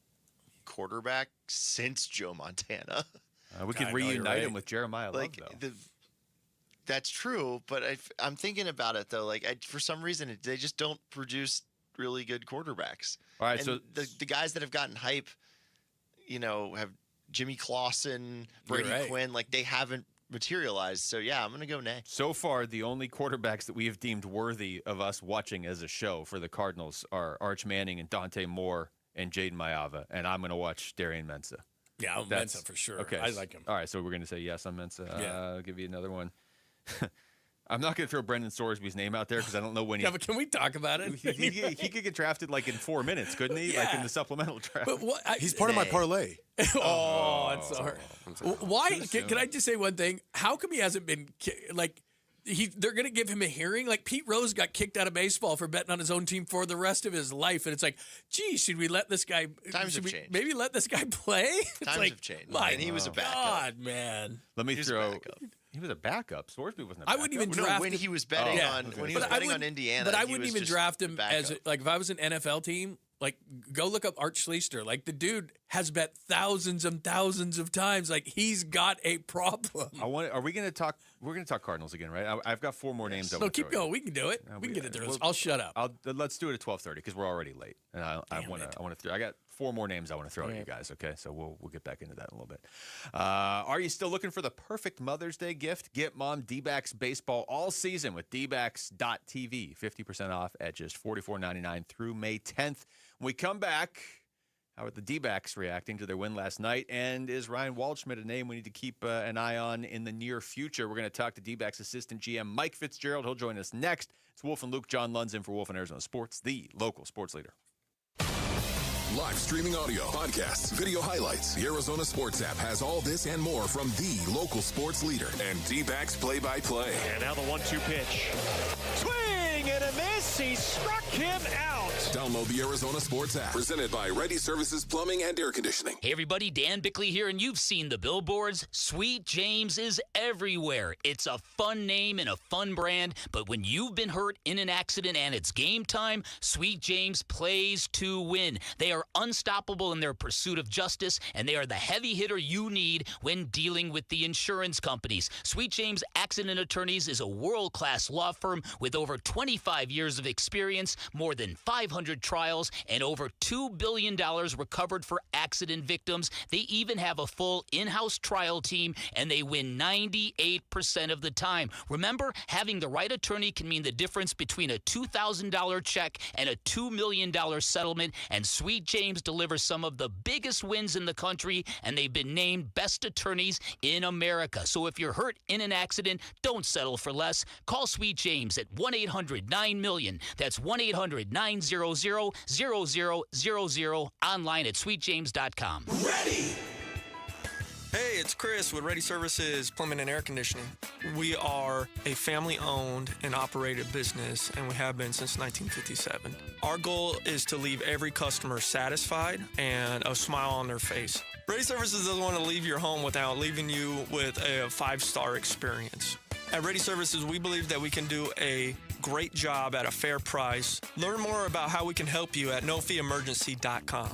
quarterback since Joe Montana. We could I know, you're reunite right. him with Jeremiah Love, Like though. that's true, but I'm thinking about it though. Like for some reason, they just don't produce really good quarterbacks. All right, And so the guys that have gotten hype, have Jimmy Clausen, Brady right. Quinn. Like they haven't materialized. So yeah, I'm gonna go nay. so far, the only quarterbacks that we have deemed worthy of us watching as a show for the Cardinals are Arch Manning and Dante Moore and Jaden Maiava, and I'm going to watch Darian Mensah. Yeah, Mensah for sure. Okay. I like him. All right, so we're going to say yes on Mensah. Yeah. I'll give you another one. I'm not going to throw Brendan Sorsby's name out there because I don't know when he. Yeah, but can we talk about it? he could get drafted like in 4 minutes, couldn't he? Like in Yeah. the supplemental draft. But what? He's part of my parlay. That's so hard. Why? soon. Can I just say one thing? How come he hasn't been like? They're going to give him a hearing. Like Pete Rose got kicked out of baseball for betting on his own team for the rest of his life, and it's like, gee, should we let this guy? Times have should we changed. Maybe let this guy play. It's Times like, have changed. My And he was a backup. God, man. Let me He was a throw. backup. He was a backup. Sorsby wasn't a backup. I wouldn't even No, draft when him. he was betting on when he was But I betting on wouldn't- Indiana. But I he wouldn't was even just draft him as backup. like if I was an NFL team. Like go look up Art Schleister. Like the dude has bet thousands and thousands of times. Like he's got a problem. Are we going to talk? We're going to talk Cardinals again, right? I've got 4 more names. I No, wanna keep throw going. We can do it. We can get it through. Well, I'll shut up. Let's do it at 12:30 because we're already late, and I want to. I got 4 more names I want to throw at you guys. Okay, so we'll get back into that in a little bit. Are you still looking for the perfect Mother's Day gift? Get mom D-backs baseball all season with dbacks.tv. 50% off at just $44.99 through May 10th. When we come back, how are the D-backs reacting to their win last night? And is Ryan Waldschmidt a name we need to keep an eye on in the near future? We're going to talk to D-backs assistant GM Mike Fitzgerald. He'll join us next. It's Wolf and Luke. John Lund's in for Wolf and Arizona Sports, the local sports leader. Live streaming audio, podcasts, video highlights. The Arizona Sports app has all this and more from the local sports leader and D-backs play-by-play. And now the 1-2 pitch. Swing and a miss. He struck him out. Download the Arizona Sports app. Presented by Ready Services Plumbing and Air Conditioning. Hey everybody, Dan Bickley here, and you've seen the billboards. Sweet James is everywhere. It's a fun name and a fun brand, but when you've been hurt in an accident and it's game time, Sweet James plays to win. They are unstoppable in their pursuit of justice, and they are the heavy hitter you need when dealing with the insurance companies. Sweet James Accident Attorneys is a world-class law firm with over 20 25 years of experience, more than 500 trials, and over $2 billion recovered for accident victims. They even have a full in-house trial team, and they win 98% of the time. Remember, having the right attorney can mean the difference between a $2,000 check and a $2 million settlement, and Sweet James delivers some of the biggest wins in the country, and they've been named best attorneys in America. So if you're hurt in an accident, don't settle for less. Call Sweet James at 1-800-9-MILLION. That's 1-800-900-0000, online at sweetjames.com. Ready! Hey, it's Chris with Ready Services Plumbing and Air Conditioning. We are a family-owned and operated business, and we have been since 1957. Our goal is to leave every customer satisfied and a smile on their face. Ready Services doesn't want to leave your home without leaving you with a 5-star experience. At Ready Services, we believe that we can do a great job at a fair price. Learn more about how we can help you at nofeeemergency.com.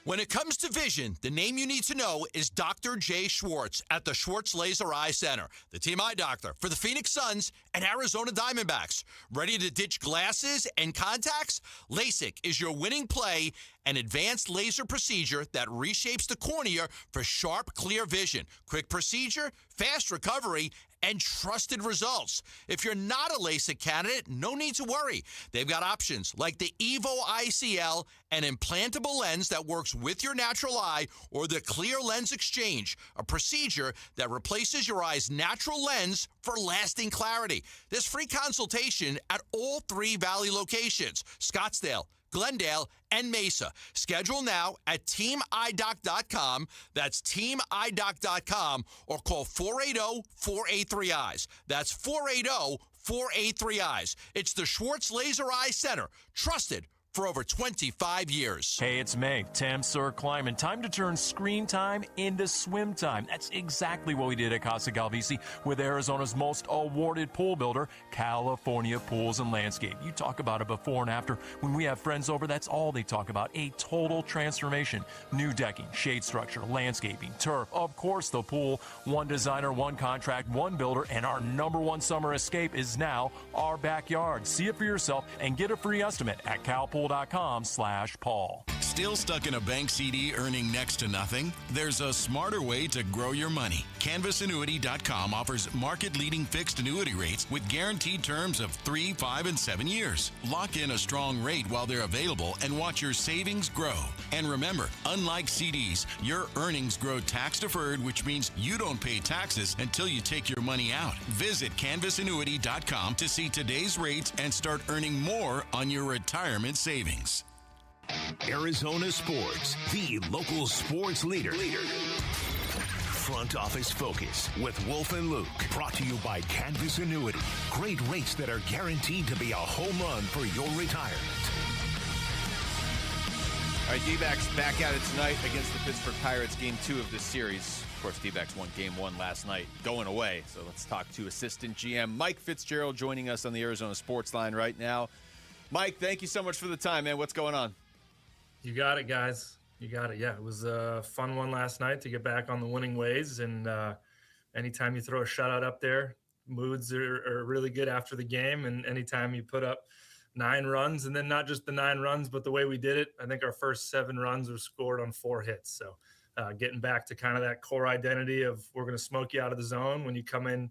When it comes to vision, the name you need to know is Dr. Jay Schwartz at the Schwartz Laser Eye Center, the team eye doctor for the Phoenix Suns and Arizona Diamondbacks. Ready to ditch glasses and contacts? LASIK is your winning play, an advanced laser procedure that reshapes the cornea for sharp, clear vision. Quick procedure, fast recovery, and trusted results. If you're not a LASIK candidate, no need to worry. They've got options like the Evo ICL, an implantable lens that works with your natural eye, or the Clear Lens Exchange, a procedure that replaces your eye's natural lens for lasting clarity. There's free consultation at all 3 Valley locations, Scottsdale, Glendale, and Mesa. Schedule now at teamidoc.com. That's teamidoc.com, or call 480-483-EYES. That's 480-483-EYES. It's the Schwartz Laser Eye Center, trusted for over 25 years. Hey, it's May. Temps are climbing. Time to turn screen time into swim time. That's exactly what we did at Casa Galvisi with Arizona's most awarded pool builder, California Pools and Landscape. You talk about a before and after. When we have friends over, that's all they talk about. A total transformation. New decking, shade structure, landscaping, turf, of course the pool. One designer, one contract, one builder, and our #1 summer escape is now our backyard. See it for yourself and get a free estimate at calpool.com/Paul. Still stuck in a bank CD earning next to nothing? There's a smarter way to grow your money. CanvasAnnuity.com offers market-leading fixed annuity rates with guaranteed terms of 3, 5, and 7 years. Lock in a strong rate while they're available and watch your savings grow. And remember, unlike CDs, your earnings grow tax-deferred, which means you don't pay taxes until you take your money out. Visit CanvasAnnuity.com to see today's rates and start earning more on your retirement savings. Arizona Sports, the local sports leader. Front Office Focus with Wolf and Luke. Brought to you by Canvas Annuity. Great rates that are guaranteed to be a home run for your retirement. All right, D-backs back at it tonight against the Pittsburgh Pirates, Game 2 of this series. Of course, D-backs won Game 1 last night, going away. So let's talk to assistant GM Mike Fitzgerald joining us on the Arizona Sports Line right now. Mike, thank you so much for the time, man. What's going on? You got it, guys. You got it. Yeah, it was a fun one last night to get back on the winning ways. And anytime you throw a shutout up there, moods are really good after the game. And anytime you put up 9 runs, and then not just the 9 runs, but the way we did it, I think our first 7 runs were scored on 4 hits. So getting back to kind of that core identity of we're going to smoke you out of the zone when you come in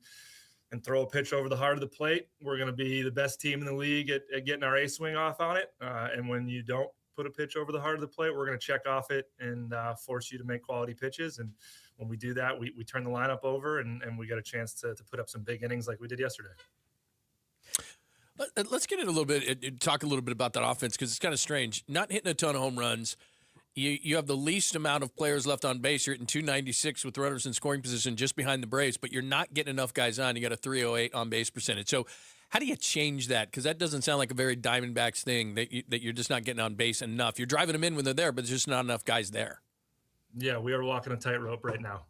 and throw a pitch over the heart of the plate. We're going to be the best team in the league at getting our A swing off on it. And when you don't put a pitch over the heart of the plate, we're going to check off it and force you to make quality pitches. And when we do that, we turn the lineup over and we get a chance to put up some big innings like we did yesterday. Let's get in a little bit, talk a little bit about that offense, because it's kind of strange. Not hitting a ton of home runs. You have the least amount of players left on base. You're hitting 296 with runners in scoring position just behind the Braves, but you're not getting enough guys on. You got a 308 on base percentage. So how do you change that? Because that doesn't sound like a very Diamondbacks thing, that you're just not getting on base enough. You're driving them in when they're there, but there's just not enough guys there. Yeah, we are walking a tightrope right now.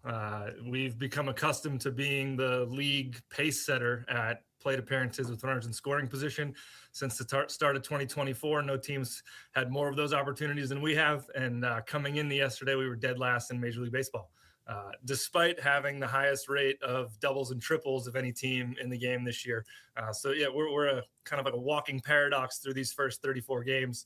We've become accustomed to being the league pace setter at plate appearances with runners in scoring position since the start of 2024. No teams had more of those opportunities than we have. And coming in yesterday, we were dead last in Major League Baseball. despite having the highest rate of doubles and triples of any team in the game this year. So yeah, we're a kind of like a walking paradox through these first 34 games.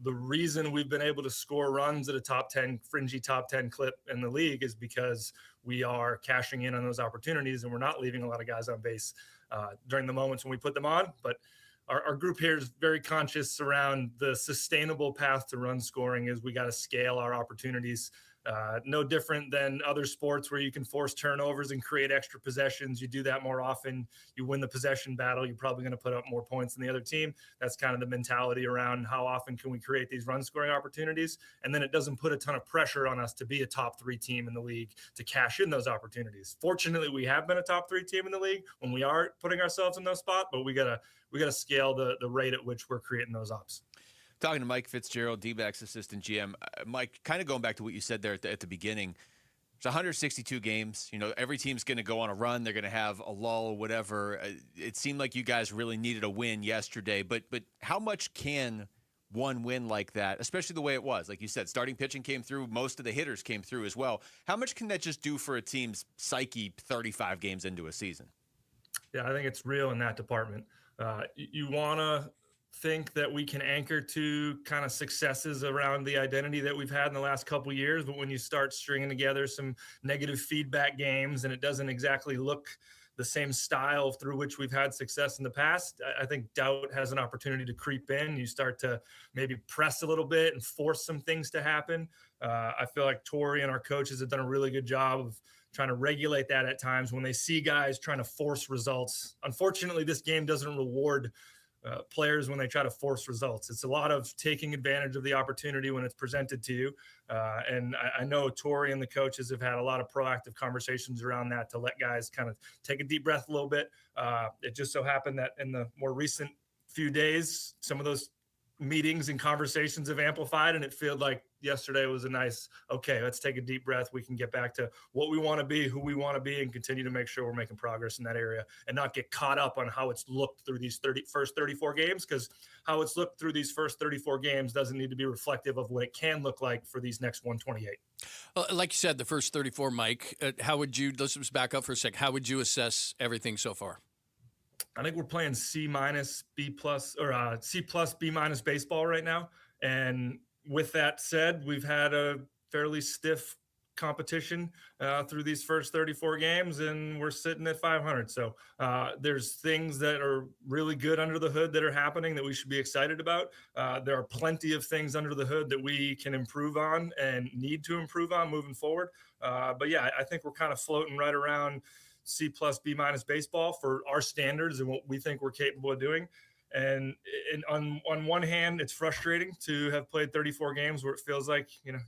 The reason we've been able to score runs at a fringy top 10 clip in the league is because we are cashing in on those opportunities, and we're not leaving a lot of guys on base during the moments when we put them on. But our group here is very conscious around the sustainable path to run scoring is we got to scale our opportunities. No different than other sports where you can force turnovers and create extra possessions. You do that more often, you win the possession battle, you're probably going to put up more points than the other team. That's kind of the mentality around how often can we create these run scoring opportunities. And then it doesn't put a ton of pressure on us to be a top 3 team in the league to cash in those opportunities. Fortunately, we have been a top 3 team in the league when we are putting ourselves in those spots, but we gotta scale the rate at which we're creating those ops. Talking to Mike Fitzgerald, D-backs assistant GM. Mike, kind of going back to what you said there at the beginning, it's 162 games. You know, every team's going to go on a run. They're going to have a lull or whatever. It seemed like you guys really needed a win yesterday. But how much can one win like that, especially the way it was? Like you said, starting pitching came through. Most of the hitters came through as well. How much can that just do for a team's psyche 35 games into a season? Yeah, I think it's real in that department. You want to think that we can anchor to kind of successes around the identity that we've had in the last couple of years. But when you start stringing together some negative feedback games and it doesn't exactly look the same style through which we've had success in the past, I think doubt has an opportunity to creep in. You start to maybe press a little bit and force some things to happen. I feel like Tori and our coaches have done a really good job of trying to regulate that at times when they see guys trying to force results. Unfortunately, this game doesn't reward players when they try to force results. It's a lot of taking advantage of the opportunity when it's presented to you. And I know Tori and the coaches have had a lot of proactive conversations around that to let guys kind of take a deep breath a little bit. It just so happened that in the more recent few days, some of those meetings and conversations have amplified, and it felt like yesterday was a nice, okay, let's take a deep breath. We can get back to what we want to be, who we want to be, and continue to make sure we're making progress in that area and not get caught up on how it's looked through these first 34 games, because how it's looked through these first 34 games doesn't need to be reflective of what it can look like for these next 128. Like you said, the first 34, Mike, how would you, let's just back up for a sec, how would you assess everything so far? I think we're playing C-, B+, or C+, B- baseball right now. And with that said, we've had a fairly stiff competition through these first 34 games, and we're sitting at 500. So there's things that are really good under the hood that are happening that we should be excited about. There are plenty of things under the hood that we can improve on and need to improve on moving forward. But yeah, I think we're kind of floating right around C+, B- baseball for our standards and what we think we're capable of doing. And on one hand, it's frustrating to have played 34 games where it feels like, you know,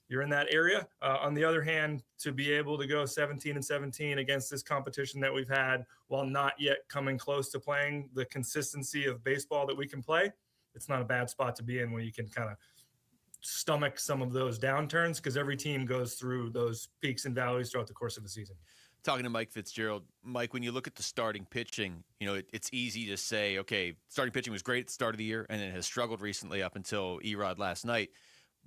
you're in that area. On the other hand, to be able to go 17-17 against this competition that we've had while not yet coming close to playing the consistency of baseball that we can play, it's not a bad spot to be in when you can kind of stomach some of those downturns, because every team goes through those peaks and valleys throughout the course of the season. Talking to Mike Fitzgerald. Mike, when you look at the starting pitching, you know, it's easy to say, okay, starting pitching was great at the start of the year and it has struggled recently up until Erod last night.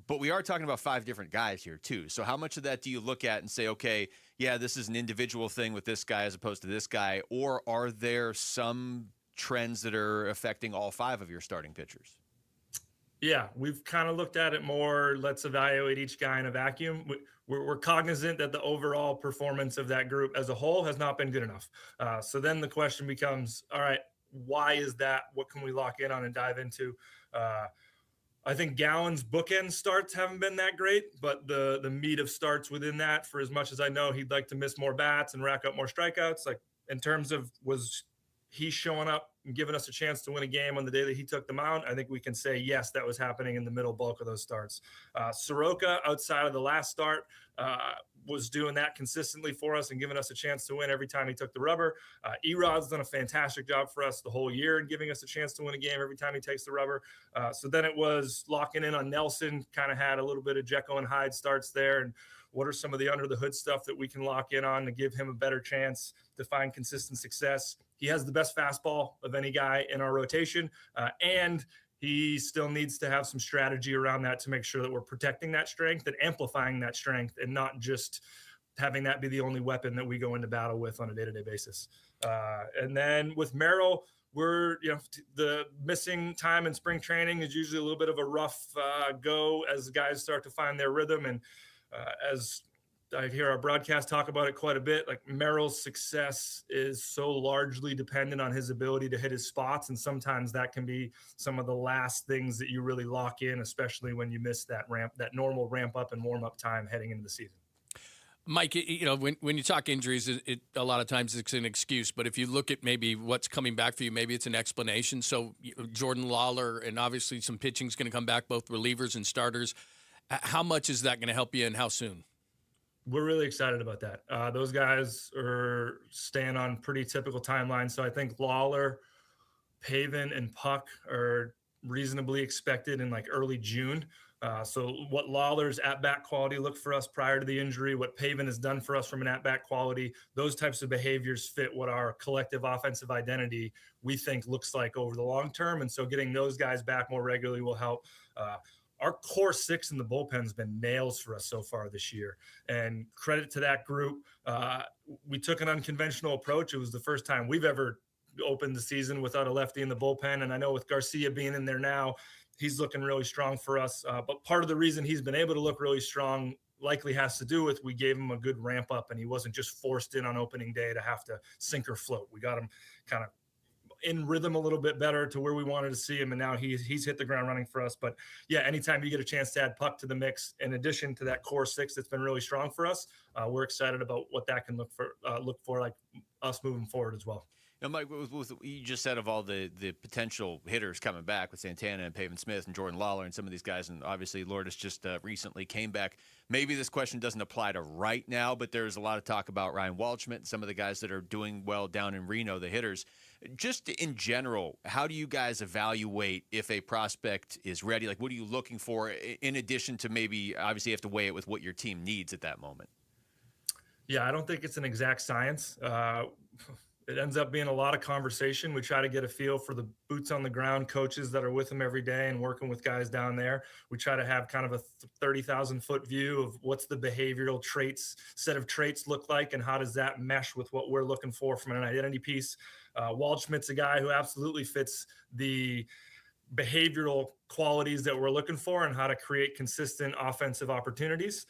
But we are talking about 5 different guys here too. So how much of that do you look at and say, okay, yeah, this is an individual thing with this guy as opposed to this guy? Or are there some trends that are affecting all 5 of your starting pitchers? Yeah, we've kind of looked at it more. Let's evaluate each guy in a vacuum. We're cognizant that the overall performance of that group as a whole has not been good enough. So then the question becomes, all right, why is that? What can we lock in on and dive into? I think Gowan's bookend starts haven't been that great, but the meat of starts within that, for as much as I know he'd like to miss more bats and rack up more strikeouts, like in terms of was he showing up and giving us a chance to win a game on the day that he took the mound, I think we can say, yes, that was happening in the middle bulk of those starts. Soroka, outside of the last start, was doing that consistently for us and giving us a chance to win every time he took the rubber. Erod's done a fantastic job for us the whole year and giving us a chance to win a game every time he takes the rubber. So then it was locking in on Nelson, kind of had a little bit of Jekyll and Hyde starts there. And what are some of the under the hood stuff that we can lock in on to give him a better chance to find consistent success? He has the best fastball of any guy in our rotation. And he still needs to have some strategy around that to make sure that we're protecting that strength and amplifying that strength, and not just having that be the only weapon that we go into battle with on a day-to-day basis. And then with Merrill, the missing time in spring training is usually a little bit of a rough go as guys start to find their rhythm. And as I hear our broadcast talk about it quite a bit, like Merrill's success is so largely dependent on his ability to hit his spots. And sometimes that can be some of the last things that you really lock in, especially when you miss that normal ramp up and warm up time heading into the season. Mike, when you talk injuries, a lot of times it's an excuse. But if you look at maybe what's coming back for you, maybe it's an explanation. So Jordan Lawler, and obviously some pitching is going to come back, both relievers and starters. How much is that going to help you, and how soon? We're really excited about that. Those guys are staying on pretty typical timelines. So I think Lawler, Pavin, and Puck are reasonably expected in like early June. So what Lawler's at-bat quality looked for us prior to the injury, what Pavin has done for us from an at-bat quality, those types of behaviors fit what our collective offensive identity we think looks like over the long term. And so getting those guys back more regularly will help. Our core six in the bullpen has been nails for us so far this year. And credit to that group. We took an unconventional approach. It was the first time we've ever opened the season without a lefty in the bullpen. And I know with Garcia being in there now, he's looking really strong for us. But part of the reason he's been able to look really strong likely has to do with we gave him a good ramp up, and he wasn't just forced in on opening day to have to sink or float. We got him kind of in rhythm a little bit better to where we wanted to see him, and now he's hit the ground running for us. But yeah, anytime you get a chance to add Puck to the mix, in addition to that core six that's been really strong for us, we're excited about what that can look for like us moving forward as well. Now, Mike, with you just said of all the potential hitters coming back with Santana and Pavin Smith and Jordan Lawler and some of these guys, and obviously Lourdes just recently came back. Maybe this question doesn't apply to right now, but there's a lot of talk about Ryan Waldschmidt and some of the guys that are doing well down in Reno, the hitters. Just in general, how do you guys evaluate if a prospect is ready? Like, what are you looking for in addition to maybe, obviously, you have to weigh it with what your team needs at that moment? Yeah, I don't think it's an exact science. It ends up being a lot of conversation. We try to get a feel for the boots on the ground coaches that are with them every day and working with guys down there. We try to have kind of a 30,000 foot view of what's the behavioral set of traits look like, and how does that mesh with what we're looking for from an identity piece. Waldschmidt's a guy who absolutely fits the behavioral qualities that we're looking for and how to create consistent offensive opportunities.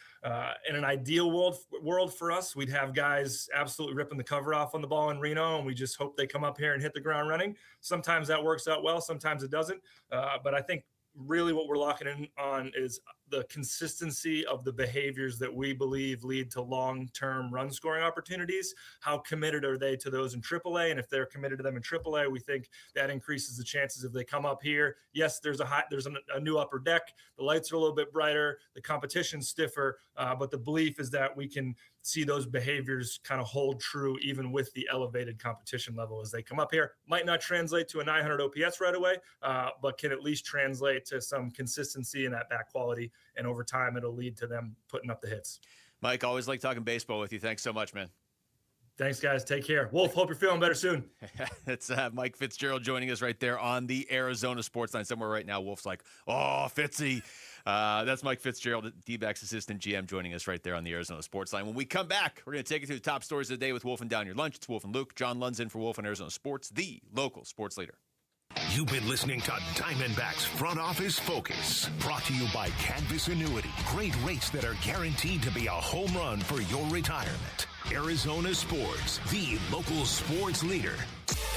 In an ideal world for us, we'd have guys absolutely ripping the cover off on the ball in Reno, and we just hope they come up here and hit the ground running. Sometimes that works out well, sometimes it doesn't. But I think really what we're locking in on is the consistency of the behaviors that we believe lead to long-term run scoring opportunities. How committed are they to those in AAA? And if they're committed to them in AAA, we think that increases the chances if they come up here. Yes, there's a new upper deck. The lights are a little bit brighter. The competition's stiffer. But the belief is that we can see those behaviors kind of hold true even with the elevated competition level as they come up here. Might not translate to a 900 OPS right away, but can at least translate to some consistency in that back quality. And over time, it'll lead to them putting up the hits. Mike, always like talking baseball with you. Thanks so much, man. Thanks, guys. Take care. Wolf, hope you're feeling better soon. It's Mike Fitzgerald joining us right there on the Arizona Sports Line. Somewhere right now, Wolf's like, oh, Fitzy. That's Mike Fitzgerald, D-backs assistant GM, joining us right there on the Arizona Sports Line. When we come back, we're going to take you through the top stories of the day with Wolf and Down Your Lunch. It's Wolf and Luke. John Lund's in for Wolf and Arizona Sports, the local sports leader. You've been listening to Diamondbacks Front Office Focus, brought to you by Canvas Annuity. Great rates that are guaranteed to be a home run for your retirement. Arizona Sports, the local sports leader.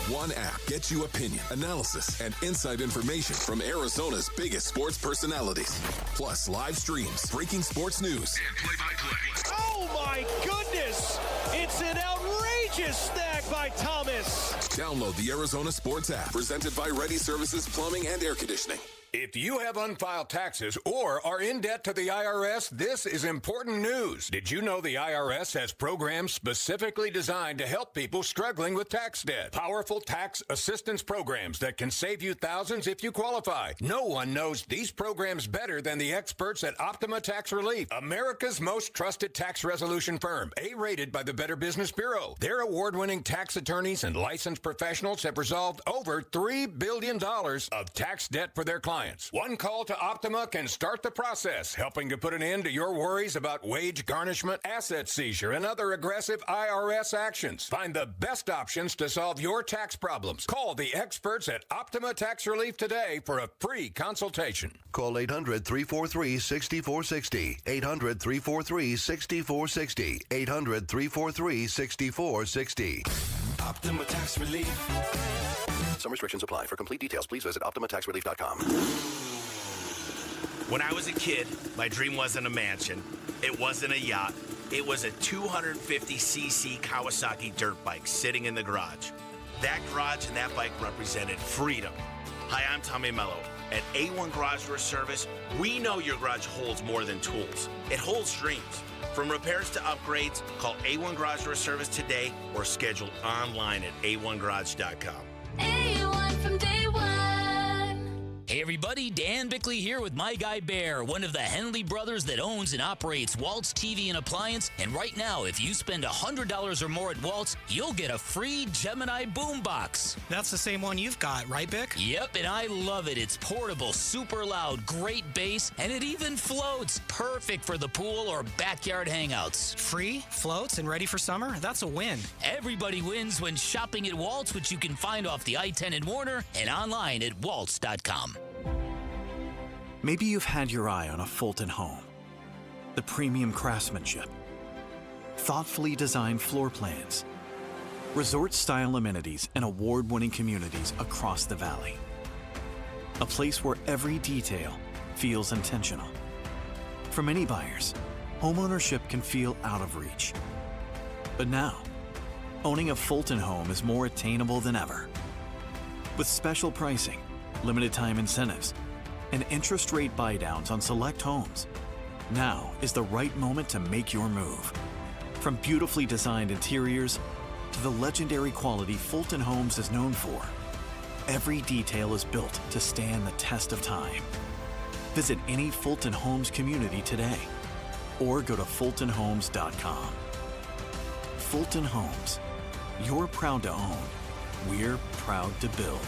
One app gets you opinion, analysis, and inside information from Arizona's biggest sports personalities. Plus live streams, breaking sports news, and play-by-play. Oh my goodness! It's an outrageous snag by Thomas. Download the Arizona Sports app, presented by Ready Services Plumbing and Air Conditioning. If you have unfiled taxes or are in debt to the IRS, this is important news. Did you know the IRS has programs specifically designed to help people struggling with tax debt? Powerful tax assistance programs that can save you thousands if you qualify. No one knows these programs better than the experts at Optima Tax Relief, America's most trusted tax resolution firm, A-rated by the Better Business Bureau. Their award-winning tax attorneys and licensed professionals have resolved over $3 billion of tax debt for their clients. One call to Optima can start the process, helping to put an end to your worries about wage garnishment, asset seizure, and other aggressive IRS actions. Find the best options to solve your tax problems. Call the experts at Optima Tax Relief today for a free consultation. Call 800-343-6460. 800-343-6460. 800-343-6460. Optima Tax Relief. Some restrictions apply. For complete details, please visit OptimaTaxRelief.com. When I was a kid, my dream wasn't a mansion. It wasn't a yacht. It was a 250cc Kawasaki dirt bike sitting in the garage. That garage and that bike represented freedom. Hi, I'm Tommy Mello. At A1 Garage Door Service, we know your garage holds more than tools. It holds dreams. From repairs to upgrades, call A1 Garage Door Service today or schedule online at a1garage.com. A1 from day one. Hey everybody, Dan Bickley here with My Guy Bear, one of the Henley brothers that owns and operates Waltz TV and Appliance. And right now, if you spend $100 or more at Waltz, you'll get a free Gemini boombox. That's the same one you've got, right, Bick? Yep, and I love it. It's portable, super loud, great bass, and it even floats. Perfect for the pool or backyard hangouts. Free, floats, and ready for summer? That's a win. Everybody wins when shopping at Waltz, which you can find off the I-10 in Warner and online at waltz.com. Maybe you've had your eye on a Fulton home. The premium craftsmanship, thoughtfully designed floor plans, resort-style amenities, and award-winning communities across the valley. A place where every detail feels intentional. For many buyers, homeownership can feel out of reach. But now, owning a Fulton home is more attainable than ever. With special pricing, limited time incentives, and interest rate buydowns on select homes, now is the right moment to make your move. From beautifully designed interiors to the legendary quality Fulton Homes is known for, every detail is built to stand the test of time. Visit any Fulton Homes community today or go to fultonhomes.com. Fulton Homes. You're proud to own. We're proud to build.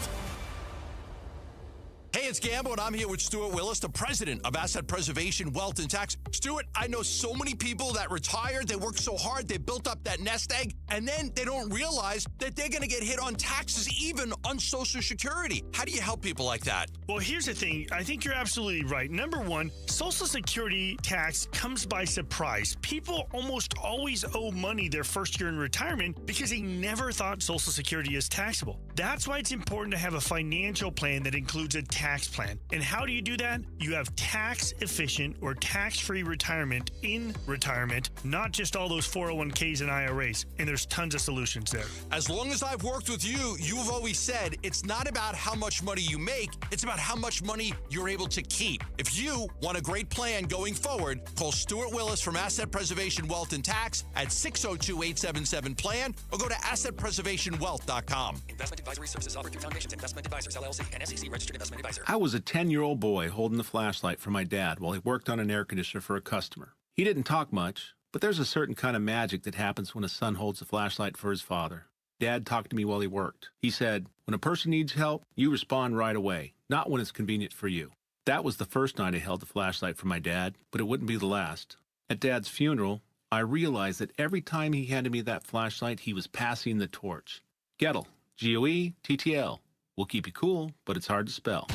Hey, it's Gambo, and I'm here with Stuart Willis, the president of Asset Preservation, Wealth, and Tax. Stuart, I know so many people that retired, they work so hard, they built up that nest egg, and then they don't realize that they're going to get hit on taxes, even on Social Security. How do you help people like that? Well, here's the thing. I think you're absolutely right. Number one, Social Security tax comes by surprise. People almost always owe money their first year in retirement because they never thought Social Security is taxable. That's why it's important to have a financial plan that includes a tax plan. And how do you do that? You have tax-efficient or tax-free retirement in retirement, not just all those 401ks and IRAs. And there's tons of solutions there. As long as I've worked with you, you've always said it's not about how much money you make, it's about how much money you're able to keep. If you want a great plan going forward, call Stuart Willis from Asset Preservation Wealth and Tax at 602-877-PLAN or go to assetpreservationwealth.com. Investment advisory services offered through Foundations Investment Advisors, LLC, and SEC registered investment advisor. I was a 10-year-old boy holding the flashlight for my dad while he worked on an air conditioner for a customer. He didn't talk much, but there's a certain kind of magic that happens when a son holds a flashlight for his father. Dad talked to me while he worked. He said, when a person needs help, you respond right away, not when it's convenient for you. That was the first night I held the flashlight for my dad, but it wouldn't be the last. At Dad's funeral, I realized that every time he handed me that flashlight, he was passing the torch. Gettle, G-O-E-T-T-L. We'll keep you cool, but it's hard to spell.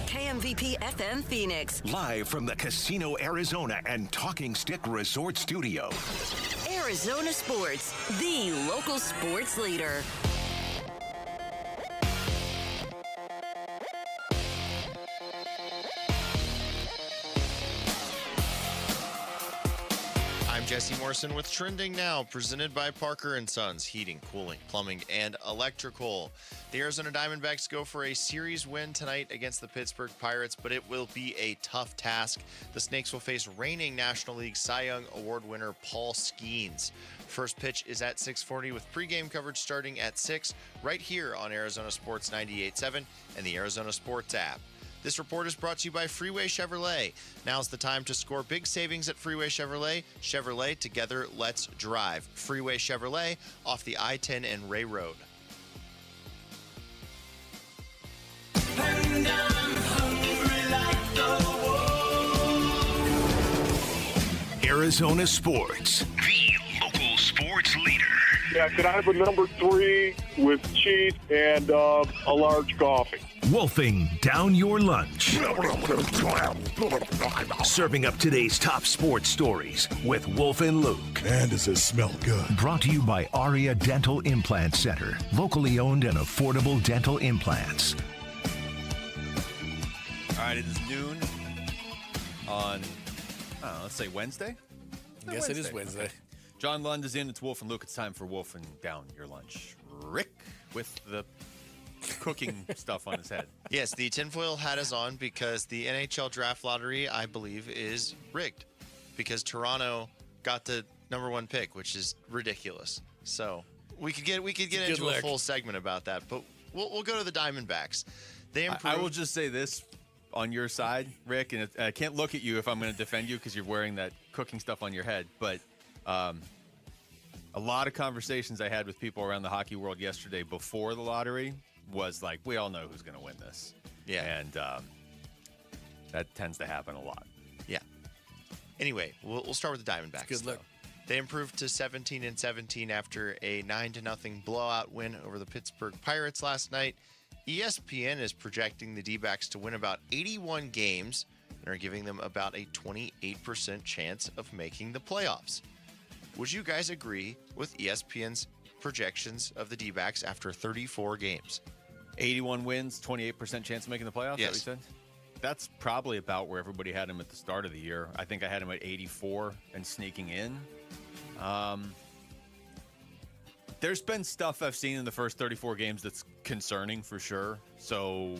KMVP FM Phoenix. Live from the Casino Arizona and Talking Stick Resort Studio. Arizona Sports, the local sports leader. I'm Jesse Morrison with Trending Now, presented by Parker & Sons, heating, cooling, plumbing, and electrical. The Arizona Diamondbacks go for a series win tonight against the Pittsburgh Pirates, but it will be a tough task. The Snakes will face reigning National League Cy Young Award winner Paul Skeens. First pitch is at 6:40 with pregame coverage starting at 6 right here on Arizona Sports 98.7 and the Arizona Sports app. This report is brought to you by Freeway Chevrolet. Now's the time to score big savings at Freeway Chevrolet. Chevrolet, together, let's drive. Freeway Chevrolet off the I-10 and Ray Road. And I'm hungry like the wolf. Arizona Sports, the local sports leader. Yeah, can I have a number 3 with cheese and a large coffee? Wolfing down your lunch. Serving up today's top sports stories with Wolf and Luke. Man, does it smell good. Brought to you by Aria Dental Implant Center. Locally owned and affordable dental implants. All right, it is noon on, I don't know, let's say Wednesday? I guess it is Wednesday. Okay. John Lund is in. It's Wolf and Luke. It's time for Wolfing Down Your Lunch. Rick with the cooking stuff on his head. Yes, the tinfoil hat is on because the NHL draft lottery, I believe, is rigged because Toronto got the number 1 pick, which is ridiculous. So we could get into a full segment about that, but we'll go to the Diamondbacks. They improved. I will just say this on your side, Rick, and I can't look at you if I'm going to defend you because you're wearing that cooking stuff on your head, but a lot of conversations I had with people around the hockey world yesterday before the lottery was like, we all know who's going to win this. Yeah. And that tends to happen a lot. Yeah. Anyway, we'll start with the Diamondbacks. Good luck. They improved to 17-17 after a 9-0 blowout win over the Pittsburgh Pirates last night. ESPN is projecting the D-backs to win about 81 games and are giving them about a 28% chance of making the playoffs. Would you guys agree with ESPN's projections of the D-backs after 34 games? 81 wins, 28% chance of making the playoffs? Yes. Is that what you said? That's probably about where everybody had him at the start of the year. I think I had him at 84 and sneaking in. There's been stuff I've seen in the first 34 games that's concerning for sure. So,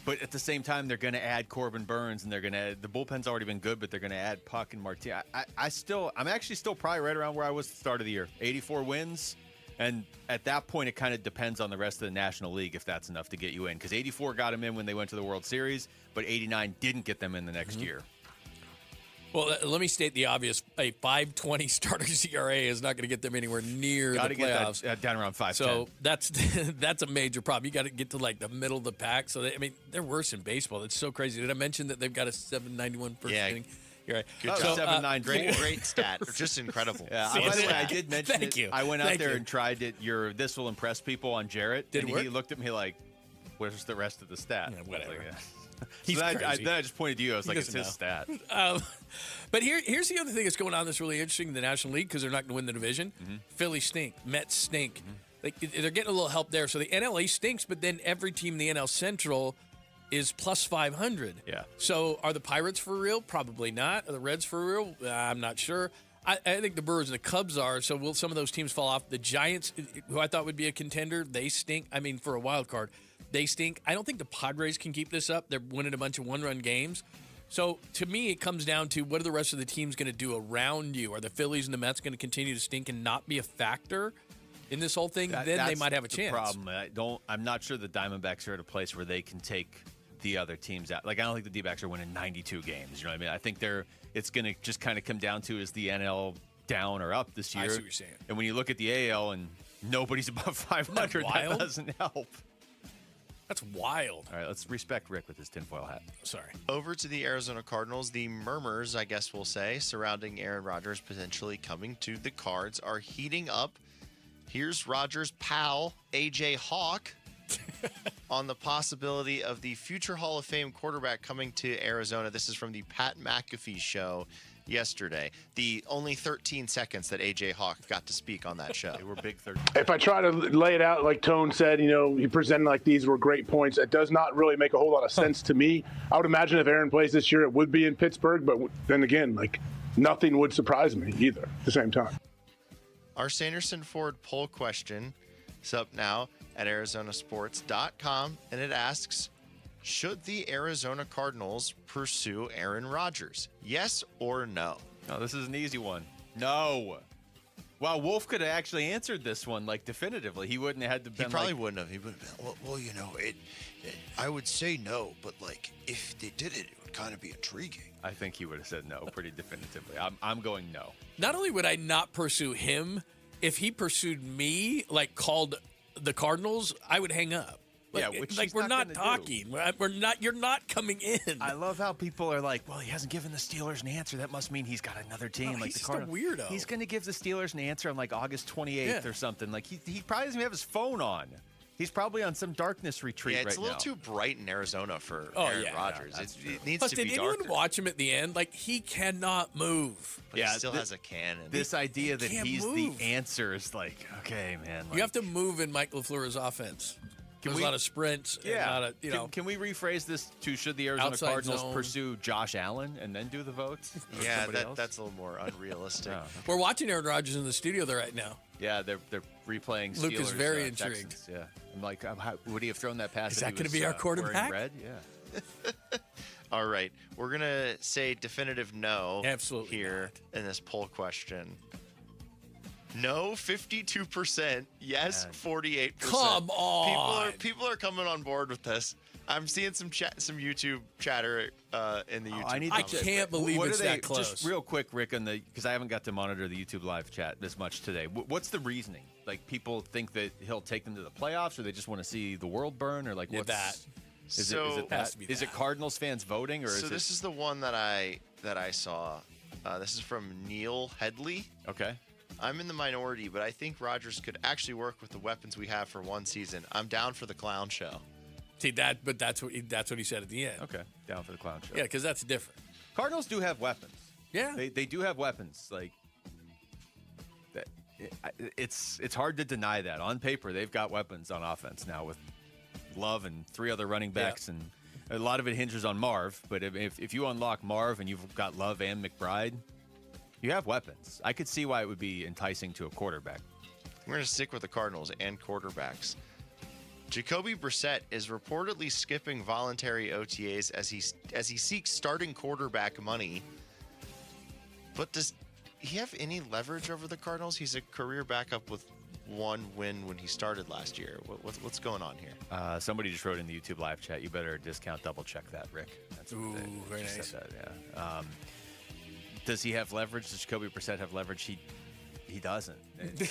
but at the same time, they're going to add Corbin Burns, and they're going to add, the bullpen's already been good, but they're going to add Puck and Martin. I'm actually still probably right around where I was at the start of the year. 84 wins. And at that point, it kind of depends on the rest of the National League if that's enough to get you in. Because 84 got them in when they went to the World Series, but 89 didn't get them in the next year. Well, let me state the obvious. A 5.20 starter's ERA is not going to get them anywhere near the playoffs. Get that down around 5.10. So that's a major problem. You got to get to like the middle of the pack. So they're worse in baseball. It's so crazy. Did I mention that they've got a 791 first inning? You're right. Good job. 7.9. Great stat. Just incredible. Yeah. By the way, I did mention Thank you. I went out there and tried it. This will impress people on Jarrett. Did it work? He looked at me like, "Where's the rest of the stat?" Yeah, whatever. So then I just pointed to you. I was like, "It's his stat." But here's the other thing that's going on that's really interesting in the National League because they're not going to win the division. Philly stink. Mets stink. Like they're getting a little help there. So the NL East stinks, but then every team in the NL Central is plus 500. Yeah. So are the Pirates for real? Probably not. Are the Reds for real? I'm not sure. I think the Brewers and the Cubs are. So will some of those teams fall off? The Giants, who I thought would be a contender, they stink. I mean, for a wild card, they stink. I don't think the Padres can keep this up. They're winning a bunch of one-run games. So to me, it comes down to what are the rest of the teams going to do around you? Are the Phillies and the Mets going to continue to stink and not be a factor in this whole thing? Then they might have a chance. Problem. I'm not sure the Diamondbacks are at a place where they can take the other teams out. Like, I don't think the D-backs are winning 92 games. You know what I mean? I think it's going to just kind of come down to is the NL down or up this year. I see what you're saying. And when you look at the AL and nobody's above 500, that doesn't help. That's wild. All right, let's respect Rick with his tinfoil hat. Sorry. Over to the Arizona Cardinals. The murmurs, I guess we'll say, surrounding Aaron Rodgers potentially coming to the Cards are heating up. Here's Rodgers' pal, A.J. Hawk, on the possibility of the future Hall of Fame quarterback coming to Arizona. This is from the Pat McAfee show yesterday. The only 13 seconds that A.J. Hawk got to speak on that show. They were big 13. If I try to lay it out like Tone said, he presented like these were great points. It does not really make a whole lot of sense to me. I would imagine if Aaron plays this year, it would be in Pittsburgh. But then again, nothing would surprise me either at the same time. Our Sanderson Ford poll question is up now at arizonasports.com, and it asks, should the Arizona Cardinals pursue Aaron Rodgers? Yes or no? Oh, this is an easy one. No. Wow, Wolf could have actually answered this one definitively. He wouldn't have had to be. He probably wouldn't have. He would have been. Well, I would say no, but if they did it would kind of be intriguing. I think he would have said no pretty definitively. I'm going no. Not only would I not pursue him, if he pursued me, called the Cardinals, I would hang up. Which we're not talking. We're not. You're not coming in. I love how people are like, well, he hasn't given the Steelers an answer. That must mean he's got another team. He's the just Cardinals. a weirdo. He's going to give the Steelers an answer on August 28th or something. He probably doesn't have his phone on. He's probably on some darkness retreat right now. It's a little too bright in Arizona for Aaron Rodgers. It needs Plus, to be did darker. anyone watch him at the end? He cannot move. But he still has a cannon. This idea that he's move. the answer is okay, man. You have to move in Mike LaFleur's offense. There's a lot of sprints. And a lot of, Can we rephrase this to should the Arizona outside Cardinals zone. Pursue Josh Allen and then do the votes? Yeah, that's a little more unrealistic. We're watching Aaron Rodgers in the studio there right now. Yeah, they're replaying. Luke is Steelers, very intrigued. Texans. Yeah, I'm like, would he have thrown that pass? Is if that he going to was, be our quarterback? Wearing red? Yeah. All right, we're gonna say definitive no. Absolutely here in this poll question. No, 52%. Yes, 48%. Come on. People are coming on board with this. I'm seeing some YouTube chatter in the YouTube. I can't believe what it's are they, that close. Just real quick, Rick, because I haven't got to monitor the YouTube live chat this much today. What's the reasoning? People think that he'll take them to the playoffs, or they just want to see the world burn, or what's that? Is it that? Is it Cardinals fans voting, or is it? So this is the one that I saw. This is from Neil Headley. Okay. I'm in the minority, but I think Rodgers could actually work with the weapons we have for one season. I'm down for the clown show. See that, but that's what he said at the end. Okay, down for the clown show. Yeah, because that's different. Cardinals do have weapons. Yeah, they do have weapons. It's hard to deny that. On paper, they've got weapons on offense now with Love and 3 other running backs, and a lot of it hinges on Marv. But if you unlock Marv and you've got Love and McBride, you have weapons. I could see why it would be enticing to a quarterback. We're going to stick with the Cardinals and quarterbacks. Jacoby Brissett is reportedly skipping voluntary OTAs as he seeks starting quarterback money. But does he have any leverage over the Cardinals? He's a career backup with 1 win when he started last year. What's going on here? Somebody just wrote in the YouTube live chat, you better double check that, Rick. That's very nice. Said that, yeah. Does he have leverage? Does Jacoby Brissett have leverage? He doesn't. He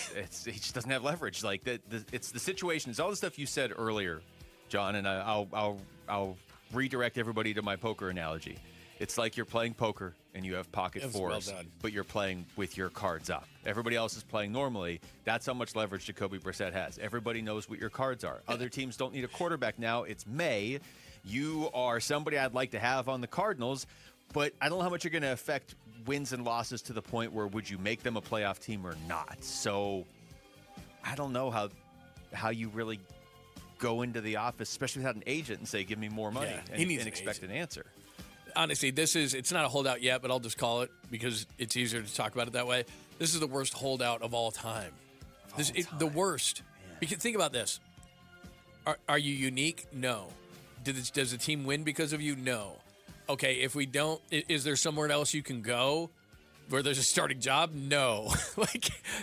just doesn't have leverage. It's the situation. It's all the stuff you said earlier, John. And I'll redirect everybody to my poker analogy. It's like you're playing poker and you have pocket fours, but you're playing with your cards up. Everybody else is playing normally. That's how much leverage Jacoby Brissett has. Everybody knows what your cards are. Other teams don't need a quarterback now. It's May. You are somebody I'd like to have on the Cardinals, but I don't know how much you're going to affect wins and losses to the point where would you make them a playoff team or not. So I don't know how you really go into the office, especially without an agent, and say, give me more money and expect an answer. Honestly, it's not a holdout yet, but I'll just call it because it's easier to talk about it that way. This is the worst holdout of all time. The worst. Because think about this. Are you unique? No. Does the team win because of you? No. Okay, if we don't, is there somewhere else you can go where there's a starting job? No.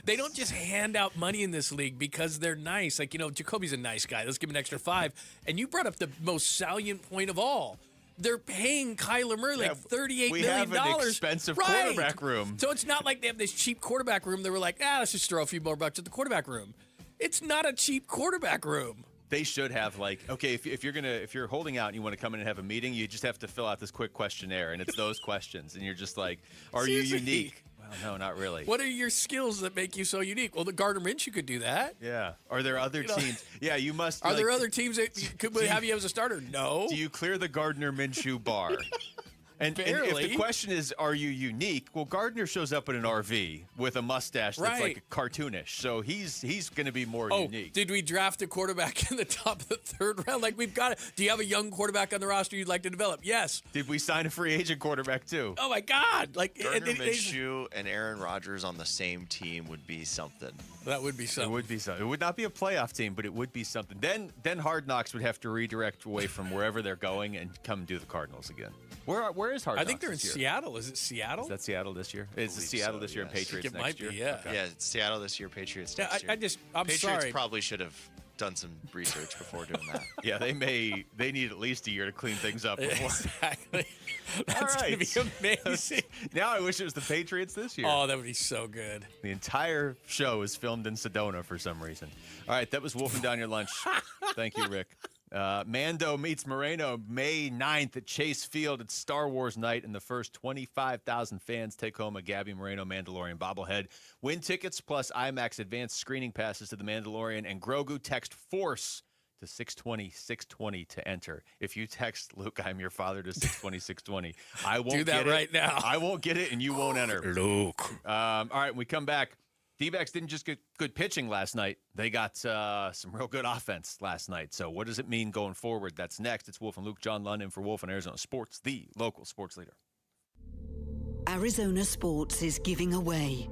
They don't just hand out money in this league because they're nice. Jacoby's a nice guy. Let's give him an extra $5. And you brought up the most salient point of all. They're paying Kyler Murray $38 million. We have an expensive quarterback room. So it's not like they have this cheap quarterback room. They were like, let's just throw a few more bucks at the quarterback room. It's not a cheap quarterback room. They should have if you're holding out and you want to come in and have a meeting, you just have to fill out this quick questionnaire, and it's those questions, and you're just like, are Seriously? You unique? Well, no, not really. What are your skills that make you so unique? Well, the Gardner Minshew could do that. Yeah. Are there other teams? Yeah, you must. Are there other teams that could have you as a starter? No. Do you clear the Gardner Minshew bar? And if the question is, are you unique? Well, Gardner shows up in an RV with a mustache that's like cartoonish. So he's going to be more unique. Did we draft a quarterback in the top of the third round? Like, we've got do you have a young quarterback on the roster you'd like to develop? Yes. Did we sign a free agent quarterback too? Oh, my God. Like, Gardner Minshew and Aaron Rodgers on the same team would be something. That would be something. It would be something. It would not be a playoff team, but it would be something. Then Hard Knocks would have to redirect away from wherever they're going and come do the Cardinals again. Where is Hard Knocks? I think they're in Seattle. Is it Seattle? Is that Seattle this year? Is it Seattle this year and Patriots it next might year? Be, yeah. Okay. Yeah, it's Seattle this year, Patriots next year. I'm Patriots sorry. probably should have done some research before doing that. Yeah, they need at least a year to clean things up before. Exactly. That's All right. going to be amazing. Now I wish it was the Patriots this year. Oh, that would be so good. The entire show is filmed in Sedona for some reason. All right, that was Wolfing Down Your Lunch. Thank you, Rick. Mando meets Moreno May 9th at Chase Field. It's Star Wars night, and the first 25,000 fans take home a Gabby Moreno Mandalorian bobblehead. Win tickets plus IMAX advanced screening passes to The Mandalorian, and Grogu. Text FORCE to 620-620 to enter. If you text Luke, I'm your father to 620-620, I won't do that get it. right now. I won't get it, and you won't enter. Luke. All right, when we come back, D-backs didn't just get good pitching last night. They got some real good offense last night. So what does it mean going forward? That's next. It's Wolf and Luke, John London for Wolf and Arizona Sports, the local sports leader. Arizona Sports is giving away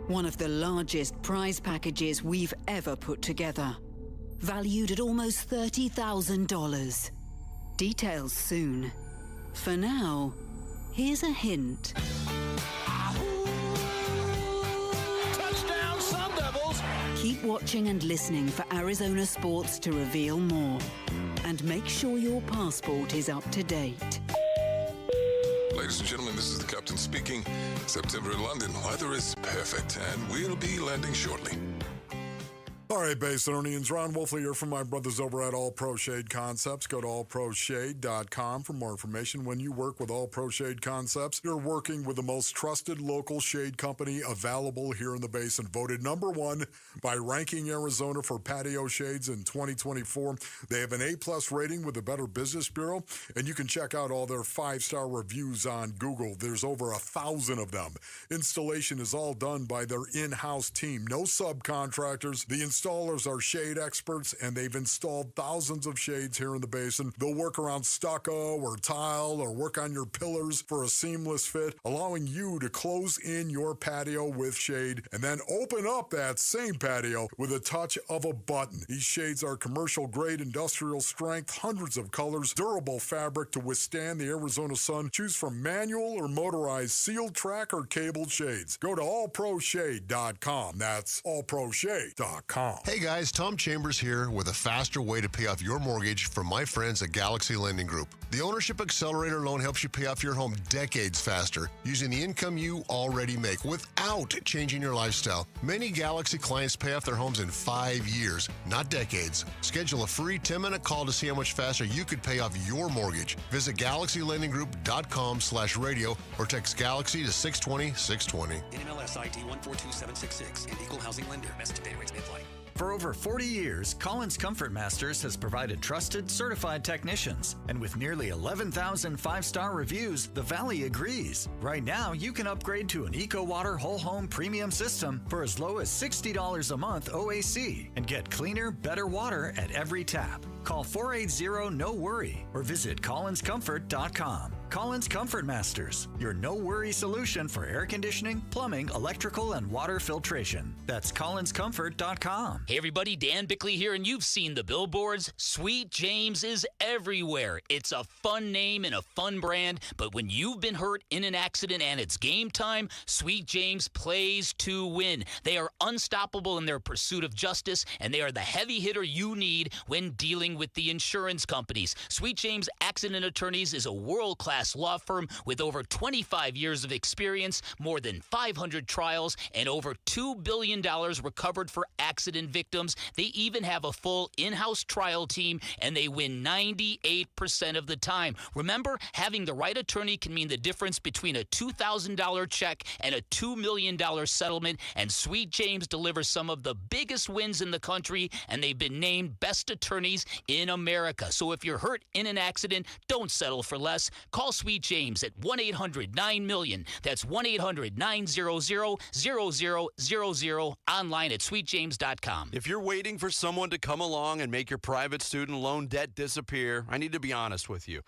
one of the largest prize packages we've ever put together, valued at almost $30,000. Details soon. For now, here's a hint. Touchdown, Sun Devils! Keep watching and listening for Arizona Sports to reveal more. And make sure your passport is up to date. Ladies and gentlemen, this is the captain speaking. September in London, weather is perfect, and we'll be landing shortly. All right, Basinonians, Ron Wolfley here from my brothers over at All Pro Shade Concepts. Go to allproshade.com for more information. When you work with All Pro Shade Concepts, you're working with the most trusted local shade company available here in the Basin. Voted #1 by Ranking Arizona for patio shades in 2024. They have an A+ rating with the Better Business Bureau, and you can check out all their 5-star reviews on Google. There's over 1,000 of them. Installation is all done by their in-house team. No subcontractors. The installers are shade experts, and they've installed thousands of shades here in the Basin. They'll work around stucco or tile or work on your pillars for a seamless fit, allowing you to close in your patio with shade and then open up that same patio with a touch of a button. These shades are commercial grade, industrial strength, hundreds of colors, durable fabric to withstand the Arizona sun. Choose from manual or motorized, sealed track or cabled shades. Go to allproshade.com. That's allproshade.com. Hey guys, Tom Chambers here with a faster way to pay off your mortgage from my friends at Galaxy Lending Group. The Ownership Accelerator loan helps you pay off your home decades faster using the income you already make without changing your lifestyle. Many Galaxy clients pay off their homes in 5 years, not decades. Schedule a free 10-minute call to see how much faster you could pay off your mortgage. Visit GalaxyLendingGroup.com/radio or text Galaxy to 620-620. NMLS ID 142766 and Equal Housing Lender. Message and data rates may apply. For over 40 years, Collins Comfort Masters has provided trusted, certified technicians. And with nearly 11,000 5-star reviews, the Valley agrees. Right now, you can upgrade to an EcoWater Whole Home Premium System for as low as $60 a month OAC and get cleaner, better water at every tap. Call 480-NO-WORRY or visit collinscomfort.com. Collins Comfort Masters, your no-worry solution for air conditioning, plumbing, electrical, and water filtration. That's collinscomfort.com. Hey everybody, Dan Bickley here, and you've seen the billboards. Sweet James is everywhere. It's a fun name and a fun brand, but when you've been hurt in an accident and it's game time, Sweet James plays to win. They are unstoppable in their pursuit of justice, and they are the heavy hitter you need when dealing with the insurance companies. Sweet James Accident Attorneys is a world-class law firm with over 25 years of experience, more than 500 trials, and over $2 billion recovered for accident victims. They even have a full in-house trial team, and they win 98% of the time. Remember, having the right attorney can mean the difference between a $2,000 check and a $2 million settlement, and Sweet James delivers some of the biggest wins in the country, and they've been named best attorneys in America. So if you're hurt in an accident, don't settle for less. Call Call Sweet James at 1-800-9-MILLION. That's 1-800-900-0000. Online at sweetjames.com. If you're waiting for someone to come along and make your private student loan debt disappear, I need to be honest with you.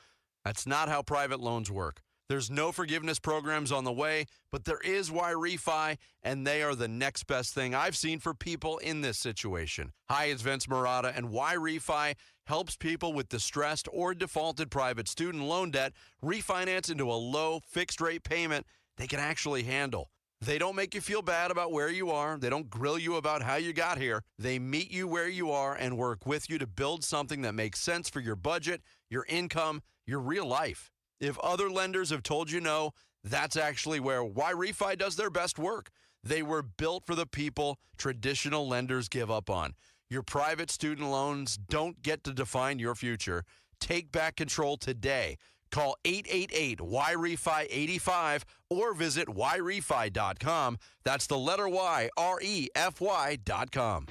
That's not how private loans work. There's no forgiveness programs on the way, but there is Y-Refi, and they are the next best thing I've seen for people in this situation. Hi, it's Vince Marotta, and Y-Refi helps people with distressed or defaulted private student loan debt refinance into a low fixed-rate payment they can actually handle. They don't make you feel bad about where you are. They don't grill you about how you got here. They meet you where you are and work with you to build something that makes sense for your budget, your income, your real life. If other lenders have told you no, that's actually where Y-Refi does their best work. They were built for the people traditional lenders give up on. Your private student loans don't get to define your future. Take back control today. Call 888-Y-REFI-85 or visit YREFI.com. That's the letter Y, REFY.com.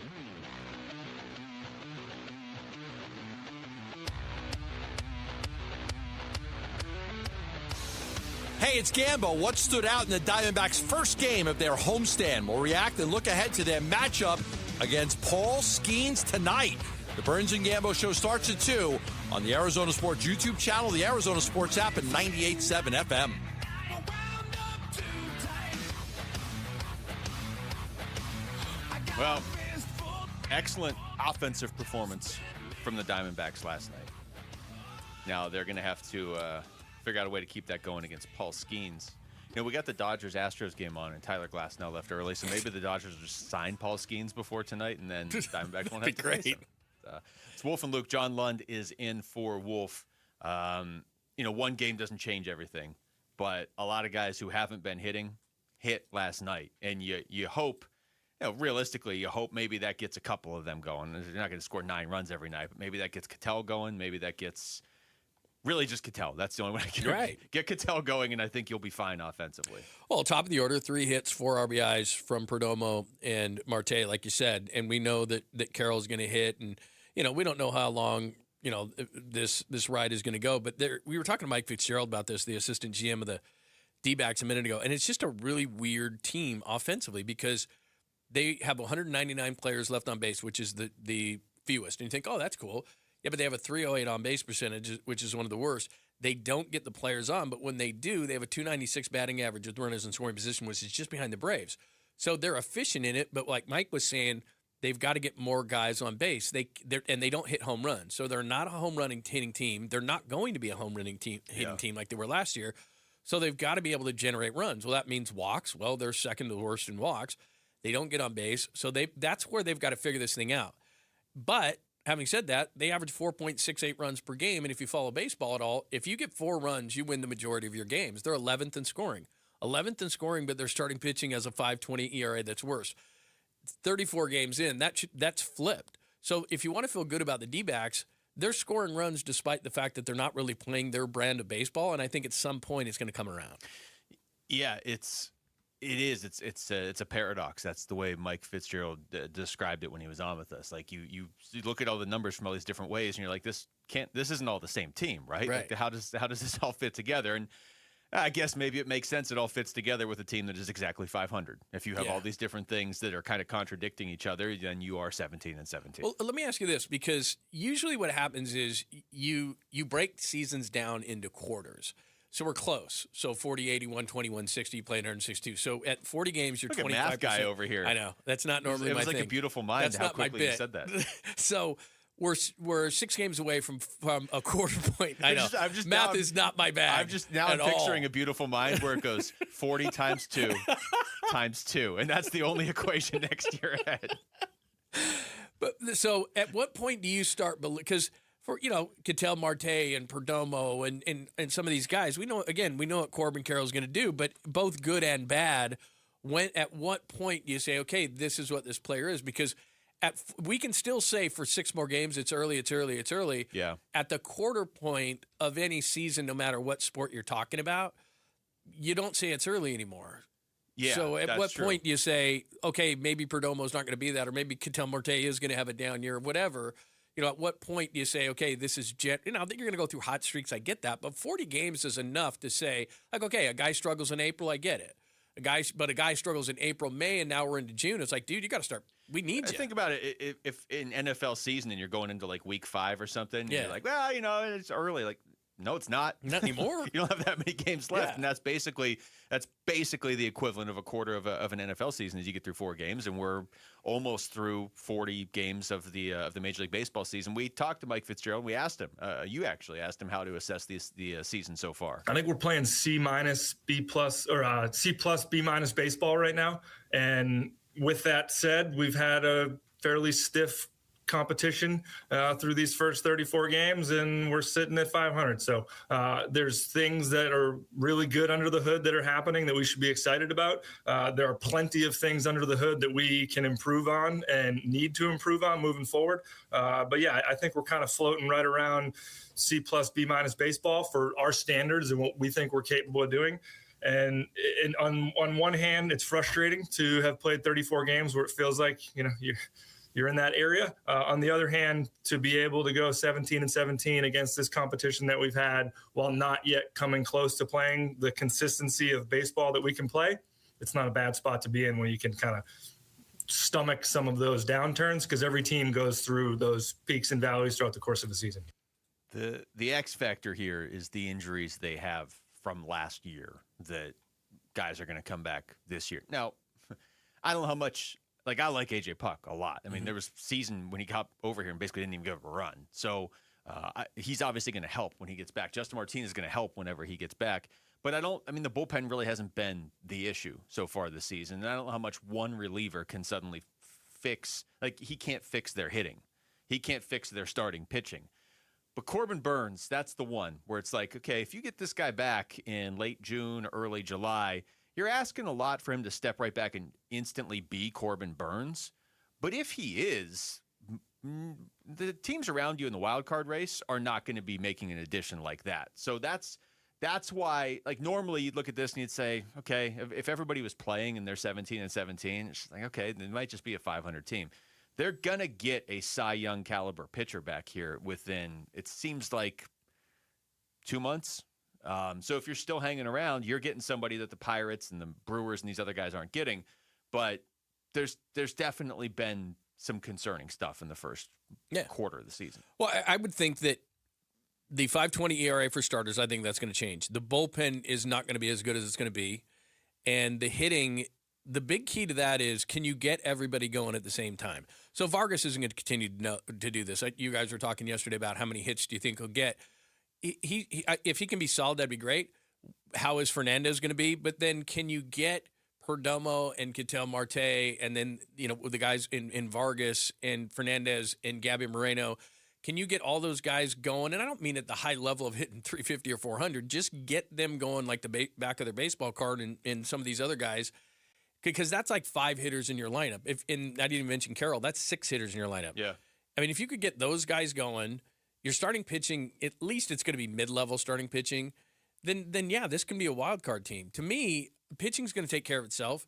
Hey, it's Gambo. What stood out in the Diamondbacks' first game of their homestand? We'll react and look ahead to their matchup against Paul Skeens tonight. The Burns and Gambo show starts at 2 on the Arizona Sports YouTube channel, the Arizona Sports app, and 98.7 FM. Well, excellent offensive performance from the Diamondbacks last night. Now they're going to have to figure out a way to keep that going against Paul Skeens. You know, we got the Dodgers-Astros game on, and Tyler Glasnow left early, so maybe the Dodgers will just sign Paul Skeens before tonight, and then Diamondbacks won't have to face him. It's Wolf and Luke. John Lund is in for Wolf. You know, one game doesn't change everything, but a lot of guys who haven't been hitting hit last night, and you hope, you know, realistically, you hope maybe that gets a couple of them going. They're not going to score 9 runs every night, but maybe that gets Cattell going. Maybe that gets really just Cattell. That's the only way I can get Cattell going, and I think you'll be fine offensively. Well, top of the order, 3 hits, 4 RBIs from Perdomo and Marte, like you said. And we know that Carroll's going to hit. And, you know, we don't know how long, you know, this ride is going to go. But we were talking to Mike Fitzgerald about this, the assistant GM of the D-backs a minute ago. And it's just a really weird team offensively because they have 199 players left on base, which is the fewest. And you think, oh, that's cool. Yeah, but they have a 308 on-base percentage, which is one of the worst. They don't get the players on, but when they do, they have a 296 batting average with runners in scoring position, which is just behind the Braves. So they're efficient in it, but like Mike was saying, they've got to get more guys on base. They don't hit home runs. So they're not a home running hitting team. They're not going to be a home running hitting team like they were last year. So they've got to be able to generate runs. Well, that means walks. Well, they're second to the worst in walks. They don't get on base. So that's where they've got to figure this thing out. But having said that, they average 4.68 runs per game, and if you follow baseball at all, if you get 4 runs, you win the majority of your games. They're 11th in scoring. 11th in scoring, but they're starting pitching as a 5.20 ERA that's worse. 34 games in, that's flipped. So if you want to feel good about the D-backs, they're scoring runs despite the fact that they're not really playing their brand of baseball, and I think at some point it's going to come around. Yeah, it is. It's a paradox. That's the way Mike Fitzgerald described it when he was on with us. Like you look at all the numbers from all these different ways, and you're like, this isn't all the same team, right? Like, how does this all fit together? And I guess maybe it makes sense. It all fits together with a team that is exactly 500. If you have all these different things that are kind of contradicting each other, then you are 17-17. Well, let me ask you this, because usually what happens is you break seasons down into quarters. So we're close. So 40, 80, 120, 160, you play 162. So at 40 games, you're 25%. Look at math guy over here. I know. That's not normally my thing. It was like a beautiful mind. That's how not quickly my bit. you said that. So we're 6 games away from a quarter point. I know. Math is not my bag. I'm picturing a beautiful mind where it goes 40 times 2 times 2. And that's the only equation next year ahead. But so at what point do you start? Because for, Cattell Marte and Perdomo and some of these guys, we know what Corbin Carroll's going to do, but both good and bad. At what point do you say, okay, this is what this player is? Because we can still say for 6 more games, it's early. Yeah. At the quarter point of any season, no matter what sport you're talking about, you don't say it's early anymore. Yeah. So at what point do you say, okay, maybe Perdomo's not going to be that, or maybe Cattell Marte is going to have a down year, or whatever. at what point do you say, okay, this is I think you're going to go through hot streaks. I get that. But 40 games is enough to say, like, okay, a guy struggles in April. I get it. But a guy struggles in April, May, and now we're into June. It's like, dude, you got to start. We need you. Think about it. If in NFL season and you're going into like week 5 or something, Yeah. you're like, well, it's early. Like, no, it's not. Not anymore. You don't have that many games left, Yeah. and that's basically the equivalent of a quarter of an NFL season as you get through 4 games, and we're almost through 40 games of the Major League Baseball season. We talked to Mike Fitzgerald. And we asked him. You actually asked him how to assess the season so far. I think we're playing C-, B+, or C+, B- baseball right now, and with that said, we've had a fairly stiff competition through these first 34 games, and we're sitting at 500. So there's things that are really good under the hood that are happening that we should be excited about. There are plenty of things under the hood that we can improve on and need to improve on moving forward. But yeah, I think we're kind of floating right around C+, B- baseball for our standards and what we think we're capable of doing. And on one hand, it's frustrating to have played 34 games where it feels like, you're in that area. On the other hand, to be able to go 17-17 against this competition that we've had while not yet coming close to playing the consistency of baseball that we can play, it's not a bad spot to be in when you can kind of stomach some of those downturns, because every team goes through those peaks and valleys throughout the course of the season. The X factor here is the injuries they have from last year that guys are going to come back this year. Now, I don't know how much. Like, I like AJ Puck a lot. I mean, there was a season when he got over here and basically didn't even give a run. So he's obviously going to help when he gets back. Justin Martinez is going to help whenever he gets back. But the bullpen really hasn't been the issue so far this season. And I don't know how much one reliever can suddenly fix. Like, he can't fix their hitting. He can't fix their starting pitching. But Corbin Burnes, that's the one where it's like, okay, if you get this guy back in late June, early July, you're asking a lot for him to step right back and instantly be Corbin Burnes. But if he is, the teams around you in the wild card race are not going to be making an addition like that. So that's why, like, normally you'd look at this and you'd say, okay, if everybody was playing and they're 17-17, it's like, okay, it might just be a 500 team. They're going to get a Cy Young caliber pitcher back here within, it seems like, 2 months. So if you're still hanging around, you're getting somebody that the Pirates and the Brewers and these other guys aren't getting. But there's definitely been some concerning stuff in the first quarter of the season. Well, I would think that the 5.20 ERA for starters, I think that's going to change. The bullpen is not going to be as good as it's going to be. And the hitting, the big key to that is, can you get everybody going at the same time? So Vargas isn't going to continue to do this. You guys were talking yesterday about how many hits do you think he'll get. If he can be solid, that'd be great. How is Fernandez going to be? But then can you get Perdomo and Ketel Marte and then, with the guys in Vargas and Fernandez and Gabby Moreno, can you get all those guys going? And I don't mean at the high level of hitting 350 or 400. Just get them going like the back of their baseball card and some of these other guys, because that's like 5 hitters in your lineup. I didn't even mention Carroll. That's 6 hitters in your lineup. Yeah. I mean, if you could get those guys going, your starting pitching, at least it's going to be mid-level starting pitching, then yeah, this can be a wild card team. To me, pitching's going to take care of itself.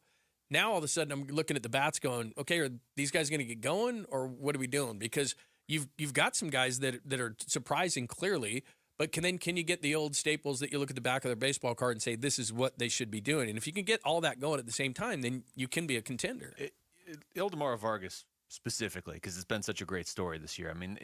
Now all of a sudden I'm looking at the bats going, okay, are these guys going to get going or what are we doing? Because you've got some guys that are surprising clearly, but can you get the old staples that you look at the back of their baseball card and say this is what they should be doing? And if you can get all that going at the same time, then you can be a contender. Ildemaro Vargas specifically, because it's been such a great story this year. I mean,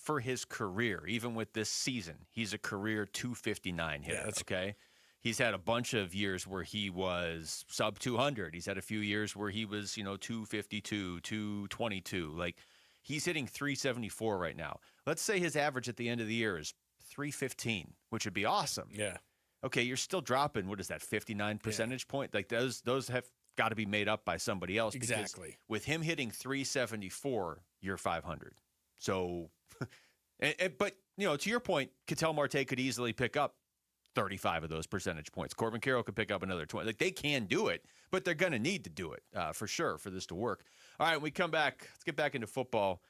for his career, even with this season, he's a career 259 hitter. Yeah, okay. He's had a bunch of years where he was sub 200. He's had a few years where he was, 252, 222. Like, he's hitting 374 right now. Let's say his average at the end of the year is 315, which would be awesome. Yeah. Okay, you're still dropping, what is that, 59 percentage point? Like, those have got to be made up by somebody else. Exactly. With him hitting 374, you're 500. So, but, to your point, Ketel Marte could easily pick up 35 of those percentage points. Corbin Carroll could pick up another 20. Like, they can do it, but they're going to need to do it for sure for this to work. All right, when we come back, let's get back into football.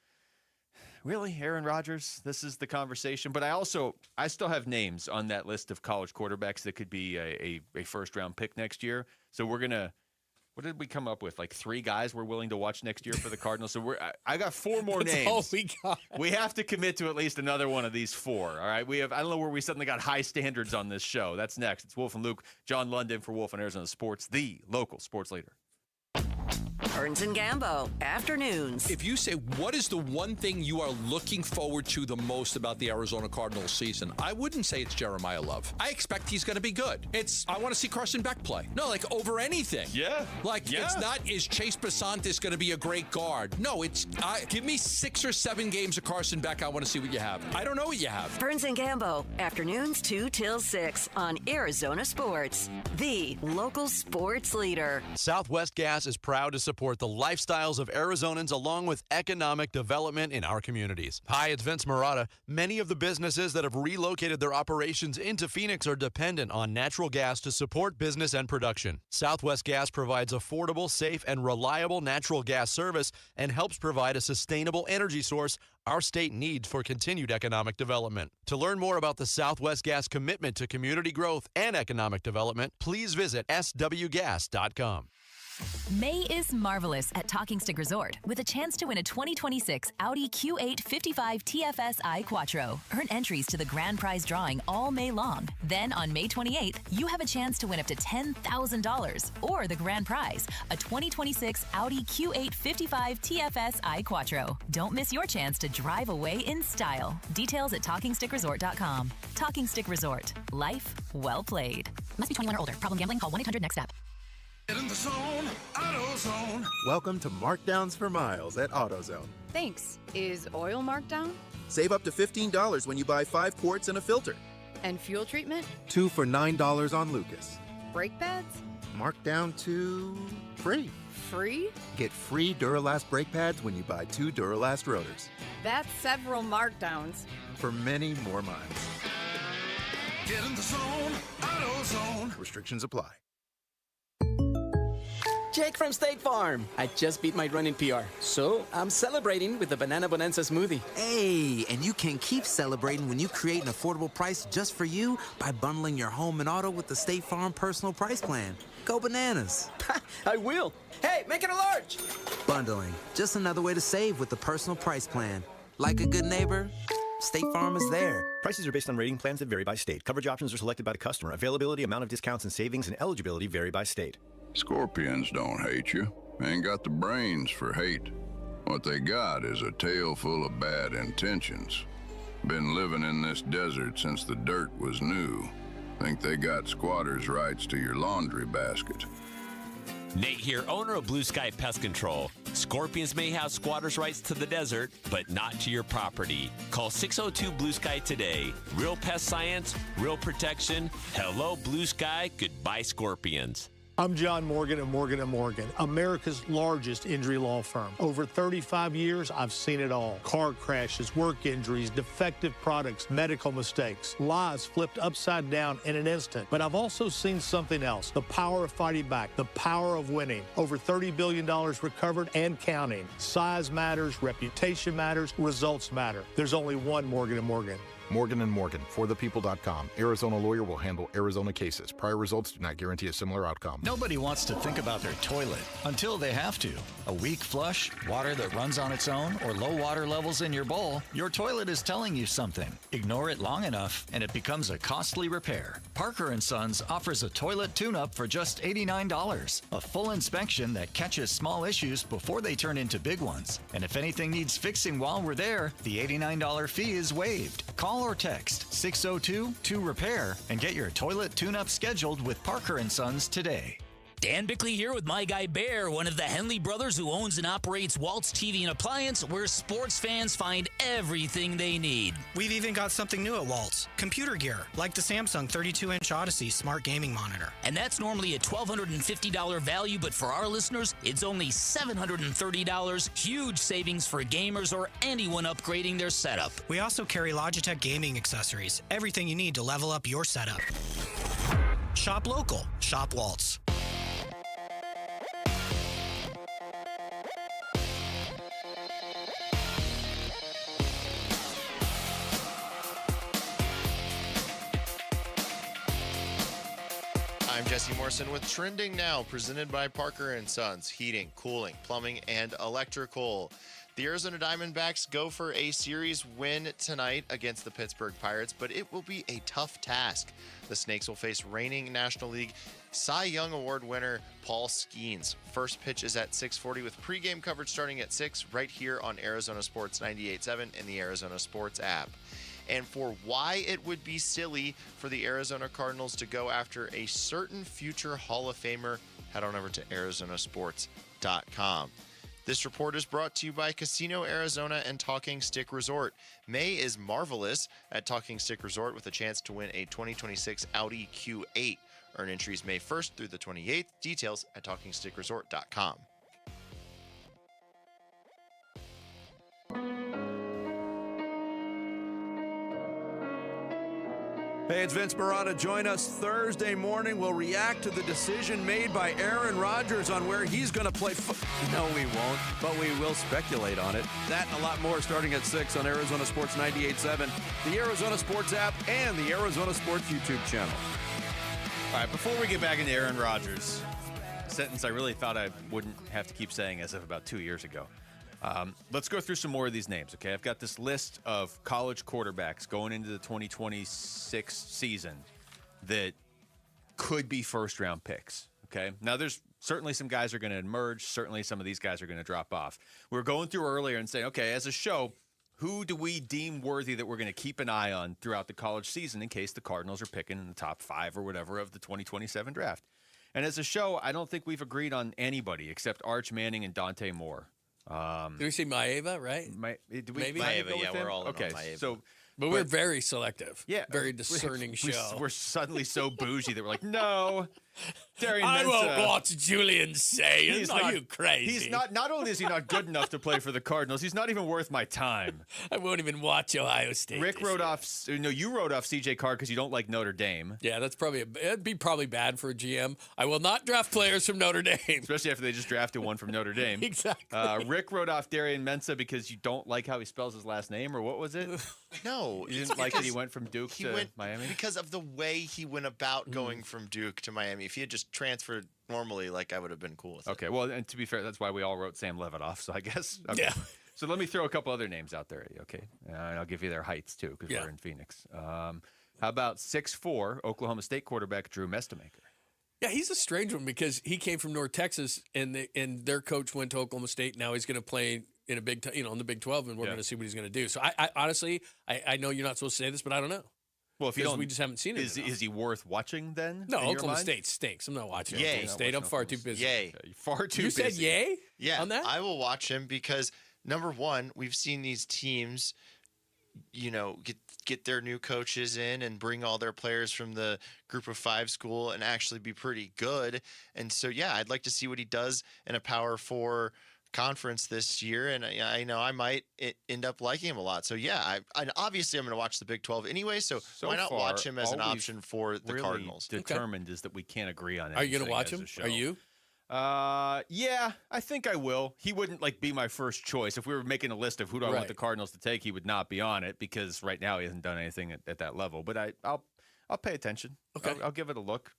Really, Aaron Rodgers? This is the conversation. But I still have names on that list of college quarterbacks that could be a first-round pick next year. So we're gonna what did we come up with? Like 3 guys we're willing to watch next year for the Cardinals. So I got 4 more That's names. all we got. We have to commit to at least another one of these 4. All right. I don't know where we suddenly got high standards on this show. That's next. It's Wolf and Luke, John London for Wolf and Arizona Sports, the local sports leader. Burns and Gambo, afternoons. If you say, what is the one thing you are looking forward to the most about the Arizona Cardinals season? I wouldn't say it's Jeremiah Love. I expect he's going to be good. I want to see Carson Beck play. No, like over anything. Yeah. It's not, is Chase Basantis going to be a great guard? No, give me 6 or 7 games of Carson Beck. I want to see what you have. I don't know what you have. Burns and Gambo, afternoons 2 till 6 on Arizona Sports, the local sports leader. Southwest Gas is proud to support the lifestyles of Arizonans along with economic development in our communities. Hi, it's Vince Marotta. Many of the businesses that have relocated their operations into Phoenix are dependent on natural gas to support business and production. Southwest Gas provides affordable, safe, and reliable natural gas service and helps provide a sustainable energy source our state needs for continued economic development. To learn more about the Southwest Gas commitment to community growth and economic development, please visit swgas.com. May is marvelous at Talking Stick Resort with a chance to win a 2026 Audi Q8 55 TFSI Quattro. Earn entries to the grand prize drawing all May long. Then on May 28th, you have a chance to win up to $10,000 or the grand prize, a 2026 Audi Q8 55 TFSI Quattro. Don't miss your chance to drive away in style. Details at TalkingStickResort.com. Talking Stick Resort. Life well played. Must be 21 or older. Problem gambling? Call 1-800-NEXT-STEP. Get in the zone, AutoZone. Welcome to Markdowns for Miles at AutoZone. Thanks. Is oil marked down? Save up to $15 when you buy 5 quarts and a filter. And fuel treatment? 2 for $9 on Lucas. Brake pads? Marked down to free. Free? Get free Duralast brake pads when you buy 2 Duralast rotors. That's several markdowns. For many more miles. Get in the zone, AutoZone. Restrictions apply. Jake from State Farm. I just beat my running PR, so I'm celebrating with the Banana Bonanza smoothie. Hey, and you can keep celebrating when you create an affordable price just for you by bundling your home and auto with the State Farm Personal Price Plan. Go bananas. I will. Hey, make it a large. Bundling, just another way to save with the Personal Price Plan. Like a good neighbor, State Farm is there. Prices are based on rating plans that vary by state. Coverage options are selected by the customer. Availability, amount of discounts and savings, and eligibility vary by state. Scorpions don't hate you. Ain't got the brains for hate. What they got is a tail full of bad intentions. Been living in this desert since the dirt was new. Think they got squatters' rights to your laundry basket. Nate here, owner of Blue Sky Pest Control. Scorpions may have squatters' rights to the desert, but not to your property. Call 602 Blue Sky today. Real pest science, real protection. Hello, Blue Sky. Goodbye, Scorpions. I'm John Morgan of Morgan & Morgan, America's largest injury law firm. Over 35 years, I've seen it all. Car crashes, work injuries, defective products, medical mistakes, lives flipped upside down in an instant. But I've also seen something else, the power of fighting back, the power of winning. Over $30 billion recovered and counting. Size matters, reputation matters, results matter. There's only one Morgan & Morgan. Morgan & Morgan, forthepeople.com. Arizona lawyer will handle Arizona cases. Prior results do not guarantee a similar outcome. Nobody wants to think about their toilet until they have to. A weak flush, water that runs on its own, or low water levels in your bowl, your toilet is telling you something. Ignore it long enough, and it becomes a costly repair. Parker & Sons offers a toilet tune-up for just $89. A full inspection that catches small issues before they turn into big ones. And if anything needs fixing while we're there, the $89 fee is waived. Call or text 602-2REPAIR and get your toilet tune-up scheduled with Parker & Sons today. Dan Bickley here with my guy Bear, one of the Henley brothers who owns and operates Waltz TV and Appliance, where sports fans find everything they need. We've even got something new at Waltz. Computer gear, like the Samsung 32-inch Odyssey smart gaming monitor. And that's normally a $1,250 value, but for our listeners, it's only $730. Huge savings for gamers or anyone upgrading their setup. We also carry Logitech gaming accessories. Everything you need to level up your setup. Shop local. Shop Waltz. I'm Jesse Morrison with Trending Now, presented by Parker & Sons, heating, cooling, plumbing, and electrical. The Arizona Diamondbacks go for a series win tonight against the Pittsburgh Pirates, but it will be a tough task. The Snakes will face reigning National League Cy Young Award winner Paul Skeens. First pitch is at 6:40 with pregame coverage starting at 6 right here on Arizona Sports 98.7 and the Arizona Sports app. And for why it would be silly for the Arizona Cardinals to go after a certain future Hall of Famer, head on over to arizonasports.com. This report is brought to you by Casino Arizona and Talking Stick Resort. May is marvelous at Talking Stick Resort with a chance to win a 2026 Audi Q8. Earn entries May 1st through the 28th. Details at talkingstickresort.com. Hey, it's Vince Marotta. Join us Thursday morning. We'll react to the decision made by Aaron Rodgers on where he's going to play No, we won't, but we will speculate on it. That and a lot more starting at 6 on Arizona Sports 98.7, the Arizona Sports app, and the Arizona Sports YouTube channel. All right, before we get back into Aaron Rodgers, a sentence I really thought I wouldn't have to keep saying as of about 2 years ago. Let's go through some more of these names, okay? I've got this list of college quarterbacks going into the 2026 season that could be first-round picks, okay? Now, there's certainly some guys are going to emerge. Certainly some of these guys are going to drop off. We were going through earlier and saying, okay, as a show, who do we deem worthy that we're going to keep an eye on throughout the college season in case the Cardinals are picking in the top 5 or whatever of the 2027 draft? And as a show, I don't think we've agreed on anybody except Arch Manning and Dante Moore. Did we say Maeva, right? Did we Maybe Maeva, yeah, we're all in on Maeva. So, but we're very selective. Yeah, very discerning show. We're suddenly so bougie that we're like, no, Darian I Mensah, won't watch Julian Sayers. Are you crazy? He's not. Not only is he not good enough to play for the Cardinals, he's not even worth my time. I won't even watch Ohio State. Rick wrote off. No, you wrote off C.J. Carr because you don't like Notre Dame. Yeah, that's probably it'd be probably bad for a GM. I will not draft players from Notre Dame, especially after they just drafted one from Notre Dame. Exactly. Rick wrote off Darian Mensah because you don't like how he spells his last name, or what was it? No, you didn't like that he went from Duke to Miami because of the way he went about going from Duke to Miami. If he had just transferred normally, like, I would have been cool with it. Okay, well, and to be fair, that's why we all wrote Sam Levitt off. So I guess okay. Yeah. So let me throw a couple other names out there, okay? And I'll give you their heights too because we're in Phoenix. How about 6'4" Oklahoma State quarterback Drew Mestamaker? Yeah, he's a strange one because he came from North Texas, and their coach went to Oklahoma State. Now he's going to play in a big, in the Big 12, and we're going to see what he's going to do. So I honestly, I know you're not supposed to say this, but I don't know. Well, if you don't, we just haven't seen it. Is he worth watching then? No, Oklahoma State stinks. I'm not watching Oklahoma State. I'm far too busy. Yay. Far too busy. busy. You said yay? Yeah, on that? I will watch him because, number one, we've seen these teams, get their new coaches in and bring all their players from the Group of 5 school and actually be pretty good. And so, yeah, I'd like to see what he does in a Power 4 conference this year, and I know I might end up liking him a lot. So yeah, I obviously I'm going to watch the Big 12 anyway. So why not watch him as an option for the really Cardinals? Determined is that we can't agree on. Are you going to watch him? Are you? Yeah, I think I will. He wouldn't be my first choice if we were making a list of who do I want the Cardinals to take. He would not be on it because right now he hasn't done anything at that level. But I'll pay attention. Okay, I'll give it a look.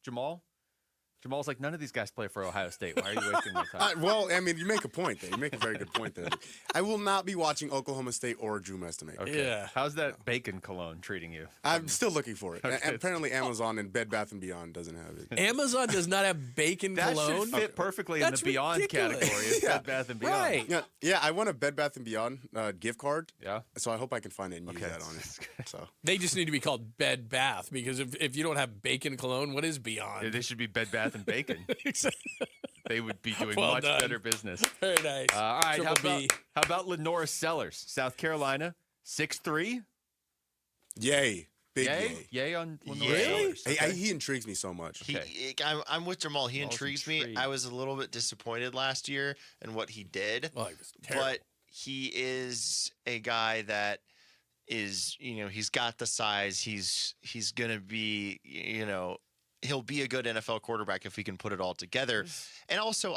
Jamal's like, none of these guys play for Ohio State. Why are you wasting my time? Well, I mean, you make a point there. You make a very good point there. I will not be watching Oklahoma State or Drew Mestamaker. Okay. Yeah. How's that bacon cologne treating you? I'm still looking for it. Okay. Apparently, Amazon and Bed Bath & Beyond doesn't have it. Amazon does not have bacon that cologne? That should fit perfectly in the Beyond category of Bed Bath & Beyond. Right. Yeah, I want a Bed Bath & Beyond gift card. Yeah. So I hope I can find it and use that on it. So they just need to be called Bed Bath because if you don't have bacon cologne, what is Beyond? Yeah, they should be Bed Bath & Bacon. They would be doing well much done. better business. Very nice. All right, how about Lenora Sellers, South Carolina, 6'3"? Yay. Big yay. Yay on Lenora Sellers. Okay. He intrigues me so much. I'm with Jamal. He intrigues me. I was a little bit disappointed last year in what he did. Well, he was terrible. But he is a guy that is, he's got the size. He's going to be, he'll be a good NFL quarterback if he can put it all together. And also,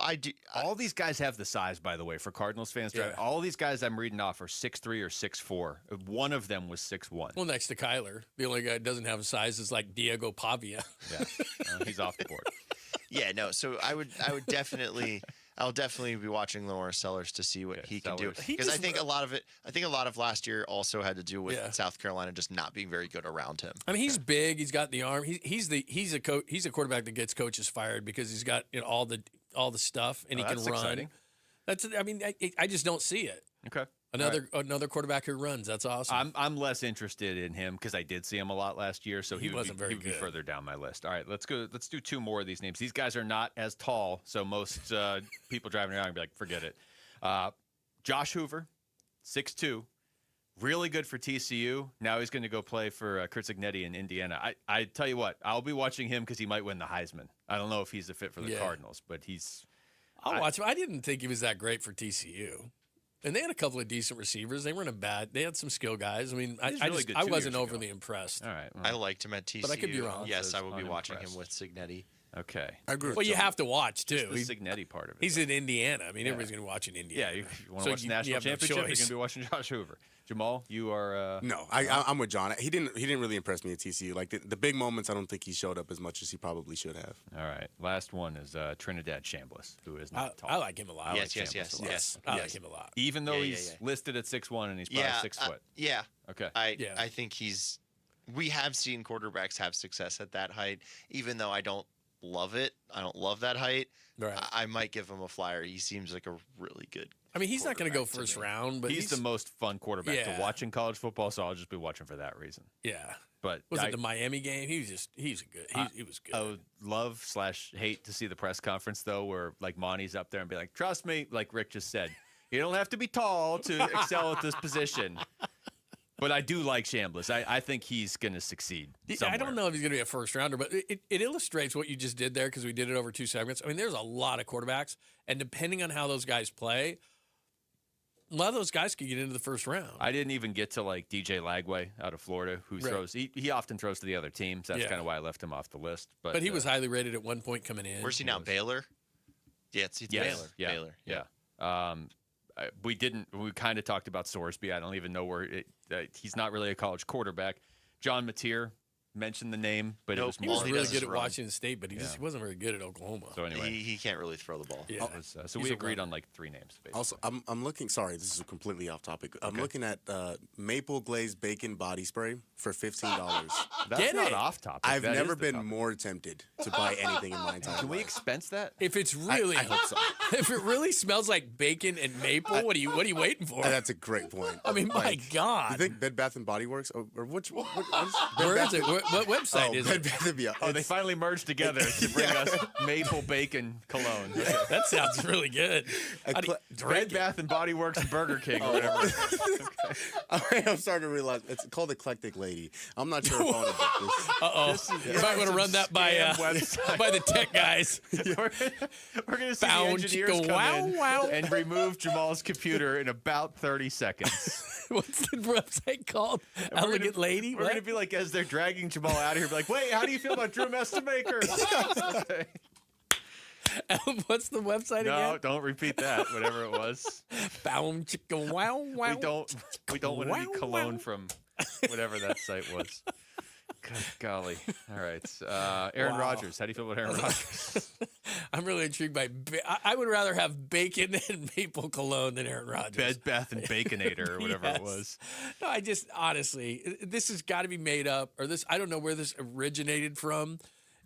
all these guys have the size, by the way, for Cardinals fans. Yeah. All these guys I'm reading off are 6'3" or 6'4". One of them was 6'1". Well, next to Kyler, the only guy that doesn't have a size is like Diego Pavia. Yeah, he's off the board. Yeah, no. So I would definitely. I'll definitely be watching Lawrence Sellers to see what he can do, because I think a lot of last year also had to do with South Carolina just not being very good around him. I mean, he's big. He's got the arm. He's a quarterback that gets coaches fired because he's got all the stuff and he can run. Exciting. I just don't see it. Okay. Another quarterback who runs. That's awesome. I'm less interested in him because I did see him a lot last year, so he would be further down my list. All right, let's go. Let's do two more of these names. These guys are not as tall, so most people driving around will be like, forget it. Josh Hoover, 6'2", really good for TCU. Now he's going to go play for Kurt Cignetti in Indiana. I tell you what, I'll be watching him because he might win the Heisman. I don't know if he's a fit for the Cardinals, but I'll watch him. I didn't think he was that great for TCU. And they had a couple of decent receivers. They weren't a bad. They had some skill guys. I mean, I wasn't overly impressed. All right, I liked him at TCU. But I could be wrong. Yes, I will be watching him with Cignetti. Okay, I agree. Well, you have to watch too. He's the Cignetti part of it. He's in Indiana. I mean, everybody's going to watch in Indiana. Yeah, if you want to watch the national championship, you're going to be watching Josh Hoover. Jamal, you are. No, I'm with John. He didn't really impress me at TCU. Like the big moments, I don't think he showed up as much as he probably should have. All right, last one is Trinidad Chambliss, who is not tall. I like him a lot. Yes. I like him a lot. Even though he's listed at 6'1" and he's probably 6 foot. Yeah. Okay. I think he's. We have seen quarterbacks have success at that height, even though I don't love it. I don't love that height. Right. I might give him a flyer. He seems like a really good. I mean, he's not going to go first round, but he's the most fun quarterback to watch in college football, so I'll just be watching for that reason. Yeah. But was it the Miami game? He was good. He was good. I would love/hate to see the press conference though, where like Monty's up there and be like, "Trust me," like Rick just said, you don't have to be tall to excel at this position. But I do like Chambliss. I think he's going to succeed somewhere. I don't know if he's going to be a first rounder, but it illustrates what you just did there because we did it over 2 segments. I mean, there's a lot of quarterbacks, and depending on how those guys play, a lot of those guys could get into the first round. I didn't even get to like DJ Lagway out of Florida, who throws. He often throws to the other teams. That's kind of why I left him off the list. But he was highly rated at one point coming in. Where's he now? Baylor. Yeah, it's Baylor. Yeah. Baylor. Yeah. We kind of talked about Sorsby. I don't even know where he's not really a college quarterback. John Mateer mentioned the name, but it was he was really good at Washington State, but he wasn't very good at Oklahoma. So anyway, he can't really throw the ball. Yeah. So we agreed on like 3 names. Basically. Also, I'm looking. Sorry, this is completely off topic. I'm looking at maple glazed bacon body spray for $15. That's not off topic. I've never been more tempted to buy anything in my entire life. Can we expense that? If it's really, I hope so. If it really smells like bacon and maple, what are you waiting for? That's a great point. I mean, my God. You think Bed Bath and Body Works or which? Where is it? What website is it? They finally merged together to bring us maple bacon cologne. That sounds really good. Bed Bath and Body Works and Burger King or whatever. I'm starting to realize it's called Eclectic Lady. I'm not sure if I want to get this. Uh-oh. You might want to run that by the tech guys. We're going to see the engineers come in and remove Jamal's computer in about 30 seconds. What's the website called? Elegant Lady? We're going to be like, as they're dragging Jamal out of here, be like, wait, how do you feel about Drew Mestamaker? What's the website again? No, don't repeat that, whatever it was. Bound chicken wow wow. We don't want any cologne from whatever that site was. Good golly. All right. Aaron Rodgers. How do you feel about Aaron Rodgers? I'm really intrigued by I would rather have bacon and maple cologne than Aaron Rodgers. Bed Bath and Baconator or whatever it was. No, I just honestly, this has got to be made up, or this, I don't know where this originated from,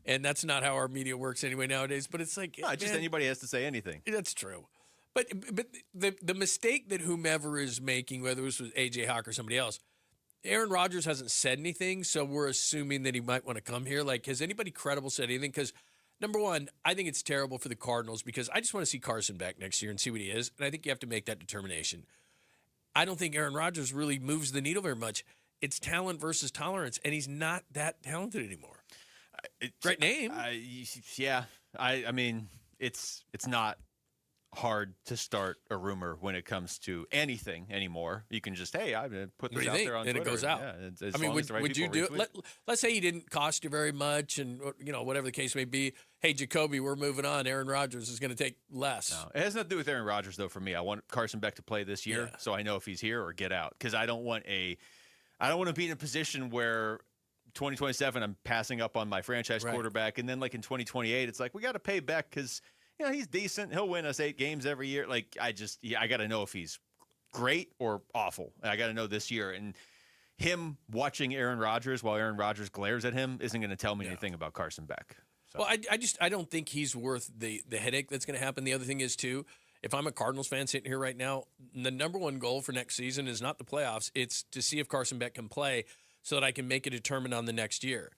and that's not how our media works anyway nowadays, but it's like, just anybody has to say anything. That's true. But the mistake that whomever is making, whether this was AJ Hawk or somebody else, Aaron Rodgers hasn't said anything, so we're assuming that he might want to come here. Like, has anybody credible said anything? Because, number one, I think it's terrible for the Cardinals because I just want to see Carson back next year and see what he is, and I think you have to make that determination. I don't think Aaron Rodgers really moves the needle very much. It's talent versus tolerance, and he's not that talented anymore. Great name. I mean, it's not hard to start a rumor when it comes to anything anymore. You can just, hey, I'm going to put What this do you out think? there on And Twitter. it goes out. Yeah, I mean, would you do it? Let's say he didn't cost you very much and, whatever the case may be. Hey, Jacoby, we're moving on. Aaron Rodgers is going to take less. No, it has nothing to do with Aaron Rodgers, though, for me. I want Carson Beck to play this year, so I know if he's here or get out. Because I don't want to be in a position where 2027 I'm passing up on my franchise quarterback, and then like in 2028 it's like we got to pay Beck because he's decent. He'll win us 8 games every year. Like I got to know if he's great or awful. I got to know this year. And him watching Aaron Rodgers while Aaron Rodgers glares at him isn't going to tell me anything about Carson Beck. So. Well, I don't think he's worth the headache that's going to happen. The other thing is, too, if I'm a Cardinals fan sitting here right now, the number one goal for next season is not the playoffs. It's to see if Carson Beck can play so that I can make a determinant on the next year.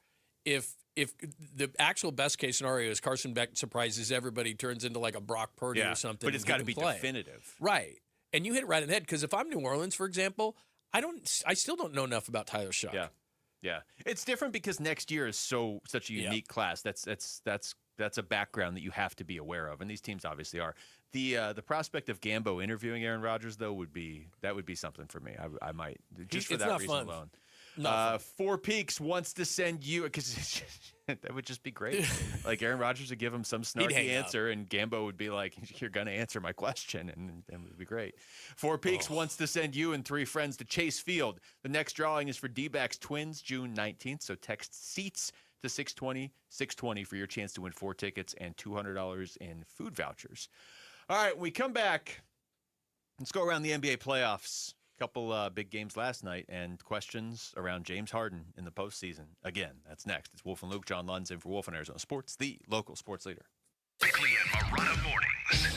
If the actual best case scenario is Carson Beck surprises everybody, turns into like a Brock Purdy or something. But it's got to be definitive. Right. And you hit it right in the head because if I'm New Orleans, for example, I still don't know enough about Tyler Shuck. Yeah. It's different because next year is such a unique class. That's a background that you have to be aware of, and these teams obviously are. The prospect of Gambo interviewing Aaron Rodgers though would be something for me. I might just for that reason alone. Four Peaks wants to send you because that would just be great. Like Aaron Rodgers would give him some snarky answer, and Gambo would be like, "You're gonna answer my question," and it would be great. Four Peaks wants to send you and 3 friends to Chase Field. The next drawing is for D-backs Twins, June 19th. So text seats to 620 for your chance to win 4 tickets and $200 in food vouchers. All right, when we come back, let's go around the NBA playoffs. Couple big games last night and questions around James Harden in the postseason. Again, that's next. It's Wolf and Luke, John Lunds in for Wolf and Arizona Sports, the local sports leader. Bickley and Marotta mornings.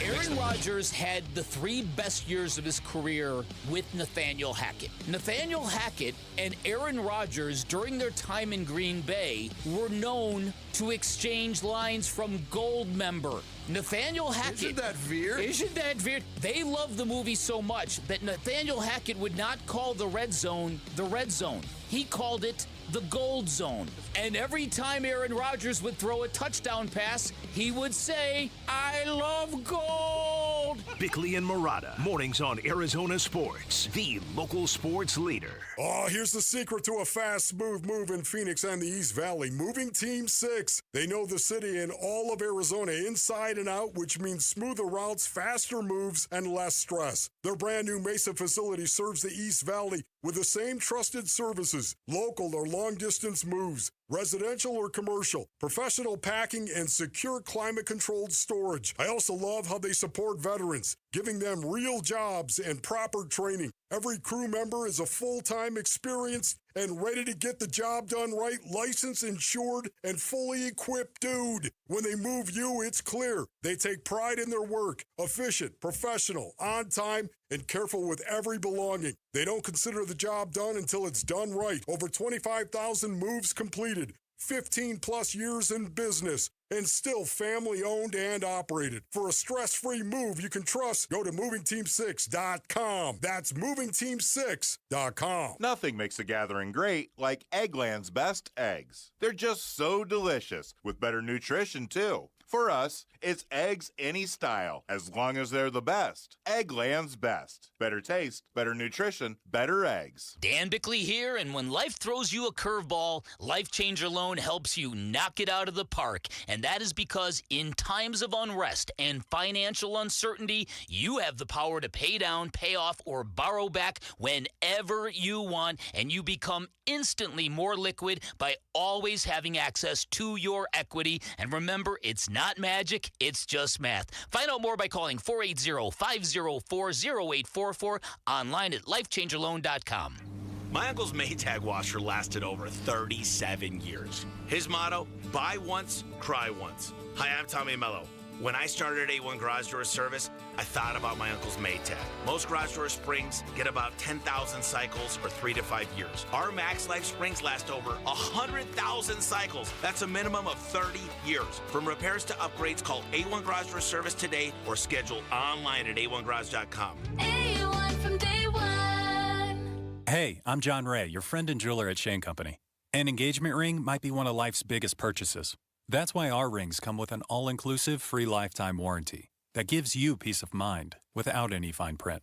Aaron Rodgers had the 3 best years of his career with Nathaniel Hackett. Nathaniel Hackett and Aaron Rodgers, during their time in Green Bay, were known to exchange lines from Goldmember. Nathaniel Hackett. Isn't that weird? They loved the movie so much that Nathaniel Hackett would not call the red zone the red zone. He called it the gold zone. And every time Aaron Rodgers would throw a touchdown pass, he would say, "I love gold." Bickley and Marotta, mornings on Arizona Sports, the local sports leader. Oh, here's the secret to a fast, smooth move in Phoenix and the East Valley. Moving Team 6. They know the city and all of Arizona inside and out, which means smoother routes, faster moves, and less stress. Their brand new Mesa facility serves the East Valley with the same trusted services, local or long-distance moves, residential or commercial, professional packing, and secure climate-controlled storage. I also love how they support veterans, giving them real jobs and proper training. Every crew member is a full-time, experienced, and ready to get the job done right, licensed, insured, and fully equipped dude. When they move you, it's clear. They take pride in their work, efficient, professional, on time, and careful with every belonging. They don't consider the job done until it's done right. Over 25,000 moves completed. 15-plus years in business, and still family-owned and operated. For a stress-free move you can trust, go to MovingTeam6.com. That's MovingTeam6.com. Nothing makes a gathering great like Eggland's best eggs. They're just so delicious, with better nutrition, too. For us, it's eggs any style, as long as they're the best. Eggland's best. Better taste, better nutrition, better eggs. Dan Bickley here, and when life throws you a curveball, Life Changer Loan helps you knock it out of the park. And that is because in times of unrest and financial uncertainty, you have the power to pay down, pay off, or borrow back whenever you want, and you become instantly more liquid by always having access to your equity. And remember, it's not magic, it's just math. Find out more by calling 480-504-0844, online at lifechangerloan.com. My uncle's Maytag washer lasted over 37 years. His motto, buy once, cry once. Hi, I'm Tommy Mello. When I started at A1 Garage Door Service, I thought about my uncle's Maytag. Most garage door springs get about 10,000 cycles or 3 to 5 years. Our Max Life springs last over 100,000 cycles. That's a minimum of 30 years. From repairs to upgrades, call A1 Garage Door Service today or schedule online at a1garage.com. A1 from day one. Hey, I'm John Ray, your friend and jeweler at Shane Company. An engagement ring might be one of life's biggest purchases. That's why our rings come with an all-inclusive free lifetime warranty. that gives you peace of mind without any fine print.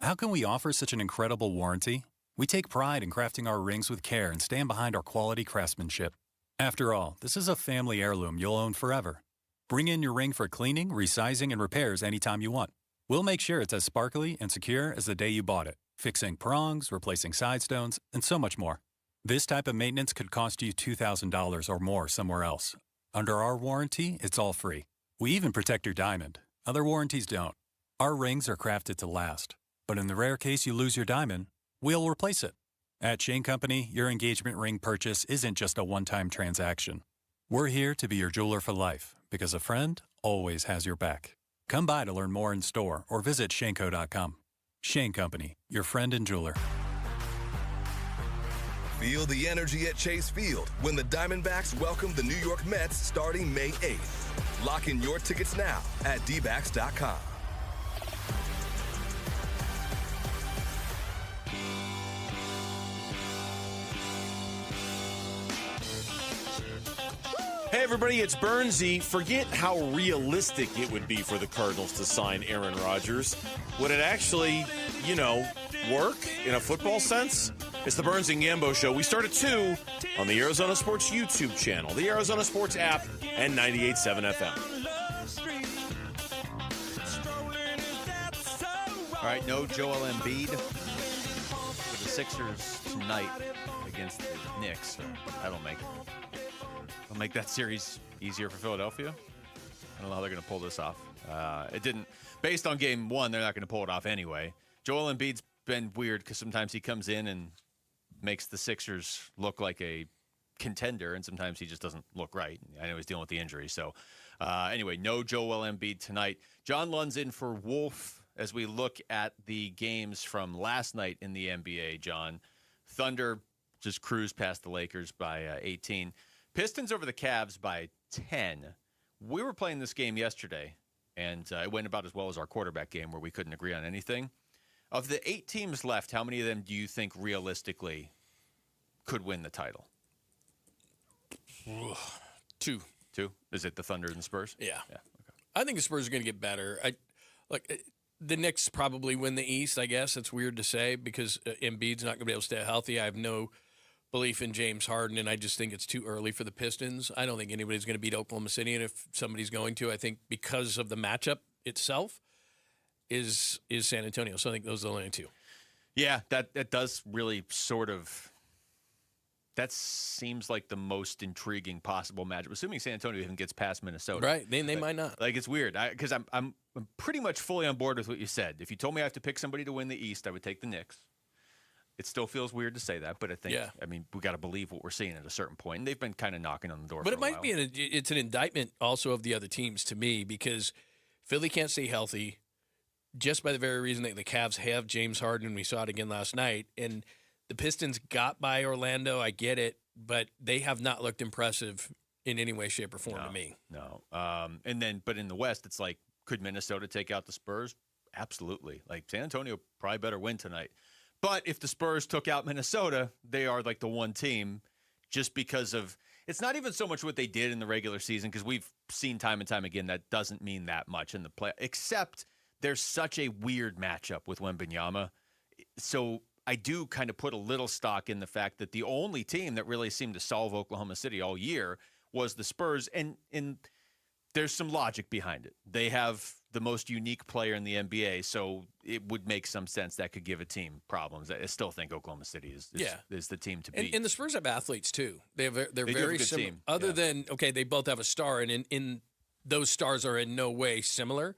How can we offer such an incredible warranty? We take pride in crafting our rings with care and stand behind our quality craftsmanship. After all, this is a family heirloom you'll own forever. Bring in your ring for cleaning, resizing, and repairs anytime you want. We'll make sure it's as sparkly and secure as the day you bought it, fixing prongs, replacing side stones, and so much more. This type of maintenance could cost you $2,000 or more somewhere else. Under our warranty, it's all free. We even protect your diamond. Other warranties don't. Our rings are crafted to last. But in the rare case you lose your diamond, we'll replace it. At Shane Company, your engagement ring purchase isn't just a one-time transaction. We're here to be your jeweler for life, because a friend always has your back. Come by to learn more in store or visit shaneco.com. Shane Company, your friend and jeweler. Feel the energy at Chase Field when the Diamondbacks welcome the New York Mets starting May 8th. Lock in your tickets now at dbacks.com. Hey, everybody, it's Bernsey. Forget how realistic it would be for the Cardinals to sign Aaron Rodgers. Would it actually, work in a football sense? It's the Burns and Gambo Show. We start at 2 on the Arizona Sports YouTube channel, the Arizona Sports app, and 98.7 FM. All right, no Joel Embiid for the Sixers tonight against the Knicks. So that'll make that series easier for Philadelphia. I don't know how they're going to pull this off. It didn't. Based on game one, they're not going to pull it off anyway. Joel Embiid's been weird because sometimes he comes in and makes the Sixers look like a contender, and sometimes he just doesn't look right. I know he's dealing with the injury. So anyway, no Joel Embiid tonight. John Lund's in for Wolf as we look at the games from last night in the NBA, John. Thunder just cruised past the Lakers by 18. Pistons over the Cavs by 10. We were playing this game yesterday, and it went about as well as our quarterback game where we couldn't agree on anything. Of the 8 teams left, how many of them do you think realistically could win the title? 2. 2? Is it the Thunder and the Spurs? Yeah. Okay. I think the Spurs are going to get better. The Knicks probably win the East, I guess. It's weird to say because Embiid's not going to be able to stay healthy. I have no belief in James Harden, and I just think it's too early for the Pistons. I don't think anybody's going to beat Oklahoma City, and if somebody's going to, I think because of the matchup itself is San Antonio. So I think those are the only 2. Yeah, that does really sort of – that seems like the most intriguing possible matchup, assuming San Antonio even gets past Minnesota. Right, they might not. Like, it's weird because I'm pretty much fully on board with what you said. If you told me I have to pick somebody to win the East, I would take the Knicks. It still feels weird to say that, but I think, we got to believe what we're seeing at a certain point. And they've been kind of knocking on the door but for a while. But it might be it's an indictment also of the other teams to me because Philly can't stay healthy just by the very reason that the Cavs have James Harden, and we saw it again last night. And the Pistons got by Orlando, I get it, but they have not looked impressive in any way, shape, or form to me. No. But in the West, it's like, could Minnesota take out the Spurs? Absolutely. Like, San Antonio probably better win tonight. But if the Spurs took out Minnesota, they are like the one team just because of – it's not even so much what they did in the regular season because we've seen time and time again that doesn't mean that much in the play, except there's such a weird matchup with Wembanyama. So I do kind of put a little stock in the fact that the only team that really seemed to solve Oklahoma City all year was the Spurs, and there's some logic behind it. They have the most unique player in the NBA, so it would make some sense that could give a team problems. I still think Oklahoma City is the team to beat. And the Spurs have athletes too. They're they very similar. Other than they both have a star, and in those stars are in no way similar.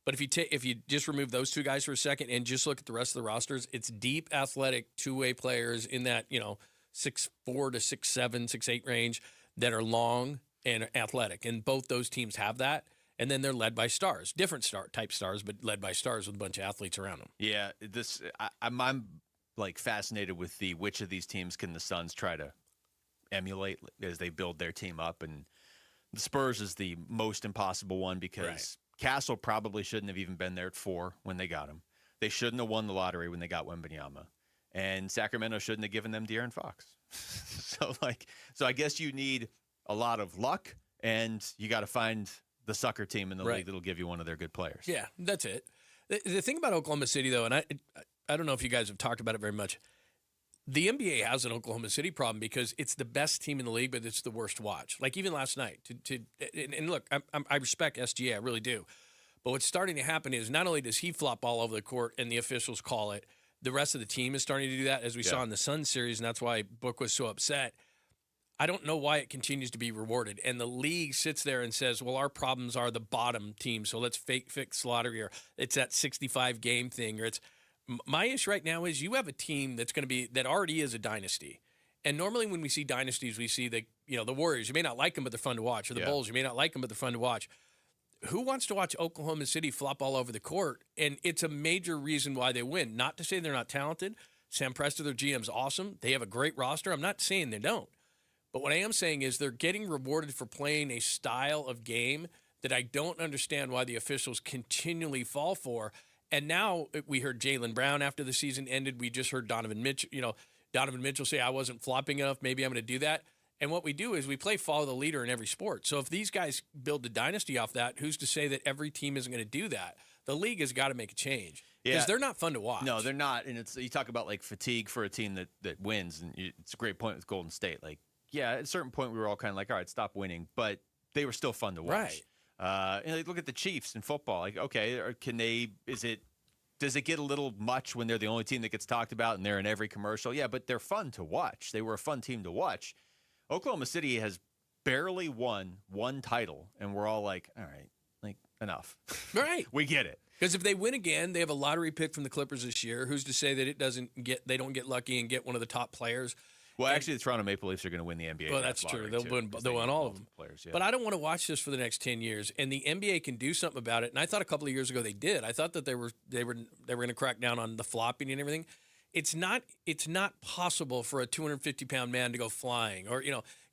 But if you just remove those 2 guys for a second and just look at the rest of the rosters, it's deep, athletic, 2-way players in that 6'4" to 6'7", 6'8" range that are long and athletic, and both those teams have that. And then they're led by stars, different type stars, but led by stars with a bunch of athletes around them. Yeah, I'm like fascinated with which of these teams can the Suns try to emulate as they build their team up, and the Spurs is the most impossible one because Castle probably shouldn't have even been there at 4 when they got him. They shouldn't have won the lottery when they got Wembanyama, and Sacramento shouldn't have given them De'Aaron Fox. So I guess you need a lot of luck, and you got to find the sucker team in the league that'll give you one of their good players. Yeah, that's it. The thing about Oklahoma City, though, and I don't know if you guys have talked about it very much, the NBA has an Oklahoma City problem because it's the best team in the league, but it's the worst to watch. Like even last night. And look, I respect SGA, I really do. But what's starting to happen is not only does he flop all over the court and the officials call it, the rest of the team is starting to do that, as we saw in the Suns series, and that's why Book was so upset. I don't know why it continues to be rewarded. And the league sits there and says, well, our problems are the bottom team, so let's fix lottery, or it's that 65-game thing, or it's – my issue right now is you have a team that's going to be – that already is a dynasty. And normally when we see dynasties, we see the Warriors. You may not like them, but they're fun to watch. Or the Bulls. You may not like them, but they're fun to watch. Who wants to watch Oklahoma City flop all over the court? And it's a major reason why they win. Not to say they're not talented. Sam Presta, their GM's awesome. They have a great roster. I'm not saying they don't. But what I am saying is they're getting rewarded for playing a style of game that I don't understand why the officials continually fall for. And now we heard Jaylen Brown after the season ended. We just heard Donovan Mitchell say, I wasn't flopping enough. Maybe I'm going to do that. And what we do is we play follow the leader in every sport. So if these guys build a dynasty off that, who's to say that every team isn't going to do that? The league has got to make a change because they're not fun to watch. No, they're not. And you talk about like fatigue for a team that wins. And it's a great point with Golden State. Like, yeah, at a certain point we were all kind of like, all right, stop winning. But they were still fun to watch. Right. And look at the Chiefs in football. Like, okay, does it get a little much when they're the only team that gets talked about and they're in every commercial? Yeah, but they're fun to watch. They were a fun team to watch. Oklahoma City has barely won one title, and we're all like, all right, like, enough. Right. We get it. Because if they win again, they have a lottery pick from the Clippers this year. Who's to say that they don't get lucky and get one of the top players? Well, actually, the Toronto Maple Leafs are going to win the NBA. Well, that's true. They'll win all of them. Players, yeah. But I don't want to watch this for the next 10 years. And the NBA can do something about it. And I thought a couple of years ago they did. I thought that they were going to crack down on the flopping and everything. It's not possible for a 250-pound man to go flying, or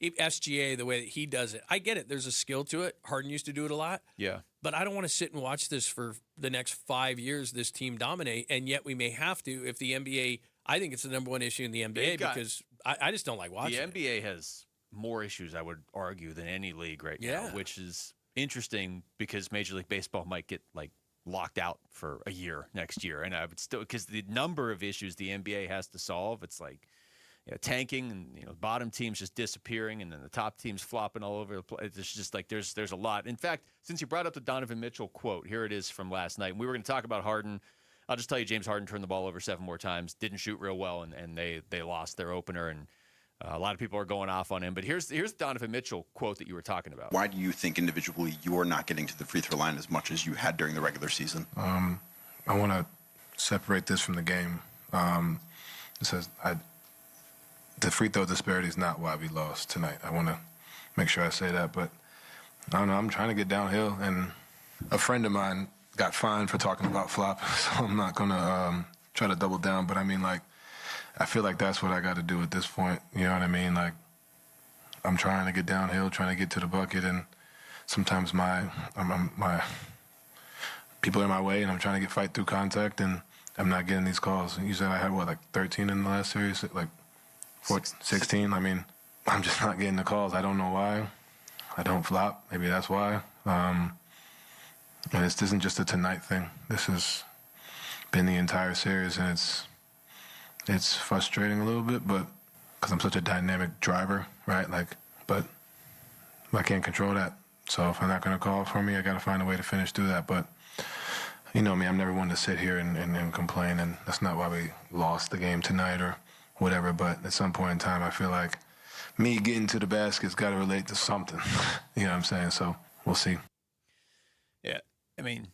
SGA the way that he does it. I get it. There's a skill to it. Harden used to do it a lot. Yeah. But I don't want to sit and watch this for the next 5 years. This team dominate, and yet we may have to if the NBA. I think it's the number one issue in the NBA because I just don't like watching it. The NBA has more issues, I would argue, than any league right now, which is interesting because Major League Baseball might get locked out for a year next year, and I would still, because the number of issues the NBA has to solve, it's like tanking and bottom teams just disappearing, and then the top teams flopping all over the place. It's just like there's a lot. In fact, since you brought up the Donovan Mitchell quote, here it is from last night. And we were going to talk about Harden. I'll just tell you, James Harden turned the ball over 7 more times, didn't shoot real well, and they lost their opener, and a lot of people are going off on him. But here's the Donovan Mitchell quote that you were talking about. Why do you think individually you're not getting to the free throw line as much as you had during the regular season? I want to separate this from the game. It says the free throw disparity is not why we lost tonight. I want to make sure I say that. But I don't know. I'm trying to get downhill, and a friend of mine got fined for talking about flop, so I'm not going to try to double down. But I mean, I feel like that's what I got to do at this point. You know what I mean? I'm trying to get downhill, trying to get to the bucket, and sometimes my people are in my way, and I'm trying to fight through contact, and I'm not getting these calls. You said I had 13 in the last series, 16. I mean, I'm just not getting the calls. I don't know why. I don't flop. Maybe that's why. And this isn't just a tonight thing. This has been the entire series, and it's frustrating a little bit, but because I'm such a dynamic driver, right? But I can't control that. So if I'm not going to call for me, I got to find a way to finish through that. But you know me, I'm never one to sit here and complain, and that's not why we lost the game tonight or whatever. But at some point in time, I feel like me getting to the basket's got to relate to something. You know what I'm saying? So we'll see. Yeah, I mean,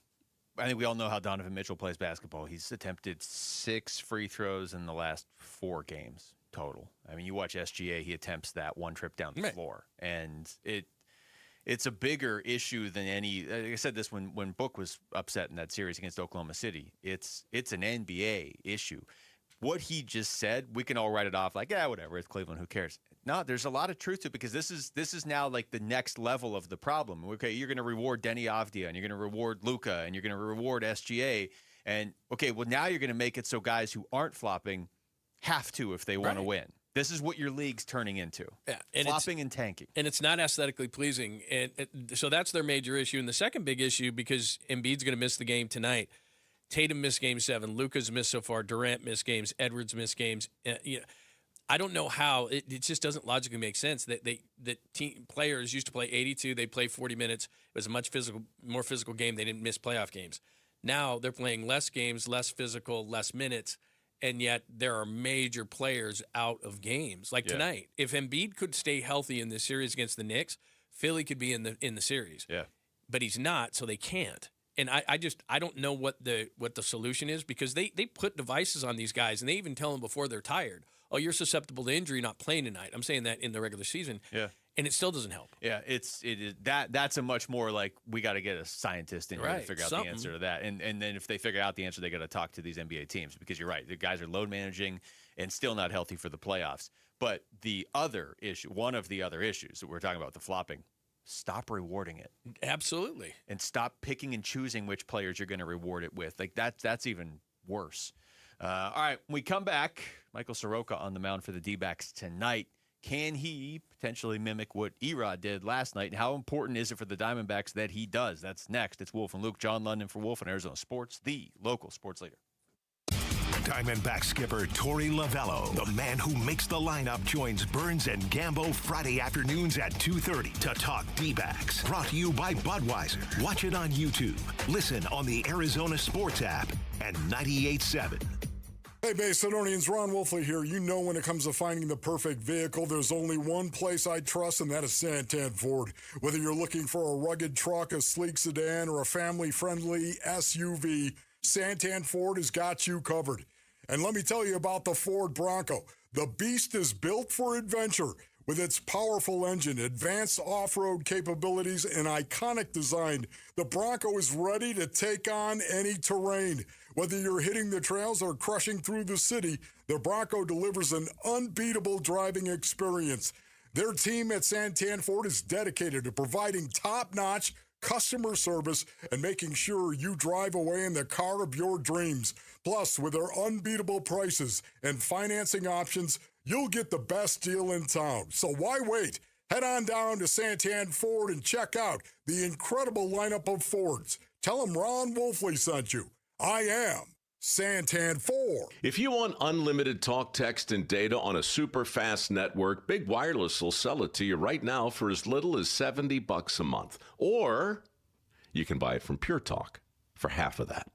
I think we all know how Donovan Mitchell plays basketball. He's attempted 6 free throws in the last 4 games total. I mean, you watch SGA, he attempts that one trip down the floor. And it's a bigger issue than any – I said this when Book was upset in that series against Oklahoma City. It's an NBA issue. What he just said, we can all write it off like, yeah, whatever, it's Cleveland, who cares? No, there's a lot of truth to it because this is now like the next level of the problem. Okay, you're going to reward Denny Avdia, and you're going to reward Luka, and you're going to reward SGA. And, okay, well, now you're going to make it so guys who aren't flopping have to if they want to win. This is what your league's turning into. Yeah, and flopping and tanking. And it's not aesthetically pleasing. And so that's their major issue. And the second big issue, because Embiid's going to miss the game tonight, Tatum missed Game 7, Luka's missed so far, Durant missed games, Edwards missed games. I don't know how. It just doesn't logically make sense that team players used to play 82, they play 40 minutes. It was a much more physical game. They didn't miss playoff games. Now they're playing less games, less physical, less minutes. And yet there are major players out of games. Like tonight, if Embiid could stay healthy in this series against the Knicks, Philly could be in the series. Yeah. But he's not, so they can't. And I don't know what the solution is, because they put devices on these guys, and they even tell them before they're tired, oh, you're susceptible to injury, not playing tonight. I'm saying that in the regular season. Yeah. And it still doesn't help. Yeah, it is that's a much more like, we got to get a scientist in here to figure out the answer to that. And then if they figure out the answer, they got to talk to these NBA teams, because you're right, the guys are load managing and still not healthy for the playoffs. But the other issue, one of the other issues that we're talking about, the flopping, stop rewarding it. Absolutely. And stop picking and choosing which players you're going to reward it with. Like that's even worse. All right, when we come back, Michael Soroka on the mound for the D-backs tonight. Can he potentially mimic what Erod did last night? And how important is it for the Diamondbacks that he does? That's next. It's Wolf and Luke. John London for Wolf and Arizona Sports, the local sports leader. Diamondback skipper Torey Lovello, the man who makes the lineup, joins Burns and Gambo Friday afternoons at 2:30 to talk D-backs. Brought to you by Budweiser. Watch it on YouTube. Listen on the Arizona Sports app and 98.7. Hey, Bay Sidonians, Ron Wolfley here. You know, when it comes to finding the perfect vehicle, there's only one place I trust, and that is Santan Ford. Whether you're looking for a rugged truck, a sleek sedan, or a family-friendly SUV, Santan Ford has got you covered. And let me tell you about the Ford Bronco. The beast is built for adventure. With its powerful engine, advanced off-road capabilities, and iconic design, the Bronco is ready to take on any terrain. Whether you're hitting the trails or crushing through the city, the Bronco delivers an unbeatable driving experience. Their team at Santan Ford is dedicated to providing top-notch customer service and making sure you drive away in the car of your dreams. Plus, with their unbeatable prices and financing options, you'll get the best deal in town. So why wait? Head on down to Santan Ford and check out the incredible lineup of Fords. Tell them Ron Wolfley sent you. I am Santan Ford. If you want unlimited talk, text, and data on a super fast network, Big Wireless will sell it to you right now for as little as $70 a month. Or you can buy it from Pure Talk for half of that.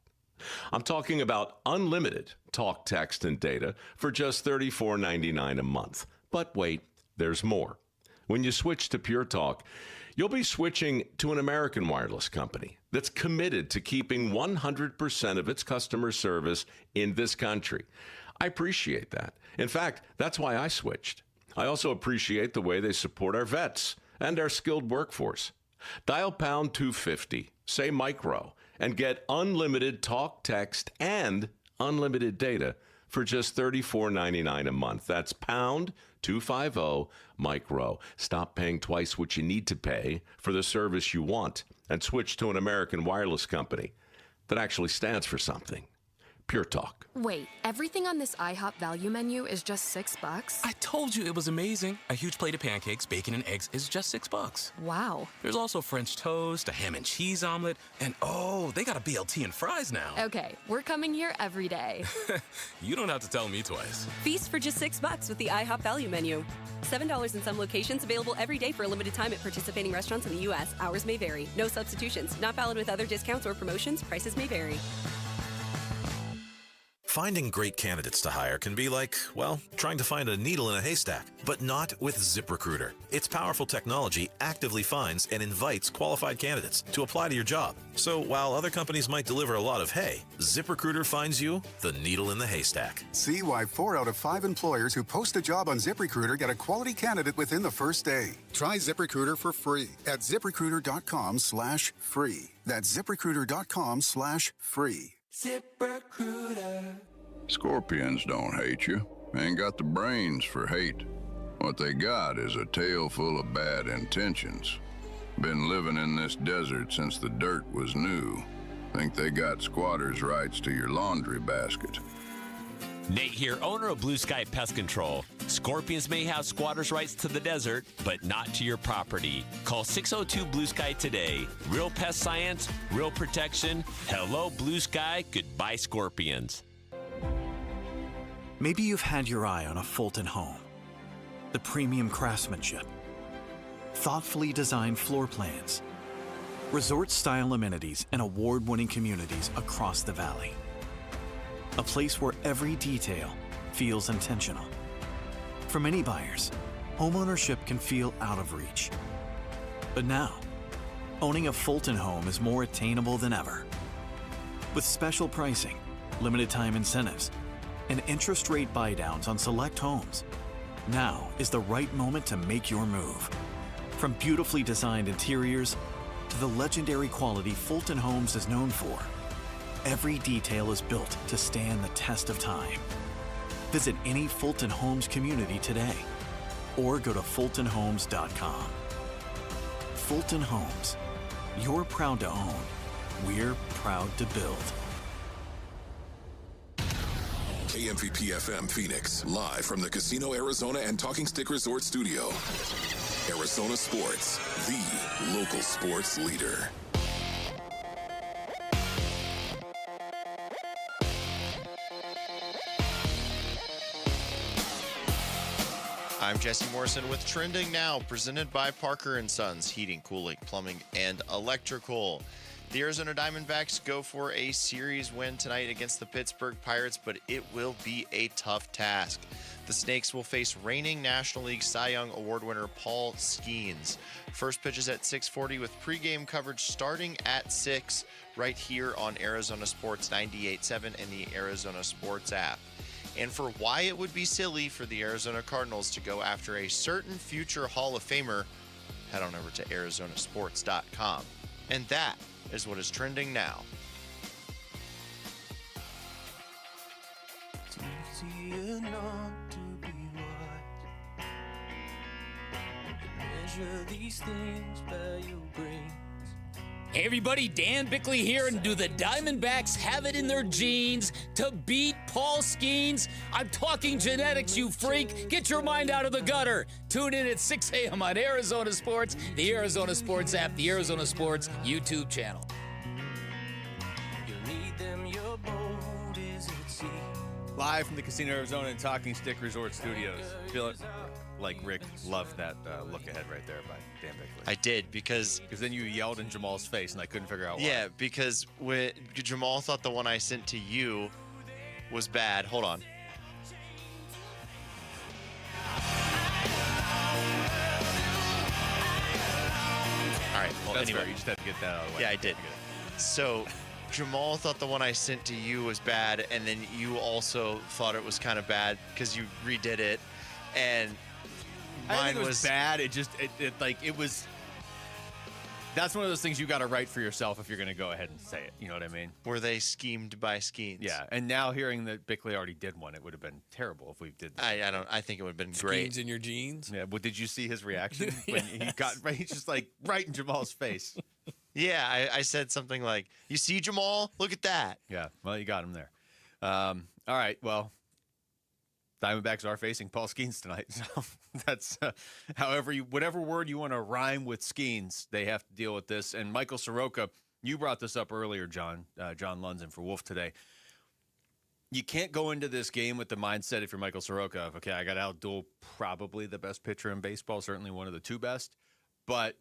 I'm talking about unlimited talk, text, and data for just $34.99 a month. But wait, there's more. When you switch to Pure Talk, you'll be switching to an American wireless company that's committed to keeping 100% of its customer service in this country. I appreciate that. In fact, that's why I switched. I also appreciate the way they support our vets and our skilled workforce. Dial pound 250, say micro, and get unlimited talk, text, and unlimited data for just $34.99 a month. That's pound 250 micro. Stop paying twice what you need to pay for the service you want and switch to an American wireless company that actually stands for something. Pure Talk. Wait, everything on this IHOP value menu is just $6? I told you it was amazing. A huge plate of pancakes, bacon, and eggs is just $6. Wow. There's also French toast, a ham and cheese omelet, and oh, they got a BLT and fries now. Okay, we're coming here every day. You don't have to tell me twice. Feast for just $6 with the IHOP value menu. $7 in some locations, available every day for a limited time at participating restaurants in the U.S. Hours may vary. No substitutions. Not valid with other discounts or promotions. Prices may vary. Finding great candidates to hire can be like, well, trying to find a needle in a haystack, but not with ZipRecruiter. Its powerful technology actively finds and invites qualified candidates to apply to your job. So while other companies might deliver a lot of hay, ZipRecruiter finds you the needle in the haystack. See why 4 out of 5 employers who post a job on ZipRecruiter get a quality candidate within the first day. Try ZipRecruiter for free at ZipRecruiter.com/free. That's ZipRecruiter.com/free. ZipRecruiter. Scorpions don't hate you. Ain't got the brains for hate. What they got is a tail full of bad intentions. Been living in this desert since the dirt was new. Think they got squatters' rights to your laundry basket. Nate here, owner of Blue Sky Pest Control. Scorpions may have squatters' rights to the desert, but not to your property. Call 602 Blue Sky today. Real pest science, real protection. Hello, Blue Sky. Goodbye, Scorpions. Maybe you've had your eye on a Fulton home. The premium craftsmanship, thoughtfully designed floor plans, resort-style amenities, and award-winning communities across the valley. A place where every detail feels intentional. For many buyers, homeownership can feel out of reach. But now, owning a Fulton home is more attainable than ever. With special pricing, limited time incentives, and interest rate buydowns on select homes, now is the right moment to make your move. From beautifully designed interiors to the legendary quality Fulton Homes is known for, every detail is built to stand the test of time. Visit any Fulton Homes community today or go to fultonhomes.com. Fulton Homes. You're proud to own. We're proud to build. KMVP FM Phoenix, live from the Casino Arizona and Talking Stick Resort Studio. Arizona Sports, the local sports leader. I'm Jesse Morrison with Trending Now, presented by Parker & Sons Heating, Cooling, Plumbing, and Electrical. The Arizona Diamondbacks go for a series win tonight against the Pittsburgh Pirates, but it will be a tough task. The Snakes will face reigning National League Cy Young Award winner Paul Skeens. First pitch is at 6:40 with pregame coverage starting at 6 right here on Arizona Sports 98.7 and the Arizona Sports app. And for why it would be silly for the Arizona Cardinals to go after a certain future Hall of Famer, head on over to arizonasports.com. And that is what is trending now. It's easier not to be right. Measure these things by your brains. Hey everybody, Dan Bickley here, and do the Diamondbacks have it in their genes to beat Paul Skeens? I'm talking genetics, you freak. Get your mind out of the gutter. Tune in at 6 a.m. on Arizona Sports, the Arizona Sports app, the Arizona Sports YouTube channel. Live from the Casino Arizona and Talking Stick Resort Studios. Feel it like Rick loved that look ahead right there by Dan Bickley. I did, because then you yelled in Jamal's face and I couldn't figure out why. Yeah, because when Jamal thought the one I sent to you was bad. Hold on. All right. Well, That's anyway. fair. You just had to get that out of the way. Yeah, I did. So Jamal thought the one I sent to you was bad, and then you also thought it was kind of bad because you redid it, and I mine think it was bad. It just it was. That's one of those things you got to write for yourself if you're going to go ahead and say it. You know what I mean? Were they schemed by Skeens? Yeah. And now hearing that Bickley already did one, it would have been terrible if we did that. I think it would have been great. Skeens in your jeans? Yeah. But did you see his reaction when he got right? He's just like right in Jamal's face. Yeah, I said something like, "You see, Jamal? Look at that." Yeah. Well, you got him there. All right. Well, Diamondbacks are facing Paul Skeens tonight. So that's, whatever word you want to rhyme with Skeens, they have to deal with this. And Michael Soroka, you brought this up earlier, John Lunzen for Wolf today. You can't go into this game with the mindset, if you're Michael Soroka, of, okay, I got to outduel probably the best pitcher in baseball, certainly one of the two best, but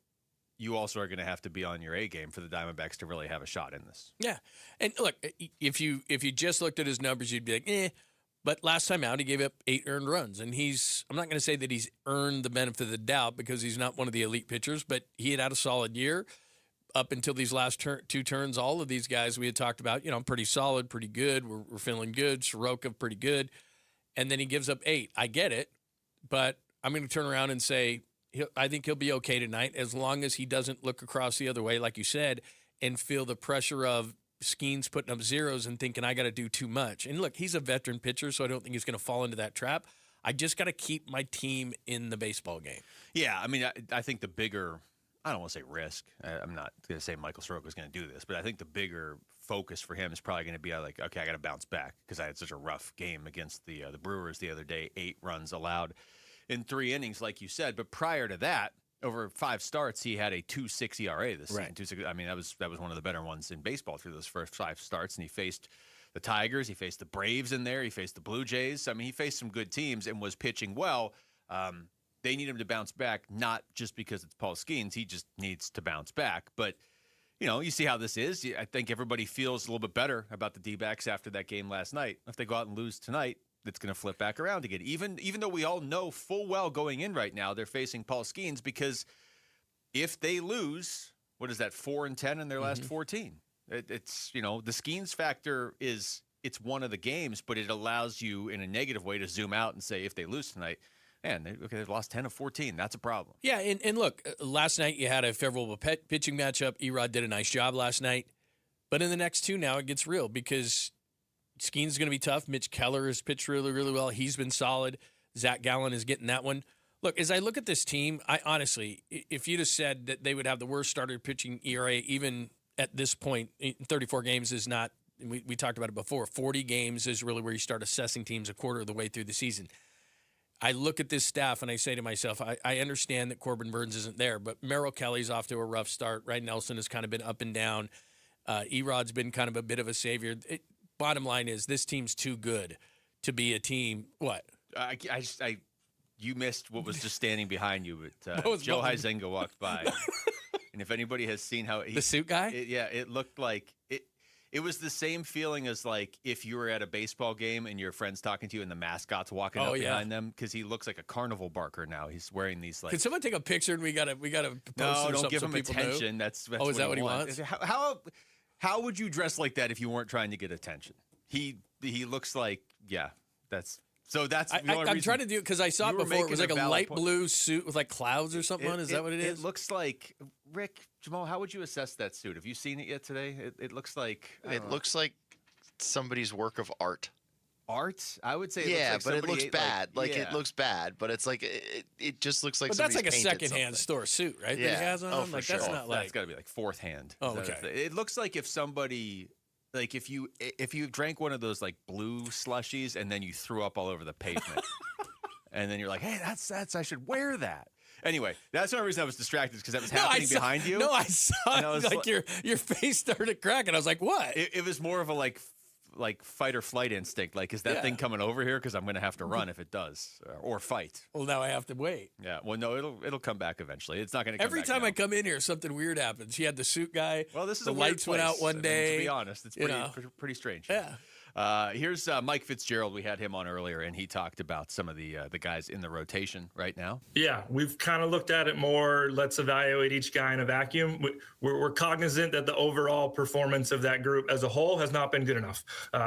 you also are going to have to be on your A game for the Diamondbacks to really have a shot in this. Yeah. And look, if you just looked at his numbers, you'd be like, eh. But last time out, he gave up 8 earned runs. And I'm not going to say that he's earned the benefit of the doubt because he's not one of the elite pitchers, but he had a solid year up until these last two turns. All of these guys we had talked about, pretty solid, pretty good. We're feeling good. Soroka, pretty good. And then he gives up 8. I get it, but I'm going to turn around and say, I think he'll be okay tonight as long as he doesn't look across the other way, like you said, and feel the pressure of Skeens putting up zeros and thinking I got to do too much. And look, he's a veteran pitcher, so I don't think he's going to fall into that trap. I just got to keep my team in the baseball game. Yeah, I mean, I think the bigger, I don't want to say risk. I'm not going to say Michael Soroka is going to do this, but I think the bigger focus for him is probably going to be like, okay, I got to bounce back because I had such a rough game against the Brewers the other day. 8 runs allowed in 3 innings, like you said. But prior to that, over 5 starts, he had a 2.6 ERA this season. 2.6. I mean, that was one of the better ones in baseball through those first 5 starts. And he faced the Tigers, he faced the Braves in there, he faced the Blue Jays. I mean, he faced some good teams and was pitching well. They need him to bounce back, not just because it's Paul Skeens. He just needs to bounce back. But, you see how this is. I think everybody feels a little bit better about the D-backs after that game last night. If they go out and lose tonight, it's going to flip back around again. Even though we all know full well going in right now, they're facing Paul Skeens, because if they lose, what is that, 4-10 in their last 14? It's, the Skeens factor is, it's one of the games, but it allows you in a negative way to zoom out and say, if they lose tonight, man, they've lost 10 of 14. That's a problem. Yeah, and look, last night you had a favorable pitching matchup. Erod did a nice job last night. But in the next 2 now, it gets real because Skeens is going to be tough. Mitch Keller has pitched really, really well. He's been solid. Zach Gallen is getting that one. Look, as I look at this team, I honestly, if you'd have said that they would have the worst starter pitching ERA even at this point, 34 games is not, we talked about it before, 40 games is really where you start assessing teams a quarter of the way through the season. I look at this staff and I say to myself, I understand that Corbin Burns isn't there, but Merrill Kelly's off to a rough start. Ryan Nelson has kind of been up and down. Erod's been kind of a bit of a savior. Bottom line is this team's too good to be a team. What? You missed what was just standing behind you, but Joe Huizenga walked by. And if anybody has seen how the suit guy, it looked like it. It was the same feeling as like if you were at a baseball game and your friend's talking to you and the mascot's walking up behind them, because he looks like a carnival barker now. He's wearing these like. Can someone take a picture and we gotta post no, don't give so him attention. Know? That's is that what he wants? How would you dress like that if you weren't trying to get attention? He looks like that's. So that's the only I'm trying to do because I saw it before. It was like a light blue suit with like clouds or something on. Is that what it is? It looks like Jamal. How would you assess that suit? Have you seen it yet today? It looks like looks like somebody's work of art. Art? I would say. But it looks bad. It looks bad, but it's like it just looks like. But that's like a secondhand store suit, right? Yeah. That he has on. Oh, for sure. That's not like. That's got to be like fourth hand. Oh, okay. It looks like if somebody. Like if you drank one of those like blue slushies and then you threw up all over the pavement, and then you're like, hey, that's I should wear that. Anyway, that's the only reason I was distracted because that was happening behind you. No, I saw your face started cracking. I was like, what? It was more of a like fight or flight instinct. Like, is that thing coming over here? Because I'm going to have to run if it does, or fight. Well, now I have to wait. Yeah. Well, no, it'll come back eventually. It's not going to come every back time now. I come in here, something weird happens. He had the suit guy. Well, this is the a weird lights went place. out one day. To be honest, it's pretty strange. Yeah. Here's Mike Fitzgerald. We had him on earlier, and he talked about some of the guys in the rotation right now. Yeah, we've kind of looked at it more. Let's evaluate each guy in a vacuum. We're cognizant that the overall performance of that group as a whole has not been good enough.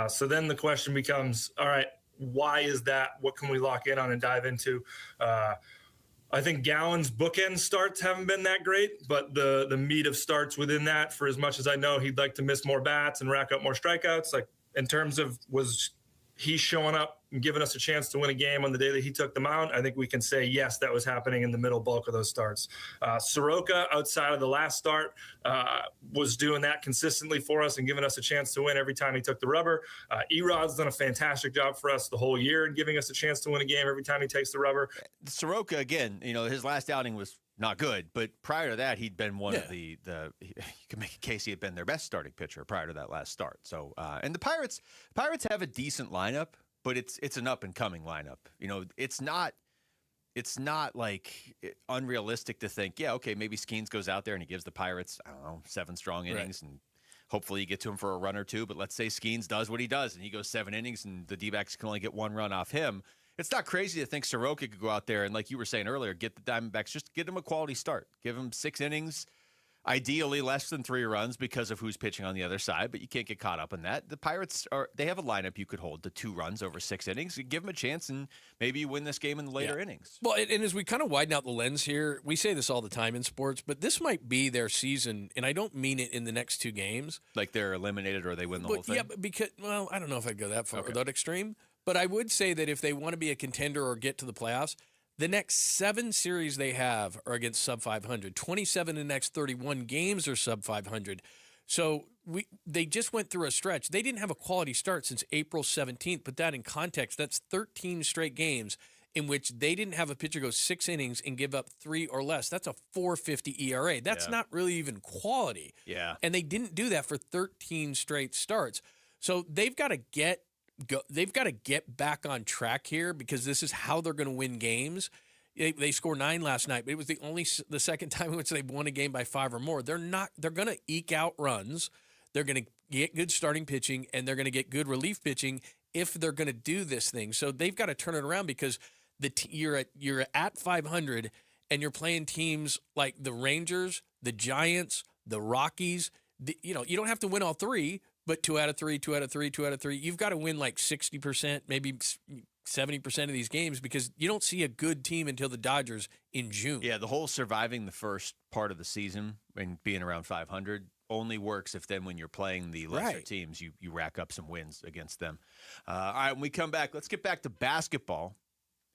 So then the question becomes, all right, why is that? What can we lock in on and dive into? I think Gallen's bookend starts haven't been that great, but the meat of starts within that, for as much as I know he'd like to miss more bats and rack up more strikeouts, like in terms of was he showing up and giving us a chance to win a game on the day that he took the mound, I think we can say, yes, that was happening in the middle bulk of those starts. Soroka, outside of the last start, was doing that consistently for us and giving us a chance to win every time he took the rubber. Erod's done a fantastic job for us the whole year in giving us a chance to win a game every time he takes the rubber. Soroka, again, his last outing was not good, but prior to that, he'd been one of the you can make a case he had been their best starting pitcher prior to that last start. So, and the Pirates have a decent lineup, but it's an up and coming lineup. It's not like unrealistic to think, okay, maybe Skeens goes out there and he gives the Pirates, 7 strong innings and hopefully you get to him for a run or two. But let's say Skeens does what he does and he goes 7 innings and the D-backs can only get 1 run off him. It's not crazy to think Soroka could go out there and, like you were saying earlier, get the Diamondbacks, just get him a quality start. Give him 6 innings, ideally less than 3 runs because of who's pitching on the other side, but you can't get caught up in that. The Pirates, they have a lineup you could hold to 2 runs over 6 innings. You give them a chance, and maybe you win this game in the later innings. Well, and as we kind of widen out the lens here, we say this all the time in sports, but this might be their season, and I don't mean it in the next 2 games. Like they're eliminated or they win the whole thing? Yeah, because, I don't know if I'd go that far or that extreme. But I would say that if they want to be a contender or get to the playoffs, the next 7 series they have are against sub 500. 27 in the next 31 games are sub 500. So they just went through a stretch. They didn't have a quality start since April 17th. Put that in context. That's 13 straight games in which they didn't have a pitcher go 6 innings and give up 3 or less. That's a 4.50 ERA. That's not really even quality. Yeah. And they didn't do that for 13 straight starts. So they've got to get back on track here, because this is how they're going to win games. They scored 9 last night, but it was the second time in which they've won a game by 5 or more. They're going to eke out runs. They're going to get good starting pitching, and they're going to get good relief pitching if they're going to do this thing. So they've got to turn it around, because you're at 500 and you're playing teams like the Rangers, the Giants, the Rockies. You don't have to win all 3, but 2 out of 3, 2 out of 3, 2 out of 3. You've got to win like 60%, maybe 70% of these games, because you don't see a good team until the Dodgers in June. Yeah, the whole surviving the first part of the season and being around 500 only works if then when you're playing the lesser teams, you rack up some wins against them. All right, when we come back, let's get back to basketball.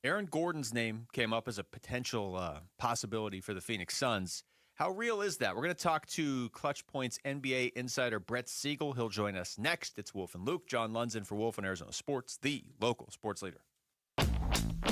Aaron Gordon's name came up as a potential possibility for the Phoenix Suns. How real is that? We're going to talk to Clutch Points NBA insider Brett Siegel. He'll join us next. It's Wolf and Luke. John Lundzen for Wolf and Arizona Sports, the local sports leader.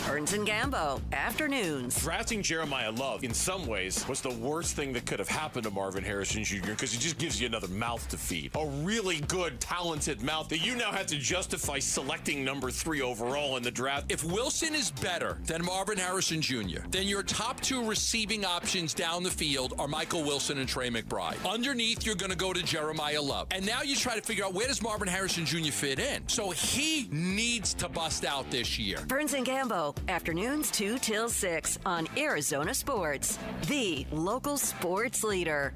Burns and Gambo, afternoons. Drafting Jeremiah Love, in some ways, was the worst thing that could have happened to Marvin Harrison Jr. because it just gives you another mouth to feed. A really good, talented mouth that you now have to justify selecting number 3 overall in the draft. If Wilson is better than Marvin Harrison Jr., then your top 2 receiving options down the field are Michael Wilson and Trey McBride. Underneath, you're going to go to Jeremiah Love. And now you try to figure out, where does Marvin Harrison Jr. fit in? So he needs to bust out this year. Burns and Gambo, afternoons 2 till 6 on Arizona Sports, the local sports leader.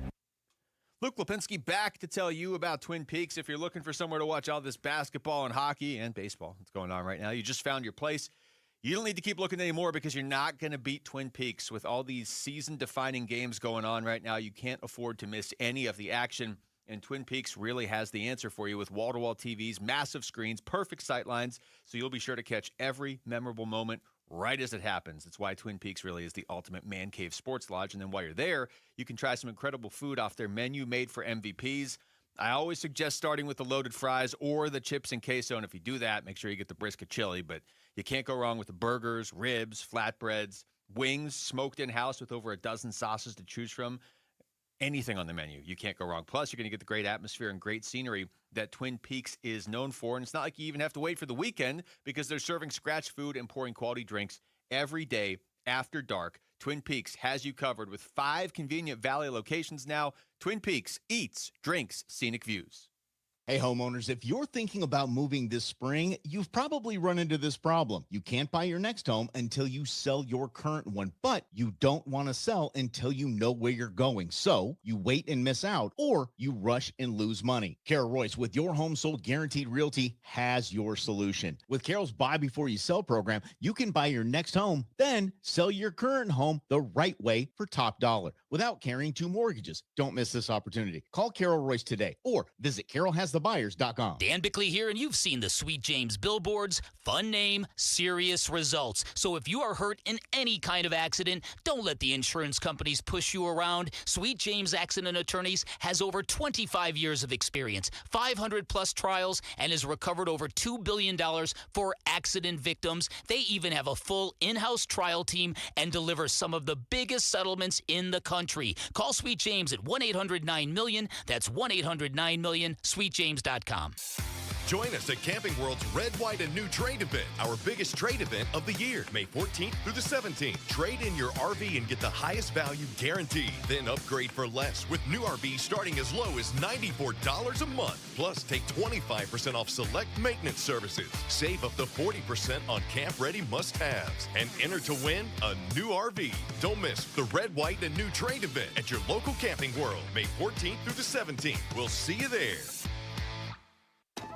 Luke Lipinski back to tell you about Twin Peaks. If you're looking for somewhere to watch all this basketball and hockey and baseball that's going on right now, you just found your place. You don't need to keep looking anymore, because you're not going to beat Twin Peaks. With all these season-defining games going on right now, you can't afford to miss any of the action. And Twin Peaks really has the answer for you with wall-to-wall TVs, massive screens, perfect sight lines, so you'll be sure to catch every memorable moment right as it happens. That's why Twin Peaks really is the ultimate man cave sports lodge. And then while you're there, you can try some incredible food off their menu made for MVPs. I always suggest starting with the loaded fries or the chips and queso. And if you do that, make sure you get the brisket chili. But you can't go wrong with the burgers, ribs, flatbreads, wings, smoked in-house with over a dozen sauces to choose from. Anything on the menu, you can't go wrong. Plus, you're going to get the great atmosphere and great scenery that Twin Peaks is known for. And it's not like you even have to wait for the weekend, because they're serving scratch food and pouring quality drinks every day after dark. Twin Peaks has you covered with 5 convenient Valley locations now. Twin Peaks eats, drinks, scenic views. Hey, homeowners, if you're thinking about moving this spring, you've probably run into this problem. You can't buy your next home until you sell your current one, but you don't want to sell until you know where you're going. So you wait and miss out, or you rush and lose money. Carol Royce with Your Home Sold Guaranteed Realty has your solution. With Carol's Buy Before You Sell program, you can buy your next home, then sell your current home the right way for top dollar without carrying 2 mortgages. Don't miss this opportunity. Call Carol Royce today or visit carolhasthebuyers.com. Dan Bickley here, and you've seen the Sweet James billboards. Fun name, serious results. So if you are hurt in any kind of accident, don't let the insurance companies push you around. Sweet James Accident Attorneys has over 25 years of experience, 500-plus trials, and has recovered over $2 billion for accident victims. They even have a full in-house trial team and deliver some of the biggest settlements in the country. Call Sweet James at 1-800-9-MILLION. That's 1-800-9-MILLION, sweetjames.com. Join us at Camping World's Red, White, and New Trade Event, our biggest trade event of the year, May 14th through the 17th. Trade in your RV and get the highest value guaranteed. Then upgrade for less with new RVs starting as low as $94 a month. Plus, take 25% off select maintenance services. Save up to 40% on camp-ready must-haves. And enter to win a new RV. Don't miss the Red, White, and New Trade Event at your local Camping World, May 14th through the 17th. We'll see you there.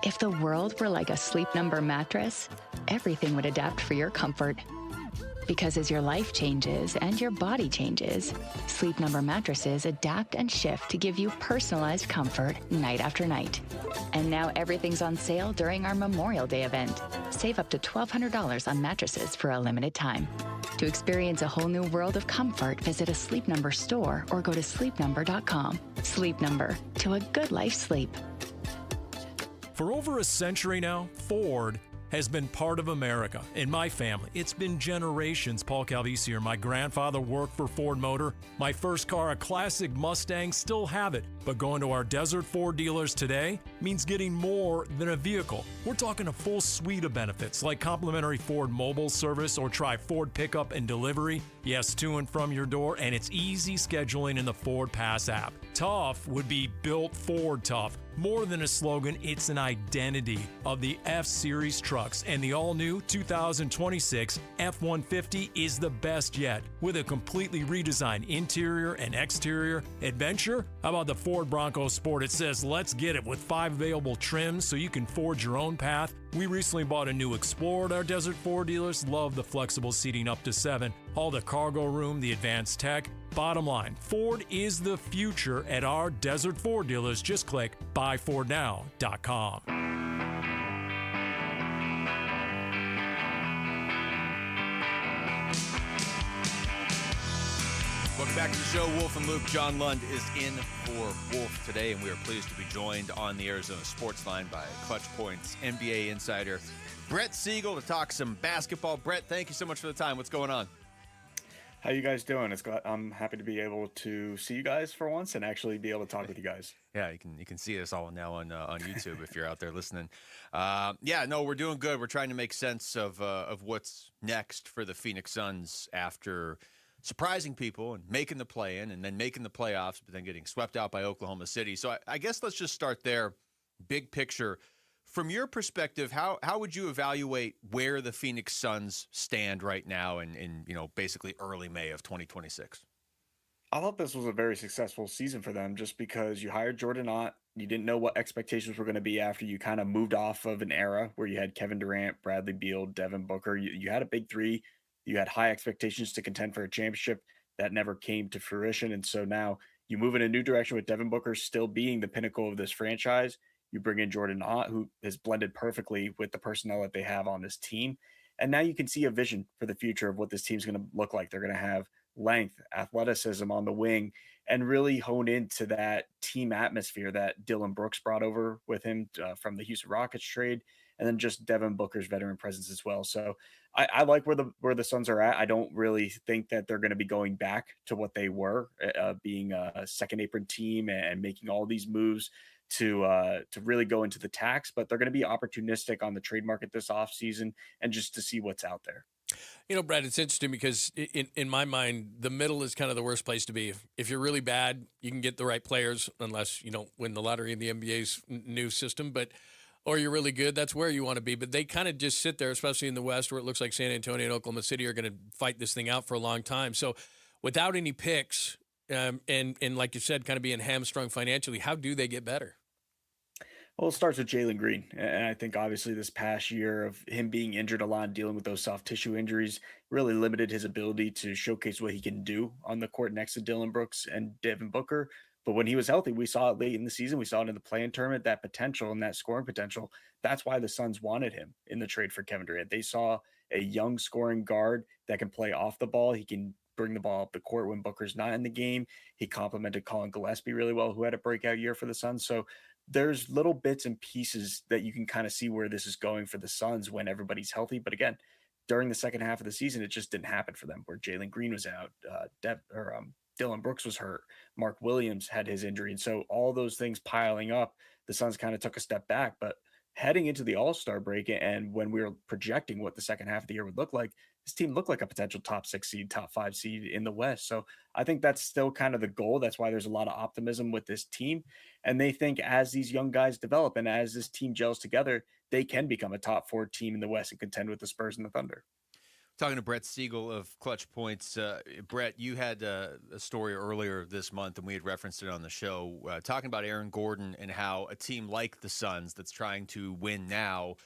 If the world were like a Sleep Number mattress, everything would adapt for your comfort. Because as your life changes and your body changes, Sleep Number mattresses adapt and shift to give you personalized comfort night after night. And now everything's on sale during our Memorial Day event. Save up to $1,200 on mattresses for a limited time. To experience a whole new world of comfort, visit a Sleep Number store or go to sleepnumber.com. Sleep Number, to a good life sleep. For over a century now, Ford has been part of America. In my family, it's been generations. Paul Calvisi here. My grandfather worked for Ford Motor. My first car, a classic Mustang, still have it. But going to our Desert Ford dealers today means getting more than a vehicle. We're talking a full suite of benefits like complimentary Ford mobile service or try Ford pickup and delivery. Yes, to and from your door, and it's easy scheduling in the Ford Pass app. Tough would be built Ford tough. More than a slogan, it's an identity of the F-Series trucks, and the all-new 2026 F-150 is the best yet. With a completely redesigned interior and exterior adventure, how about the Ford Bronco Sport? It says, let's get it, with 5 available trims so you can forge your own path. We recently bought a new Explorer at our Desert Ford dealers. Love the flexible seating up to 7, all the cargo room, the advanced tech. Bottom line, Ford is the future at our Desert Ford dealers. Just click buyfordnow.com. Welcome back to the show. Wolf and Luke. John Lund is in for Wolf today, and we are pleased to be joined on the Arizona Sports Line by Clutch Points NBA insider Brett Siegel to talk some basketball. Brett, thank you so much for the time. What's going on? How you guys doing? I'm happy to be able to see you guys for once and actually be able to talk with you guys. Yeah, you can see us all now on YouTube if you're out there listening. We're doing good. We're trying to make sense of what's next for the Phoenix Suns after surprising people and making the play-in and then making the playoffs, but then getting swept out by Oklahoma City. So I guess let's just start there, big picture. From your perspective, how would you evaluate where the Phoenix Suns stand right now in basically early May of 2026? I thought this was a very successful season for them just because you hired Jordan Ott. You didn't know what expectations were going to be after you kind of moved off of an era where you had Kevin Durant, Bradley Beal, Devin Booker. You had a big three. You had high expectations to contend for a championship that never came to fruition. And so now you move in a new direction with Devin Booker still being the pinnacle of this franchise. You bring in Jordan Ott, who has blended perfectly with the personnel that they have on this team. And now you can see a vision for the future of what this team's going to look like. They're going to have length, athleticism on the wing, and really hone into that team atmosphere that Dylan Brooks brought over with him from the Houston Rockets trade, and then just Devin Booker's veteran presence as well. So I like where the Suns are at. I don't really think that they're going to be going back to what they were, being a second apron team and making all these moves to really go into the tax, but they're going to be opportunistic on the trade market this offseason and just to see what's out there. Brad, it's interesting because in my mind, the middle is kind of the worst place to be. If you're really bad, you can get the right players unless you don't win the lottery in the NBA's new system, or you're really good, that's where you want to be. But they kind of just sit there, especially in the West, where it looks like San Antonio and Oklahoma City are going to fight this thing out for a long time. So without any picks, and like you said, kind of being hamstrung financially, how do they get better? Well, it starts with Jalen Green. And I think obviously this past year of him being injured a lot and dealing with those soft tissue injuries really limited his ability to showcase what he can do on the court next to Dylan Brooks and Devin Booker. But when he was healthy, we saw it late in the season. We saw it in the play-in tournament, that potential and that scoring potential. That's why the Suns wanted him in the trade for Kevin Durant. They saw a young scoring guard that can play off the ball. He can bring the ball up the court when Booker's not in the game. He complemented Colin Gillespie really well, who had a breakout year for the Suns. So there's little bits and pieces that you can kind of see where this is going for the Suns when everybody's healthy. But again, during the second half of the season, it just didn't happen for them, where Jalen Green was out, Dylan Brooks was hurt, Mark Williams had his injury. And so all those things piling up, the Suns kind of took a step back. But heading into the All-Star break and when we were projecting what the second half of the year would look like, this team looked like a potential top 6 seed, top 5 seed in the West. So I think that's still kind of the goal. That's why there's a lot of optimism with this team. And they think as these young guys develop and as this team gels together, they can become a top 4 team in the West and contend with the Spurs and the Thunder. Talking to Brett Siegel of Clutch Points. Brett, you had a story earlier this month, and we had referenced it on the show, talking about Aaron Gordon and how a team like the Suns that's trying to win now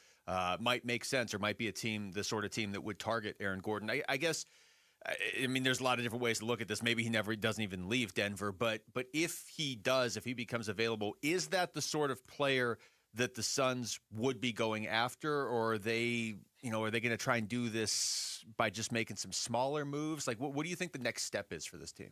might make sense or might be the sort of team that would target Aaron Gordon. I guess, I mean, there's a lot of different ways to look at this. Maybe he never doesn't even leave Denver, but if he does, if he becomes available, is that the sort of player that the Suns would be going after, or are they going to try and do this by just making some smaller moves? Like, what do you think the next step is for this team?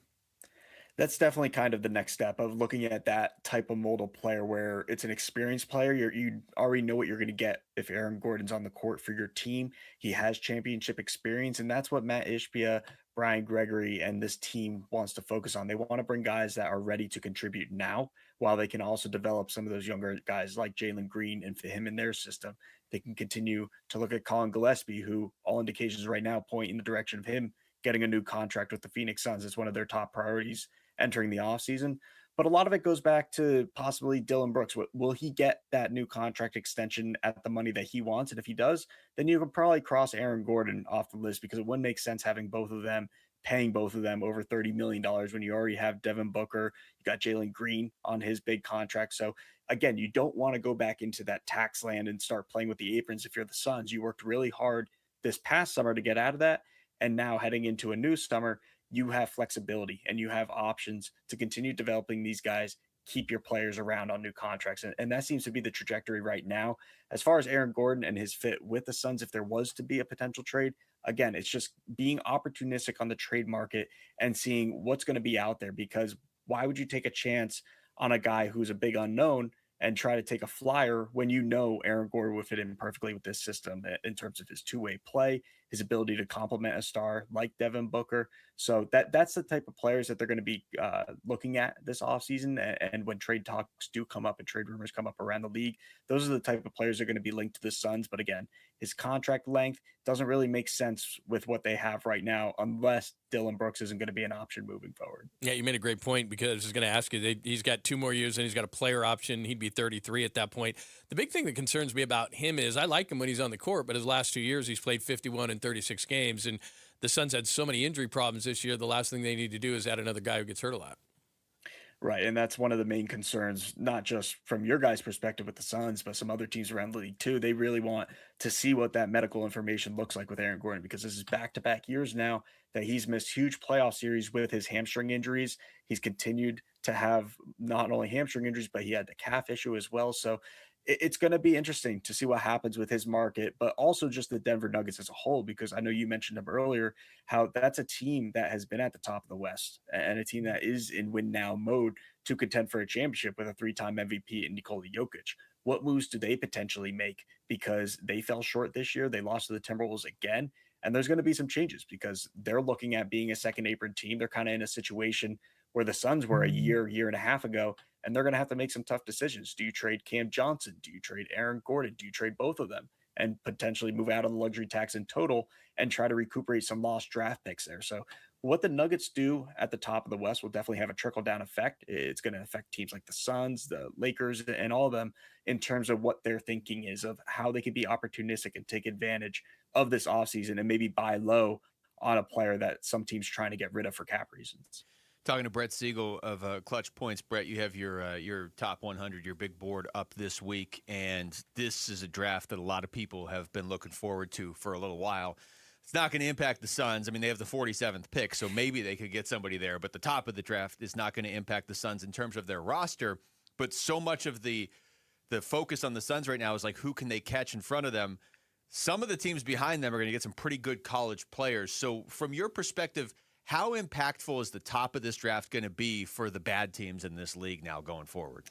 That's definitely kind of the next step of looking at that type of modal player where it's an experienced player. You already know what you're going to get if Aaron Gordon's on the court for your team. He has championship experience, and that's what Matt Ishbia, Brian Gregory, and this team wants to focus on. They want to bring guys that are ready to contribute now, while they can also develop some of those younger guys like Jalen Green and fit him in their system. They can continue to look at Colin Gillespie, who all indications right now point in the direction of him getting a new contract with the Phoenix Suns. It's one of their top priorities entering the offseason. But a lot of it goes back to possibly Dylan Brooks. Will he get that new contract extension at the money that he wants? And if he does, then you can probably cross Aaron Gordon off the list, because it wouldn't make sense having both of them, paying both of them over $30 million when you already have Devin Booker. You got Jalen Green on his big contract. So again, you don't want to go back into that tax land and start playing with the aprons if you're the Suns. You worked really hard this past summer to get out of that. And now heading into a new summer, you have flexibility and you have options to continue developing these guys, keep your players around on new contracts. And that seems to be the trajectory right now. As far as Aaron Gordon and his fit with the Suns, if there was to be a potential trade, again, it's just being opportunistic on the trade market and seeing what's going to be out there, because why would you take a chance on a guy who's a big unknown and try to take a flyer when you know Aaron Gordon would fit in perfectly with this system in terms of his two-way play, his ability to complement a star like Devin Booker. So that's the type of players that they're going to be looking at this offseason. And when trade talks do come up and trade rumors come up around the league, those are the type of players that are going to be linked to the Suns. But again, his contract length doesn't really make sense with what they have right now, unless Dylan Brooks isn't going to be an option moving forward. Yeah, you made a great point, because I was going to ask you, he's got 2 more years and he's got a player option. He'd be 33 at that point. The big thing that concerns me about him is I like him when he's on the court, but his last 2 years he's played 51 and 36 games, and the Suns had so many injury problems this year. The last thing they need to do is add another guy who gets hurt a lot. Right. And that's one of the main concerns, not just from your guys' perspective with the Suns, but some other teams around the league too. They really want to see what that medical information looks like with Aaron Gordon, because this is back-to-back years now that he's missed huge playoff series with his hamstring injuries. He's continued to have not only hamstring injuries, but he had the calf issue as well. So it's going to be interesting to see what happens with his market, but also just the Denver Nuggets as a whole, because I know you mentioned them earlier, how that's a team that has been at the top of the West and a team that is in win now mode to contend for a championship with a 3-time MVP in Nikola Jokic. What moves do they potentially make? Because they fell short this year. They lost to the Timberwolves again. And there's going to be some changes because they're looking at being a second apron team. They're kind of in a situation where the Suns were a year and a half ago, and they're going to have to make some tough decisions. Do you trade Cam Johnson? Do you trade Aaron Gordon? Do you trade both of them and potentially move out on the luxury tax in total and try to recuperate some lost draft picks there? So what the Nuggets do at the top of the West will definitely have a trickle-down effect. It's going to affect teams like the Suns, the Lakers, and all of them in terms of what their thinking is of how they could be opportunistic and take advantage of this offseason and maybe buy low on a player that some teams trying to get rid of for cap reasons. Talking to Brett Siegel of Clutch Points. Brett, you have your top 100, your big board up this week, and this is a draft that a lot of people have been looking forward to for a little while. It's not going to impact the Suns. I mean, they have the 47th pick, so maybe they could get somebody there, but the top of the draft is not going to impact the Suns in terms of their roster. But so much of the focus on the Suns right now is like, who can they catch in front of them? Some of the teams behind them are going to get some pretty good college players. So from your perspective, how impactful is the top of this draft going to be for the bad teams in this league now going forward?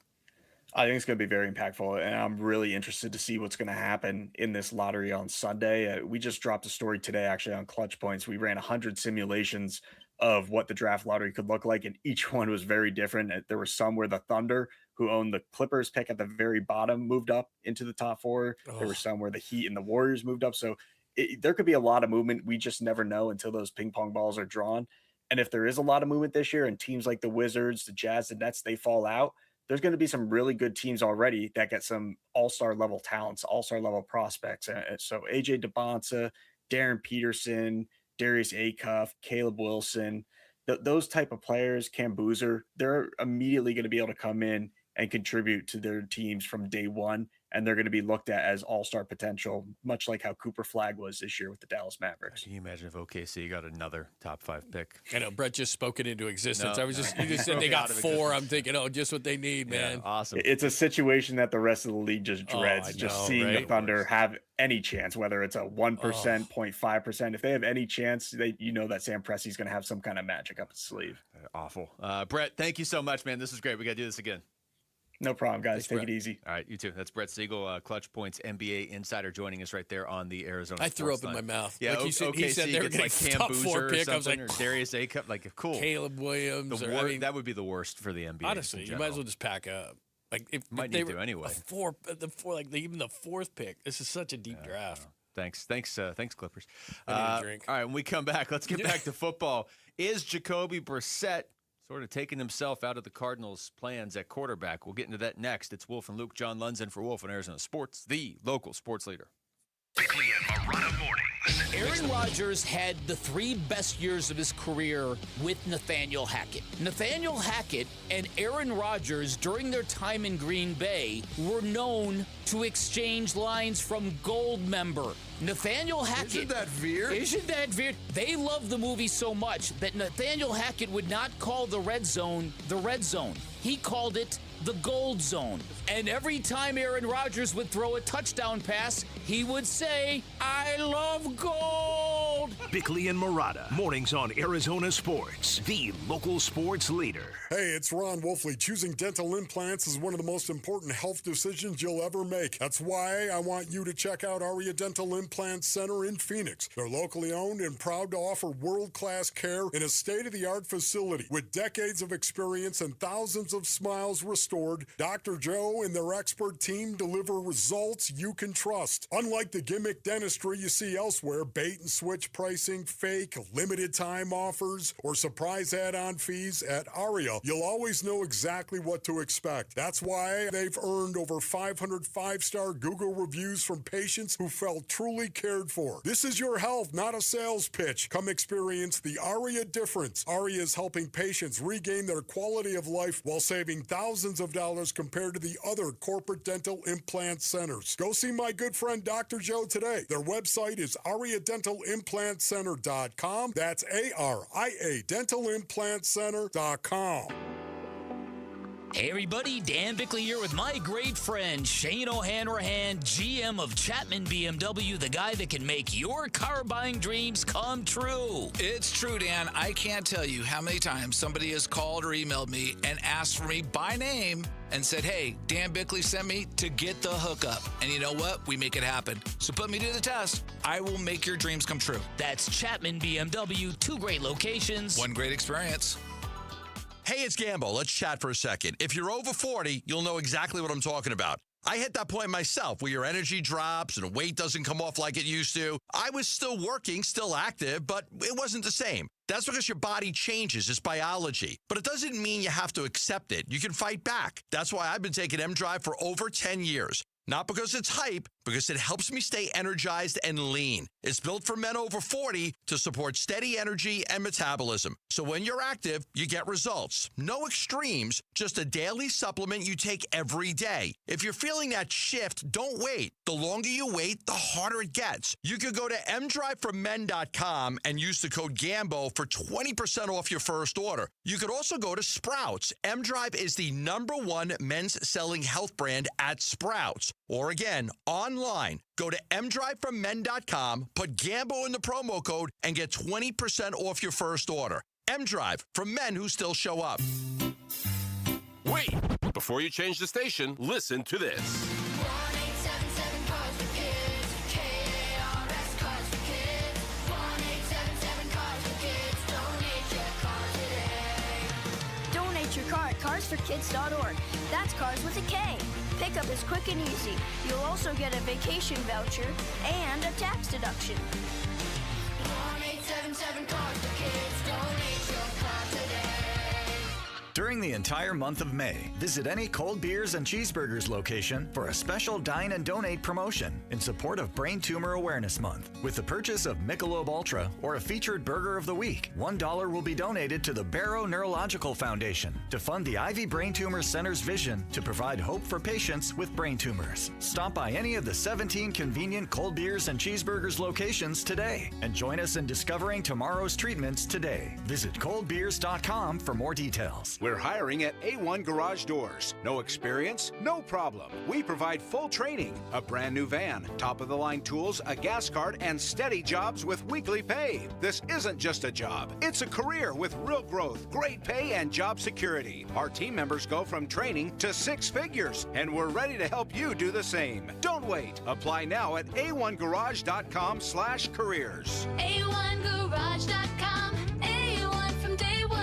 I think it's going to be very impactful, and I'm really interested to see what's going to happen in this lottery on Sunday. We just dropped a story today, actually, on Clutch Points. We ran 100 simulations of what the draft lottery could look like, and each one was very different. There were some where the Thunder, who owned the Clippers pick at the very bottom, moved up into the top 4. Oh. There were some where the Heat and the Warriors moved up. So there could be a lot of movement. We just never know until those ping pong balls are drawn. And if there is a lot of movement this year and teams like the Wizards, the Jazz, the Nets, they fall out, there's going to be some really good teams already that get some all-star level talents, all-star level prospects. So AJ DeBonsa, Darren Peterson, Darius Acuff, Caleb Wilson, those type of players, Cam Boozer, they're immediately going to be able to come in and contribute to their teams from day one and they're going to be looked at as all-star potential, much like how Cooper Flagg was this year with the Dallas Mavericks. Can you imagine if OKC got another top 5 pick? I know Brett just spoke it into existence. No, You just said they got 4. I'm thinking, just what they need, man. Awesome. It's a situation that the rest of the league just dreads. Seeing the Thunder have any chance, whether it's a 1%, 0.5%. If they have any chance, that Sam Presti's going to have some kind of magic up his sleeve. Awful. Brett, thank you so much, man. This is great. We got to do this again. No problem, guys. Thanks, Take Brett. it easy. All right, you too. That's Brett Siegel, Clutch Points NBA insider, joining us right there on the Arizona. I threw up in Line. my mouth. Yeah, like he said they were gets like Cam top Boozer 4 pick. or I was like, or Darius Acup, like cool. Caleb Williams. That would be the worst for the NBA. Honestly, you might as well just pack up. Like if might they need to anyway. Even the 4th pick. This is such a deep draft. Thanks, Clippers. I need a drink. All right, when we come back, let's get back to football. Is Jacoby Brissett sort of taking himself out of the Cardinals' plans at quarterback? We'll get into that next. It's Wolf and Luke, John Lunzen for Wolf and Arizona Sports, the local sports leader. Bickley and Morada mornings. Aaron Rodgers had the 3 best years of his career with Nathaniel Hackett. Nathaniel Hackett and Aaron Rodgers, during their time in Green Bay, were known to exchange lines from Goldmember. Nathaniel Hackett. Isn't that weird? They loved the movie so much that Nathaniel Hackett would not call the red zone the red zone. He called it the gold zone. And every time Aaron Rodgers would throw a touchdown pass, he would say, "I love gold." Bickley and Morada mornings on Arizona Sports, the local sports leader. Hey, it's Ron Wolfley. Choosing dental implants is one of the most important health decisions you'll ever make. That's why I want you to check out Aria Dental Implant Center in Phoenix. They're locally owned and proud to offer world-class care in a state-of-the-art facility. With decades of experience and thousands of smiles restored, Dr. Joe and their expert team deliver results you can trust. Unlike the gimmick dentistry you see elsewhere, bait-and-switch pricing, fake, limited-time offers, or surprise add-on fees, at Aria, you'll always know exactly what to expect. That's why they've earned over 500 five-star Google reviews from patients who felt truly cared for. This is your health, not a sales pitch. Come experience the Aria difference. Aria is helping patients regain their quality of life while saving thousands of dollars compared to the other corporate dental implant centers. Go see my good friend Dr. Joe today. Their website is ariadentalimplantcenter.com. That's ARIA dentalimplantcenter.com. Hey everybody, Dan Bickley here with my great friend Shane O'Hanrahan, GM of Chapman BMW, the guy that can make your car buying dreams come true. It's true, Dan. I can't tell you how many times somebody has called or emailed me and asked for me by name and said, hey, Dan Bickley sent me to get the hookup. And you know what? We make it happen. So put me to the test. I will make your dreams come true. That's Chapman BMW, 2 great locations. 1 great experience. Hey, it's Gambo. Let's chat for a second. If you're over 40, you'll know exactly what I'm talking about. I hit that point myself where your energy drops and weight doesn't come off like it used to. I was still working, still active, but it wasn't the same. That's because your body changes. It's biology. But it doesn't mean you have to accept it. You can fight back. That's why I've been taking M-Drive for over 10 years. Not because it's hype, because it helps me stay energized and lean. It's built for men over 40 to support steady energy and metabolism. So when you're active, you get results. No extremes, just a daily supplement you take every day. If you're feeling that shift, don't wait. The longer you wait, the harder it gets. You could go to mdriveformen.com and use the code GAMBO for 20% off your first order. You could also go to Sprouts. M-Drive is the #1 men's selling health brand at Sprouts. Or again, online, go to mdriveformen.com, put Gambo in the promo code, and get 20% off your first order. M-Drive, for men who still show up. Wait! Before you change the station, listen to this. 1-877 Cars for Kids, KARS Cars for Kids. 1-877 Cars for Kids. Donate your car today. Donate your car at carsforkids.org. That's cars with a K. Pickup is quick and easy. You'll also get a vacation voucher and a tax deduction. 1-877 Cars for Kids. Donate your car today. During During the entire month of May, visit any Cold Beers and Cheeseburgers location for a special Dine and Donate promotion in support of Brain Tumor Awareness Month. With the purchase of Michelob Ultra or a featured Burger of the Week, $1 will be donated to the Barrow Neurological Foundation to fund the Ivy Brain Tumor Center's vision to provide hope for patients with brain tumors. Stop by any of the 17 convenient Cold Beers and Cheeseburgers locations today and join us in discovering tomorrow's treatments today. Visit coldbeers.com for more details. We're hiring at A1 Garage Doors. No experience? No problem. We provide full training, a brand new van, top-of-the-line tools, a gas card, and steady jobs with weekly pay. This isn't just a job. It's a career with real growth, great pay, and job security. Our team members go from training to 6 figures, and we're ready to help you do the same. Don't wait. Apply now at a1garage.com/careers. A1Garage.com. A1 from day one.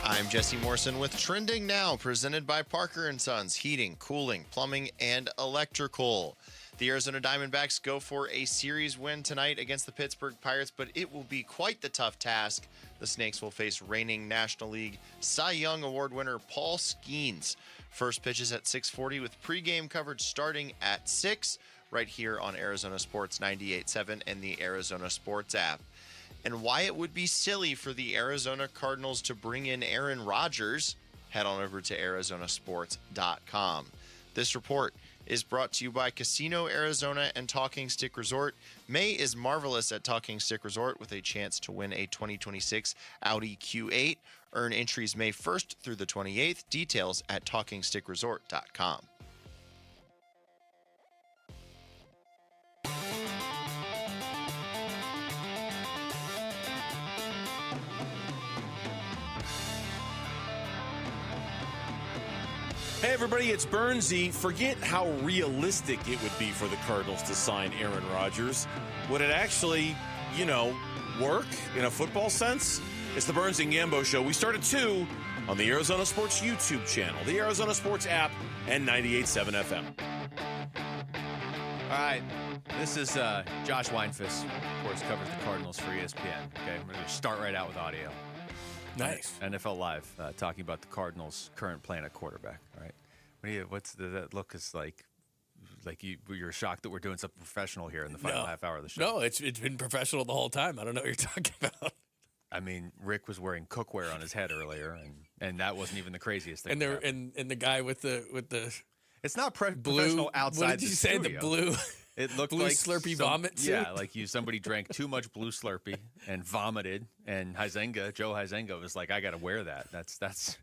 I'm Jesse Morrison with Trending Now, presented by Parker & Sons Heating, Cooling, Plumbing, and Electrical. The Arizona Diamondbacks go for a series win tonight against the Pittsburgh Pirates, but it will be quite the tough task. The Snakes will face reigning National League Cy Young Award winner Paul Skeens. First pitch is at 6:40 with pregame coverage starting at 6 right here on Arizona Sports 98.7 and the Arizona Sports app. And why it would be silly for the Arizona Cardinals to bring in Aaron Rodgers, head on over to arizonasports.com. This report is brought to you by Casino Arizona and Talking Stick Resort. May is marvelous at Talking Stick Resort with a chance to win a 2026 Audi Q8. Earn entries May 1st through the 28th. Details at talkingstickresort.com. Hey, everybody, it's Bernsey. Forget how realistic it would be for the Cardinals to sign Aaron Rodgers. Would it actually, work in a football sense? It's the Burns and Gambo Show. We start at 2 on the Arizona Sports YouTube channel, the Arizona Sports app, and 98.7 FM. All right. This is Josh Weinfuss, of course, covers the Cardinals for ESPN. Okay, we're going to start right out with audio. Nice. NFL Live, talking about the Cardinals' current plan at quarterback. Right? What's that look? Is like you're shocked that we're doing something professional here in the final half hour of the show. No, it's been professional the whole time. I don't know what you're talking about. I mean, Rick was wearing cookware on his head earlier, and that wasn't even the craziest thing. And the guy with the it's not professional outside. What did you say? Studio. The blue. It looked blue like Slurpee vomit suit? Yeah, like somebody drank too much blue Slurpee and vomited, and Joe Huizenga was like, "I got to wear that. That's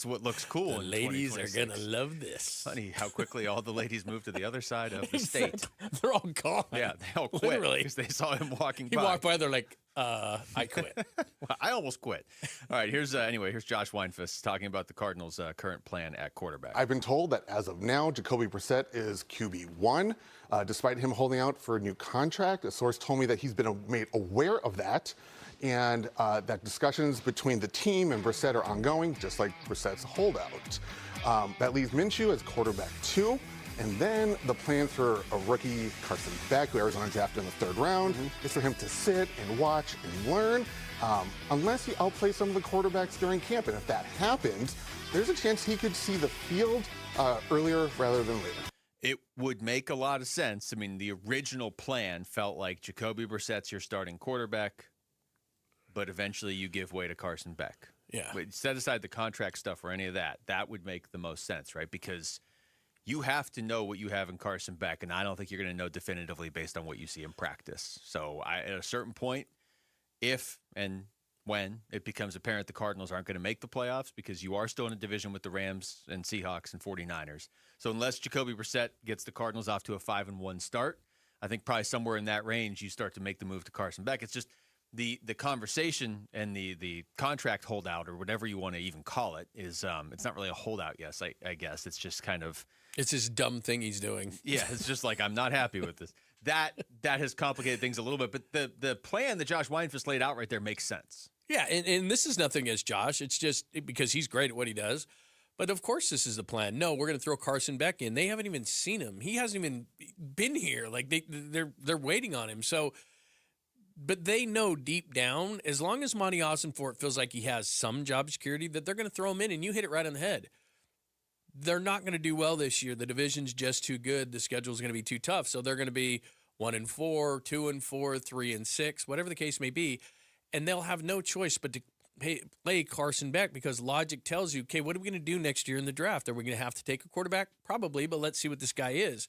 what looks cool." The ladies are gonna love this. Funny how quickly all the ladies moved to the other side of the state. They're all gone. Yeah, they all quit Literally. because they saw him walking He by. walked by. They're like, "I quit." Well, I almost quit. All right, here's Josh Weinfuss talking about the Cardinals' current plan at quarterback. I've been told that as of now, Jacoby Brissett is QB1. Despite him holding out for a new contract, a source told me that he's been made aware of that and that discussions between the team and Brissett are ongoing, just like Brissett's holdout. That leaves Minshew as quarterback 2. And then the plan for a rookie, Carson Beck, who Arizona drafted in the 3rd round, is for him to sit and watch and learn, unless he outplays some of the quarterbacks during camp. And if that happens, there's a chance he could see the field earlier rather than later. It would make a lot of sense. I mean, the original plan felt like Jacoby Brissett's your starting quarterback, but eventually you give way to Carson Beck. Yeah. But set aside the contract stuff or any of that. That would make the most sense, right? Because you have to know what you have in Carson Beck, and I don't think you're going to know definitively based on what you see in practice. So at a certain point, if and when it becomes apparent the Cardinals aren't going to make the playoffs because you are still in a division with the Rams and Seahawks and 49ers. So unless Jacoby Brissett gets the Cardinals off to a 5-1 start, I think probably somewhere in that range you start to make the move to Carson Beck. It's just the conversation and the contract holdout or whatever you want to even call it is it's not really a holdout, yes, I guess. It's just kind of it's this dumb thing he's doing. Yeah, it's just like I'm not happy with this. That has complicated things a little bit, but the plan that Josh Weinfuss laid out right there makes sense. Yeah, and this is nothing against Josh. It's just because he's great at what he does. But of course this is the plan. No, we're going to throw Carson Beck in. They haven't even seen him. He hasn't even been here. Like they're waiting on him. So, but they know deep down, as long as Monty Ossenfort feels like he has some job security, that they're going to throw him in, and you hit it right on the head. They're not going to do well this year. The division's just too good. The schedule's going to be too tough. So they're going to be 1-4, 2-4, 3-6, whatever the case may be. And they'll have no choice but to play Carson Beck because logic tells you, okay, what are we going to do next year in the draft? Are we going to have to take a quarterback? Probably, but let's see what this guy is.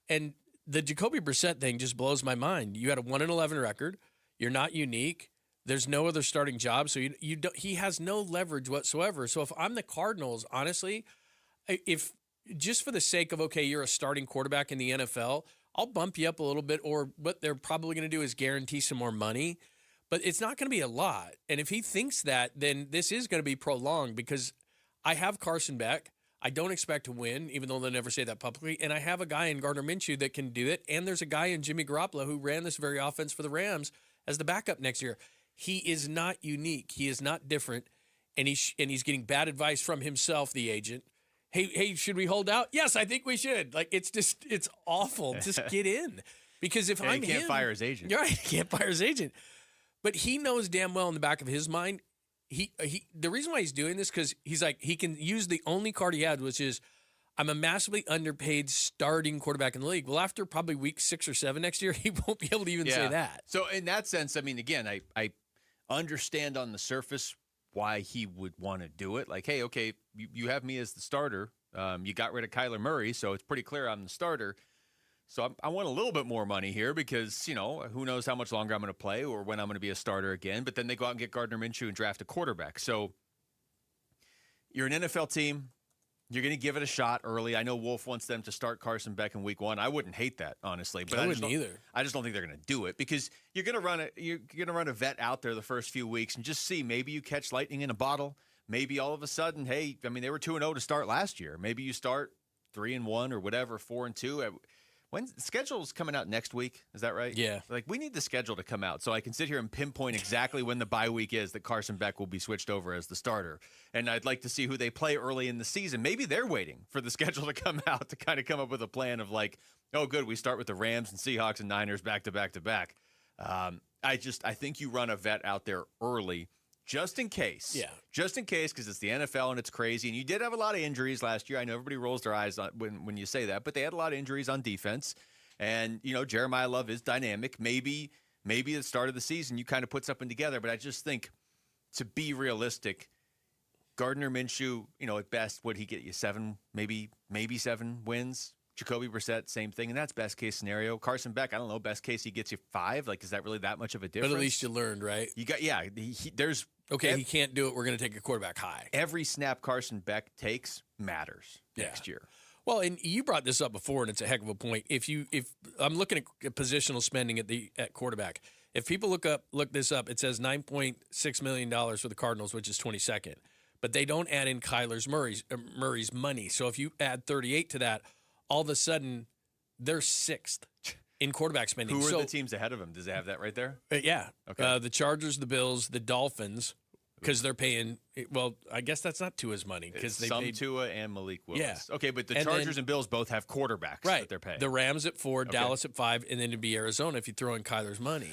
And the Jacoby Brissett thing just blows my mind. You had a 1-11 record. You're not unique. There's no other starting job, so you don't, he has no leverage whatsoever. So if I'm the Cardinals, honestly, if just for the sake of, okay, you're a starting quarterback in the NFL, I'll bump you up a little bit, or what they're probably going to do is guarantee some more money. But it's not going to be a lot. And if he thinks that, then this is going to be prolonged because I have Carson Beck. I don't expect to win, even though they'll never say that publicly. And I have a guy in Gardner Minshew that can do it. And there's a guy in Jimmy Garoppolo who ran this very offense for the Rams as the backup next year. He is not unique. He is not different. And he's getting bad advice from himself, the agent. Hey, should we hold out? Yes, I think we should. Like, it's awful. Just get in. Because if I'm him. He can't fire his agent. You're right. He can't fire his agent. But he knows damn well in the back of his mind, the reason why he's doing this, because he's like, he can use the only card he had, which is, I'm a massively underpaid starting quarterback in the league. Well, after probably week 6 or 7 next year, he won't be able to even say that. So in that sense, I mean, again, I understand on the surface why he would want to do it. Like, hey, okay, you have me as the starter. You got rid of Kyler Murray, so it's pretty clear I'm the starter. So I want a little bit more money here because, who knows how much longer I'm going to play or when I'm going to be a starter again. But then they go out and get Gardner Minshew and draft a quarterback. So you're an NFL team. You're going to give it a shot early. I know Wolf wants them to start Carson Beck in week 1. I wouldn't hate that, honestly. But I wouldn't either. I just don't think they're going to do it because you're going to run a vet out there the first few weeks and just see. Maybe you catch lightning in a bottle. Maybe all of a sudden, hey, I mean, they were 2-0 to start last year. Maybe you start 3-1 or whatever, 4-2. When the schedule's coming out next week, is that right? Yeah. Like, we need the schedule to come out so I can sit here and pinpoint exactly when the bye week is that Carson Beck will be switched over as the starter. And I'd like to see who they play early in the season. Maybe they're waiting for the schedule to come out to kind of come up with a plan of like, oh, good, we start with the Rams and Seahawks and Niners back to back to back. I think you run a vet out there early just in case. Yeah. Just in case, because it's the NFL and it's crazy. And you did have a lot of injuries last year. I know everybody rolls their eyes when you say that, but they had a lot of injuries on defense. And, Jeremiah Love is dynamic. Maybe at the start of the season you kind of put something together. But I just think, to be realistic, Gardner Minshew, at best, would he get you 7, maybe 7 wins? Jacoby Brissett, same thing, and that's best case scenario. Carson Beck, I don't know, best case he gets you 5. Like, is that really that much of a difference? But at least you learned, right? You got, there's okay. He can't do it. We're going to take a quarterback high. Every snap Carson Beck takes matters next year. Well, and you brought this up before, and it's a heck of a point. If I'm looking at positional spending at quarterback, if people look this up, it says $9.6 million for the Cardinals, which is 22nd, but they don't add in Kyler Murray's money. So if you add 38 to that, all of a sudden, they're 6th in quarterback spending. Who are the teams ahead of them? Does it have that right there? Yeah. Okay. The Chargers, the Bills, the Dolphins, because they're paying. Well, I guess that's not Tua's money because they paid Tua and Malik Willis. Yeah. Okay, but the Chargers and Bills both have quarterbacks that they're paying. The Rams at 4, Dallas at 5, and then it'd be Arizona if you throw in Kyler's money.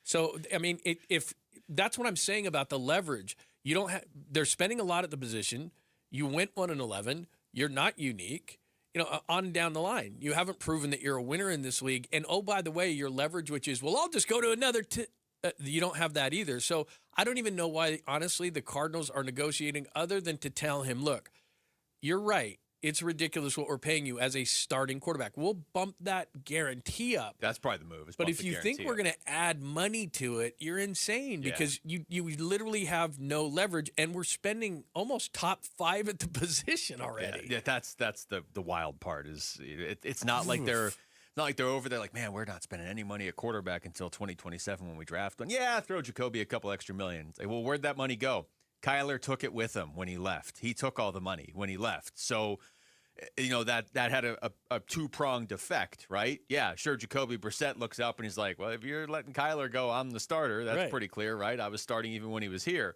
So I mean, if that's what I'm saying about the leverage, you don't have. They're spending a lot at the position. You went 1-11. You're not unique. On and down the line. You haven't proven that you're a winner in this league. And, oh, by the way, your leverage, which is, well, I'll just go to another you don't have that either. So I don't even know why, honestly, the Cardinals are negotiating other than to tell him, look, you're right. It's ridiculous what we're paying you as a starting quarterback. We'll bump that guarantee up. That's probably the move. But if you think we're going to add money to it, you're insane because you literally have no leverage, and we're spending almost top 5 at the position already. Yeah, that's the wild part. Is it's not like they're over there like, man, we're not spending any money at quarterback until 2027 when we draft one. Yeah, throw Jacoby a couple extra million. It's like, well, where'd that money go? Kyler took it with him when he left. He took all the money when he left. So, that had a two-pronged effect, right? Yeah, sure, Jacoby Brissett looks up and he's like, well, if you're letting Kyler go, I'm the starter. That's pretty clear, right? I was starting even when he was here.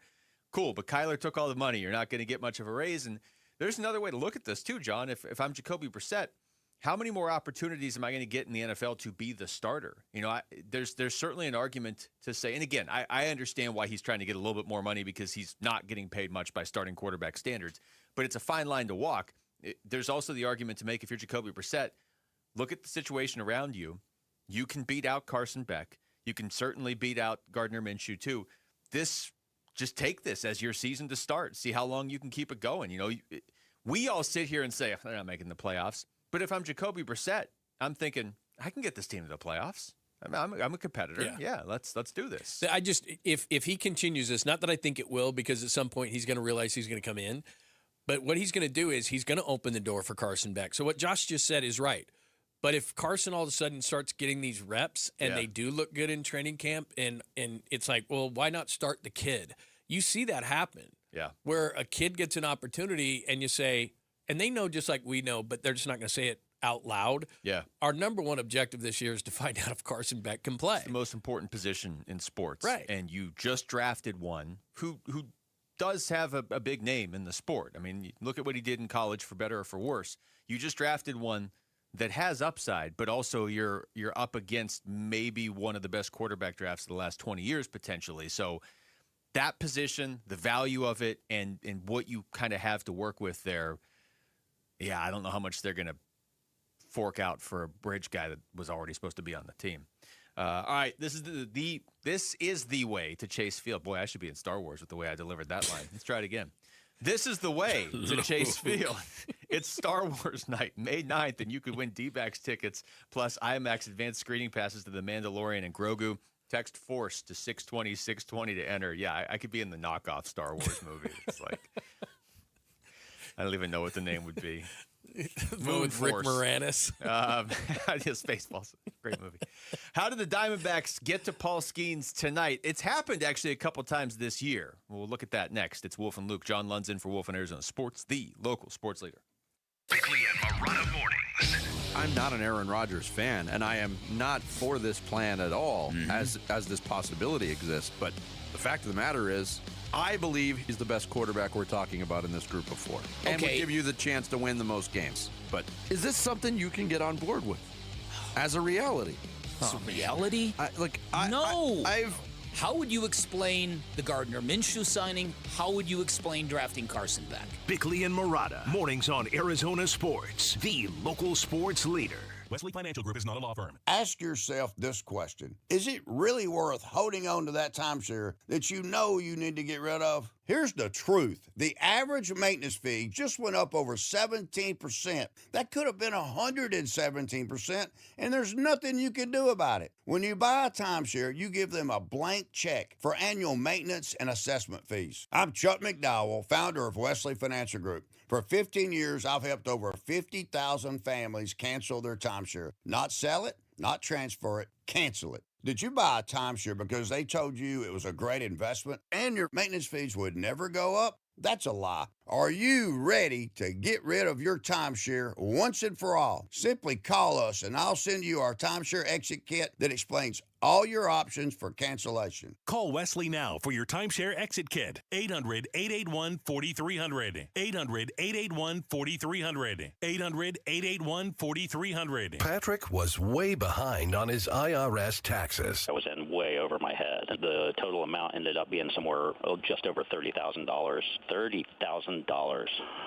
Cool, but Kyler took all the money. You're not going to get much of a raise. And there's another way to look at this too, John. If I'm Jacoby Brissett, how many more opportunities am I going to get in the NFL to be the starter? There's certainly an argument to say, and again, I understand why he's trying to get a little bit more money because he's not getting paid much by starting quarterback standards, but it's a fine line to walk. There's also the argument to make if you're Jacoby Brissett, look at the situation around you. You can beat out Carson Beck. You can certainly beat out Gardner Minshew too. Just take this as your season to start. See how long you can keep it going. We all sit here and say, they're not making the playoffs. But if I'm Jacoby Brissett, I'm thinking, I can get this team to the playoffs. I'm a competitor. Yeah, let's do this. I just, if he continues this, not that I think it will, because at some point he's going to realize he's going to come in, but what he's going to do is he's going to open the door for Carson Beck. So what Josh just said is right. But if Carson all of a sudden starts getting these reps and they do look good in training camp, and it's like, well, why not start the kid? You see that happen. Yeah. Where a kid gets an opportunity and you say, and they know just like we know, but they're just not going to say it out loud. Yeah. Our number one objective this year is to find out if Carson Beck can play. It's the most important position in sports. Right. And you just drafted one who does have a big name in the sport. I mean, look at what he did in college, for better or for worse. You just drafted one that has upside, but also you're up against maybe one of the best quarterback drafts of the last 20 years potentially. So that position, the value of it, and what you kind of have to work with there, I don't know how much they're going to fork out for a bridge guy that was already supposed to be on the team. All right, this is the way to Chase Field. Boy, I should be in Star Wars with the way I delivered that line. Let's try it again. This is the way to Chase Field. It's Star Wars night, May 9th, and you could win D-backs tickets plus IMAX advanced screening passes to The Mandalorian and Grogu. Text FORCE to 620 to enter. Yeah, I could be in the knockoff Star Wars movie. It's like, I don't even know what the name would be. Moon with Rick Moranis. Spaceballs. Great movie. How did the Diamondbacks get to Paul Skeens tonight? It's happened actually a couple times this year. We'll look at that next. It's Wolf and Luke. John Lund's in for Wolf and Arizona Sports, the local sports leader. Bickley and Marotta mornings. I'm not an Aaron Rodgers fan, and I am not for this plan at all, as this possibility exists. But the fact of the matter is, I believe he's the best quarterback we're talking about in this group of four, and would give you the chance to win the most games. But is this something you can get on board with as a reality? It's a reality? No. How would you explain the Gardner Minshew signing? How would you explain drafting Carson Beck? Bickley and Marotta, mornings on Arizona Sports, the local sports leader. Wesley Financial Group is not a law firm. Ask yourself this question. Is it really worth holding on to that timeshare that you know you need to get rid of? Here's the truth. The average maintenance fee just went up over 17%. That could have been 117%, and there's nothing you can do about it. When you buy a timeshare, you give them a blank check for annual maintenance and assessment fees. I'm Chuck McDowell, founder of Wesley Financial Group. For 15 years, I've helped over 50,000 families cancel their timeshare. Not sell it, not transfer it, cancel it. Did you buy a timeshare because they told you it was a great investment and your maintenance fees would never go up? That's a lie. Are you ready to get rid of your timeshare once and for all? Simply call us and I'll send you our timeshare exit kit that explains all your options for cancellation. Call Wesley now for your timeshare exit kit. 800-881-4300. 800-881-4300. 800-881-4300. Patrick was way behind on his IRS taxes. I was in way over my head. The total amount ended up being somewhere just over $30,000. $30,000.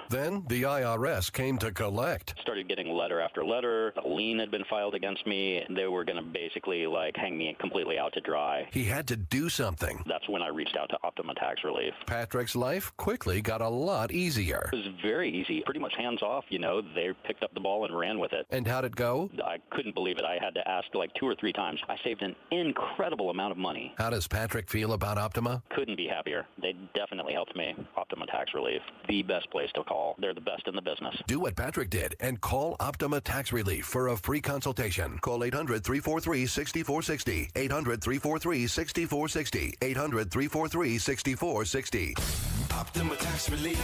Then the IRS came to collect. Started getting letter after letter. A lien had been filed against me. They were going to basically hang me completely out to dry. He had to do something. That's when I reached out to Optima Tax Relief. Patrick's life quickly got a lot easier. It was very easy, pretty much hands off. They picked up the ball and ran with it. And how'd it go? I couldn't believe it. I had to ask 2 or 3 times. I saved an incredible amount of money. How does Patrick feel about Optima? Couldn't be happier. They definitely helped me. Optima Tax Relief, the best place to call. They're the best in the business. Do what Patrick did and call Optima Tax Relief for a free consultation. Call 800-343-6460. 800-343-6460. 800-343-6460. Optima Tax Relief.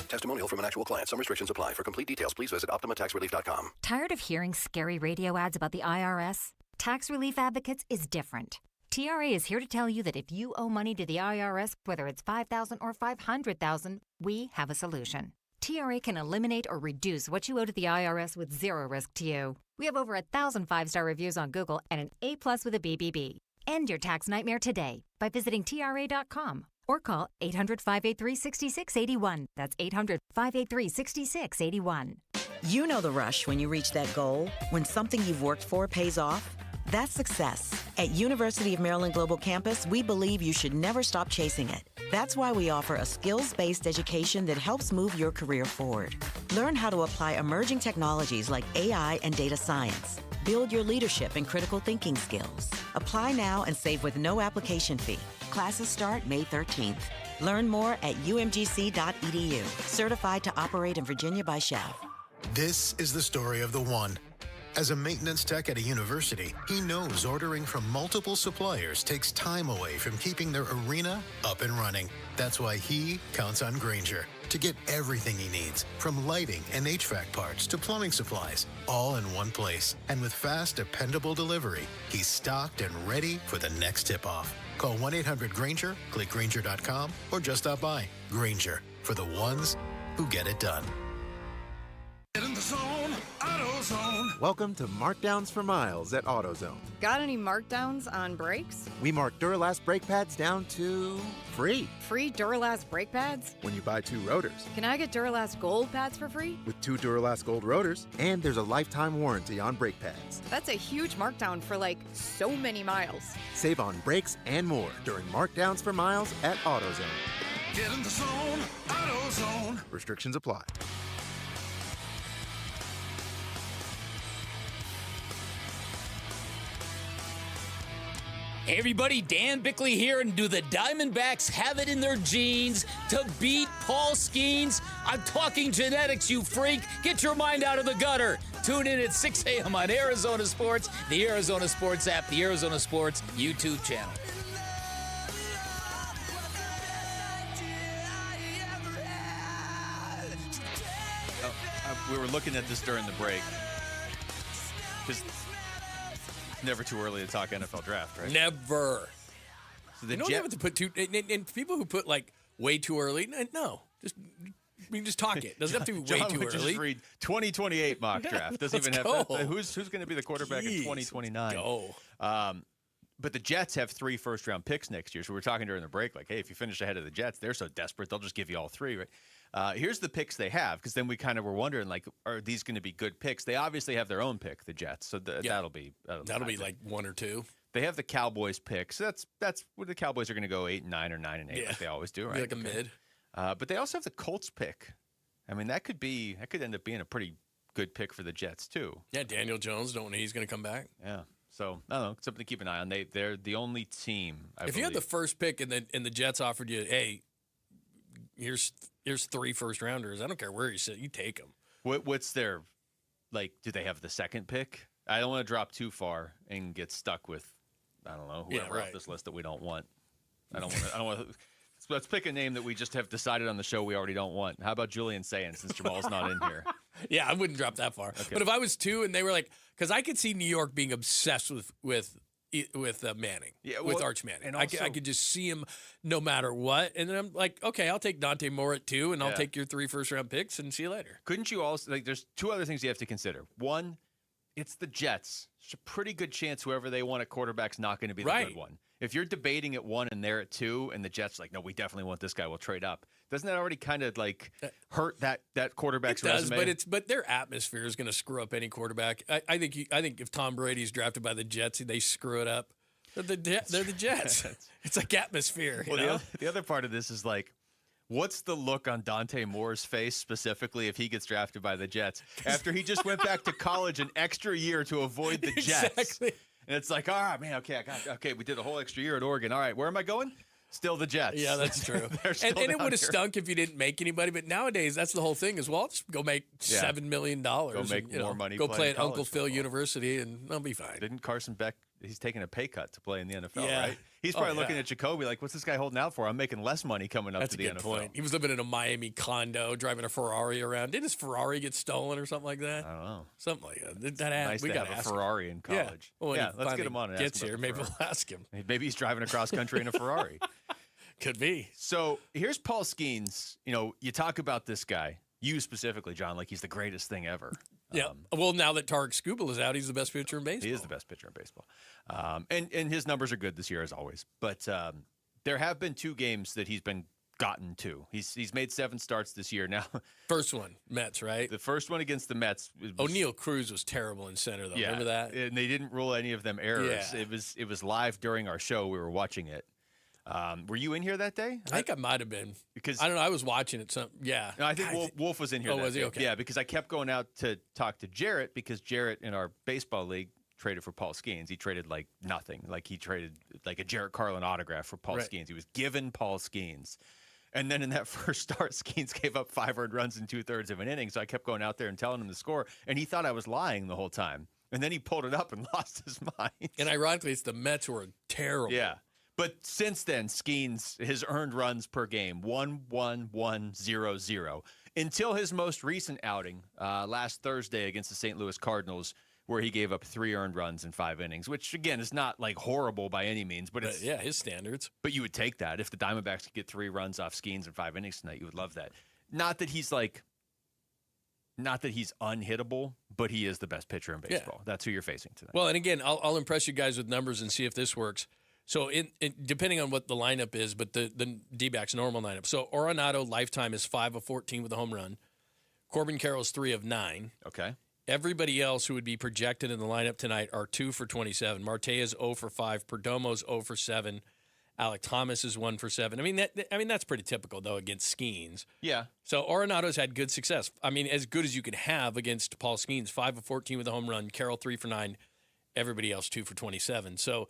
Testimonial from an actual client. Some restrictions apply. For complete details, please visit OptimaTaxRelief.com. Tired of hearing scary radio ads about the IRS? Tax Relief Advocates is different. TRA is here to tell you that if you owe money to the IRS, whether it's $5,000 or $500,000, we have a solution. TRA can eliminate or reduce what you owe to the IRS with zero risk to you. We have over 1,000 5-star reviews on Google and an A+ with a BBB. End your tax nightmare today by visiting TRA.com or call 800-583-6681. That's 800-583-6681. You know the rush when you reach that goal, when something you've worked for pays off. That's success. At University of Maryland Global Campus, we believe you should never stop chasing it. That's why we offer a skills-based education that helps move your career forward. Learn how to apply emerging technologies like AI and data science. Build your leadership and critical thinking skills. Apply now and save with no application fee. Classes start May 13th. Learn more at umgc.edu. Certified to operate in Virginia by Chev. This is the story of the one. As a maintenance tech at a university, he knows ordering from multiple suppliers takes time away from keeping their arena up and running. That's why he counts on Grainger to get everything he needs, from lighting and HVAC parts to plumbing supplies, all in one place. And with fast, dependable delivery, he's stocked and ready for the next tip-off. Call 1-800-GRAINGER, click Grainger.com, or just stop by. Grainger, for the ones who get it done. Get in the zone, AutoZone. Welcome to Markdowns for Miles at AutoZone. Got any markdowns on brakes? We mark Duralast brake pads down to free. Free Duralast brake pads? When you buy 2 rotors. Can I get Duralast Gold pads for free? With 2 Duralast Gold rotors, and there's a lifetime warranty on brake pads. That's a huge markdown for like so many miles. Save on brakes and more during Markdowns for Miles at AutoZone. Get in the zone, AutoZone. Restrictions apply. Hey everybody, Dan Bickley here, and do the Diamondbacks have it in their genes to beat Paul Skeens? I'm talking genetics, you freak. Get your mind out of the gutter. Tune in at 6 a.m. on Arizona Sports, the Arizona Sports app, the Arizona Sports YouTube channel. We were looking at this during the break. Because never too early to talk NFL draft, right? Never. So you don't have to put too. And people who put like way too early, no, we can just talk it. Doesn't have to be way John too would early. Just read 2028 mock draft. Doesn't even have who's going to be the quarterback in 2029. Go. But the Jets have 3 first-round picks next year. So we're talking during the break, like, hey, if you finish ahead of the Jets, they're so desperate, they'll just give you all 3, right? Here's the picks they have, because then we kind of were wondering, like, are these going to be good picks? They obviously have their own pick, the Jets, so that'll be like 1 or 2. They have the Cowboys pick, so that's where the Cowboys are going to go 8 and 9 or 9 and 8, like they always do, right? Be like a mid. But they also have the Colts pick. I mean, that could end up being a pretty good pick for the Jets too. Yeah, Daniel Jones, don't know he's going to come back. Yeah. So I don't know, something to keep an eye on. They're the only team. If you had the first pick and the Jets offered you, hey, here's 3 first rounders, I don't care where you sit, you take them. What's their like? Do they have the second pick? I don't want to drop too far and get stuck with whoever off this list that we don't want. I don't want to. Let's pick a name that we just have decided on the show we already don't want. How about Julian Sayans, since Jamal's not in here? Yeah, I wouldn't drop that far. Okay. But if I was 2 and they were like, because I could see New York being obsessed with Manning, with Arch Manning. And also, I could just see him no matter what. And then I'm like, okay, I'll take Dante Moore at 2, and I'll take your 3 first-round picks and see you later. Couldn't you also, like, there's 2 other things you have to consider. One, it's the Jets. There's a pretty good chance whoever they want at quarterback's not going to be the good one. If you're debating at 1 and they're at 2, and the Jets are like, no, we definitely want this guy, we'll trade up. Doesn't that already kind of like hurt that quarterback's resume? But their atmosphere is going to screw up any quarterback. I think if Tom Brady's drafted by the Jets, they screw it up. They're the Jets. It's like atmosphere. Well, the other part of this is like, what's the look on Dante Moore's face specifically if he gets drafted by the Jets after he just went back to college an extra year to avoid the Jets? Exactly. And it's like, all right, man, okay, we did a whole extra year at Oregon. All right, where am I going? Still the Jets. Yeah, that's true. and it would have stunk if you didn't make anybody. But nowadays, that's the whole thing is, well, I'll just go make $7 million. Go make more money. Go play at Uncle Phil University, and I'll be fine. Didn't Carson Beck, he's taking a pay cut to play in the NFL, right? He's probably looking at Jacoby like, what's this guy holding out for? I'm making less money coming up to the NFL. That's a good point. He was living in a Miami condo, driving a Ferrari around. Didn't his Ferrari get stolen or something like that? I don't know. Something like that. Nice to have a Ferrari in college. Yeah, well, let's get him on and gets here. Maybe we'll ask him. Maybe he's driving across country in a Ferrari. Could be. So here's Paul Skeens. You talk about this guy. you specifically, John, like he's the greatest thing ever. Yeah. Well, now that Tarek Skubal is out, he's the best pitcher in baseball. He is the best pitcher in baseball. And his numbers are good this year, as always. But there have been 2 games that he's been gotten to. He's made 7 starts this year now. First one, Mets, right? The first one against the Mets. O'Neal Cruz was terrible in center, though. Yeah, Remember that? And they didn't rule any of them errors. Yeah. It was live during our show. We were watching it. Were you in here that day? I think I might have been. Because I don't know. I was watching it. Yeah. No, I think Wolf was in here. Oh, that was he? day. Okay. Yeah, because I kept going out to talk to Jarrett because Jarrett in our baseball league traded for Paul Skeens. He traded like nothing. Like he traded like a Jarrett Carlin autograph for Paul Skeens. He was given Paul Skeens. And then in that first start, Skeens gave up 5 earned runs in 2/3 of an inning. So I kept going out there and telling him the score, and he thought I was lying the whole time. And then he pulled it up and lost his mind. And ironically, it's the Mets who are terrible. Yeah. But since then, Skeens, his earned runs per game, 1-1-1-0-0. Until his most recent outing last Thursday against the St. Louis Cardinals, where he gave up 3 earned runs in 5 innings, which, again, is not, like, horrible by any means. But it's, yeah, his standards. But you would take that. If the Diamondbacks could get 3 runs off Skeens in 5 innings tonight, you would love that. Not that he's unhittable, but he is the best pitcher in baseball. Yeah. That's who you're facing tonight. Well, and again, I'll impress you guys with numbers and see if this works. So depending on what the lineup is, but the D-backs normal lineup. So Arenado lifetime is 5 of 14 with a home run. Corbin Carroll's 3 of 9. Okay. Everybody else who would be projected in the lineup tonight are 2 for 27. Marte is 0 for 5. Perdomo's 0 for 7. Alec Thomas is 1 for 7. I mean that's pretty typical though against Skeens. Yeah. So Arenado's had good success. I mean, as good as you can have against Paul Skeens. 5 of 14 with a home run. Carroll 3 for 9. Everybody else 2 for 27. So.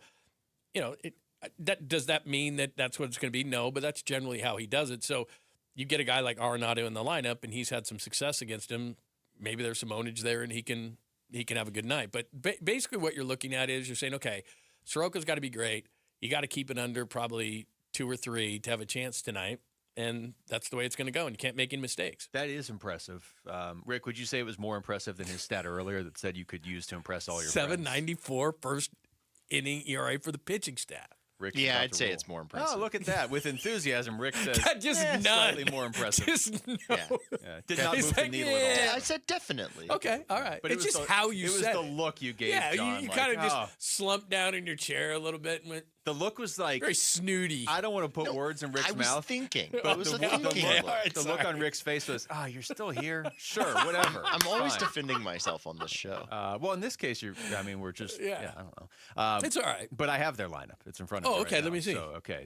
Does that mean that that's what it's going to be? No, but that's generally how he does it. So you get a guy like Arenado in the lineup, and he's had some success against him. Maybe there's some ownage there, and he can have a good night. But basically what you're looking at is you're saying, okay, Soroka's got to be great. You got to keep it under probably 2 or 3 to have a chance tonight, and that's the way it's going to go, and you can't make any mistakes. That is impressive. Rick, would you say it was more impressive than his stat earlier that said you could use to impress all your friends? 7.94 first inning ERA for the pitching staff. Rick's yeah, I'd say it's more impressive. Oh, look at that. With enthusiasm, Rick says just slightly more impressive. Just no. Yeah. Did not move the needle at all. I said definitely. Okay, all right. But it's just how you said it. was the look you gave, yeah, John. you like, kind of just slumped down in your chair a little bit and went. The look was like very snooty. I don't want to put words in Rick's I was mouth. thinking. But It was a thinking look. The look on Rick's face was, you're still here? Sure, whatever. I'm always Fine. defending myself on this show. Well, in this case, we're just, I don't know. It's all right. But I have their lineup. It's in front of me. Oh, okay. Right let now. me see.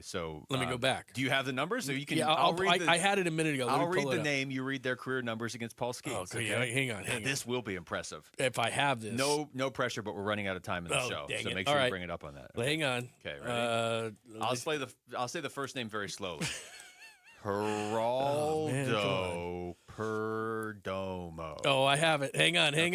So let me go back. Do you have the numbers? So you can. Yeah, I had it a minute ago. I'll read the name. You read their career numbers against Paul Skeens. Oh, okay. Yeah, hang on. This will be impressive. If I have this. No pressure, but we're running out of time in the show. Dang so it. make All sure right. you bring it up on that. Okay. Hang on. Okay, ready? I'll say the first name very slowly. Geraldo Perdomo. Oh, I have it. Hang on. He's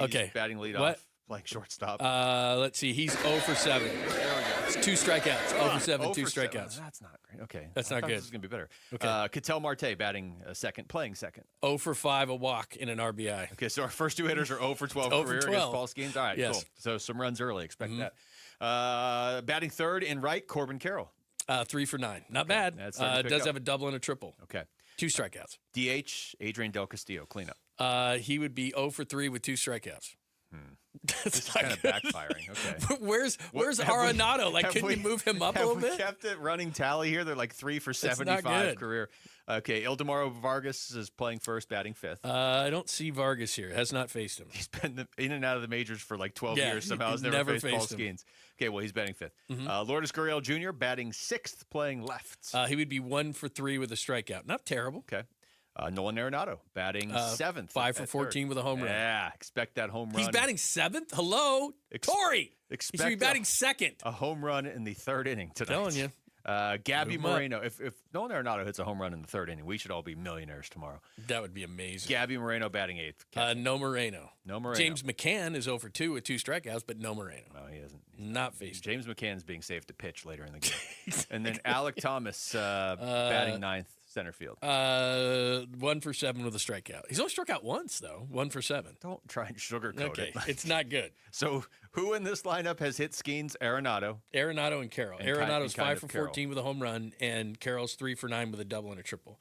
okay. batting leadoff. What? Like shortstop. Let's see. He's 0 for 7. There we go. It's 2 strikeouts. 0 for 7, 2 for 7. strikeouts. That's not great. Okay. That's I not thought good. This is going to be better. Okay. Ketel Marte batting second, playing second. 0 for 5, a walk, and an RBI. Okay, so our first 2 hitters are 0 for 12 0 for career 12. against Paul Skeens. All right, Yes. cool. So some runs early. Expect that. Batting third and right, Corbin Carroll. 3 for 9. Not bad. That's does have a double and a triple. Okay. 2 strikeouts. DH, Adrian Del Castillo, cleanup. He would be 0 for 3 with 2 strikeouts. This is kind of backfiring. Okay. Where's Arenado? Like, couldn't you move him up a little bit? Have we kept it running tally here? They're like 3 for 75 career. Okay, Ildemaro Vargas is playing first, batting fifth. I don't see Vargas here. Has not faced him. He's been in and out of the majors for like 12 years. Somehow has he's never never faced Paul faced him. Skeens. Okay, well, he's batting fifth. Lourdes Gurriel Jr. batting sixth, playing left. He would be 1 for 3 with a strikeout. Not terrible. Okay. Nolan Arenado batting seventh. 5 for 14 third. with a home run. Yeah, expect that home run. He's batting seventh? Hello? Torrey! He should be batting second. A home run in the third inning tonight. Telling you. Gabby Moreno. If Nolan Arenado hits a home run in the third inning, we should all be millionaires tomorrow. That would be amazing. Gabby Moreno batting eighth. No Moreno. No Moreno. James McCann is 0 for 2 with 2 strikeouts, but no Moreno. No, he isn't. Not faced. James McCann's being saved to pitch later in the game. And then Alec Thomas batting ninth, center field. 1 for 7 with a strikeout. He's only struck out once, though. 1 for 7. Don't try and sugarcoat okay. it. It's not good. So who in this lineup has hit Skeens? Arenado and Carroll. Arenado's 5 for Carroll. 14 with a home run, and Carroll's 3 for 9 with a double and a triple.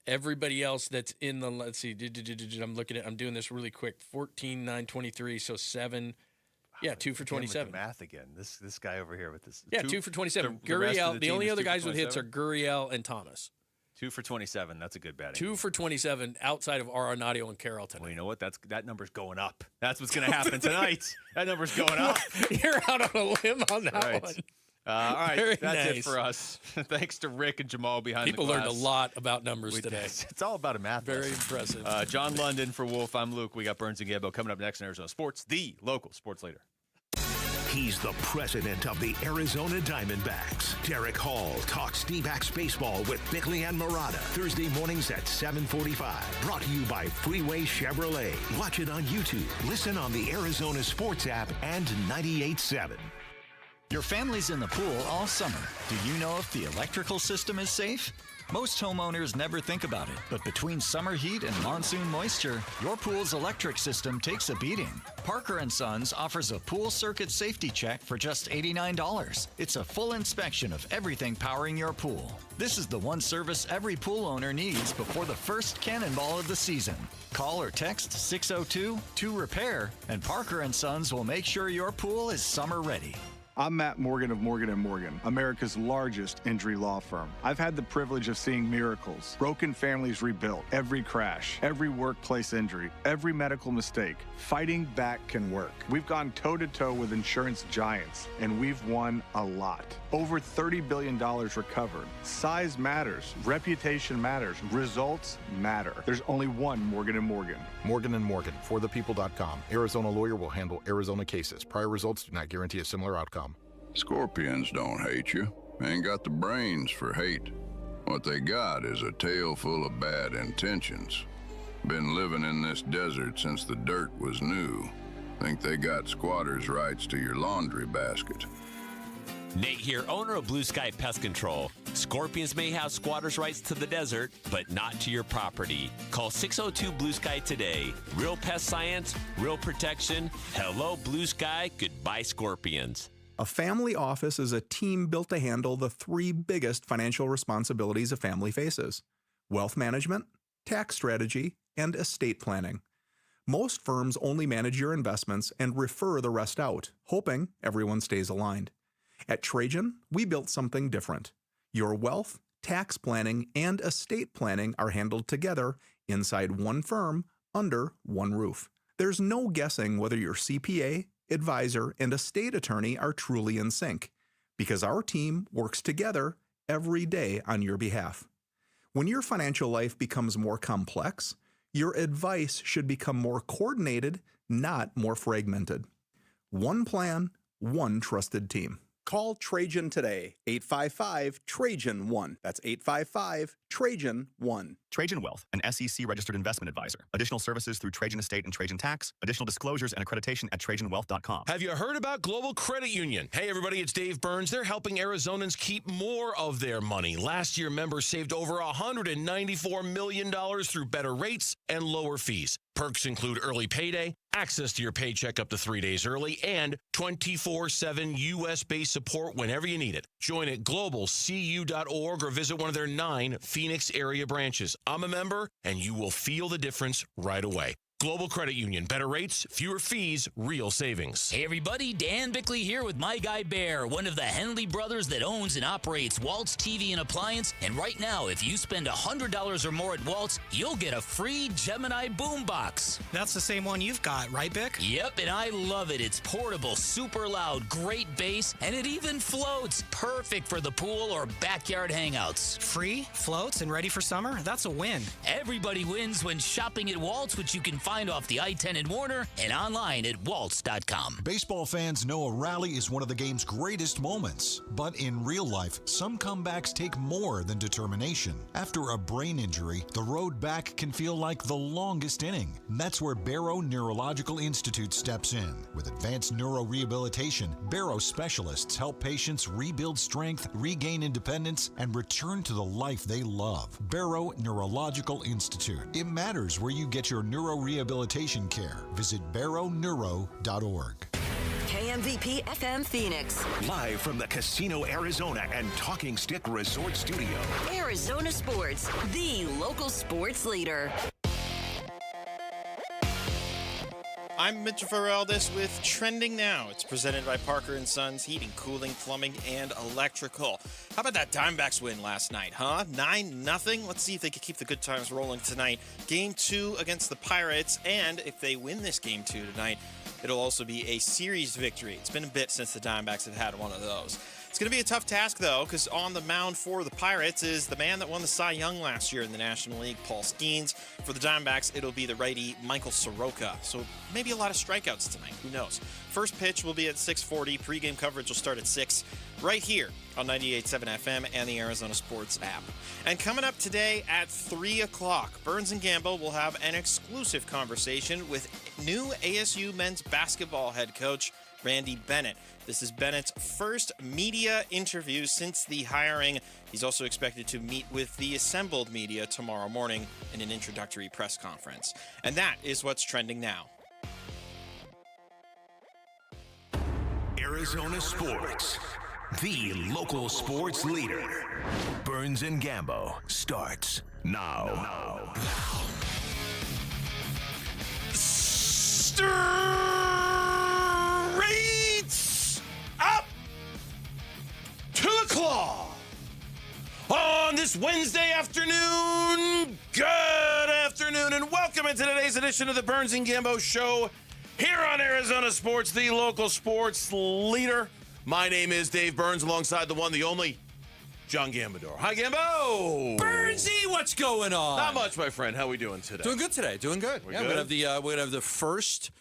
Everybody else that's in the, let's see, I'm doing this really quick. 14, 9, 23, so 7. Yeah, 2 for 27. Math again. This guy over here with this. Yeah, 2 for 27. Gurriel. The only other guys with hits are Gurriel and Thomas. 2 for 27. That's a good betting. 2 for 27 outside of Arenado and Carroll tonight. Well, you know what? That number's going up. That's what's going to happen tonight. That number's going up. You're out on a limb on that one. All right, Very that's nice. it for us. Thanks to Rick and Jamal behind People the glass. learned a lot about numbers today. It's all about a math. Very lesson. impressive. John London for Wolf. I'm Luke. We got Burns and Gambo coming up next in Arizona Sports, the local sports leader. He's the president of the Arizona Diamondbacks. Derek Hall talks D-backs baseball with Bickley and Murata. Thursday mornings at 7:45. Brought to you by Freeway Chevrolet. Watch it on YouTube. Listen on the Arizona Sports app and 98.7. Your family's in the pool all summer. Do you know if the electrical system is safe? Most homeowners never think about it, but between summer heat and monsoon moisture, your pool's electric system takes a beating. Parker & Sons offers a pool circuit safety check for just $89. It's a full inspection of everything powering your pool. This is the one service every pool owner needs before the first cannonball of the season. Call or text 602-2REPAIR, and Parker & Sons will make sure your pool is summer ready. I'm Matt Morgan of Morgan & Morgan, America's largest injury law firm. I've had the privilege of seeing miracles, broken families rebuilt, every crash, every workplace injury, every medical mistake. Fighting back can work. We've gone toe-to-toe with insurance giants, and we've won a lot. Over $30 billion recovered. Size matters. Reputation matters. Results matter. There's only one Morgan & Morgan. Morgan & Morgan, forthepeople.com. Arizona lawyer will handle Arizona cases. Prior results do not guarantee a similar outcome. Scorpions don't hate you. Ain't got the brains for hate. What they got is a tail full of bad intentions. Been living in this desert since the dirt was new. Think they got squatters' rights to your laundry basket. Nate here, owner of Blue Sky Pest Control. Scorpions may have squatters' rights to the desert, but not to your property. Call 602-BLUE-SKY today. Real pest science, real protection. Hello, Blue Sky. Goodbye, Scorpions. A family office is a team built to handle the 3 biggest financial responsibilities a family faces: wealth management, tax strategy, and estate planning. Most firms only manage your investments and refer the rest out, hoping everyone stays aligned. At Trajan, we built something different. Your wealth, tax planning, and estate planning are handled together inside one firm under one roof. There's no guessing whether your CPA, advisor, and estate attorney are truly in sync, because our team works together every day on your behalf. When your financial life becomes more complex, your advice should become more coordinated, not more fragmented. One plan, one trusted team. Call Trajan today, 855-TRAJAN-1. That's 855-TRAJAN-1. Trajan Wealth, an SEC-registered investment advisor. Additional services through Trajan Estate and Trajan Tax. Additional disclosures and accreditation at TrajanWealth.com. Have you heard about Global Credit Union? Hey, everybody, it's Dave Burns. They're helping Arizonans keep more of their money. Last year, members saved over $194 million through better rates and lower fees. Perks include early payday, access to your paycheck up to 3 days early, and 24/7 U.S.-based support whenever you need it. Join at globalcu.org or visit one of their 9 Phoenix area branches. I'm a member, and you will feel the difference right away. Global Credit Union. Better rates, fewer fees, real savings. Hey everybody, Dan Bickley here with my guy Bear, one of the Henley brothers that owns and operates Waltz TV and Appliance. And right now, if you spend $100 or more at Waltz, you'll get a free Gemini boombox. That's the same one you've got, right, Bick? Yep, and I love it. It's portable, super loud, great bass, and it even floats. Perfect for the pool or backyard hangouts. Free, floats, and ready for summer? That's a win. Everybody wins when shopping at Waltz, which you can find off the I-10 in Warner and online at waltz.com. Baseball fans know a rally is one of the game's greatest moments. But in real life, some comebacks take more than determination. After a brain injury, the road back can feel like the longest inning. That's where Barrow Neurological Institute steps in. With advanced neurorehabilitation, Barrow specialists help patients rebuild strength, regain independence, and return to the life they love. Barrow Neurological Institute. It matters where you get your neurorehabilitation care. Visit barrowneuro.org. WMVP FM Phoenix. Live from the Casino Arizona and Talking Stick Resort Studio. Arizona Sports, the local sports leader. I'm Mitchell Ferraldis with Trending Now. It's presented by Parker & Sons Heating, Cooling, Plumbing, and Electrical. How about that Diamondbacks win last night, huh? 9-0. Let's see if they can keep the good times rolling tonight. Game 2 against the Pirates, and if they win this Game 2 tonight, it'll also be a series victory. It's been a bit since the Diamondbacks have had one of those. It's going to be a tough task, though, because on the mound for the Pirates is the man that won the Cy Young last year in the National League, Paul Skeens. For the Diamondbacks, it'll be the righty Michael Soroka. So maybe a lot of strikeouts tonight. Who knows? First pitch will be at 6:40. Pre-game coverage will start at 6 right here on 98.7 FM and the Arizona Sports app. And coming up today at 3 o'clock, Burns and Gambo will have an exclusive conversation with new ASU men's basketball head coach, Randy Bennett. This is Bennett's first media interview since the hiring. He's also expected to meet with the assembled media tomorrow morning in an introductory press conference. And that is what's trending now. Arizona Sports, the local sports leader. Burns and Gambo starts now. Streets up 2 o'clock on this Wednesday afternoon. Good afternoon and welcome into today's edition of the Burns and Gambo Show here on Arizona Sports, the local sports leader. My name is Dave Burns, alongside the one, the only, John Gambador. Hi, Gambo. Burnsy, what's going on? Not much, my friend. How are we doing today? Doing good today. Doing good. We're yeah, good? we're gonna have the first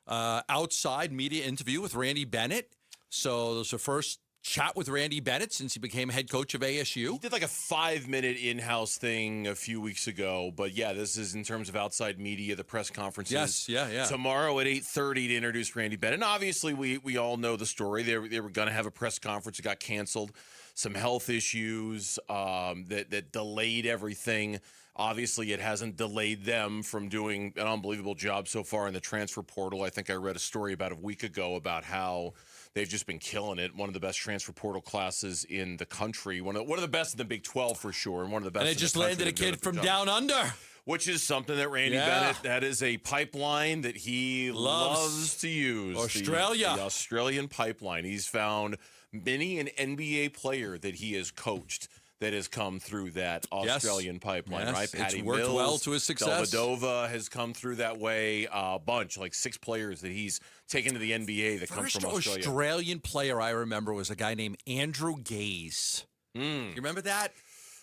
outside media interview with Randy Bennett. So there's the first chat with Randy Bennett since he became head coach of ASU. He did like a 5-minute in-house thing a few weeks ago, but yeah, this is in terms of outside media, the press conferences. Yes, yeah. Tomorrow at 8:30 to introduce Randy Bennett. And obviously, we all know the story. They were going to have a press conference. It got canceled. Some health issues that delayed everything. Obviously, it hasn't delayed them from doing an unbelievable job so far in the transfer portal. I think I read a story about a week ago about how they've just been killing it. One of the best transfer portal classes in the country. One of the best in the Big 12 for sure, and one of the best. And in it just the country. landed a kid from down under. Which is something that Randy Bennett, that is a pipeline that he loves to use. Australia. The Australian pipeline. He's found many an NBA player that he has coached that has come through that Australian pipeline, right? Patty It's worked Mills, well to his success. Dellavedova has come through that way. A bunch, like 6 players that he's taken to the NBA that come from Australia. First Australian player I remember was a guy named Andrew Gaze. You remember that?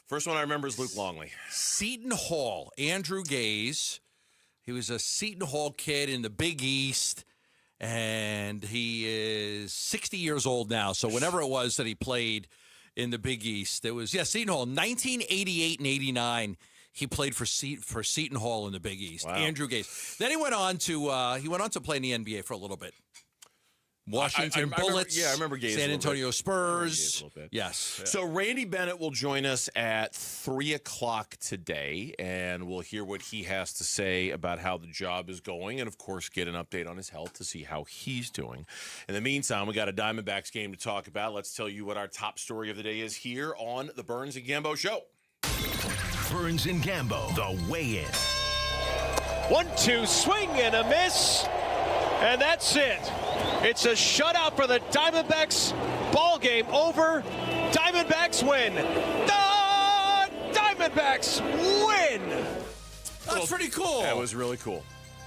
First one I remember is Luke Longley. Seton Hall, Andrew Gaze. He was a Seton Hall kid in the Big East, and he is 60 years old now. So whenever it was that he played in the Big East, it was, Seton Hall. 1988 and 89, he played for Seton Hall in the Big East. Wow. Andrew Gaze. Then he went on to play in the NBA for a little bit. Washington Bullets. I remember Gaze. San Antonio Gaze Spurs. a little bit. Yes. So Randy Bennett will join us at 3 o'clock today, and we'll hear what he has to say about how the job is going, and of course get an update on his health to see how he's doing. In the meantime, we got a Diamondbacks game to talk about. Let's tell you what our top story of the day is here on the Burns and Gambo Show. Burns and Gambo, the weigh-in. 1-2, swing and a miss, and that's it. It's a shutout for the Diamondbacks. Ball game over. Diamondbacks win. The Diamondbacks win. That's pretty cool. That was really cool.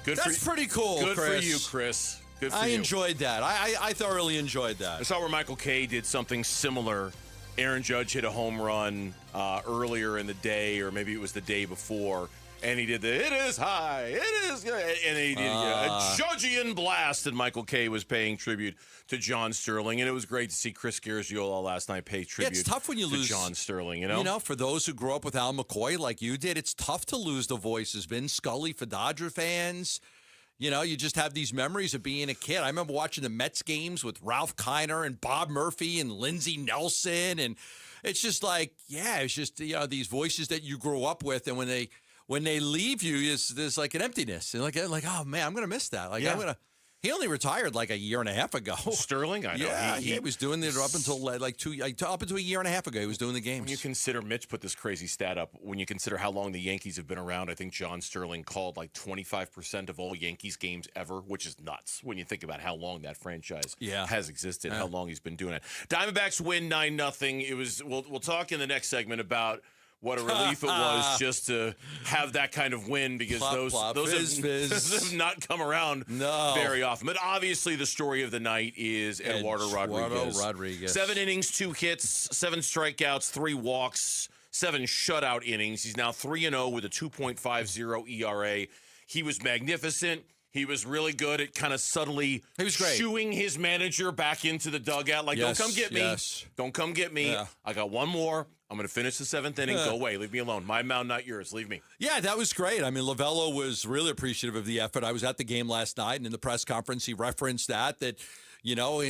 That's pretty cool, Good Chris. for you, Chris. Good for I you. enjoyed that. I thoroughly enjoyed that. I saw where Michael Kay did something similar. Aaron Judge hit a home run earlier in the day, or maybe it was the day before, and he did the "it is high, it is," and he did a Judgian blast, and Michael Kay was paying tribute to John Sterling, and it was great to see Chris Garagiola last night pay tribute. It's tough when you to lose John Sterling. You know, for those who grew up with Al McCoy like you did, it's tough to lose the voices. Vin Scully for Dodger fans. You know, you just have these memories of being a kid. I remember watching the Mets games with Ralph Kiner and Bob Murphy and Lindsey Nelson, and it's just like, it's just these voices that you grew up with, and when they leave you, there's like an emptiness, and like oh man, I'm gonna miss that. Like I'm gonna. He only retired like a year and a half ago. Sterling, I know. Yeah, he was doing it up until up until a year and a half ago. He was doing the games. When you consider, Mitch put this crazy stat up, when you consider how long the Yankees have been around, I think John Sterling called like 25% of all Yankees games ever, which is nuts when you think about how long that franchise has existed, how long he's been doing it. Diamondbacks win 9-0. It was. We'll talk in the next segment about what a relief it was just to have that kind of win, because those have not come around very often. But obviously the story of the night is Eduardo Rodriguez. 7 innings, 2 hits, 7 strikeouts, 3 walks, 7 shutout innings. He's now 3-0 with a 2.50 ERA. He was magnificent. He was really good at kind of subtly shooing his manager back into the dugout. Like, don't come get me. Don't come get me. Yeah. I got one more. I'm going to finish the 7th inning. Go away. Leave me alone. My mound, not yours. Leave me. Yeah, that was great. I mean, Lovello was really appreciative of the effort. I was at the game last night, and in the press conference, he referenced that, you know,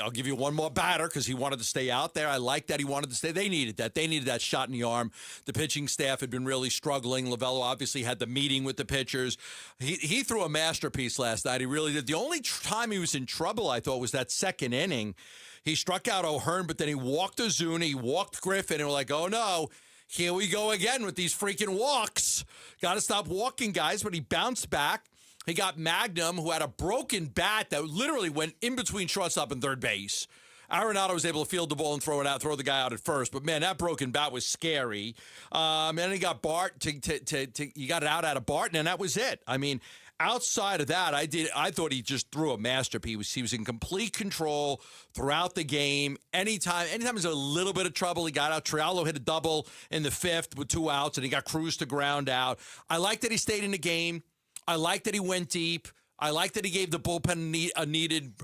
I'll give you one more batter because he wanted to stay out there. I like that he wanted to stay. They needed that. They needed that shot in the arm. The pitching staff had been really struggling. Lovello obviously had the meeting with the pitchers. He threw a masterpiece last night. He really did. The only time he was in trouble, I thought, was that 2nd inning. He struck out O'Hearn, but then he walked Ozuna, he walked Griffin, and we're like, oh, no. Here we go again with these freaking walks. Got to stop walking, guys. But he bounced back. He got Magnum, who had a broken bat that literally went in between shortstop and third base. Arenado was able to field the ball and throw the guy out at first. But, man, that broken bat was scary. And then he got Bart. He got it out of Barton, and that was it. I mean, outside of that, I thought he just threw a masterpiece. He was in complete control throughout the game. Anytime there's a little bit of trouble, he got out. Trialo hit a double in the 5th with 2 outs, and he got Cruz to ground out. I like that he stayed in the game. I like that he went deep. I like that he gave the bullpen a needed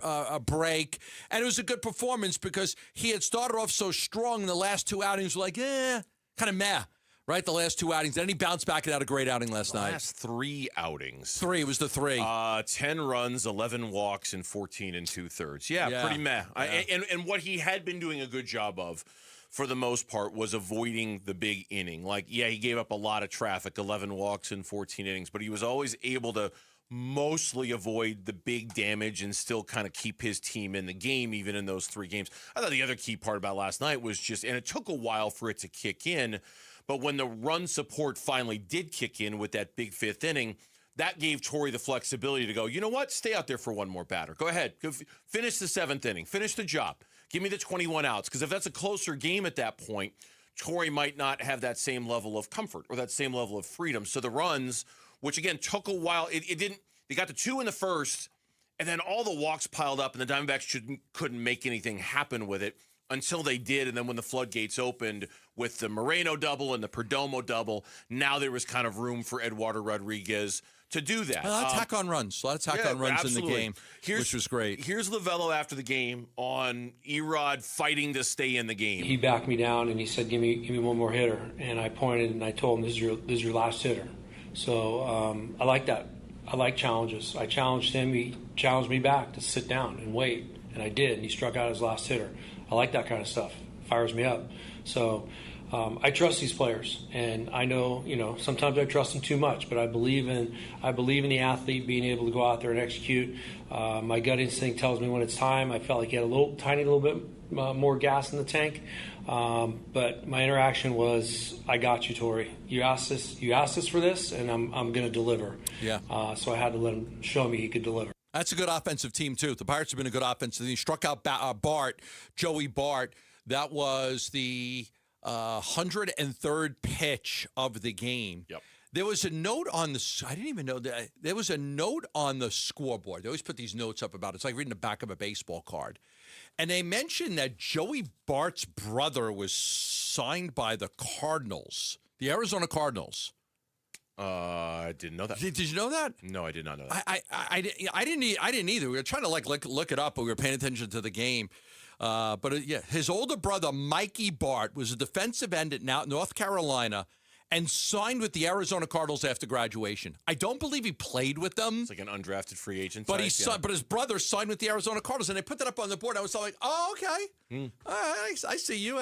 break. And it was a good performance because he had started off so strong in the last 2 outings, like, kind of meh. Right, the last 2 outings. Then he bounced back and had a great outing last night. Last 3 outings. 3, it was the 3. 10 runs, 11 walks, and 14 2/3. Yeah, pretty meh. Yeah. And what he had been doing a good job of, for the most part, was avoiding the big inning. Like, he gave up a lot of traffic, 11 walks in 14 innings, but he was always able to mostly avoid the big damage and still kind of keep his team in the game, even in those 3 games. I thought the other key part about last night was just, and it took a while for it to kick in, but when the run support finally did kick in with that big 5th inning, that gave Torrey the flexibility to go, you know what, stay out there for one more batter. Go ahead. Go finish the 7th inning. Finish the job. Give me the 21 outs. Because if that's a closer game at that point, Torrey might not have that same level of comfort or that same level of freedom. So the runs, which again took a while, it didn't. They got the 2 in the 1st, and then all the walks piled up, and the Diamondbacks couldn't make anything happen with it until they did. And then when the floodgates opened with the Moreno double and the Perdomo double, now there was kind of room for Eduardo Rodriguez to do that. A lot of tack on runs. A lot of tack on runs in the game, which was great. Here's Lovello after the game on Erod fighting to stay in the game. He backed me down and he said, give me one more hitter. And I pointed and I told him, this is your last hitter. So I like that. I like challenges. I challenged him. He challenged me back to sit down and wait. And I did. And he struck out his last hitter. I like that kind of stuff. Fires me up. So I trust these players, and I know, sometimes I trust them too much, but I believe in the athlete being able to go out there and execute. My gut instinct tells me when it's time. I felt like he had a tiny little bit more gas in the tank, but my interaction was, I got you, Torrey. You asked us for this, and I'm going to deliver. Yeah. So I had to let him show me he could deliver. That's a good offensive team, too. The Pirates have been a good offensive team. He struck out Joey Bart. That was the 103rd pitch of the game. Yep. There was a note on the – I didn't even know that. There was a note on the scoreboard. They always put these notes up about it. It's like reading the back of a baseball card. And they mentioned that Joey Bart's brother was signed by the Cardinals, the Arizona Cardinals. I didn't know that. Did you know that? No, I did not know that. I didn't either. We were trying to look it up, but we were paying attention to the game. But his older brother Mikey Bart was a defensive end at North Carolina, and signed with the Arizona Cardinals after graduation. I don't believe he played with them. It's like an undrafted free agent. But type, but his brother signed with the Arizona Cardinals, and they put that up on the board. I was like, oh, okay. I see you.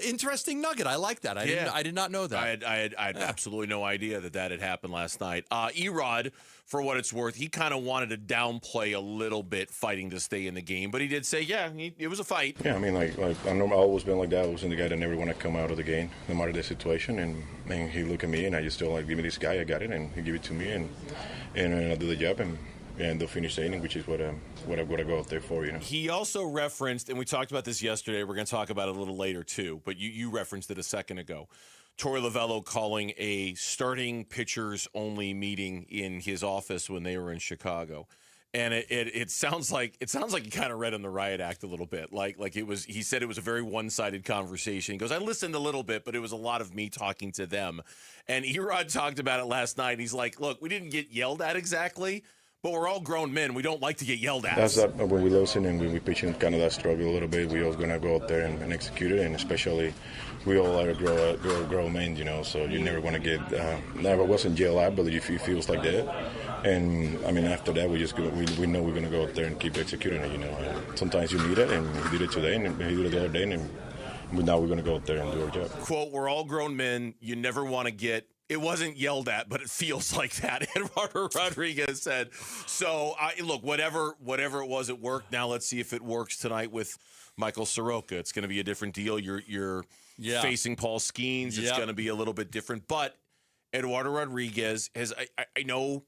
Interesting nugget. I like that. I did not know that. I had absolutely no idea that had happened last night. Erod, for what it's worth, he kind of wanted to downplay a little bit fighting to stay in the game, but he did say, it was a fight. Yeah, I mean, like I've always been like that. I was the guy that never want to come out of the game, no matter the situation. And he looked at me, and I just told him, give me this guy, I got it, and he gave it to me, and I do the job, and they'll finish the inning, which is what I go out there for, He also referenced, and we talked about this yesterday, we're going to talk about it a little later too, but you referenced it a second ago. Torey Lovello calling a starting pitchers only meeting in his office when they were in Chicago. And it sounds like he kind of read on the riot act a little bit. Like it was, he said it was a very one-sided conversation. He goes, I listened a little bit, but it was a lot of me talking to them. And Erod talked about it last night. He's like, look, we didn't get yelled at exactly, but we're all grown men. We don't like to get yelled at. That's that when we listen and we pitch in kind of that struggle a little bit. We all gonna go out there and execute it, and especially we all are grown men, So you never want to get never wasn't yelled at, but if it feels like that. And I mean, after that, we know we're gonna go out there and keep executing it. Sometimes you need it, and he did it today, and he did it the other day, and now we're gonna go out there and do our job. Quote: we're all grown men. You never want to get. It wasn't yelled at, but it feels like that. Eduardo Rodriguez said. So, look, whatever it was, it worked. Now let's see if it works tonight with Michael Soroka. It's going to be a different deal. You're facing Paul Skeens. It's going to be a little bit different. But Eduardo Rodriguez has. I know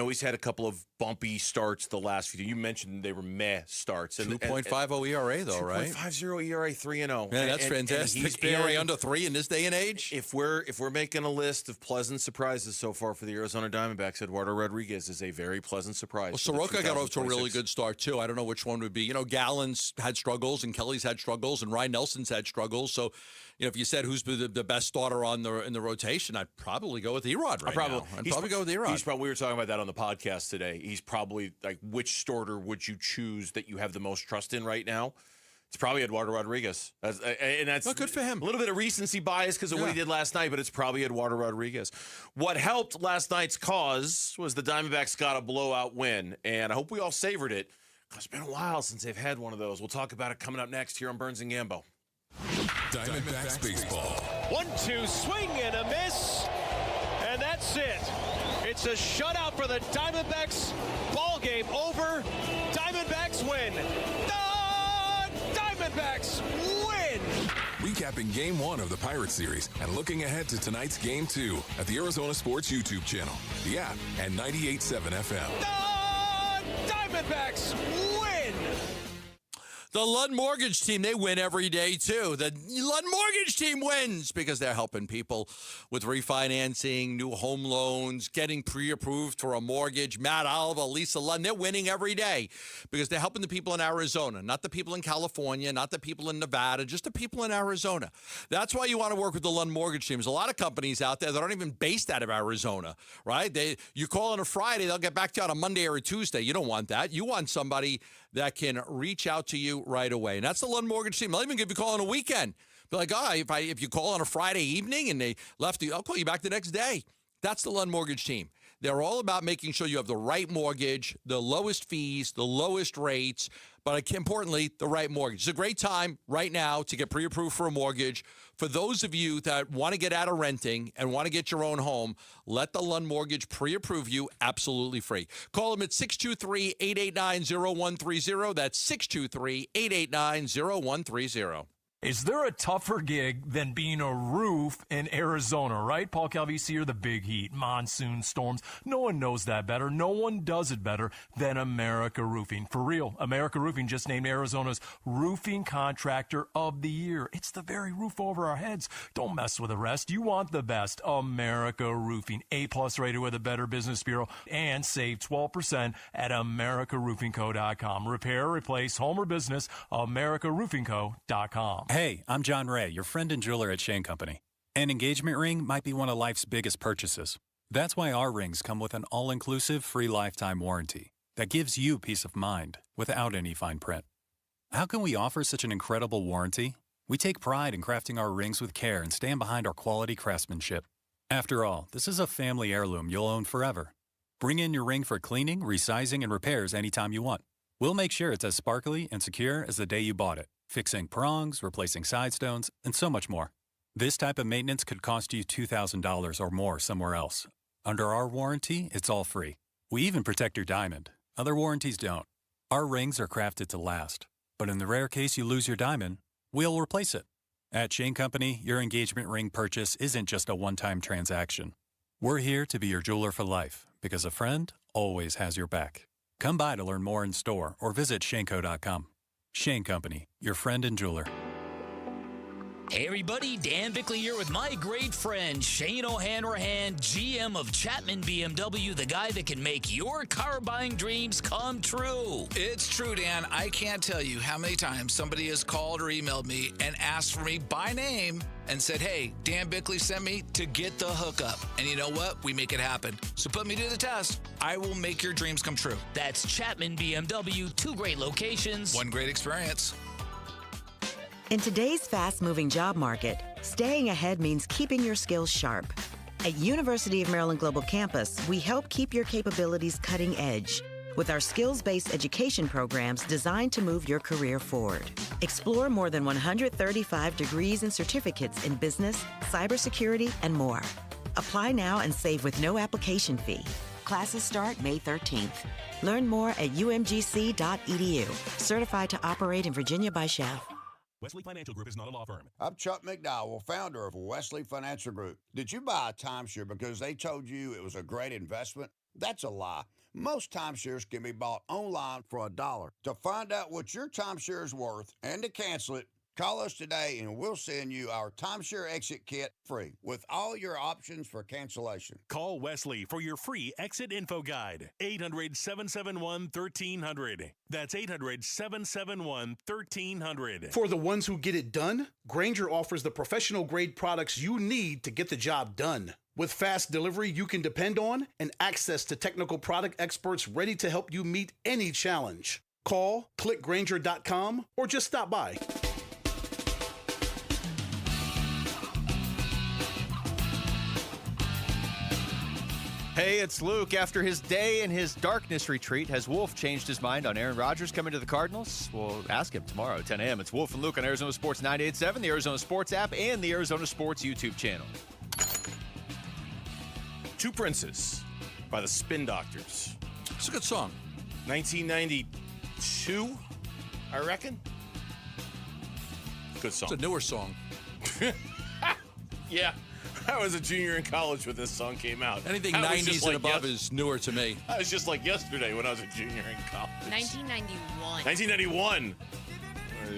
he's had a couple of bumpy starts the last few. You mentioned they were meh starts. 2.50 ERA, though, right? 2.50 ERA, 3-0. Yeah, that's fantastic. He's ERA under 3 in this day and age. If we're making a list of pleasant surprises so far for the Arizona Diamondbacks, Eduardo Rodriguez is a very pleasant surprise. Well, Soroka got off to a really good start, too. I don't know which one would be. Gallen's had struggles, and Kelly's had struggles, and Ryan Nelson's had struggles. So, if you said who's the best starter in the rotation, I'd probably go with Erod I'd probably go with Erod. We were talking about that on the podcast today. He's probably like, which starter would you choose that you have the most trust in right now? It's probably Eduardo Rodriguez. That's good for him. A little bit of recency bias because of what he did last night, but it's probably Eduardo Rodriguez. What helped last night's cause was the Diamondbacks got a blowout win, and I hope we all savored it because it's been a while since they've had one of those. We'll talk about it coming up next here on Burns and Gambo. Diamondbacks baseball. 1-2 swing and a miss, and that's it. It's a shutout for the Diamondbacks. Ball game over. Diamondbacks win. The Diamondbacks win. Recapping Game 1 of the Pirates series and looking ahead to tonight's Game 2 at the Arizona Sports YouTube channel, the app, and 98.7 FM. The Diamondbacks win. The Lund Mortgage team, they win every day, too. The Lund Mortgage team wins because they're helping people with refinancing, new home loans, getting pre-approved for a mortgage. Matt Oliver, Lisa Lund, they're winning every day because they're helping the people in Arizona, not the people in California, not the people in Nevada, just the people in Arizona. That's why you want to work with the Lund Mortgage team. There's a lot of companies out there that aren't even based out of Arizona, right? You call on a Friday, they'll get back to you on a Monday or a Tuesday. You don't want that. You want somebody that can reach out to you right away. And that's the Lund Mortgage team. They'll even give you a call on a weekend. Be like, if you call on a Friday evening and they left you, I'll call you back the next day. That's the Lund Mortgage team. They're all about making sure you have the right mortgage, the lowest fees, the lowest rates, but importantly, the right mortgage. It's a great time right now to get pre-approved for a mortgage. For those of you that want to get out of renting and want to get your own home, let the Lund Mortgage pre-approve you absolutely free. Call them at 623-889-0130. That's 623-889-0130. Is there a tougher gig than being a roof in Arizona, right? Paul Calvisi, you're the big heat, monsoon storms. No one knows that better. No one does it better than America Roofing. For real, America Roofing just named Arizona's Roofing Contractor of the Year. It's the very roof over our heads. Don't mess with the rest. You want the best. America Roofing, A+ rated with a Better Business Bureau, and save 12% at AmericaRoofingCo.com. Repair, replace, home or business, AmericaRoofingCo.com. Hey, I'm John Ray, your friend and jeweler at Shane Company. An engagement ring might be one of life's biggest purchases. That's why our rings come with an all-inclusive free lifetime warranty that gives you peace of mind without any fine print. How can we offer such an incredible warranty? We take pride in crafting our rings with care and stand behind our quality craftsmanship. After all, this is a family heirloom you'll own forever. Bring in your ring for cleaning, resizing, and repairs anytime you want. We'll make sure it's as sparkly and secure as the day you bought it, fixing prongs, replacing side stones, and so much more. This type of maintenance could cost you $2,000 or more somewhere else. Under our warranty, it's all free. We even protect your diamond. Other warranties don't. Our rings are crafted to last. But in the rare case you lose your diamond, we'll replace it. At Shane Company, your engagement ring purchase isn't just a one-time transaction. We're here to be your jeweler for life, because a friend always has your back. Come by to learn more in store or visit shaneco.com. Shane Company, your friend and jeweler. Hey everybody, Dan Bickley here with my great friend Shane O'Hanrahan, GM of Chapman BMW, the guy that can make your car buying dreams come true. It's true, Dan. I can't tell you how many times somebody has called or emailed me and asked for me by name and said, hey, Dan Bickley sent me to get the hookup. And you know what? We make it happen. So put me to the test. I will make your dreams come true. That's Chapman BMW, 2 great locations, 1 great experience. In today's fast-moving job market, staying ahead means keeping your skills sharp. At University of Maryland Global Campus, we help keep your capabilities cutting edge with our skills-based education programs designed to move your career forward. Explore more than 135 degrees and certificates in business, cybersecurity, and more. Apply now and save with no application fee. Classes start May 13th. Learn more at umgc.edu. Certified to operate in Virginia by Chef. Wesley Financial Group is not a law firm. I'm Chuck McDowell, founder of Wesley Financial Group. Did you buy a timeshare because they told you it was a great investment? That's a lie. Most timeshares can be bought online for $1. To find out what your timeshare is worth and to cancel it, call us today and we'll send you our timeshare exit kit free with all your options for cancellation. Call Wesley for your free exit info guide. 800-771-1300. That's 800-771-1300. For the ones who get it done, Grainger offers the professional grade products you need to get the job done. With fast delivery you can depend on and access to technical product experts ready to help you meet any challenge. Call, click Grainger.com, or just stop by. Hey, it's Luke. After his day in his darkness retreat, has Wolf changed his mind on Aaron Rodgers coming to the Cardinals? We'll ask him tomorrow at 10 a.m. It's Wolf and Luke on Arizona Sports 98.7, the Arizona Sports app, and the Arizona Sports YouTube channel. Two Princes by the Spin Doctors. It's a good song. 1992, I reckon. Good song. It's a newer song. Yeah. I was a junior in college when this song came out. Anything 90s and above is newer to me. I was just like yesterday when I was a junior in college. 1991. 1991.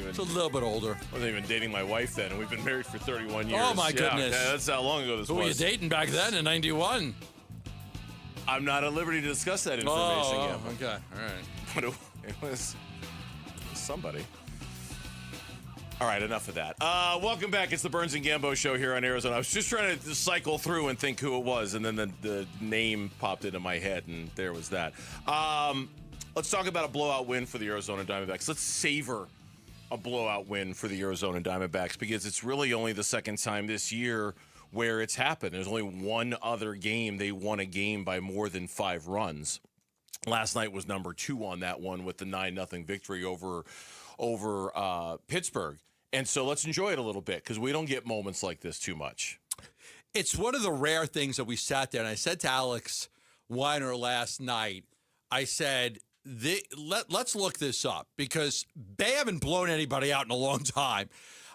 It's a little bit older. I wasn't even dating my wife then, and we've been married for 31 years. Oh, my goodness. Yeah, that's how long ago this Who was. were you dating back then in 91? I'm not at liberty to discuss that information yet. Okay. All right. But it was somebody. All right, enough of that. Welcome back. It's the Burns and Gambo show here on Arizona. I was just trying to cycle through and think who it was, and then the name popped into my head, and there was that. Let's talk about a blowout win for the Arizona Diamondbacks. Let's savor a blowout win for the Arizona Diamondbacks because it's really only the second time this year where it's happened. There's only one other game they won a game by more than 5 runs. Last night was number 2 on that one with the 9-0 victory over Pittsburgh. And so let's enjoy it a little bit because we don't get moments like this too much. It's one of the rare things that we sat there, and I said to Alex Weiner last night, I said, let's look this up because they haven't blown anybody out in a long time.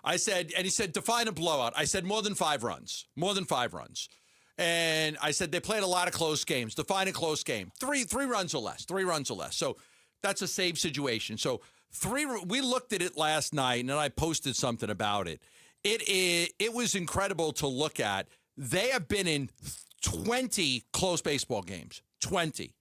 I said, and he said, define a blowout. I said more than 5 runs. More than 5 runs. And I said, they played a lot of close games. Define a close game. 3 runs or less. 3 runs or less. So that's a save situation. So we looked at it last night, and I posted something about it. It was incredible to look at. They have been in 20 close baseball games. 20.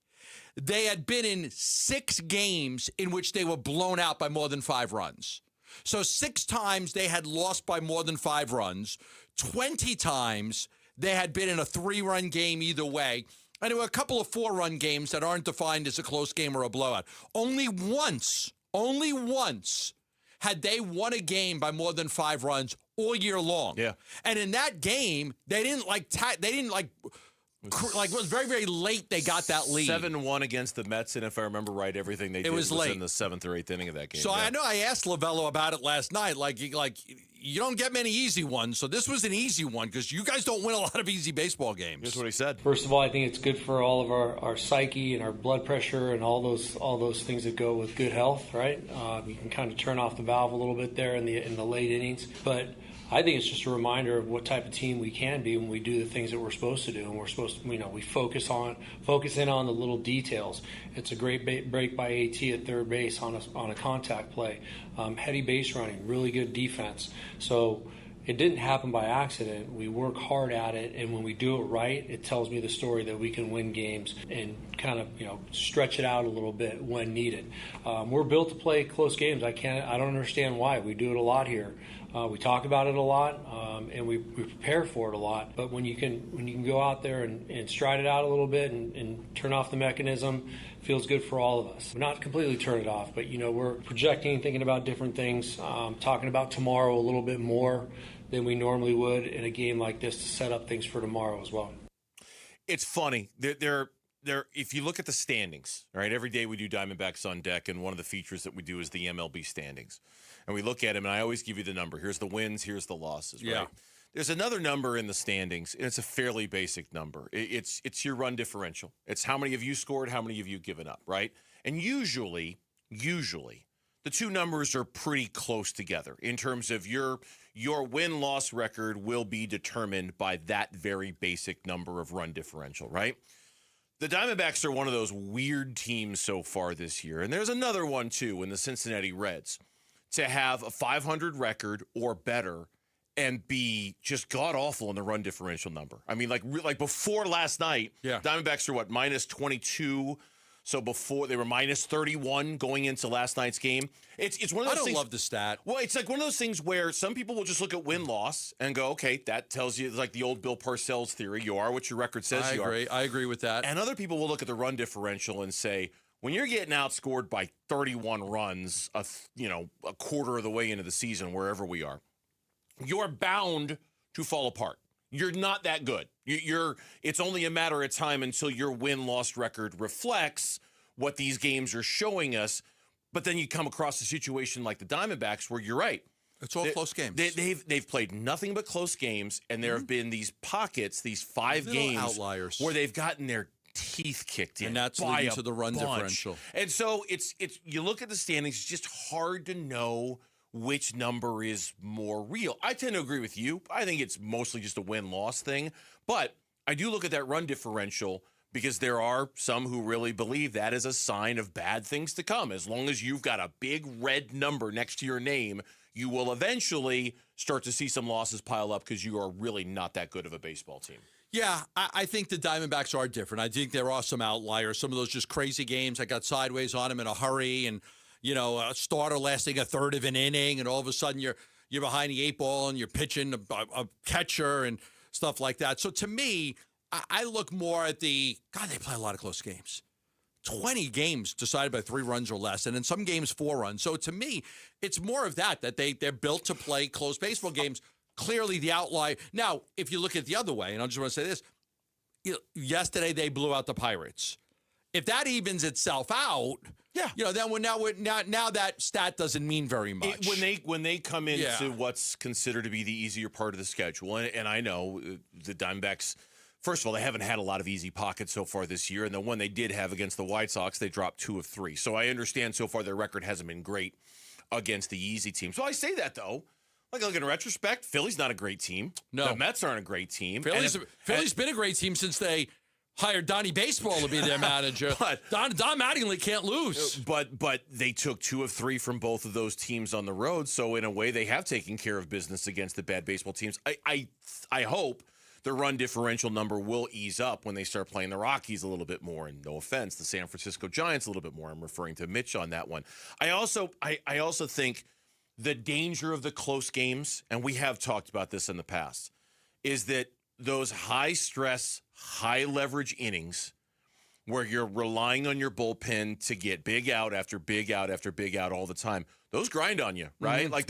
They had been in 6 games in which they were blown out by more than 5 runs. So 6 times they had lost by more than 5 runs. 20 times they had been in a 3-run game either way. And there were a couple of 4-run games that aren't defined as a close game or a blowout. Only once had they won a game by more than 5 runs all year long. Yeah. And in that game, they didn't it was very, very late they got that lead. 7-1 against the Mets, and if I remember right, everything they did was late. in the 7th or 8th inning of that game. So I know I asked Lavello about it last night. Like you don't get many easy ones, so this was an easy one because you guys don't win a lot of easy baseball games. Here's what he said. First of all, I think it's good for all of our psyche and our blood pressure and all those things that go with good health, right? You can kind of turn off the valve a little bit there in the late innings, but I think it's just a reminder of what type of team we can be when we do the things that we're supposed to do, and we're supposed to, we focus in on the little details. It's a great break by AT at third base on a contact play, heady base running, really good defense. So it didn't happen by accident. We work hard at it, and when we do it right, it tells me the story that we can win games and kind of stretch it out a little bit when needed. We're built to play close games. I don't understand why. We do it a lot here. We talk about it a lot, and we prepare for it a lot. But when you can go out there and stride it out a little bit and turn off the mechanism, feels good for all of us. We're not completely turn it off, but we're projecting, thinking about different things, talking about tomorrow a little bit more than we normally would in a game like this to set up things for tomorrow as well. It's funny. If you look at the standings, right? Every day we do Diamondbacks on Deck, and one of the features that we do is the MLB standings. And we look at them, and I always give you the number. Here's the wins, here's the losses, right? Yeah. There's another number in the standings, and it's a fairly basic number. It's your run differential. It's how many of you scored, how many of you given up, right? And usually, the two numbers are pretty close together in terms of your win-loss record will be determined by that very basic number of run differential, right? The Diamondbacks are one of those weird teams so far this year, and there's another one, too, in the Cincinnati Reds, to have a 500 record or better and be just god-awful in the run differential number. I mean, like before last night, Diamondbacks are what, minus 22. So before they were minus 31 going into last night's game. It's one of those things. I don't love the stat. Well, it's like one of those things where some people will just look at win-loss and go, okay, that tells you, it's like the old Bill Parcells theory. You are what your record says you are. I agree with that. And other people will look at the run differential and say, when you're getting outscored by 31 runs, a quarter of the way into the season, wherever we are, you're bound to fall apart. You're not that good. It's only a matter of time until your win-loss record reflects what these games are showing us. But then you come across a situation like the Diamondbacks where you're right. It's all close games. They've played nothing but close games, and there have been these pockets, these 5 games outliers where they've gotten their teeth kicked in, and that's by leading to the run bunch. differential. And so it's you look at the standings, it's just hard to know which number is more real. I tend to agree with you. I think it's mostly just a win-loss thing. But I do look at that run differential because there are some who really believe that is a sign of bad things to come. As long as you've got a big red number next to your name, you will eventually start to see some losses pile up because you are really not that good of a baseball team. Yeah, I think the Diamondbacks are different. I think there are some outliers. Some of those just crazy games that got sideways on them in a hurry, and a starter lasting a third of an inning, and all of a sudden you're behind the 8 ball and you're pitching a catcher and stuff like that. So to me, I look more at they play a lot of close games. 20 games decided by 3 runs or less, and in some games 4 runs. So to me, it's more of that they're built to play close baseball games. Clearly the outlier. Now, if you look at the other way, and I just want to say this, yesterday they blew out the Pirates. If that evens itself out, then now that stat doesn't mean very much. When they come into what's considered to be the easier part of the schedule, and I know the Diamondbacks, first of all, they haven't had a lot of easy pockets so far this year, and the one they did have against the White Sox, they dropped 2 of 3. So I understand so far their record hasn't been great against the easy teams. So I say that, though. Look in retrospect, Philly's not a great team. No. The Mets aren't a great team. Philly's been a great team since they hired Donnie Baseball to be their manager. But Don Mattingly can't lose. But they took 2 of 3 from both of those teams on the road. So in a way, they have taken care of business against the bad baseball teams. I hope the run differential number will ease up when they start playing the Rockies a little bit more. And no offense, the San Francisco Giants a little bit more. I'm referring to Mitch on that one. I also think the danger of the close games, and we have talked about this in the past, is that those high-stress, high-leverage innings where you're relying on your bullpen to get big out after big out after big out all the time, those grind on you, right? Mm-hmm. Like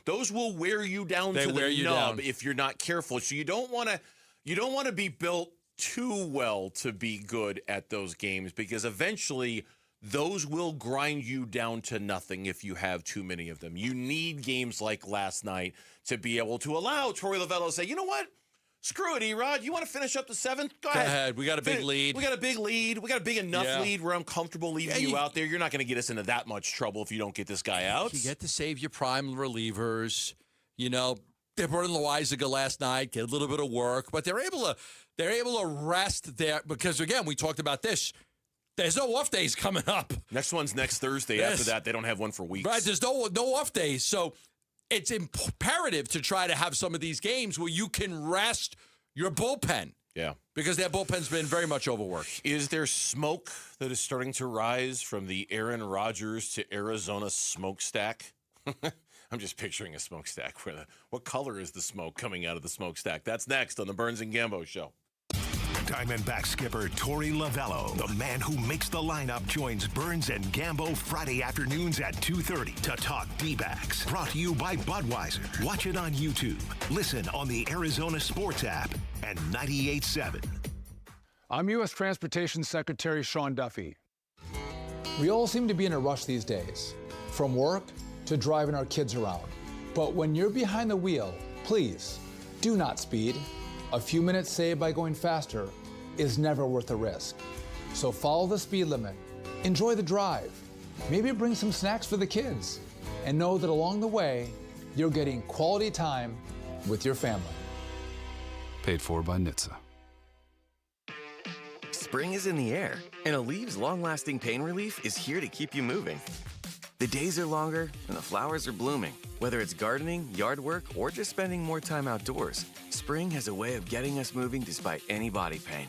those will wear you down to the nub if you're not careful. So you don't want to be built too well to be good at those games, because eventually those will grind you down to nothing if you have too many of them. You need games like last night to be able to allow Torey Lovullo to say, you know what? Screw it, Erod. You want to finish up the 7th? Go ahead. We got a big lead. We got a big lead. We got a big enough lead where I'm comfortable leaving you out there. You're not going to get us into that much trouble if you don't get this guy out. You get to save your prime relievers. You know, they brought in Loizaga last night, get a little bit of work, but they're able to rest there because, again, we talked about this. There's no off days coming up. Next one's next Thursday. Yes. After that, they don't have one for weeks. Right, there's no off days. So it's imperative to try to have some of these games where you can rest your bullpen. Yeah. Because their bullpen's been very much overworked. Is there smoke that is starting to rise from the Aaron Rodgers to Arizona smokestack? I'm just picturing a smokestack. What color is the smoke coming out of the smokestack? That's next on the Burns and Gambo Show. Diamondback skipper Torey Lovullo, the man who makes the lineup, joins Burns and Gambo Friday afternoons at 2:30 to talk D-backs. Brought to you by Budweiser. Watch it on YouTube. Listen on the Arizona Sports app and 98.7. I'm U.S. Transportation Secretary Sean Duffy. We all seem to be in a rush these days, from work to driving our kids around. But when you're behind the wheel, please do not speed. A few minutes saved by going faster is never worth the risk. So follow the speed limit, enjoy the drive, maybe bring some snacks for the kids, and know that along the way, you're getting quality time with your family. Paid for by NHTSA. Spring is in the air, and Alev's long-lasting pain relief is here to keep you moving. The days are longer, and the flowers are blooming. Whether it's gardening, yard work, or just spending more time outdoors, spring has a way of getting us moving despite any body pain.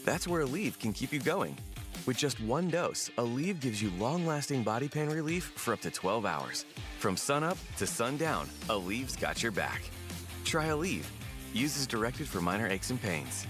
That's where Aleve can keep you going. With just one dose, Aleve gives you long-lasting body pain relief for up to 12 hours. From sunup to sundown, Aleve's got your back. Try Aleve. Use as directed for minor aches and pains.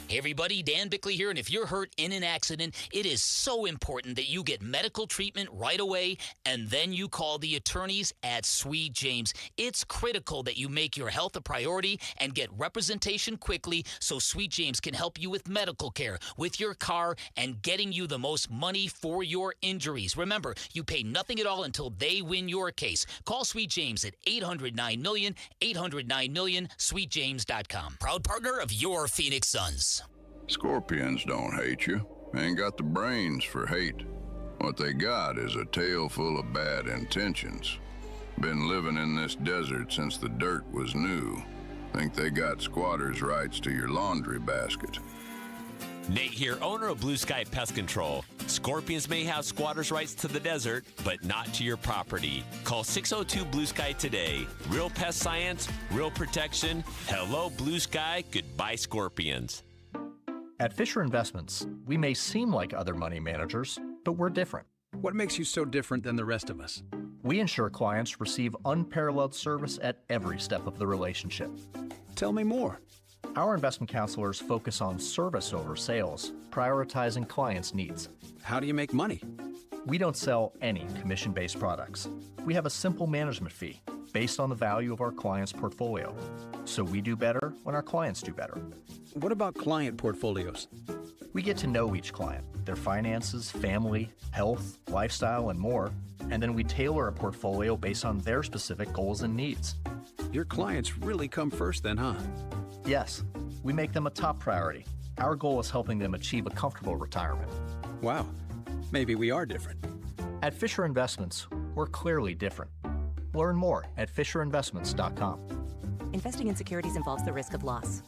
Hey everybody, Dan Bickley here, and if you're hurt in an accident, it is so important that you get medical treatment right away, and then you call the attorneys at Sweet James. It's critical that you make your health a priority and get representation quickly so Sweet James can help you with medical care, with your car, and getting you the most money for your injuries. Remember, you pay nothing at all until they win your case. Call Sweet James at 800-9-MILLION, 800-9-MILLION, sweetjames.com. Proud partner of your Phoenix Suns. Scorpions don't hate you. Ain't got the brains for hate. What they got is a tail full of bad intentions. Been living in this desert since the dirt was new. Think they got squatters' rights to your laundry basket. Nate here, owner of Blue Sky Pest Control. Scorpions may have squatters' rights to the desert, but not to your property. Call 602 Blue Sky today. Real pest science, real protection. Hello, Blue Sky. Goodbye, Scorpions. At Fisher Investments, we may seem like other money managers, but we're different. What makes you so different than the rest of us? We ensure clients receive unparalleled service at every step of the relationship. Tell me more. Our investment counselors focus on service over sales, prioritizing clients' needs. How do you make money? We don't sell any commission-based products. We have a simple management fee based on the value of our client's portfolio. So we do better when our clients do better. What about client portfolios? We get to know each client, their finances, family, health, lifestyle, and more, and then we tailor a portfolio based on their specific goals and needs. Your clients really come first then, huh? Yes, we make them a top priority. Our goal is helping them achieve a comfortable retirement. Wow, maybe we are different. At Fisher Investments, we're clearly different. Learn more at FisherInvestments.com. Investing in securities involves the risk of loss.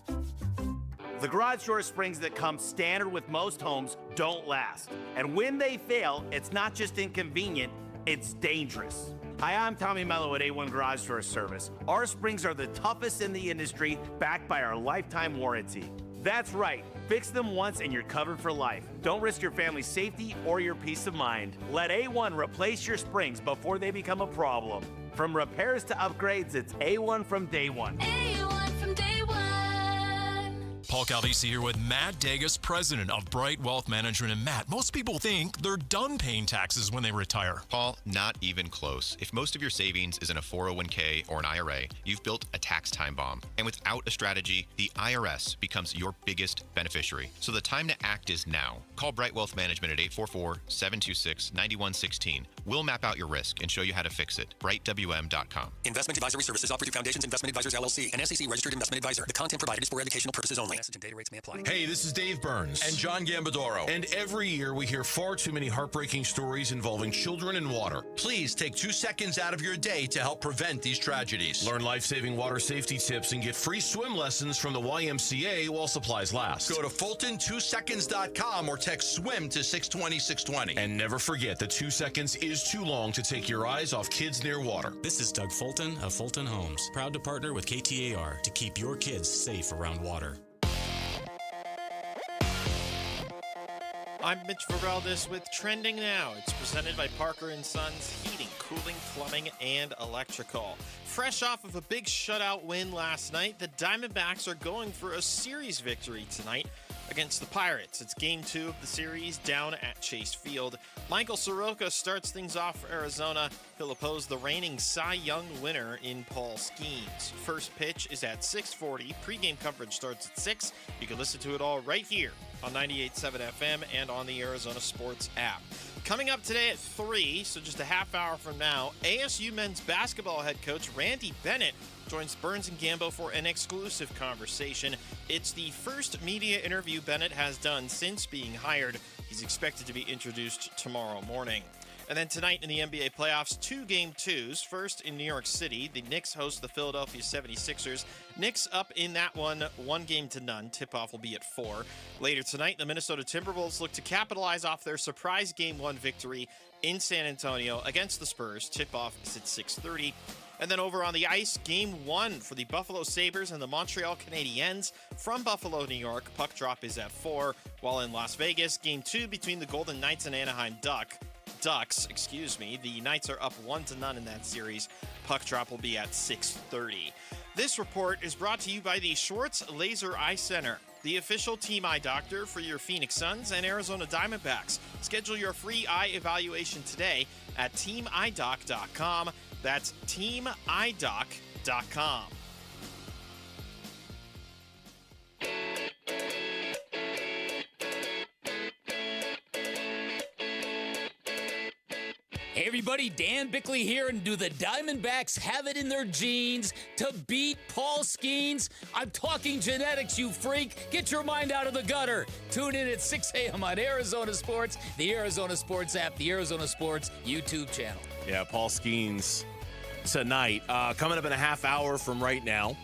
The garage door springs that come standard with most homes don't last. And when they fail, it's not just inconvenient, it's dangerous. Hi, I'm Tommy Mello at A1 Garage Door Service. Our springs are the toughest in the industry, backed by our lifetime warranty. That's right. Fix them once and you're covered for life. Don't risk your family's safety or your peace of mind. Let A1 replace your springs before they become a problem. From repairs to upgrades, it's A1 from day one. A1 from day one. Paul Caldisi here with Matt Degas, president of Bright Wealth Management. And Matt, most people think they're done paying taxes when they retire. Paul, not even close. If most of your savings is in a 401k or an IRA, you've built a tax time bomb. And without a strategy, the IRS becomes your biggest beneficiary. So the time to act is now. Call Bright Wealth Management at 844-726-9116. We'll map out your risk and show you how to fix it. BrightWM.com. Investment advisory services offered through Foundations Investment Advisors LLC, an SEC registered investment advisor. The content provided is for educational purposes only. Message and data rates may apply. Hey, this is Dave Burns. And John Gambadoro. And every year we hear far too many heartbreaking stories involving children and water. Please take 2 seconds out of your day to help prevent these tragedies. Learn life-saving water safety tips and get free swim lessons from the YMCA while supplies last. Go to Fulton2seconds.com or text SWIM to 620-620. And never forget that 2 seconds is too long to take your eyes off kids near water. This is Doug Fulton of Fulton Homes, proud to partner with KTAR to keep your kids safe around water. I'm Mitch Vareldes with Trending Now. It's presented by Parker & Sons Heating, Cooling, Plumbing, and Electrical. Fresh off of a big shutout win last night, the Diamondbacks are going for a series victory tonight against the Pirates. It's Game 2 of the series down at Chase Field. Michael Soroka starts things off for Arizona. He'll oppose the reigning Cy Young winner in Paul Skeens. First pitch is at 6:40. Pre-game coverage starts at 6. You can listen to it all right here on 98.7 FM and on the Arizona Sports app. Coming up today at 3, so just a half hour from now, ASU men's basketball head coach Randy Bennett joins Burns and Gambo for an exclusive conversation. It's the first media interview Bennett has done since being hired. He's expected to be introduced tomorrow morning. And then tonight in the NBA playoffs, 2 Game 2s. First in New York City, the Knicks host the Philadelphia 76ers. Knicks up in that one 1-0. Tip-off will be at 4. Later tonight, the Minnesota Timberwolves look to capitalize off their surprise Game 1 victory in San Antonio against the Spurs. Tip-off is at 6:30. And then over on the ice, Game 1 for the Buffalo Sabres and the Montreal Canadiens from Buffalo, New York. Puck drop is at 4. While in Las Vegas, Game 2 between the Golden Knights and Anaheim Ducks. The Knights are up 1-0 in that series. Puck drop will be at 6:30. This report is brought to you by the Schwartz Laser Eye Center, the official team eye doctor for your Phoenix Suns and Arizona Diamondbacks. Schedule your free eye evaluation today at teamidoc.com. That's teamidoc.com. Hey everybody, Dan Bickley here, and do the Diamondbacks have it in their genes to beat Paul Skeens? I'm talking genetics, you freak. Get your mind out of the gutter. Tune in at 6 a.m. on Arizona Sports, the Arizona Sports app, the Arizona Sports YouTube channel. Yeah, Paul Skeens tonight. Coming up in a half hour from right now,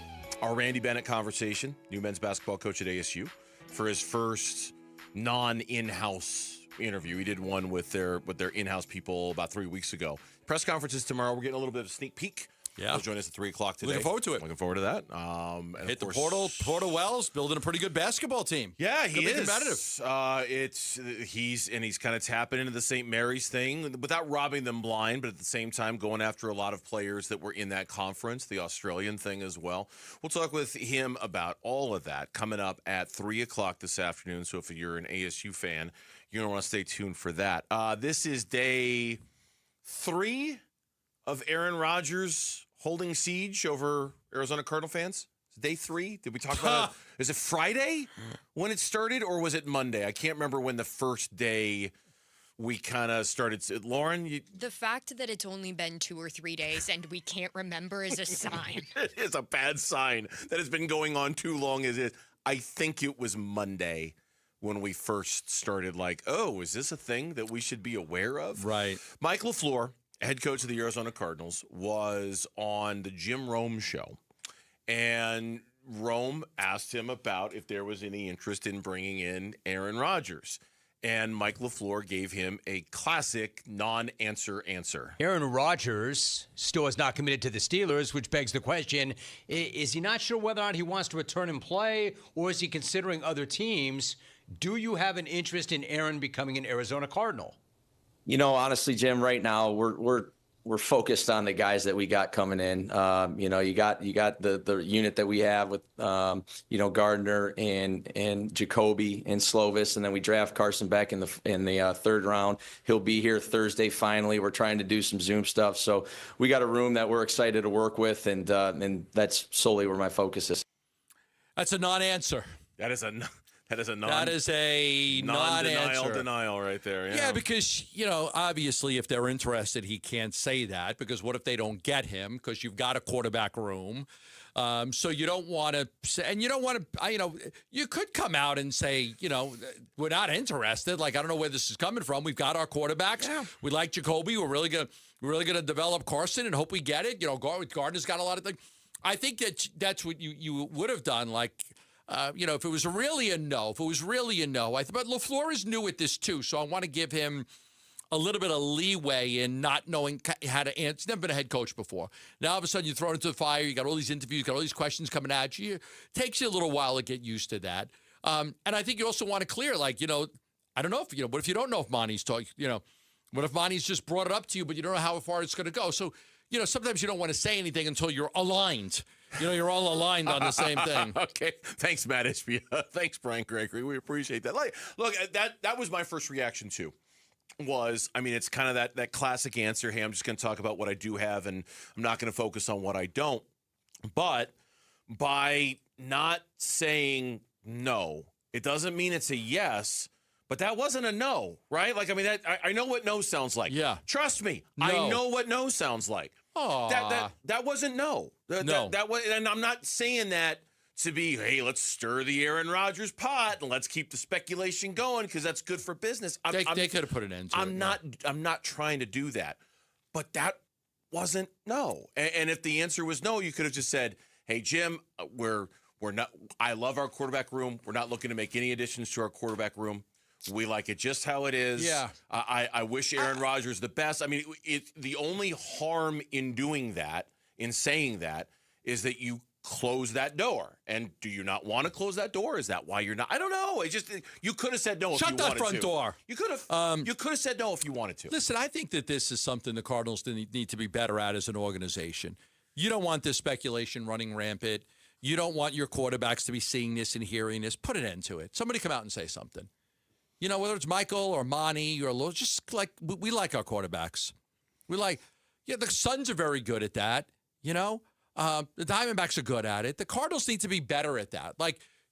our Randy Bennett conversation, new men's basketball coach at ASU, for his first non-in-house interview. We did one with their in-house people about 3 weeks ago. Press conferences tomorrow. We're getting a little bit of a sneak peek. Yeah. He'll join us at 3 o'clock today. Looking forward to it. Looking forward to that. And hit the portal. Portal Wells building a pretty good basketball team. Yeah, he is competitive. He's kind of tapping into the St. Mary's thing without robbing them blind, but at the same time going after a lot of players that were in that conference, the Australian thing as well. We'll talk with him about all of that coming up at 3 o'clock this afternoon. So if you're an ASU fan, you're going to want to stay tuned for that. This is day 3 of Aaron Rodgers holding siege over Arizona Cardinal fans. Day 3? Did we talk about it? Is it Friday when it started, or was it Monday? I can't remember when the first day we kind of started. Lauren? The fact that it's only been 2 or 3 days and we can't remember is a sign. It is a bad sign that it's been going on too long as it. I think it was Monday when we first started is this a thing that we should be aware of? Right. Mike LaFleur, head coach of the Arizona Cardinals, was on the Jim Rome show, and Rome asked him about if there was any interest in bringing in Aaron Rodgers. And Mike LaFleur gave him a classic non-answer answer. Aaron Rodgers still is not committed to the Steelers, which begs the question, is he not sure whether or not he wants to return and play, or is he considering other teams? Do you have an interest in Aaron becoming an Arizona Cardinal? You know, honestly, Jim, right now we're we're focused on the guys that we got coming in. You got the unit that we have with Gardner and Jacoby and Slovis, and then we draft Carson Beck in the third round. He'll be here Thursday. Finally, we're trying to do some Zoom stuff, so we got a room that we're excited to work with, and that's solely where my focus is. That's a non-answer. That is a non-answer. Denial right there. Yeah, because, obviously if they're interested, he can't say that, because what if they don't get him because you've got a quarterback room? So you don't want to say, and you don't want to, you could come out and say, we're not interested. Like, I don't know where this is coming from. We've got our quarterbacks. Yeah. We like Jacoby. We're really going to develop Carson and hope we get it. Gardner's got a lot of things. I think that's what you would have done. Like, if it was really a no, but LaFleur is new at this too, so I want to give him a little bit of leeway in not knowing how to answer. He's never been a head coach before. Now all of a sudden you're thrown into the fire. You got all these interviews, got all these questions coming at you. It takes you a little while to get used to that. And I think you also want to clear, I don't know if what if you don't know if Monty's talking? What if Monty's just brought it up to you, but you don't know how far it's going to go? So sometimes you don't want to say anything until you're aligned. You're all aligned on the same thing. Okay. Thanks, Matt Ishbia. Thanks, Brian Gregory. We appreciate that. Look, that was my first reaction too. It's kind of that classic answer. Hey, I'm just going to talk about what I do have, and I'm not going to focus on what I don't. But by not saying no, it doesn't mean it's a yes. But that wasn't a no, right? I know what no sounds like. Yeah. Trust me, no. I know what no sounds like. That wasn't no. That was, and I'm not saying that to be, hey, let's stir the Aaron Rodgers pot and let's keep the speculation going because that's good for business. They could have put an end to it. I'm not trying to do that. But that wasn't no. And if the answer was no, you could have just said, hey, Jim, we're not. I love our quarterback room. We're not looking to make any additions to our quarterback room. We like it just how it is. Yeah. I wish Aaron Rodgers the best. The only harm in doing that, in saying that, is that you close that door. And do you not want to close that door? Is that why you're not? I don't know. You could have said no if you wanted to. Shut that front door. You could have said no if you wanted to. Listen, I think that this is something the Cardinals need to be better at as an organization. You don't want this speculation running rampant. You don't want your quarterbacks to be seeing this and hearing this. Put an end to it. Somebody come out and say something. Whether it's Michael or Monty or just like we like our quarterbacks. The Suns are very good at that. The Diamondbacks are good at it. The Cardinals need to be better at that.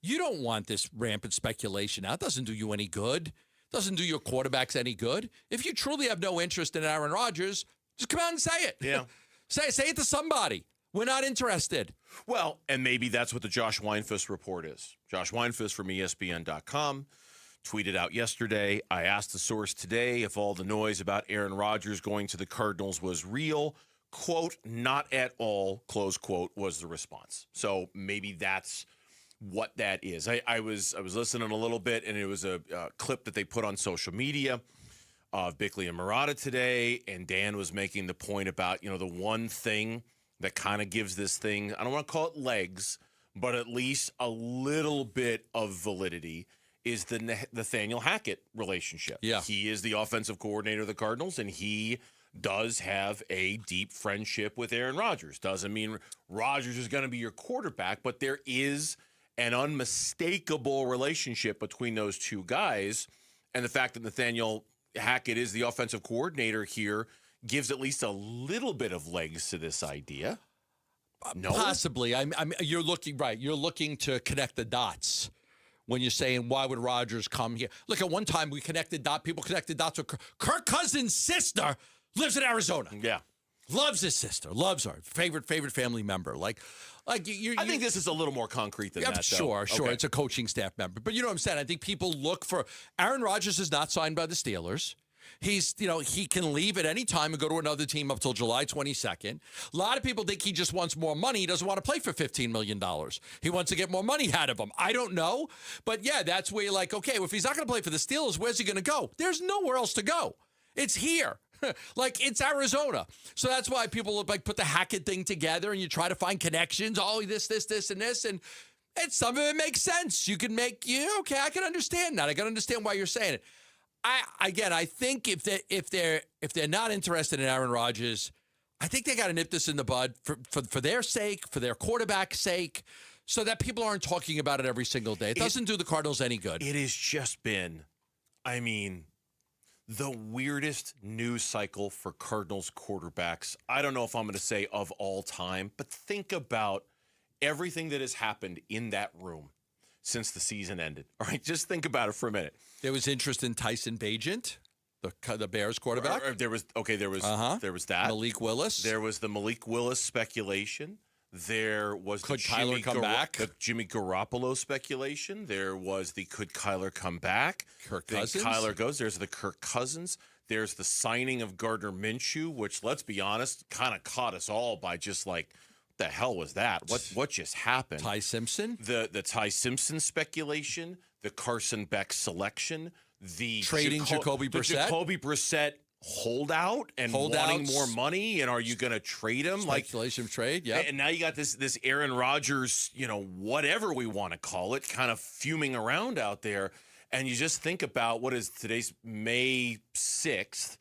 You don't want this rampant speculation out. It doesn't do you any good. It doesn't do your quarterbacks any good. If you truly have no interest in Aaron Rodgers, just come out and say it. Yeah. Say it to somebody. We're not interested. Well, and maybe that's what the Josh Weinfuss report is. Josh Weinfuss from ESPN.com. Tweeted out yesterday. I asked the source today if all the noise about Aaron Rodgers going to the Cardinals was real. Quote, not at all, close quote, was the response. So maybe that's what that is. I was listening a little bit, and it was a clip that they put on social media of Bickley and Murata today, and Dan was making the point about, the one thing that kind of gives this thing, I don't want to call it legs, but at least a little bit of validity, is the Nathaniel Hackett relationship. Yeah. He is the offensive coordinator of the Cardinals, and he does have a deep friendship with Aaron Rodgers. Doesn't mean Rodgers is going to be your quarterback, but there is an unmistakable relationship between those two guys, and the fact that Nathaniel Hackett is the offensive coordinator here gives at least a little bit of legs to this idea. No? Possibly. You're looking right. You're looking to connect the dots. When you're saying, why would Rodgers come here? Look, at one time people connected dots with Kirk Cousins' sister lives in Arizona. Yeah. Loves his sister. Loves her. Favorite family member. I think this is a little more concrete than that, Sure. Okay. It's a coaching staff member. But you know what I'm saying? I think people look for Aaron Rodgers is not signed by the Steelers. He's, he can leave at any time and go to another team up till July 22nd. A lot of people think he just wants more money. He doesn't want to play for $15 million. He wants to get more money out of him. I don't know. But, yeah, that's where you're like, okay, well, if he's not going to play for the Steelers, where's he going to go? There's nowhere else to go. It's here. It's Arizona. So that's why people put the Hackett thing together and you try to find connections. Oh, this, and this. And some of it makes sense. You can okay, I can understand that. I can understand why you're saying it. I think if they're not interested in Aaron Rodgers, I think they got to nip this in the bud for their sake, for their quarterback's sake, so that people aren't talking about it every single day. It doesn't do the Cardinals any good. It has just been, the weirdest news cycle for Cardinals quarterbacks. I don't know if I'm going to say of all time, but think about everything that has happened in that room since the season ended. All right, just think about it for a minute. There was interest in Tyson Bagent, the Bears quarterback. There was that. Malik Willis. There was the Malik Willis speculation. There was could Kyler come back? The Jimmy Garoppolo speculation. There was the could Kyler come back? Kirk Cousins. Kyler goes. There's the Kirk Cousins. There's the signing of Gardner Minshew, which, let's be honest, kind of caught us all by just like, what the hell was that? What just happened? Ty Simpson. The Ty Simpson speculation. The Carson Beck selection. The trading Jacoby Brissett. The Jacoby Brissett holdout and wanting more money, and are you going to trade him? Speculation trade, yeah. And now you got this Aaron Rodgers, whatever we want to call it, kind of fuming around out there. And you just think about what is today's May 6th.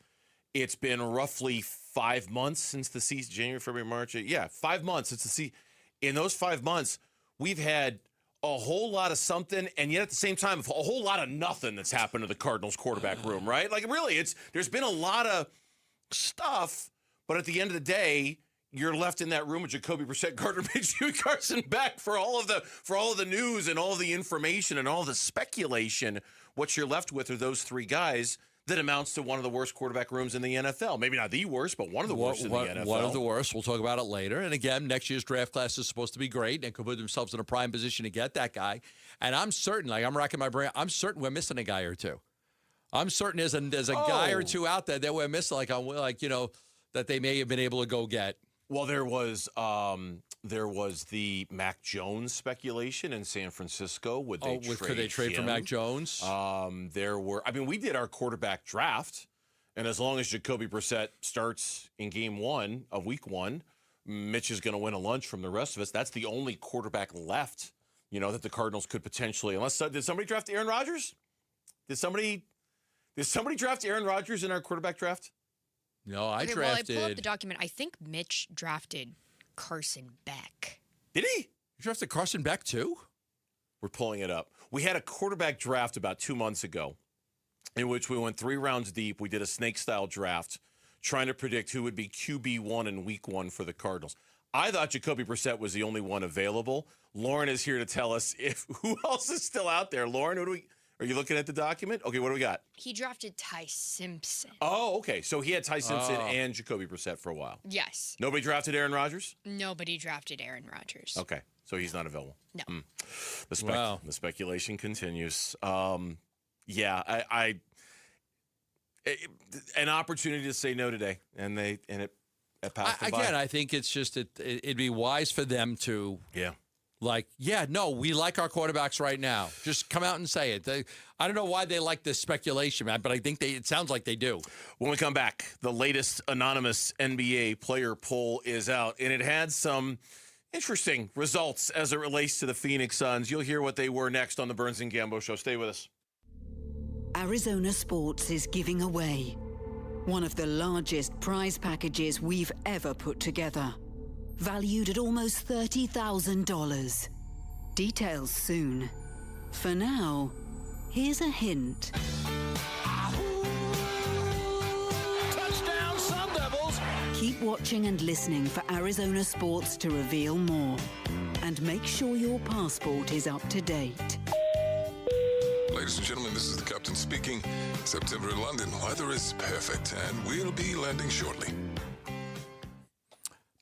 It's been roughly 5 months since the season, January, February, March. 5 months since the season. In those 5 months, we've had a whole lot of something, and yet at the same time, a whole lot of nothing that's happened to the Cardinals quarterback room, right? Like, really, there's been a lot of stuff, but at the end of the day, you're left in that room with Jacoby Brissett, Gardner Minshew, and Carson Beck for all of the news and all the information and all the speculation. What you're left with are those three guys that amounts to one of the worst quarterback rooms in the NFL. Maybe not the worst, but one of the worst in the NFL. One of the worst. We'll talk about it later. And again, next year's draft class is supposed to be great and could put themselves in a prime position to get that guy. And I'm certain, I'm racking my brain, I'm certain we're missing a guy or two. I'm certain there's a guy or two out there that we're missing, that they may have been able to go get. Well, there was the Mac Jones speculation in San Francisco. Could they trade for Mac Jones? We did our quarterback draft, and as long as Jacoby Brissett starts in game 1 of week 1, Mitch is going to win a lunch from the rest of us. That's the only quarterback left, that the Cardinals could potentially. Did somebody draft Aaron Rodgers? Did somebody draft Aaron Rodgers in our quarterback draft? No, I drafted. Well, I pulled up the document. I think Mitch drafted Carson Beck. Did he? You drafted Carson Beck too? We're pulling it up. We had a quarterback draft about 2 months ago in which we went 3 rounds deep. We did a snake-style draft trying to predict who would be QB1 in week 1 for the Cardinals. I thought Jacoby Brissett was the only one available. Lauren is here to tell us who else is still out there. Lauren, are you looking at the document? Okay, what do we got? He drafted Ty Simpson. Oh, okay. So he had Ty Simpson and Jacoby Brissett for a while. Yes. Nobody drafted Aaron Rodgers? Nobody drafted Aaron Rodgers. Okay. So he's not available. No. The speculation continues. An opportunity to say no today, and it passed them by. Again, I think it's just it'd be wise for them to we like our quarterbacks right now. Just come out and say it. I don't know why they like this speculation, man, but I think it sounds like they do. When we come back, the latest anonymous NBA player poll is out, and it had some interesting results as it relates to the Phoenix Suns. You'll hear what they were next on the Burns and Gambo Show. Stay with us. Arizona Sports is giving away one of the largest prize packages we've ever put together. Valued at almost $30,000. Details soon. For now, here's a hint. Touchdown, Sun Devils! Keep watching and listening for Arizona Sports to reveal more. And make sure your passport is up to date. Ladies and gentlemen, this is the captain speaking. September in London, weather is perfect, and we'll be landing shortly.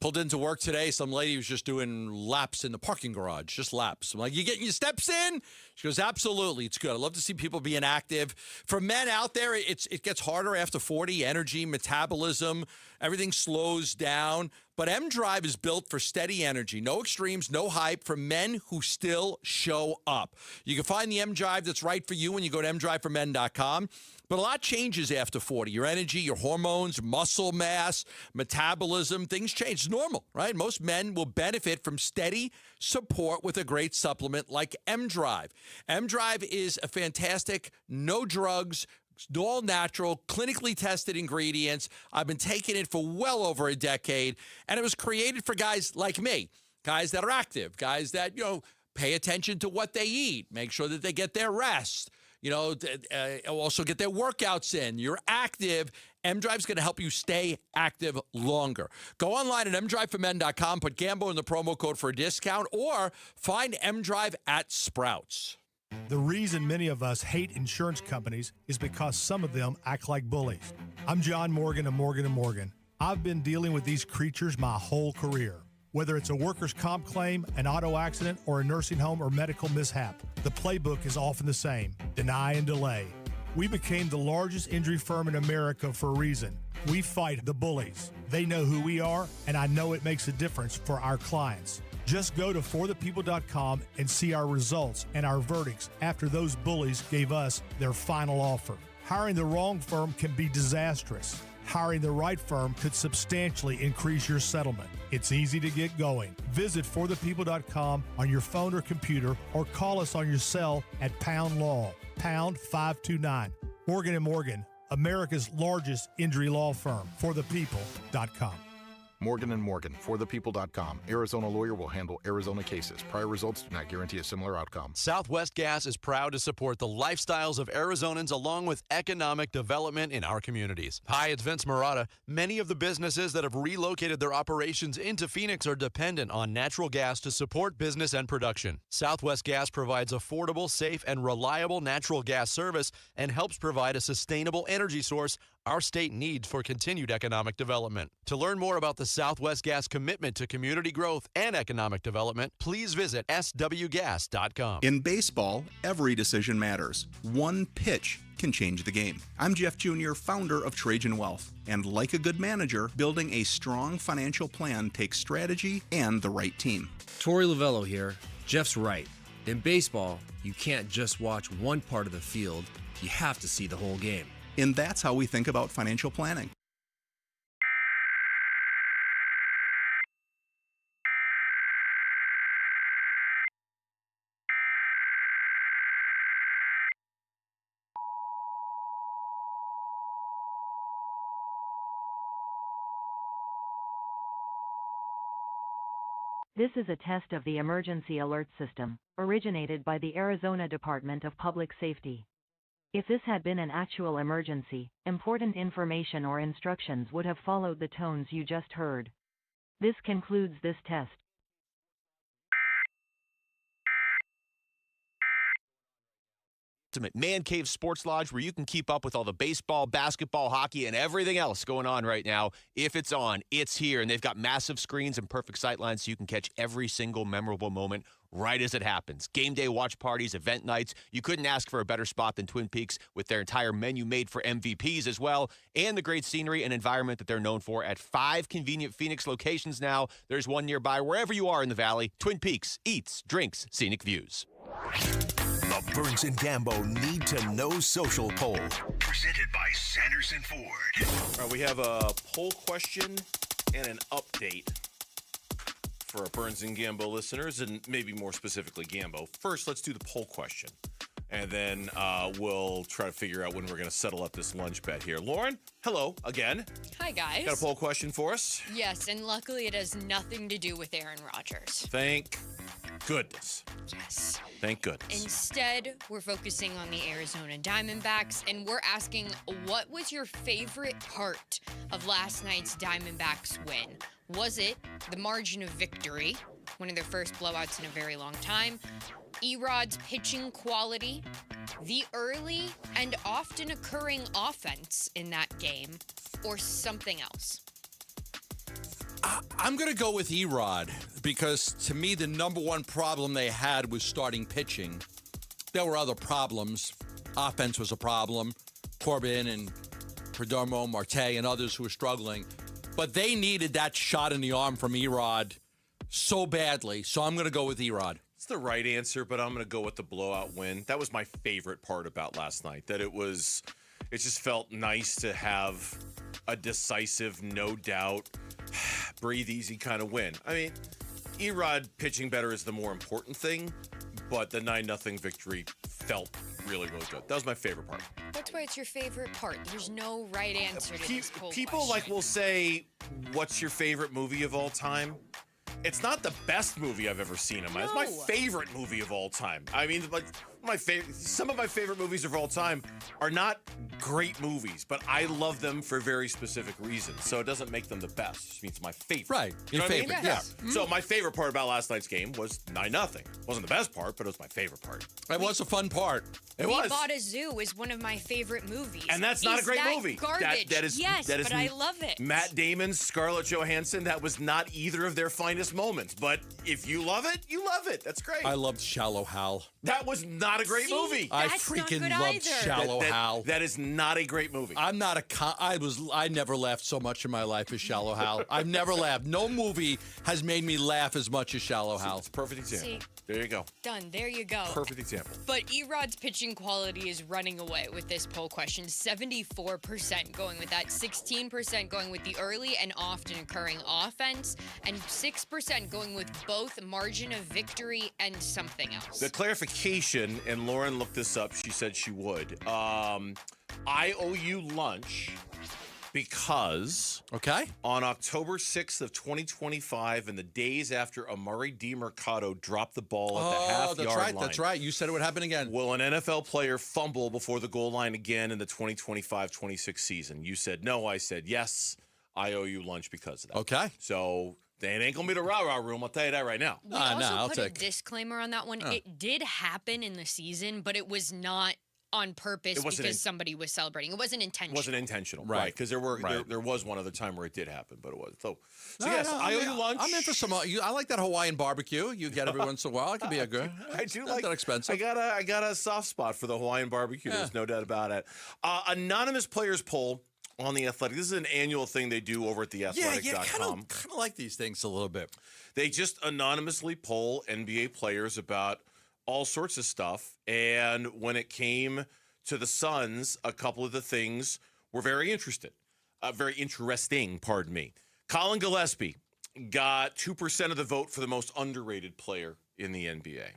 Pulled into work today. Some lady was just doing laps in the parking garage, just laps. I'm like, you getting your steps in? She goes, absolutely. It's good. I love to see people being active. For men out there, it gets harder after 40. Energy, metabolism, everything slows down. But M-Drive is built for steady energy. No extremes, no hype, for men who still show up. You can find the M-Drive that's right for you when you go to mdriveformen.com. But a lot changes after 40. Your energy, your hormones, muscle mass, metabolism, things change. It's normal, right? Most men will benefit from steady support with a great supplement like M-Drive. M-Drive is a fantastic, no drugs, all natural, clinically tested ingredients. I've been taking it for well over a decade, and it was created for guys like me, guys that are active, guys that, pay attention to what they eat, make sure that they get their rest, also get their workouts in. You're active. M-Drive's going to help you stay active longer. Go online at mdriveformen.com, put Gambo in the promo code for a discount, or find M-Drive at Sprouts. The reason many of us hate insurance companies is because some of them act like bullies. I'm John Morgan of Morgan & Morgan. I've been dealing with these creatures my whole career. Whether it's a workers' comp claim, an auto accident, or a nursing home or medical mishap, the playbook is often the same: deny and delay. We became the largest injury firm in America for a reason. We fight the bullies. They know who we are, and I know it makes a difference for our clients. Just go to forthepeople.com and see our results and our verdicts after those bullies gave us their final offer. Hiring the wrong firm can be disastrous. Hiring the right firm could substantially increase your settlement. It's easy to get going. Visit forthepeople.com on your phone or computer, or call us on your cell at pound law, pound 529. Morgan & Morgan, America's largest injury law firm. forthepeople.com. Morgan & Morgan, forthepeople.com. Arizona lawyer will handle Arizona cases. Prior results do not guarantee a similar outcome. Southwest Gas is proud to support the lifestyles of Arizonans along with economic development in our communities. Hi, it's Vince Marotta. Many of the businesses that have relocated their operations into Phoenix are dependent on natural gas to support business and production. Southwest Gas provides affordable, safe, and reliable natural gas service and helps provide a sustainable energy source our state needs for continued economic development. To learn more about the Southwest Gas commitment to community growth and economic development, please visit swgas.com. In baseball, every decision matters. One pitch can change the game. I'm Jeff Jr., founder of Trajan Wealth. And like a good manager, building a strong financial plan takes strategy and the right team. Torey Lavello here. Jeff's right. In baseball, you can't just watch one part of the field. You have to see the whole game. And that's how we think about financial planning. This is a test of the emergency alert system, originated by the Arizona Department of Public Safety. If this had been an actual emergency, important information or instructions would have followed the tones you just heard. This concludes this test. Ultimate Man Cave Sports Lodge, where you can keep up with all the baseball, basketball, hockey, and everything else going on right now. If it's on, it's here. And they've got massive screens and perfect sightlines so you can catch every single memorable moment right as it happens. Game day watch parties, event nights. You couldn't ask for a better spot than Twin Peaks, with their entire menu made for MVPs as well, and the great scenery and environment that they're known for at 5 convenient Phoenix locations now. There's one nearby wherever you are in the valley. Twin Peaks, eats, drinks, scenic views. The Burns and Gambo Need to Know Social Poll, presented by Sanderson Ford. All right, we have a poll question and an update for our Burns and Gambo listeners, and maybe more specifically Gambo. First, let's do the poll question, and then we'll try to figure out when we're going to settle up this lunch bet here. Lauren, hello again. Hi, guys. Got a poll question for us? Yes, and luckily it has nothing to do with Aaron Rodgers. Thank goodness. Yes. Thank goodness. Instead, we're focusing on the Arizona Diamondbacks, and we're asking, what was your favorite part of last night's Diamondbacks win? Was it the margin of victory, one of their first blowouts in a very long time, Erod's pitching quality, the early and often occurring offense in that game, or something else? I'm going to go with Erod, because to me, the number one problem they had was starting pitching. There were other problems. Offense was a problem. Corbin and Perdomo, Marte, and others who were struggling. But they needed that shot in the arm from Erod so badly. So I'm going to go with Erod. It's the right answer, but I'm going to go with the blowout win. That was my favorite part about last night, that it just felt nice to have a decisive, no doubt, breathe easy kind of win. I mean, Erod pitching better is the more important thing, but the 9-0 victory felt really, really good. That was my favorite part. That's why it's your favorite part. There's no right answer to this poll People question. will say, "What's your favorite movie of all time?" It's not the best movie I've ever seen in my life. It's my favorite movie of all time. I mean, like some of my favorite movies of all time are not great movies, but I love them for very specific reasons. So it doesn't make them the best. It just means my favorite. Right. You know Your what I favorite, mean? yeah. Mm-hmm. So my favorite part about last night's game was 9-0. Wasn't the best part, but it was my favorite part. It was a fun part. It We was. Bought a Zoo is one of my favorite movies. And that's not Is a great that movie. Garbage. That is, yes, that is but I love it. Matt Damon, Scarlett Johansson, that was not either of their finest moments. But if you love it, you love it. That's great. I loved Shallow Hal. That was not a great movie. I freaking loved Shallow Hal. That is not a great movie. I'm not a I never laughed so much in my life as Shallow Hal. I've never laughed. No movie has made me laugh as much as Shallow Hal. It's a perfect example. See? There you go. Done. There you go. Perfect example. But Erod's pitching quality is running away with this poll question. 74% going with that, 16% going with the early and often occurring offense, and 6% going with both margin of victory and something else. The clarification, and Lauren looked this up. She said she would. I owe you lunch because on October 6th of 2025 and the days after Amari DiMercato dropped the ball at the half-yard line. That's right. You said it would happen again. Will an NFL player fumble before the goal line again in the 2025-26 season? You said no. I said yes. I owe you lunch because of that. Okay. So they ain't going to be the rah-rah room. I'll tell you that right now. We also put a disclaimer on that one. It did happen in the season, but it was not on purpose because somebody was celebrating. It wasn't intentional. It wasn't intentional, right? Because there was one other time where it did happen, but it was. So I owe you lunch. I'm in for some. I like that Hawaiian barbecue. You get every once in a while. It could be a good. I do not like that expensive. I got a soft spot for the Hawaiian barbecue. There's no doubt about it. Anonymous players poll on The Athletic. This is an annual thing they do over at theathletic.com. Yeah, kind of like these things a little bit. They just anonymously poll NBA players about all sorts of stuff. And when it came to the Suns, a couple of the things were very interesting, pardon me. Colin Gillespie got 2% of the vote for the most underrated player in the NBA.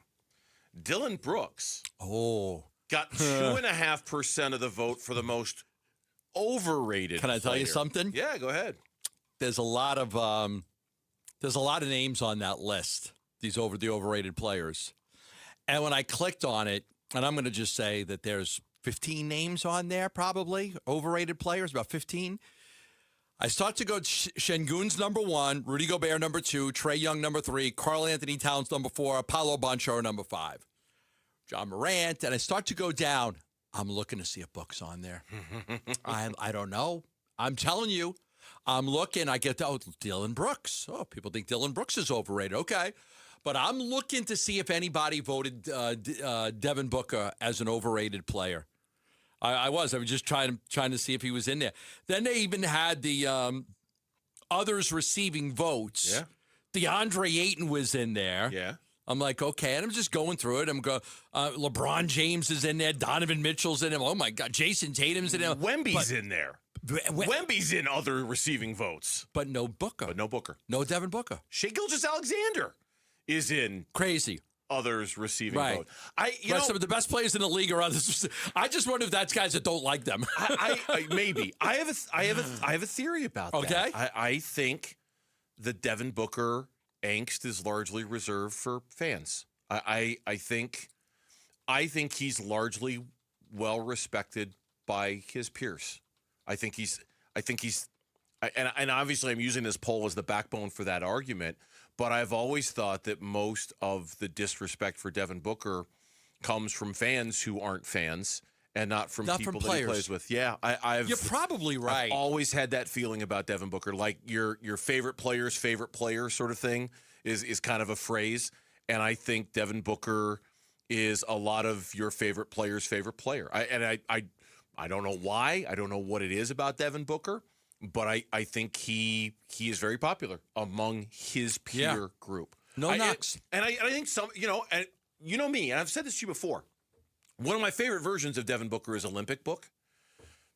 Dylan Brooks got 2.5% of the vote for the most overrated Can I tell you player. something? Yeah, go ahead. There's a lot of names on that list. The overrated players. And when I clicked on it, and I'm going to just say that there's 15 names on there, probably overrated players, about 15. I start to go Şengün's number 1, Rudy Gobert number 2, Trae Young number 3, Karl Anthony Towns number 4, Paolo Banchero number 5, John Morant, and I start to go down. I'm looking to see if Book's on there. I don't know. I'm telling you. I'm looking. I get Dylan Brooks. Oh, people think Dylan Brooks is overrated. Okay. But I'm looking to see if anybody voted Devin Booker as an overrated player. I was just trying to see if he was in there. Then they even had the others receiving votes. Yeah. DeAndre Ayton was in there. Yeah. I'm like, okay, and I'm just going through it. LeBron James is in there. Donovan Mitchell's in him. Oh, my God. Jason Tatum's in there. Wemby's in there. Wemby's in other receiving votes. But no Booker. No Devin Booker. Shai Gilgeous-Alexander is in crazy others receiving votes. Some of the best players in the league are on this. I just wonder if that's guys that don't like them. Maybe. I have a theory about that. Okay. I think the Devin Booker angst is largely reserved for fans. I think he's largely well respected by his peers. I think he's, and obviously I'm using this poll as the backbone for that argument, but I've always thought that most of the disrespect for Devin Booker comes from fans who aren't fans and not from people that he plays with. Yeah, you're probably right. I've always had that feeling about Devin Booker, like your favorite player's favorite player sort of thing is kind of a phrase, and I think Devin Booker is a lot of your favorite player's favorite player. I don't know why. I don't know what it is about Devin Booker, but I think he is very popular among his peer group. No knocks. And I think and you know me, and I've said this to you before. One of my favorite versions of Devin Booker is Olympic Book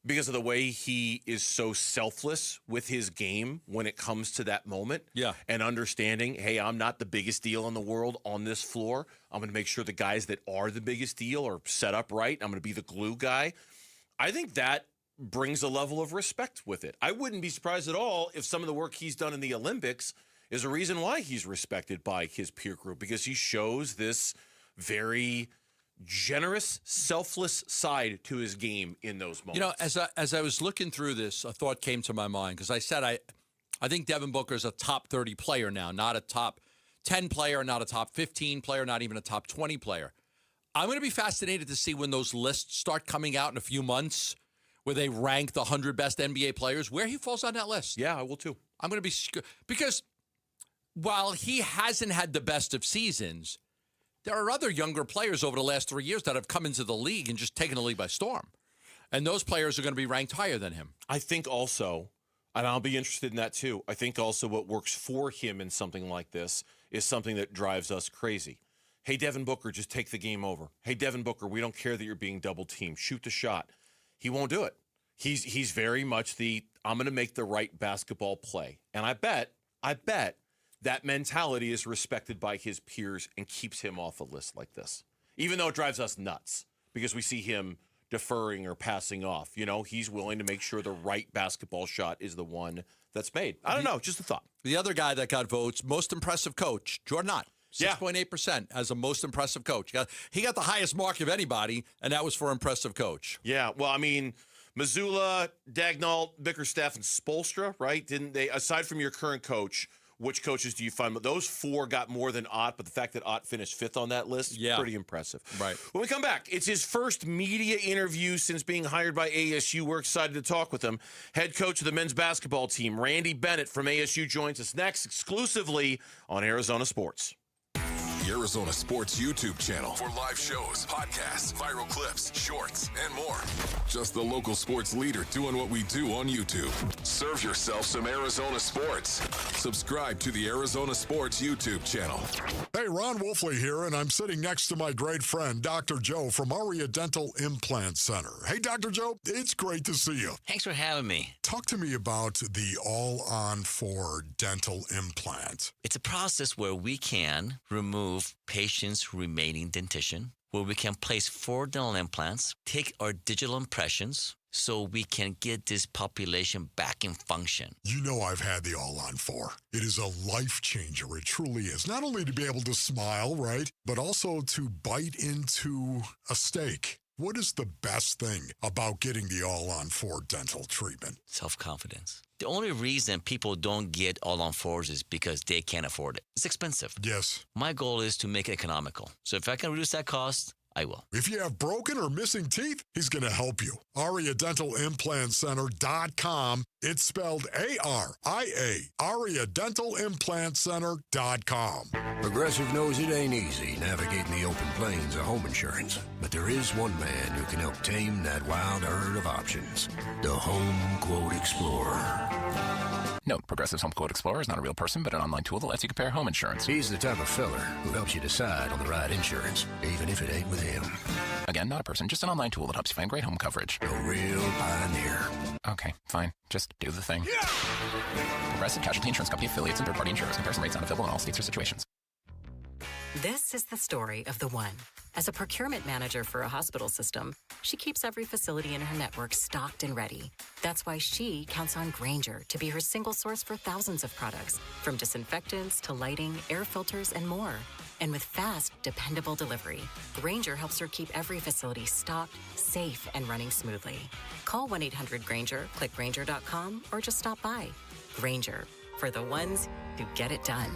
because of the way he is so selfless with his game when it comes to that moment. Yeah. And understanding, hey, I'm not the biggest deal in the world on this floor. I'm going to make sure the guys that are the biggest deal are set up right. I'm going to be the glue guy. I think that brings a level of respect with it. I wouldn't be surprised at all if some of the work he's done in the Olympics is a reason why he's respected by his peer group, because he shows this very generous, selfless side to his game in those moments. You know, as I was looking through this, a thought came to my mind, because I said I think Devin Booker is a top 30 player now, not a top 10 player, not a top 15 player, not even a top 20 player. I'm going to be fascinated to see when those lists start coming out in a few months, where they rank the 100 best NBA players, where he falls on that list. Yeah, I will too. I'm going to be because while he hasn't had the best of seasons, there are other younger players over the last 3 years that have come into the league and just taken the league by storm. And those players are going to be ranked higher than him. I think also, and I'll be interested in that too, I think also what works for him in something like this is something that drives us crazy. Hey, Devin Booker, just take the game over. Hey, Devin Booker, we don't care that you're being double-teamed. Shoot the shot. He won't do it. He's very much I'm going to make the right basketball play. And I bet that mentality is respected by his peers and keeps him off a list like this. Even though it drives us nuts because we see him deferring or passing off. You know, he's willing to make sure the right basketball shot is the one that's made. I don't know, just a thought. The other guy that got votes, most impressive coach, Jordan Ott. 6.8% as a most impressive coach. He got the highest mark of anybody, and that was for impressive coach. Yeah, well, I mean, Mazzulla, Dagnall, Bickerstaff, and Spoelstra, right? Didn't they, aside from your current coach, which coaches do you find? Those four got more than Ott, but the fact that Ott finished fifth on that list, pretty impressive. Right. When we come back, it's his first media interview since being hired by ASU. We're excited to talk with him. Head coach of the men's basketball team, Randy Bennett from ASU, joins us next exclusively on Arizona Sports. The Arizona Sports YouTube channel for live shows, podcasts, viral clips, shorts, and more. Just the local sports leader doing what we do on YouTube. Serve yourself some Arizona sports. Subscribe to the Arizona Sports YouTube channel. Hey, Ron Wolfley here, and I'm sitting next to my great friend, Dr. Joe from Aria Dental Implant Center. Hey, Dr. Joe, it's great to see you. Thanks for having me. Talk to me about the All-On-4 dental implant. It's a process where we can remove patient's remaining dentition, where we can place 4 dental implants, take our digital impressions, so we can get this population back in function. You know I've had the All-On-4. It is a life changer. It truly is. Not only to be able to smile, right, but also to bite into a steak. What is the best thing about getting the All-On-4 dental treatment? Self-confidence. The only reason people don't get All-On-4s is because they can't afford it. It's expensive. Yes. My goal is to make it economical. So if I can reduce that cost, I will. If you have broken or missing teeth, he's going to help you. AriaDentalImplantCenter.com. It's spelled A-R-I-A. AriaDentalImplantCenter.com. Progressive knows it ain't easy navigating the open plains of home insurance, but there is one man who can help tame that wild herd of options. The Home Quote Explorer. Note, Progressive's Home Quote Explorer is not a real person, but an online tool that lets you compare home insurance. He's the type of fella who helps you decide on the right insurance, even if it ain't with him. Again, not a person, just an online tool that helps you find great home coverage. A real pioneer. Okay, fine. Just do the thing. Yeah! Progressive Casualty Insurance Company affiliates and third-party insurers. Comparison rates not available in all states or situations. This is the story of the one. As a procurement manager for a hospital system, she keeps every facility in her network stocked and ready. That's why she counts on Grainger to be her single source for thousands of products, from disinfectants to lighting, air filters, and more. And with fast, dependable delivery, Grainger helps her keep every facility stocked, safe, and running smoothly. Call 1-800-GRAINGER, click Grainger.com, or just stop by. Grainger, for the ones who get it done.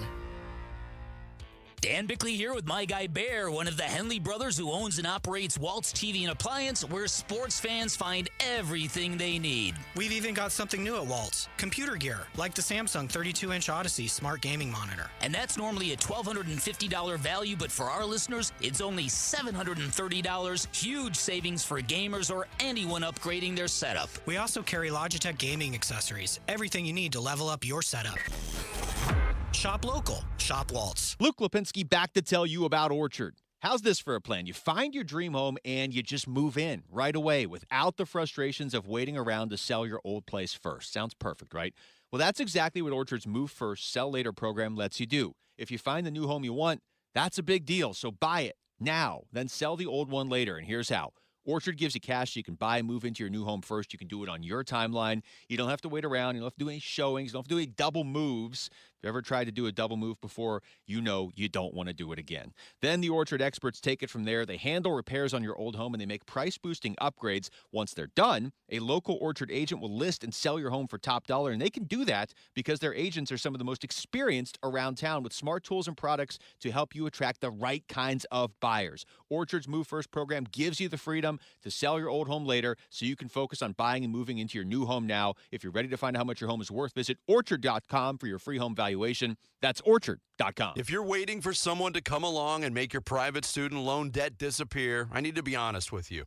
Dan Bickley here with my guy Bear, one of the Henley brothers who owns and operates Waltz TV and Appliance, where sports fans find everything they need. We've even got something new at Waltz. Computer gear, like the Samsung 32-inch Odyssey smart gaming monitor. And that's normally a $1,250 value, but for our listeners, it's only $730. Huge savings for gamers or anyone upgrading their setup. We also carry Logitech gaming accessories. Everything you need to level up your setup. Shop local. Shop Waltz. Luke Lipinski back to tell you about Orchard. How's this for a plan? You find your dream home and you just move in right away without the frustrations of waiting around to sell your old place first. Sounds perfect, right? Well, that's exactly what Orchard's Move First, Sell Later program lets you do. If you find the new home you want, that's a big deal. So buy it now, then sell the old one later. And here's how. Orchard gives you cash so you can buy and move into your new home first. You can do it on your timeline. You don't have to wait around. You don't have to do any showings. You don't have to do any double moves. If you ever tried to do a double move before, you know you don't want to do it again. Then the Orchard experts take it from there. They handle repairs on your old home, and they make price-boosting upgrades. Once they're done, a local Orchard agent will list and sell your home for top dollar, and they can do that because their agents are some of the most experienced around town with smart tools and products to help you attract the right kinds of buyers. Orchard's Move First program gives you the freedom to sell your old home later so you can focus on buying and moving into your new home now. If you're ready to find out how much your home is worth, visit Orchard.com for your free home valuation. That's Orchard.com. If you're waiting for someone to come along and make your private student loan debt disappear, I need to be honest with you.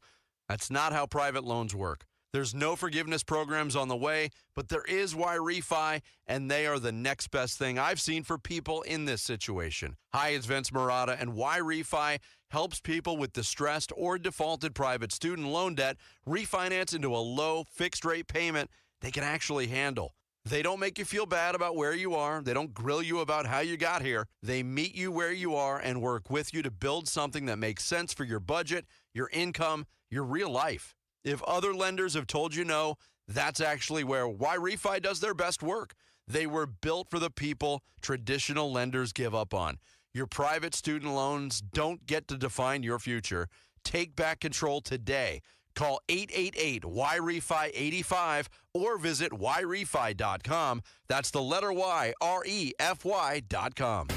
That's not how private loans work. There's no forgiveness programs on the way, but there is Y-Refi, and they are the next best thing I've seen for people in this situation. Hi, it's Vince Marotta, and Y-Refi helps people with distressed or defaulted private student loan debt refinance into a low fixed-rate payment they can actually handle. They don't make you feel bad about where you are. They don't grill you about how you got here. They meet you where you are and work with you to build something that makes sense for your budget, your income, your real life. If other lenders have told you no, that's actually where Y-Refi does their best work. They were built for the people traditional lenders give up on. Your private student loans don't get to define your future. Take back control today. Call 888-YREFI-85 or visit YREFI.com. That's the letter Y, REFY.com.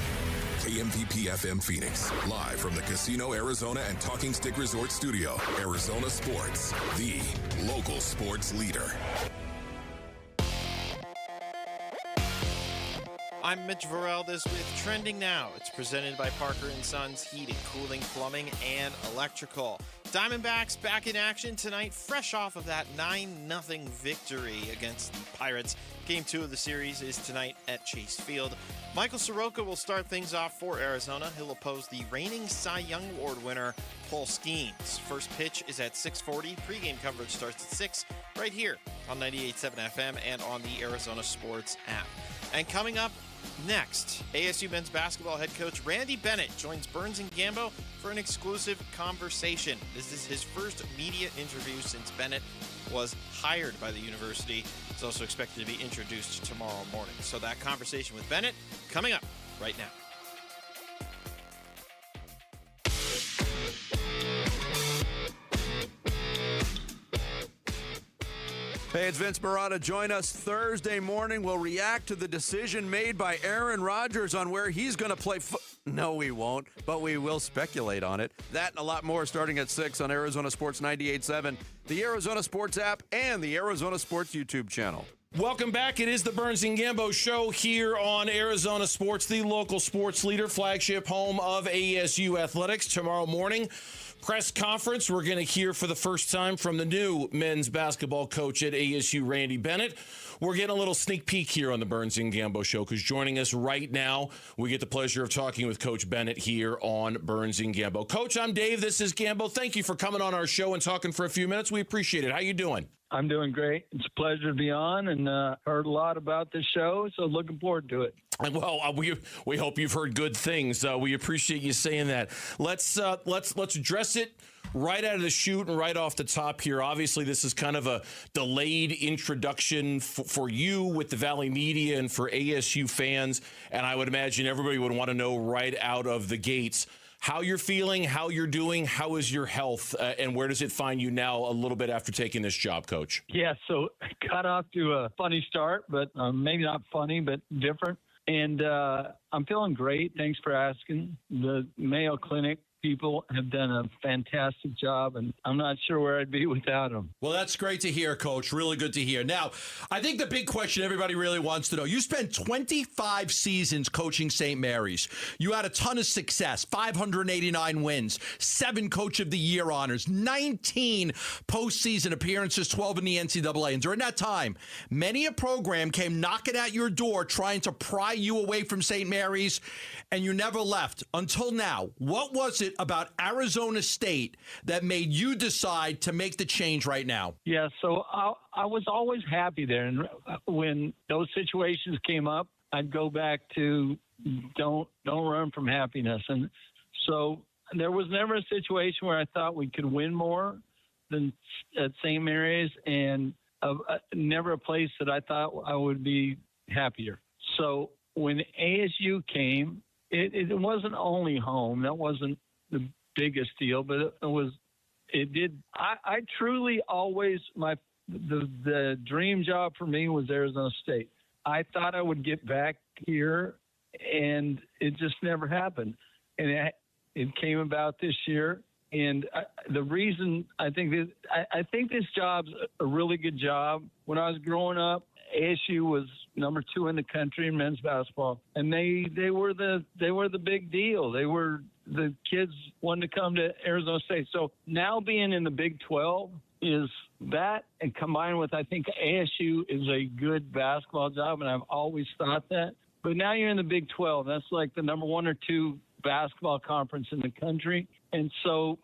KMVP FM Phoenix, live from the Casino Arizona and Talking Stick Resort Studio. Arizona Sports, the local sports leader. I'm Mitch Vareldes with Trending Now. It's presented by Parker & Sons Heating, Cooling, Plumbing, and Electrical. Diamondbacks back in action tonight, fresh off of that 9-0 victory against the Pirates. Game 2 of the series is tonight at Chase Field. Michael Soroka will start things off for Arizona. He'll oppose the reigning Cy Young Award winner, Paul Skeens. First pitch is at 6:40. Pre-game coverage starts at 6 right here on 98.7 FM and on the Arizona Sports app. And coming up next, ASU men's basketball head coach Randy Bennett joins Burns and Gambo for an exclusive conversation. This is his first media interview since Bennett was hired by the university. He's also expected to be introduced tomorrow morning. So that conversation with Bennett coming up right now. Hey, it's Vince Marotta. Join us Thursday morning. We'll react to the decision made by Aaron Rodgers on where he's going to play. No, we won't, but we will speculate on it. That and a lot more starting at 6 on Arizona Sports 98.7, the Arizona Sports app, and the Arizona Sports YouTube channel. Welcome back. It is the Burns and Gambo show here on Arizona Sports, the local sports leader, flagship home of ASU Athletics. Tomorrow morning, press conference. We're going to hear for the first time from the new men's basketball coach at ASU, Randy Bennett. We're getting a little sneak peek here on the Burns and Gambo show because joining us right now, we get the pleasure of talking with Coach Bennett here on Burns and Gambo. Coach, I'm Dave. This is Gambo. Thank you for coming on our show and talking for a few minutes. We appreciate it. How you doing? I'm doing great. It's a pleasure to be on, and heard a lot about this show, so looking forward to it. Well, we hope you've heard good things. We appreciate you saying that. Let's address it right out of the chute and right off the top here. Obviously, this is kind of a delayed introduction for you with the Valley Media and for ASU fans, and I would imagine everybody would want to know right out of the gates how you're feeling, how you're doing, how is your health, and where does it find you now a little bit after taking this job, Coach? Yeah, so got off to a funny start, but maybe not funny, but different. And I'm feeling great. Thanks for asking. The Mayo Clinic people have done a fantastic job, and I'm not sure where I'd be without them. Well, that's great to hear, Coach. Really good to hear. Now, I think the big question everybody really wants to know, you spent 25 seasons coaching St. Mary's. You had a ton of success, 589 wins, 7 Coach of the Year honors, 19 postseason appearances, 12 in the NCAA. And during that time, many a program came knocking at your door trying to pry you away from St. Mary's, and you never left until now. What was it about Arizona State that made you decide to make the change right now? Yeah, so I was always happy there. And when those situations came up, I'd go back to don't run from happiness. And so there was never a situation where I thought we could win more than at St. Mary's, and never a place that I thought I would be happier. So when ASU came, it wasn't only home. That wasn't the biggest deal, but I truly always, the dream job for me was Arizona State. I thought I would get back here, and it just never happened. And it came about this year. And the reason I think this job's a really good job. When I was growing up, ASU was number 2 in the country in men's basketball, and they were the big deal. They were the kids wanted to come to Arizona State. So now being in the Big 12 is that, and combined with I think ASU is a good basketball job, and I've always thought that. But now you're in the Big 12. That's like the number 1 or 2 basketball conference in the country. And so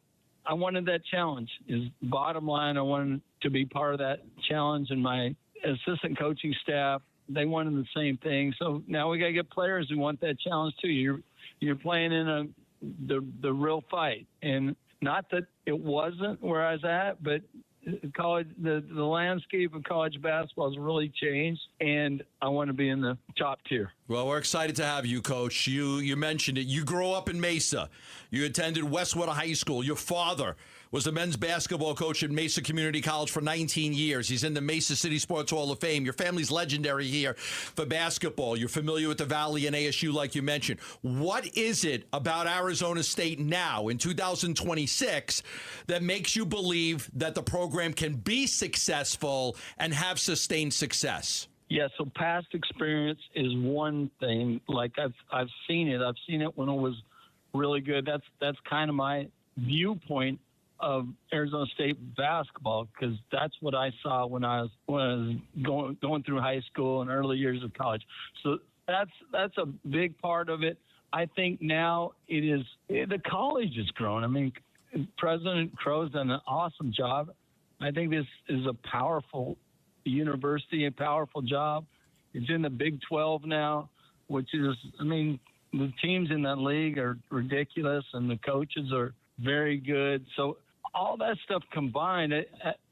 I wanted that challenge. Is bottom line, I wanted to be part of that challenge, and my assistant coaching staff, they wanted the same thing. So now we got to get players who want that challenge too. You're playing in the real fight, and not that it wasn't where I was at, but college, the landscape of college basketball has really changed, and I want to be in the top tier. Well, we're excited to have you, Coach. You mentioned it. You grew up in Mesa. You attended Westwater High School. Your father was the men's basketball coach at Mesa Community College for 19 years. He's in the Mesa City Sports Hall of Fame. Your family's legendary here for basketball. You're familiar with the Valley and ASU, like you mentioned. What is it about Arizona State now in 2026 that makes you believe that the program can be successful and have sustained success? Yeah, so past experience is one thing. Like I've seen it. I've seen it when it was really good. That's kind of my viewpoint of Arizona State basketball, because that's what I saw when I was going through high school and early years of college. So that's a big part of it. I think now the college has grown. I mean, President Crow's done an awesome job. I think this is a powerful university, a powerful job. It's in the Big 12 now, which is, I mean, the teams in that league are ridiculous, and the coaches are very good. So all that stuff combined,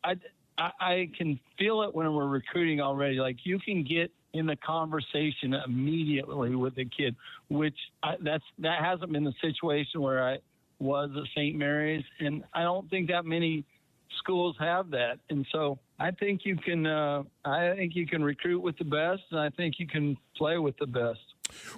I can feel it when we're recruiting already. Like, you can get in the conversation immediately with the kid, which that hasn't been the situation where I was at St. Mary's, and I don't think that many schools have that. And so I think you can recruit with the best, and I think you can play with the best.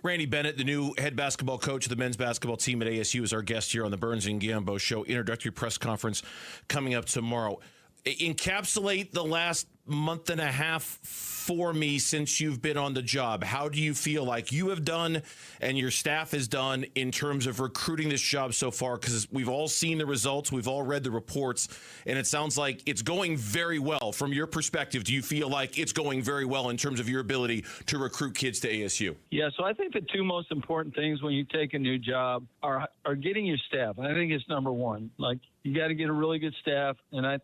Randy Bennett, the new head basketball coach of the men's basketball team at ASU, is our guest here on the Burns and Gambo Show. Introductory press conference coming up tomorrow. Encapsulate the last month and a half for me since you've been on the job. How do you feel like you have done and your staff has done in terms of recruiting this job so far? Because we've all seen the results, we've all read the reports, and it sounds like it's going very well. From your perspective, do you feel like it's going very well in terms of your ability to recruit kids to ASU? Yeah, so I think the two most important things when you take a new job are getting your staff. I think it's number one. Like, you got to get a really good staff, and I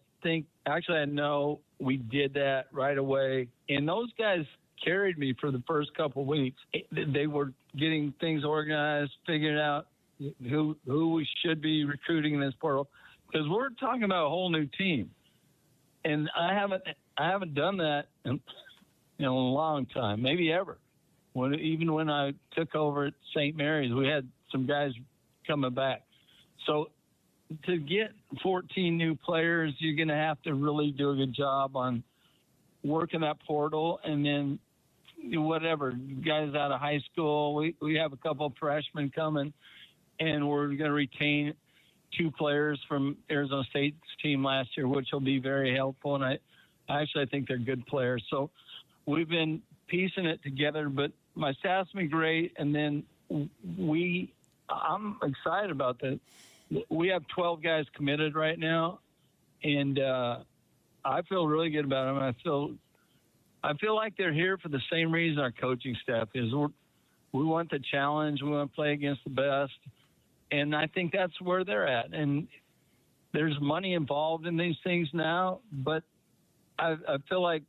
know we did that right away. And those guys carried me for the first couple of weeks. They were getting things organized, figuring out who we should be recruiting in this portal, because we're talking about a whole new team. And I haven't done that in a long time, maybe ever. Even when I took over at St. Mary's, we had some guys coming back. So to get 14 new players, you're going to have to really do a good job on working that portal. And then whatever, guys out of high school, we have a couple of freshmen coming, and we're going to retain 2 players from Arizona State's team last year, which will be very helpful. And I think they're good players. So we've been piecing it together, but my staff's been great. And then I'm excited about that. We have 12 guys committed right now, and I feel really good about them. I feel like they're here for the same reason our coaching staff is. We want the challenge. We want to play against the best, And I think that's where they're at. And there's money involved in these things now, but I feel like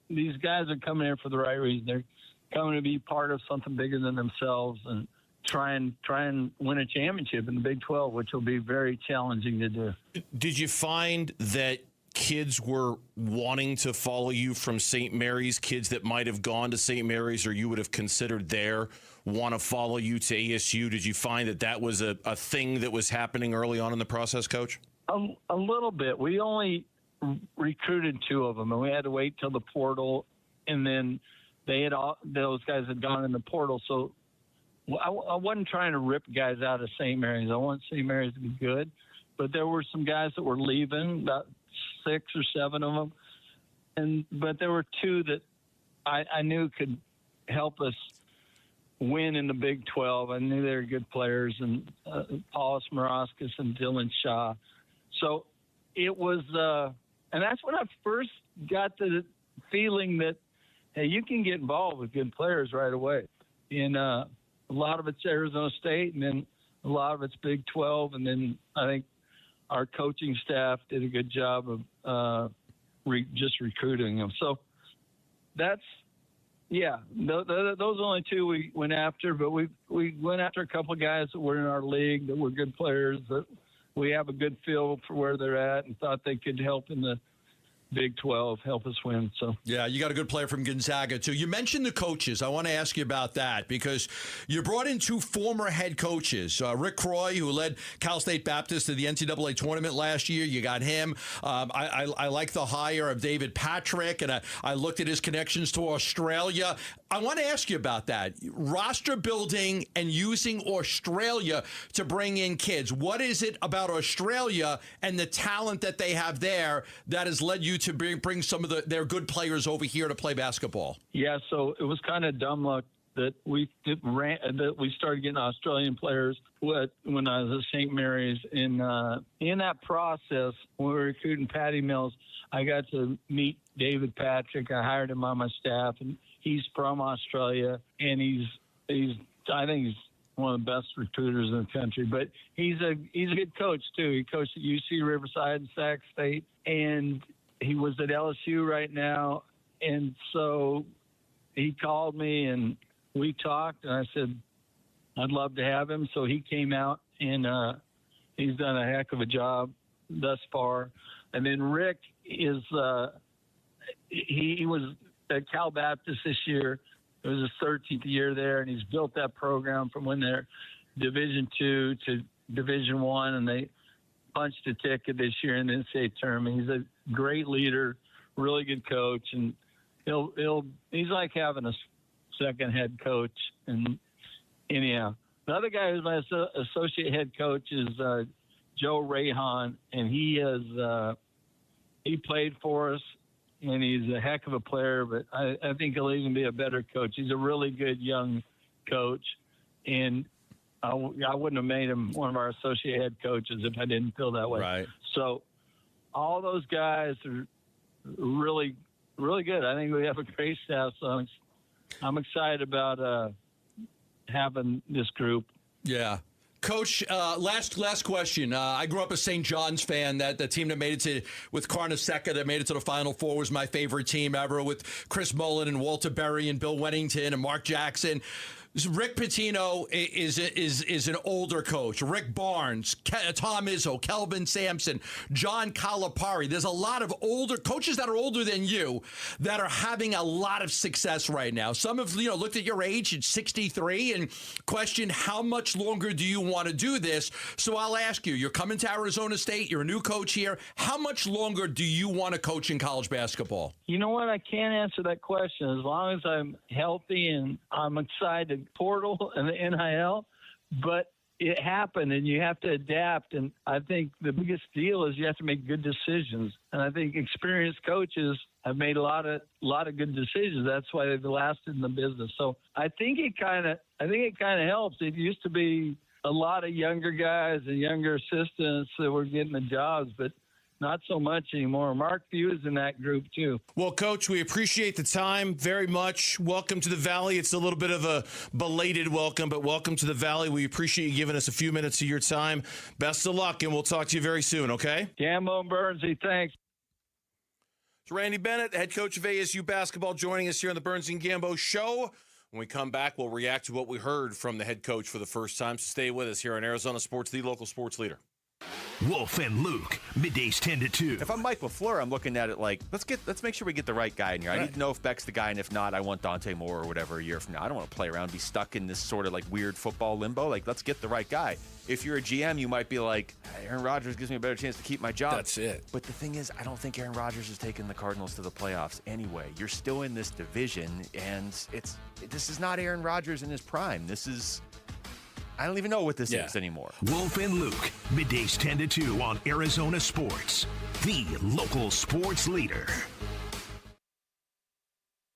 these guys are coming here for the right reason. They're coming to be part of something bigger than themselves and try and win a championship in the Big 12, which will be very challenging to do. Did you find that kids were wanting to follow you from St. Mary's, kids that might have gone to St. Mary's or you would have considered there want to follow you to ASU? Did you find that was a thing that was happening early on in the process, Coach? A little bit. We only recruited 2 of them, and we had to wait till the portal, and then those guys had gone in the portal. So I wasn't trying to rip guys out of St. Mary's. I want St. Mary's to be good, but there were some guys that were leaving, about 6 or 7 of them, but there were 2 that I knew could help us win in the Big 12. I knew they were good players, and Paulus Morauskas and Dylan Shaw. So it was, and that's when I first got the feeling that, hey, you can get involved with good players right away. And a lot of it's Arizona State, and then a lot of it's Big 12, and then I think our coaching staff did a good job of just recruiting them. So that's, yeah, those are the only 2 we went after, but we went after a couple of guys that were in our league that were good players, that we have a good feel for where they're at and thought they could help in the Big 12, help us win. So yeah, you got a good player from Gonzaga, too. You mentioned the coaches. I want to ask you about that because you brought in 2 former head coaches. Rick Croy, who led Cal State Baptist to the NCAA tournament last year. You got him. I like the hire of David Patrick, and I looked at his connections to Australia. I want to ask you about that. Roster building and using Australia to bring in kids. What is it about Australia and the talent that they have there that has led you to bring some of their good players over here to play basketball? Yeah, so it was kind of dumb luck that we started getting Australian players when I was at St. Mary's. In that process, when we were recruiting Patty Mills, I got to meet David Patrick. I hired him on my staff, and he's from Australia, and I think he's one of the best recruiters in the country. But he's a good coach too. He coached at UC Riverside and Sac State, and he was at LSU right now. And so he called me and we talked, and I said I'd love to have him. So he came out, and he's done a heck of a job thus far. And then Rick is he was at Cal Baptist this year. It was his 13th year there, and he's built that program from when they're Division II to Division I, and they punched a ticket this year in the NCAA tournament. He's a great leader, really good coach, and he's like having a second head coach. And anyhow, the other guy who's my associate head coach is Joe Rayhan, and he played for us, and he's a heck of a player, but I think he'll even be a better coach. He's a really good young coach, and I wouldn't have made him one of our associate head coaches if I didn't feel that way. Right. So all those guys are really, really good. I think we have a great staff, so I'm excited about having this group. Yeah. Coach, last question. I grew up a St. John's fan. That the team that made it with Carnesecca, that made it to the Final Four, was my favorite team ever, with Chris Mullen and Walter Berry and Bill Wennington and Mark Jackson. Rick Pitino is an older coach. Rick Barnes, Tom Izzo, Kelvin Sampson, John Calipari. There's a lot of older coaches that are older than you that are having a lot of success right now. Some have looked at your age at 63 and questioned how much longer do you want to do this. So I'll ask you, you're coming to Arizona State, you're a new coach here. How much longer do you want to coach in college basketball? You know what? I can't answer that question. As long as I'm healthy and I'm excited, portal and the NIL, but it happened and you have to adapt. And I think the biggest deal is you have to make good decisions. And I think experienced coaches have made a lot of good decisions. That's why they've lasted in the business. So I think it kind of helps. It used to be a lot of younger guys and younger assistants that were getting the jobs, but not so much anymore. Mark Few is in that group too. Well, Coach, we appreciate the time very much. Welcome to the Valley. It's a little bit of a belated welcome, but welcome to the Valley. We appreciate you giving us a few minutes of your time. Best of luck, and we'll talk to you very soon, okay? Gambo and Burnsy, thanks. It's Randy Bennett, head coach of ASU basketball, joining us here on the Burns and Gambo Show. When we come back, we'll react to what we heard from the head coach for the first time. So stay with us here on Arizona Sports, the local sports leader. Wolf and Luke, middays 10 to 2. If I'm Mike LaFleur, I'm looking at it like, let's make sure we get the right guy in here. I need to know if Beck's the guy, and if not, I want Dante Moore or whatever a year from now. I don't want to play around, be stuck in this sort of like weird football limbo. Like, let's get the right guy. If you're a GM, you might be like, Aaron Rodgers gives me a better chance to keep my job. That's it. But the thing is, I don't think Aaron Rodgers is taking the Cardinals to the playoffs anyway. You're still in this division, and this is not Aaron Rodgers in his prime. I don't even know what this is anymore. Wolf and Luke, middays 10 to 2 on Arizona Sports, the local sports leader.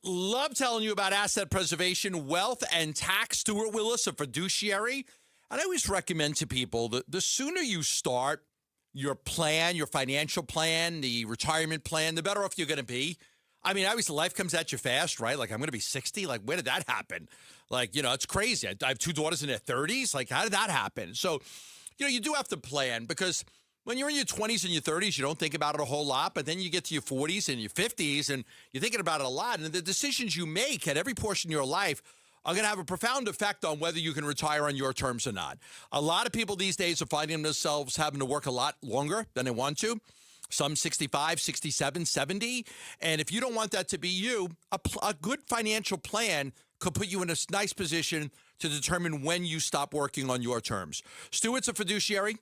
Love telling you about asset preservation, wealth, and tax. Stuart Willis, a fiduciary. And I always recommend to people that the sooner you start your plan, your financial plan, the retirement plan, the better off you're going to be. I mean, obviously life comes at you fast, right? Like, I'm going to be 60. Like, where did that happen? Like, it's crazy. I have 2 daughters in their 30s. Like, how did that happen? So, you do have to plan, because when you're in your 20s and your 30s, you don't think about it a whole lot. But then you get to your 40s and your 50s, and you're thinking about it a lot. And the decisions you make at every portion of your life are going to have a profound effect on whether you can retire on your terms or not. A lot of people these days are finding themselves having to work a lot longer than they want to. Some 65, 67, 70. And if you don't want that to be you, a good financial plan could put you in a nice position to determine when you stop working on your terms. Stuart's a fiduciary.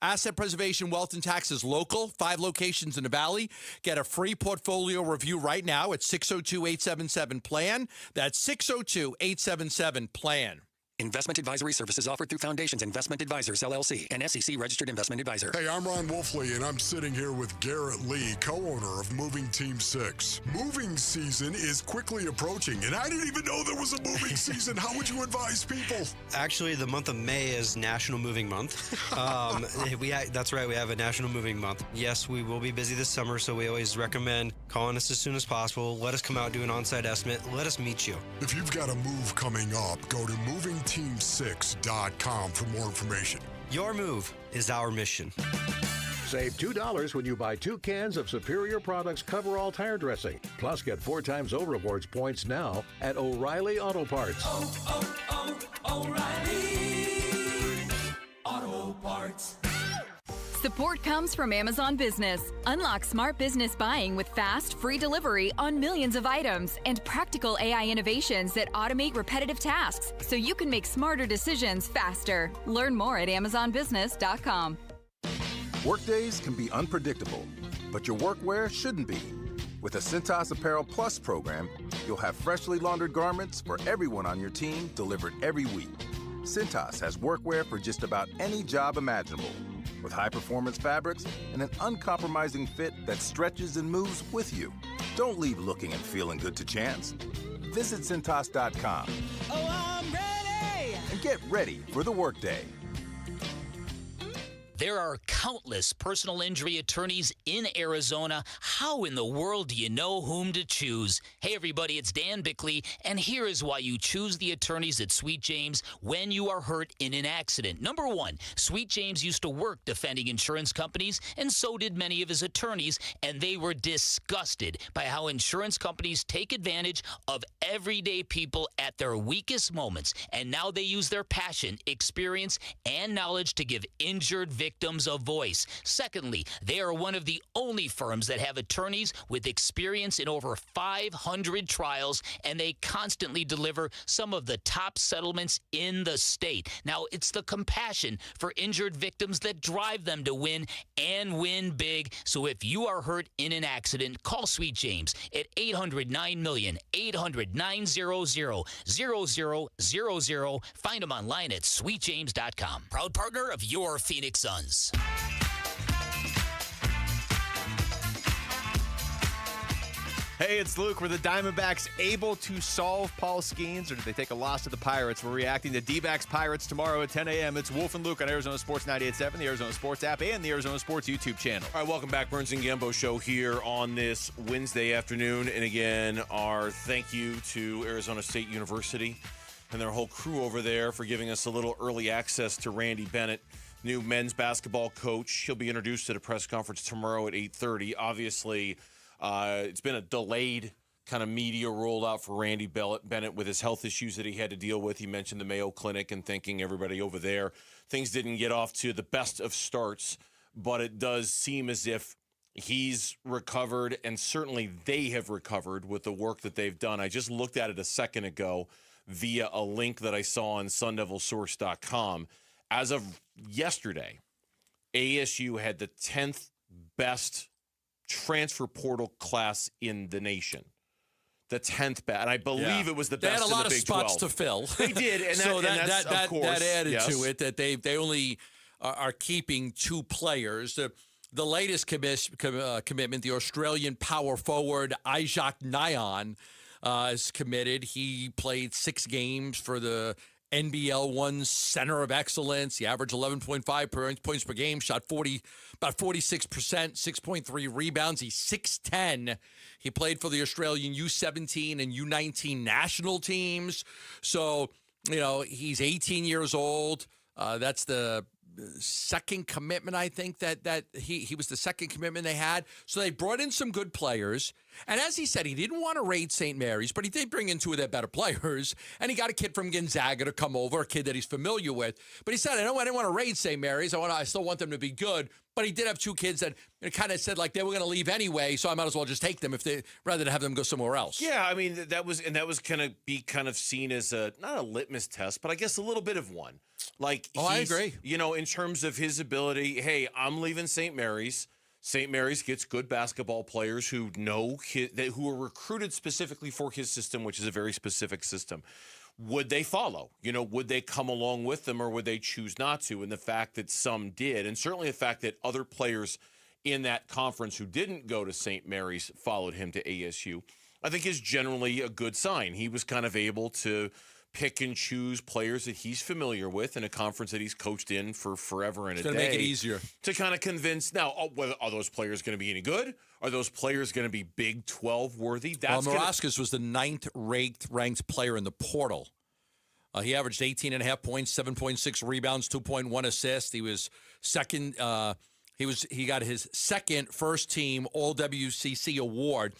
Asset preservation, wealth, and taxes local. 5 locations in the Valley. Get a free portfolio review right now at 602-877-PLAN. That's 602-877-PLAN. Investment advisory services offered through Foundations Investment Advisors, LLC, an SEC-registered investment advisor. Hey, I'm Ron Wolfley, and I'm sitting here with Garrett Lee, co-owner of Moving Team 6. Moving season is quickly approaching, and I didn't even know there was a moving season. How would you advise people? Actually, the month of May is National Moving Month. That's right, we have a National Moving Month. Yes, we will be busy this summer, so we always recommend calling us as soon as possible. Let us come out, do an on-site estimate. Let us meet you. If you've got a move coming up, go to movingteam6.com for more information. Your move is our mission. Save $2 when you buy 2 cans of Superior Products Coverall tire dressing. Plus, get 4 times O Rewards points now at O'Reilly Auto Parts. O'Reilly Auto Parts. Support comes from Amazon Business. Unlock smart business buying with fast, free delivery on millions of items and practical AI innovations that automate repetitive tasks so you can make smarter decisions faster. Learn more at amazonbusiness.com. Workdays can be unpredictable, but your workwear shouldn't be. With the Cintas Apparel Plus program, you'll have freshly laundered garments for everyone on your team delivered every week. Cintas has workwear for just about any job imaginable, with high-performance fabrics and an uncompromising fit that stretches and moves with you. Don't leave looking and feeling good to chance. Visit Cintas.com. Oh, I'm ready! And get ready for the workday. There are countless personal injury attorneys in Arizona. How in the world do you know whom to choose? Hey, everybody, it's Dan Bickley, and here is why you choose the attorneys at Sweet James when you are hurt in an accident. Number 1, Sweet James used to work defending insurance companies, and so did many of his attorneys, and they were disgusted by how insurance companies take advantage of everyday people at their weakest moments, and now they use their passion, experience, and knowledge to give injured victims a voice. Secondly, they are one of the only firms that have attorneys with experience in over 500 trials, and they constantly deliver some of the top settlements in the state. Now, it's the compassion for injured victims that drive them to win and win big. So if you are hurt in an accident, call Sweet James at 800-9-million, 800-900-0000. Find them online at sweetjames.com. Proud partner of your Phoenix Suns. Hey, it's Luke. Were the Diamondbacks able to solve Paul Skeens, or did they take a loss to the Pirates? We're reacting to D-backs Pirates tomorrow at 10 a.m. It's Wolf and Luke on Arizona Sports 98.7, the Arizona Sports app, and the Arizona Sports YouTube channel. All right, welcome back. Burns and Gambo show here on this Wednesday afternoon. And again, our thank you to Arizona State University and their whole crew over there for giving us a little early access to Randy Bennett, new men's basketball coach. He'll be introduced at a press conference tomorrow at 8:30. Obviously, it's been a delayed kind of media rollout for Randy Bennett with his health issues that he had to deal with. He mentioned the Mayo Clinic and thanking everybody over there. Things didn't get off to the best of starts, but it does seem as if he's recovered, and certainly they have recovered with the work that they've done. I just looked at it a second ago via a link that I saw on sundevilsource.com. As of yesterday, ASU had the 10th best transfer portal class in the nation. The 10th best. And I believe it was the best in the Big 12. They had a lot of spots to fill. They did. And so that's of course. That added to it, that they only are keeping 2 players. The latest commitment, the Australian power forward Isaac Nyan, is committed. He played 6 games for the NBL 1 Center of Excellence. He averaged 11.5 points per game, shot about 46%, 6.3 rebounds. He's 6'10". He played for the Australian U17 and U19 national teams. So, he's 18 years old. That's the second commitment, I think, that he was the second commitment they had. So they brought in some good players. And as he said, he didn't want to raid St. Mary's, but he did bring in 2 of their better players. And he got a kid from Gonzaga to come over, a kid that he's familiar with. But he said, I didn't want to raid St. Mary's. I still want them to be good. But he did have 2 kids that kind of said like they were going to leave anyway, so I might as well just take them rather than have them go somewhere else. Yeah, I mean that was going to be kind of seen as not a litmus test, but I guess a little bit of one. Like, I agree. In terms of his ability, hey, I'm leaving St. Mary's. St. Mary's gets good basketball players who who are recruited specifically for his system, which is a very specific system. Would they follow? Would they come along with them, or would they choose not to? And the fact that some did, and certainly the fact that other players in that conference who didn't go to St. Mary's followed him to ASU, I think is generally a good sign. He was kind of able to pick and choose players that he's familiar with in a conference that he's coached in for forever and a day. It's going to make it easier. To kind of convince, now, are those players going to be any good? Are those players going to be Big 12 worthy? Marascas was the 9th ranked player in the portal. He averaged 18.5 points, 7.6 rebounds, 2.1 assists. He was second. He got his second first team All WCC award.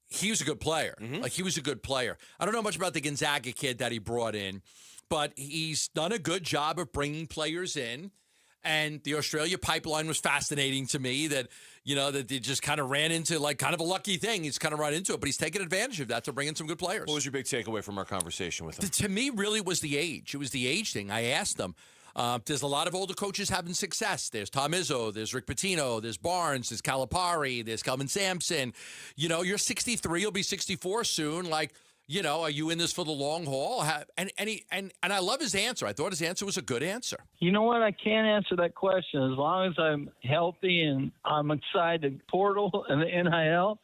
He was a good player. Mm-hmm. He was a good player. I don't know much about the Gonzaga kid that he brought in, but he's done a good job of bringing players in. And the Australia pipeline was fascinating to me that they just kind of ran into kind of a lucky thing. He's kind of run into it, but he's taken advantage of that to bring in some good players. What was your big takeaway from our conversation with him? To me, really was the age. It was the age thing. I asked him. There's a lot of older coaches having success. There's Tom Izzo, there's Rick Pitino, there's Barnes, there's Calipari, there's Calvin Sampson. You're 63, you'll be 64 soon. Are you in this for the long haul? And I love his answer. I thought his answer was a good answer. You know what? I can't answer that question as long as I'm healthy and I'm excited. Portal and the NIL,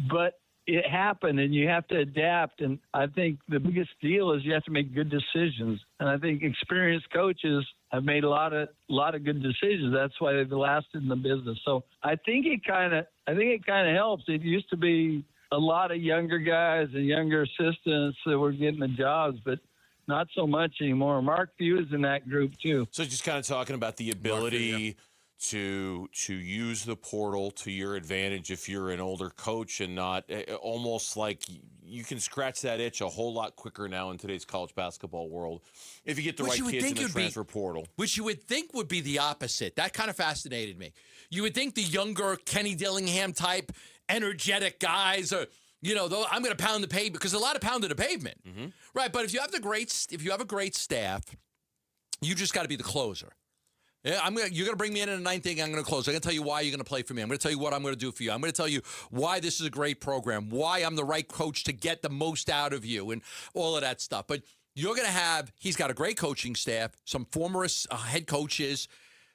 but it happened and you have to adapt. And I think the biggest deal is you have to make good decisions. And I think experienced coaches have made a lot of good decisions. That's why they've lasted in the business. So I think it kind of helps. It used to be a lot of younger guys and younger assistants that were getting the jobs, but not so much anymore. Mark Few is in that group too. So just kind of talking about the ability to use the portal to your advantage if you're an older coach, and not almost like you can scratch that itch a whole lot quicker now in today's college basketball world if you get the right kids in the transfer portal. Which you would think would be the opposite. That kind of fascinated me. You would think the younger Kenny Dillingham type, energetic guys are, I'm going to pound the pavement, because a lot of pounding the pavement, right? But if you have a great staff, you just got to be the closer. Yeah, you're going to bring me in a 9th inning. I'm going to close. I'm going to tell you why you're going to play for me. I'm going to tell you what I'm going to do for you. I'm going to tell you why this is a great program, why I'm the right coach to get the most out of you, and all of that stuff. But you're going to he's got a great coaching staff, some former head coaches.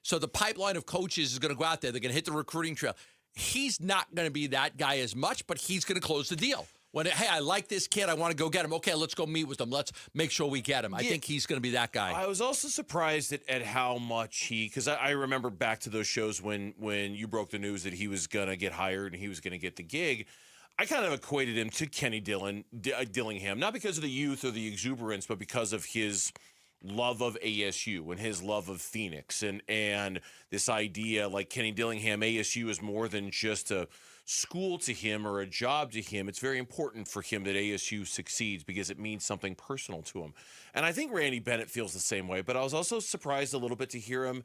So the pipeline of coaches is going to go out there. They're going to hit the recruiting trail. he's not going to be that guy as much, but he's going to close the deal. Hey, I like this kid. I want to go get him. Okay, let's go meet with him. Let's make sure we get him. I think he's going to be that guy. I was also surprised at how much because I remember back to those shows when you broke the news that he was going to get hired and he was going to get the gig. I kind of equated him to Kenny Dillingham, not because of the youth or the exuberance, but because of his love of ASU and his love of Phoenix and this idea like Kenny Dillingham, ASU is more than just a school to him or a job to him. It's very important for him that ASU succeeds because it means something personal to him. And I think Randy Bennett feels the same way, but I was also surprised a little bit to hear him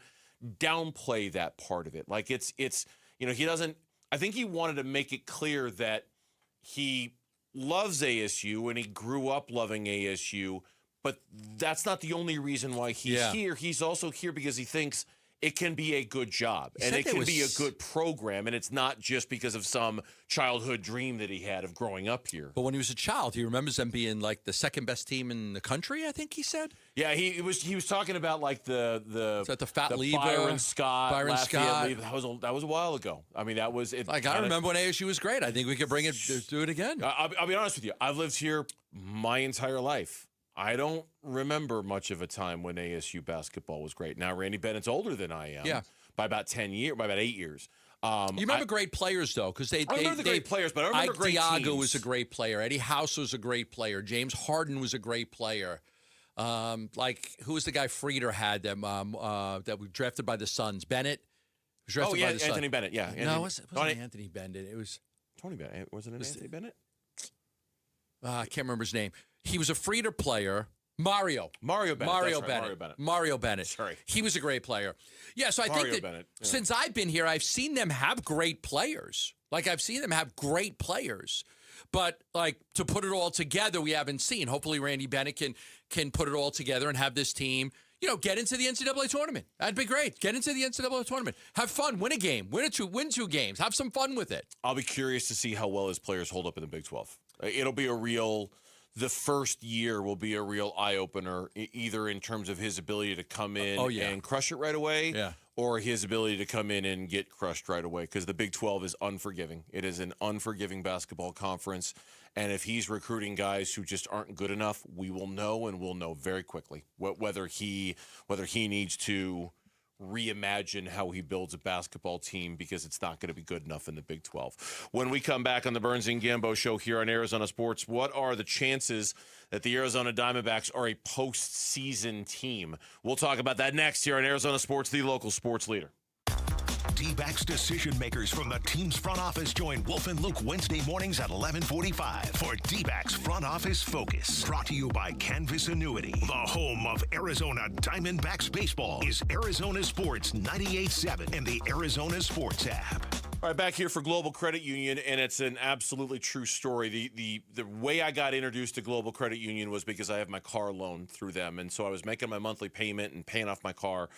downplay that part of it. Like it's he doesn't, I think he wanted to make it clear that he loves ASU and he grew up loving ASU, but that's not the only reason why he's here. He's also here because he thinks it can be a good job and it can be a good program, and it's not just because of some childhood dream that he had of growing up here. But when he was a child, he remembers them being like the second best team in the country, I think he said. Yeah, he was talking about like the Fat Lever, Byron Scott. That was a while ago. I mean, that was it. Like I remember when ASU was great. I think we could do it again. I'll be honest with you. I've lived here my entire life. I don't remember much of a time when ASU basketball was great. Now, Randy Bennett's older than I am by about 10 years, by about 8 years. You remember great players, though, because I remember the great players, but I remember great teams. Ike Diago was a great player. Eddie House was a great player. James Harden was a great player. Who was the guy Frieder had that we drafted by the Suns? Bennett? Was drafted by the Suns. Anthony Bennett, yeah. No, it wasn't Anthony Bennett. It was Tony Bennett. Wasn't it Anthony Bennett? I can't remember his name. He was a Frieder player. Mario Bennett. Sorry. He was a great player. Yeah, so I think that since I've been here, I've seen them have great players. Like, I've seen them have great players. But, like, to put it all together, we haven't seen. Hopefully Randy Bennett can put it all together and have this team, get into the NCAA tournament. That'd be great. Get into the NCAA tournament. Have fun. Win a game. Win two games. Have some fun with it. I'll be curious to see how well his players hold up in the Big 12. It'll be the first year will be a real eye-opener, either in terms of his ability to come in and crush it right away, or his ability to come in and get crushed right away, because the Big 12 is unforgiving. It is an unforgiving basketball conference, and if he's recruiting guys who just aren't good enough, we will know, and we'll know very quickly whether he needs to reimagine how he builds a basketball team, because it's not going to be good enough in the Big 12. When we come back on the Burns and Gambo show here on Arizona Sports, what are the chances that the Arizona Diamondbacks are a postseason team? We'll talk about that next here on Arizona Sports, the local sports leader. D-backs decision makers from the team's front office join Wolf and Luke Wednesday mornings at 11:45 for D-backs Front Office Focus. Brought to you by Canvas Annuity. The home of Arizona Diamondbacks baseball is Arizona Sports 98.7 and the Arizona Sports app. All right, back here for Global Credit Union, and it's an absolutely true story. The way I got introduced to Global Credit Union was because I have my car loan through them, and so I was making my monthly payment and paying off my car.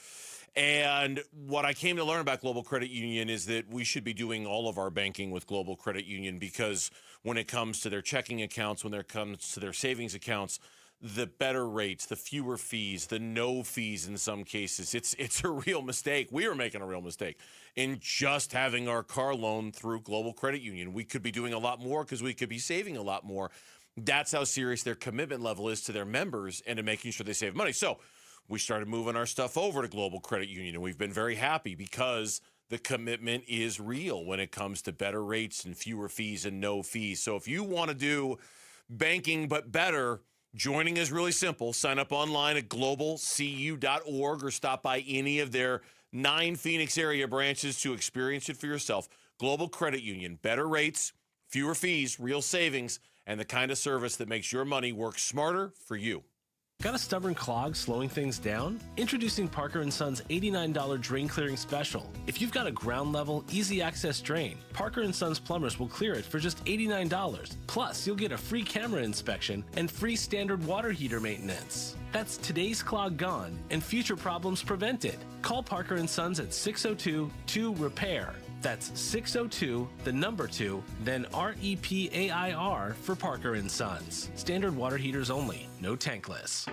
And what I came to learn about Global Credit Union is that we should be doing all of our banking with Global Credit Union, because when it comes to their checking accounts, when it comes to their savings accounts, the better rates, the fewer fees, the no fees in some cases, it's a real mistake. We are making a real mistake in just having our car loan through Global Credit Union. We could be doing a lot more because we could be saving a lot more. That's how serious their commitment level is to their members and to making sure they save money. So we started moving our stuff over to Global Credit Union, and we've been very happy because the commitment is real when it comes to better rates and fewer fees and no fees. So if you want to do banking but better, joining is really simple. Sign up online at globalcu.org or stop by any of their 9 Phoenix area branches to experience it for yourself. Global Credit Union, better rates, fewer fees, real savings, and the kind of service that makes your money work smarter for you. Got a stubborn clog slowing things down? Introducing Parker & Son's $89 drain clearing special. If you've got a ground level, easy access drain, Parker & Son's plumbers will clear it for just $89. Plus, you'll get a free camera inspection and free standard water heater maintenance. That's today's clog gone and future problems prevented. Call Parker & Sons at 602-2-REPAIR. That's 602, the number 2, then REPAIR for Parker & Sons. Standard water heaters only, no tankless.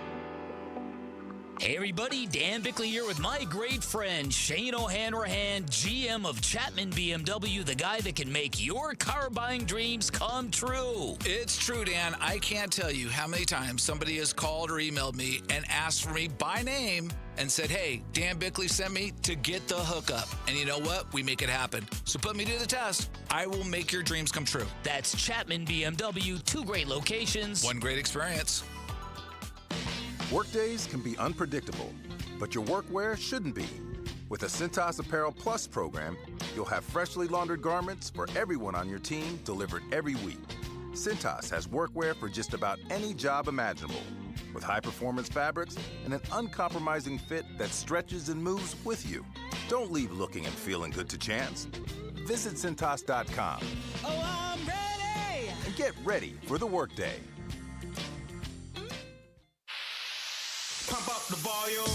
Hey everybody, Dan Bickley here with my great friend Shane O'Hanrahan, GM of Chapman BMW, the guy that can make your car buying dreams come true. It's true, Dan. I can't tell you how many times somebody has called or emailed me and asked for me by name and said, hey, Dan Bickley sent me to get the hookup. And you know what? We make it happen. So put me to the test. I will make your dreams come true. That's Chapman BMW, 2 great locations. 1 great experience. Workdays can be unpredictable, but your workwear shouldn't be. With a Cintas Apparel Plus program, you'll have freshly laundered garments for everyone on your team delivered every week. Cintas has workwear for just about any job imaginable, with high-performance fabrics and an uncompromising fit that stretches and moves with you. Don't leave looking and feeling good to chance. Visit Cintas.com. Oh, I'm ready! And get ready for the workday. Pump up the volume.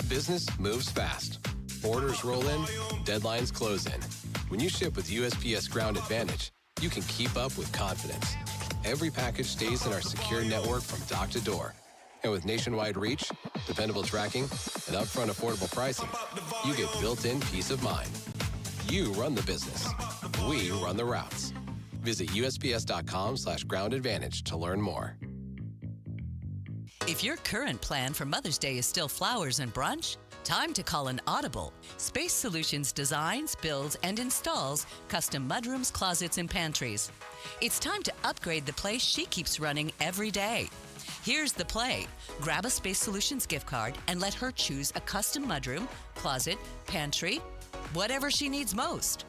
Business moves fast. Orders roll in, deadlines close in. When you ship with USPS Ground Advantage, you can keep up with confidence. Every package stays in our secure network from dock to door. And with nationwide reach, dependable tracking, and upfront affordable pricing, you get built-in peace of mind. You run the business. We run the routes. Visit USPS.com/Ground Advantage to learn more. If your current plan for Mother's Day is still flowers and brunch, time to call an Audible. Space Solutions designs, builds, and installs custom mudrooms, closets, and pantries. It's time to upgrade the place she keeps running every day. Here's the play. Grab a Space Solutions gift card and let her choose a custom mudroom, closet, pantry, whatever she needs most.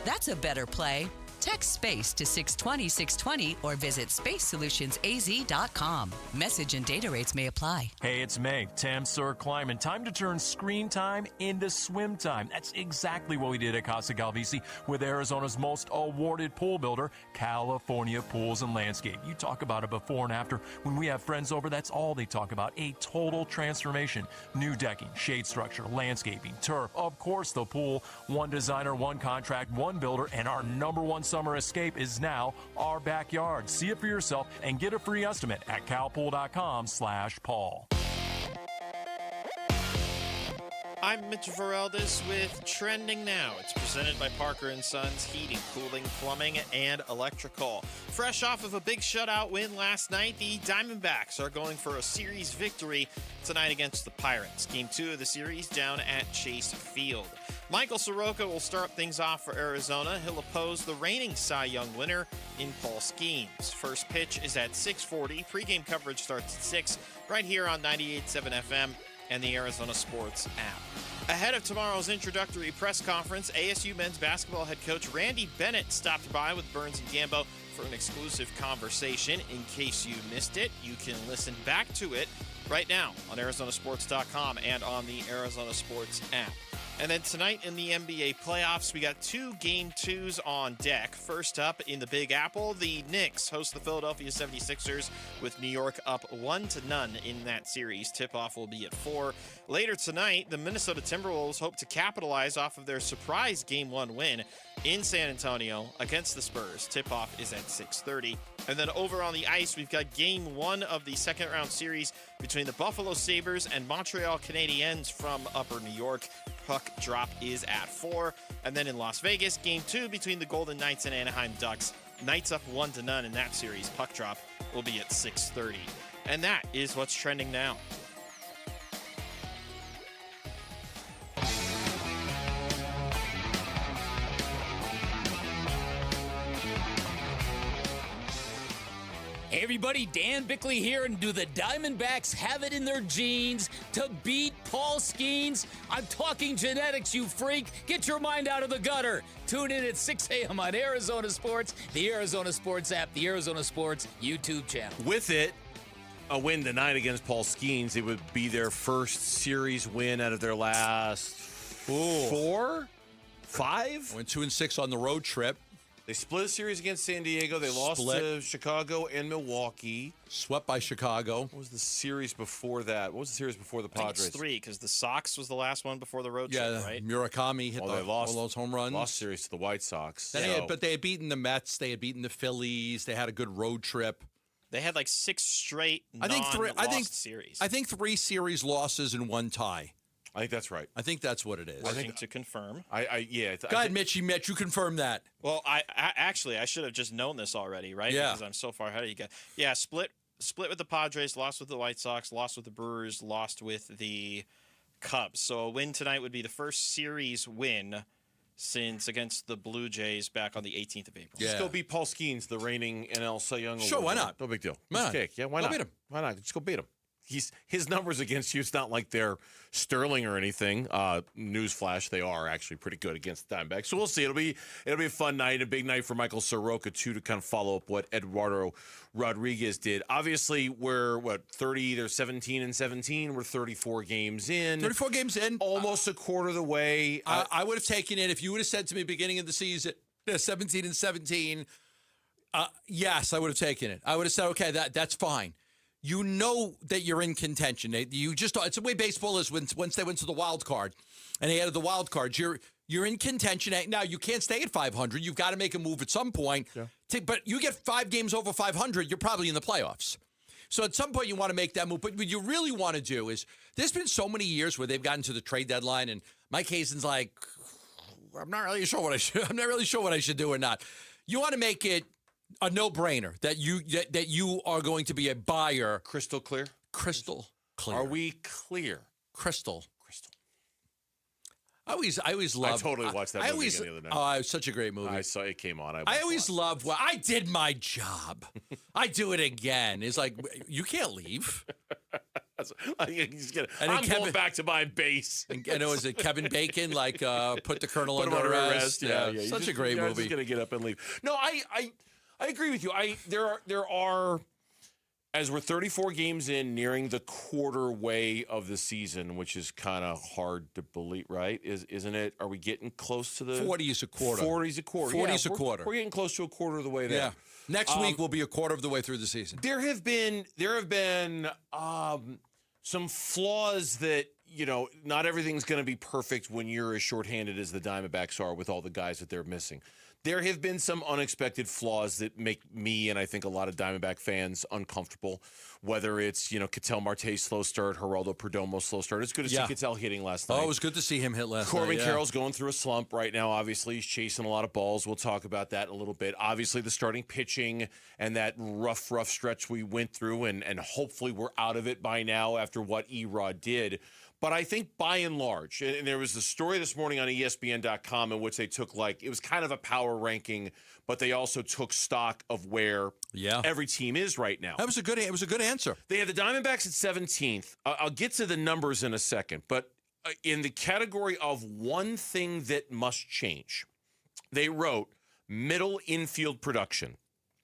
That's a better play. Text SPACE to 620-620 or visit spacesolutionsaz.com. Message and data rates may apply. Hey, it's May. Tam Sir Climbing. Time to turn screen time into swim time. That's exactly what we did at Casa Galvisi with Arizona's most awarded pool builder, California Pools and Landscape. You talk about a before and after. When we have friends over, that's all they talk about. A total transformation. New decking, shade structure, landscaping, turf, of course the pool. One designer, one contract, one builder, and our #1 summer escape is now our backyard. See it for yourself and get a free estimate at calpool.com/Paul. I'm Mitch Vareldes with Trending Now. It's presented by Parker & Sons Heating, Cooling, Plumbing, and Electrical. Fresh off of a big shutout win last night, the Diamondbacks are going for a series victory tonight against the Pirates. Game 2 of the series down at Chase Field. Michael Soroka will start things off for Arizona. He'll oppose the reigning Cy Young winner in Paul Skeens. First pitch is at 6:40. Pre-game coverage starts at 6 right here on 98.7 FM and the Arizona Sports app. Ahead of tomorrow's introductory press conference, ASU men's basketball head coach Randy Bennett stopped by with Burns and Gambo for an exclusive conversation. In case you missed it, you can listen back to it right now on ArizonaSports.com and on the Arizona Sports app. And then tonight in the NBA playoffs, we got 2 Game 2s on deck. First up in the Big Apple, the Knicks host the Philadelphia 76ers with New York up 1-0 in that series. Tip-off will be at 4. Later tonight, the Minnesota Timberwolves hope to capitalize off of their surprise Game 1 win in San Antonio against the Spurs. Tip-off is at 6:30. And then over on the ice, we've got Game 1 of the second-round series between the Buffalo Sabres and Montreal Canadiens from Upper New York. Puck drop is at 4. And then in Las Vegas, Game 2 between the Golden Knights and Anaheim Ducks. Knights up 1-0 in that series. Puck drop will be at 6:30. And that is what's trending now. Hey everybody, Dan Bickley here, and do the Diamondbacks have it in their genes to beat Paul Skeens? I'm talking genetics, you freak. Get your mind out of the gutter. Tune in at 6 a.m. on Arizona Sports, the Arizona Sports app, the Arizona Sports YouTube channel. With it, a win tonight against Paul Skeens, it would be their first series win out of their last 4? 5? Went 2-6 on the road trip. They split a series against San Diego. They lost to Chicago and Milwaukee. Swept by Chicago. What was the series before that? What was the series before the Padres? I think it's 3, because the Sox was the last one before the road trip, right? Murakami hit all those home runs. Lost series to the White Sox. But they had beaten the Mets. They had beaten the Phillies. They had a good road trip. They had like 6 straight series. I think 3 series losses and 1 tie. I think that's right. I think that's what it is. Working to confirm. Go ahead, Mitch. You confirm that. Well, I actually should have just known this already, right? Yeah. Because I'm so far ahead of you guys. Yeah, split with the Padres, lost with the White Sox, lost with the Brewers, lost with the Cubs. So a win tonight would be the first series win since against the Blue Jays back on the 18th of April. Just go beat Paul Skeens, the reigning NL Cy Young Award. Sure, why not? No big deal. Why not? Cake. Yeah, why Go not? beat him. Why not? Just go beat him. His numbers against you, it's not like they're sterling or anything. Newsflash, they are actually pretty good against the Diamondbacks. So we'll see. It'll be a fun night, a big night for Michael Soroka, too, to kind of follow up what Eduardo Rodriguez did. Obviously, we're, 17 and 17. We're 34 games in. 34 games in. Almost a quarter of the way. I would have taken it if you would have said to me beginning of the season, 17 and 17. Yes, I would have taken it. I would have said, okay, that's fine. You know that you're in contention. It's the way baseball is once they went to the wild card and they added the wild cards. You're in contention. Now, you can't stay at 500. You've got to make a move at some point. Yeah. But you get 5 games over 500, you're probably in the playoffs. So at some point you want to make that move. But what you really want to do is there's been so many years where they've gotten to the trade deadline and Mike Hazen's like, I'm not really sure what I should do or not. You want to make it a no-brainer that you are going to be a buyer. Crystal clear? Crystal clear. Are we clear? Crystal. I always love. I totally watched that movie again the other night. Oh, it was such a great movie. I saw it came on. I always love. Well, I did my job. I do it again. It's like you can't leave. I'm going back to my base. And it was Kevin Bacon, like put the Colonel under arrest. Yeah. Such a great movie. He's going to get up and leave. No, I agree with you. There are. As we're 34 games in, nearing the quarter way of the season, which is kind of hard to believe, right? Isn't it? Are we getting close to the 40 is a quarter? 40 is a quarter. 40 is a quarter. We're getting close to a quarter of the way there. Yeah. Next week will be a quarter of the way through the season. There have been some flaws that, not everything's going to be perfect when you're as shorthanded as the Diamondbacks are with all the guys that they're missing. There have been some unexpected flaws that make me and I think a lot of Diamondback fans uncomfortable, whether it's, Ketel Marte's slow start, Geraldo Perdomo's slow start. It's good to see Ketel hitting last night. Oh, it was good to see him hit last night. Corbin Carroll's going through a slump right now. Obviously, he's chasing a lot of balls. We'll talk about that in a little bit. Obviously, the starting pitching and that rough stretch we went through, and hopefully we're out of it by now after what Erod did. But I think by and large, and there was a story this morning on ESPN.com in which they took it was kind of a power ranking, but they also took stock of where every team is right now. It was a good answer. They had the Diamondbacks at 17th. I'll get to the numbers in a second, but in the category of one thing that must change, they wrote middle infield production.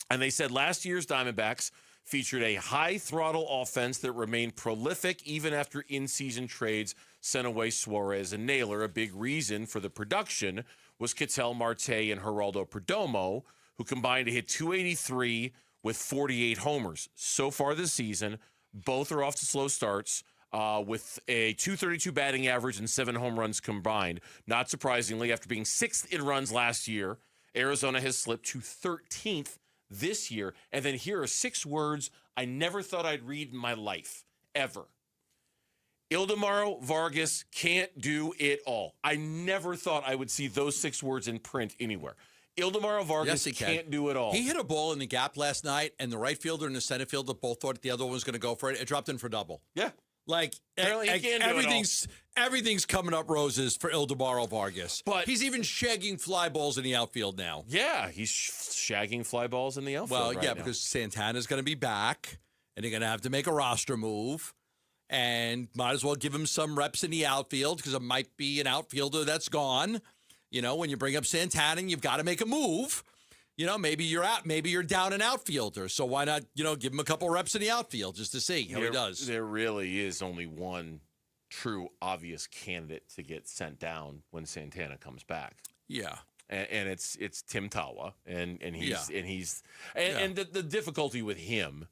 And they said last year's Diamondbacks featured a high-throttle offense that remained prolific even after in-season trades sent away Suarez and Naylor. A big reason for the production was Ketel Marte and Geraldo Perdomo, who combined to hit 283 with 48 homers. So far this season, both are off to slow starts with a 232 batting average and 7 home runs combined. Not surprisingly, after being 6th in runs last year, Arizona has slipped to 13th this year. And then here are 6 words I never thought I'd read in my life, ever. Ildemaro Vargas can't do it all. I never thought I would see those 6 words in print anywhere. Ildemaro Vargas can't do it all. He hit a ball in the gap last night, and the right fielder and the center fielder both thought the other one was going to go for it. It dropped in for double. Yeah. Everything's coming up roses for Ildemaro Vargas. But he's even shagging fly balls in the outfield now. Yeah, he's shagging fly balls in the outfield. Well, yeah, because Santana's going to be back, and they're going to have to make a roster move, and might as well give him some reps in the outfield because it might be an outfielder that's gone. When you bring up Santana, you've got to make a move. Maybe you're down an outfielder, so why not, give him a couple reps in the outfield just to see how he does. There really is only one true obvious candidate to get sent down when Santana comes back. Yeah. And it's Tim Tawa, and the difficulty with him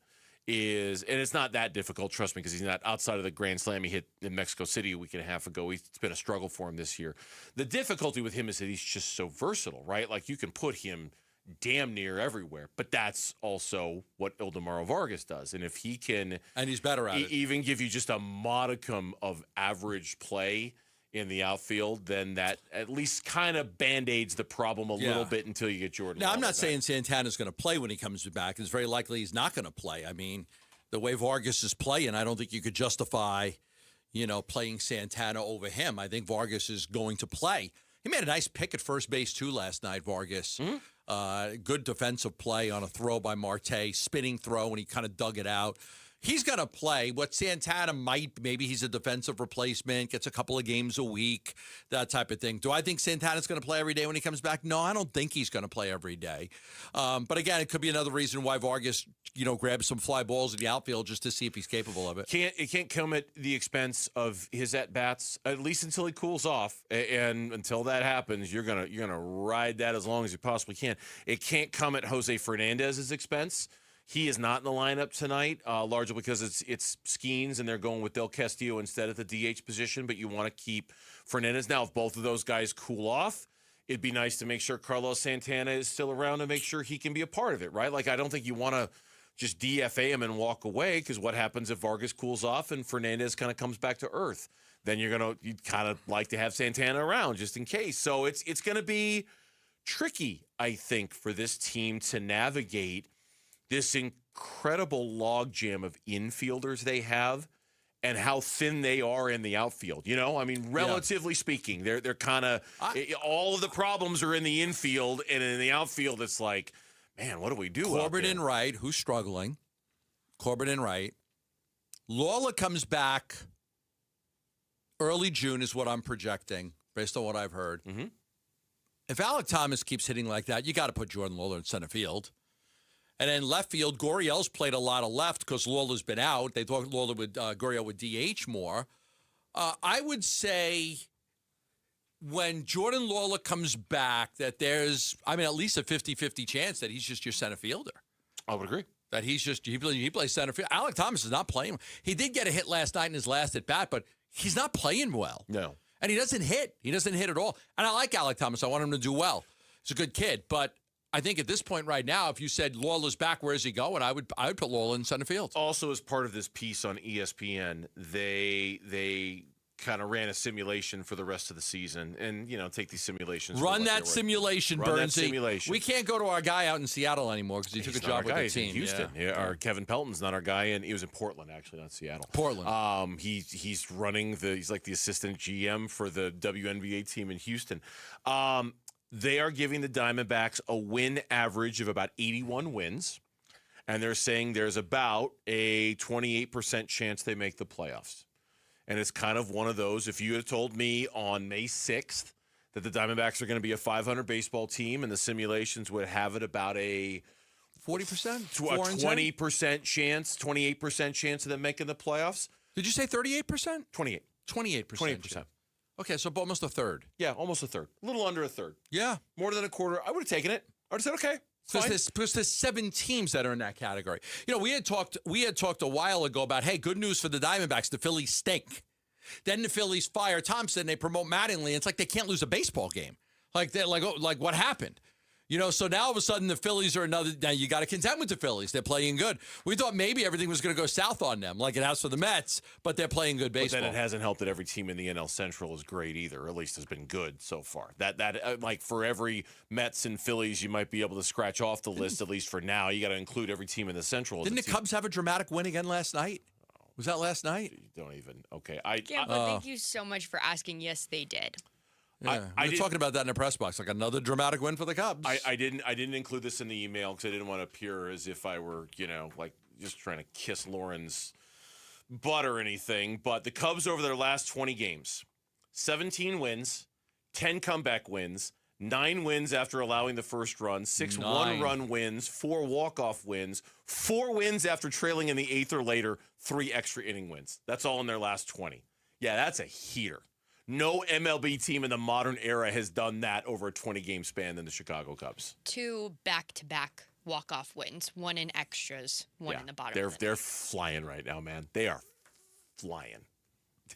is, and it's not that difficult, trust me, because he's not outside of the grand slam he hit in Mexico City a week and a half ago. It's been a struggle for him this year. The difficulty with him is that he's just so versatile, right? Like you can put him damn near everywhere. But that's also what Ildemaro Vargas does. And if he can... And he's better at it. Even give you just a modicum of average play in the outfield, then that at least kind of Band-Aids the problem a little bit until you get Jordan. Now, I'm not back. saying Santana's going to play when he comes back. It's very likely he's not going to play. I mean, the way Vargas is playing, I don't think you could justify, playing Santana over him. I think Vargas is going to play. He made a nice pick at first base, too, last night, Vargas. Good defensive play on a throw by Marte, spinning throw, and he kind of dug it out. He's going to play. What Santana maybe he's a defensive replacement, gets a couple of games a week, that type of thing. Do I think Santana's going to play every day when he comes back? No, I don't think he's going to play every day. But again, it could be another reason why Vargas, grabs some fly balls in the outfield just to see if he's capable of it. It can't come at the expense of his at-bats, at least until he cools off. And until that happens, you're gonna ride that as long as you possibly can. It can't come at Jose Fernandez's expense. He is not in the lineup tonight, largely because it's Skeens and they're going with Del Castillo instead at the DH position, but you want to keep Fernandez. Now, if both of those guys cool off, it'd be nice to make sure Carlos Santana is still around to make sure he can be a part of it, right? Like, I don't think you want to just DFA him and walk away, because what happens if Vargas cools off and Fernandez kind of comes back to earth? Then you'd kind of like to have Santana around just in case. So it's going to be tricky, I think, for this team to navigate this incredible logjam of infielders they have and how thin they are in the outfield. Relatively speaking, they're kind of all of the problems are in the infield, and in the outfield, it's like, man, what do we do? Corbin and Wright, who's struggling. Corbin and Wright. Lawler comes back early June is what I'm projecting based on what I've heard. Mm-hmm. If Alec Thomas keeps hitting like that, you got to put Jordan Lawler in center field. And then left field, Gurriel's played a lot of left because Lawler's been out. They thought Gurriel would DH more. I would say when Jordan Lawler comes back that there's, at least a 50-50 chance that he's just your center fielder. I would agree. That he plays center field. Alec Thomas is not playing. He did get a hit last night in his last at bat, but he's not playing well. No. And he doesn't hit. He doesn't hit at all. And I like Alec Thomas. I want him to do well. He's a good kid, but I think at this point right now, if you said Lawler's back, where's he going? I would put Lawler in center field. Also, as part of this piece on ESPN, they kind of ran a simulation for the rest of the season, and take these simulations. Run that simulation, Bernsey. Run that simulation. We can't go to our guy out in Seattle anymore because he took a job with the team. He's in Houston. Yeah. Our Kevin Pelton's not our guy, and he was in Portland actually, not Seattle. Portland. He's running he's like the assistant GM for the WNBA team in Houston. They are giving the Diamondbacks a win average of about 81 wins, and they're saying there's about a 28% chance they make the playoffs. And it's kind of one of those, if you had told me on May 6th that the Diamondbacks are going to be a 500 baseball team and the simulations would have it about a 40%? A 20% chance, 28% chance of them making the playoffs. Did you say 38%? 28. 28%. Okay, so almost a third. Yeah, almost a third. A little under a third. Yeah. More than a quarter. I would have taken it. I would have said, okay. Because there's 7 teams that are in that category. We had talked a while ago about, hey, good news for the Diamondbacks. The Phillies stink. Then the Phillies fire Thompson. They promote Mattingly. It's like they can't lose a baseball game. Like what happened? So now all of a sudden the Phillies are another. Now you got to contend with the Phillies. They're playing good. We thought maybe everything was going to go south on them, like it has for the Mets, but they're playing good baseball. But then it hasn't helped that every team in the NL Central is great either, or at least has been good so far. That like for every Mets and Phillies, you might be able to scratch off the list, at least for now. You got to include every team in the Central. Didn't the Cubs have a dramatic win again last night? Was that last night? Don't even. Okay. Yeah, but thank you so much for asking. Yes, they did. Yeah, we were talking about that in the press box, like another dramatic win for the Cubs. I didn't include this in the email because I didn't want to appear as if I were, like just trying to kiss Lauren's butt or anything. But the Cubs over their last 20 games, 17 wins, 10 comeback wins, 9 wins after allowing the first run, 6 one-run wins, 4 walk-off wins, 4 wins after trailing in the 8th or later, 3 extra inning wins. That's all in their last 20. Yeah, that's a heater. No MLB team in the modern era has done that over a 20-game span than the Chicago Cubs. 2 back-to-back walk-off wins, 1 in extras, 1 in the bottom. They're flying right now, man. They are flying.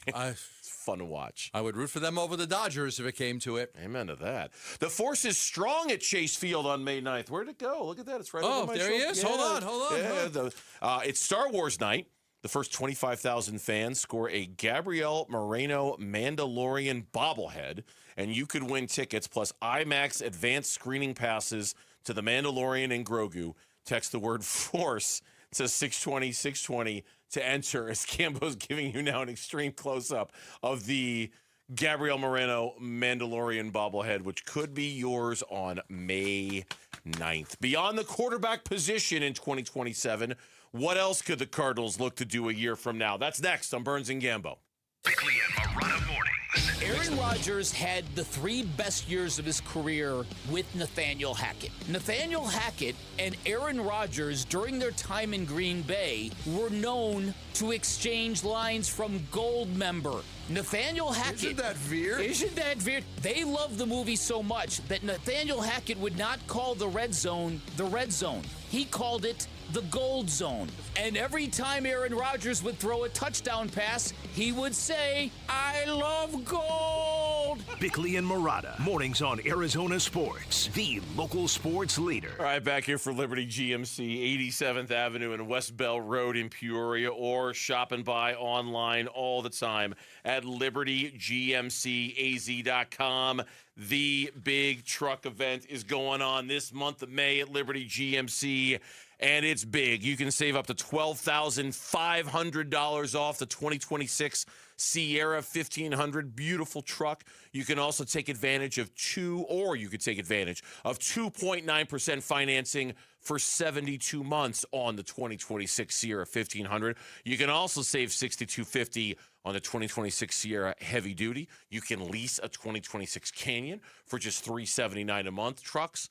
It's fun to watch. I would root for them over the Dodgers if it came to it. Amen to that. The force is strong at Chase Field on May 9th. Where'd it go? Look at that. It's right over my there shoulder. he is. Hold on. Yeah, it's Star Wars night. The first 25,000 fans score a Gabriel Moreno Mandalorian bobblehead, and you could win tickets plus IMAX advanced screening passes to The Mandalorian and Grogu. Text the word FORCE to 620-620 to enter, as Gambo's giving you now an extreme close-up of the Gabriel Moreno Mandalorian bobblehead, which could be yours on May 9th. Beyond the quarterback position in 2027, what else could the Cardinals look to do a year from now? That's next on Burns and Gambo. Bickley and Marotta mornings. Aaron Rodgers had the 3 best years of his career with Nathaniel Hackett. Nathaniel Hackett and Aaron Rodgers, during their time in Green Bay, were known to exchange lines from Goldmember. Nathaniel Hackett. Isn't that weird? Isn't that weird? They loved the movie so much that Nathaniel Hackett would not call the red zone the red zone. He called it the gold zone. And every time Aaron Rodgers would throw a touchdown pass, he would say, "I love gold." Bickley and Marotta, mornings on Arizona Sports, the local sports leader. All right, back here for Liberty GMC, 87th Avenue and West Bell Road in Peoria, or shop and buy online all the time at libertygmcaz.com. The big truck event is going on this month of May at Liberty GMC, and it's big. You can save up to $12,500 off the 2026 Sierra 1500. Beautiful truck. You can also take advantage of 2.9% financing for 72 months on the 2026 Sierra 1500. You can also save $6,250 on the 2026 Sierra Heavy Duty. You can lease a 2026 Canyon for just $379 a month. Trucks.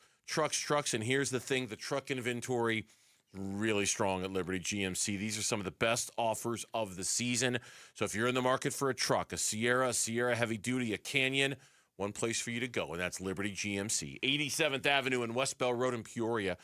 And here's the thing, the truck inventory really strong at Liberty GMC. These are some of the best offers of the season. So if you're in the market for a truck, a Sierra Heavy Duty, a Canyon, one place for you to go, and that's Liberty GMC. 87th Avenue and West Bell Road in Peoria.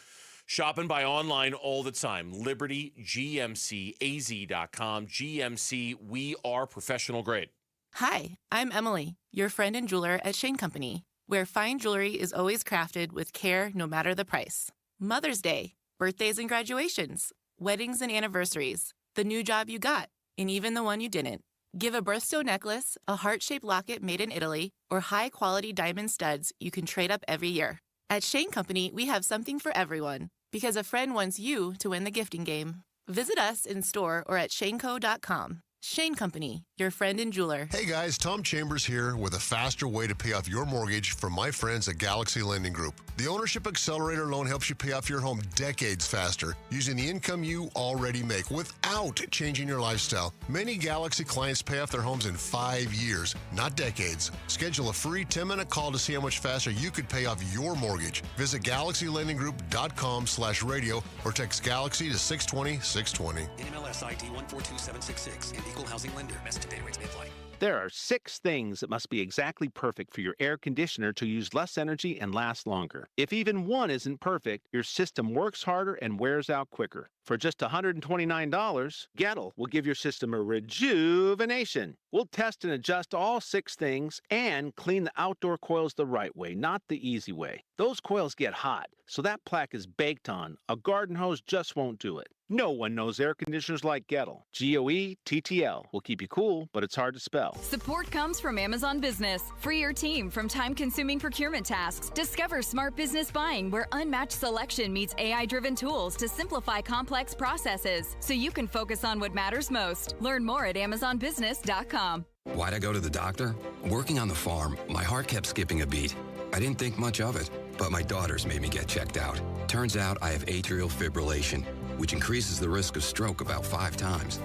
Shop and buy online all the time. LibertyGMCAZ.com. GMC, we are professional grade. Hi, I'm Emily, your friend and jeweler at Shane Company, where fine jewelry is always crafted with care no matter the price. Mother's Day, birthdays and graduations, weddings and anniversaries, the new job you got, and even the one you didn't. Give a birthstone necklace, a heart-shaped locket made in Italy, or high-quality diamond studs you can trade up every year. At Shane Company, we have something for everyone, because a friend wants you to win the gifting game. Visit us in store or at shaneco.com. Shane Company, your friend and jeweler. Hey guys, Tom Chambers here with a faster way to pay off your mortgage from my friends at Galaxy Lending Group. The Ownership Accelerator loan helps you pay off your home decades faster using the income you already make without changing your lifestyle. Many Galaxy clients pay off their homes in 5 years, not decades. Schedule a free 10-minute call to see how much faster you could pay off your mortgage. Visit GalaxyLendingGroup.com/radio or text Galaxy to 620-620. NMLS ID 142766 and Equal Housing Lender. Message and data rates may apply. There are 6 things that must be exactly perfect for your air conditioner to use less energy and last longer. If even one isn't perfect, your system works harder and wears out quicker. For just $129, Gettle will give your system a rejuvenation. We'll test and adjust all 6 things and clean the outdoor coils the right way, not the easy way. Those coils get hot, so that plaque is baked on. A garden hose just won't do it. No one knows air conditioners like Gettle. GOETTL will keep you cool, but it's hard to spell. Support comes from Amazon Business. Free your team from time-consuming procurement tasks. Discover smart business buying where unmatched selection meets AI-driven tools to simplify complex processes so you can focus on what matters most. Learn more at AmazonBusiness.com. Why'd I go to the doctor? Working on the farm, my heart kept skipping a beat. I didn't think much of it, but my daughters made me get checked out. Turns out I have atrial fibrillation, which increases the risk of stroke about 5 times.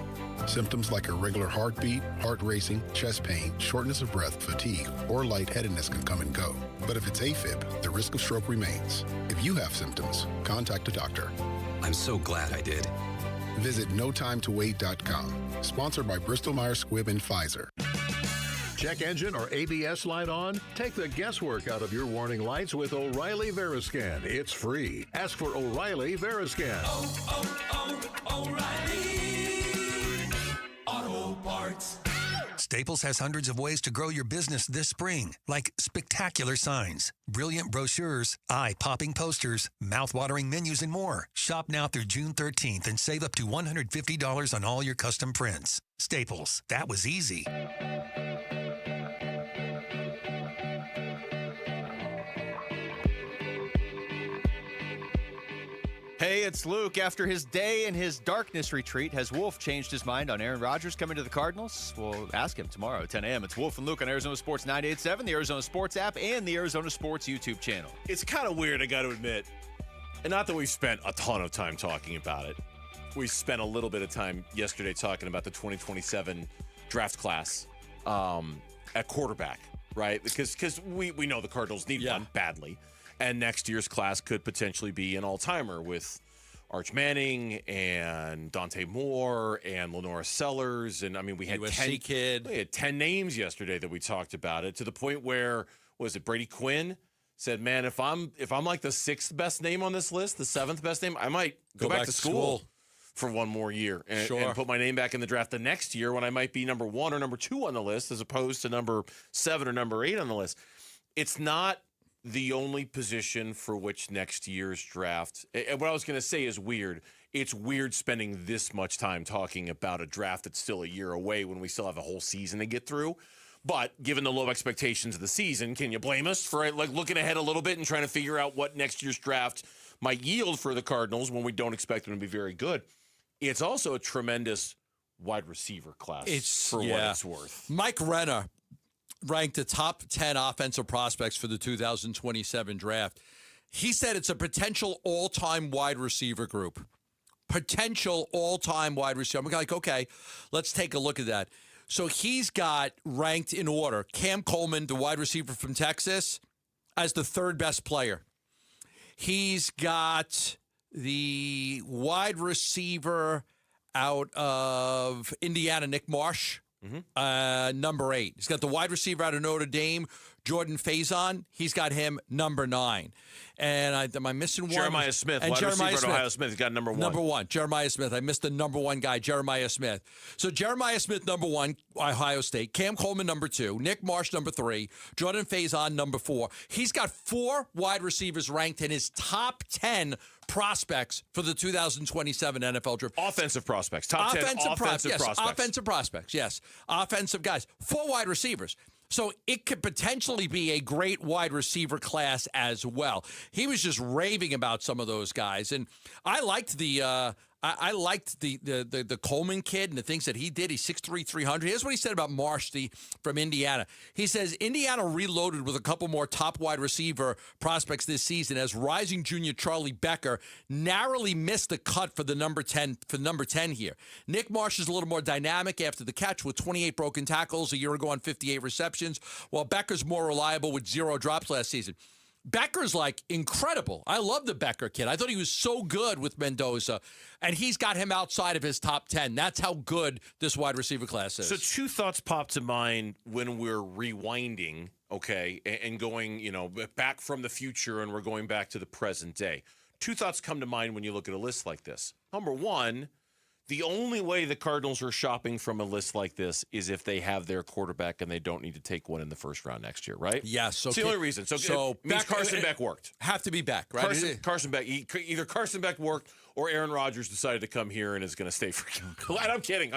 Symptoms like irregular heartbeat, heart racing, chest pain, shortness of breath, fatigue, or lightheadedness can come and go. But if it's AFib, the risk of stroke remains. If you have symptoms, contact a doctor. I'm so glad I did. Visit notimetowait.com. Sponsored by Bristol-Myers Squibb and Pfizer. Check engine or ABS light on? Take the guesswork out of your warning lights with O'Reilly Veriscan. It's free. Ask for O'Reilly Veriscan. O'Reilly Auto Parts. Staples has hundreds of ways to grow your business this spring, like spectacular signs, brilliant brochures, eye-popping posters, mouth-watering menus, and more. Shop now through June 13th and save up to $150 on all your custom prints. Staples, that was easy. Hey, it's Luke. After his day in his darkness retreat, has Wolf changed his mind on Aaron Rodgers coming to the Cardinals? We'll ask him tomorrow at 10 a.m. It's Wolf and Luke on Arizona Sports 98.7, the Arizona Sports app, and the Arizona Sports YouTube channel. It's kind of weird, I got to admit. And not that we've spent a ton of time talking about it. We spent a little bit of time yesterday talking about the 2027 draft class at quarterback, right? Because we know the Cardinals need one badly. And next year's class could potentially be an all-timer with Arch Manning and Dante Moore and Lenora Sellers. And, I mean, we had USC kid. We had 10 names yesterday that we talked about it, to the point where, was it Brady Quinn said, man, if I'm like the 6th best name on this list, the 7th best name, I might go back to school for one more year and put my name back in the draft the next year when I might be number 1 or number 2 on the list as opposed to number 7 or number 8 on the list. It's not the only position for which next year's draft, and what I was going to say is weird. It's weird spending this much time talking about a draft that's still a year away when we still have a whole season to get through. But given the low expectations of the season, can you blame us for like looking ahead a little bit and trying to figure out what next year's draft might yield for the Cardinals when we don't expect them to be very good? It's also a tremendous wide receiver class for what it's worth. Mike Renner ranked the top 10 offensive prospects for the 2027 draft. He said it's a potential all-time wide receiver group. Potential all-time wide receiver. I'm like, okay, let's take a look at that. So he's got ranked in order Cam Coleman, the wide receiver from Texas, as the 3rd best player. He's got the wide receiver out of Indiana, Nick Marsh, number 8. He's got the wide receiver out of Notre Dame, Jordan Faison. He's got him number 9. And am I missing one? Jeremiah Smith, and wide Jeremiah receiver Smith. at Ohio Smith. He's got number 1. Number 1, Jeremiah Smith. I missed the number 1 guy, Jeremiah Smith. So Jeremiah Smith, number 1, Ohio State. Cam Coleman, number 2. Nick Marsh, number 3. Jordan Faison, number 4. He's got 4 wide receivers ranked in his top 10 prospects for the 2027 NFL draft. Offensive prospects. Top 10 offensive prospects. Offensive prospects, yes. Offensive guys. 4 wide receivers. So it could potentially be a great wide receiver class as well. He was just raving about some of those guys, and I liked the Coleman kid and the things that he did. He's 6'3", 300. Here's what he said about Marsh from Indiana. He says, Indiana reloaded with a couple more top wide receiver prospects this season as rising junior Charlie Becker narrowly missed the cut for the number 10 here. Nick Marsh is a little more dynamic after the catch with 28 broken tackles a year ago on 58 receptions, while Becker's more reliable with 0 drops last season. Becker's like incredible. I love the Becker kid. I thought he was so good with Mendoza, and he's got him outside of his top 10. That's how good this wide receiver class is. So 2 thoughts pop to mind when we're rewinding, okay, and going, back from the future and we're going back to the present day. 2 thoughts come to mind when you look at a list like this. Number 1, the only way the Cardinals are shopping from a list like this is if they have their quarterback and they don't need to take one in the first round next year, right? Yes. It's the only reason. So it means Carson Beck worked. Have to be Beck, right? Carson Beck. Either Carson Beck worked or Aaron Rodgers decided to come here and is going to stay for I'm kidding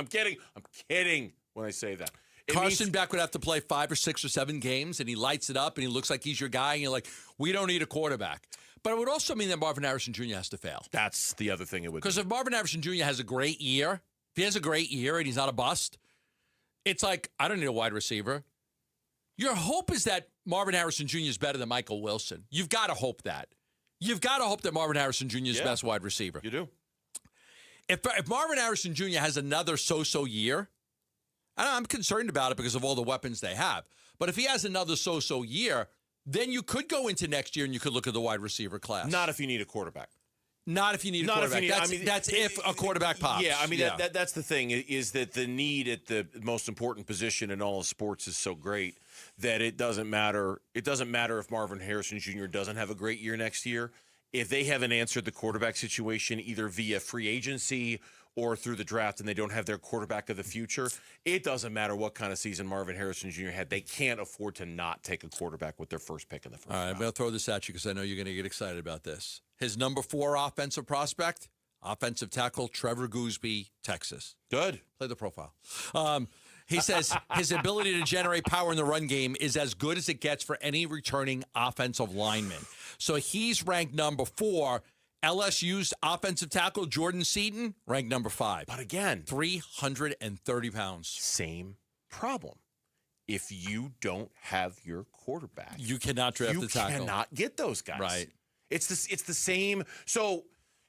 when I say that. Carson Beck would have to play 5 or 6 or 7 games, and he lights it up, and he looks like he's your guy, and you're like, we don't need a quarterback. But it would also mean that Marvin Harrison Jr. has to fail. That's the other thing it would. Because if Marvin Harrison Jr. has a great year, if he has a great year and he's not a bust, it's like, I don't need a wide receiver. Your hope is that Marvin Harrison Jr. is better than Michael Wilson. You've got to hope that. You've got to hope that Marvin Harrison Jr. is the best wide receiver. You do. If Marvin Harrison Jr. has another so-so year, I'm concerned about it because of all the weapons they have. But if he has another so-so year, then you could go into next year and you could look at the wide receiver class. Not if you need a quarterback. Not if you need a quarterback. That's if a quarterback pops. Yeah, that's the thing, is that the need at the most important position in all of sports is so great that it doesn't matter. It doesn't matter if Marvin Harrison Jr. doesn't have a great year next year. If they haven't answered the quarterback situation either via free agency or through the draft and they don't have their quarterback of the future, it doesn't matter what kind of season Marvin Harrison Jr. had. They can't afford to not take a quarterback with their first pick in the first round. All right, I'm going to throw this at you because I know you're going to get excited about this. His number 4 offensive prospect, offensive tackle, Trevor Goosby, Texas. Good. Play the profile. He says his ability to generate power in the run game is as good as it gets for any returning offensive lineman. So he's ranked number 4. LSU's offensive tackle, Jordan Seaton, ranked number 5. But again, 330 pounds. Same problem. If you don't have your quarterback, you cannot draft the tackle. You cannot get those guys. Right. It's the same. So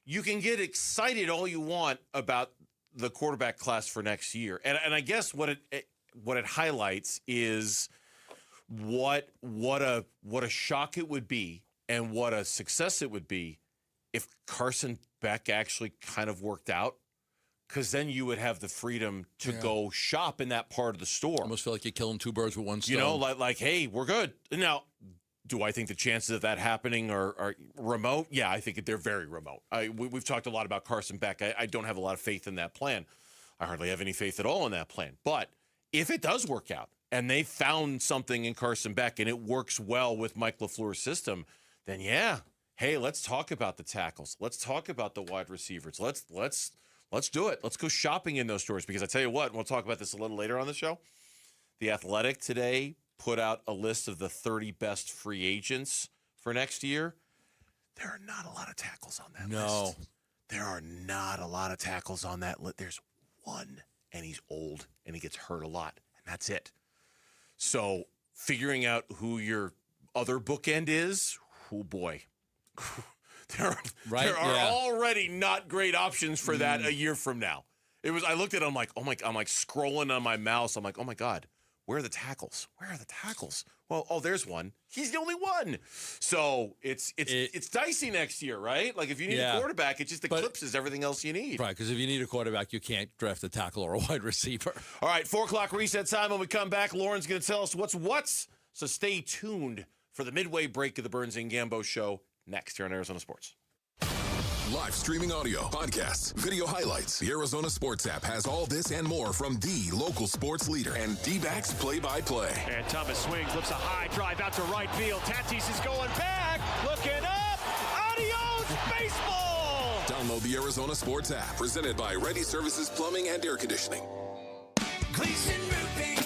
you can get excited all you want about the quarterback class for next year. And I guess what it highlights is what a shock it would be and what a success it would be if Carson Beck actually kind of worked out, because then you would have the freedom to go shop in that part of the store. Almost feel like you're killing 2 birds with one stone. You know, like, hey, we're good. Now, do I think the chances of that happening are remote? Yeah, I think they're very remote. We've talked a lot about Carson Beck. I don't have a lot of faith in that plan. I hardly have any faith at all in that plan. But if it does work out and they found something in Carson Beck and it works well with Mike LaFleur's system, then hey, let's talk about the tackles. Let's talk about the wide receivers. Let's do it. Let's go shopping in those stores, because I tell you what, and we'll talk about this a little later on the show. The Athletic today put out a list of the 30 best free agents for next year. There are not a lot of tackles on that list. There are not a lot of tackles on that list. There's one, and he's old, and he gets hurt a lot, and that's it. So figuring out who your other bookend is, oh boy. There are already not great options for that a year from now. I looked at it, I'm like scrolling on my mouse. I'm like, oh my God, where are the tackles? Where are the tackles? Well, there's one. He's the only one. So it's dicey next year, right? Like if you need a quarterback, it just eclipses everything else you need. Right, because if you need a quarterback, you can't draft a tackle or a wide receiver. All right, 4 o'clock reset time. When we come back, Lauren's going to tell us what's. So stay tuned for the midway break of the Burns and Gambo show next here on Arizona Sports. Live streaming audio, podcasts, video highlights. The Arizona Sports app has all this and more from the local sports leader and D-backs play-by-play. And Thomas swings, looks a high drive out to right field. Tatis is going back, looking up. Adios, baseball! Download the Arizona Sports app, presented by Ready Services Plumbing and Air Conditioning. Gleason Roofing.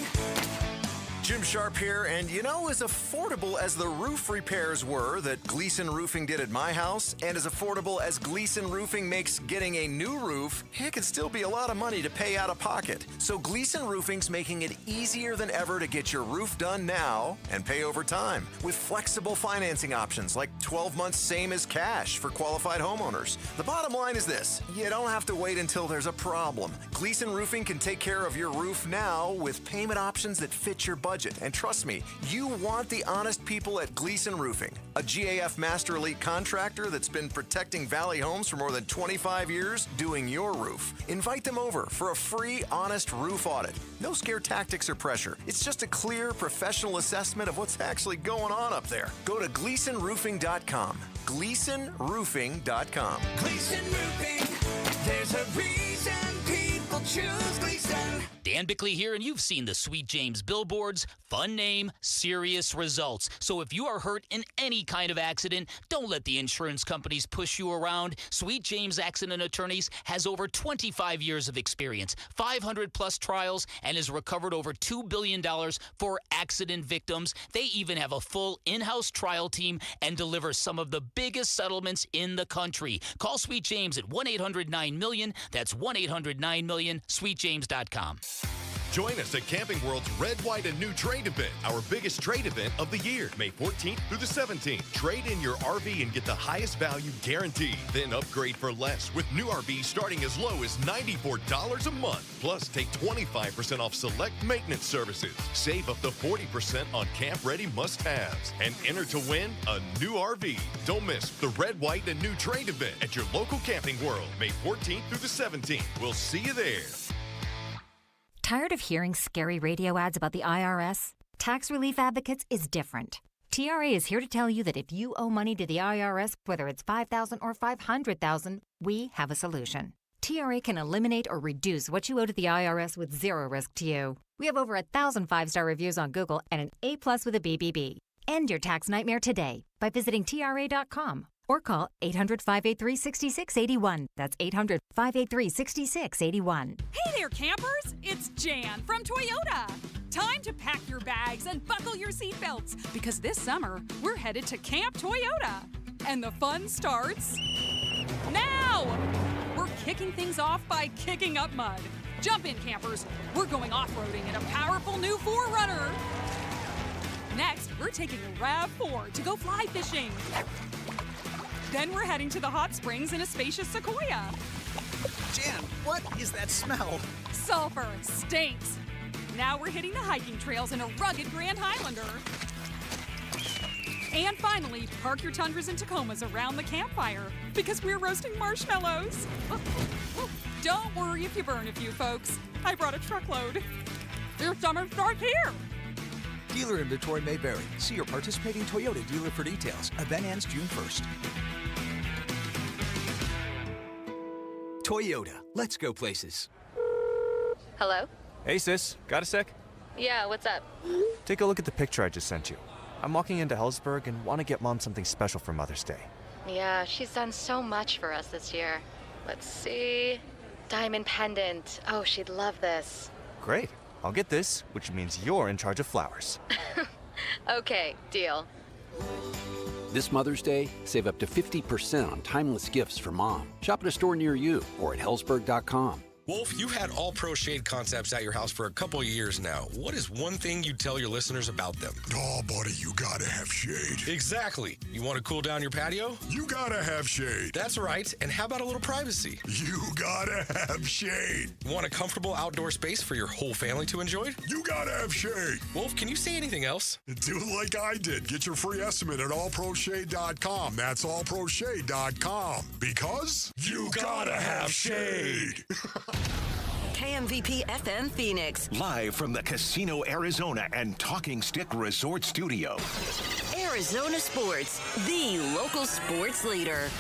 Jim Sharp here, and as affordable as the roof repairs were that Gleason Roofing did at my house, and as affordable as Gleason Roofing makes getting a new roof, it can still be a lot of money to pay out of pocket. So Gleason Roofing's making it easier than ever to get your roof done now and pay over time with flexible financing options like 12 months same as cash for qualified homeowners. The bottom line is this: you don't have to wait until there's a problem. Gleason Roofing can take care of your roof now with payment options that fit your budget. And trust me, you want the honest people at Gleason Roofing, a GAF Master Elite contractor that's been protecting Valley Homes for more than 25 years doing your roof. Invite them over for a free, honest roof audit. No scare tactics or pressure. It's just a clear, professional assessment of what's actually going on up there. Go to GleasonRoofing.com. GleasonRoofing.com. Gleason Roofing, there's a reason people choose Gleason. Dan Bickley here, and you've seen the Sweet James billboards. Fun name, serious results. So if you are hurt in any kind of accident, don't let the insurance companies push you around. Sweet James Accident Attorneys has over 25 years of experience, 500-plus trials, and has recovered over $2 billion for accident victims. They even have a full in-house trial team and deliver some of the biggest settlements in the country. Call Sweet James at 1-800-9-MILLION. That's 1-800-9-MILLION, sweetjames.com. Join us at Camping World's Red, White, and New Trade Event, our biggest trade event of the year, May 14th through the 17th. Trade in your RV and get the highest value guaranteed. Then upgrade for less with new RVs starting as low as $94 a month. Plus, take 25% off select maintenance services. Save up to 40% on camp-ready must-haves. And enter to win a new RV. Don't miss the Red, White, and New Trade Event at your local Camping World, May 14th through the 17th. We'll see you there. Tired of hearing scary radio ads about the IRS? Tax Relief Advocates is different. TRA is here to tell you that if you owe money to the IRS, whether it's $5,000 or $500,000, we have a solution. TRA can eliminate or reduce what you owe to the IRS with zero risk to you. We have over 1,000 5-star reviews on Google and an A+ with a BBB. End your tax nightmare today by visiting TRA.com or call 800-583-6681. That's 800-583-6681. Hey there, campers! It's Jan from Toyota. Time to pack your bags and buckle your seatbelts because this summer we're headed to Camp Toyota. And the fun starts now! We're kicking things off by kicking up mud. Jump in, campers. We're going off-roading in a powerful new 4Runner. Next, we're taking a RAV4 to go fly fishing. Then we're heading to the hot springs in a spacious Sequoia. Jan, what is that smell? Sulfur stinks. Now we're hitting the hiking trails in a rugged Grand Highlander. And finally, park your Tundras and Tacomas around the campfire because we're roasting marshmallows. Don't worry if you burn a few, folks. I brought a truckload. Your summer starts here. Dealer inventory may vary. See your participating Toyota dealer for details. Event ends June 1st. Toyota, let's go places. Hello? Hey sis, got a sec? Yeah, what's up? Take a look at the picture I just sent you. I'm walking into Hellsberg and want to get Mom something special for Mother's Day. Yeah, she's done so much for us this year. Let's see. Diamond pendant. Oh, she'd love this. Great. I'll get this, which means you're in charge of flowers. Okay, deal. This Mother's Day, save up to 50% on timeless gifts for Mom. Shop at a store near you or at Hellsberg.com. Wolf, you've had All Pro Shade concepts at your house for a couple of years now. What is one thing you'd tell your listeners about them? Oh, buddy, you gotta have shade. Exactly. You want to cool down your patio? You gotta have shade. That's right. And how about a little privacy? You gotta have shade. Want a comfortable outdoor space for your whole family to enjoy? You gotta have shade. Wolf, can you say anything else? Do like I did. Get your free estimate at allproshade.com. That's allproshade.com. Because you gotta have shade. KMVP FM Phoenix. Live from the Casino Arizona and Talking Stick Resort Studio. Arizona Sports, the local sports leader.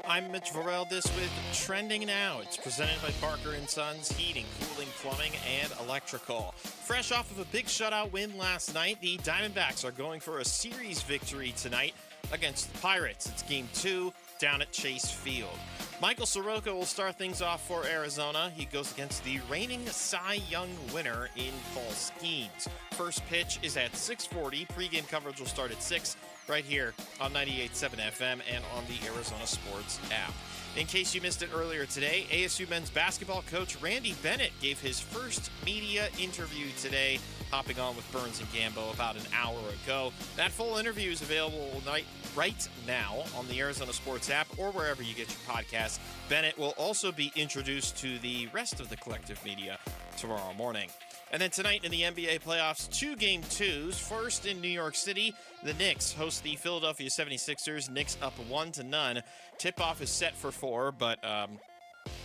I'm Mitch Varel. This with Trending Now. It's presented by Parker & Sons Heating, Cooling, Plumbing, and Electrical. Fresh off of a big shutout win last night, the Diamondbacks are going for a series victory tonight against the Pirates. It's Game 2 down at Chase Field. Michael Soroka will start things off for Arizona. He goes against the reigning Cy Young winner in Paul Skeens. First pitch is at 6:40. Pre-game coverage will start at 6 right here on 98.7 FM and on the Arizona Sports app. In case you missed it earlier today, ASU men's basketball coach Randy Bennett gave his first media interview today, hopping on with Burns and Gambo about an hour ago. That full interview is available right now on the Arizona Sports app or wherever you get your podcasts. Bennett will also be introduced to the rest of the collective media tomorrow morning. And then tonight in the NBA playoffs, 2 Game 2s. First in New York City, the Knicks host the Philadelphia 76ers. Knicks up 1-0. Tip-off is set for 4, but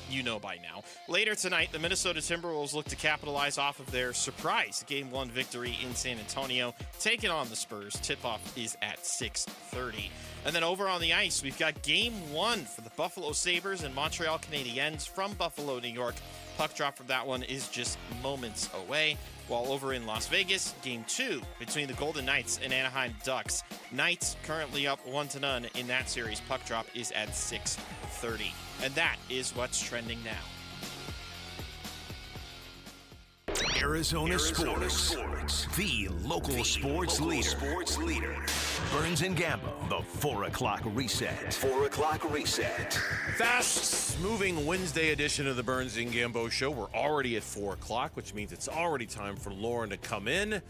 you know by now. Later tonight, the Minnesota Timberwolves look to capitalize off of their surprise Game 1 victory in San Antonio, taking on the Spurs. Tip-off is at 6:30. And then over on the ice, we've got Game 1 for the Buffalo Sabres and Montreal Canadiens from Buffalo, New York. Puck drop from that one is just moments away. While over in Las Vegas, Game 2 between the Golden Knights and Anaheim Ducks. Knights currently up 1-0 in that series. Puck drop is at 6:30. And that is what's trending now. Arizona Sports, the local sports leader. Burns and Gambo, the 4 o'clock reset. 4 o'clock reset. Fast-moving Wednesday edition of the Burns and Gambo Show. We're already at 4 o'clock, which means it's already time for Lauren to come in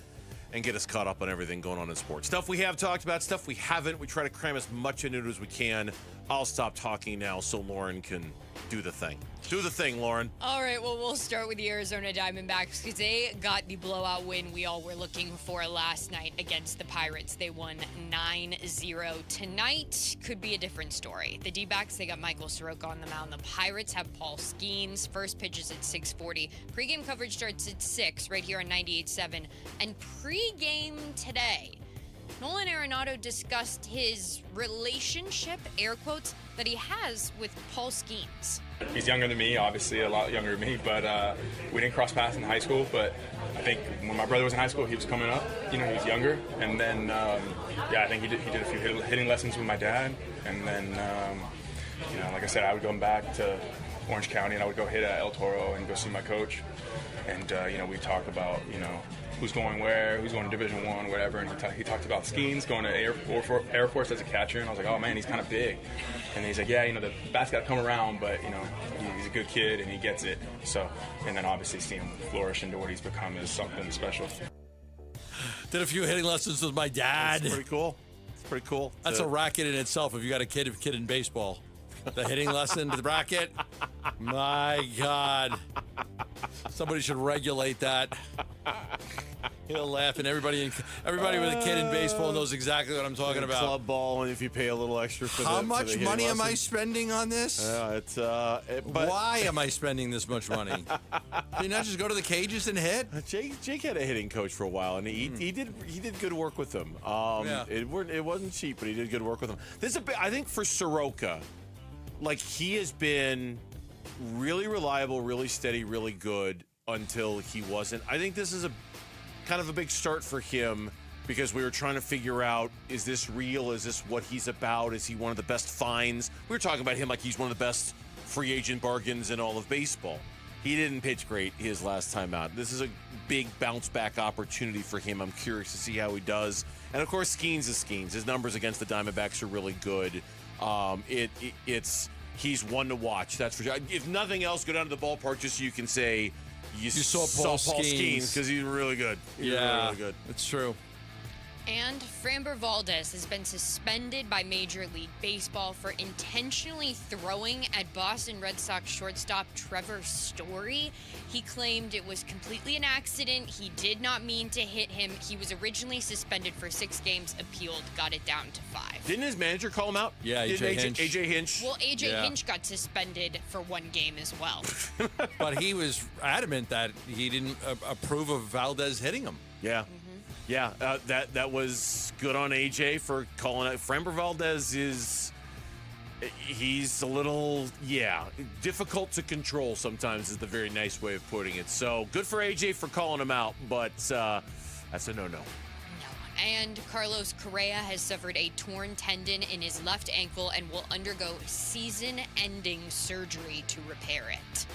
and get us caught up on everything going on in sports. Stuff we have talked about, stuff we haven't. We try to cram as much into it as we can. I'll stop talking now so Lauren can do the thing. Do the thing, Lauren. All right, well, we'll start with the Arizona Diamondbacks because they got the blowout win we all were looking for last night against the Pirates. They won 9-0. Tonight could be a different story. The D-backs, they got Michael Soroka on the mound. The Pirates have Paul Skeens. First pitch is at 6:40. Pre-game coverage starts at 6 right here on 98.7. And pre-game today, Nolan Arenado discussed his relationship, air quotes, that he has with Paul Skeens. He's younger than me, obviously, a lot younger than me, but we didn't cross paths in high school. But I think when my brother was in high school, he was coming up. He was younger. And then, I think he did a few hitting lessons with my dad. And then, like I said, I would go back to Orange County, and I would go hit at El Toro and go see my coach. And, we talked about, who's going where, who's going to Division I, whatever. And he talked about Skeens going to Air Force as a catcher. And I was like, oh, man, he's kind of big. And he's like, yeah, the bat's got to come around, but, he's a good kid and he gets it. So, and then obviously seeing him flourish into what he's become is something special. Did a few hitting lessons with my dad. That's pretty cool. It's pretty cool. That's a racket in itself if you got a kid in baseball. The hitting lesson to the bracket. My God. Somebody should regulate that. He'll laugh, and everybody with a kid in baseball knows exactly what I'm talking about. Club ball, and if you pay a little extra for How much money am I spending on this? Why am I spending this much money? Can you not just go to the cages and hit? Jake had a hitting coach for a while, and he did good work with them. It wasn't cheap, but he did good work with them. I think for Soroka, he has been really reliable, really steady, really good until he wasn't. I think this is a kind of a big start for him because we were trying to figure out, is this real? Is this what he's about? Is he one of the best finds? We were talking about him like he's one of the best free agent bargains in all of baseball. He didn't pitch great his last time out. This is a big bounce back opportunity for him. I'm curious to see how he does. And of course, Skeens is Skeens. His numbers against the Diamondbacks are really good. He's one to watch. That's for sure. If nothing else, go down to the ballpark just so you can say you saw Paul Skeens because he's really good. He's really good. It's true. And Framber Valdez has been suspended by Major League Baseball for intentionally throwing at Boston Red Sox shortstop Trevor Story. He claimed it was completely an accident. He did not mean to hit him. He was originally suspended for 6 games, appealed, got it down to 5. Didn't his manager call him out? Yeah, AJ Hinch. Well, AJ Hinch got suspended for 1 game as well. But he was adamant that he didn't approve of Valdez hitting him. Yeah. Mm-hmm. Yeah, that was good on AJ for calling it. Framber Valdez he's a little, difficult to control sometimes is the very nice way of putting it. So good for AJ for calling him out, but that's a no-no. And Carlos Correa has suffered a torn tendon in his left ankle and will undergo season-ending surgery to repair it.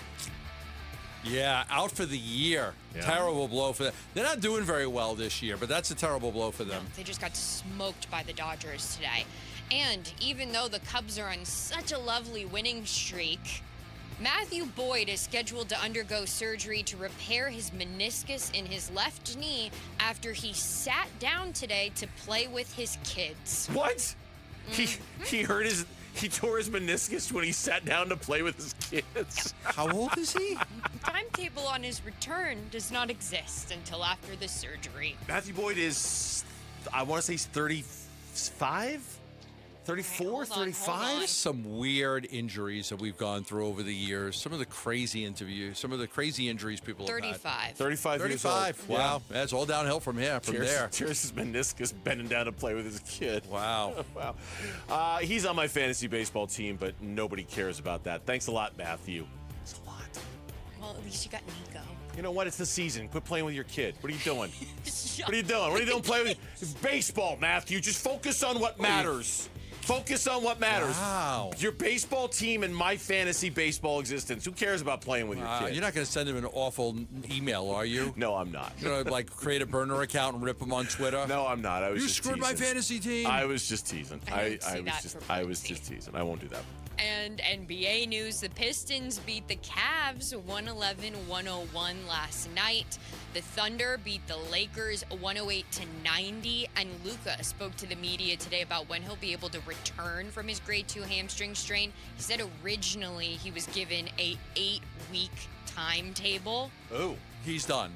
Yeah, out for the year. Yeah. Terrible blow for them. They're not doing very well this year, but that's a terrible blow for them. No, they just got smoked by the Dodgers today. And even though the Cubs are on such a lovely winning streak, Matthew Boyd is scheduled to undergo surgery to repair his meniscus in his left knee after he sat down today to play with his kids. What? Mm-hmm. He tore his meniscus when he sat down to play with his kids. How old is he? The timetable on his return does not exist until after the surgery. Matthew Boyd is, I want to say he's 35? 34, 35? Some weird injuries that we've gone through over the years. Some of the crazy interviews, some of the crazy injuries people have had. 35 years old. Wow. Yeah, it's all downhill from there. Tears his meniscus bending down to play with his kid. Wow. Wow. He's on my fantasy baseball team, but nobody cares about that. Thanks a lot, Matthew. It's a lot. Well, at least you got Nico. You know what? It's the season. Quit playing with your kid. What are you doing? What are you doing? What are you doing playing with? It's baseball, Matthew. Just focus on what matters. Focus on what matters. Wow. Your baseball team and my fantasy baseball existence. Who cares about playing with your kids? You're not going to send him an awful email, are you? No, I'm not. You're going to, create a burner account and rip him on Twitter? No, I'm not. You screwed my fantasy team. I was just teasing. I was just teasing. I won't do that. And NBA news, the Pistons beat the Cavs 111-101 last night. The Thunder beat the Lakers 108-90. And Luka spoke to the media today about when he'll be able to return from his grade 2 hamstring strain. He said originally he was given a 8-week timetable. Oh, he's done.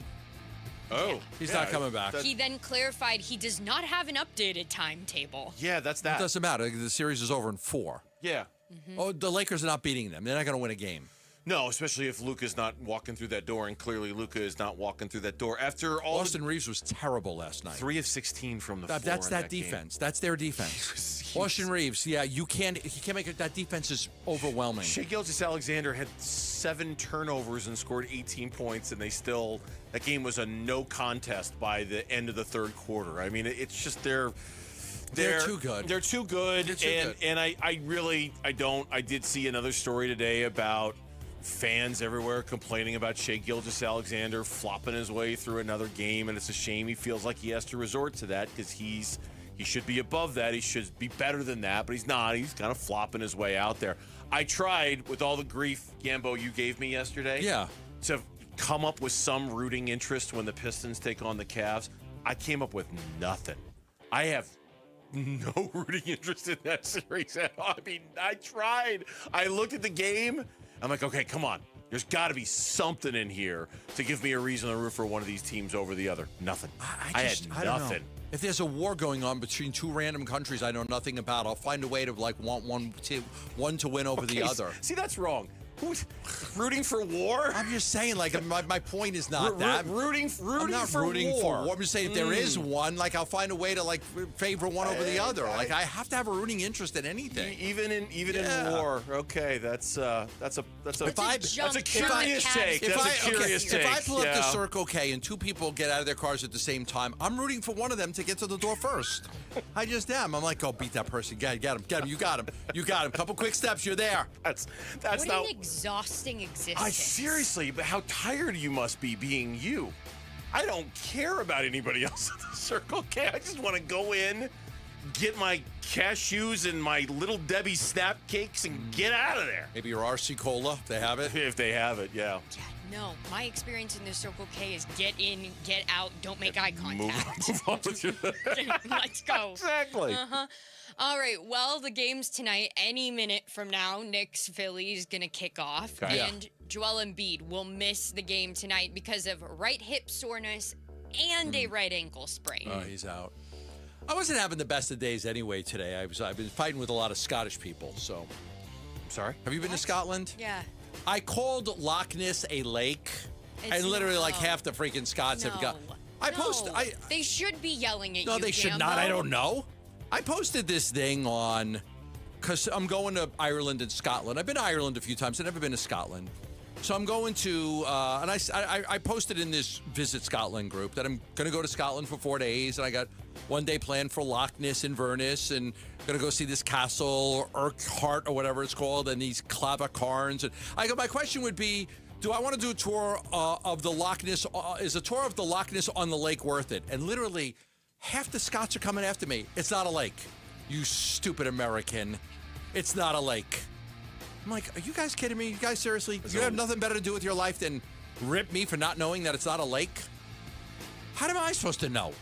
Oh, he's not coming back. He then clarified he does not have an updated timetable. Yeah, that's that. It doesn't matter. The series is over in 4. Yeah. Mm-hmm. Oh, the Lakers are not beating them. They're not going to win a game. No, especially if Luka's not walking through that door, and clearly Luka is not walking through that door. After all, Austin Reeves was terrible last night. 3 of 16 from the floor. That's in that defense. Game. That's their defense. Austin Reeves, yeah, he can't make it. That defense is overwhelming. Shai Gilgeous-Alexander had 7 turnovers and scored 18 points, and that game was a no contest by the end of the third quarter. I mean, it's just they're too good. They're too good. And I did see another story today about fans everywhere complaining about Shai Gilgeous-Alexander flopping his way through another game, and it's a shame he feels like he has to resort to that because he should be above that. He should be better than that, but he's not. He's kind of flopping his way out there. I tried, with all the grief, Gambo, you gave me yesterday, to come up with some rooting interest when the Pistons take on the Cavs. I came up with nothing. I have no rooting interest in that series at all. I mean, I tried. I looked at the game. I'm like, okay, come on. There's got to be something in here to give me a reason to root for one of these teams over the other. Nothing. I had don't nothing. know. If there's a war going on between two random countries I know nothing about, I'll find a way to want one to win over the other. See, that's wrong. Who's rooting for war? I'm just saying, like, my point is not that. Rooting I'm not for rooting war. for war. I'm just saying if there is one, like, I'll find a way to, like, favor one over the other. Like, I have to have a rooting interest in anything. Even in war. Okay, that's a curious take. If I pull up the Circle K and two people get out of their cars at the same time, I'm rooting for one of them to get to the door first. I just am. I'm like, go beat that person. Get him. You got him. Couple quick steps. You're there. That's what not. An exhausting existence. Seriously, but how tired you must be being you. I don't care about anybody else at the Circle K. I just want to go in, get my cashews and my Little Debbie snap cakes and get out of there. Maybe your RC Cola, if they have it. If they have it, yeah. No, my experience in the Circle K is get in, get out, don't make eye contact. Move on with your Let's go. Exactly. Uh-huh. All right, well, the game's tonight. Any minute from now, Knicks Philly's going to kick off. Okay. And Joel Embiid will miss the game tonight because of right hip soreness and a right ankle sprain. Oh, he's out. I wasn't having the best of days anyway today. I've been fighting with a lot of Scottish people, so. I'm sorry? Have you been to Scotland? Yeah. I called Loch Ness a lake, It's and literally like no. half the freaking Scots have got. They should be yelling at you. No, they should not. Gambo. I don't know. I posted this thing on, because I'm going to Ireland and Scotland. I've been to Ireland a few times. I've never been to Scotland. So I'm going to, and I posted in this Visit Scotland group that I'm going to go to Scotland for 4 days, and I got one day planned for Loch Ness, Inverness, and going to go see this castle, Urquhart, or whatever it's called, and these clavacarns. And my question would be, do I want to do a tour of the Loch Ness? Is a tour of the Loch Ness on the lake worth it? And literally, half the Scots are coming after me. It's not a lake. You stupid American. It's not a lake. I'm like, are you guys kidding me? You guys seriously? You have nothing better to do with your life than rip me for not knowing that it's not a lake? How am I supposed to know?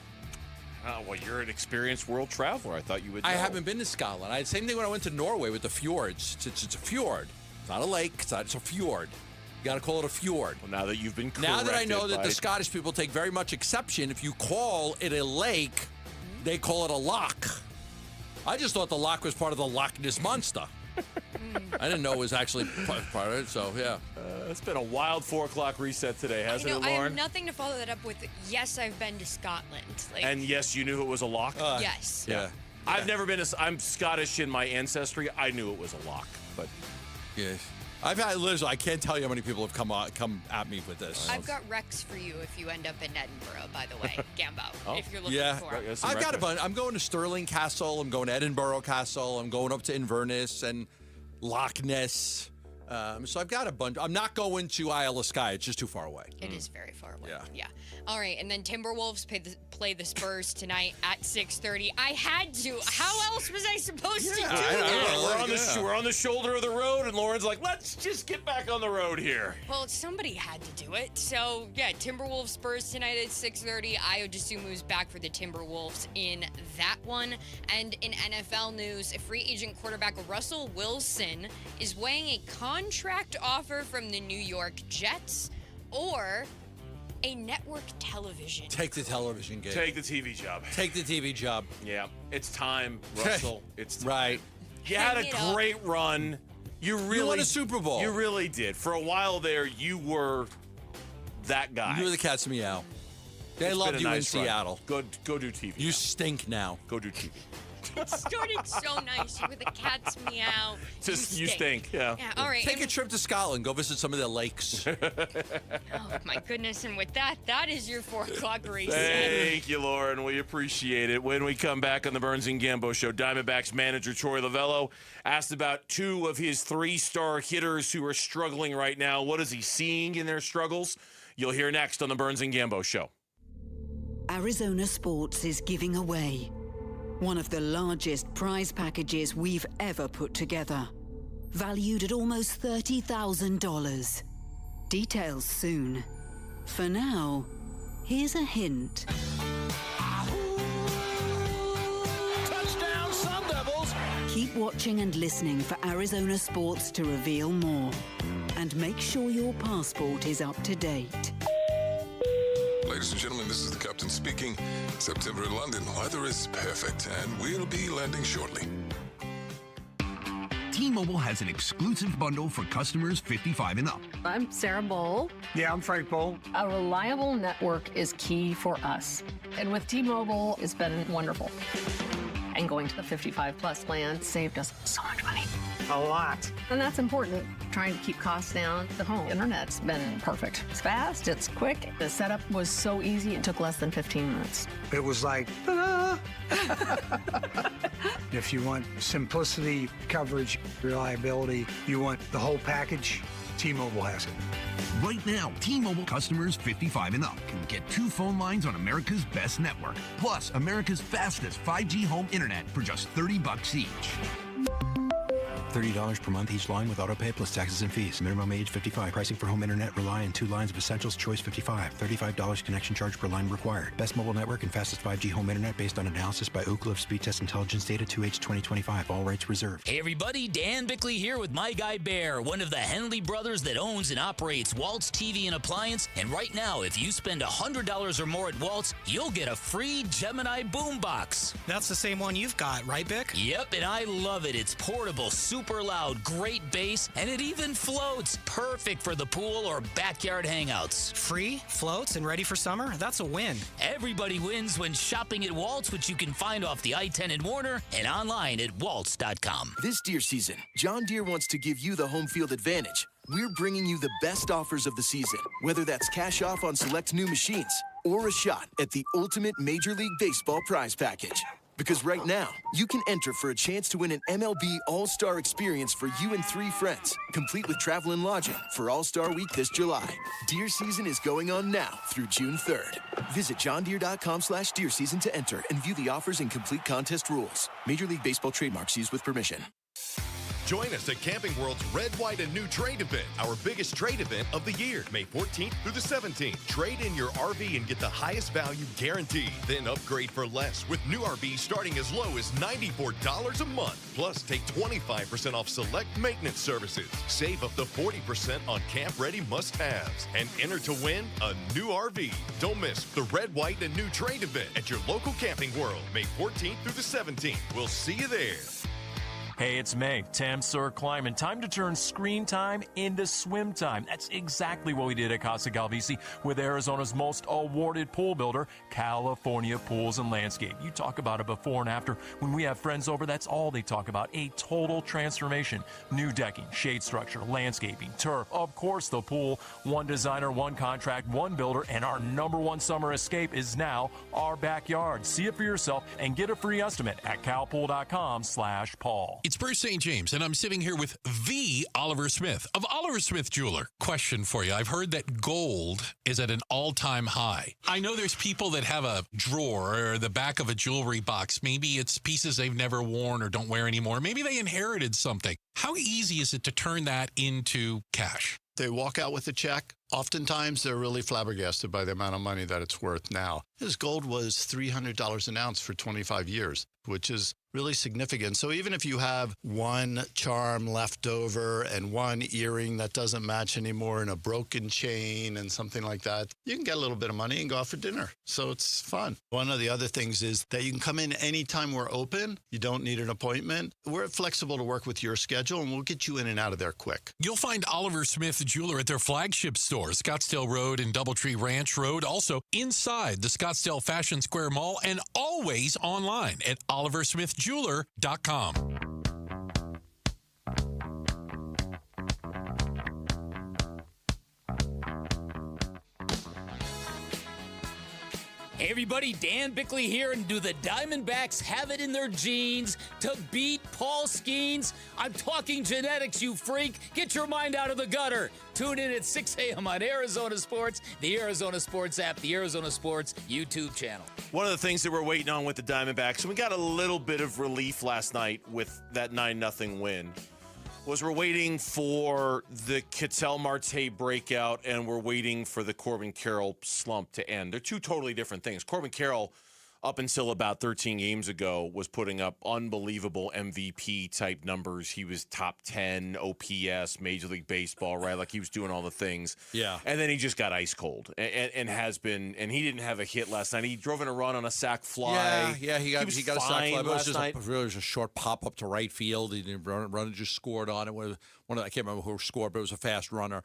Well, you're an experienced world traveler. I thought you would know. I haven't been to Scotland. Same thing when I went to Norway with the fjords. It's a fjord. It's not a lake. It's a fjord. You got to call it a fjord. Well, now that you've been corrected Now that I know that the Scottish people take very much exception, if you call it a lake, they call it a loch. I just thought the loch was part of the Loch Ness Monster. I didn't know it was actually part of it, so yeah. It's been a wild 4 o'clock reset today, hasn't it, Lauren? I have nothing to follow that up with. Yes, I've been to Scotland. And yes, you knew it was a loch? Yes. Yeah. I've never been I'm Scottish in my ancestry. I knew it was a loch, but. Yeah. I've had literally, I can't tell you how many people have come at me with this. I've got Rex for you if you end up in Edinburgh, by the way, Gambo, if you're looking for him. I've got a bunch. I'm going to Stirling Castle. I'm going to Edinburgh Castle. I'm going up to Inverness and Loch Ness. So I've got a bunch. I'm not going to Isle of Skye. It's just too far away. It is very far away. Yeah. All right, and then Timberwolves play the Spurs tonight at 6:30. I had to. How else was I supposed to do that? We're on the shoulder of the road, and Lauren's like, let's just get back on the road here. Well, somebody had to do it. So, yeah, Timberwolves Spurs tonight at 6:30. Ayo Dosunmu is back for the Timberwolves in that one. And in NFL news, free agent quarterback Russell Wilson is weighing a contract offer from the New York Jets or a network television. Take the television gig. Take the TV job. Take the TV job. Yeah, it's time, Russell. It's time. Right. You had a great run. You really won a Super Bowl. You really did. For a while there, you were that guy. You were the cat's meow. They loved you in Seattle. Go do TV. You stink now. Go do TV. It started so nice. You were the cat's meow. Just you stink. Yeah. All right. Take a trip to Scotland. Go visit some of their lakes. Oh, my goodness. And with that, that is your 4 o'clock race. Thank you, Lauren. We appreciate it. When we come back on the Burns and Gambo Show, Diamondbacks manager Troy Lavello asked about 2 of his 3-star hitters who are struggling right now. What is he seeing in their struggles? You'll hear next on the Burns and Gambo Show. Arizona Sports is giving away one of the largest prize packages we've ever put together, valued at almost $30,000. Details soon. For now, here's a hint. Touchdown, Sun Devils! Keep watching and listening for Arizona Sports to reveal more. And make sure your passport is up to date. Ladies and gentlemen, this is the captain speaking. September in London, weather is perfect, and we'll be landing shortly. T-Mobile has an exclusive bundle for customers 55 and up. I'm Sarah Bowl. Yeah, I'm Frank Bowl. A reliable network is key for us. And with T-Mobile, it's been wonderful. And going to the 55-plus plan saved us so much money. A lot. And that's important. Trying to keep costs down. The home internet's been perfect. It's fast, it's quick. The setup was so easy, it took less than 15 minutes. It was like, ta-da! If you want simplicity, coverage, reliability, you want the whole package, T-Mobile has it. Right now, T-Mobile customers 55 and up can get 2 phone lines on America's best network, plus America's fastest 5G home internet for just $30 each. $30 per month each line with autopay plus taxes and fees. Minimum age 55. Pricing for home internet rely on 2 lines of essentials. Choice 55. $35 connection charge per line required. Best mobile network and fastest 5G home internet based on analysis by Ookla of Speed Test Intelligence data 2H 2025. All rights reserved. Hey everybody, Dan Bickley here with my guy Bear, one of the Henley brothers that owns and operates Waltz TV and Appliance. And right now, if you spend $100 or more at Waltz, you'll get a free Gemini boombox. That's the same one you've got, right, Bick? Yep, and I love it. It's portable, super loud, great bass, and it even floats. Perfect for the pool or backyard hangouts. Free, floats, and ready for summer? That's a win. Everybody wins when shopping at Waltz, which you can find off the I-10 in Warner and online at waltz.com. This deer season, John Deere wants to give you the home field advantage. We're bringing you the best offers of the season, whether that's cash off on select new machines or a shot at the ultimate Major League Baseball prize package. Because right now, you can enter for a chance to win an MLB All-Star experience for you and 3 friends, complete with travel and lodging for All-Star Week this July. Deer season is going on now through June 3rd. Visit johndeere.com/deer season to enter and view the offers and complete contest rules. Major League Baseball trademarks used with permission. Join us at Camping World's Red, White, and New Trade Event, our biggest trade event of the year, May 14th through the 17th. Trade in your RV and get the highest value guaranteed. Then upgrade for less with new RVs starting as low as $94 a month. Plus, take 25% off select maintenance services. Save up to 40% on camp-ready must-haves. And enter to win a new RV. Don't miss the Red, White, and New Trade Event at your local Camping World, May 14th through the 17th. We'll see you there. Hey, it's May. Tam Sir Climbing. Time to turn screen time into swim time. That's exactly what we did at Casa Galvisi with Arizona's most awarded pool builder, California Pools and Landscape. You talk about a before and after. When we have friends over, that's all they talk about. A total transformation. New decking, shade structure, landscaping, turf, of course the pool. One designer, one contract, one builder, and our #1 summer escape is now our backyard. See it for yourself and get a free estimate at calpool.com/Paul. It's Bruce St. James, and I'm sitting here with the Oliver Smith of Oliver Smith Jeweler. Question for you. I've heard that gold is at an all-time high. I know there's people that have a drawer or the back of a jewelry box. Maybe it's pieces they've never worn or don't wear anymore. Maybe they inherited something. How easy is it to turn that into cash? They walk out with a check. Oftentimes, they're really flabbergasted by the amount of money that it's worth now. His gold was $300 an ounce for 25 years, which is really significant. So even if you have one charm left over and one earring that doesn't match anymore and a broken chain and something like that, you can get a little bit of money and go out for dinner. So it's fun. One of the other things is that you can come in anytime we're open. You don't need an appointment. We're flexible to work with your schedule, and we'll get you in and out of there quick. You'll find Oliver Smith Jeweler at their flagship store, Scottsdale Road and Doubletree Ranch Road, also inside the Scottsdale Fashion Square Mall, and always online at oliversmithjeweler.com. Hey everybody, Dan Bickley here, and do the Diamondbacks have it in their genes to beat Paul Skeens? I'm talking genetics, you freak. Get your mind out of the gutter. Tune in at 6 a.m. on Arizona Sports, the Arizona Sports app, the Arizona Sports YouTube channel. One of the things that we're waiting on with the Diamondbacks, and we got a little bit of relief last night with that 9-0 win, was we're waiting for the Ketel Marte breakout, and we're waiting for the Corbin Carroll slump to end. They're two totally different things. Corbin Carroll, up until about 13 games ago, was putting up unbelievable MVP-type numbers. He was top 10 OPS, Major League Baseball, right? Like, he was doing all the things. Yeah. And then he just got ice cold and has been, and he didn't have a hit last night. He drove in a run on a sack fly. Yeah, he got a sack fly. But it was just night. it was a short pop up to right field. He didn't run, just scored on it. I can't remember who scored, but it was a fast runner.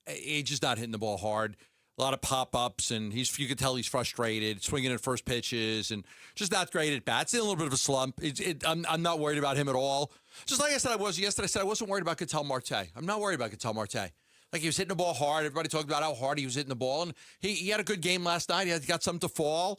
He's just not hitting the ball hard. A lot of pop-ups, and you could tell he's frustrated, swinging at first pitches, and just not great at bats. In a little bit of a slump. I'm not worried about him at all. Just like I said I was yesterday, I said I wasn't worried about Ketel Marte. I'm not worried about Ketel Marte. Like, he was hitting the ball hard. Everybody talked about how hard he was hitting the ball, and he had a good game last night. He got something to fall.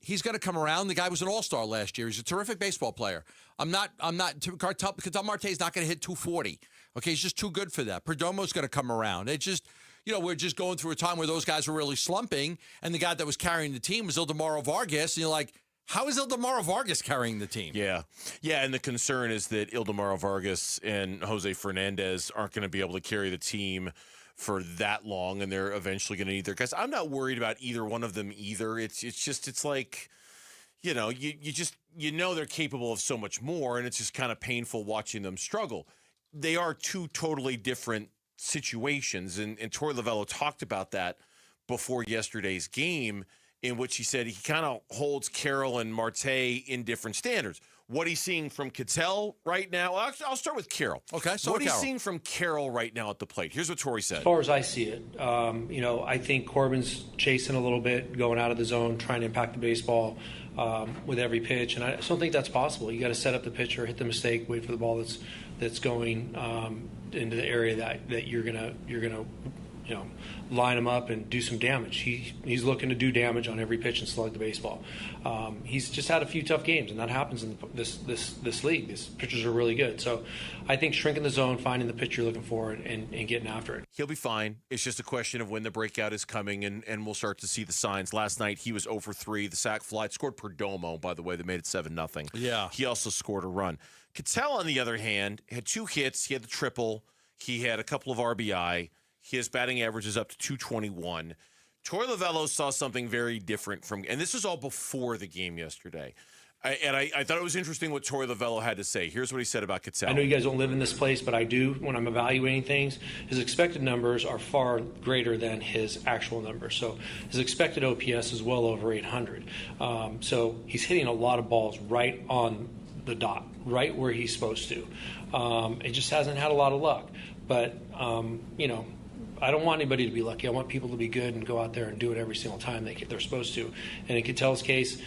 He's going to come around. The guy was an all-star last year. He's a terrific baseball player. Ketel Marte is not going to hit 240. Okay, he's just too good for that. Perdomo's going to come around. It just... we're just going through a time where those guys were really slumping, and the guy that was carrying the team was Ildemaro Vargas, and you're like, how is Ildemaro Vargas carrying the team? Yeah, and the concern is that Ildemaro Vargas and Jose Fernandez aren't going to be able to carry the team for that long, and they're eventually going to need their guys. I'm not worried about either one of them either. It's like, you they're capable of so much more, and it's just kind of painful watching them struggle. They are two totally different situations, and Torey Lovullo talked about that before yesterday's game, in which he said he kind of holds Carroll and Marte in different standards. What he's seeing from Ketel right now, I'll start with Carroll. Okay, so what he's seeing from Carroll right now at the plate. Here's what Torey said. As far as I see it, I think Corbin's chasing a little bit, going out of the zone, trying to impact the baseball with every pitch, and I just don't think that's possible. You got to set up the pitcher, hit the mistake, wait for the ball that's going into the area that you're gonna line him up and do some damage. He's looking to do damage on every pitch and slug the baseball. He's just had a few tough games, and that happens in this league. These pitchers are really good. So I think shrinking the zone, finding the pitch you're looking for, and getting after it. He'll be fine. It's just a question of when the breakout is coming, and we'll start to see the signs. Last night, he was 0 for 3. The sac fly scored Perdomo, by the way. They made it 7-0. Yeah. He also scored a run. Ketel, on the other hand, had 2 hits. He had the triple. He had a couple of RBI. His batting average is up to 221. Torey Lovullo saw something very different and this is all before the game yesterday. I thought it was interesting what Torey Lovullo had to say. Here's what he said about Ketel. I know you guys don't live in this place, but I do when I'm evaluating things. His expected numbers are far greater than his actual numbers. So his expected OPS is well over 800. So he's hitting a lot of balls right on the dot, right where he's supposed to. It just hasn't had a lot of luck. But, I don't want anybody to be lucky. I want people to be good and go out there and do it every single time they're supposed to. And in Ketel's case,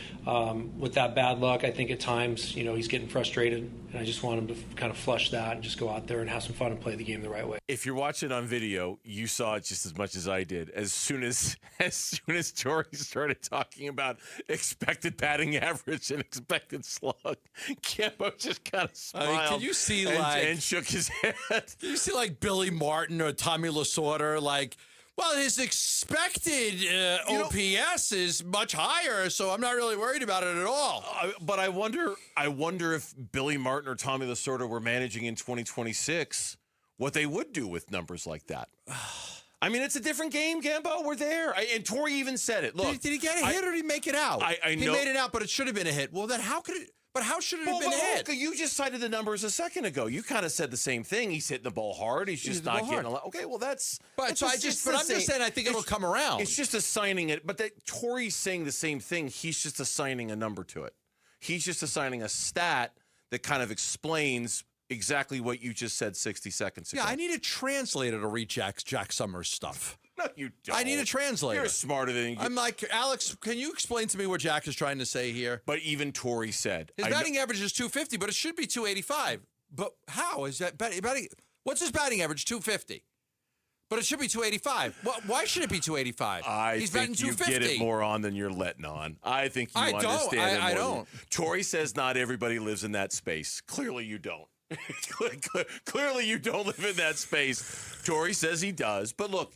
with that bad luck, I think at times, he's getting frustrated, and I just want him to kind of flush that and just go out there and have some fun and play the game the right way. If you're watching on video, you saw it just as much as I did. As soon as Torey started talking about expected batting average and expected slug, Campo just kind of smiled. Can you see and shook his head. Can you see like Billy Martin or Tommy Lasorda? Like, well, his expected OPS is much higher, so I'm not really worried about it at all. But I wonder if Billy Martin or Tommy Lasorda were managing in 2026, what they would do with numbers like that. I mean, it's a different game, Gambo. We're there. And Torrey even said it. Look, did he get a hit or did he make it out? I know. He made it out, but it should have been a hit. Well, then how could it? But how should it have been a hit? You just cited the numbers a second ago. You kind of said the same thing. He's hitting the ball hard. He's just not getting a lot. Okay, well, that's. But that's so I'm just saying I think it'll come around. It's just assigning it. But Torrey's saying the same thing. He's just assigning a number to it. He's just assigning a stat that kind of explains exactly what you just said 60 seconds ago. Yeah, I need a translator to read Jack Summers stuff. No, you don't. I need a translator. You're smarter than you. I'm like, Alex, can you explain to me what Jack is trying to say here? But even Torrey said. His batting average is 250, but it should be 285. But how is that batting? What's his batting average? 250. But it should be 285. Why should it be 285? He's batting 250. You get it more on than you're letting on. I think you understand it more. I don't. Torrey says not everybody lives in that space. Clearly you don't. Clearly you don't live in that space. Torrey says he does. But look,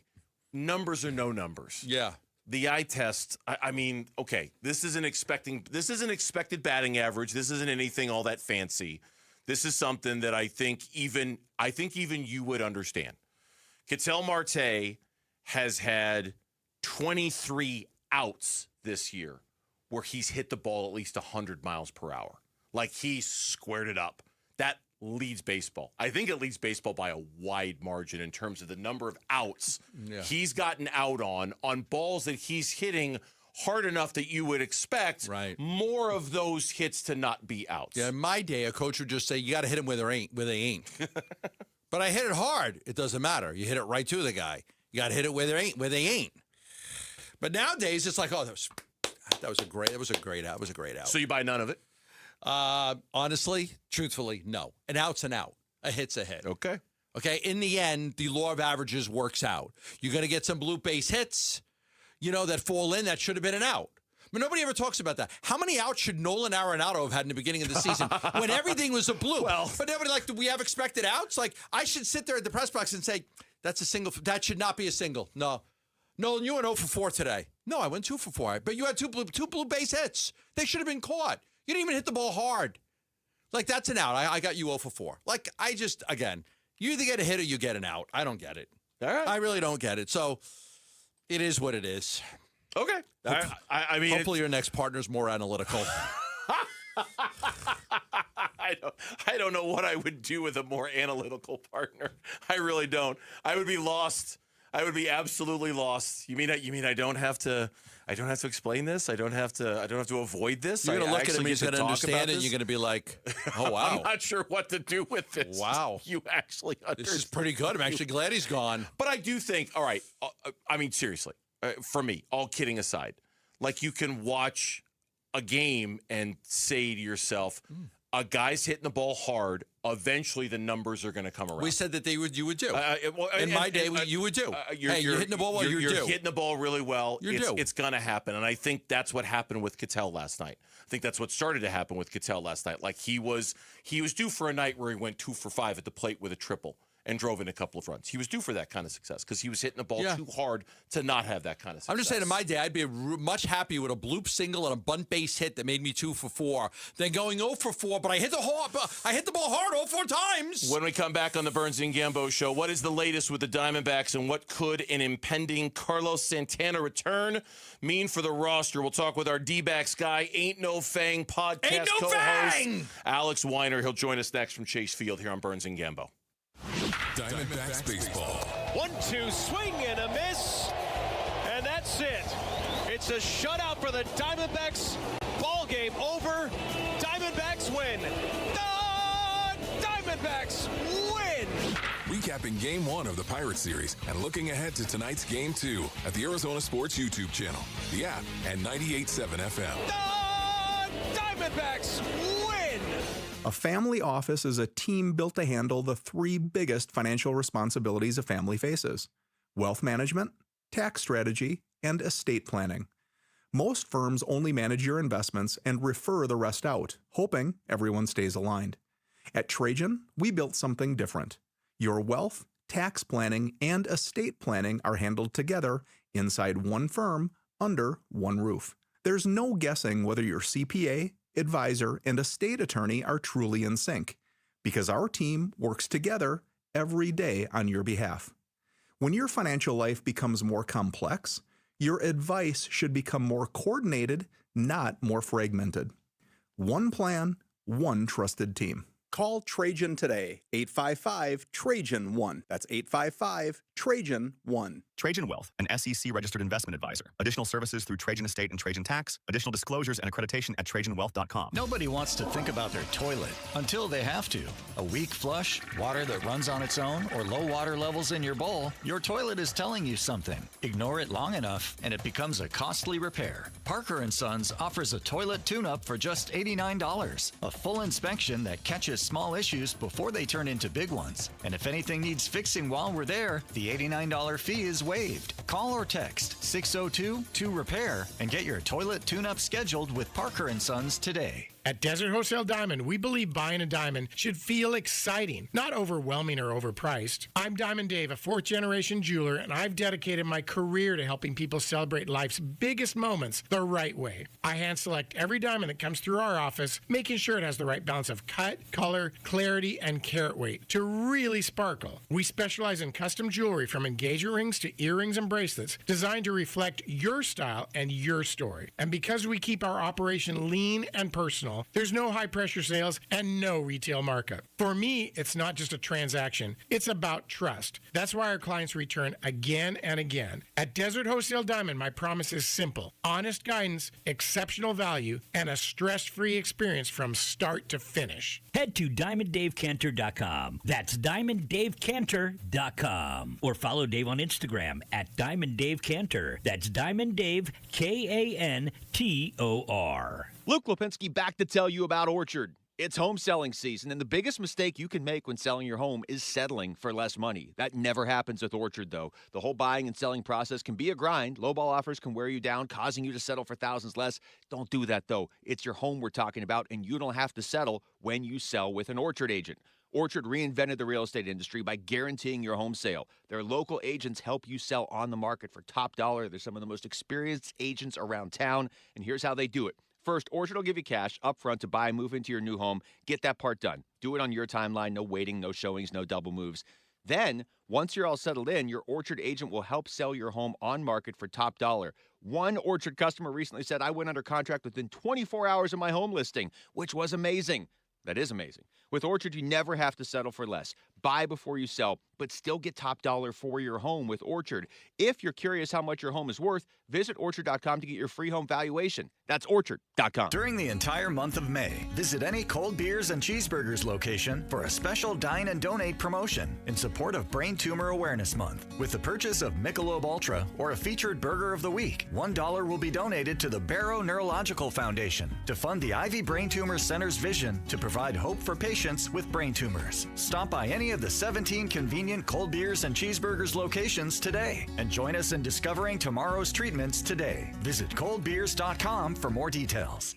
numbers are no numbers. Yeah. The eye test, I mean, okay, this is an expected batting average. This isn't anything all that fancy. This is something that I think even you would understand. Ketel Marte has had 23 outs this year where he's hit the ball at least 100 miles per hour. Like he squared it up. That leads baseball. I think it leads baseball by a wide margin in terms of the number of outs he's gotten out on balls that he's hitting hard enough that you would expect more of those hits to not be outs. Yeah, in my day, a coach would just say, you got to hit them where they ain't. But I hit it hard. It doesn't matter. You hit it right to the guy. You got to hit it where they ain't. But nowadays, it's like, oh, that was a great out. So you buy none of it? Honestly, truthfully, no. An out's an out. A hit's a hit. Okay. In the end, the law of averages works out. You're going to get some blue base hits, that fall in. That should have been an out. But nobody ever talks about that. How many outs should Nolan Arenado have had in the beginning of the season when everything was a blue? But nobody do we have expected outs? Like, I should sit there at the press box and say, that's a single. That should not be a single. No. Nolan, you went 0 for 4 today. No, I went 2 for 4. But you had two blue base hits. They should have been caught. You didn't even hit the ball hard. Like, that's an out. I got you 0 for 4. Like, again, you either get a hit or you get an out. I don't get it. All right. I really don't get it. So, it is what it is. Okay. I mean, hopefully your next partner's more analytical. I don't know what I would do with a more analytical partner. I really don't. I would be lost. I would be absolutely lost. You mean I don't have to explain this? I don't have to avoid this? You're going to look at him, he's going to understand it, and you're going to be like, oh, wow. I'm not sure what to do with this. Wow. You actually understand. This is pretty good. I'm actually glad he's gone. But I do think, all right, I mean, seriously, for me, all kidding aside, like you can watch a game and say to yourself, a guy's hitting the ball hard. Eventually, the numbers are going to come around. We said that you would do. In my day, you would do. You're hitting the ball well. You're hitting the ball really well. It's going to happen, and I think that's what happened with Ketel last night. I think that's what started to happen with Ketel last night. Like he was due for a night where he went 2 for 5 at the plate with a triple and drove in a couple of runs. He was due for that kind of success because he was hitting the ball too hard to not have that kind of success. I'm just saying, in my day, I'd be much happier with a bloop single and a bunt base hit that made me 2 for 4 than going 0 for 4. But I hit the ball hard 0 4 times. When we come back on the Burns and Gambo show, what is the latest with the Diamondbacks and what could an impending Carlos Santana return mean for the roster? We'll talk with our D-backs guy, Ain't No Fang podcast co-host, Alex Weiner. He'll join us next from Chase Field here on Burns and Gambo. Diamondbacks baseball. 1-2 swing and a miss, and that's it. It's a shutout for the Diamondbacks. Ball game over. Diamondbacks win. The Diamondbacks win. Recapping Game 1 of the Pirates series and looking ahead to tonight's Game 2 at the Arizona Sports YouTube channel, the app, and 98.7 FM. The Diamondbacks win. A family office is a team built to handle the 3 biggest financial responsibilities a family faces: wealth management, tax strategy, and estate planning. Most firms only manage your investments and refer the rest out, hoping everyone stays aligned. At Trajan, we built something different. Your wealth, tax planning, and estate planning are handled together inside one firm under one roof. There's no guessing whether your CPA, advisor, and estate attorney are truly in sync, because our team works together every day on your behalf. When your financial life becomes more complex, your advice should become more coordinated, not more fragmented. One plan, one trusted team. Call Trajan today, 855-TRAJAN-1. That's 855-TRAJAN-1. Trajan Wealth, an SEC-registered investment advisor. Additional services through Trajan Estate and Trajan Tax. Additional disclosures and accreditation at TrajanWealth.com. Nobody wants to think about their toilet until they have to. A weak flush, water that runs on its own, or low water levels in your bowl, your toilet is telling you something. Ignore it long enough, and it becomes a costly repair. Parker & Sons offers a toilet tune-up for just $89. A full inspection that catches small issues before they turn into big ones. And if anything needs fixing while we're there, the $89 fee is waived. Call or text 602-2REPAIR and get your toilet tune-up scheduled with Parker & Sons today. At Desert Wholesale Diamond, we believe buying a diamond should feel exciting, not overwhelming or overpriced. I'm Diamond Dave, a fourth-generation jeweler, and I've dedicated my career to helping people celebrate life's biggest moments the right way. I hand-select every diamond that comes through our office, making sure it has the right balance of cut, color, clarity, and carat weight to really sparkle. We specialize in custom jewelry from engagement rings to earrings and bracelets designed to reflect your style and your story. And because we keep our operation lean and personal, there's no high-pressure sales and no retail markup. For me, it's not just a transaction. It's about trust. That's why our clients return again and again. At Desert Wholesale Diamond, my promise is simple. Honest guidance, exceptional value, and a stress-free experience from start to finish. Head to DiamondDaveCantor.com. That's DiamondDaveCantor.com. Or follow Dave on Instagram at DiamondDaveCantor. That's DiamondDave, Kantor. Luke Lipinski back to tell you about Orchard. It's home selling season, and the biggest mistake you can make when selling your home is settling for less money. That never happens with Orchard, though. The whole buying and selling process can be a grind. Lowball offers can wear you down, causing you to settle for thousands less. Don't do that, though. It's your home we're talking about, and you don't have to settle when you sell with an Orchard agent. Orchard reinvented the real estate industry by guaranteeing your home sale. Their local agents help you sell on the market for top dollar. They're some of the most experienced agents around town, and here's how they do it. First, Orchard will give you cash up front to buy and move into your new home. Get that part done. Do it on your timeline. No waiting, no showings, no double moves. Then, once you're all settled in, your Orchard agent will help sell your home on market for top dollar. One Orchard customer recently said, I went under contract within 24 hours of my home listing, which was amazing. That is amazing. With Orchard, you never have to settle for less. Buy before you sell, but still get top dollar for your home with Orchard. If you're curious how much your home is worth, visit Orchard.com to get your free home valuation. That's Orchard.com. During the entire month of May, visit any Cold Beers and Cheeseburgers location for a special Dine and Donate promotion in support of Brain Tumor Awareness Month. With the purchase of Michelob Ultra or a featured Burger of the Week, $1 will be donated to the Barrow Neurological Foundation to fund the Ivy Brain Tumor Center's vision to provide hope for patients with brain tumors. Stop by any of the 17 convenient Cold Beers and Cheeseburgers locations today and join us in discovering tomorrow's treatments today. Visit coldbeers.com for more details.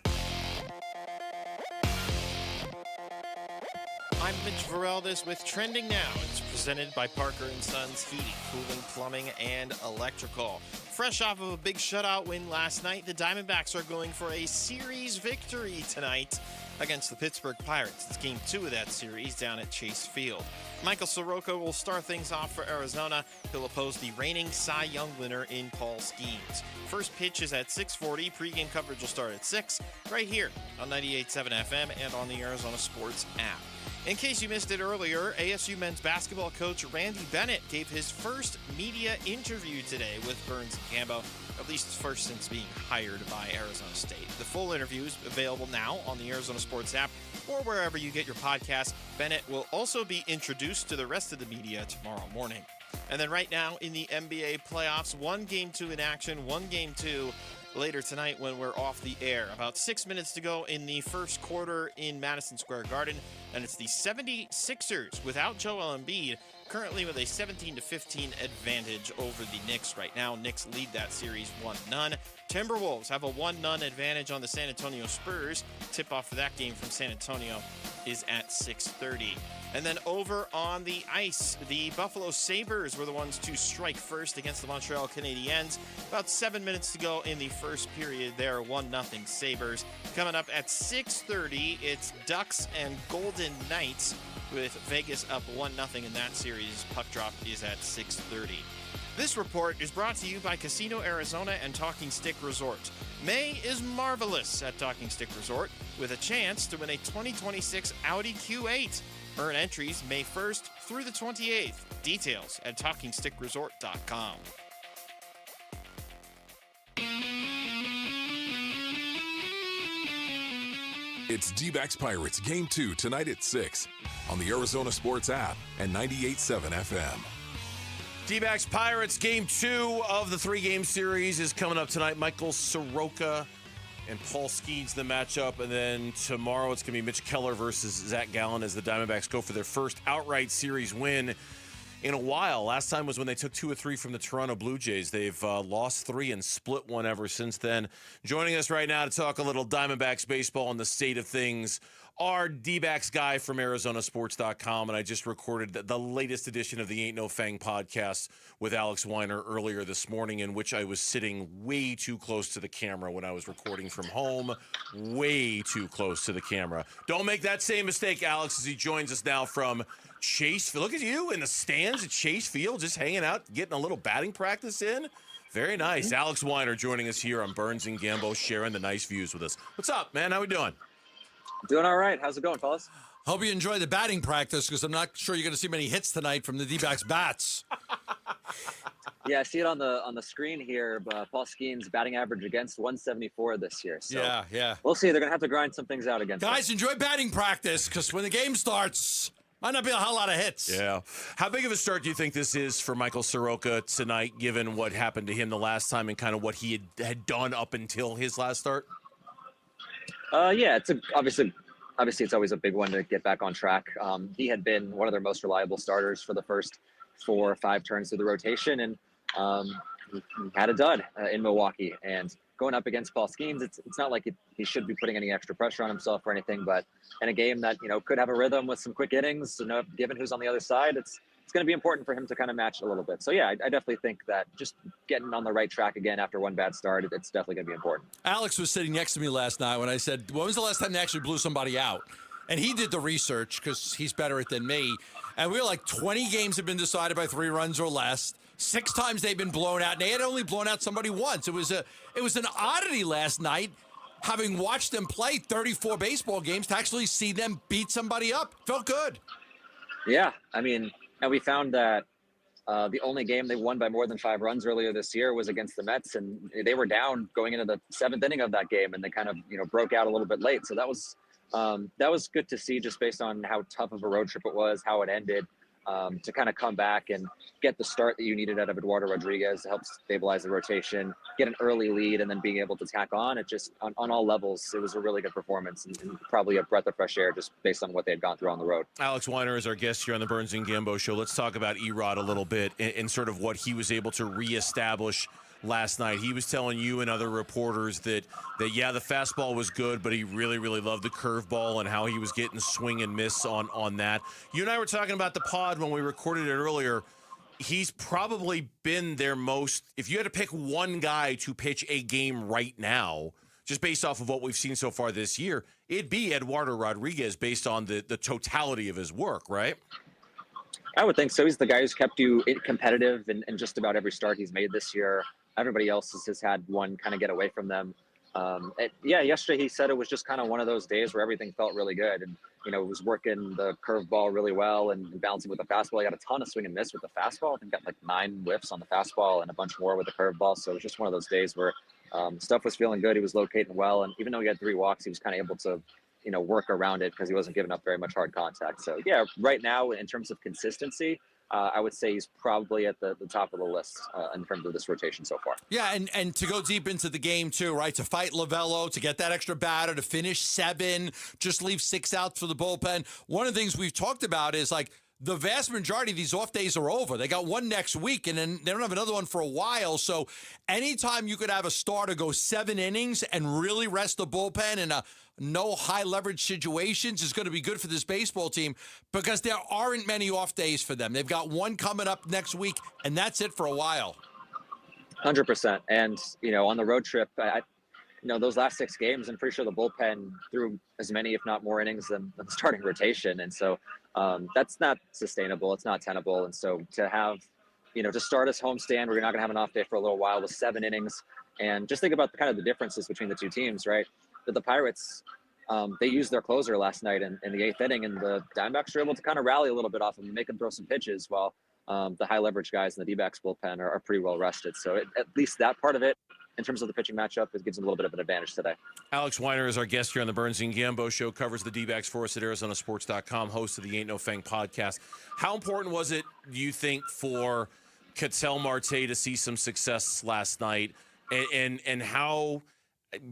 I'm Mitch Vareldes with Trending Now. It's presented by Parker & Sons Heating, Cooling, Plumbing, and Electrical. Fresh off of a big shutout win last night, the Diamondbacks are going for a series victory tonight against the Pittsburgh Pirates. It's game 2 of that series down at Chase Field. Michael Soroka will start things off for Arizona. He'll oppose the reigning Cy Young winner in Paul Skeens. First pitch is at 6:40. Pre-game coverage will start at 6 right here on 98.7 FM and on the Arizona Sports app. In case you missed it earlier, ASU men's basketball coach Randy Bennett gave his first media interview today with Burns and Cambo, at least first since being hired by Arizona State. The full interview is available now on the Arizona Sports app or wherever you get your podcasts. Bennett will also be introduced to the rest of the media tomorrow morning. And then right now in the NBA playoffs, one game 2 in action, one game 2 later tonight when we're off the air. About 6 minutes to go in the first quarter in Madison Square Garden, and it's the 76ers without Joel Embiid, currently with a 17-15 advantage over the Knicks right now. Knicks lead that series 1-0. Timberwolves have a 1-0 advantage on the San Antonio Spurs. Tip-off for that game from San Antonio is at 6:30. And then over on the ice, the Buffalo Sabres were the ones to strike first against the Montreal Canadiens. About 7 minutes to go in the first period there, 1-0 Sabres. Coming up at 6:30, it's Ducks and Golden Knights with Vegas up 1-0 in that series. Puck drop is at 6:30. This report is brought to you by Casino Arizona and Talking Stick Resort. May is marvelous at Talking Stick Resort with a chance to win a 2026 Audi Q8. Earn entries May 1st through the 28th. Details at TalkingStickResort.com. It's D-backs Pirates Game 2 tonight at 6 on the Arizona Sports app and 98.7 FM. D-backs Pirates Game 2 of the 3-game series is coming up tonight. Michael Soroka and Paul Skeens the matchup, and then tomorrow it's going to be Mitch Keller versus Zach Gallen as the Diamondbacks go for their first outright series win in a while. Last time was when they took 2 or 3 from the Toronto Blue Jays. They've lost 3 and split 1 ever since then. Joining us right now to talk a little Diamondbacks baseball and the state of things, our D-backs guy from ArizonaSports.com, and I just recorded the latest edition of the Ain't No Fang podcast with Alex Weiner earlier this morning, in which I was sitting way too close to the camera when I was recording from home. Way too close to the camera. Don't make that same mistake, Alex, as he joins us now from Chase Field. Look at you in the stands at Chase Field, just hanging out, getting a little batting practice in. Very nice. Alex Weiner joining us here on Burns and Gambo, sharing the nice views with us. What's up, man? How we doing? Doing all right. How's it going, fellas? Hope you enjoy the batting practice, because I'm not sure you're going to see many hits tonight from the D-backs bats. Yeah, I see it on the screen here. But Paul Skeens batting average against 174 this year. So yeah. We'll see. They're going to have to grind some things out against Guys, them. enjoy batting practice, because when the game starts, might not be a whole lot of hits. Yeah. How big of a start do you think this is for Michael Soroka tonight, given what happened to him the last time and kind of what he had done up until his last start? Yeah, it's obviously it's always a big one to get back on track. He had been one of their most reliable starters for the first 4 or 5 turns through the rotation, and he had a dud in Milwaukee. And going up against Paul Skeens, it's not like he should be putting any extra pressure on himself or anything, but in a game that could have a rhythm with some quick innings, given who's on the other side, it's going to be important for him to kind of match a little bit. So, yeah, I definitely think that just getting on the right track again after one bad start, it's definitely going to be important. Alex was sitting next to me last night when I said, when was the last time they actually blew somebody out? And he did the research, because he's better at it than me. And we were like, 20 games have been decided by 3 runs or less. 6 times they've been blown out. And they had only blown out somebody once. It was an oddity last night, having watched them play 34 baseball games, to actually see them beat somebody up. Felt good. Yeah, I mean, and we found that the only game they won by more than 5 runs earlier this year was against the Mets, and they were down going into the 7th inning of that game, and they kind of broke out a little bit late. So that was good to see, just based on how tough of a road trip it was, how it ended, to kind of come back and get the start that you needed out of Eduardo Rodriguez to help stabilize the rotation, get an early lead, and then being able to tack on. It just, on all levels, it was a really good performance, and probably a breath of fresh air just based on what they had gone through on the road. Alex Weiner is our guest here on the Burns and Gambo Show. Let's talk about Erod a little bit and sort of what he was able to reestablish last night. He was telling you and other reporters that yeah, the fastball was good, but he really, really loved the curveball and how he was getting swing and miss on that. You and I were talking about the pod when we recorded it earlier. He's probably been their most, if you had to pick one guy to pitch a game right now, just based off of what we've seen so far this year, it'd be Eduardo Rodriguez based on the totality of his work, right? I would think so. He's the guy who's kept you competitive in just about every start he's made this year. Everybody else has had one kind of get away from them. Yesterday he said it was just kind of one of those days where everything felt really good, and was working the curveball really well and balancing with the fastball. He got a ton of swing and miss with the fastball. I think got like 9 whiffs on the fastball and a bunch more with the curveball. So it was just one of those days where stuff was feeling good. He was locating well, and even though he had 3 walks, he was kind of able to work around it because he wasn't giving up very much hard contact. So yeah, right now in terms of consistency, I would say he's probably at the top of the list in terms of this rotation so far. Yeah, and to go deep into the game too, right? To fight Lovello, to get that extra batter, to finish 7, just leave 6 outs for the bullpen. One of the things we've talked about is like the vast majority of these off days are over. They got one next week, and then they don't have another one for a while. So anytime you could have a starter go 7 innings and really rest the bullpen in a no high leverage situations is going to be good for this baseball team, because there aren't many off days for them. They've got one coming up next week, and that's it for a while. 100%. And, on the road trip, those last 6 games, I'm pretty sure the bullpen threw as many, if not more, innings than the starting rotation. And so that's not sustainable. It's not tenable. And so to have, to start us homestand where you're not going to have an off day for a little while with 7 innings, and just think about the differences between the two teams, right? That the Pirates, they used their closer last night in the 8th inning, and the Diamondbacks were able to kind of rally a little bit off him and make him throw some pitches, while the high leverage guys in the D-backs bullpen are pretty well rested. So at least that part of it, in terms of the pitching matchup, it gives them a little bit of an advantage today. Alex Weiner is our guest here on the Burns and Gambo Show, covers the D-backs for us at ArizonaSports.com, host of the Ain't No Fang podcast. How important was it, do you think, for Ketel Marte to see some success last night, and how,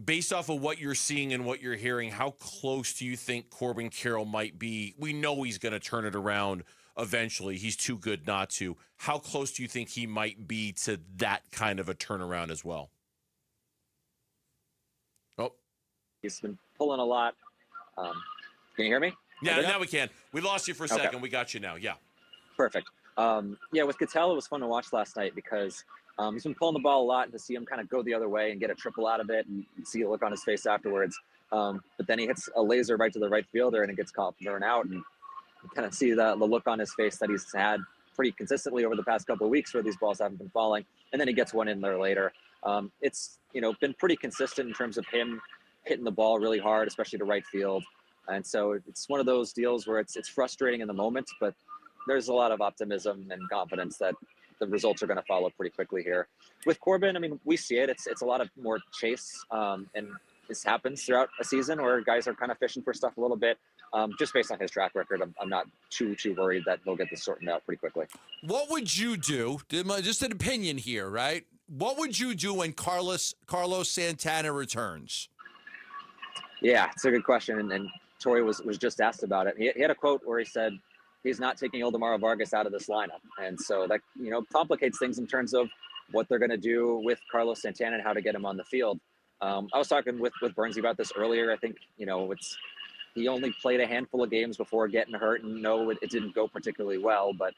based off of what you're seeing and what you're hearing, how close do you think Corbin Carroll might be? We know he's going to turn it around eventually. He's too good not to. How close do you think he might be to that kind of a turnaround as well? Oh, he's been pulling a lot. Can you hear me? Yeah, now we can. We lost you for a second. We got you now. Yeah. Perfect. With Ketel, it was fun to watch last night because he's been pulling the ball a lot, and to see him kind of go the other way and get a triple out of it and see a look on his face afterwards. But then he hits a laser right to the right fielder, and it gets caught thrown out, and you kind of see the look on his face that he's had pretty consistently over the past couple of weeks where these balls haven't been falling, and then he gets one in there later. It's been pretty consistent in terms of him hitting the ball really hard, especially to right field. And so it's one of those deals where it's frustrating in the moment, but there's a lot of optimism and confidence that the results are going to follow pretty quickly here. With Corbin, we see it. It's a lot of more chase, and this happens throughout a season where guys are kind of fishing for stuff a little bit. Just based on his track record, I'm not too worried that he'll get this sorted out pretty quickly. What would you do? Just an opinion here, right? What would you do when Carlos Santana returns? Yeah, it's a good question, and Torrey was just asked about it. He had a quote where he said he's not taking Ildemaro Vargas out of this lineup, and so that complicates things in terms of what they're going to do with Carlos Santana and how to get him on the field. I was talking with Burnsy about this earlier. I think he only played a handful of games before getting hurt, and it didn't go particularly well, but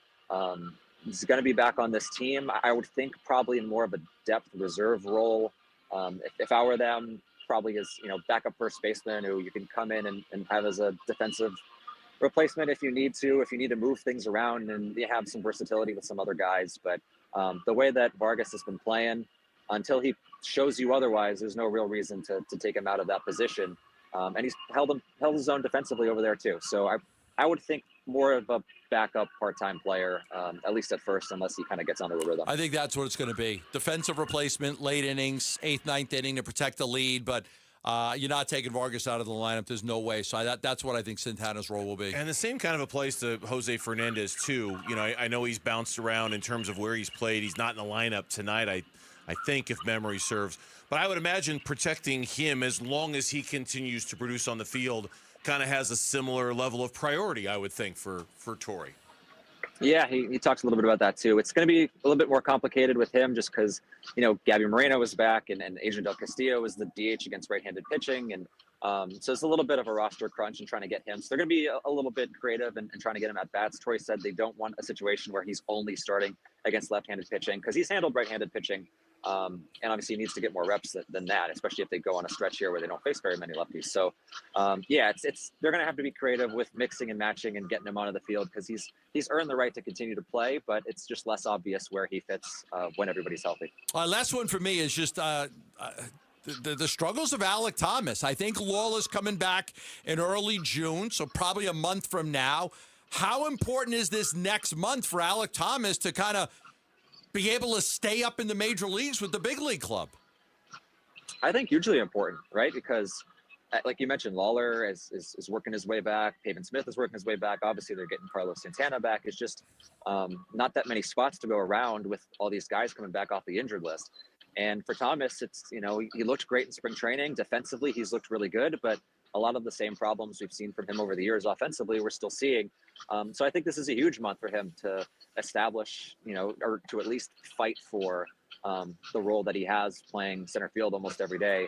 he's going to be back on this team. I would think probably in more of a depth reserve role. If I were them, probably as backup first baseman who you can come in and have as a defensive replacement if you need to move things around, and you have some versatility with some other guys. But the way that Vargas has been playing, until he shows you otherwise, there's no real reason to take him out of that position. And he's held his own defensively over there too. So I would think more of a backup part-time player, at least at first, unless he kind of gets onto a rhythm. I think that's what it's going to be. Defensive replacement, late innings, 8th, 9th inning to protect the lead, but you're not taking Vargas out of the lineup. There's no way. So that's what I think Santana's role will be. And the same kind of applies to Jose Fernandez, too. I know he's bounced around in terms of where he's played. He's not in the lineup tonight, I think, if memory serves. But I would imagine protecting him, as long as he continues to produce on the field, kind of has a similar level of priority, I would think, for Torrey. Yeah, he talks a little bit about that too. It's going to be a little bit more complicated with him just because, Gabby Moreno is back and Adrian Del Castillo is the DH against right-handed pitching. And so it's a little bit of a roster crunch and trying to get him. So they're going to be a little bit creative and trying to get him at bats. Torrey said they don't want a situation where he's only starting against left-handed pitching because he's handled right-handed pitching. And obviously he needs to get more reps than that, especially if they go on a stretch here where they don't face very many lefties. So, they're going to have to be creative with mixing and matching and getting him onto the field because he's earned the right to continue to play, but it's just less obvious where he fits when everybody's healthy. Last one for me is just the struggles of Alek Thomas. I think Lawler's coming back in early June, so probably a month from now. How important is this next month for Alek Thomas to kind of be able to stay up in the major leagues with the big league club? I think hugely important, right? Because like you mentioned, Lawler is working his way back. Pavin Smith is working his way back. Obviously, they're getting Carlos Santana back. It's just not that many spots to go around with all these guys coming back off the injured list. And for Thomas, it's, he looked great in spring training. Defensively, he's looked really good, but a lot of the same problems we've seen from him over the years offensively, we're still seeing. So I think this is a huge month for him to establish, or to at least fight for the role that he has playing center field almost every day.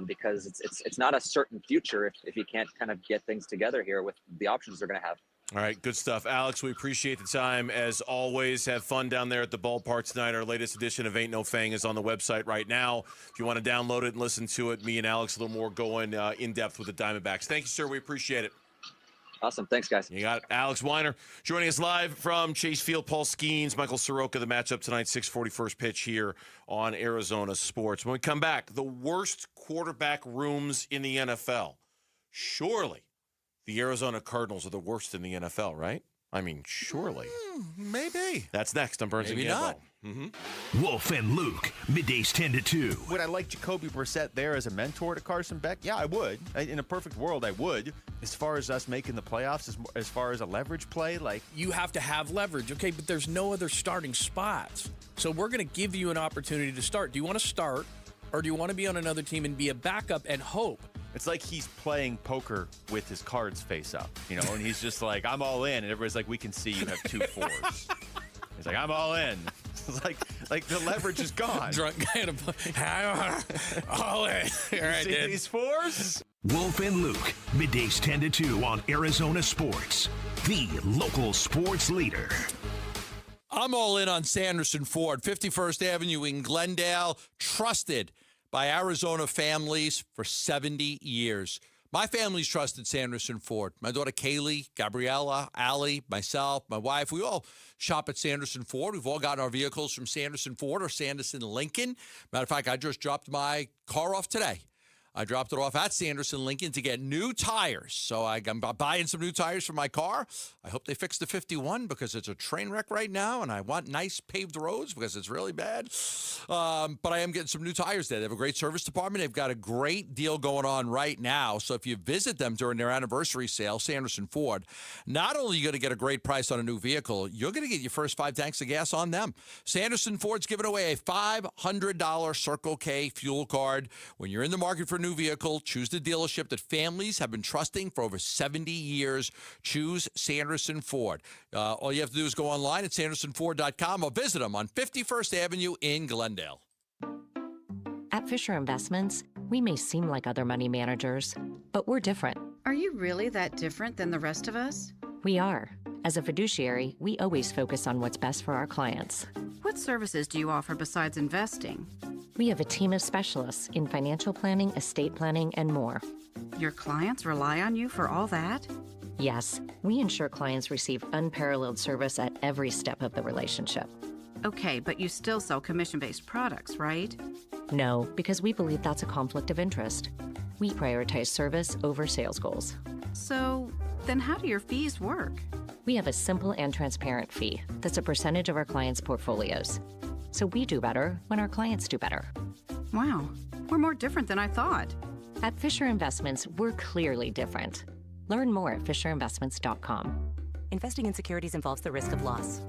Because it's not a certain future if you can't kind of get things together here with the options they're going to have. All right, good stuff. Alex, we appreciate the time. As always, have fun down there at the ballpark tonight. Our latest edition of Ain't No Fang is on the website right now. If you want to download it and listen to it, me and Alex a little more going in-depth with the Diamondbacks. Thank you, sir. We appreciate it. Awesome. Thanks, guys. You got it. Alex Weiner joining us live from Chase Field. Paul Skeens, Michael Soroka, the matchup tonight, 6:41 pitch here on Arizona Sports. When we come back, the worst quarterback rooms in the NFL. Surely the Arizona Cardinals are the worst in the NFL, right? I mean, surely. Maybe. That's next on Burns Maybe and Gambo. not. Wolf and Luke, middays 10 to 2. Would I like Jacoby Brissett there as a mentor to Carson Beck? Yeah, I would. In a perfect world, I would. As far as us making the playoffs, as far as a leverage play, you have to have leverage, okay? But there's no other starting spots. So we're going to give you an opportunity to start. Do you want to start, or do you want to be on another team and be a backup and hope? It's like he's playing poker with his cards face up, and he's just like, I'm all in. And everybody's like, we can see you have 2 4s. He's like, I'm all in. It's like the leverage is gone. Drunk guy in all in. All right, see dude. These 4s? Wolf and Luke, middays 10 to 2 on Arizona Sports, the local sports leader. I'm all in on Sanderson Ford, 51st Avenue in Glendale, trusted by Arizona families for 70 years. My family's trusted Sanderson Ford. My daughter Kaylee, Gabriella, Allie, myself, my wife, we all shop at Sanderson Ford. We've all gotten our vehicles from Sanderson Ford or Sanderson Lincoln. Matter of fact, I just dropped my car off today. I dropped it off at Sanderson Lincoln to get new tires. So I'm buying some new tires for my car. I hope they fix the 51 because it's a train wreck right now, and I want nice paved roads because it's really bad. But I am getting some new tires there. They have a great service department. They've got a great deal going on right now. So if you visit them during their anniversary sale, Sanderson Ford, not only are you going to get a great price on a new vehicle, you're going to get your first 5 tanks of gas on them. Sanderson Ford's giving away a $500 Circle K fuel card. When you're in the market for a new vehicle, choose the dealership that families have been trusting for over 70 years. Choose Sanderson Ford. All you have to do is go online at sandersonford.com or visit them on 51st Avenue in Glendale. At Fisher Investments, we may seem like other money managers, but we're different. Are you really that different than the rest of us? We are. As a fiduciary, we always focus on what's best for our clients. What services do you offer besides investing? We have a team of specialists in financial planning, estate planning, and more. Your clients rely on you for all that? Yes, we ensure clients receive unparalleled service at every step of the relationship. Okay, but you still sell commission-based products, right? No, because we believe that's a conflict of interest. We prioritize service over sales goals. So, then how do your fees work? We have a simple and transparent fee that's a percentage of our clients' portfolios. So we do better when our clients do better. Wow, we're more different than I thought. At Fisher Investments, we're clearly different. Learn more at fisherinvestments.com. Investing in securities involves the risk of loss.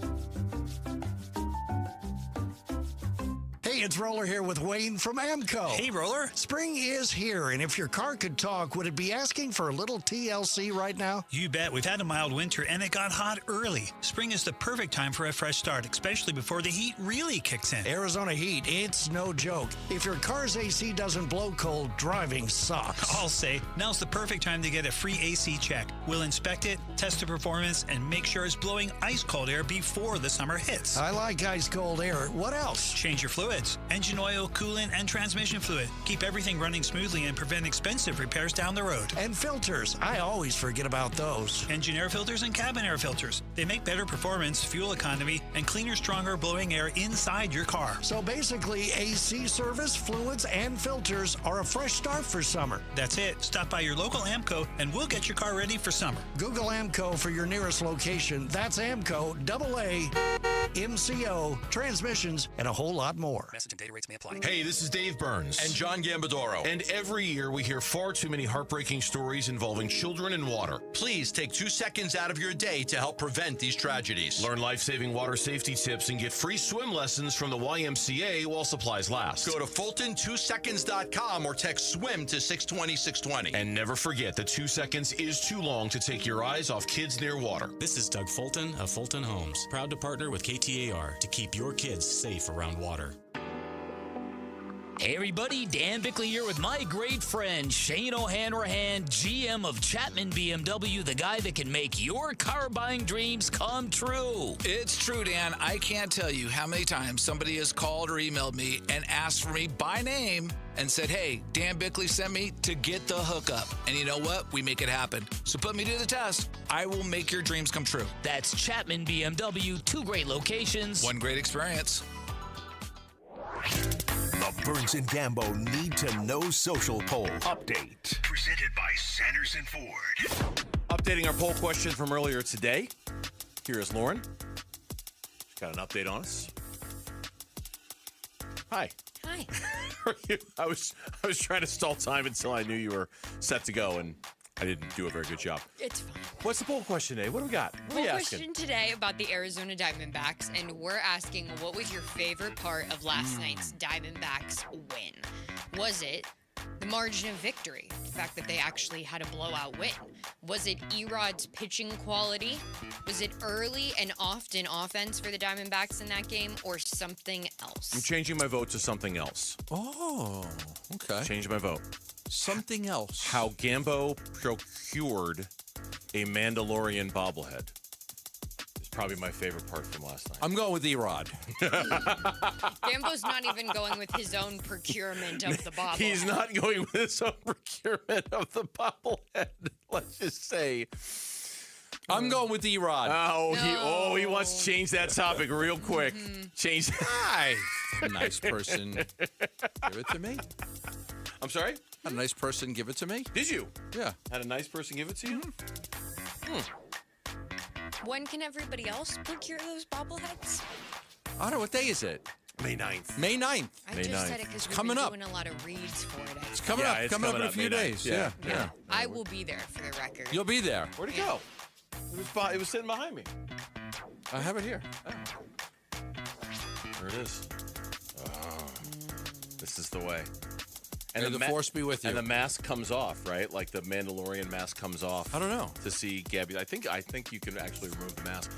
Hey, it's Roller here with Wayne from AMCO. Hey, Roller. Spring is here, and if your car could talk, would it be asking for a little TLC right now? You bet. We've had a mild winter, and it got hot early. Spring is the perfect time for a fresh start, especially before the heat really kicks in. Arizona heat, it's no joke. If your car's AC doesn't blow cold, driving sucks. I'll say, now's the perfect time to get a free AC check. We'll inspect it, test the performance, and make sure it's blowing ice-cold air before the summer hits. I like ice-cold air. What else? Change your fluids. Engine oil, coolant, and transmission fluid. Keep everything running smoothly and prevent expensive repairs down the road. And filters. I always forget about those. Engine air filters and cabin air filters. They make better performance, fuel economy, and cleaner, stronger blowing air inside your car. So basically, AC service, fluids, and filters are a fresh start for summer. That's it. Stop by your local AMCO and we'll get your car ready for summer. Google AMCO for your nearest location. That's AMCO, AA. MCO, transmissions, and a whole lot more. Message and data rates may apply. Hey, this is Dave Burns. And John Gambadoro. And every year we hear far too many heartbreaking stories involving children and water. Please take 2 seconds out of your day to help prevent these tragedies. Learn life-saving water safety tips and get free swim lessons from the YMCA while supplies last. Go to Fulton2seconds.com or text SWIM to 620-620. And never forget that 2 seconds is too long to take your eyes off kids near water. This is Doug Fulton of Fulton Homes, proud to partner with KTAR to keep your kids safe around water. Hey everybody, Dan Bickley here with my great friend Shane O'Hanrahan, GM of Chapman BMW, the guy that can make your car buying dreams come true. It's true, Dan. I can't tell you how many times somebody has called or emailed me and asked for me by name and said, hey, Dan Bickley sent me to get the hookup. And you know what? We make it happen. So put me to the test. I will make your dreams come true. That's Chapman BMW, 2 great locations, 1 great experience. The Burns and Gambo Need to Know Social Poll Update. Presented by Sanderson Ford. Updating our poll question from earlier today. Here is Lauren. She's got an update on us. Hi. Hi. I was trying to stall time until I knew you were set to go, and I didn't do a very good job. It's fine. What's the poll question today? What do we got? What are we asking? Question today about the Arizona Diamondbacks, and we're asking, what was your favorite part of last night's Diamondbacks win? Was it the margin of victory, the fact that they actually had a blowout win? Was it Erod's pitching quality? Was it early and often offense for the Diamondbacks in that game, or something else? I'm changing my vote to something else. Oh, okay. Change my vote. Something else. How Gambo procured a Mandalorian bobblehead is probably my favorite part from last night. I'm going with Erod. Gambo's not even going with his own procurement of the bobblehead. He's not going with his own procurement of the bobblehead. Let's just say. I'm going with Erod. He wants to change that topic real quick. Change. Hi. A nice person. Give it to me. I'm sorry? Had a nice person give it to me. Did you? Yeah. Had a nice person give it to you? When can everybody else procure those bobbleheads? I don't know. What day is it? May 9th. May 9th. I just said it because we've coming been up. doing a lot of reads for it. It's coming up. It's coming up in a few May 9th. days. Yeah. I will be there for the record. You'll be there. Where'd it go? It was sitting behind me. I have it here. There it is. Oh, this is the way. And the force be with you. And the mask comes off, right? Like the Mandalorian mask comes off. I don't know. To see Gabby. I think you can actually remove the mask.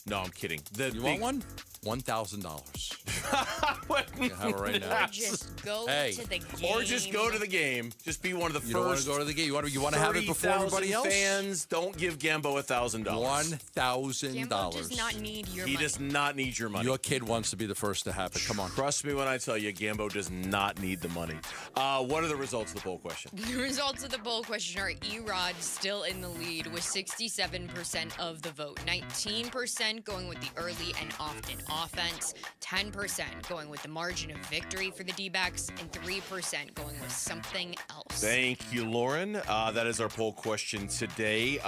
No, I'm kidding. You want one? $1,000. You have it right now. Or just go to the game. Or just go to the game. Just be one of the You don't want to go to the game. You want to have it before everybody else? Fans, don't give Gambo $1,000. $1,000. Gambo does not need your money. He does not need your money. Your kid wants to be the first to have it. Come on. Trust me when I tell you, Gambo does not need the money. What are the results of the poll question? The results of the poll question are Erod still in the lead with 67% of the vote. 19% going with the early and often offense. 10% going with the margin of victory for the D-backs. And 3% going with something else. Thank you, Lauren. That is our poll question today.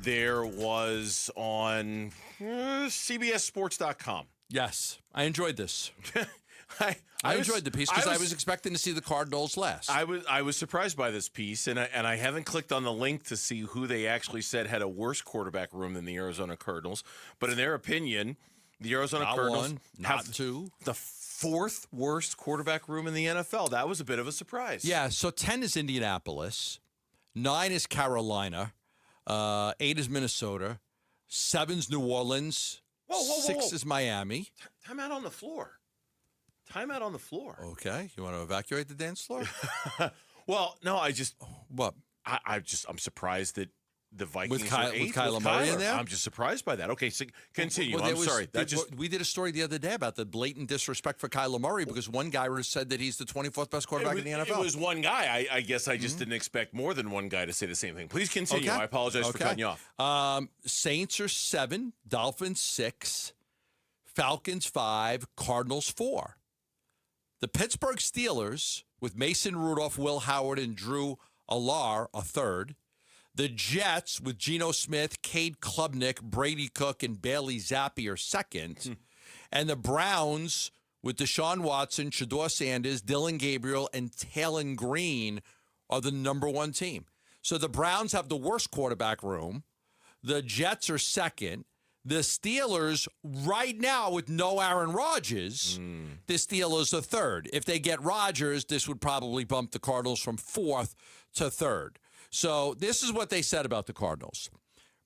There was on CBSSports.com. Yes. I enjoyed this. I enjoyed the piece because I was expecting to see the Cardinals last. I was surprised by this piece, and I haven't clicked on the link to see who they actually said had a worse quarterback room than the Arizona Cardinals. But in their opinion, the Arizona Cardinals have the 4th worst quarterback room in the NFL. That was a bit of a surprise. Yeah, so 10 is Indianapolis, 9 is Carolina, 8 is Minnesota, 7 is New Orleans, 6 is Miami. Time out on the floor. Timeout on the floor. Okay, you want to evacuate the dance floor? Well, no, what? I'm surprised that the Vikings with Kyler Murray in there. I'm just surprised by that. Okay, so continue. Well, I'm sorry. We did a story the other day about the blatant disrespect for Kyler Murray because one guy said that he's the 24th best quarterback in the NFL. It was one guy. I guess I just didn't expect more than one guy to say the same thing. Please continue. Okay. I apologize for cutting you off. Saints are 7, Dolphins 6, Falcons 5, Cardinals 4. The Pittsburgh Steelers, with Mason Rudolph, Will Howard, and Drew Allar, are 3rd. The Jets with Geno Smith, Cade Klubnik, Brady Cook, and Bailey Zappi are second. And the Browns with Deshaun Watson, Shedeur Sanders, Dylan Gabriel, and Taylon Green are the number one team. So the Browns have the worst quarterback room. The Jets are second. The Steelers, right now, with no Aaron Rodgers, the Steelers are third. If they get Rodgers, this would probably bump the Cardinals from fourth to third. So this is what they said about the Cardinals.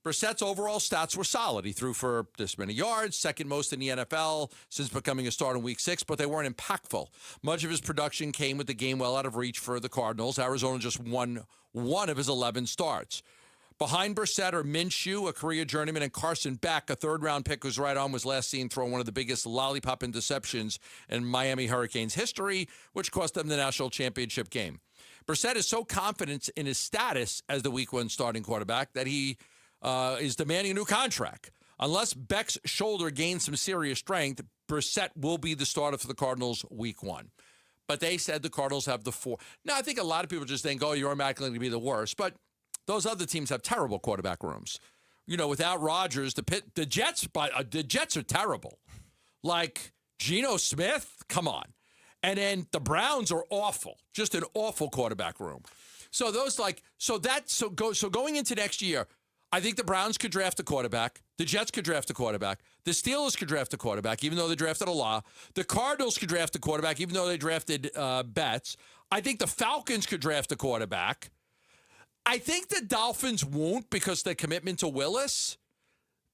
Brissett's overall stats were solid. He threw for this many yards, second most in the NFL since becoming a starter in Week 6, but they weren't impactful. Much of his production came with the game well out of reach for the Cardinals. Arizona just won one of his 11 starts. Behind Brissett are Minshew, a career journeyman, and Carson Beck, a third-round pick who's right on, was last seen throwing one of the biggest lollipop interceptions in Miami Hurricanes history, which cost them the national championship game. Brissett is so confident in his status as the Week 1 starting quarterback that he is demanding a new contract. Unless Beck's shoulder gains some serious strength, Brissett will be the starter for the Cardinals Week 1. But they said the Cardinals have the 4. Now, I think a lot of people just think, oh, you're automatically going to be the worst. But those other teams have terrible quarterback rooms. You know, without Rodgers, the Jets are terrible. Like Geno Smith, come on. And then the Browns are awful, just an awful quarterback room. So going into next year, I think the Browns could draft a quarterback. The Jets could draft a quarterback. The Steelers could draft a quarterback, even though they drafted a lot. The Cardinals could draft a quarterback, even though they drafted Betts. I think the Falcons could draft a quarterback. I think the Dolphins won't because of their commitment to Willis.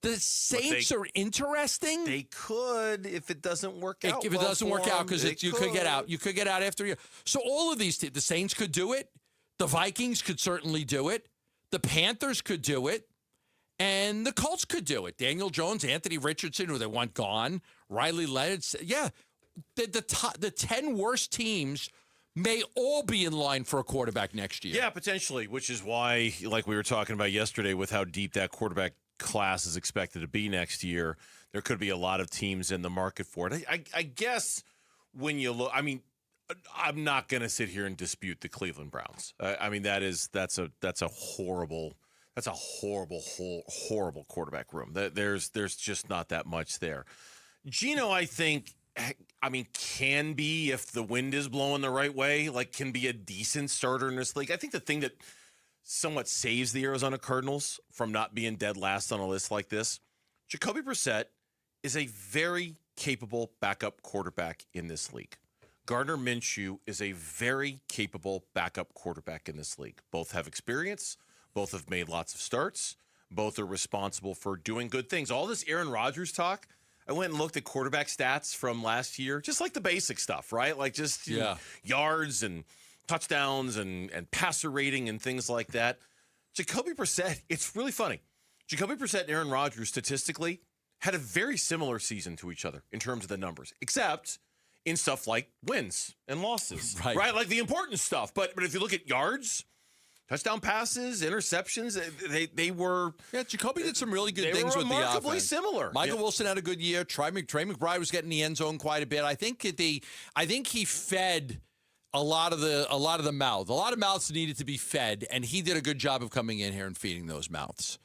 The Saints are interesting. They could if it doesn't work out. If it doesn't work out, because you could get out. You could get out after a year. So all of these, the Saints could do it. The Vikings could certainly do it. The Panthers could do it. And the Colts could do it. Daniel Jones, Anthony Richardson, who they want gone. Riley Leonard. Yeah, the 10 worst teams may all be in line for a quarterback next year. Yeah, potentially, which is why, like we were talking about yesterday, with how deep that quarterback class is expected to be next year, there could be a lot of teams in the market for it. I guess when you look, I mean, I'm not going to sit here and dispute the Cleveland Browns. I mean, that's a horrible quarterback room. There's just not that much there. Geno, I think, can be, if the wind is blowing the right way, can be a decent starter in this league. I think the thing that somewhat saves the Arizona Cardinals from not being dead last on a list like this, Jacoby Brissett is a very capable backup quarterback in this league. Gardner Minshew is a very capable backup quarterback in this league. Both have experience. Both have made lots of starts. Both are responsible for doing good things. All this Aaron Rodgers talk, I went and looked at quarterback stats from last year, just like the basic stuff, right? Like just yards and touchdowns and passer rating and things like that. Jacoby Brissett, it's really funny. Jacoby Brissett and Aaron Rodgers statistically had a very similar season to each other in terms of the numbers, except in stuff like wins and losses, right? Like the important stuff. But if you look at yards, touchdown passes, interceptions, they were... Yeah, Jacoby did some really good things with the offense. They were remarkably similar. Michael Wilson had a good year. Trey McBride was getting the end zone quite a bit. I think he fed a lot of the mouth. A lot of mouths needed to be fed, and he did a good job of coming in here and feeding those mouths.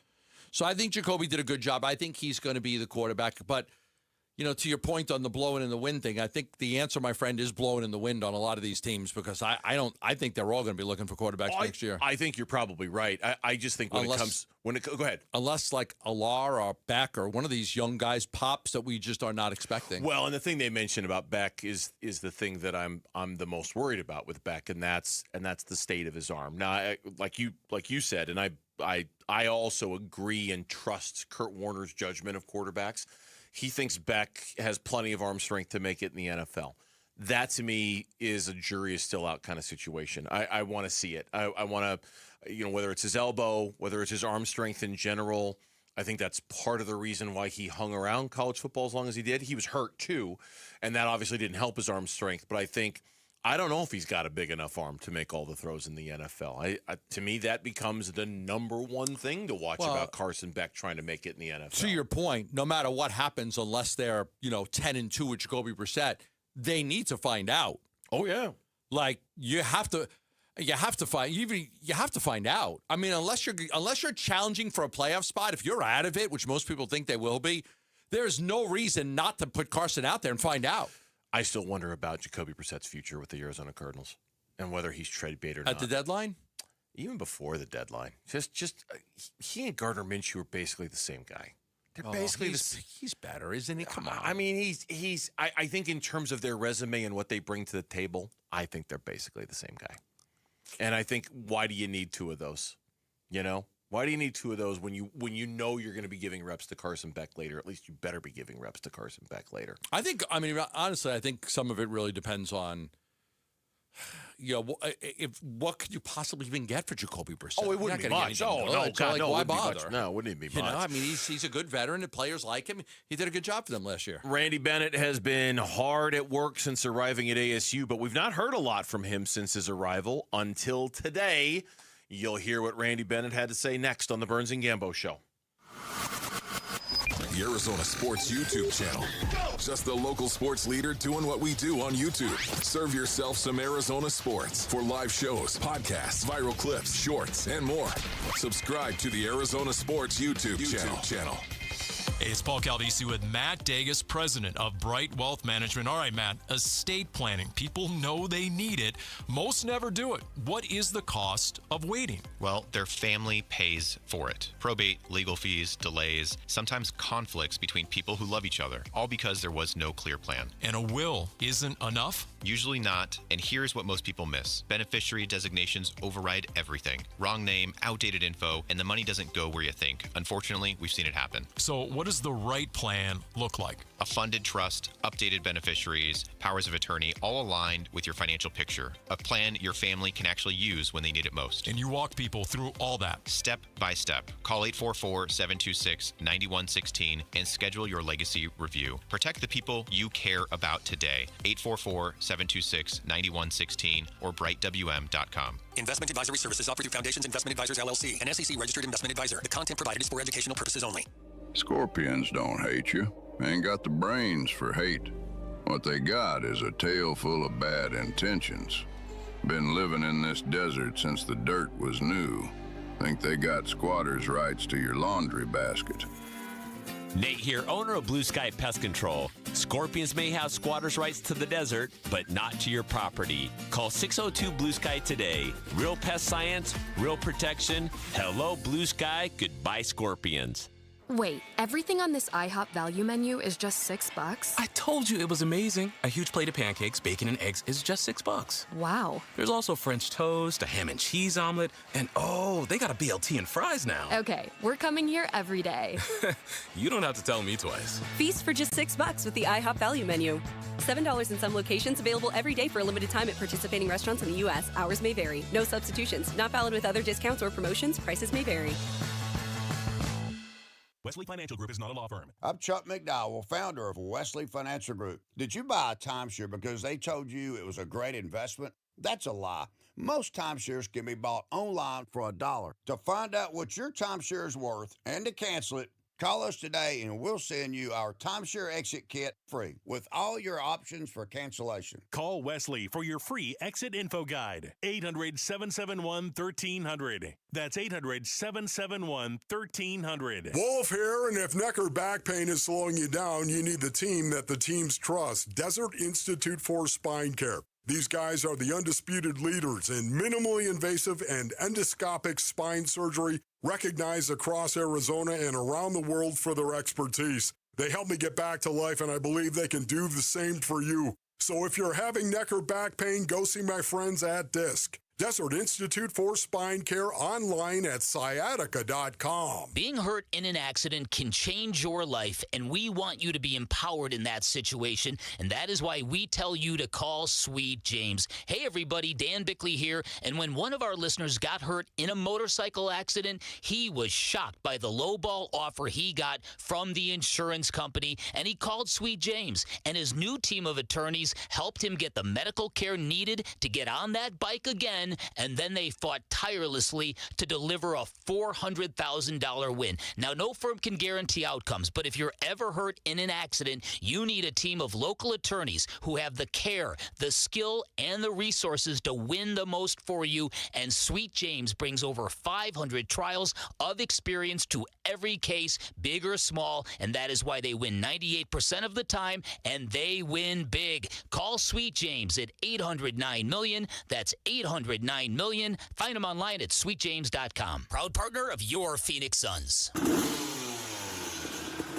So I think Jacoby did a good job. I think he's going to be the quarterback. But, to your point on the blowing in the wind thing, I think the answer, my friend, is blowing in the wind on a lot of these teams because I think they're all going to be looking for quarterbacks next year. I think you're probably right. I just think go ahead. Unless like Alar or Beck or one of these young guys pops that we just are not expecting. Well, and the thing they mentioned about Beck is the thing that I'm the most worried about with Beck, and that's the state of his arm. Now, like you said, and I also agree and trust Kurt Warner's judgment of quarterbacks. He thinks Beck has plenty of arm strength to make it in the NFL. That, to me, is a jury is still out kind of situation. I want to see it. I want to, whether it's his elbow, whether it's his arm strength in general, I think that's part of the reason why he hung around college football as long as he did. He was hurt, too, and that obviously didn't help his arm strength. But I don't know if he's got a big enough arm to make all the throws in the NFL. To me, that becomes the number one thing to watch about Carson Beck trying to make it in the NFL. To your point, no matter what happens, unless they're 10-2 with Jacoby Brissett, they need to find out. Oh yeah, like you have to. You have to find out. I mean, unless you're challenging for a playoff spot, if you're out of it, which most people think they will be, there's no reason not to put Carson out there and find out. I still wonder about Jacoby Brissett's future with the Arizona Cardinals and whether he's trade bait or not. At the deadline? Even before the deadline. He and Gardner Minshew are basically the same guy. They're basically he's better, isn't he? Come on. I mean, I think in terms of their resume and what they bring to the table, I think they're basically the same guy. And I think, why do you need two of those? You know? Why do you need two of those when you know you're going to be giving reps to Carson Beck later? At least you better be giving reps to Carson Beck later. Honestly, I think some of it really depends on, what could you possibly even get for Jacoby Brissett? Oh, it wouldn't be much. Oh, no, God, no, why bother? No, it wouldn't even be much. I mean, he's a good veteran, and players like him. He did a good job for them last year. Randy Bennett has been hard at work since arriving at ASU, but we've not heard a lot from him since his arrival until today. You'll hear what Randy Bennett had to say next on the Burns and Gambo Show. The Arizona Sports YouTube channel. Just the local sports leader doing what we do on YouTube. Serve yourself some Arizona sports for live shows, podcasts, viral clips, shorts, and more. Subscribe to the Arizona Sports YouTube channel. Hey, it's Paul Caldisi with Matt Dagas, president of Bright Wealth Management. All right, Matt, estate planning. People know they need it. Most never do it. What is the cost of waiting? Well, their family pays for it. Probate, legal fees, delays, sometimes conflicts between people who love each other, all because there was no clear plan. And a will isn't enough? Usually not, and here's what most people miss. Beneficiary designations override everything. Wrong name, outdated info, and the money doesn't go where you think. Unfortunately, we've seen it happen. So what does the right plan look like? A funded trust, updated beneficiaries, powers of attorney, all aligned with your financial picture. A plan your family can actually use when they need it most. And you walk people through all that. Step by step. Call 844-726-9116 and schedule your legacy review. Protect the people you care about today. 844-726-9116 or brightwm.com. Investment advisory services offered through Foundations Investment Advisors, LLC, an SEC-registered investment advisor. The content provided is for educational purposes only. Scorpions don't hate you. Ain't got the brains for hate. What they got is a tail full of bad intentions. Been living in this desert since the dirt was new. Think they got squatters' rights to your laundry basket. Nate here, owner of Blue Sky Pest Control. Scorpions may have squatters' rights to the desert, but not to your property. Call 602 Blue Sky today. Real pest science, real protection. Hello, Blue Sky. Goodbye, Scorpions. Wait, everything on this IHOP value menu is just $6? I told you it was amazing. A huge plate of pancakes, bacon, and eggs is just $6. Wow. There's also French toast, a ham and cheese omelet, and oh, they got a BLT and fries now. Okay, we're coming here every day. You don't have to tell me twice. Feast for just $6 with the IHOP value menu. $7 in some locations, available every day for a limited time at participating restaurants in the U.S. Hours may vary. No substitutions. Not valid with other discounts or promotions. Prices may vary. Wesley Financial Group is not a law firm. I'm Chuck McDowell, founder of Wesley Financial Group. Did you buy a timeshare because they told you it was a great investment? That's a lie. Most timeshares can be bought online for $1. To find out what your timeshare is worth and to cancel it, call us today and we'll send you our timeshare exit kit free with all your options for cancellation. Call Wesley for your free exit info guide. 800-771-1300. That's 800-771-1300. Wolf here, and if neck or back pain is slowing you down, you need the team that the teams trust. Desert Institute for Spine Care. These guys are the undisputed leaders in minimally invasive and endoscopic spine surgery, recognized across Arizona and around the world for their expertise. They helped me get back to life, and I believe they can do the same for you. So if you're having neck or back pain, go see my friends at DISC. Desert Institute for Spine Care, online at sciatica.com. Being hurt in an accident can change your life, and we want you to be empowered in that situation, and that is why we tell you to call Sweet James. Hey, everybody, Dan Bickley here, and when one of our listeners got hurt in a motorcycle accident, he was shocked by the lowball offer he got from the insurance company, and he called Sweet James, and his new team of attorneys helped him get the medical care needed to get on that bike again won, and then they fought tirelessly to deliver a $400,000 win. Now, no firm can guarantee outcomes, but if you're ever hurt in an accident, you need a team of local attorneys who have the care, the skill, and the resources to win the most for you. And Sweet James brings over 500 trials of experience to every case, big or small, and that is why they win 98% of the time, and they win big. Call Sweet James at 800-9-million. That's 800-9-million. Find them online at sweetjames.com. Proud partner of your Phoenix Suns.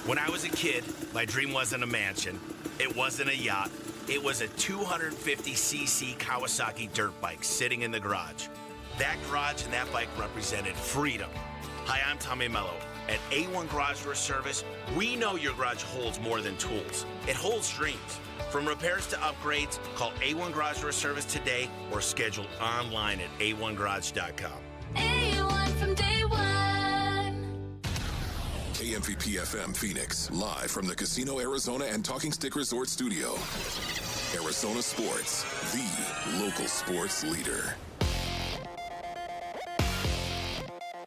When I was a kid, my dream wasn't a mansion. It wasn't a yacht. It was a 250cc Kawasaki dirt bike sitting in the garage. That garage and that bike represented freedom. Hi, I'm Tommy Mello. At A1 Garage Door Service, we know your garage holds more than tools. It holds dreams. From repairs to upgrades, call A1 Garage Door Service today or schedule online at a1garage.com. A1 from day one. KMVP FM Phoenix, live from the Casino Arizona and Talking Stick Resort Studio. Arizona Sports, the local sports leader.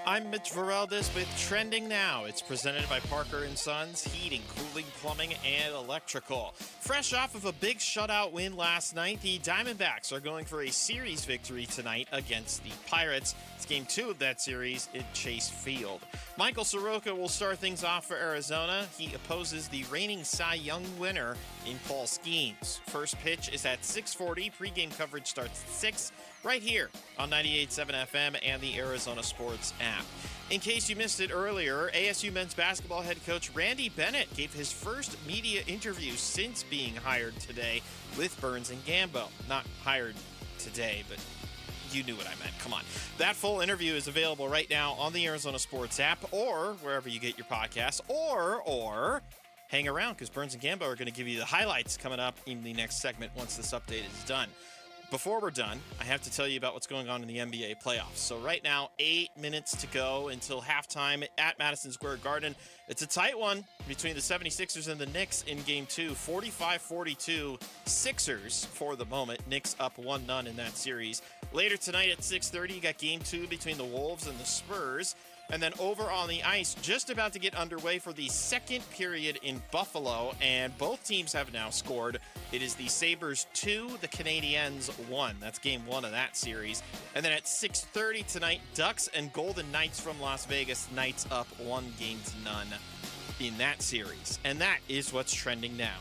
I'm Mitch Vareldes with Trending Now. It's presented by Parker & Sons, heating, cooling, plumbing, and electrical. Fresh off of a big shutout win last night, the Diamondbacks are going for a series victory tonight against the Pirates. It's game 2 of that series at Chase Field. Michael Soroka will start things off for Arizona. He opposes the reigning Cy Young winner in Paul Skeens. First pitch is at 6:40. Pre-game coverage starts at 6 right here on 98.7 FM and the Arizona Sports app. In case you missed it earlier, ASU men's basketball head coach Randy Bennett gave his first media interview since being hired today with Burns and Gambo. Not hired today, but you knew what I meant. Come on. That full interview is available right now on the Arizona Sports app or wherever you get your podcasts, or hang around because Burns and Gambo are going to give you the highlights coming up in the next segment once this update is done. Before we're done, I have to tell you about what's going on in the NBA playoffs. So right now, 8 minutes to go until halftime at Madison Square Garden. It's a tight one between the 76ers and the Knicks in Game 2. 45-42 Sixers for the moment. Knicks up 1-0 in that series. Later tonight at 6:30, you got Game 2 between the Wolves and the Spurs. And then over on the ice, just about to get underway for the second period in Buffalo, and both teams have now scored. It is the Sabres 2, the Canadiens 1. That's game 1 of that series. And then at 6:30 tonight, Ducks and Golden Knights from Las Vegas. Knights up 1-0 in that series. And that is what's trending now.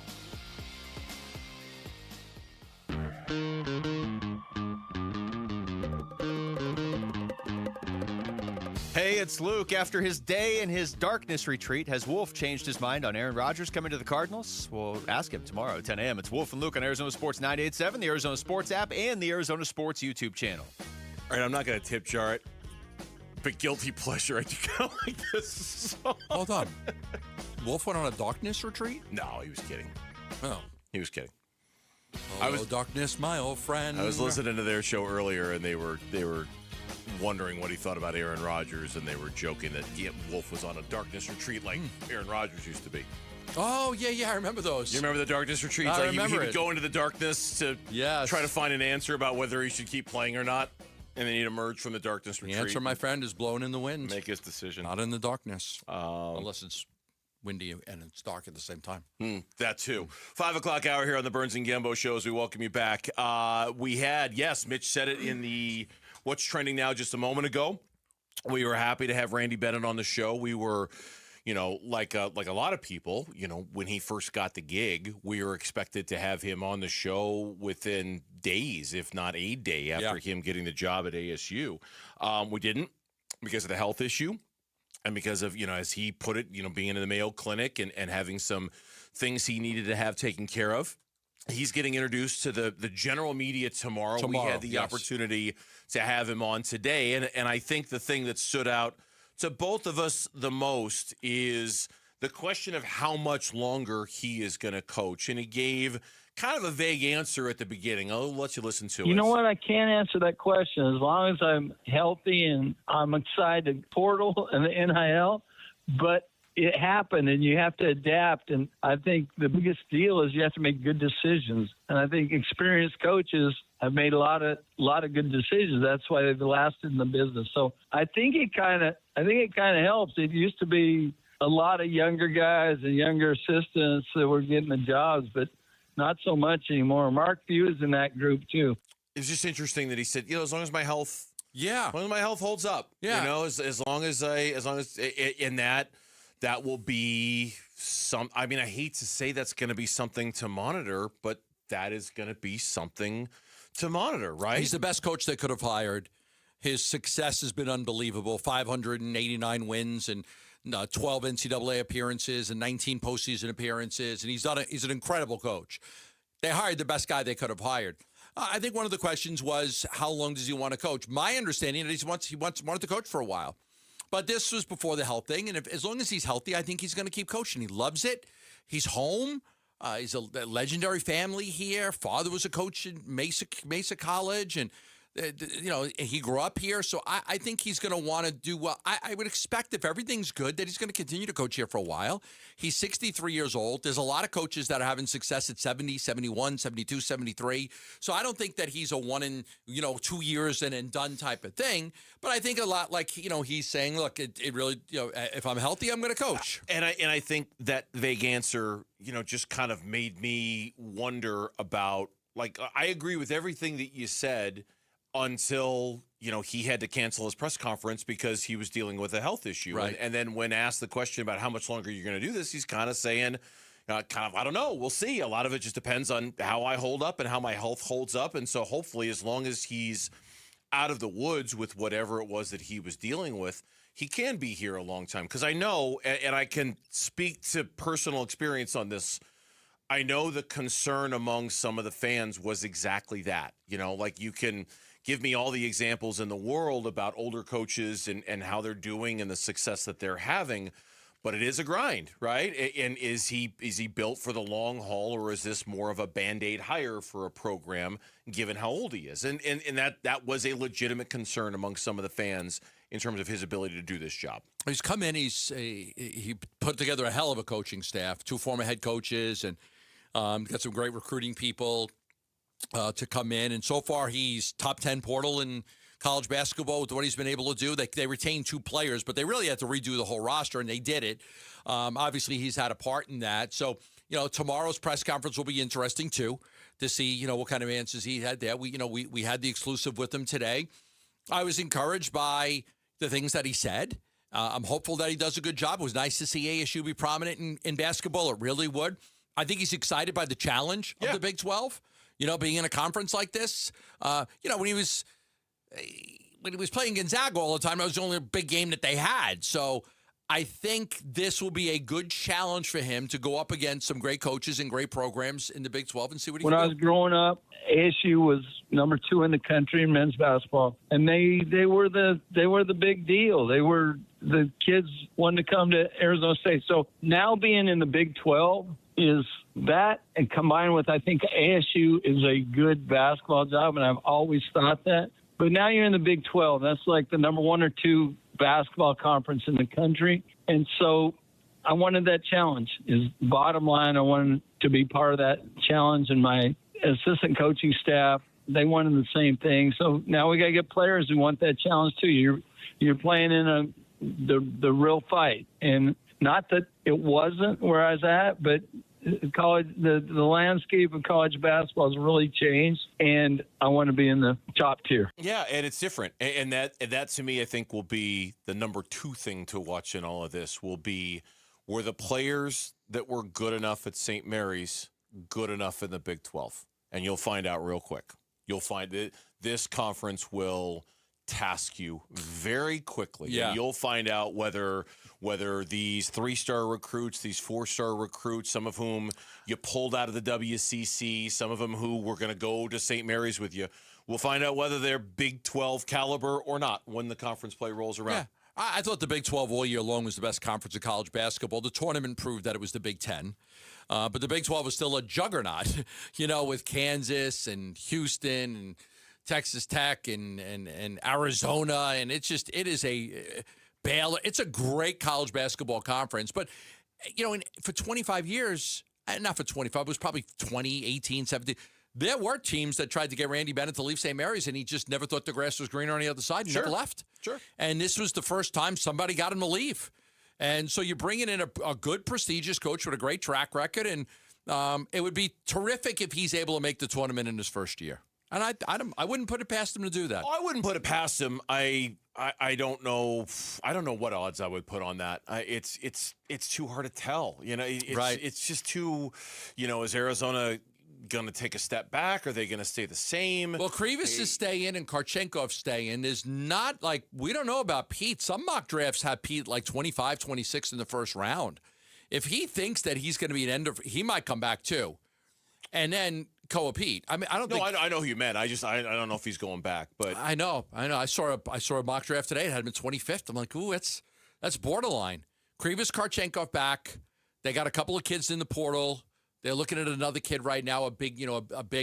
Hey, it's Luke. After his day in his darkness retreat, has Wolf changed his mind on Aaron Rodgers coming to the Cardinals? We'll ask him tomorrow at 10 a.m. It's Wolf and Luke on Arizona Sports 98.7, the Arizona Sports app, and the Arizona Sports YouTube channel. All right, I'm not going to tip jar it, but guilty pleasure. I do kind of like this song. Hold on. Wolf went on a darkness retreat? No, he was kidding. Oh. He was kidding. Oh, darkness, my old friend. I was listening to their show earlier, and they were wondering what he thought about Aaron Rodgers, and they were joking that Wolf was on a darkness retreat like Aaron Rodgers used to be. Oh, yeah, I remember those. You remember the darkness retreats? I remember he would go into the darkness to try to find an answer about whether he should keep playing or not, and then he'd emerge from the darkness retreat. The answer, my friend, is blowing in the wind. Make his decision. Not in the darkness. Unless it's windy and it's dark at the same time. That too. 5 o'clock hour here on the Burns and Gambo show as we welcome you back. We had, Mitch said it in the What's Trending Now just a moment ago. We were happy to have Randy Bennett on the show. We were, like a lot of people, when he first got the gig, we were expected to have him on the show within days, if not a day after him getting the job at ASU. We didn't because of the health issue and because of, as he put it, being in the Mayo Clinic and having some things he needed to have taken care of. He's getting introduced to the general media tomorrow. We had the opportunity to have him on today. And I think the thing that stood out to both of us the most is the question of how much longer he is going to coach. And he gave kind of a vague answer at the beginning. I'll let you listen to it. You know what? I can't answer that question. As long as I'm healthy and I'm excited, portal and the NIL, but it happened and you have to adapt. And I think the biggest deal is you have to make good decisions. And I think experienced coaches have made a lot of good decisions. That's why they've lasted in the business. So I think it kind of helps. It used to be a lot of younger guys and younger assistants that were getting the jobs, but not so much anymore. Mark Few is in that group too. It's just interesting that he said, as long as my health, as long as my health holds up, as long as in that will be some. I mean, I hate to say that's going to be something to monitor, but that is going to be something to monitor, right? He's the best coach they could have hired. His success has been unbelievable. 589 wins and 12 NCAA appearances and 19 postseason appearances, and he's an incredible coach. They hired the best guy they could have hired. I think one of the questions was, how long does he want to coach? My understanding is he wanted to coach for a while, but this was before the health thing, and as long as he's healthy, I think he's going to keep coaching. He loves it. He's home. He's a legendary family here. Father was a coach in Mesa College, and he grew up here, so I think he's going to want to do well. I would expect, if everything's good, that he's going to continue to coach here for a while. He's 63 years old. There's a lot of coaches that are having success at 70, 71, 72, 73. So I don't think that he's a 1 in 2 years and done type of thing. But I think a lot like, he's saying, look, it really, if I'm healthy, I'm going to coach. And I think that vague answer, just kind of made me wonder about, like, I agree with everything that you said, until, he had to cancel his press conference because he was dealing with a health issue. Right. And then when asked the question about how much longer you're going to do this, he's kind of saying, I don't know. We'll see. A lot of it just depends on how I hold up and how my health holds up. And so hopefully, as long as he's out of the woods with whatever it was that he was dealing with, he can be here a long time. Because I know, and I can speak to personal experience on this, I know the concern among some of the fans was exactly that. Like, you can give me all the examples in the world about older coaches and how they're doing and the success that they're having, but it is a grind, right? And is he built for the long haul, or is this more of a Band-Aid hire for a program, given how old he is? And that was a legitimate concern among some of the fans in terms of his ability to do this job. He's come in. He put together a hell of a coaching staff, 2 former head coaches, and got some great recruiting people to come in, and so far he's top 10 portal in college basketball with what he's been able to do. They retained 2 players, but they really had to redo the whole roster, and they did it. Obviously, he's had a part in that. So, tomorrow's press conference will be interesting too, to see what kind of answers he had there. We had the exclusive with him today. I was encouraged by the things that he said. I'm hopeful that he does a good job. It was nice to see ASU be prominent in basketball. It really would. I think he's excited by the challenge of the Big 12. Being in a conference like this, when he was playing Gonzaga all the time, it was the only big game that they had. So I think this will be a good challenge for him to go up against some great coaches and great programs in the Big 12 and see what he can do. When I was growing up, ASU was number 2 in the country in men's basketball, and they were the big deal. They were the kids wanted to come to Arizona State. So now being in the Big 12 is that, and combined with, I think ASU is a good basketball job, and I've always thought that. But now you're in the Big 12. That's like the number 1 or 2 basketball conference in the country. And so I wanted that challenge. Is bottom line, I wanted to be part of that challenge, and my assistant coaching staff, they wanted the same thing. So now we got to get players who want that challenge too. You're playing in the real fight, and not that it wasn't where I was at, but college, the landscape of college basketball has really changed, and I want to be in the top tier. Yeah, and it's different, and that to me, I think, will be the number 2 thing to watch in all of this. Will be, were the players that were good enough at St. Mary's good enough in the Big 12? And you'll find out real quick. You'll find that this conference will task you very quickly. Yeah. And you'll find out whether these 3-star recruits, these 4-star recruits, some of whom you pulled out of the WCC, some of them who were going to go to St. Mary's with you, we'll find out whether they're Big 12 caliber or not when the conference play rolls around. Yeah. I thought the Big 12 all year long was the best conference of college basketball. The tournament proved that it was the Big 10. But the Big 12 was still a juggernaut, with Kansas and Houston and Texas Tech and Arizona. And it is a Baylor. It's a great college basketball conference. But, for 25 years, not for 25, it was probably 20, 18, 17. there were teams that tried to get Randy Bennett to leave St. Mary's, and he just never thought the grass was greener on the other side. He never left. Sure. And this was the first time somebody got him to leave. And so you're bringing in a good, prestigious coach with a great track record, and it would be terrific if he's able to make the tournament in his first year. And I wouldn't put it past him to do that. I wouldn't put it past him. I don't know. I don't know what odds I would put on that. It's too hard to tell. It's just too. Is Arizona going to take a step back? Are they going to stay the same? Well, Krivas is staying and Karchenkov staying. There's not we don't know about Pete. Some mock drafts have Pete 25, 26 in the first round. If he thinks that he's going to be he might come back too. And then Koa Pete. I mean, I don't think. I know who you meant. I don't know if he's going back, but I know. I saw a mock draft today. It had him 25th. I'm like, ooh, that's borderline. Krivas, Karchenkov back. They got a couple of kids in the portal. They're looking at another kid right now, a big.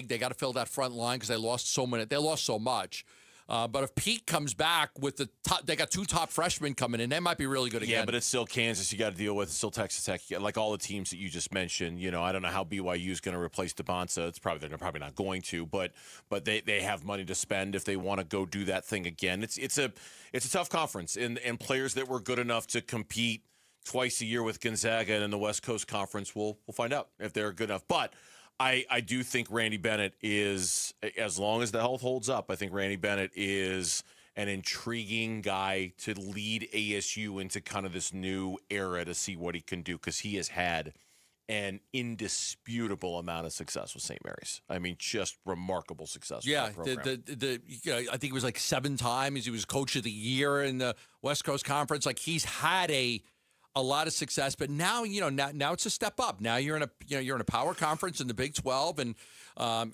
They got to fill that front line because they lost so many. They lost so much. But if Pete comes back with the top, they got 2 top freshmen coming in. They might be really good again. Yeah, but it's still Kansas you got to deal with. It's still Texas Tech. Like all the teams that you just mentioned. I don't know how BYU is going to replace DeBonsa. They're probably not going to. But they have money to spend if they want to go do that thing again. It's a tough conference, and players that were good enough to compete twice a year with Gonzaga and in the West Coast Conference, we'll find out if they're good enough. But I do think Randy Bennett is, as long as the health holds up, I think Randy Bennett is an intriguing guy to lead ASU into kind of this new era to see what he can do, because he has had an indisputable amount of success with St. Mary's. I mean, just remarkable success. Yeah, with that program. I think it was 7 times. He was coach of the year in the West Coast Conference. He's had a lot of success, but now now it's a step up. Now you're in a power conference in the Big 12, and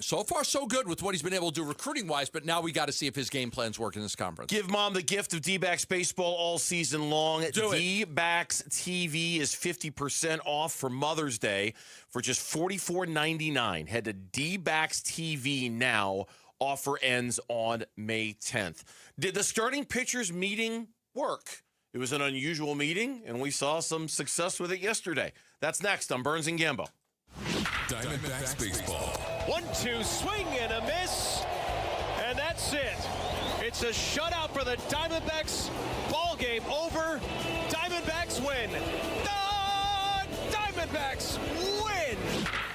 so far so good with what he's been able to do recruiting wise. But now we got to see if his game plans work in this conference. Give Mom the gift of D-backs baseball all season long. D-backs TV is 50% off for Mother's Day for just $44.99. Head to D-backs TV now. Offer ends on May 10th. Did the starting pitchers meeting work? It was an unusual meeting, and we saw some success with it yesterday. That's next on Burns and Gambo. Diamondbacks baseball. 1-2, swing and a miss, and that's it. It's a shutout for the Diamondbacks. Ball game over. Diamondbacks win. The Diamondbacks win.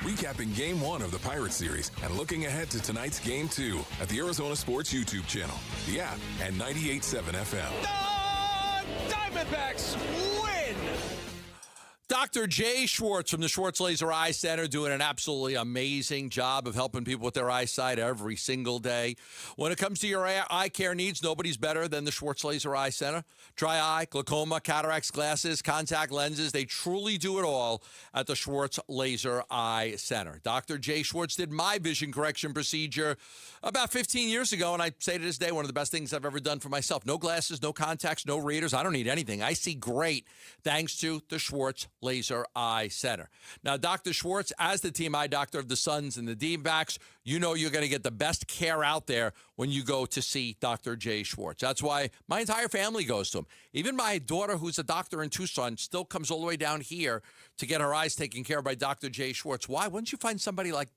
Recapping Game 1 of the Pirate Series and looking ahead to tonight's Game 2 at the Arizona Sports YouTube channel, the app, and 98.7 FM. Diamondbacks win! Dr. Jay Schwartz from the Schwartz Laser Eye Center doing an absolutely amazing job of helping people with their eyesight every single day. When it comes to your eye care needs, nobody's better than the Schwartz Laser Eye Center. Dry eye, glaucoma, cataracts, glasses, contact lenses, they truly do it all at the Schwartz Laser Eye Center. Dr. Jay Schwartz did my vision correction procedure about 15 years ago, and I say to this day, one of the best things I've ever done for myself. No glasses, no contacts, no readers. I don't need anything. I see great thanks to the Schwartz Laser Eye Center. Now, Dr. Schwartz, as the team eye doctor of the Suns and the D-backs, you know you're going to get the best care out there when you go to see Dr. Jay Schwartz. That's why my entire family goes to him. Even my daughter, who's a doctor in Tucson, still comes all the way down here to get her eyes taken care of by Dr. Jay Schwartz. Why? Wouldn't you find somebody like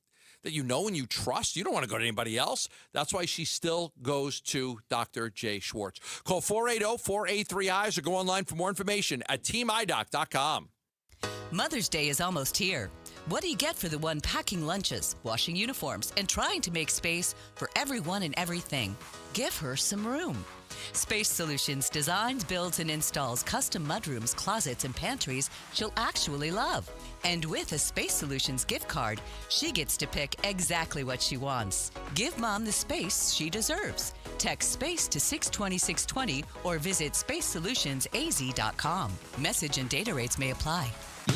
that you know and you trust? You don't want to go to anybody else. That's why she still goes to Dr. Jay Schwartz. Call 480-483-EYES or go online for more information at teamidoc.com. Mother's Day is almost here. What do you get for the one packing lunches, washing uniforms, and trying to make space for everyone and everything? Give her some room. Space Solutions designs, builds, and installs custom mudrooms, closets, and pantries she'll actually love. And with a Space Solutions gift card, she gets to pick exactly what she wants. Give Mom the space she deserves. Text SPACE to 620-620 or visit spacesolutionsaz.com. Message and data rates may apply.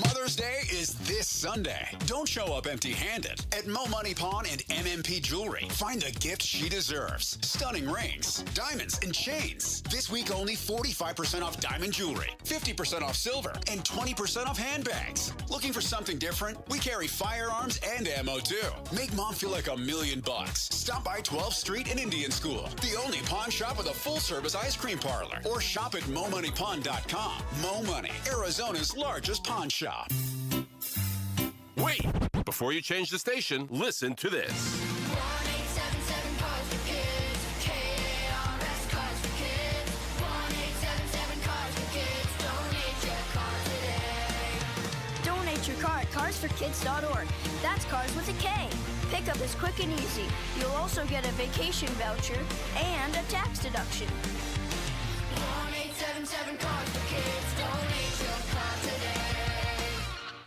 Mother's Day is this Sunday. Don't show up empty-handed. At Mo Money Pawn and MMP Jewelry, find the gift she deserves. Stunning rings, diamonds, and chains. This week only 45% off diamond jewelry, 50% off silver, and 20% off handbags. Looking for something different? We carry firearms and ammo too. Make Mom feel like $1 million. Stop by 12th Street and Indian School, the only pawn shop with a full-service ice cream parlor. Or shop at MoMoneyPawn.com. Mo Money, Arizona's largest pawn shop. Wait! Before you change the station, listen to this. your car at carsforkids.org. That's cars with a K. Pickup is quick and easy. You'll also get a vacation voucher and a tax deduction. 1-877-CARS-FOR-KIDS. Donate your car today.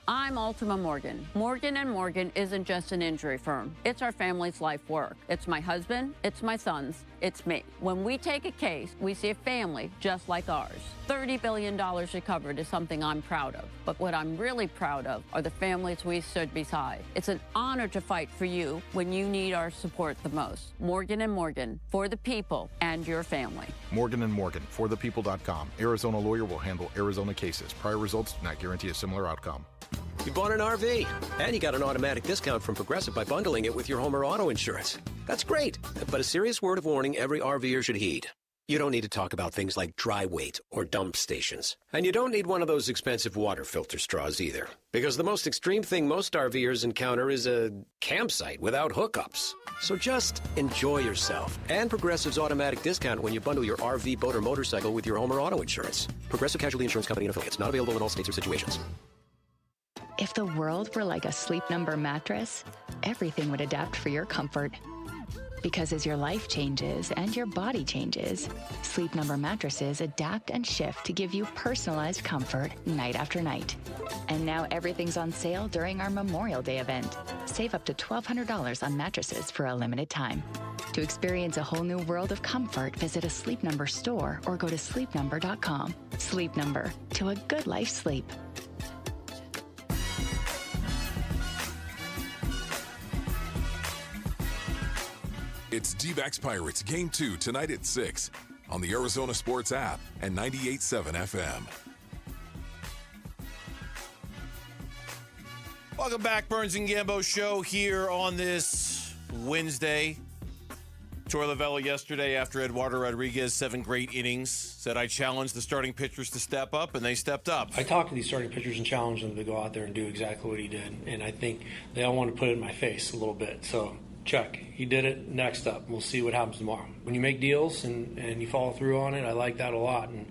I'm Ultima Morgan. Morgan & Morgan isn't just an injury firm. It's our family's life work. It's my husband, it's my sons, it's me. When we take a case, we see a family just like ours. $30 billion recovered is something I'm proud of. But what I'm really proud of are the families we stood beside. It's an honor to fight for you when you need our support the most. Morgan & Morgan, for the people and your family. Morgan & Morgan, forthepeople.com. Arizona lawyer will handle Arizona cases. Prior results do not guarantee a similar outcome. You bought an RV, and you got an automatic discount from Progressive by bundling it with your home or auto insurance. That's great, but a serious word of warning every RVer should heed. You don't need to talk about things like dry weight or dump stations. And you don't need one of those expensive water filter straws either. Because the most extreme thing most RVers encounter is a campsite without hookups. So just enjoy yourself. And Progressive's automatic discount when you bundle your RV, boat, or motorcycle with your home or auto insurance. Progressive Casualty Insurance Company and affiliates. Not available in all states or situations. If the world were like a Sleep Number mattress, everything would adapt for your comfort. Because as your life changes and your body changes, Sleep Number mattresses adapt and shift to give you personalized comfort night after night. And now everything's on sale during our Memorial Day event. Save up to $1,200 on mattresses for a limited time. To experience a whole new world of comfort, visit a Sleep Number store or go to sleepnumber.com. Sleep Number, to a good life sleep. It's D-backs Pirates Game 2 tonight at 6 on the Arizona Sports app and 98.7 FM. Welcome back, Burns and Gambo show here on this Wednesday. Torey Lovullo yesterday after Eduardo Rodriguez, 7 great innings, said I challenged the starting pitchers to step up, and they stepped up. I talked to these starting pitchers and challenged them to go out there and do exactly what he did, and I think they all want to put it in my face a little bit, so check. He did it. Next up. We'll see what happens tomorrow. When you make deals and you follow through on it, I like that a lot. And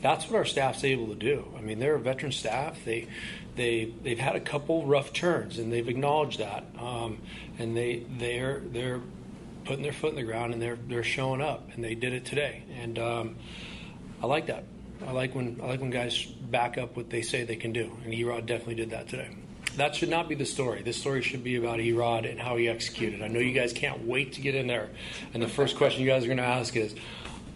that's what our staff's able to do. I mean, they're a veteran staff. They've had a couple rough turns, and they've acknowledged that. And they're putting their foot in the ground, and they're showing up. And they did it today. And I like that. I like when guys back up what they say they can do. And Erod definitely did that today. That should not be the story. This story should be about Erod and how he executed. I know you guys can't wait to get in there. And the first question you guys are going to ask is,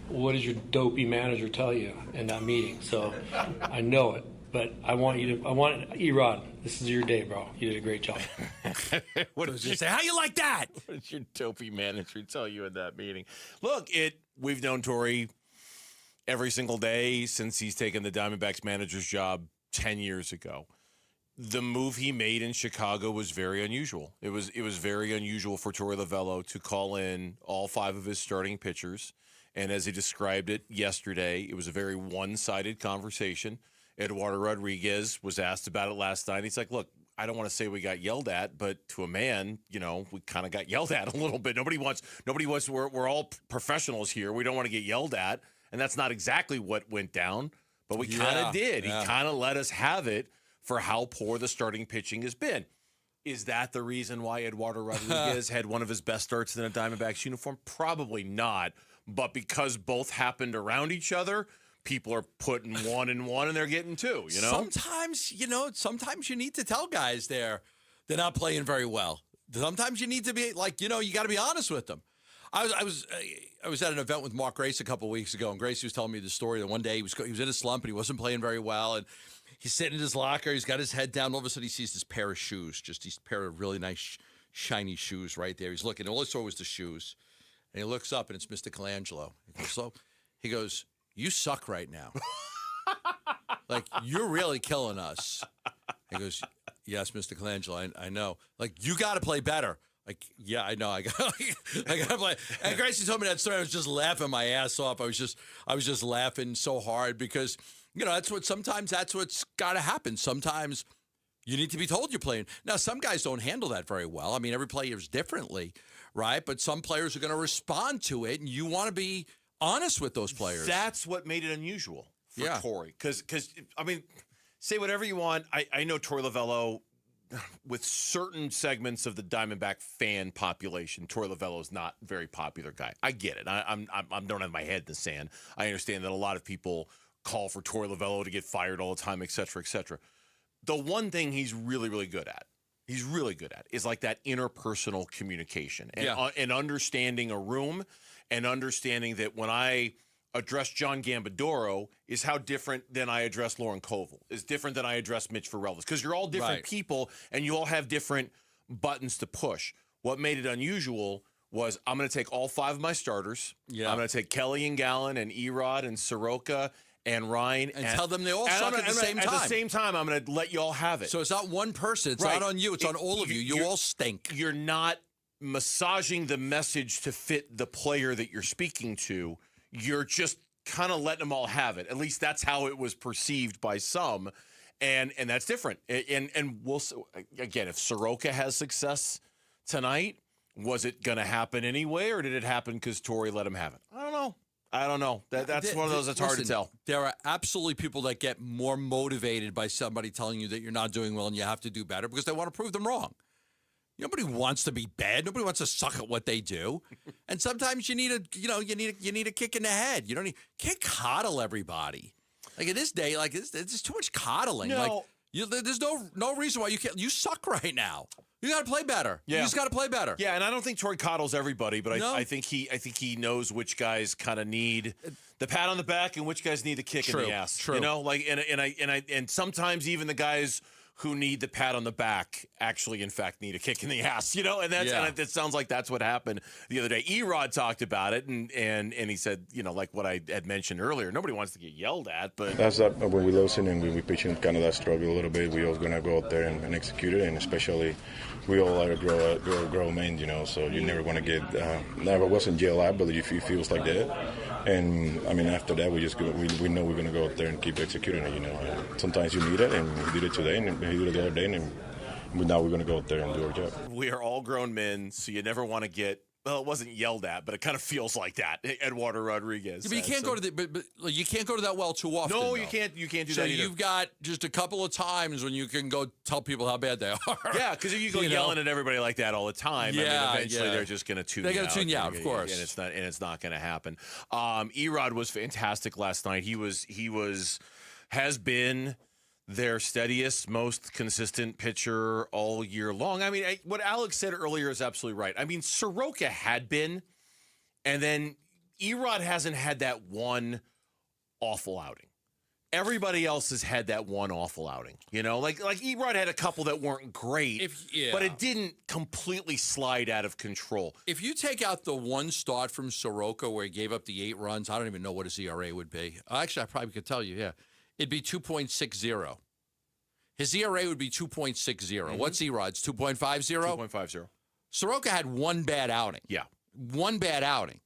what did your dopey manager tell you in that meeting? So I know it, but I want Erod, this is your day, bro. You did a great job. What did you say? How you like that? What did your dopey manager tell you in that meeting? Look, we've known Torey every single day since he's taken the Diamondbacks manager's job 10 years ago. The move he made in Chicago was very unusual. It was very unusual for Torey Lovullo to call in all 5 of his starting pitchers. And as he described it yesterday, it was a very one-sided conversation. Eduardo Rodriguez was asked about it last night. He's like, look, I don't want to say we got yelled at, but to a man, we kind of got yelled at a little bit. Nobody wants, we're all professionals here. We don't want to get yelled at. And that's not exactly what went down, but we kind of did. Yeah. He kind of let us have it for how poor the starting pitching has been. Is that the reason why Eduardo Rodriguez had one of his best starts in a Diamondbacks uniform? Probably not. But because both happened around each other, people are putting 1 and 1 and they're getting 2, Sometimes you need to tell guys they're not playing very well. Sometimes you need to be like, you got to be honest with them. I was at an event with Mark Grace a couple of weeks ago, and Grace was telling me the story that one day he was in a slump and he wasn't playing very well, and he's sitting in his locker. He's got his head down. All of a sudden, he sees this pair of shoes, just these pair of really nice, shiny shoes right there. He's looking. All he saw was the shoes. And he looks up, and it's Mr. Colangelo. He goes, you suck right now. Like, you're really killing us. He goes, yes, Mr. Colangelo, I know. Like, you got to play better. Like, yeah, I know. I got to play. And Gracie told me that story. I was just laughing my ass off. I was just laughing so hard because – that's what's got to happen. Sometimes you need to be told you're playing. Now, some guys don't handle that very well. I mean, every player is differently, right? But some players are going to respond to it, and you want to be honest with those players. That's what made it unusual for Torey. Because, say whatever you want. I know Torey Lovullo, with certain segments of the Diamondback fan population, Torey Lovullo is not a very popular guy. I get it. I don't have my head in the sand. I understand that a lot of people call for Torey Lovullo to get fired all the time, et cetera, et cetera. The one thing he's really, really good at, is like that interpersonal communication and understanding a room and understanding that when I address John Gambadoro is how different than I address Lauren Koval, is different than I address Mitch Varela, because you're all different people and you all have different buttons to push. What made it unusual was I'm going to take all 5 of my starters. Yeah. I'm going to take Kelly and Gallen and Erod and Soroka and Ryan. And tell them they all suck at the same time. At the same time, I'm going to let you all have it. So it's not one person. It's not on you. It's on all of you. You all stink. You're not massaging the message to fit the player that you're speaking to. You're just kind of letting them all have it. At least that's how it was perceived by some. And that's different. And we'll again, if Soroka has success tonight, was it going to happen anyway, or did it happen because Torey let him have it? I don't know. That's one of those that's hard to tell. There are absolutely people that get more motivated by somebody telling you that you're not doing well and you have to do better because they want to prove them wrong. Nobody wants to be bad. Nobody wants to suck at what they do. And sometimes you need a kick in the head. Can't coddle everybody. Like in this day, like it's too much coddling. No. Like there's no reason why you can't. You suck right now. You got to play better. Yeah. You just got to play better. Yeah, and I don't think Torey coddles everybody, but I think he knows which guys kind of need the pat on the back and which guys need the kick in the ass. True. You know, like and sometimes even the guys who need the pat on the back actually, in fact, need a kick in the ass, and and it sounds like that's what happened the other day. Erod talked about it, and he said, like what I had mentioned earlier, nobody wants to get yelled at, but that's when we losing and we pitching kind of that struggle a little bit. We all gonna go out there and execute it, and especially we all are grown men, so you never want to get never wasn't yelled at, but if it feels like that. And I mean, after that, we know we're gonna go out there and keep executing it. Sometimes you need it, and we did it today, and we did it the other day, and now we're gonna go out there and do our job. We are all grown men, so you never want to get. Well, it wasn't yelled at, but it kind of feels like that. Eduardo Rodriguez. Yeah, but you can't go to but you can't go to that well too often. No, though. you can't do that. So either. you've got just a couple of times when you can go tell people how bad they are. Yeah, because if you go yelling at everybody like that all the time, eventually they're just going to tune. They got to tune you out, of course, and it's not going to happen. Erod was fantastic last night. He has been their steadiest, most consistent pitcher all year long. I mean, what Alex said earlier is absolutely right. I mean, Soroka had been, and then Erod hasn't had that one awful outing. Everybody else has had that one awful outing. Like Erod had a couple that weren't great, but it didn't completely slide out of control. If you take out the one start from Soroka where he gave up the 8 runs, I don't even know what his ERA would be. Actually, I probably could tell you, yeah. It'd be 2.60. His ERA would be 2.60. Mm-hmm. What's Erod's? 2.50? 2.50. Soroka had one bad outing. Yeah. One bad outing.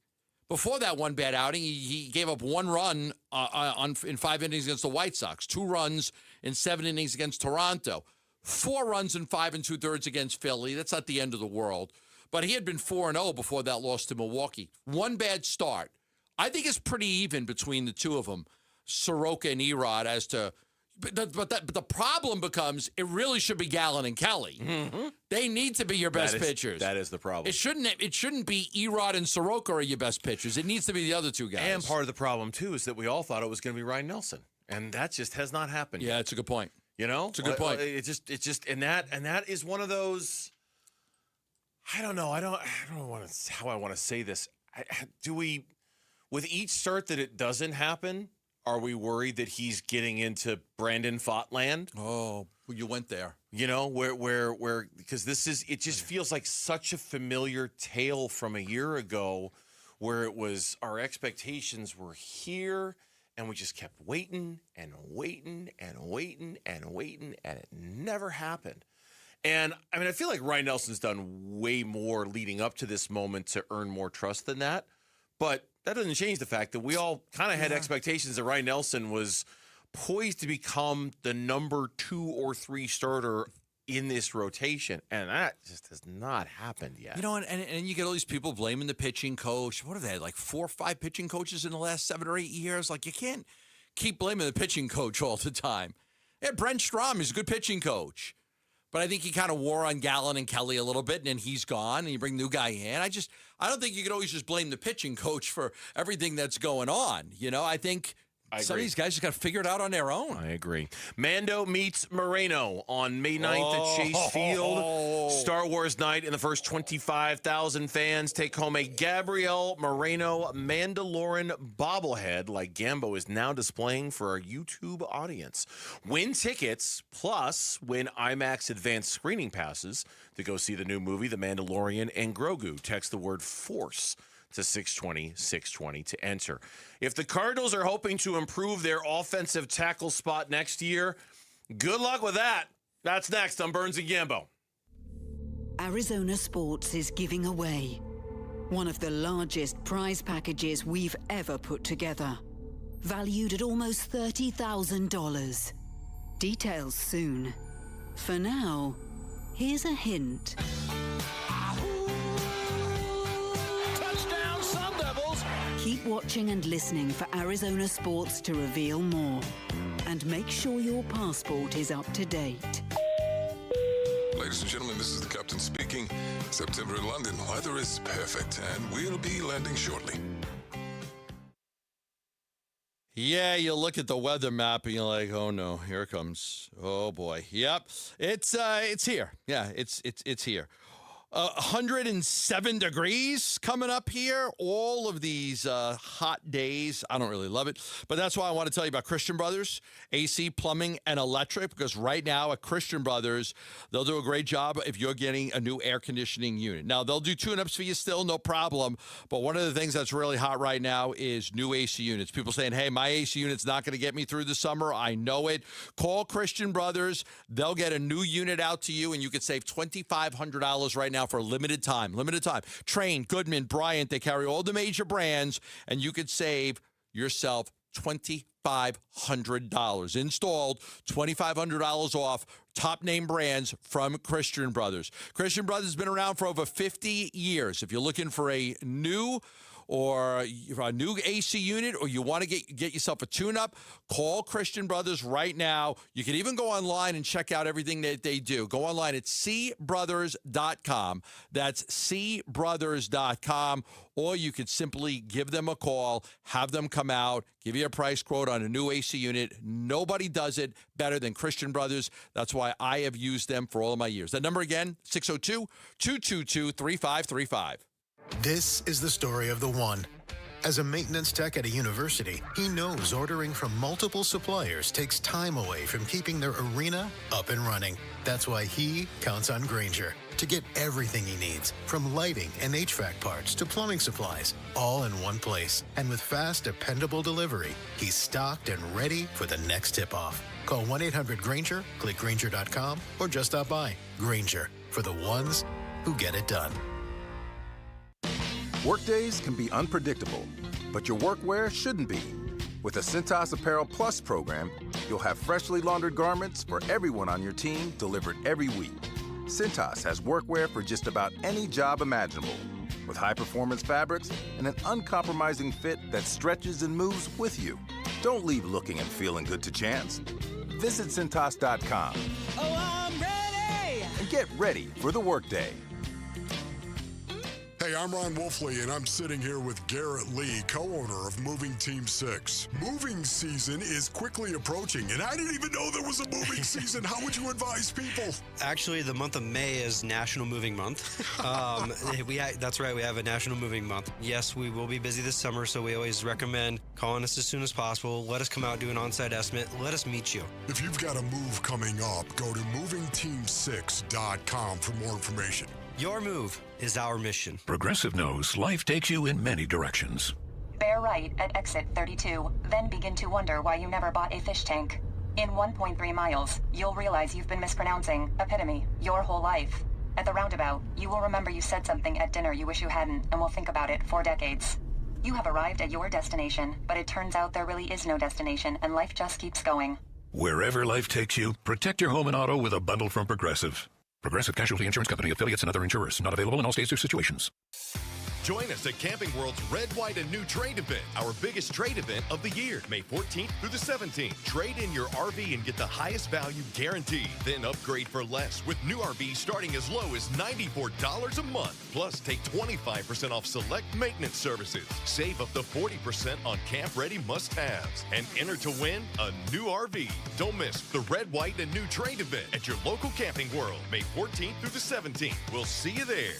Before that one bad outing, he gave up 1 run in 5 innings against the White Sox, 2 runs in 7 innings against Toronto, 4 runs in 5 2/3 against Philly. That's not the end of the world. But he had been 4-0 before that loss to Milwaukee. One bad start. I think it's pretty even between the two of them. Soroka and Erod as to, but the problem becomes it really should be Gallen and Kelly. Mm-hmm. They need to be your best pitchers. That is the problem. It shouldn't be Erod and Soroka are your best pitchers. It needs to be the other two guys. And part of the problem too is that we all thought it was going to be Ryan Nelson, and that just has not happened. Yeah, it's a good point. It's a good point. It just and that is one of those. I don't know. I don't know how I want to say this. Do we, with each start that it doesn't happen? Are we worried that he's getting into Brandon Pfaadt land? Oh, well, you went there. Where because it just feels like such a familiar tale from a year ago where it was our expectations were here and we just kept waiting and waiting and waiting and waiting and it never happened. And I mean, I feel like Ryan Nelson's done way more leading up to this moment to earn more trust than that. But that doesn't change the fact that we all kind of had expectations that Ryan Nelson was poised to become the number 2 or 3 starter in this rotation, and that just has not happened yet. And you get all these people blaming the pitching coach. What have they had, like 4 or 5 pitching coaches in the last 7 or 8 years? Like, you can't keep blaming the pitching coach all the time. Yeah, Brent Strom is a good pitching coach. But I think he kind of wore on Gallen and Kelly a little bit, and then he's gone, and you bring the new guy in. I don't think you could always just blame the pitching coach for everything that's going on. I think some of these guys just got to figure it out on their own. I agree. Mando meets Moreno on May 9th at Chase Field. Star Wars night, and the first 25,000 fans take home a Gabriel Moreno Mandalorian bobblehead like Gambo is now displaying for our YouTube audience. Win tickets, plus win IMAX advanced screening passes to go see the new movie, The Mandalorian and Grogu. Text the word FORCE to 620-620 to enter. If the Cardinals are hoping to improve their offensive tackle spot next year, good luck with that. That's next on Burns and Gambo. Arizona Sports is giving away one of the largest prize packages we've ever put together, valued at almost $30,000. Details soon. For now, here's a hint. Keep watching and listening for Arizona Sports to reveal more. And make sure your passport is up to date. Ladies and gentlemen, this is the captain speaking. September in London, weather is perfect, and we'll be landing shortly. Yeah, you look at the weather map and you're like, oh no, here it comes. Oh boy. Yep. It's here. Yeah, it's here. 107 degrees coming up here. All of these hot days. I don't really love it, but that's why I want to tell you about Christian Brothers, AC, plumbing, and electric, because right now at Christian Brothers, they'll do a great job if you're getting a new air conditioning unit. Now, they'll do tune-ups for you still, no problem, but one of the things that's really hot right now is new AC units. People saying, hey, my AC unit's not going to get me through the summer. I know it. Call Christian Brothers. They'll get a new unit out to you, and you could save $2,500 right now for a limited time. Train, Goodman, Bryant, they carry all the major brands, and you could save yourself $2,500. Installed, $2,500 off top name brands from Christian Brothers. Christian Brothers has been around for over 50 years. If you're looking for a new AC unit, or you want to get yourself a tune-up, call Christian Brothers right now. You can even go online and check out everything that they do. Go online at cbrothers.com. That's cbrothers.com. Or you could simply give them a call, have them come out, give you a price quote on a new AC unit. Nobody does it better than Christian Brothers. That's why I have used them for all of my years. That number again, 602-222-3535. This is the story of the one. As a maintenance tech at a university, he knows ordering from multiple suppliers takes time away from keeping their arena up and running. That's why he counts on Grainger to get everything he needs, from lighting and HVAC parts to plumbing supplies, all in one place. And with fast, dependable delivery, he's stocked and ready for the next tip-off. Call 1-800-GRAINGER, click Grainger.com, or just stop by. Grainger, for the ones who get it done. Workdays can be unpredictable, but your workwear shouldn't be. With the Cintas Apparel Plus program, you'll have freshly laundered garments for everyone on your team delivered every week. Cintas has workwear for just about any job imaginable, with high-performance fabrics and an uncompromising fit that stretches and moves with you. Don't leave looking and feeling good to chance. Visit Cintas.com. Oh, I'm ready! And get ready for the workday. Hey, I'm Ron Wolfley, and I'm sitting here with Garrett Lee, co-owner of Moving Team 6. Moving season is quickly approaching, and I didn't even know there was a moving season. How would you advise people? Actually, the month of May is National Moving Month. That's right, we have a National Moving Month. Yes, we will be busy this summer, so we always recommend calling us as soon as possible. Let us come out, do an on-site estimate. Let us meet you. If you've got a move coming up, go to movingteam6.com for more information. Your move is our mission. Progressive knows life takes you in many directions. Bear right at exit 32, then begin to wonder why you never bought a fish tank. In 1.3 miles, you'll realize you've been mispronouncing epitome your whole life. At the roundabout, you will remember you said something at dinner you wish you hadn't, and will think about it for decades. You have arrived at your destination, but it turns out there really is no destination, and life just keeps going. Wherever life takes you, protect your home and auto with a bundle from Progressive. Progressive Casualty Insurance Company, affiliates, and other insurers. Not available in all states or situations. Join us at Camping World's Red, White, and New Trade event, our biggest trade event of the year, May 14th through the 17th. Trade in your RV and get the highest value guaranteed. Then upgrade for less with new RVs starting as low as $94 a month. Plus, take 25% off select maintenance services. Save up to 40% on camp-ready must-haves. And enter to win a new RV. Don't miss the Red, White, and New Trade event at your local Camping World, May 14th through the 17th. We'll see you there.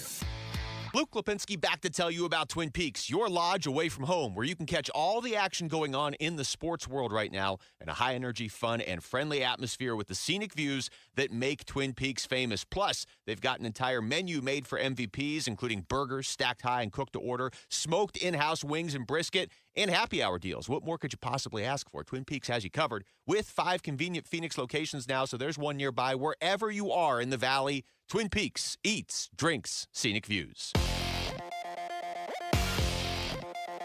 Luke Lipinski back to tell you about Twin Peaks, your lodge away from home, where you can catch all the action going on in the sports world right now in a high-energy, fun, and friendly atmosphere with the scenic views that make Twin Peaks famous. Plus, they've got an entire menu made for MVPs, including burgers, stacked high and cooked to order, smoked in-house wings and brisket, and happy hour deals. What more could you possibly ask for? Twin Peaks has you covered with 5 convenient Phoenix locations now, so there's one nearby wherever you are in the valley. Twin Peaks, eats, drinks, scenic views.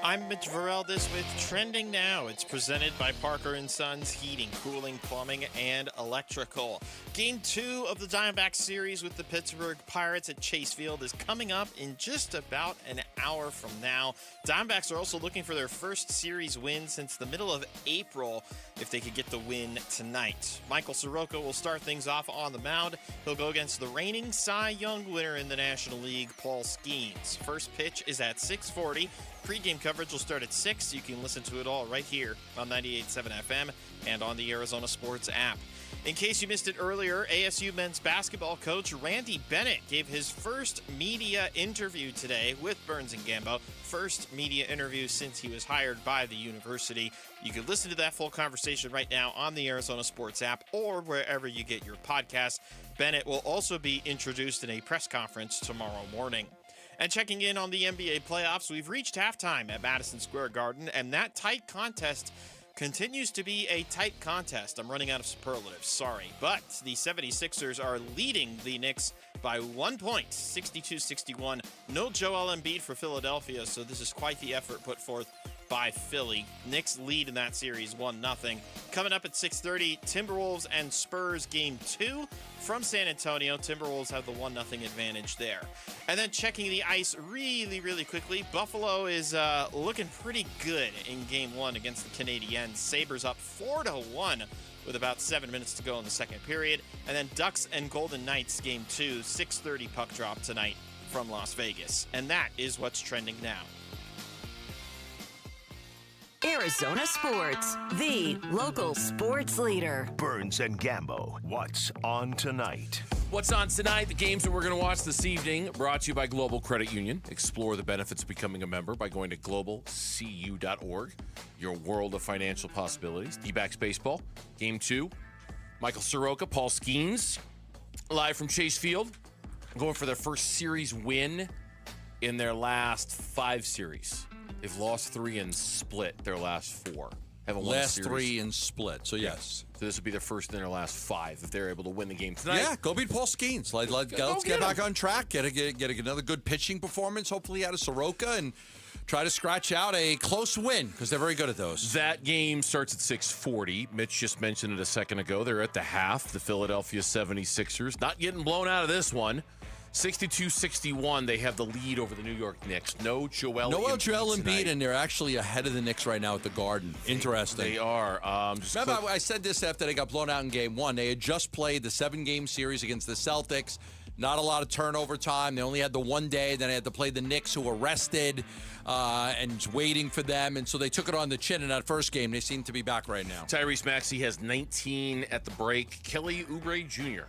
I'm Mitch Varel. With Trending Now. It's presented by Parker & Sons Heating, Cooling, Plumbing, and Electrical. Game 2 of the Diamondbacks series with the Pittsburgh Pirates at Chase Field is coming up in just about an hour from now. Diamondbacks are also looking for their first series win since the middle of April if they could get the win tonight. Michael Soroka will start things off on the mound. He'll go against the reigning Cy Young winner in the National League, Paul Skeens. First pitch is at 6:40. Pre-game coverage will start at 6. You can listen to it all right here on 98.7 FM and on the Arizona Sports app. In case you missed it earlier, ASU men's basketball coach Randy Bennett gave his first media interview today with Burns and Gambo. First media interview since he was hired by the university. You can listen to that full conversation right now on the Arizona Sports app or wherever you get your podcasts. Bennett will also be introduced in a press conference tomorrow morning. And checking in on the NBA playoffs, we've reached halftime at Madison Square Garden, and that tight contest continues to be a tight contest. I'm running out of superlatives, sorry. But the 76ers are leading the Knicks by 1 point, 62-61. No Joel Embiid for Philadelphia, so this is quite the effort put forth by Philly. Knicks lead in that series 1-0. Coming up at 6:30, Timberwolves and Spurs game 2 from San Antonio. Timberwolves have the 1-0 advantage there. And then checking the ice really quickly, Buffalo is looking pretty good in game 1 against the Canadiens. Sabres up 4-1 with about 7 minutes to go in the second period. And then Ducks and Golden Knights game 2, 6:30 puck drop tonight from Las Vegas. And that is what's trending now. Arizona Sports, the local sports leader. Burns and Gambo, what's on tonight? What's on tonight? The games that we're going to watch this evening, brought to you by Global Credit Union. Explore the benefits of becoming a member by going to globalcu.org. Your world of financial possibilities. D-backs baseball, game 2. Michael Soroka, Paul Skeens, live from Chase Field, going for their first series win in their last 5 series. They've lost 3 and split their last 4. Haven't won last 3 and split, so yes. So this will be their first in their last 5 if they're able to win the game tonight. Yeah, go beat Paul Skeens. Let's get back on track. Get another good pitching performance, hopefully out of Soroka, and try to scratch out a close win because they're very good at those. That game starts at 6:40. Mitch just mentioned it a second ago. They're at the half. The Philadelphia 76ers not getting blown out of this one. 62-61, they have the lead over the New York Knicks. No Joel Embiid, and they're actually ahead of the Knicks right now at the Garden. Interesting. They are. Remember, I said this after they got blown out in Game 1. They had just played the 7-game series against the Celtics. Not a lot of turnover time. They only had the one day. Then they had to play the Knicks, who were rested and waiting for them. And so they took it on the chin in that first game. They seem to be back right now. Tyrese Maxey has 19 at the break. Kelly Oubre Jr.,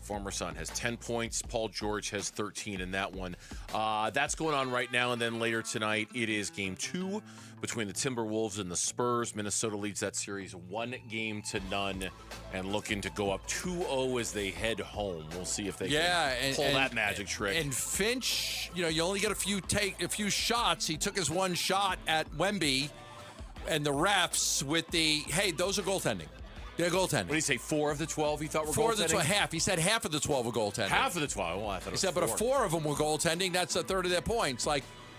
former son, has 10 points. Paul George has 13 in that one. That's going on right now. And then later tonight, it is game 2 between the Timberwolves and the Spurs. Minnesota leads that series 1-0 and looking to go up 2-0 as they head home. We'll see if they can pull that magic trick. And Finch, you only get a few shots. He took his one shot at Wemby, and the refs with hey, those are goaltending. They're goaltending. What did he say, 4 of the 12 he thought were 4 goaltending? 4 of the 12, half. He said half of the 12 were goaltending. Half of the 12? Well, I thought it was 4. But if 4 of them were goaltending, that's a third of their points.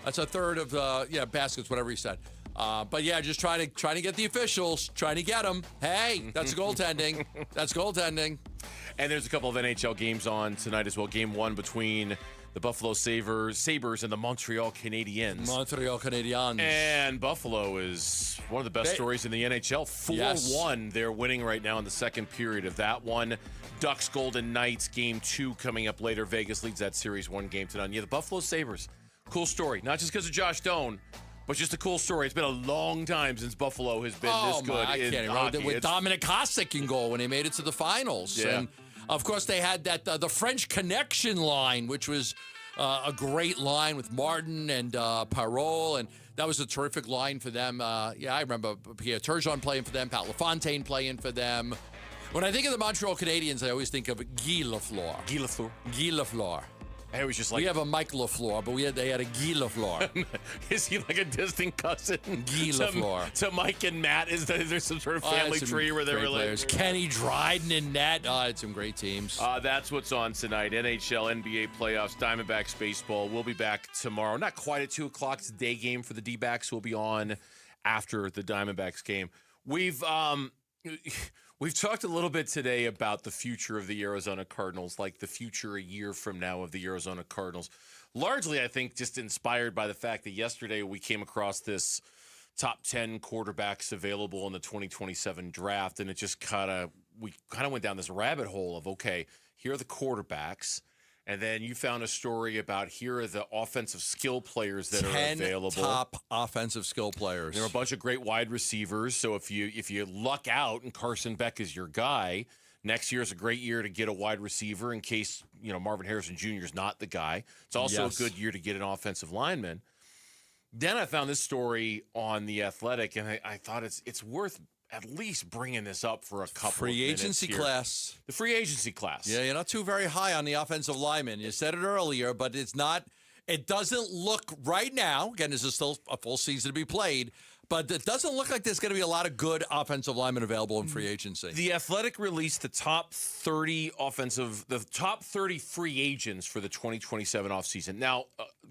That's a third of the baskets, whatever he said. But yeah, just trying to get the officials, trying to get them. Hey, that's goaltending. That's goaltending. And there's a couple of NHL games on tonight as well. Game 1 between the Buffalo Sabres and the Montreal Canadiens. Montreal Canadiens. And Buffalo is one of the best stories in the NHL. 4-1. They're winning right now in the second period of that one. Ducks Golden Knights, game 2 coming up later. Vegas leads that series 1 game to none. Yeah, the Buffalo Sabres. Cool story. Not just because of Josh Doan, but just a cool story. It's been a long time since Buffalo has been this good in hockey. With Dominic Hasek in goal when they made it to the finals. Yeah. And, of course, they had that the French Connection line, which was a great line with Martin and Parole, and that was a terrific line for them. I remember Pierre Turgeon playing for them, Pat LaFontaine playing for them. When I think of the Montreal Canadiens, I always think of Guy Lafleur. Guy Lafleur. Guy Lafleur. I was just like, we have a Mike Lafleur, but they had a Guy Lafleur. Is he like a distant cousin? Guy Lafleur. To Mike and Matt? Is there some sort of family tree where they're related? Kenny Dryden and Nat. Had some great teams. That's what's on tonight. NHL, NBA playoffs, Diamondbacks baseball. We'll be back tomorrow. Not quite at 2 o'clock. It's a day game for the D-backs. We'll be on after the Diamondbacks game. We've talked a little bit today about the future of the Arizona Cardinals, like the future a year from now of the Arizona Cardinals. Largely, I think, just inspired by the fact that yesterday we came across this top 10 quarterbacks available in the 2027 draft, and it just we went down this rabbit hole of, okay, here are the quarterbacks. And then you found a story about here are the offensive skill players that are available. 10 top offensive skill players. There are a bunch of great wide receivers. So if you luck out and Carson Beck is your guy, next year is a great year to get a wide receiver in case Marvin Harrison Jr. is not the guy. It's also a good year to get an offensive lineman. Then I found this story on The Athletic, and I thought it's worth at least bringing this up for a couple of minutes. Free agency class. The free agency class. Yeah, you're not too very high on the offensive lineman. You said it earlier, but it's not. It doesn't look right now. Again, this is still a full season to be played, but it doesn't look like there's going to be a lot of good offensive linemen available in free agency. The Athletic released the top 30 free agents for the 2027 offseason. Now,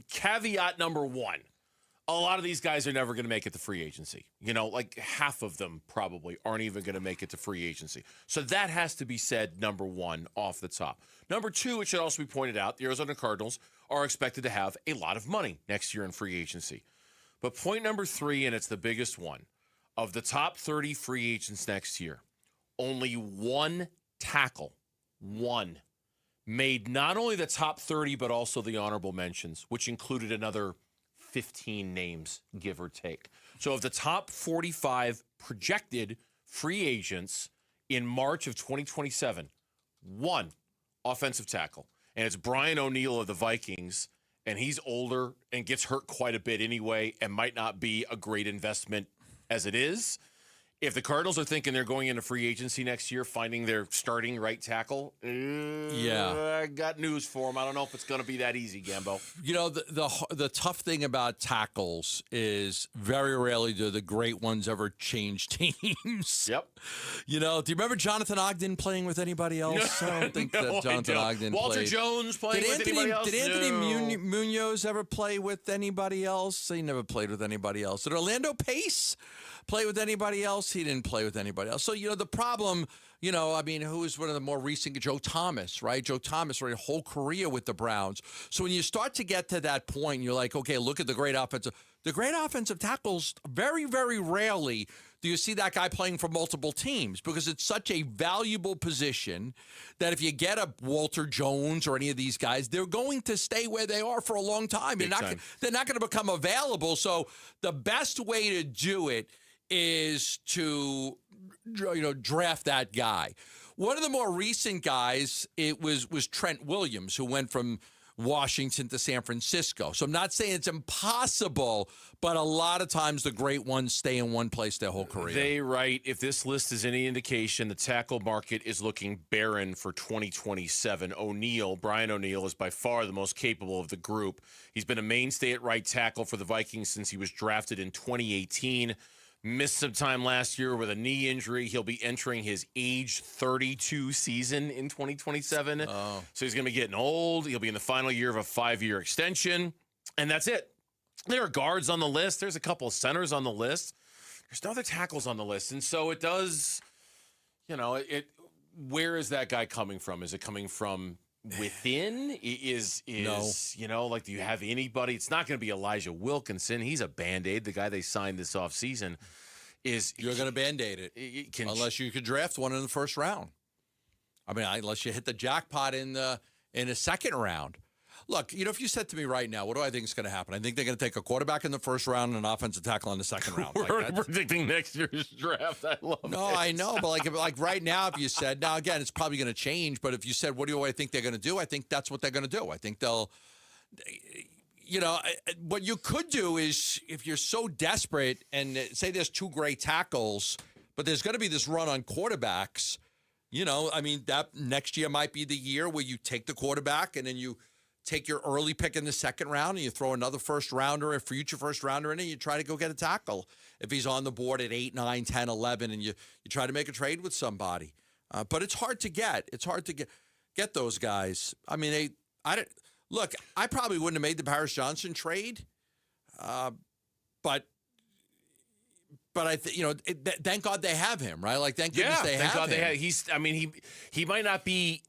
caveat number 1. A lot of these guys are never going to make it to free agency. Like half of them probably aren't even going to make it to free agency. So that has to be said, number 1, off the top. Number 2, it should also be pointed out, the Arizona Cardinals are expected to have a lot of money next year in free agency. But point number 3, and it's the biggest one, of the top 30 free agents next year, only 1 tackle, 1, made not only the top 30, but also the honorable mentions, which included another 15 names, give or take. So of the top 45 projected free agents in March of 2027, 1 offensive tackle. And it's Brian O'Neill of the Vikings, and he's older and gets hurt quite a bit anyway and might not be a great investment as it is. If the Cardinals are thinking they're going into free agency next year, finding their starting right tackle, I got news for them. I don't know if it's going to be that easy, Gambo. The tough thing about tackles is very rarely do the great ones ever change teams. Yep. Do you remember Jonathan Ogden playing with anybody else? I don't think that Jonathan Ogden Walter played. Jones playing with anybody else? Did Anthony Munoz ever play with anybody else? He never played with anybody else. Did Orlando Pace play with anybody else? He didn't play with anybody else. So, the problem, who was one of the more recent, Joe Thomas, right? Joe Thomas, right, a whole career with the Browns. So when you start to get to that point, you're like, okay, look at the great offensive tackles. Very, very rarely do you see that guy playing for multiple teams because it's such a valuable position that if you get a Walter Jones or any of these guys, they're going to stay where they are for a long time. They're not going to become available. So the best way to do it is to draft that guy. One of the more recent guys, it was Trent Williams, who went from Washington to San Francisco. So I'm not saying it's impossible, but a lot of times the great ones stay in one place their whole career. They write, if this list is any indication, the tackle market is looking barren for 2027. Brian O'Neill, is by far the most capable of the group. He's been a mainstay at right tackle for the Vikings since he was drafted in 2018. Missed some time last year with a knee injury. He'll be entering his age 32 season in 2027. Oh. So he's going to be getting old. He'll be in the final year of a 5-year extension. And that's it. There are guards on the list. There's a couple of centers on the list. There's no other tackles on the list. And so it does, where is that guy coming from? Is it coming from within? No. Like, do you have anybody? It's not going to be Elijah Wilkinson. He's a Band-Aid. The guy they signed this offseason You're going to Band-Aid it. Unless you could draft one in the first round. I mean, unless you hit the jackpot in a second round. Look, if you said to me right now, what do I think is going to happen? I think they're going to take a quarterback in the first round and an offensive tackle in the second round. We're predicting next year's draft. I love it. No, I know, but like right now, if you said, now again, it's probably going to change, but if you said, what do I think they're going to do? I think that's what they're going to do. I think they'll, what you could do is, if you're so desperate and say there's two great tackles, but there's going to be this run on quarterbacks, that next year might be the year where you take the quarterback and then you take your early pick in the second round and you throw another first rounder, a future first rounder in, and you try to go get a tackle if he's on the board at 8, 9, 10, 11, and you try to make a trade with somebody. But it's hard to get. It's hard to get those guys. I mean, look, I probably wouldn't have made the Paris Johnson trade, but I thank God they have him, right? Like, thank goodness they have him. Thank God they have. He might not be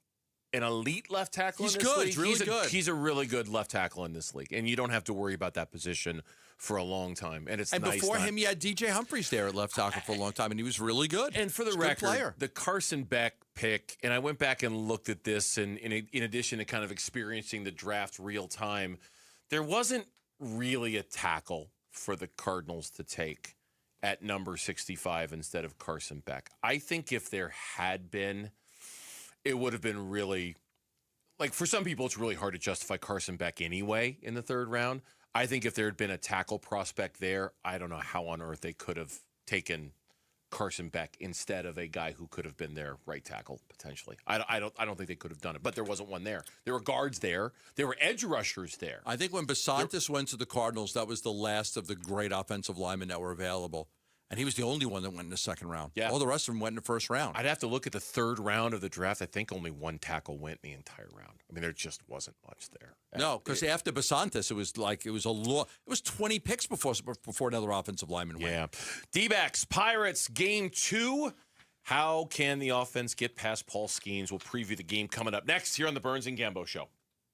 an elite left tackle He's in this good. league. He's really good. He's a really good left tackle in this league, and you don't have to worry about that position for a long time. And before him, you had DJ Humphries there at left tackle for a long time, and he was really good. And for the record, the Carson Beck pick, and I went back and looked at this, and in addition to kind of experiencing the draft real time, there wasn't really a tackle for the Cardinals to take at number 65 instead of Carson Beck. I think if there had been, it would have been really, like, for some people, it's really hard to justify Carson Beck anyway in the third round. I think if there had been a tackle prospect there, I don't know how on earth they could have taken Carson Beck instead of a guy who could have been their right tackle potentially. I don't think they could have done it, but there wasn't one there. There were guards there. There were edge rushers there. I think when Basantis went to the Cardinals, that was the last of the great offensive linemen that were available. And he was the only one that went in the second round. Yeah. All the rest of them went in the first round. I'd have to look at the third round of the draft. I think only one tackle went in the entire round. I mean, there just wasn't much there. No, because after Basantis, it was 20 picks before another offensive lineman went. Yeah. D-backs, Pirates, game 2. How can the offense get past Paul Skeens? We'll preview the game coming up next here on the Burns and Gambo Show.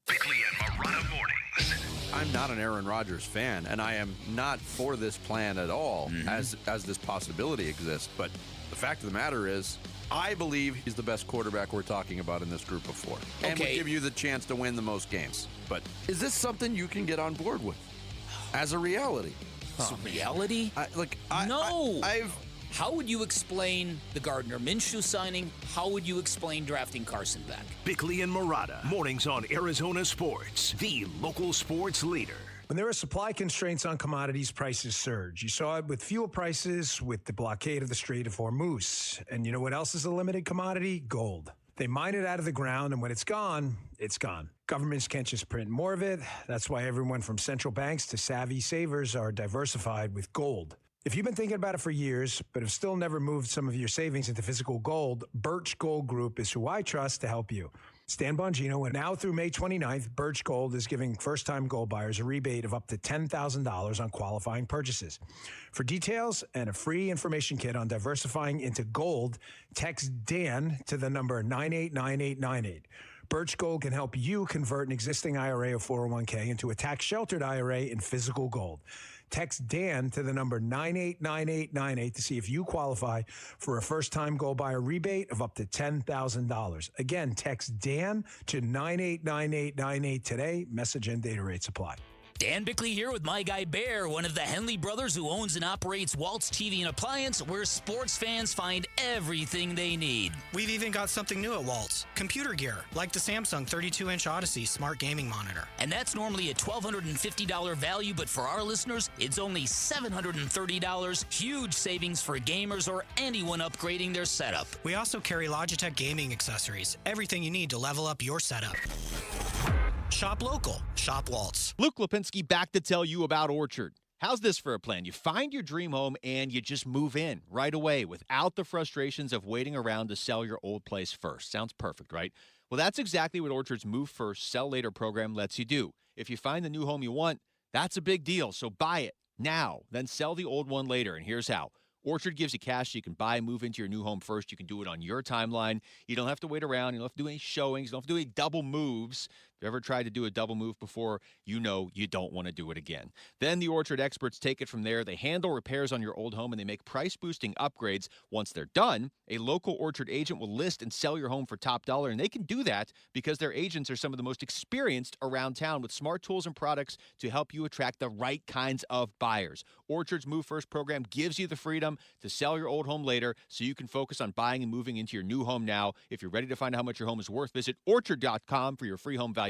Bickley and Marotta mornings. I'm not an Aaron Rodgers fan, and I am not for this plan at all, as this possibility exists. But the fact of the matter is, I believe he's the best quarterback we're talking about in this group of 4. And will give you the chance to win the most games. But is this something you can get on board with as a reality? It's a reality? No. How would you explain the Gardner Minshew signing? How would you explain drafting Carson Beck? Bickley and Marotta, mornings on Arizona Sports, the local sports leader. When there are supply constraints on commodities, prices surge. You saw it with fuel prices, with the blockade of the Strait of Hormuz. And you know what else is a limited commodity? Gold. They mine it out of the ground, and when it's gone, it's gone. Governments can't just print more of it. That's why everyone from central banks to savvy savers are diversified with gold. If you've been thinking about it for years, but have still never moved some of your savings into physical gold, Birch Gold Group is who I trust to help you. Stan Bongino, and now through May 29th, Birch Gold is giving first-time gold buyers a rebate of up to $10,000 on qualifying purchases. For details and a free information kit on diversifying into gold, text Dan to the number 989898. Birch Gold can help you convert an existing IRA or 401k into a tax-sheltered IRA in physical gold. Text Dan to the number 989898 to see if you qualify for a first-time gold buyer rebate of up to $10,000. Again, text Dan to 989898 today. Message and data rates apply. Dan Bickley here with my guy Bear, one of the Henley brothers who owns and operates Waltz TV and Appliance, where sports fans find everything they need. We've even got something new at Waltz. Computer gear, like the Samsung 32-inch Odyssey smart gaming monitor. And that's normally a $1,250 value, but for our listeners, it's only $730. Huge savings for gamers or anyone upgrading their setup. We also carry Logitech gaming accessories. Everything you need to level up your setup. Shop local. Shop Waltz. Luke Lipinski back to tell you about Orchard. How's this for a plan? You find your dream home and you just move in right away without the frustrations of waiting around to sell your old place first. Sounds perfect, right? Well, that's exactly what Orchard's Move First, Sell Later program lets you do. If you find the new home you want, that's a big deal. So buy it now, then sell the old one later. And here's how. Orchard gives you cash so you can buy and move into your new home first. You can do it on your timeline. You don't have to wait around. You don't have to do any showings. You don't have to do any double moves. If you ever tried to do a double move before, you know you don't want to do it again. Then the Orchard experts take it from there. They handle repairs on your old home, and they make price-boosting upgrades. Once they're done, a local Orchard agent will list and sell your home for top dollar, and they can do that because their agents are some of the most experienced around town with smart tools and products to help you attract the right kinds of buyers. Orchard's Move First program gives you the freedom to sell your old home later so you can focus on buying and moving into your new home now. If you're ready to find out how much your home is worth, visit Orchard.com for your free home valuation.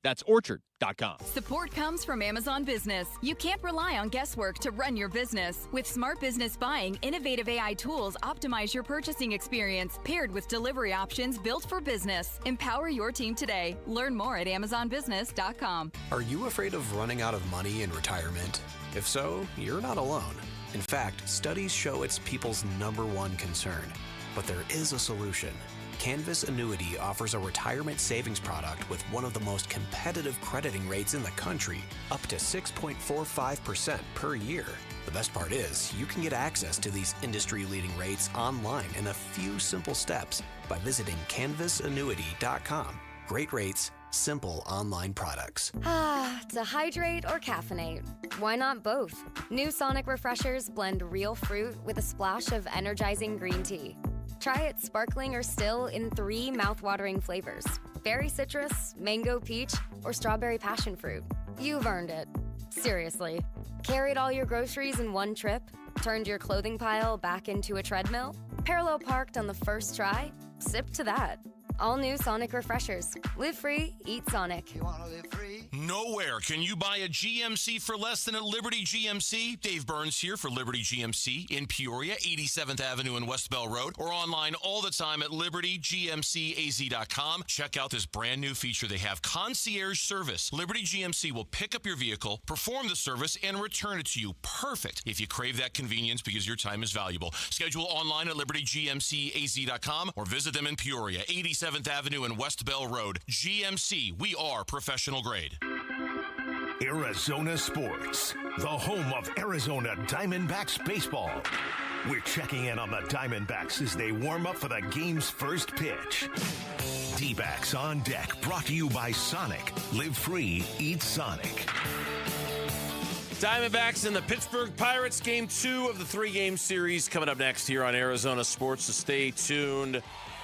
That's Orchard.com. Support comes from Amazon Business. You can't rely on guesswork to run your business. With Smart Business Buying, innovative AI tools optimize your purchasing experience, paired with delivery options built for business. Empower your team today. Learn more at AmazonBusiness.com. Are you afraid of running out of money in retirement? If so, you're not alone. In fact, studies show it's people's #1 concern. But there is a solution. Canvas Annuity offers a retirement savings product with one of the most competitive crediting rates in the country, up to 6.45% per year. The best part is, you can get access to these industry-leading rates online in a few simple steps by visiting canvasannuity.com. Great rates, simple online products. To hydrate or caffeinate? Why not both? New Sonic Refreshers blend real fruit with a splash of energizing green tea. Try it sparkling or still in 3 mouth-watering flavors: berry citrus, mango peach, or strawberry passion fruit. You've earned it. Seriously. Carried all your groceries in one trip? Turned your clothing pile back into a treadmill? Parallel parked on the first try? Sip to that. All new Sonic Refreshers. Live free, eat Sonic. You wanna live free? Nowhere can you buy a GMC for less than at Liberty GMC. Dave Burns here for Liberty GMC in Peoria, 87th Avenue and West Bell Road, or online all the time at libertygmcaz.com. Check out this brand new feature they have, concierge service. Liberty GMC will pick up your vehicle, perform the service, and return it to you. Perfect if you crave that convenience because your time is valuable. Schedule online at libertygmcaz.com or visit them in Peoria, 87th Avenue and West Bell Road. GMC, we are professional grade. Arizona Sports, the home of Arizona Diamondbacks baseball. We're checking in on the Diamondbacks as they warm up for the game's first pitch. D-backs on deck, brought to you by Sonic. Live free, eat Sonic. Diamondbacks and the Pittsburgh Pirates, Game 2 of the 3-game series coming up next here on Arizona Sports, so stay tuned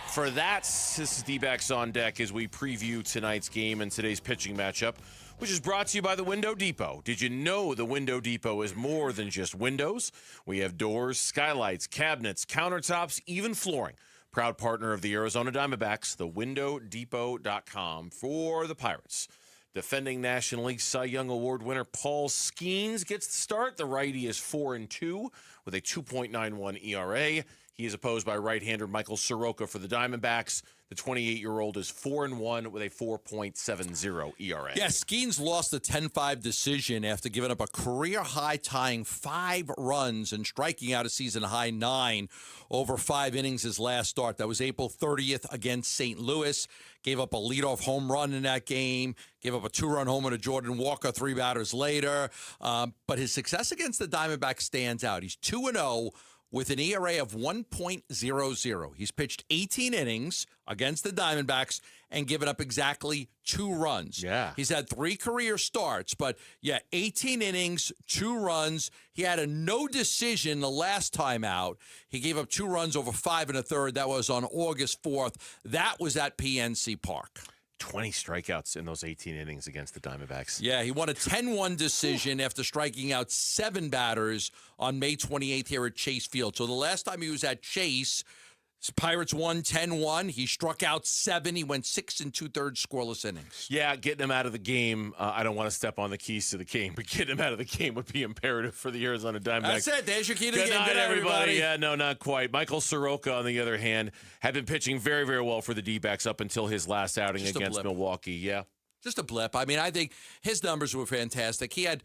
for that. This is D-backs on deck as we preview tonight's game and today's pitching matchup, which is brought to you by the Window Depot. Did you know the Window Depot is more than just windows? We have doors, skylights, cabinets, countertops, even flooring. Proud partner of the Arizona Diamondbacks, thewindowdepot.com for the Pirates. Defending National League Cy Young Award winner Paul Skeens gets the start. The righty is 4-2 with a 2.91 ERA. He is opposed by right-hander Michael Soroka for the Diamondbacks. The 28-year-old is 4-1 with a 4.70 ERA. Yeah, Skeens lost the 10-5 decision after giving up a career-high tying 5 runs and striking out a season-high 9 over 5 innings his last start. That was April 30th against St. Louis. Gave up a leadoff home run in that game. Gave up a 2-run homer to Jordan Walker 3 batters later. But his success against the Diamondbacks stands out. He's 2-0 with an ERA of 1.00. He's pitched 18 innings against the Diamondbacks and given up exactly 2 runs. Yeah. He's had 3 career starts, but 18 innings, 2 runs. He had a no decision the last time out. He gave up 2 runs over 5 1/3. That was on August 4th. That was at PNC Park. 20 strikeouts in those 18 innings against the Diamondbacks. Yeah, he won a 10-1 decision after striking out 7 batters on May 28th here at Chase Field. So the last time he was at Chase, Pirates won 10-1. He struck out 7. He went 6 2/3 scoreless innings. Yeah, getting him out of the game. I don't want to step on the keys to the game, but getting him out of the game would be imperative for the Arizona Diamondbacks. That's it. There's your key to the Good game. night, Good night, everybody. Yeah, no, not quite. Michael Soroka, on the other hand, had been pitching very, very well for the D-backs up until his last outing against Milwaukee. Yeah. Just a blip. I mean, I think his numbers were fantastic. He had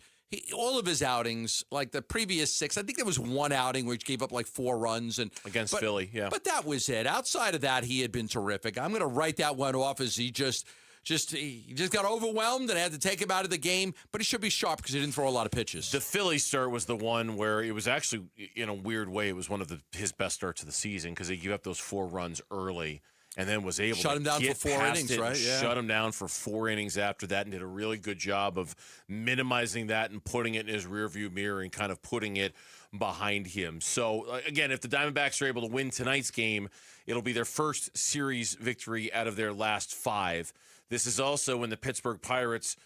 all of his outings, like the previous 6, I think there was 1 outing which gave up like 4 runs. Against Philly, yeah. But that was it. Outside of that, he had been terrific. I'm going to write that one off as he just He just got overwhelmed and had to take him out of the game, but he should be sharp because he didn't throw a lot of pitches. The Philly start was the one where it was actually, in a weird way, it was one of his best starts of the season because he gave up those 4 runs early and then was able shut to him down get for 4 past innings, it, right? Yeah. Shut him down for 4 innings after that and did a really good job of minimizing that and putting it in his rearview mirror and kind of putting it behind him. So, again, if the Diamondbacks are able to win tonight's game, it'll be their first series victory out of their last 5. This is also when the Pittsburgh Pirates,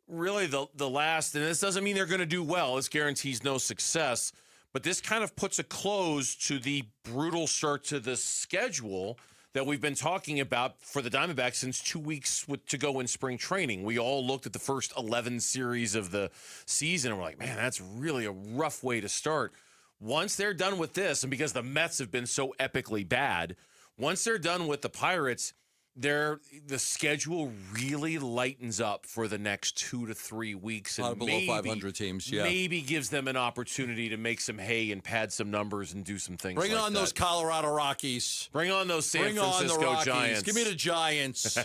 really the last, and this doesn't mean they're going to do well. This guarantees no success, but this kind of puts a close to the brutal start to the schedule that we've been talking about for the Diamondbacks since 2 weeks to go in spring training. We all looked at the first 11 series of the season and we're like, man, that's really a rough way to start. Once they're done with this, and because the Mets have been so epically bad, once they're done with the Pirates, the schedule really lightens up for the next 2 to 3 weeks, and below 500 teams. Yeah, maybe gives them an opportunity to make some hay and pad some numbers and do some things. Bring like on that. Those Colorado Rockies. Bring on those San Francisco Giants. Give me the Giants.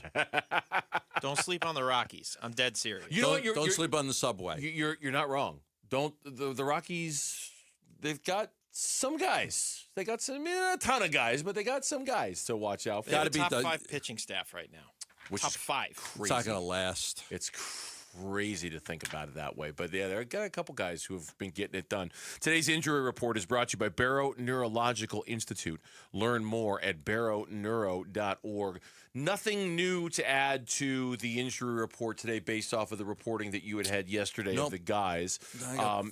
Don't sleep on the Rockies. I'm dead serious. You know what? Don't sleep on the subway. You're not wrong. Don't the Rockies? They've got some guys. They got a ton of guys, but they got some guys to watch out for. Got to be top 5 pitching staff right now. Which top is 5. Crazy. It's not going to last. It's crazy to think about it that way. But yeah, they've got a couple guys who have been getting it done. Today's injury report is brought to you by Barrow Neurological Institute. Learn more at barrowneuro.org. Nothing new to add to the injury report today based off of the reporting that you had yesterday of the guys.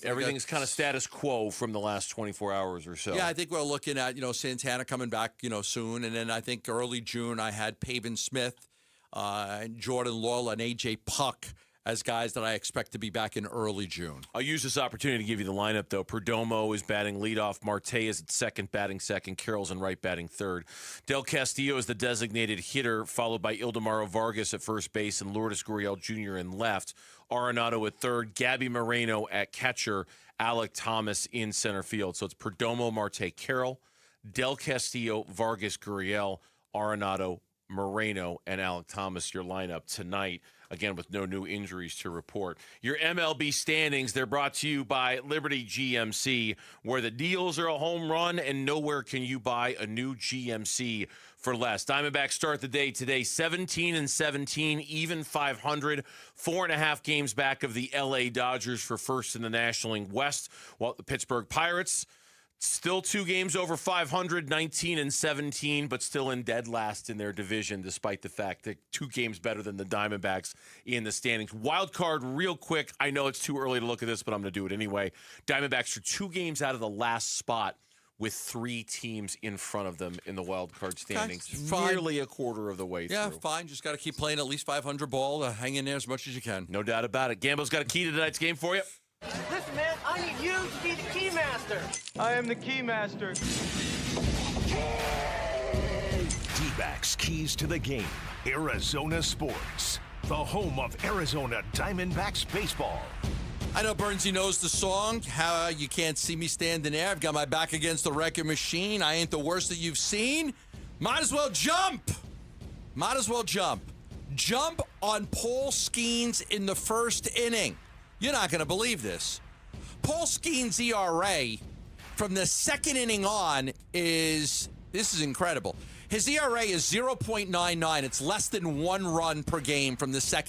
Everything's kind of status quo from the last 24 hours or so. Yeah, I think we're looking at, Santana coming back, soon. And then I think early June I had Pavin Smith, Jordan Lawler, and A.J. Puck as guys that I expect to be back in early June. I'll use this opportunity to give you the lineup, though. Perdomo is batting leadoff. Marte is at second, batting second. Carroll's in right, batting third. Del Castillo is the designated hitter, followed by Ildemaro Vargas at first base and Lourdes Gurriel Jr. in left. Arenado at third. Gabby Moreno at catcher. Alec Thomas in center field. So it's Perdomo, Marte, Carroll, Del Castillo, Vargas, Gurriel, Arenado, Moreno, and Alec Thomas, your lineup tonight. Again, with no new injuries to report. Your MLB standings, they're brought to you by Liberty GMC, where the deals are a home run and nowhere can you buy a new GMC for less. Diamondbacks start the day today 17-17, even 500, 4.5 games back of the LA Dodgers for first in the National League West, while the Pittsburgh Pirates still 2 games over 500, 19-17, but still in dead last in their division, despite the fact that 2 games better than the Diamondbacks in the standings. Wild card, real quick. I know it's too early to look at this, but I'm going to do it anyway. Diamondbacks are 2 games out of the last spot with 3 teams in front of them in the wild card standings. Nearly a quarter of the way through. Yeah, fine. Just got to keep playing at least 500 ball to hang in there as much as you can. No doubt about it. Gambo's got a key to tonight's game for you. Listen, man, I need you to be the key master. I am the key master. D-backs keys to the game. Arizona Sports, the home of Arizona Diamondbacks baseball. I know Bernsey knows the song, How You Can't See Me Standing There. I've got my back against the wrecking machine. I ain't the worst that you've seen. Might as well jump. Might as well jump. Jump on Paul Skeens in the first inning. You're not going to believe this. Paul Skeens' ERA from the second inning on this is incredible. His ERA is 0.99. It's less than 1 run per game from the second